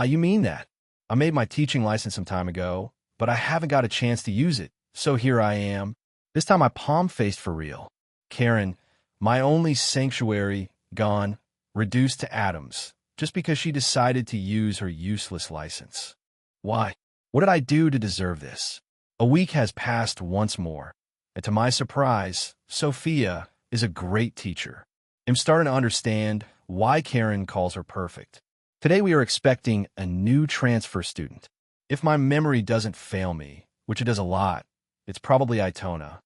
You mean that? I made my teaching license some time ago, but I haven't got a chance to use it, so here I am. This time I palm-faced for real. Karen, my only sanctuary, gone, reduced to atoms, just because she decided to use her useless license. Why? What did I do to deserve this? A week has passed once more, and to my surprise, Sophia is a great teacher. I'm starting to understand why Karen calls her perfect. Today we are expecting a new transfer student. If my memory doesn't fail me, which it does a lot, it's probably Itona.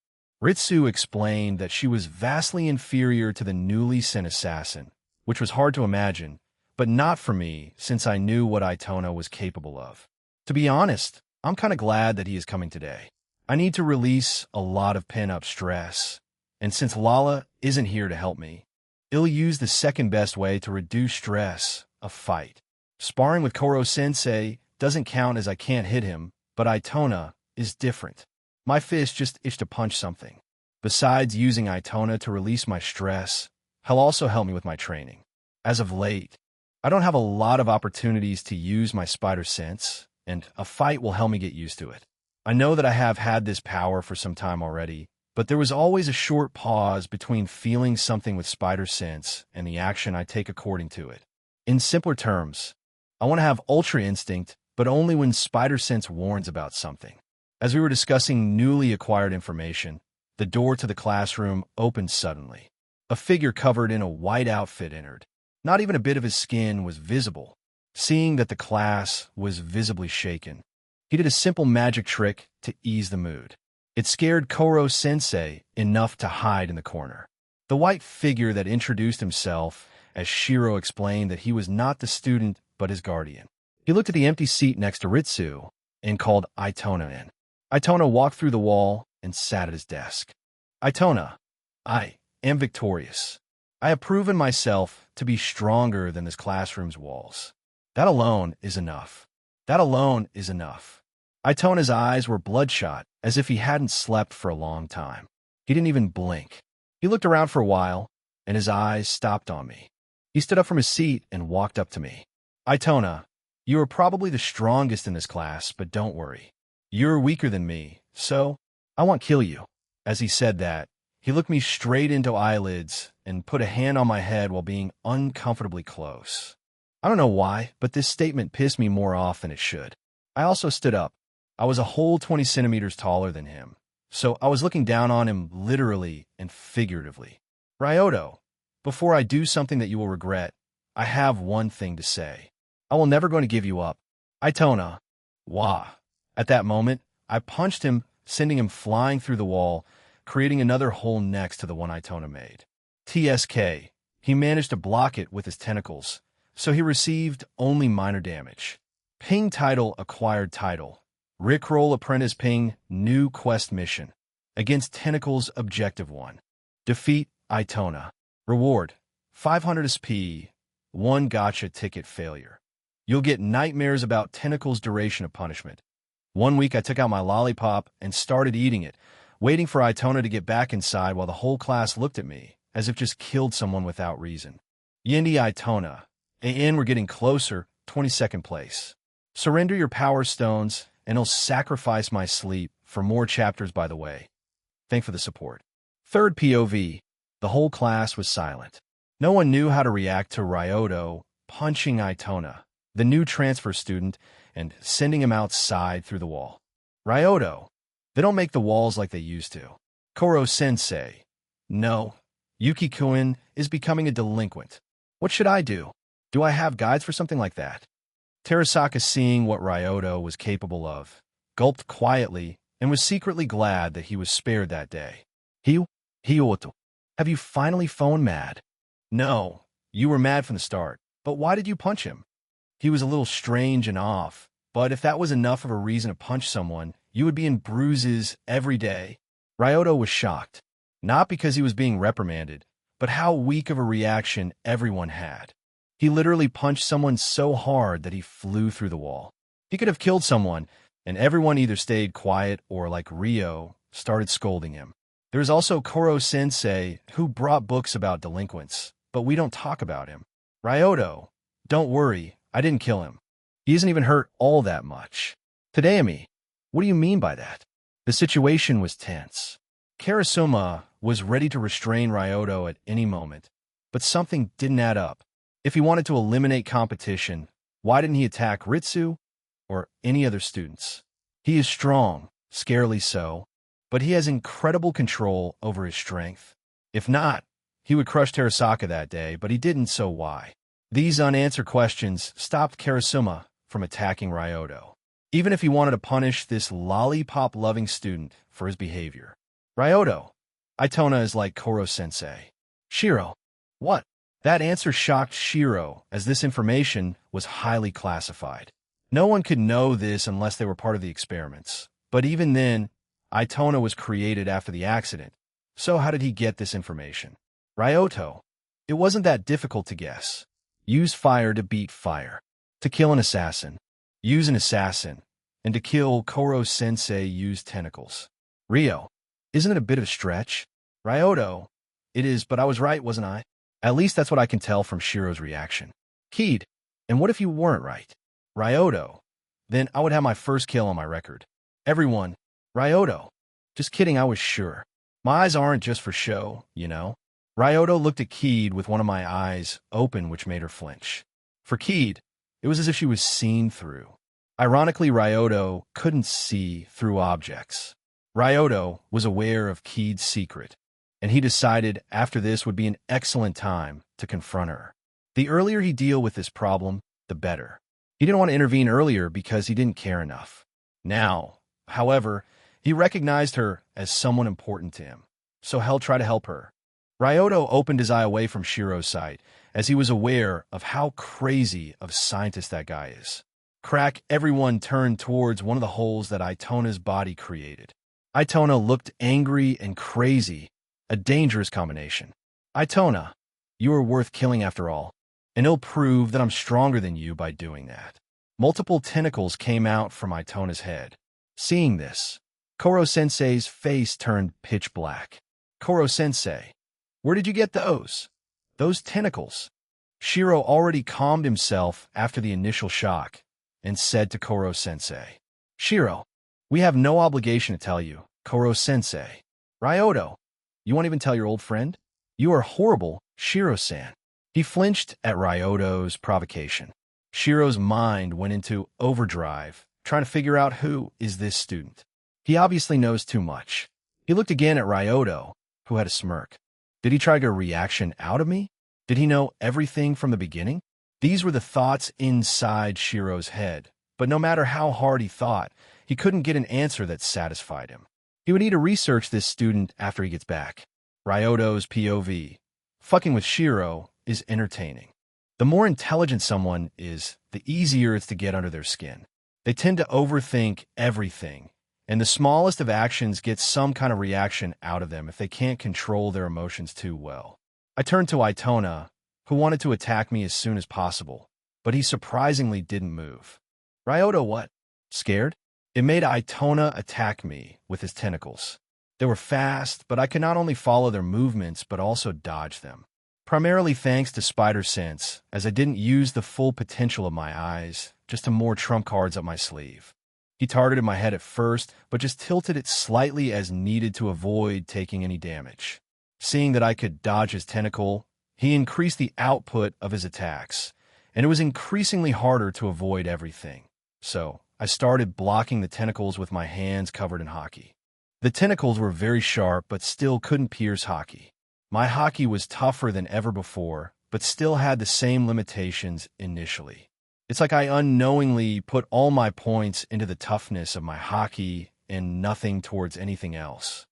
Ritsu explained that she was vastly inferior to the newly sent assassin, which was hard to imagine, but not for me since I knew what Itona was capable of. To be honest, I'm kind of glad that he is coming today. I need to release a lot of pent-up stress, and since Lala isn't here to help me, I'll use the second best way to reduce stress, a fight. Sparring with Koro-sensei doesn't count as I can't hit him, but Itona is different. My fist just itched to punch something. Besides using Itona to release my stress, he'll also help me with my training. As of late, I don't have a lot of opportunities to use my spider sense, and a fight will help me get used to it. I know that I have had this power for some time already, but there was always a short pause between feeling something with spider sense and the action I take according to it. In simpler terms, I want to have ultra instinct, but only when spider sense warns about something. As we were discussing newly acquired information, the door to the classroom opened suddenly. A figure covered in a white outfit entered. Not even a bit of his skin was visible. Seeing that the class was visibly shaken, he did a simple magic trick to ease the mood. It scared Koro-sensei enough to hide in the corner. The white figure that introduced himself, as Shiro explained that he was not the student but his guardian. He looked at the empty seat next to Ritsu and called Itona in. Itona walked through the wall and sat at his desk. Itona, I am victorious. I have proven myself to be stronger than this classroom's walls. That alone is enough. That alone is enough. Itona's eyes were bloodshot, as if he hadn't slept for a long time. He didn't even blink. He looked around for a while, and his eyes stopped on me. He stood up from his seat and walked up to me. Itona, you are probably the strongest in this class, but don't worry. You're weaker than me, so I won't kill you. As he said that, he looked me straight into eyelids and put a hand on my head while being uncomfortably close. I don't know why, but this statement pissed me more off than it should. I also stood up. I was a whole 20 centimeters taller than him, so I was looking down on him literally and figuratively. Ryoto, before I do something that you will regret, I have one thing to say. I will never going to give you up. Itona. Wah. At that moment, I punched him, sending him flying through the wall, creating another hole next to the one Itona made. TSK. He managed to block it with his tentacles, so he received only minor damage. Ping title acquired title. Rickroll Apprentice Ping new quest mission. Against Tentacles Objective 1. Defeat Itona. Reward 500 SP. 1 gotcha ticket failure. You'll get nightmares about Tentacles duration of punishment. 1 week I took out my lollipop and started eating it, waiting for Itona to get back inside while the whole class looked at me, as if just killed someone without reason. Yindi Itona. AN we're getting closer, 22nd place. Surrender your power stones, and I'll sacrifice my sleep for more chapters by the way. Thanks for the support. Third POV. The whole class was silent. No one knew how to react to Ryoto punching Itona, the new transfer student, and sending him outside through the wall. Ryoto. They don't make the walls like they used to. Koro-sensei. No. Yuki-kun is becoming a delinquent. What should I do? Do I have guides for something like that? Terasaka, seeing what Ryoto was capable of, gulped quietly and was secretly glad that he was spared that day. Hyoto, have you finally phoned mad? No, you were mad from the start, but why did you punch him? He was a little strange and off, but if that was enough of a reason to punch someone, you would be in bruises every day. Ryoto was shocked, not because he was being reprimanded, but how weak of a reaction everyone had. He literally punched someone so hard that he flew through the wall. He could have killed someone, and everyone either stayed quiet or, like Ryo, started scolding him. There's also Koro-sensei, who brought books about delinquents, but we don't talk about him. Ryoto, don't worry, I didn't kill him. He isn't even hurt all that much. Tadayami, what do you mean by that? The situation was tense. Karasuma was ready to restrain Ryoto at any moment, but something didn't add up. If he wanted to eliminate competition, why didn't he attack Ritsu or any other students? He is strong, scarily so, but he has incredible control over his strength. If not, he would crush Terasaka that day, but he didn't, so why? These unanswered questions stopped Karasuma from attacking Ryoto, even if he wanted to punish this lollipop-loving student for his behavior. Ryoto, Itona is like Koro-sensei. Shiro, what? That answer shocked Shiro, as this information was highly classified. No one could know this unless they were part of the experiments. But even then, Itona was created after the accident. So how did he get this information? Ryoto, it wasn't that difficult to guess. Use fire to beat fire. To kill an assassin, use an assassin. And to kill Koro-sensei, use tentacles. Ryo, isn't it a bit of a stretch? Ryoto, it is, but I was right, wasn't I? At least that's what I can tell from Shiro's reaction. Keyed, and what if you weren't right? Ryoto, then I would have my first kill on my record. Everyone, Ryoto. Just kidding, I was sure. My eyes aren't just for show, you know? Ryoto looked at Keyed with one of my eyes open, which made her flinch. For Keyed, it was as if she was seen through. Ironically, Ryoto couldn't see through objects. Ryoto was aware of Keyed's secret, and he decided after this would be an excellent time to confront her. The earlier he deal with this problem, the better. He didn't want to intervene earlier because he didn't care enough. Now, however, he recognized her as someone important to him, so he'll try to help her. Ryoto opened his eye away from Shiro's sight, as he was aware of how crazy of a scientist that guy is. Crack, everyone turned towards one of the holes that Itona's body created. Itona looked angry and crazy, a dangerous combination. Itona, you are worth killing after all, and it'll prove that I'm stronger than you by doing that. Multiple tentacles came out from Itona's head. Seeing this, Koro-sensei's face turned pitch black. Koro-sensei, where did you get those? Those tentacles? Shiro already calmed himself after the initial shock and said to Koro-sensei, Shiro, we have no obligation to tell you, Koro-sensei. Ryoto, you won't even tell your old friend? You are horrible, Shiro-san. He flinched at Ryoto's provocation. Shiro's mind went into overdrive, trying to figure out who is this student. He obviously knows too much. He looked again at Ryoto, who had a smirk. Did he try to get a reaction out of me? Did he know everything from the beginning? These were the thoughts inside Shiro's head, but no matter how hard he thought, he couldn't get an answer that satisfied him. He would need to research this student after he gets back. Ryoto's POV. Fucking with Shiro is entertaining. The more intelligent someone is, the easier it's to get under their skin. They tend to overthink everything, and the smallest of actions gets some kind of reaction out of them if they can't control their emotions too well. I turned to Itona, who wanted to attack me as soon as possible, but he surprisingly didn't move. Ryoto what? Scared? It made Itona attack me with his tentacles. They were fast, but I could not only follow their movements but also dodge them. Primarily thanks to Spider Sense, as I didn't use the full potential of my eyes, just to more trump cards up my sleeve. He targeted my head at first, but just tilted it slightly as needed to avoid taking any damage. Seeing that I could dodge his tentacle, he increased the output of his attacks, and it was increasingly harder to avoid everything. So, I started blocking the tentacles with my hands covered in haki. The tentacles were very sharp, but still couldn't pierce haki. My haki was tougher than ever before, but still had the same limitations initially. It's like I unknowingly put all my points into the toughness of my haki and nothing towards anything else.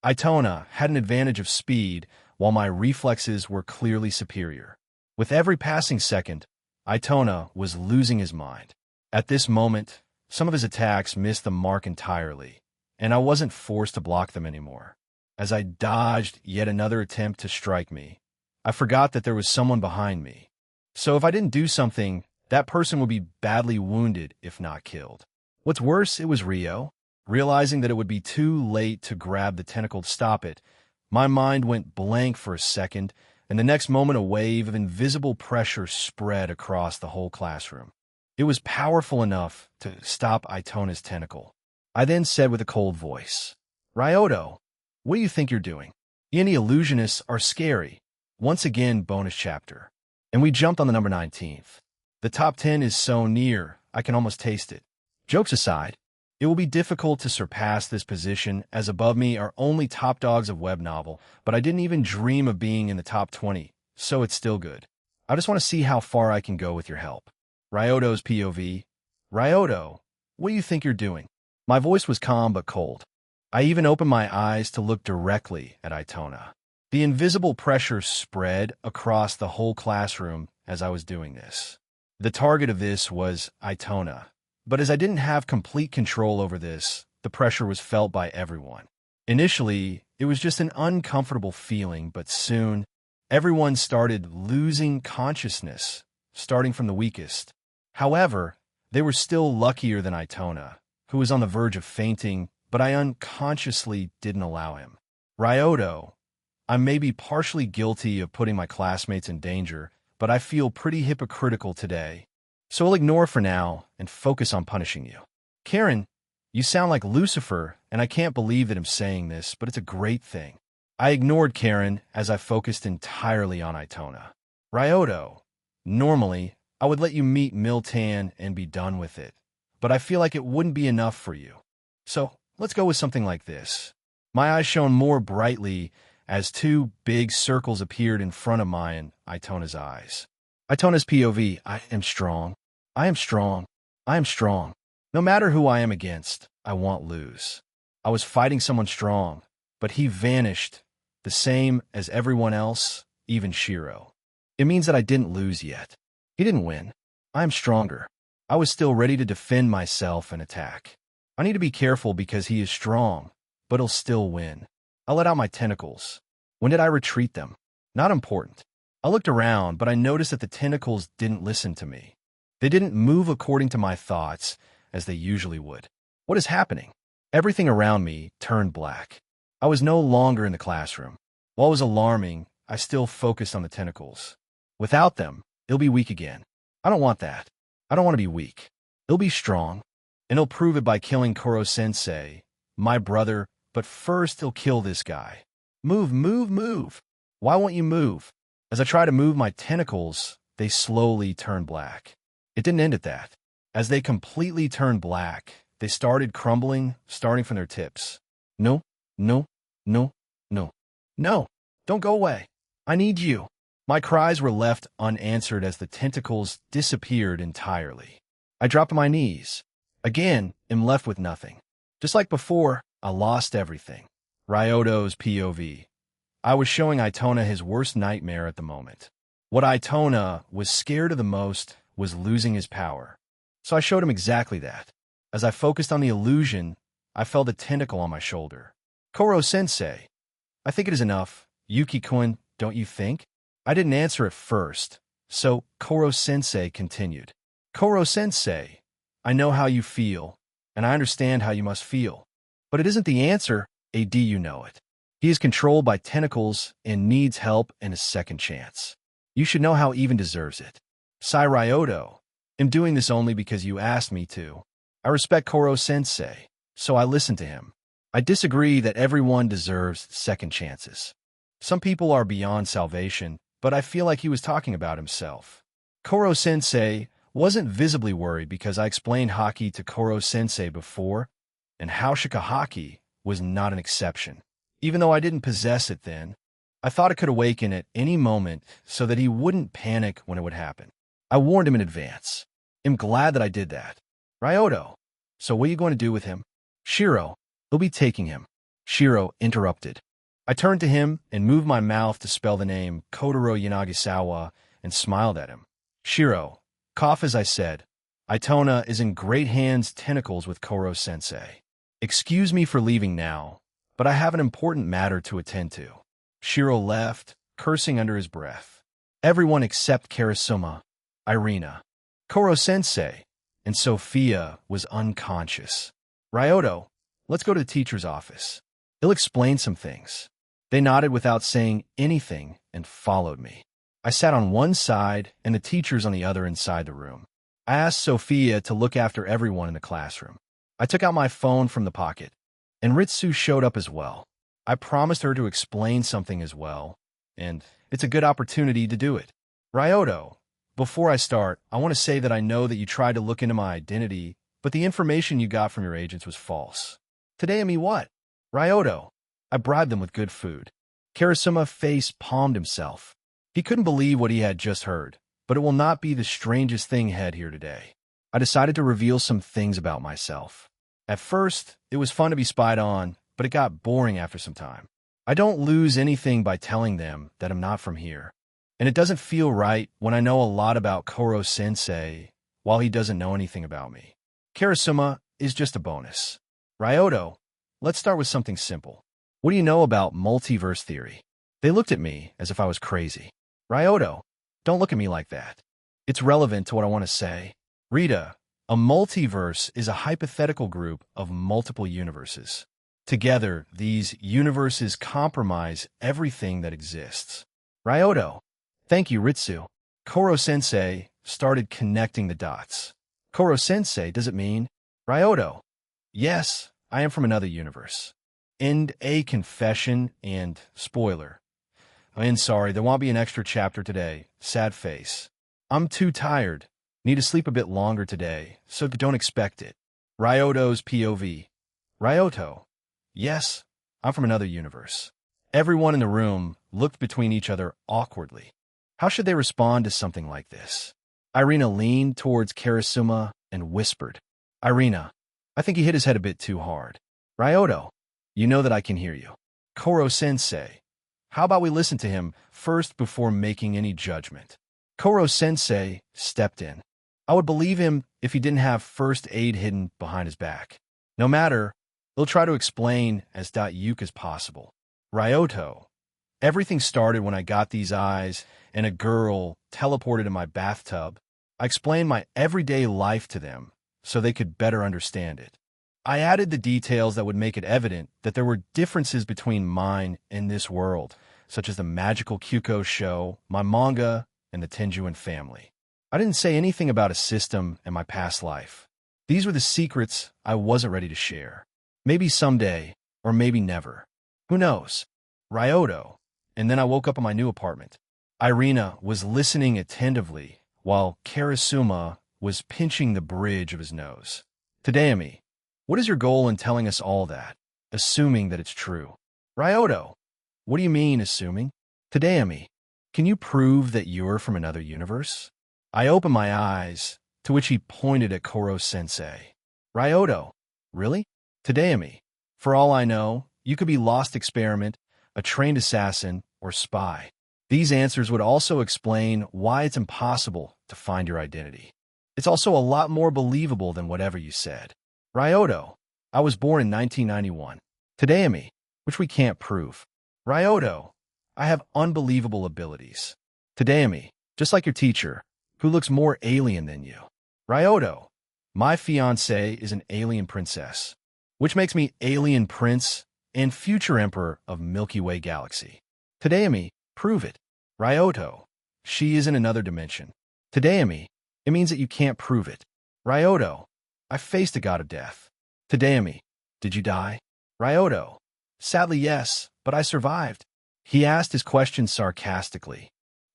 Itona had an advantage of speed, while my reflexes were clearly superior. With every passing second, Itona was losing his mind. At this moment, some of his attacks missed the mark entirely, and I wasn't forced to block them anymore. As I dodged yet another attempt to strike me, I forgot that there was someone behind me. So if I didn't do something, that person would be badly wounded if not killed. What's worse, it was Ryo. Realizing that it would be too late to grab the tentacle to stop it, my mind went blank for a second, and the next moment a wave of invisible pressure spread across the whole classroom. It was powerful enough to stop Itona's tentacle. I then said with a cold voice, Ryoto, what do you think you're doing? Any illusionists are scary. Once again, bonus chapter. And we jumped on the number 19th. The top 10 is so near, I can almost taste it. Jokes aside, it will be difficult to surpass this position, as above me are only top dogs of web novel, but I didn't even dream of being in the top 20, so it's still good. I just want to see how far I can go with your help. Ryoto's POV. Ryoto, what do you think you're doing? My voice was calm but cold. I even opened my eyes to look directly at Itona. The invisible pressure spread across the whole classroom as I was doing this. The target of this was Itona, but as I didn't have complete control over this, the pressure was felt by everyone. Initially, it was just an uncomfortable feeling, but soon, everyone started losing consciousness, starting from the weakest. However, they were still luckier than Itona, who was on the verge of fainting, but I unconsciously didn't allow him. Ryoto, I may be partially guilty of putting my classmates in danger, but I feel pretty hypocritical today, so I'll ignore for now and focus on punishing you. Karen, you sound like Lucifer, and I can't believe that I'm saying this, but it's a great thing. I ignored Karen as I focused entirely on Itona. Ryoto, normally, I would let you meet Miltan and be done with it, but I feel like it wouldn't be enough for you. So, let's go with something like this. My eyes shone more brightly as two big circles appeared in front of mine, Itona's eyes. Itona's POV, I am strong. I am strong. I am strong. No matter who I am against, I won't lose. I was fighting someone strong, but he vanished, the same as everyone else, even Shiro. It means that I didn't lose yet. He didn't win. I am stronger. I was still ready to defend myself and attack. I need to be careful because he is strong, but he'll still win. I let out my tentacles. When did I retreat them? Not important. I looked around, but I noticed that the tentacles didn't listen to me. They didn't move according to my thoughts, as they usually would. What is happening? Everything around me turned black. I was no longer in the classroom. While it was alarming, I still focused on the tentacles. Without them, it'll be weak again. I don't want that. I don't want to be weak. It'll be strong, and he'll prove it by killing Koro-sensei, my brother, but first he'll kill this guy. Move, move, move. Why won't you move? As I try to move my tentacles, they slowly turn black. It didn't end at that. As they completely turned black, they started crumbling, starting from their tips. No, no, no, no, no, don't go away. I need you. My cries were left unanswered as the tentacles disappeared entirely. I dropped to my knees. Again, am left with nothing. Just like before, I lost everything. Ryoto's POV. I was showing Itona his worst nightmare at the moment. What Itona was scared of the most was losing his power. So I showed him exactly that. As I focused on the illusion, I felt a tentacle on my shoulder. Koro-sensei. I think it is enough. Yuki-kun, don't you think? I didn't answer at first, so Koro-sensei continued. Koro-sensei, I know how you feel, and I understand how you must feel. But it isn't the answer, AD, you know it. He is controlled by tentacles and needs help and a second chance. You should know how Even deserves it. Sai Ryoto, I'm doing this only because you asked me to. I respect Koro-sensei, so I listen to him. I disagree that everyone deserves second chances. Some people are beyond salvation, but I feel like he was talking about himself. Koro-sensei wasn't visibly worried because I explained Haki to Koro-sensei before, and Haushika Haki was not an exception. Even though I didn't possess it then, I thought it could awaken at any moment so that he wouldn't panic when it would happen. I warned him in advance. I'm glad that I did that. Ryoto, so what are you going to do with him? Shiro, he'll be taking him. Shiro interrupted. I turned to him and moved my mouth to spell the name Kotaro Yanagisawa and smiled at him. Shiro, cough as I said. Itona is in great hands tentacles with Koro-sensei. Excuse me for leaving now, but I have an important matter to attend to. Shiro left, cursing under his breath. Everyone except Karasuma, Irina, Koro-sensei, and Sophia was unconscious. Ryoto, let's go to the teacher's office. He'll explain some things. They nodded without saying anything and followed me. I sat on one side and the teachers on the other inside the room. I asked Sophia to look after everyone in the classroom. I took out my phone from the pocket, and Ritsu showed up as well. I promised her to explain something as well, and it's a good opportunity to do it. Ryoto, before I start, I want to say that I know that you tried to look into my identity, but the information you got from your agents was false. Today, I mean what? Ryoto, I bribed them with good food. Karasuma face palmed himself. He couldn't believe what he had just heard, but it will not be the strangest thing ahead here today. I decided to reveal some things about myself. At first, it was fun to be spied on, but it got boring after some time. I don't lose anything by telling them that I'm not from here. And it doesn't feel right when I know a lot about Koro-sensei while he doesn't know anything about me. Karasuma is just a bonus. Ryoto, let's start with something simple. What do you know about multiverse theory? They looked at me as if I was crazy. Ryoto, don't look at me like that. It's relevant to what I want to say. Rita, a multiverse is a hypothetical group of multiple universes. Together, these universes compromise everything that exists. Ryoto, thank you, Ritsu. Koro-sensei started connecting the dots. Koro-sensei, does it mean? Ryoto, yes, I am from another universe. End a confession and spoiler. I'm sorry, there won't be an extra chapter today. Sad face. I'm too tired. Need to sleep a bit longer today, so don't expect it. Ryoto's POV. Ryoto. Yes, I'm from another universe. Everyone in the room looked between each other awkwardly. How should they respond to something like this? Irina leaned towards Karasuma and whispered. Irina, I think he hit his head a bit too hard. Ryoto, you know that I can hear you. Koro-sensei, how about we listen to him first before making any judgment? Koro-sensei stepped in. I would believe him if he didn't have first aid hidden behind his back. No matter, He'll try to explain as Yuke as possible. Ryoto, everything started when I got these eyes and a girl teleported in my bathtub. I explained my everyday life to them so they could better understand it. I added the details that would make it evident that there were differences between mine and this world, such as the magical Kyuko show, my manga, and the Tenjuin family. I didn't say anything about a system and my past life. These were the secrets I wasn't ready to share. Maybe someday, or maybe never. Who knows? Ryoto. And then I woke up in my new apartment. Irina was listening attentively, while Karasuma was pinching the bridge of his nose. Tadayami, what is your goal in telling us all that, assuming that it's true? Ryoto, what do you mean, assuming? Tadayami, can you prove that you're from another universe? I opened my eyes, to which he pointed at Koro-sensei. Ryoto, really? Tadayami, for all I know, you could be Lost Experiment, a trained assassin, or spy. These answers would also explain why it's impossible to find your identity. It's also a lot more believable than whatever you said. Ryoto, I was born in 1991. Tadayami, which we can't prove. Ryoto, I have unbelievable abilities. Tadayami, just like your teacher, who looks more alien than you. Ryoto, my fiancée is an alien princess, which makes me alien prince and future emperor of Milky Way galaxy. Tadayami, prove it. Ryoto, she is in another dimension. Tadayami, it means that you can't prove it. Ryoto, I faced a god of death. Tadayami, did you die? Ryoto, sadly yes, but I survived. He asked his question sarcastically,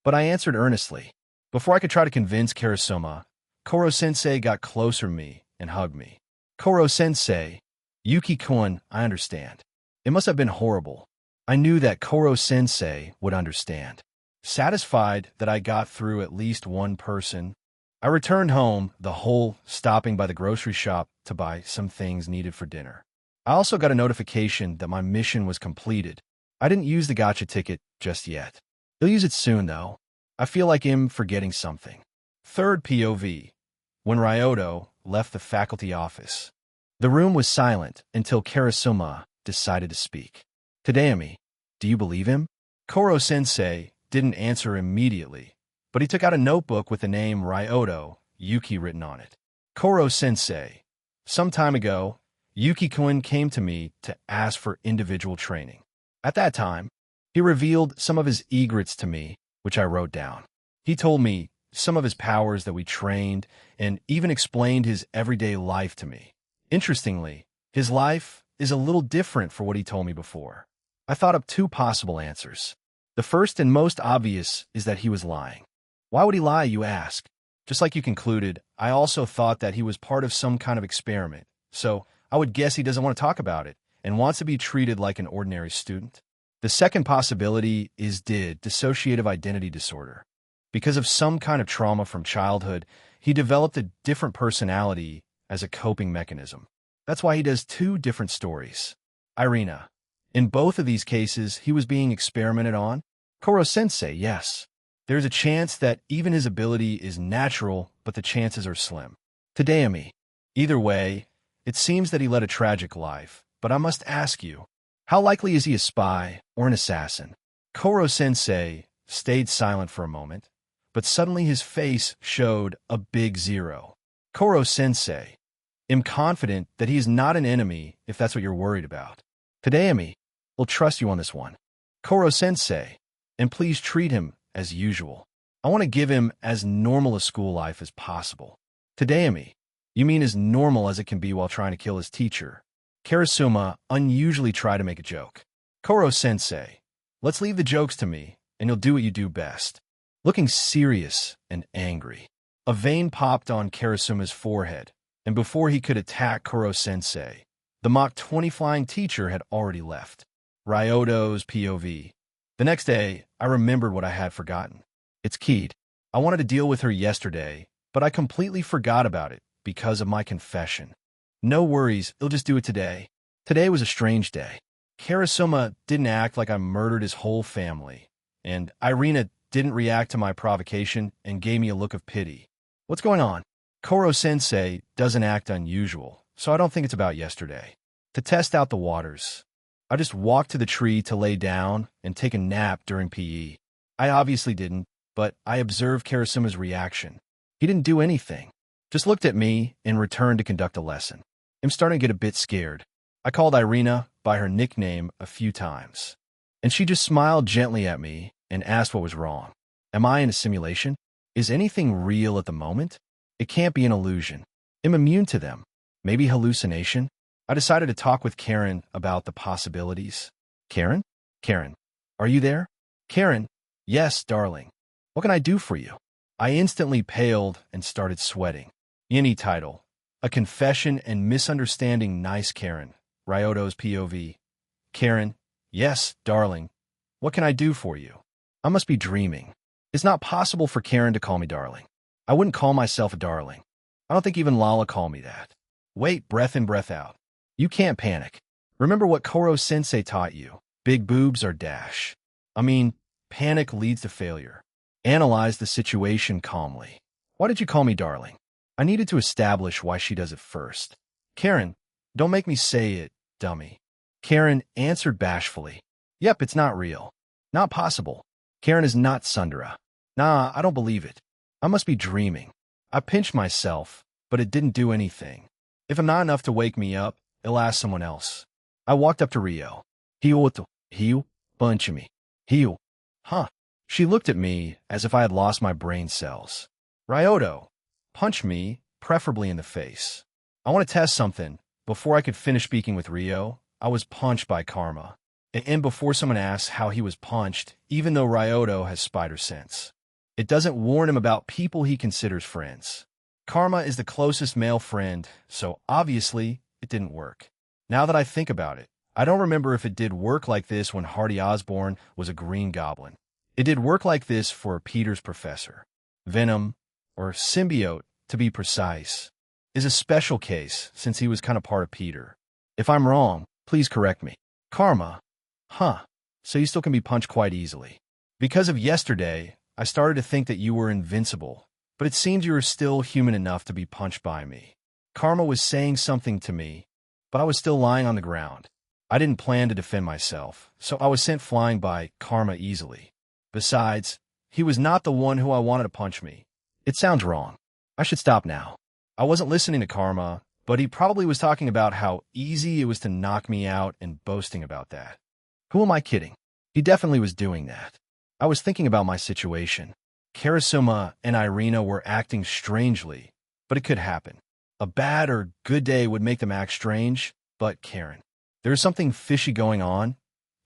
but I answered earnestly. Before I could try to convince Karasuma, Koro-sensei got closer to me and hugged me. Koro-sensei, Yuki-kun, I understand. It must have been horrible. I knew that Koro-sensei would understand. Satisfied that I got through at least one person, I returned home, the whole stopping by the grocery shop to buy some things needed for dinner. I also got a notification that my mission was completed. I didn't use the gacha ticket just yet. He'll use it soon, though. I feel like him forgetting something. Third POV. When Ryoto left the faculty office, the room was silent until Karasuma decided to speak. Tadayami, do you believe him? Koro-sensei didn't answer immediately, but he took out a notebook with the name Ryoto, Yuki written on it. Koro-sensei, some time ago, Yuki-kun came to me to ask for individual training. At that time, he revealed some of his egrets to me, which I wrote down. He told me some of his powers that we trained and even explained his everyday life to me. Interestingly, his life is a little different from what he told me before. I thought up two possible answers. The first and most obvious is that he was lying. Why would he lie, you ask? Just like you concluded, I also thought that he was part of some kind of experiment, so I would guess he doesn't want to talk about it and wants to be treated like an ordinary student. The second possibility is dissociative identity disorder. Because of some kind of trauma from childhood, he developed a different personality as a coping mechanism. That's why he does two different stories. Irina, in both of these cases, he was being experimented on. Koro-sensei, yes. There's a chance that even his ability is natural, but the chances are slim. Tadayami, either way, it seems that he led a tragic life, but I must ask you, how likely is he a spy or an assassin? Koro-sensei stayed silent for a moment, but suddenly his face showed a big 0. Koro-sensei, am confident that he is not an enemy if that's what you're worried about. Tadayami, will trust you on this one. Koro-sensei, and please treat him as usual. I want to give him as normal a school life as possible. Tadayami, you mean as normal as it can be while trying to kill his teacher? Karasuma unusually tried to make a joke. Koro-sensei, let's leave the jokes to me, and you'll do what you do best. Looking serious and angry, a vein popped on Karasuma's forehead, and before he could attack Koro-sensei, the Mach 20 flying teacher had already left. Ryoto's POV. The next day, I remembered what I had forgotten. It's keyed. I wanted to deal with her yesterday, but I completely forgot about it because of my confession. No worries, he'll just do it today. Today was a strange day. Karasuma didn't act like I murdered his whole family, and Irina didn't react to my provocation and gave me a look of pity. What's going on? Koro-sensei doesn't act unusual, so I don't think it's about yesterday. to test out the waters. I just walked to the tree to lay down and take a nap during PE. I obviously didn't, but I observed Karasuma's reaction. He didn't do anything, just looked at me and returned to conduct a lesson. I'm starting to get a bit scared. I called Irina by her nickname a few times, and she just smiled gently at me and asked what was wrong. Am I in a simulation? Is anything real at the moment? It can't be an illusion. I'm immune to them. Maybe hallucination? I decided to talk with Karen about the possibilities. Karen? Karen, are you there? Karen, yes, darling. What can I do for you? I instantly paled and started sweating. Any title. A Confession and Misunderstanding Nice Karen. Ryoto's POV. Karen, yes, darling. What can I do for you? I must be dreaming. It's not possible for Karen to call me darling. I wouldn't call myself a darling. I don't think even Lala called me that. Wait, breath in, breath out. You can't panic. Remember what Koro-sensei taught you. Big boobs are dash. I mean, panic leads to failure. Analyze the situation calmly. Why did you call me darling? I needed to establish why she does it first. Karen, don't make me say it, dummy. Karen answered bashfully. Yep, it's not real. Not possible. Karen is not Sundara. Nah, I don't believe it. I must be dreaming. I pinched myself, but it didn't do anything. If I'm not enough to wake me up, it'll ask someone else. I walked up to Rio. Hiu, bunch of me. Hiu. Huh. She looked at me as if I had lost my brain cells. Ryoto, punch me, preferably in the face. I want to test something. Before I could finish speaking with Rio, I was punched by Karma. And before someone asks how he was punched, even though Ryoto has spider sense, it doesn't warn him about people he considers friends. Karma is the closest male friend, so obviously it didn't work. Now that I think about it, I don't remember if it did work like this when Hardy Osborn was a Green Goblin. It did work like this for Peter's professor. Venom, or symbiote to be precise, is a special case since he was kind of part of Peter. If I'm wrong, please correct me. Karma. Huh. So you still can be punched quite easily. Because of yesterday, I started to think that you were invincible, but it seemed you were still human enough to be punched by me. Karma was saying something to me, but I was still lying on the ground. I didn't plan to defend myself, so I was sent flying by Karma easily. Besides, he was not the one who I wanted to punch me. It sounds wrong. I should stop now. I wasn't listening to Karma, but he probably was talking about how easy it was to knock me out and boasting about that. Who am I kidding? He definitely was doing that. I was thinking about my situation. Karasuma and Irina were acting strangely, but it could happen. A bad or good day would make them act strange, but Karen. There's something fishy going on,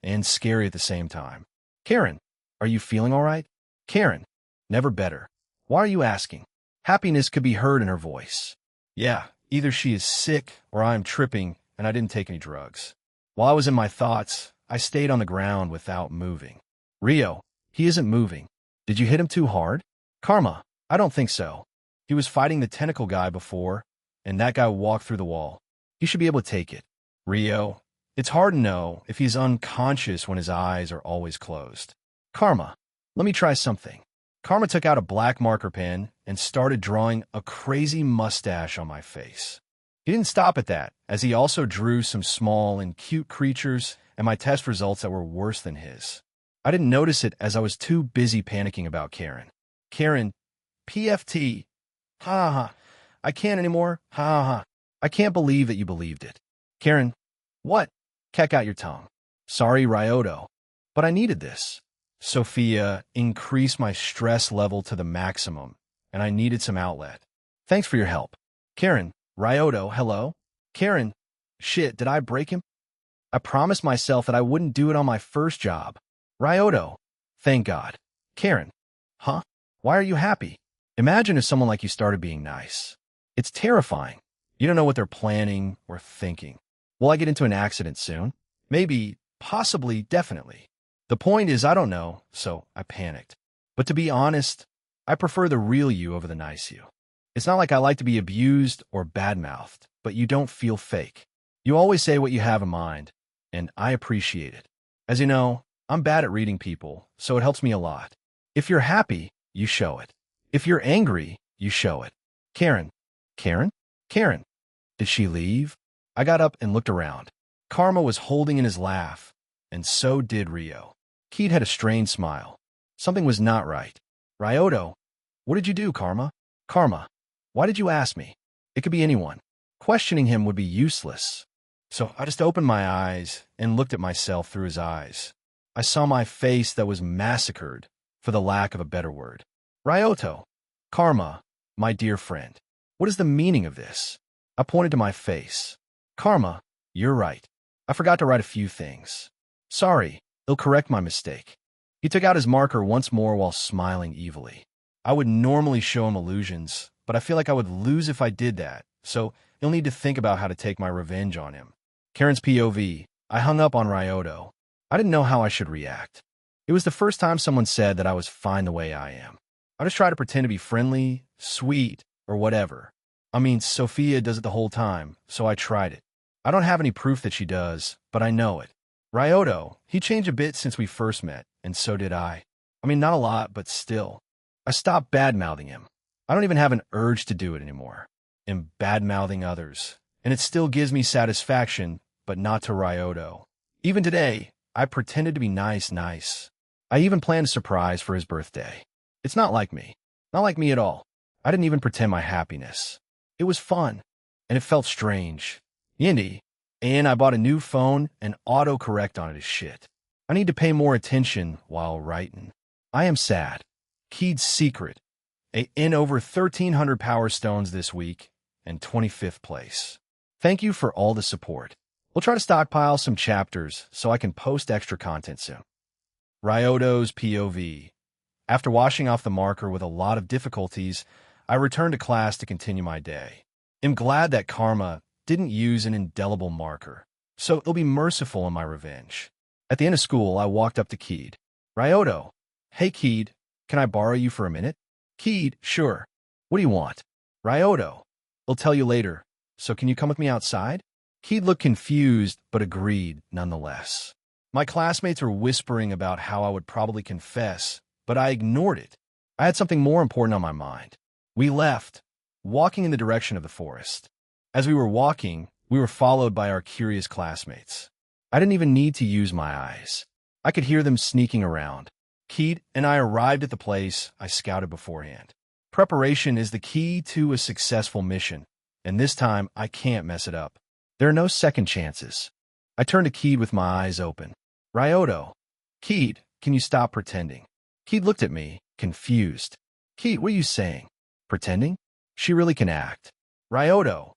and scary at the same time. Karen, are you feeling all right? Karen, never better. Why are you asking? Happiness could be heard in her voice. Yeah, either she is sick or I am tripping and I didn't take any drugs. While I was in my thoughts, I stayed on the ground without moving. Rio, he isn't moving. Did you hit him too hard? Karma, I don't think so. He was fighting the tentacle guy before, and that guy walked through the wall. He should be able to take it. Rio, it's hard to know if he's unconscious when his eyes are always closed. Karma, let me try something. Karma took out a black marker pen and started drawing a crazy mustache on my face. He didn't stop at that, as he also drew some small and cute creatures and my test results that were worse than his. I didn't notice it as I was too busy panicking about Karen. Karen, PFT. Ha ha. I can't anymore. Ha ha ha. I can't believe that you believed it. Karen, what? Keck out your tongue. Sorry, Ryoto, but I needed this. Sophia increased my stress level to the maximum, and I needed some outlet. Thanks for your help. Karen, Ryoto, hello? Karen, shit, did I break him? I promised myself that I wouldn't do it on my first job. Ryoto, thank God. Karen, huh? Why are you happy? Imagine if someone like you started being nice. It's terrifying. You don't know what they're planning or thinking. Will I get into an accident soon? Maybe, possibly, definitely. The point is I don't know, so I panicked. But to be honest, I prefer the real you over the nice you. It's not like I like to be abused or bad-mouthed, but you don't feel fake. You always say what you have in mind, and I appreciate it. As you know, I'm bad at reading people, so it helps me a lot. If you're happy, you show it. If you're angry, you show it. Karen. Karen? Karen. Did she leave? I got up and looked around. Karma was holding in his laugh, and so did Rio. Keed had a strained smile. Something was not right. Ryoto, what did you do, Karma? Karma, why did you ask me? It could be anyone. Questioning him would be useless. So I just opened my eyes and looked at myself through his eyes. I saw my face that was massacred, for the lack of a better word. Ryoto, Karma, my dear friend, what is the meaning of this? I pointed to my face. Karma, you're right. I forgot to write a few things. Sorry, he'll correct my mistake. He took out his marker once more while smiling evilly. I would normally show him illusions, but I feel like I would lose if I did that, so he'll need to think about how to take my revenge on him. Karen's POV. I hung up on Ryoto. I didn't know how I should react. It was the first time someone said that I was fine the way I am. I just try to pretend to be friendly, sweet, or whatever. I mean, Sophia does it the whole time, so I tried it. I don't have any proof that she does, but I know it. Ryoto, he changed a bit since we first met, and so did I. I mean, not a lot, but still. I stopped bad-mouthing him. I don't even have an urge to do it anymore. I'm bad-mouthing others, and it still gives me satisfaction, but not to Ryoto. Even today, I pretended to be nice. I even planned a surprise for his birthday. It's not like me. Not like me at all. I didn't even pretend my happiness. It was fun, and it felt strange. Yindy, and I bought a new phone and autocorrect on it is shit. I need to pay more attention while writing. I am sad. Keed's secret. In over 1,300 Power Stones this week, and 25th place. Thank you for all the support. We'll try to stockpile some chapters so I can post extra content soon. Ryoto's POV. After washing off the marker with a lot of difficulties, I returned to class to continue my day. I'm glad that Karma didn't use an indelible marker, so it'll be merciful in my revenge. At the end of school, I walked up to Keed. Ryoto, hey Keed, can I borrow you for a minute? Keed, sure. What do you want? Ryoto, I'll tell you later, so can you come with me outside? Keed looked confused, but agreed nonetheless. My classmates were whispering about how I would probably confess, but I ignored it. I had something more important on my mind. We left, walking in the direction of the forest. As we were walking, we were followed by our curious classmates. I didn't even need to use my eyes. I could hear them sneaking around. Keed and I arrived at the place I scouted beforehand. Preparation is the key to a successful mission, and this time I can't mess it up. There are no second chances. I turned to Keed with my eyes open. Ryoto, Keed, can you stop pretending? Keed looked at me, confused. Keed, what are you saying? Pretending? She really can act. Ryoto,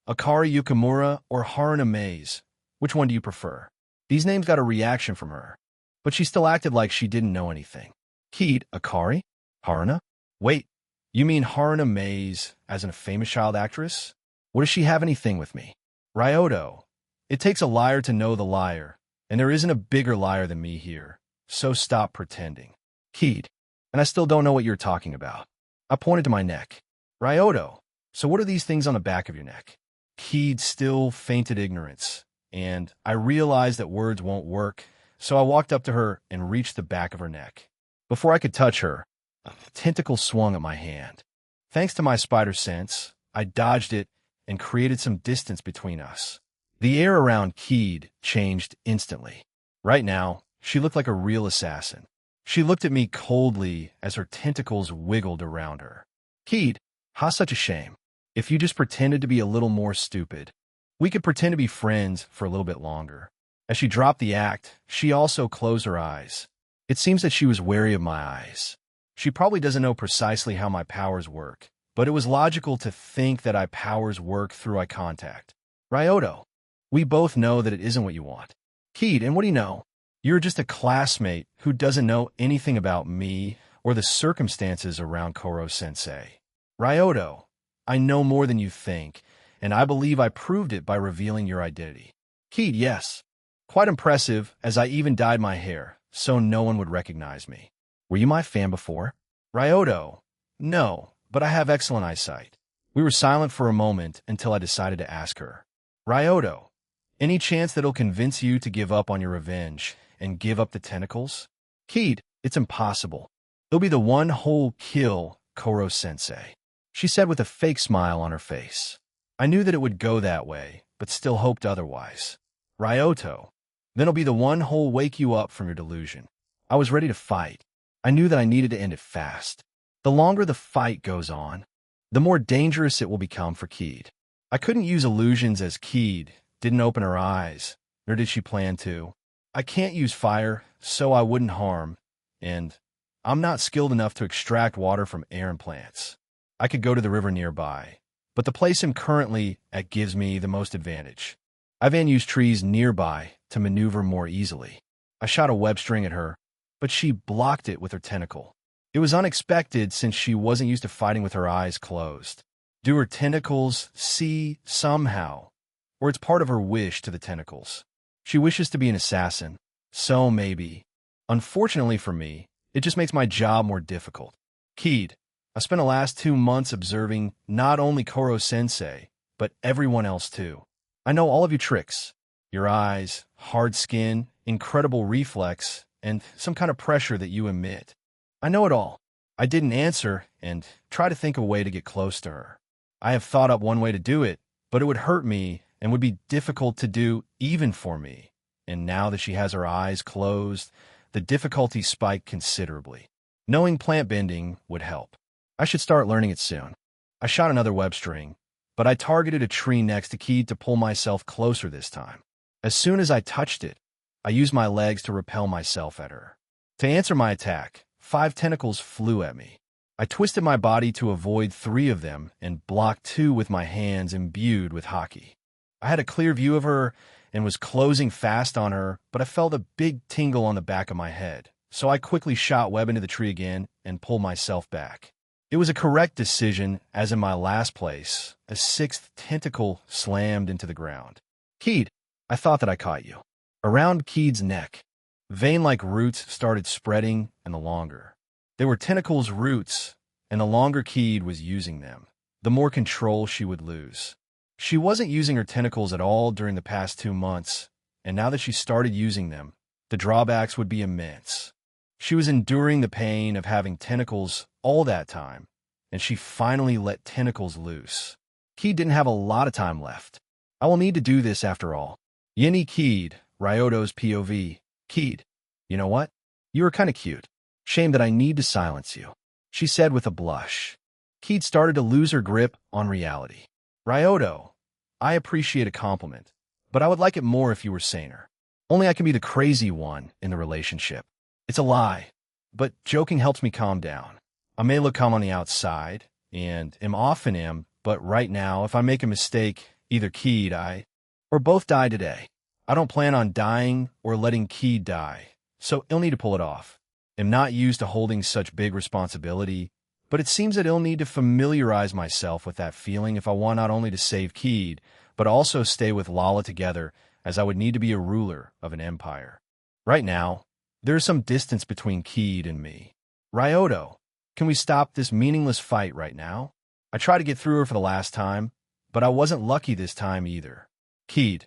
Akari Yukimura or Haruna Maze, which one do you prefer? These names got a reaction from her, but she still acted like she didn't know anything. Keed, Akari? Haruna? Wait, you mean Haruna Maze as a famous child actress? What does she have anything with me? Ryoto, it takes a liar to know the liar, and there isn't a bigger liar than me here, so stop pretending. Keed, and I still don't know what you're talking about. I pointed to my neck. Ryoto, so what are these things on the back of your neck? Keed still feinted ignorance, and I realized that words won't work, so I walked up to her and reached the back of her neck. Before I could touch her, a tentacle swung at my hand. Thanks to my spider sense, I dodged it and created some distance between us. The air around Keed changed instantly. Right now, she looked like a real assassin. She looked at me coldly as her tentacles wiggled around her. Keed, how such a shame. If you just pretended to be a little more stupid, we could pretend to be friends for a little bit longer. As she dropped the act, she also closed her eyes. It seems that she was wary of my eyes. She probably doesn't know precisely how my powers work, but it was logical to think that my powers work through eye contact. Ryoto, we both know that it isn't what you want. Keed, and what do you know? You're just a classmate who doesn't know anything about me or the circumstances around Koro-sensei. Ryoto, I know more than you think, and I believe I proved it by revealing your identity. Keed, yes. Quite impressive, as I even dyed my hair, so no one would recognize me. Were you my fan before? Ryoto, no, but I have excellent eyesight. We were silent for a moment until I decided to ask her. Ryoto, any chance that it'll convince you to give up on your revenge and give up the tentacles? Keed, it's impossible. It'll be the one whole kill Koro-sensei, she said with a fake smile on her face. I knew that it would go that way, but still hoped otherwise. Ryoto. Then I'll be the one who'll wake you up from your delusion. I was ready to fight. I knew that I needed to end it fast. The longer the fight goes on, the more dangerous it will become for Keed. I couldn't use illusions as Keed didn't open her eyes, nor did she plan to. I can't use fire, so I wouldn't harm, and I'm not skilled enough to extract water from air and plants. I could go to the river nearby, but the place I'm currently at gives me the most advantage. I've used trees nearby to maneuver more easily. I shot a web string at her, but she blocked it with her tentacle. It was unexpected since she wasn't used to fighting with her eyes closed. Do her tentacles see somehow? Or it's part of her wish to the tentacles. She wishes to be an assassin, so maybe. Unfortunately for me, it just makes my job more difficult. Keed, I spent the last 2 months observing not only Koro-sensei, but everyone else too. I know all of your tricks. Your eyes, hard skin, incredible reflex, and some kind of pressure that you emit. I know it all. I didn't answer and try to think of a way to get close to her. I have thought up one way to do it, but it would hurt me and would be difficult to do even for me. And now that she has her eyes closed, the difficulty spiked considerably. Knowing plant bending would help. I should start learning it soon. I shot another web string, but I targeted a tree next to Keed to pull myself closer this time. As soon as I touched it, I used my legs to repel myself at her. To answer my attack, 5 tentacles flew at me. I twisted my body to avoid 3 of them and blocked 2 with my hands imbued with hockey. I had a clear view of her and was closing fast on her, but I felt a big tingle on the back of my head, so I quickly shot web into the tree again and pulled myself back. It was a correct decision, as in my last place, a 6th tentacle slammed into the ground. Keed, I thought that I caught you. Around Keed's neck, vein-like roots started spreading, and the longer. They were tentacles' roots, and the longer Keed was using them, the more control she would lose. She wasn't using her tentacles at all during the past 2 months, and now that she started using them, the drawbacks would be immense. She was enduring the pain of having tentacles all that time, and she finally let tentacles loose. Keed didn't have a lot of time left. I will need to do this after all. Yeni Keed, Ryoto's POV. Keed, you know what? You were kind of cute. Shame that I need to silence you, she said with a blush. Keed started to lose her grip on reality. Ryoto, I appreciate a compliment, but I would like it more if you were saner. Only I can be the crazy one in the relationship. It's a lie, but joking helps me calm down. I may look calm on the outside, and often am, but right now, if I make a mistake, either Keed, or both die today. I don't plan on dying or letting Keed die, so I'll need to pull it off. I'm not used to holding such big responsibility, but it seems that I'll need to familiarize myself with that feeling if I want not only to save Keed, but also stay with Lala together, as I would need to be a ruler of an empire. Right now, there is some distance between Keed and me. Ryoto, can we stop this meaningless fight right now? I tried to get through her for the last time, but I wasn't lucky this time either. Keed,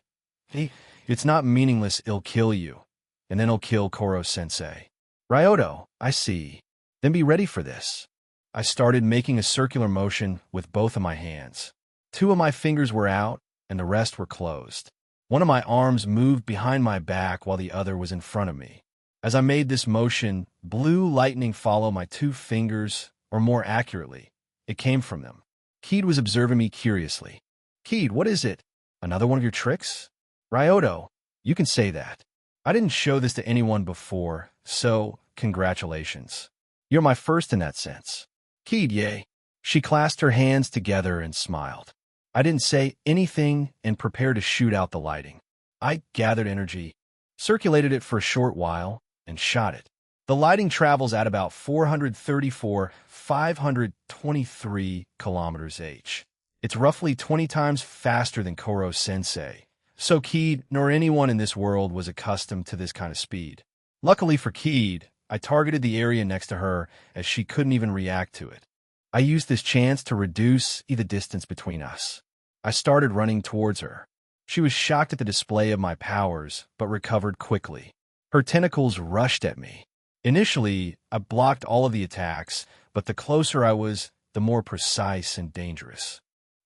it's not meaningless, it'll kill you, and then it'll kill Koro-sensei. Ryoto, I see. Then be ready for this. I started making a circular motion with both of my hands. 2 of my fingers were out, and the rest were closed. One of my arms moved behind my back while the other was in front of me. As I made this motion, blue lightning followed my 2 fingers, or more accurately, it came from them. Keed was observing me curiously. Keed, what is it? Another one of your tricks? Ryoto, you can say that. I didn't show this to anyone before, so congratulations. You're my first in that sense. Keed, yay. She clasped her hands together and smiled. I didn't say anything and prepared to shoot out the lighting. I gathered energy, circulated it for a short while, and shot it. The lighting travels at about 523 kilometers h. It's roughly 20 times faster than Koro-sensei, so Keed nor anyone in this world was accustomed to this kind of speed. Luckily for Keed, I targeted the area next to her as she couldn't even react to it. I used this chance to reduce the distance between us. I started running towards her. She was shocked at the display of my powers, but recovered quickly. Her tentacles rushed at me. Initially, I blocked all of the attacks, but the closer I was, the more precise and dangerous.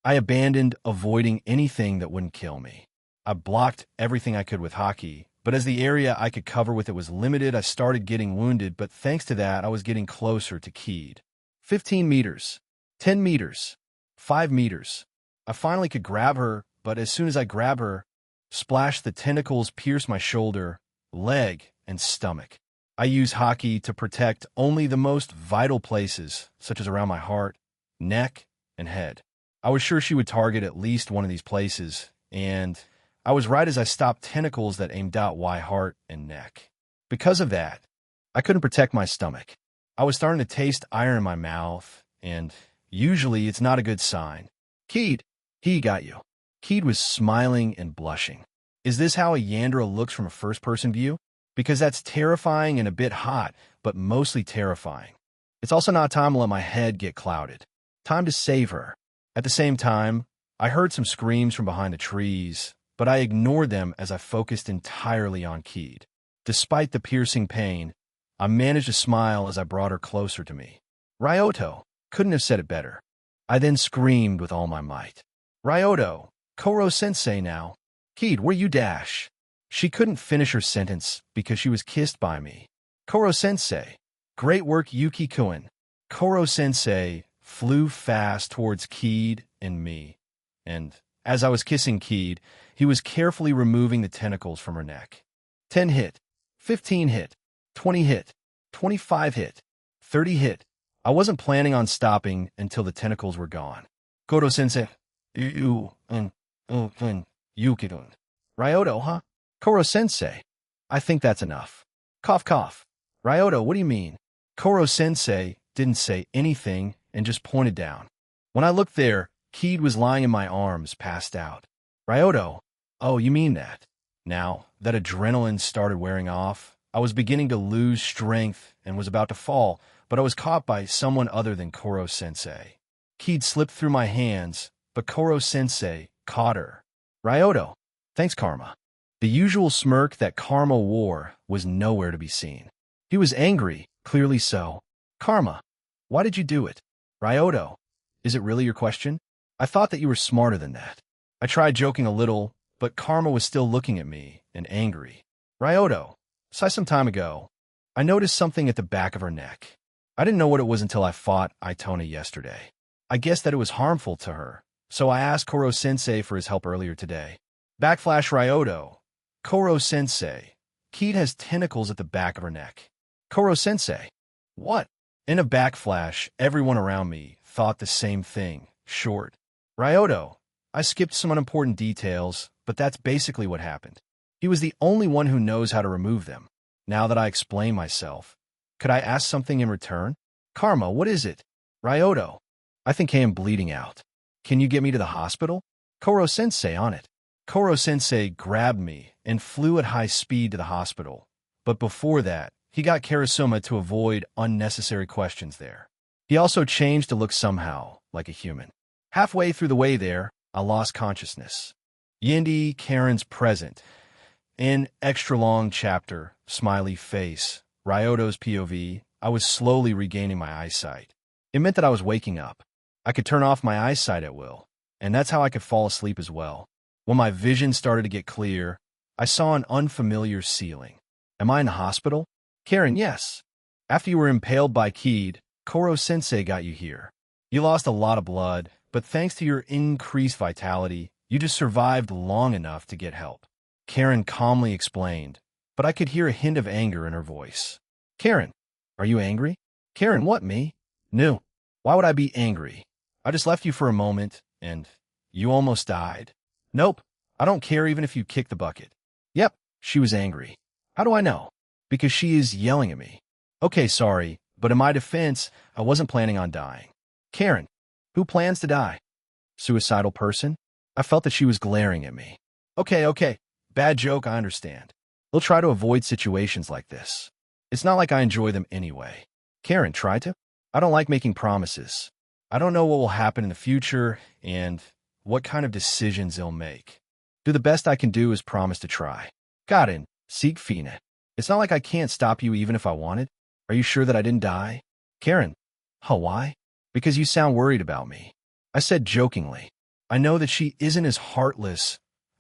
I abandoned avoiding anything that wouldn't kill me. I blocked everything I could with hockey, but as the area I could cover with it was limited, I started getting wounded, but thanks to that, I was getting closer to Keed. 15 meters, 10 meters, 5 meters. I finally could grab her, but as soon as I grab her, splash, the tentacles pierce my shoulder, leg, and stomach. I use hockey to protect only the most vital places, such as around my heart, neck, and head. I was sure she would target at least one of these places, and I was right as I stopped tentacles that aimed out my heart and neck. Because of that, I couldn't protect my stomach. I was starting to taste iron in my mouth, and usually it's not a good sign. Keed, he got you. Keed was smiling and blushing. Is this how a Yandra looks from a first-person view? Because that's terrifying and a bit hot, but mostly terrifying. It's also not time to let my head get clouded. Time to save her. At the same time, I heard some screams from behind the trees, but I ignored them as I focused entirely on Keed. Despite the piercing pain, I managed to smile as I brought her closer to me. Ryoto couldn't have said it better. I then screamed with all my might. Ryoto, Koro-sensei now. Keed, where you dash? She couldn't finish her sentence because she was kissed by me. Koro-sensei. Great work, Yuki-kun. Koro-sensei flew fast towards Keed and me, and as I was kissing Keed, he was carefully removing the tentacles from her neck. 10 hit, 15 hit, 20 hit, 25 hit, 30 hit. I wasn't planning on stopping until the tentacles were gone. Koro-sensei, Yuki-kun. Ryoto, huh? Koro-sensei. I think that's enough. Cough, cough. Ryoto, what do you mean? Koro-sensei didn't say anything and just pointed down. When I looked there, Keed was lying in my arms, passed out. Ryoto, oh, you mean that? Now that adrenaline started wearing off, I was beginning to lose strength and was about to fall, but I was caught by someone other than Koro-sensei. Keed slipped through my hands, but Koro-sensei caught her. Ryoto, thanks, Karma. The usual smirk that Karma wore was nowhere to be seen. He was angry, clearly so. Karma, why did you do it? Ryoto, is it really your question? I thought that you were smarter than that. I tried joking a little, but Karma was still looking at me and angry. Ryoto, some time ago, I noticed something at the back of her neck. I didn't know what it was until I fought Itona yesterday. I guessed that it was harmful to her, so I asked Koro-sensei for his help earlier today. Backflash Ryoto. Koro-sensei. Keed has tentacles at the back of her neck. Koro-sensei. What? In a backflash, everyone around me thought the same thing. Short. Ryoto. I skipped some unimportant details, but that's basically what happened. He was the only one who knows how to remove them. Now that I explain myself, could I ask something in return? Karma, what is it? Ryoto. I think I am bleeding out. Can you get me to the hospital? Koro-sensei on it. Koro-sensei grabbed me and flew at high speed to the hospital. But before that, he got Karasuma to avoid unnecessary questions there. He also changed to look somehow like a human. Halfway through the way there, I lost consciousness. Yindi, Karen's present. In extra long chapter, smiley face, Ryoto's POV, I was slowly regaining my eyesight. It meant that I was waking up. I could turn off my eyesight at will, and that's how I could fall asleep as well. When my vision started to get clear, I saw an unfamiliar ceiling. Am I in the hospital? Karen, yes. After you were impaled by Keed, Koro-sensei got you here. You lost a lot of blood, but thanks to your increased vitality, you just survived long enough to get help. Karen calmly explained, but I could hear a hint of anger in her voice. Karen, are you angry? Karen, what, me? No. Why would I be angry? I just left you for a moment, and you almost died. Nope. I don't care even if you kick the bucket. Yep, she was angry. How do I know? Because she is yelling at me. Okay, sorry, but in my defense, I wasn't planning on dying. Karen, who plans to die? Suicidal person? I felt that she was glaring at me. Okay. Bad joke, I understand. We'll try to avoid situations like this. It's not like I enjoy them anyway. Karen, try to? I don't like making promises. I don't know what will happen in the future and what kind of decisions they'll make. Do the best I can do is promise to try. Garen, seek Fina. It's not like I can't stop you even if I wanted. Are you sure that I didn't die? Karen, why? Because you sound worried about me. I said jokingly. I know that she isn't as heartless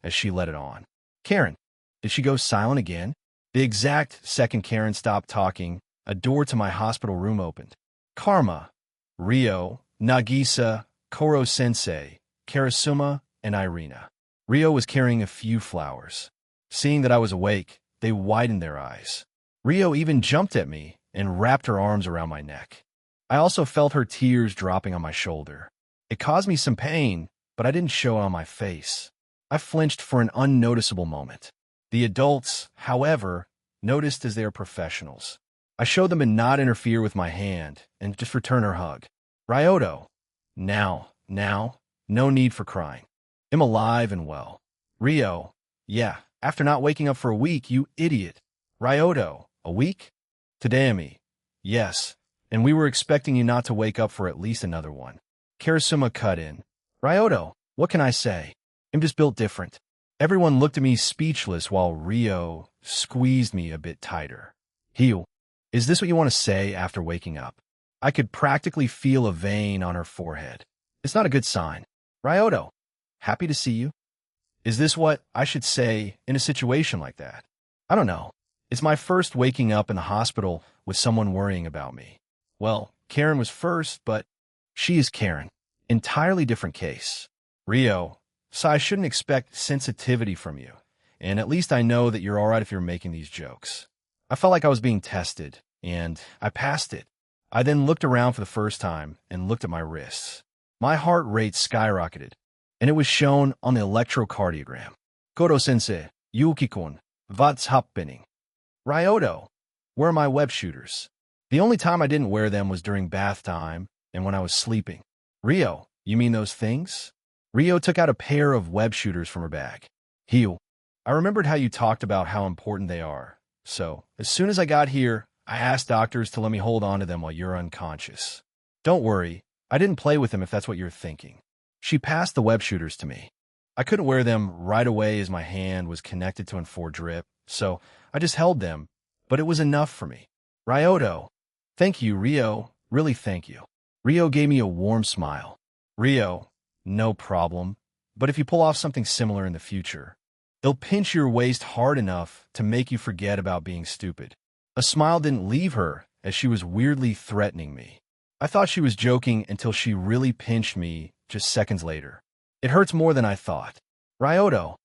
as she let it on. Karen, did she go silent again? The exact second Karen stopped talking, a door to my hospital room opened. Karma, Rio, Nagisa, Koro-sensei, Karasuma, and Irina. Rio was carrying a few flowers. Seeing that I was awake, they widened their eyes. Rio even jumped at me and wrapped her arms around my neck. I also felt her tears dropping on my shoulder. It caused me some pain, but I didn't show it on my face. I flinched for an unnoticeable moment. The adults, however, noticed as they are professionals. I showed them to not interfere with my hand and just return her hug. Ryoto, now, no need for crying. I'm alive and well. Rio, yeah, after not waking up for a week, you idiot. Ryoto, a week? Tadami, yes, and we were expecting you not to wake up for at least another one. Karasuma cut in. Ryoto, what can I say? I'm just built different. Everyone looked at me speechless while Rio squeezed me a bit tighter. Heel, is this what you want to say after waking up? I could practically feel a vein on her forehead. It's not a good sign. Ryoto, happy to see you. Is this what I should say in a situation like that? I don't know. It's my first waking up in the hospital with someone worrying about me. Well, Karen was first, but she is Karen. Entirely different case. Rio, so I shouldn't expect sensitivity from you. And at least I know that you're all right if you're making these jokes. I felt like I was being tested, and I passed it. I then looked around for the first time and looked at my wrists. My heart rate skyrocketed, and it was shown on the electrocardiogram. Koro-sensei, Yuki-kun, what's happening? Ryoto, where are my web shooters? The only time I didn't wear them was during bath time and when I was sleeping. Rio, you mean those things? Rio took out a pair of web shooters from her bag. Heel, I remembered how you talked about how important they are. So, as soon as I got here, I asked doctors to let me hold on to them while you're unconscious. Don't worry, I didn't play with them if that's what you're thinking. She passed the web shooters to me. I couldn't wear them right away as my hand was connected to an 4-drip, so I just held them, but it was enough for me. Ryoto, thank you, Rio, really thank you. Rio gave me a warm smile. Rio, no problem, but if you pull off something similar in the future, it'll pinch your waist hard enough to make you forget about being stupid. A smile didn't leave her as she was weirdly threatening me. I thought she was joking until she really pinched me just seconds later. It hurts more than I thought. Ryoto,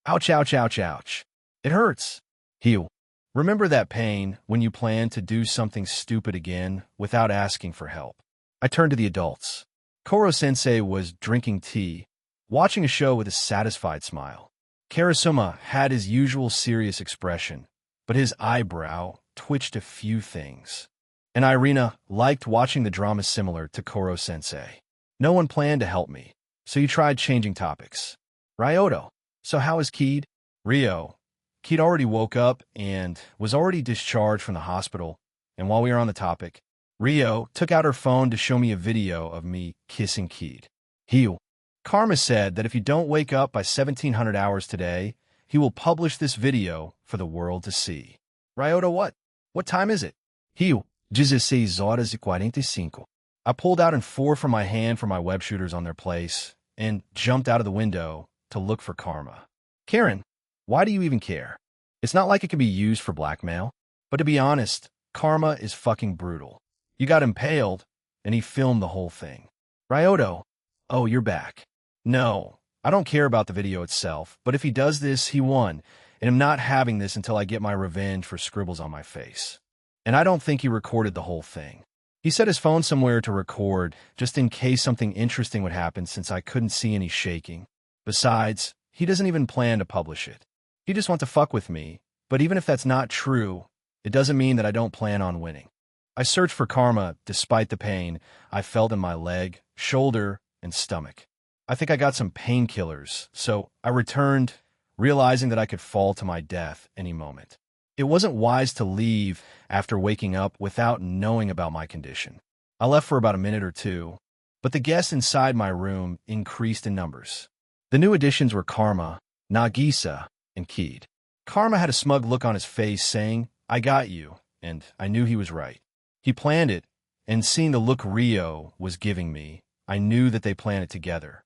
ouch, ouch, ouch, ouch. It hurts. Heel, remember that pain when you plan to do something stupid again without asking for help. I turned to the adults. Koro-sensei was drinking tea, watching a show with a satisfied smile. Karasuma had his usual serious expression, but his eyebrow twitched a few things. And Irina liked watching the drama similar to Koro-sensei. No one planned to help me, so you tried changing topics. Ryoto, so how is Keed? Rio, Keed already woke up and was already discharged from the hospital, and while we were on the topic, Rio took out her phone to show me a video of me kissing Keed. Heel, Karma said that if you don't wake up by 1700 hours today, he will publish this video for the world to see. Ryoto, what? What time is it? Heel, 16:45. I pulled out and 4 from my hand for my web shooters on their place and jumped out of the window to look for Karma. Karen, why do you even care? It's not like it can be used for blackmail. But to be honest, Karma is fucking brutal. You got impaled, and he filmed the whole thing. Ryoto, oh, you're back. No, I don't care about the video itself, but if he does this, he won, and I'm not having this until I get my revenge for scribbles on my face. And I don't think he recorded the whole thing. He set his phone somewhere to record, just in case something interesting would happen since I couldn't see any shaking. Besides, he doesn't even plan to publish it. He just wants to fuck with me, but even if that's not true, it doesn't mean that I don't plan on winning. I searched for Karma despite the pain I felt in my leg, shoulder, and stomach. I think I got some painkillers, so I returned, realizing that I could fall to my death any moment. It wasn't wise to leave after waking up without knowing about my condition. I left for about a minute or two, but the guests inside my room increased in numbers. The new additions were Karma, Nagisa, and Keed. Karma had a smug look on his face saying, I got you, and I knew he was right. He planned it, and seeing the look Rio was giving me, I knew that they planned it together.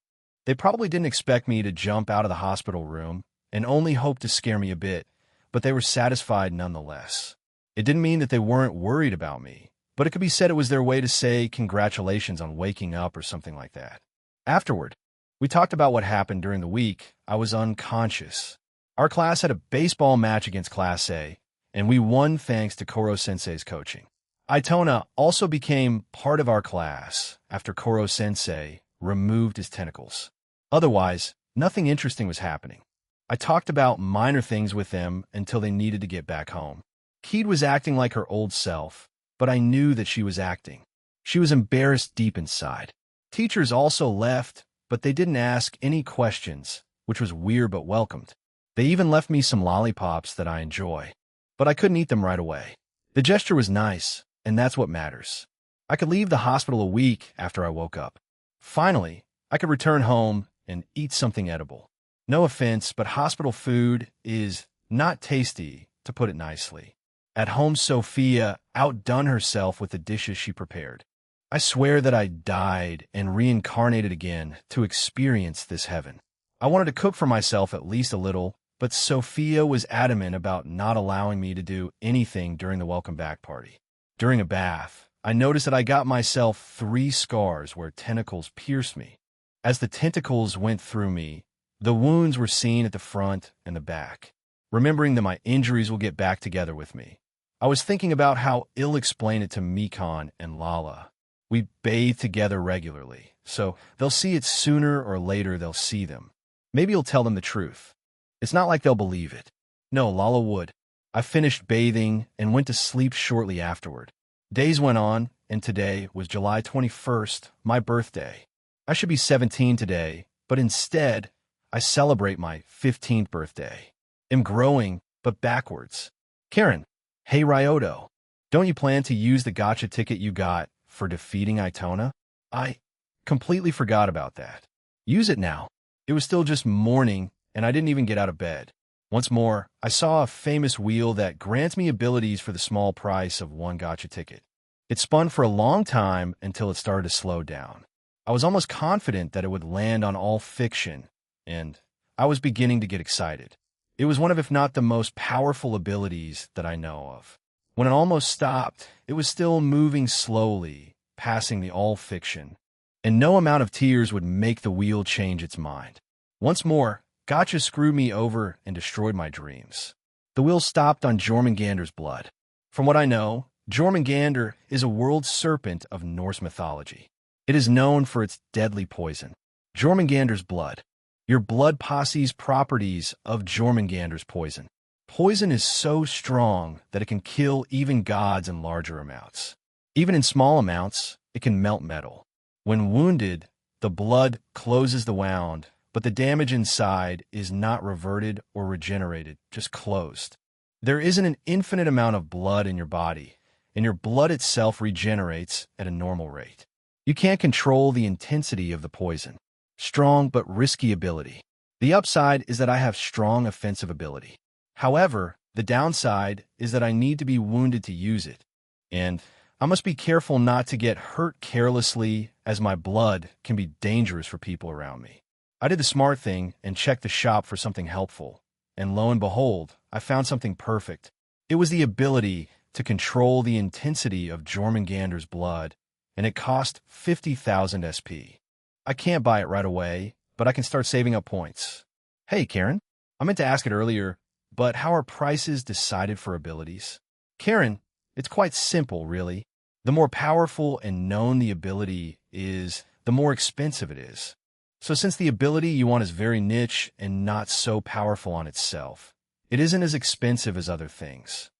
They probably didn't expect me to jump out of the hospital room, and only hoped to scare me a bit, but they were satisfied nonetheless. It didn't mean that they weren't worried about me, but it could be said it was their way to say congratulations on waking up or something like that. Afterward, we talked about what happened during the week. I was unconscious. Our class had a baseball match against Class A, and we won thanks to Koro-sensei's coaching. Itona also became part of our class after Koro-sensei removed his tentacles. Otherwise, nothing interesting was happening. I talked about minor things with them until they needed to get back home. Keed was acting like her old self, but I knew that she was acting. She was embarrassed deep inside. Teachers also left, but they didn't ask any questions, which was weird but welcomed. They even left me some lollipops that I enjoy, but I couldn't eat them right away. The gesture was nice, and that's what matters. I could leave the hospital a week after I woke up. Finally, I could return home and eat something edible. No offense, but hospital food is not tasty, to put it nicely. At home, Sophia outdone herself with the dishes she prepared. I swear that I died and reincarnated again to experience this heaven. I wanted to cook for myself at least a little, but Sophia was adamant about not allowing me to do anything during the welcome back party. During a bath, I noticed that I got myself 3 scars where tentacles pierced me. As the tentacles went through me, the wounds were seen at the front and the back. Remembering that my injuries will get back together with me, I was thinking about how I'll explain it to Mikon and Lala. We bathe together regularly, so they'll see it sooner or later. They'll see them. Maybe you'll tell them the truth. It's not like they'll believe it. No, Lala would. I finished bathing and went to sleep shortly afterward. Days went on, and today was July 21st, my birthday. I should be 17 today, but instead, I celebrate my 15th birthday. I'm growing, but backwards. Karen, hey Ryoto, don't you plan to use the gotcha ticket you got for defeating Itona? I completely forgot about that. Use it now. It was still just morning, and I didn't even get out of bed. Once more, I saw a famous wheel that grants me abilities for the small price of 1 gotcha ticket. It spun for a long time until it started to slow down. I was almost confident that it would land on all fiction, and I was beginning to get excited. It was one of, if not the most powerful abilities that I know of. When it almost stopped, it was still moving slowly, passing the all fiction, and no amount of tears would make the wheel change its mind. Once more, gotcha screwed me over and destroyed my dreams. The wheel stopped on Jormungandr's blood. From what I know, Jormungandr is a world serpent of Norse mythology. It is known for its deadly poison. Jormungandr's blood. Your blood posse's properties of Jormungandr's poison. Poison is so strong that it can kill even gods in larger amounts. Even in small amounts, it can melt metal. When wounded, the blood closes the wound, but the damage inside is not reverted or regenerated, just closed. There isn't an infinite amount of blood in your body, and your blood itself regenerates at a normal rate. You can't control the intensity of the poison. Strong but risky ability. The upside is that I have strong offensive ability. However, the downside is that I need to be wounded to use it, and I must be careful not to get hurt carelessly, as my blood can be dangerous for people around me. I did the smart thing and checked the shop for something helpful, and lo and behold, I found something perfect. It was the ability to control the intensity of Jormungandr's blood, and it cost 50,000 SP. I can't buy it right away, but I can start saving up points. Hey, Karen, I meant to ask it earlier, but how are prices decided for abilities? Karen, it's quite simple, really. The more powerful and known the ability is, the more expensive it is. So since the ability you want is very niche and not so powerful on itself, it isn't as expensive as other things.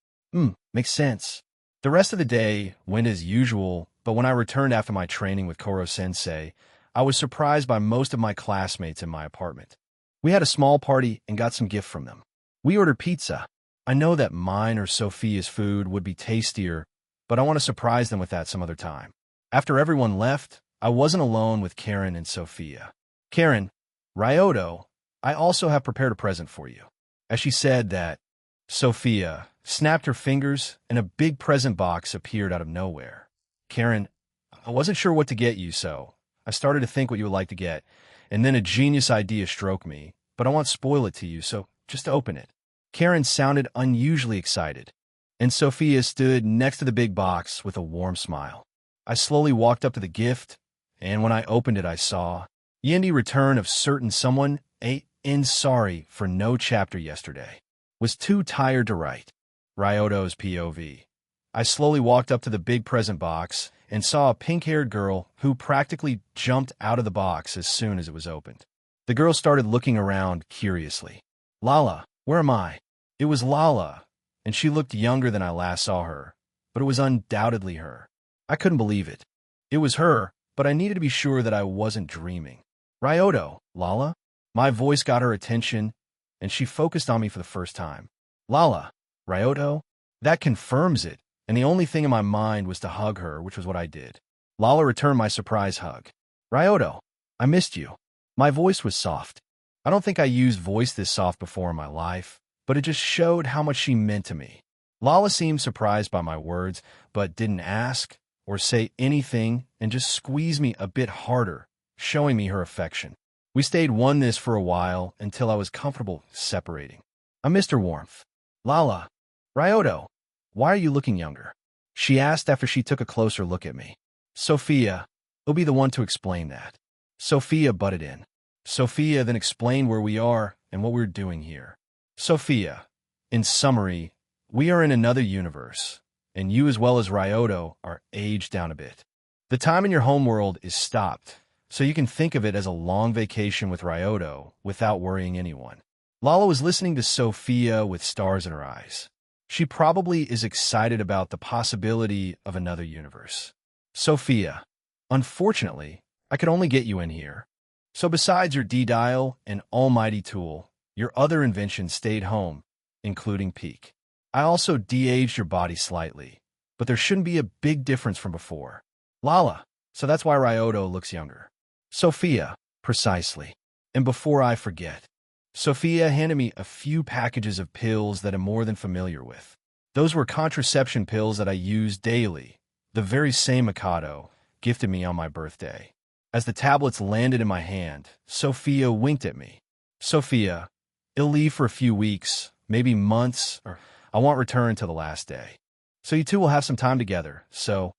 Makes sense. The rest of the day went as usual, but when I returned after my training with Koro-sensei, I was surprised by most of my classmates in my apartment. We had a small party and got some gift from them. We ordered pizza. I know that mine or Sophia's food would be tastier, but I want to surprise them with that some other time. After everyone left, I wasn't alone with Karen and Sophia. Karen, Ryoto, I also have prepared a present for you. As she said that, Sophia snapped her fingers and a big present box appeared out of nowhere. Karen, I wasn't sure what to get you, so I started to think what you would like to get, and then a genius idea struck me, but I won't spoil it to you, so just open it. Karen sounded unusually excited, and Sophia stood next to the big box with a warm smile. I slowly walked up to the gift, and when I opened it, I saw Yendi return of certain someone in sorry for no chapter yesterday. Was too tired to write. Ryoto's POV. I slowly walked up to the big present box and saw a pink-haired girl who practically jumped out of the box as soon as it was opened. The girl started looking around curiously. Lala, where am I? It was Lala, and she looked younger than I last saw her, but it was undoubtedly her. I couldn't believe it. It was her, but I needed to be sure that I wasn't dreaming. Ryoto, Lala? My voice got her attention, and she focused on me for the first time. Lala, Ryoto? That confirms it, and the only thing in my mind was to hug her, which was what I did. Lala returned my surprise hug. Ryoto, I missed you. My voice was soft. I don't think I used voice this soft before in my life, but it just showed how much she meant to me. Lala seemed surprised by my words, but didn't ask or say anything and just squeezed me a bit harder, showing me her affection. We stayed oneness for a while until I was comfortable separating. I missed her warmth. Lala, Ryoto, why are you looking younger? She asked after she took a closer look at me. Sophia, you'll be the one to explain that. Sophia butted in. Sophia then explained where we are and what we're doing here. Sophia, in summary, we are in another universe, and you as well as Ryoto are aged down a bit. The time in your homeworld is stopped, so you can think of it as a long vacation with Ryoto without worrying anyone. Lala was listening to Sophia with stars in her eyes. She probably is excited about the possibility of another universe. Sophia, unfortunately, I could only get you in here. So besides your D-dial and almighty tool, your other inventions stayed home, including Peak. I also de-aged your body slightly, but there shouldn't be a big difference from before. Lala, so that's why Ryoto looks younger. Sophia, precisely. And before I forget, Sophia handed me a few packages of pills that I'm more than familiar with. Those were contraception pills that I use daily, the very same Mikado gifted me on my birthday. As the tablets landed in my hand, Sophia winked at me. Sophia, it'll leave for a few weeks, maybe months, or I won't return till the last day. So you two will have some time together, so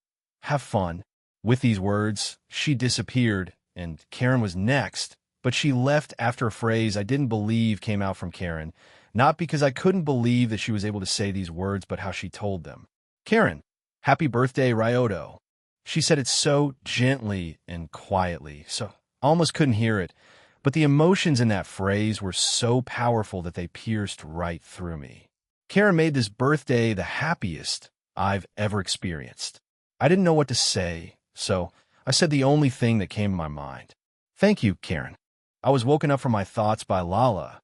have fun. With these words, she disappeared, and Karen was next, but she left after a phrase I didn't believe came out from Karen, not because I couldn't believe that she was able to say these words, but how she told them. Karen, happy birthday, Ryoto. She said it so gently and quietly, so I almost couldn't hear it, but the emotions in that phrase were so powerful that they pierced right through me. Karen made this birthday the happiest I've ever experienced. I didn't know what to say, so I said the only thing that came to my mind. Thank you, Karen. I was woken up from my thoughts by Lala,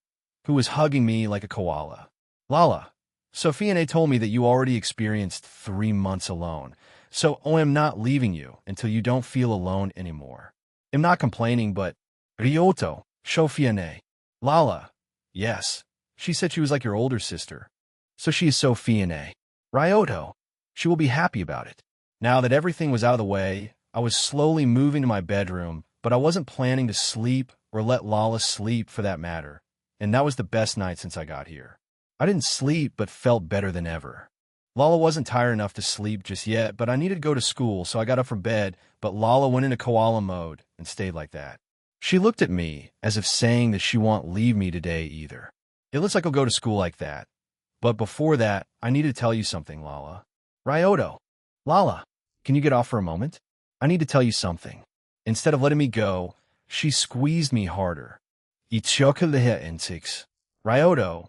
who was hugging me like a koala. Lala, Sophia told me that you already experienced 3 months alone, so I'm not leaving you until you don't feel alone anymore. I'm not complaining, but Ryoto, Sophia. Lala, yes. She said she was like your older sister. So she is Sophia. Ryoto, she will be happy about it. Now that everything was out of the way, I was slowly moving to my bedroom, but I wasn't planning to sleep or let Lala sleep for that matter, and that was the best night since I got here. I didn't sleep but felt better than ever. Lala wasn't tired enough to sleep just yet, but I needed to go to school, so I got up from bed, but Lala went into koala mode and stayed like that. She looked at me as if saying that she won't leave me today either. It looks like I'll go to school like that. But before that, I need to tell you something, Lala. Ryoto. Lala, can you get off for a moment? I need to tell you something. Instead of letting me go, she squeezed me harder. Ryoto,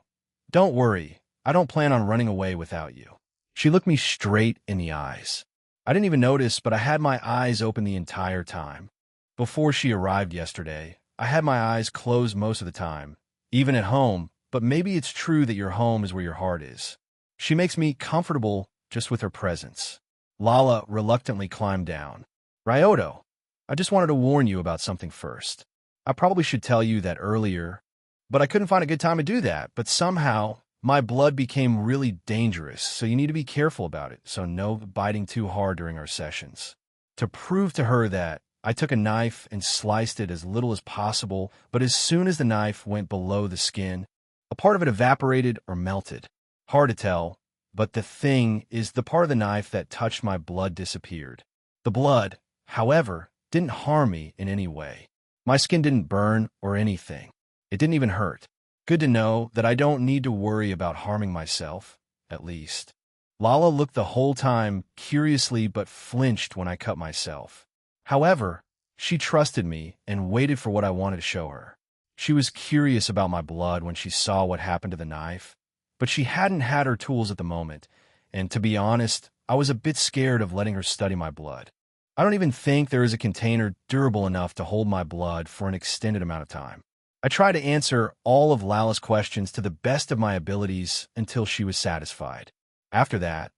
don't worry. I don't plan on running away without you. She looked me straight in the eyes. I didn't even notice, but I had my eyes open the entire time. Before she arrived yesterday, I had my eyes closed most of the time, even at home, but maybe it's true that your home is where your heart is. She makes me comfortable just with her presence. Lala reluctantly climbed down. Ryoto, I just wanted to warn you about something first. I probably should tell you that earlier, but I couldn't find a good time to do that. But somehow, my blood became really dangerous, so you need to be careful about it, so no biting too hard during our sessions. To prove to her that, I took a knife and sliced it as little as possible, but as soon as the knife went below the skin, A part of it evaporated or melted. Hard to tell, but the thing is the part of the knife that touched my blood disappeared. The blood, however, didn't harm me in any way. My skin didn't burn or anything. It didn't even hurt. Good to know that I don't need to worry about harming myself, at least. Lala looked the whole time curiously but flinched when I cut myself. However, she trusted me and waited for what I wanted to show her. She was curious about my blood when she saw what happened to the knife, but she hadn't had her tools at the moment, and to be honest, I was a bit scared of letting her study my blood. I don't even think there is a container durable enough to hold my blood for an extended amount of time. I tried to answer all of Lala's questions to the best of my abilities until she was satisfied. After that,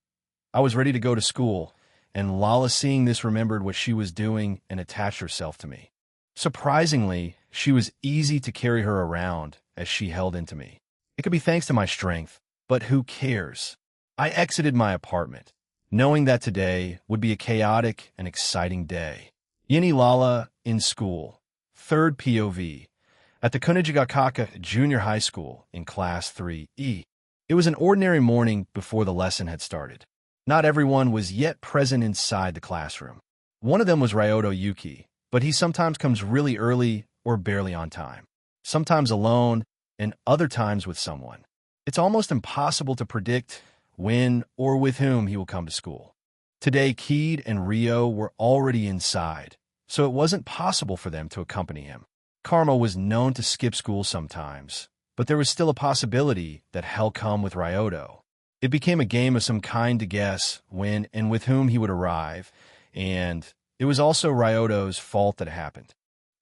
I was ready to go to school, and Lala, seeing this, remembered what she was doing and attached herself to me. Surprisingly, she was easy to carry her around as she held into me. It could be thanks to my strength, but who cares? I exited my apartment, knowing that today would be a chaotic and exciting day. Yini Lala in school, 3rd POV, at the Kunijigakaka Junior High School in Class 3E. It was an ordinary morning before the lesson had started. Not everyone was yet present inside the classroom. One of them was Ryoto Yuki, but he sometimes comes really early or barely on time. Sometimes alone, and other times with someone. It's almost impossible to predict when or with whom he will come to school. Today, Keed and Rio were already inside, so it wasn't possible for them to accompany him. Karma was known to skip school sometimes, but there was still a possibility that he'll come with Ryoto. It became a game of some kind to guess when and with whom he would arrive, and it was also Ryoto's fault that it happened.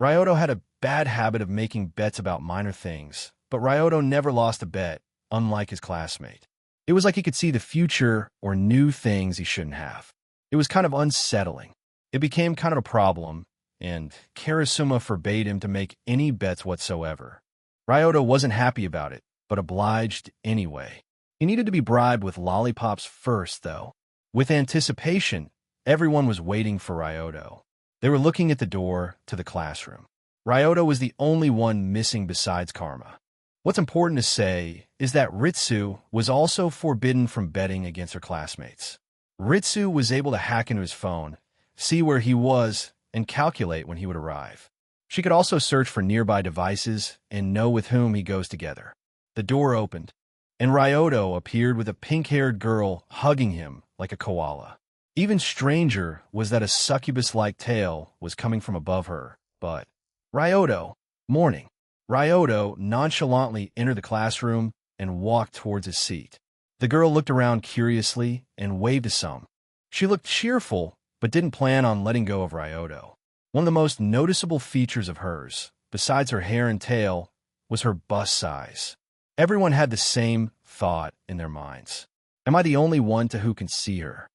Ryoto had a bad habit of making bets about minor things, but Ryoto never lost a bet, unlike his classmate. It was like he could see the future or knew things he shouldn't have. It was kind of unsettling. It became kind of a problem, and Karasuma forbade him to make any bets whatsoever. Ryoto wasn't happy about it, but obliged anyway. He needed to be bribed with lollipops first, though. With anticipation, everyone was waiting for Ryoto. They were looking at the door to the classroom. Ryoto was the only one missing besides Karma. What's important to say is that Ritsu was also forbidden from betting against her classmates. Ritsu was able to hack into his phone, see where he was, and calculate when he would arrive. She could also search for nearby devices and know with whom he goes together. The door opened, and Ryoto appeared with a pink-haired girl hugging him like a koala. Even stranger was that a succubus-like tail was coming from above her, but Ryoto, morning. Ryoto nonchalantly entered the classroom and walked towards his seat. The girl looked around curiously and waved to some. She looked cheerful, but didn't plan on letting go of Ryoto. One of the most noticeable features of hers, besides her hair and tail, was her bust size. Everyone had the same thought in their minds. Am I the only one to who can see her?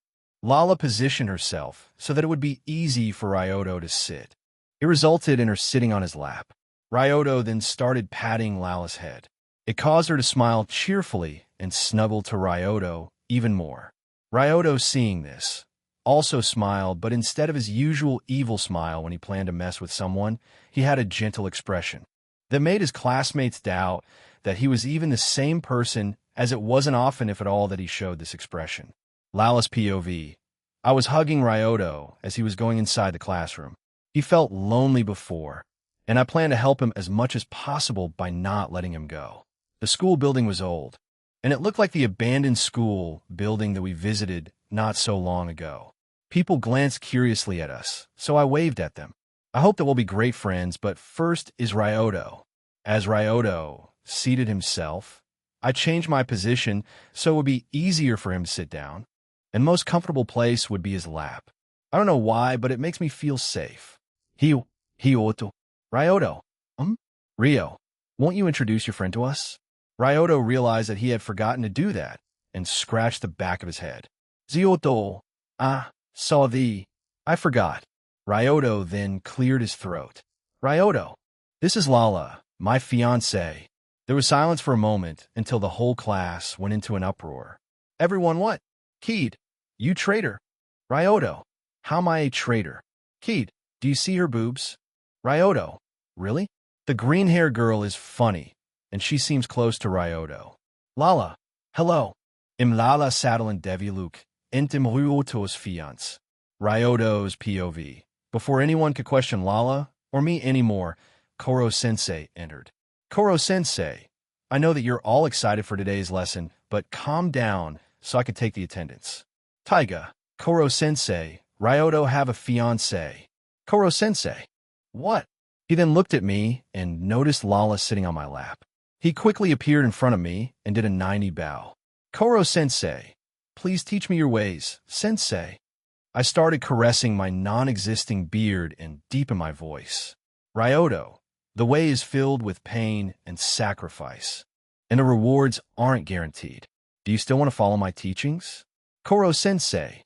Lala positioned herself so that it would be easy for Ryoto to sit. It resulted in her sitting on his lap. Ryoto then started patting Lala's head. It caused her to smile cheerfully and snuggle to Ryoto even more. Ryoto, seeing this, also smiled, but instead of his usual evil smile when he planned to mess with someone, he had a gentle expression that made his classmates doubt that he was even the same person, as it wasn't often, if at all, that he showed this expression. Lala's POV. I was hugging Ryoto as he was going inside the classroom. He felt lonely before, and I planned to help him as much as possible by not letting him go. The school building was old, and it looked like the abandoned school building that we visited not so long ago. People glanced curiously at us, so I waved at them. I hope that we'll be great friends, but first is Ryoto. As Ryoto seated himself, I changed my position so it would be easier for him to sit down, and most comfortable place would be his lap. I don't know why, but it makes me feel safe. Hioto. Ryoto. Rio, won't you introduce your friend to us? Ryoto realized that he had forgotten to do that and scratched the back of his head. Zioto. Saw thee. I forgot. Ryoto then cleared his throat. Ryoto. This is Lala, my fiancée. There was silence for a moment until the whole class went into an uproar. Everyone what? Keed. You traitor. Ryoto. How am I a traitor? Keed. Do you see her boobs? Ryoto. Really? The green-haired girl is funny, and she seems close to Ryoto. Lala, hello. Im Lala saddling Deviluk, intim Ryoto's fiance. Ryoto's POV. Before anyone could question Lala, or me anymore, Koro-sensei entered. Koro-sensei, I know that you're all excited for today's lesson, but calm down so I can take the attendance. Taiga, Koro-sensei, Ryoto have a fiancé. Koro-sensei. What? He then looked at me and noticed Lala sitting on my lap. He quickly appeared in front of me and did a 90 bow. Koro-sensei, please teach me your ways, sensei. I started caressing my non-existing beard and deepen my voice. Ryoto, the way is filled with pain and sacrifice, and the rewards aren't guaranteed. Do you still want to follow my teachings? Koro-sensei,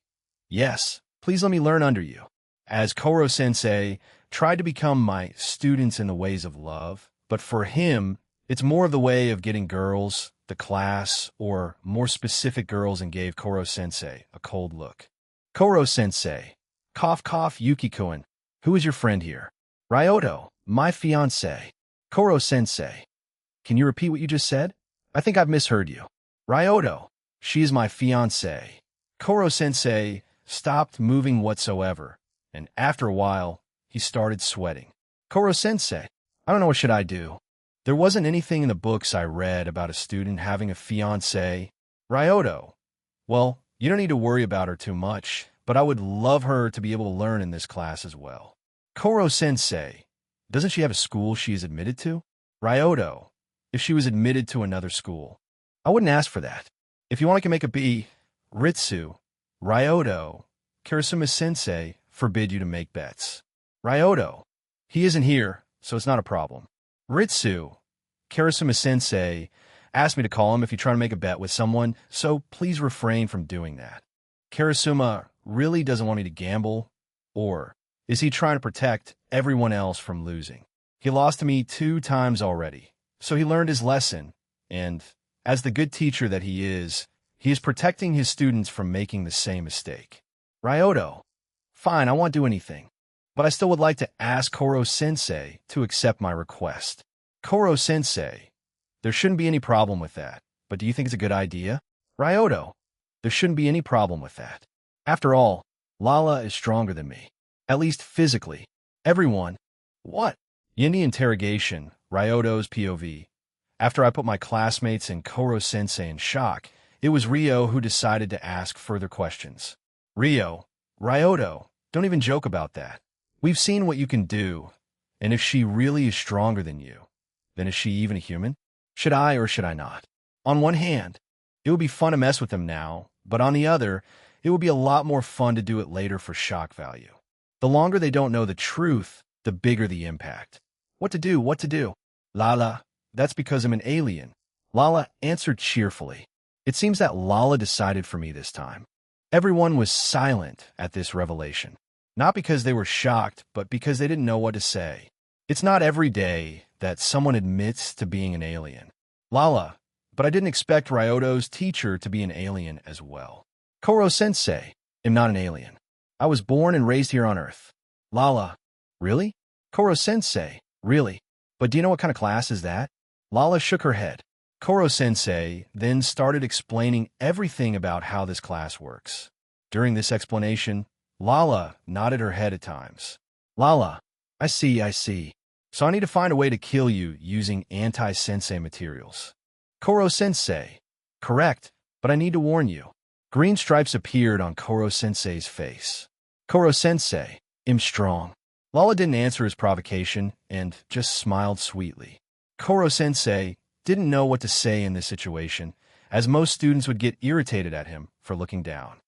yes, please let me learn under you. As Koro-sensei tried to become my students in the ways of love, but for him, it's more of the way of getting girls, the class, or more specific girls, and gave Koro-sensei a cold look. Koro-sensei, cough cough Yukiko-en, who is your friend here? Ryoto, my fiancé. Koro-sensei, can you repeat what you just said? I think I've misheard you. Ryoto, she is my fiancé. Koro-sensei stopped moving whatsoever, and after a while, he started sweating. Koro-sensei, I don't know what should I do. There wasn't anything in the books I read about a student having a fiancé. Ryoto, well, you don't need to worry about her too much, but I would love her to be able to learn in this class as well. Koro-sensei, doesn't she have a school she is admitted to? Ryoto, if she was admitted to another school, I wouldn't ask for that. If you want, I can make a B. Ritsu, Ryoto, Karasuma-sensei forbid you to make bets. Ryoto, he isn't here, so it's not a problem. Ritsu, Karasuma-sensei asked me to call him if you try to make a bet with someone, so please refrain from doing that. Karasuma really doesn't want me to gamble, or is he trying to protect everyone else from losing? He lost to me 2 times already, so he learned his lesson, and as the good teacher that he is protecting his students from making the same mistake. Ryoto, fine, I won't do anything, but I still would like to ask Koro-sensei to accept my request. Koro-sensei, there shouldn't be any problem with that, but do you think it's a good idea? Ryoto, there shouldn't be any problem with that. After all, Lala is stronger than me, at least physically. Everyone, what? In the interrogation, Ryoto's POV. After I put my classmates and Koro-sensei in shock, it was Ryo who decided to ask further questions. Ryo, Ryoto, don't even joke about that. We've seen what you can do, and if she really is stronger than you, then is she even a human? Should I or should I not? On one hand, it would be fun to mess with them now, but on the other, it would be a lot more fun to do it later for shock value. The longer they don't know the truth, the bigger the impact. What to do, what to do? Lala, that's because I'm an alien. Lala answered cheerfully. It seems that Lala decided for me this time. Everyone was silent at this revelation. Not because they were shocked, but because they didn't know what to say. It's not every day that someone admits to being an alien. Lala, but I didn't expect Ryoto's teacher to be an alien as well. Koro-sensei, am not an alien. I was born and raised here on Earth. Lala, really? Koro-sensei, really? But do you know what kind of class is that? Lala shook her head. Koro-sensei then started explaining everything about how this class works. During this explanation, Lala nodded her head at times. Lala, I see. So I need to find a way to kill you using anti-sensei materials. Koro-sensei, correct, but I need to warn you. Green stripes appeared on Koro-sensei's face. Koro-sensei, I'm strong. Lala didn't answer his provocation and just smiled sweetly. Koro-sensei didn't know what to say in this situation, as most students would get irritated at him for looking down.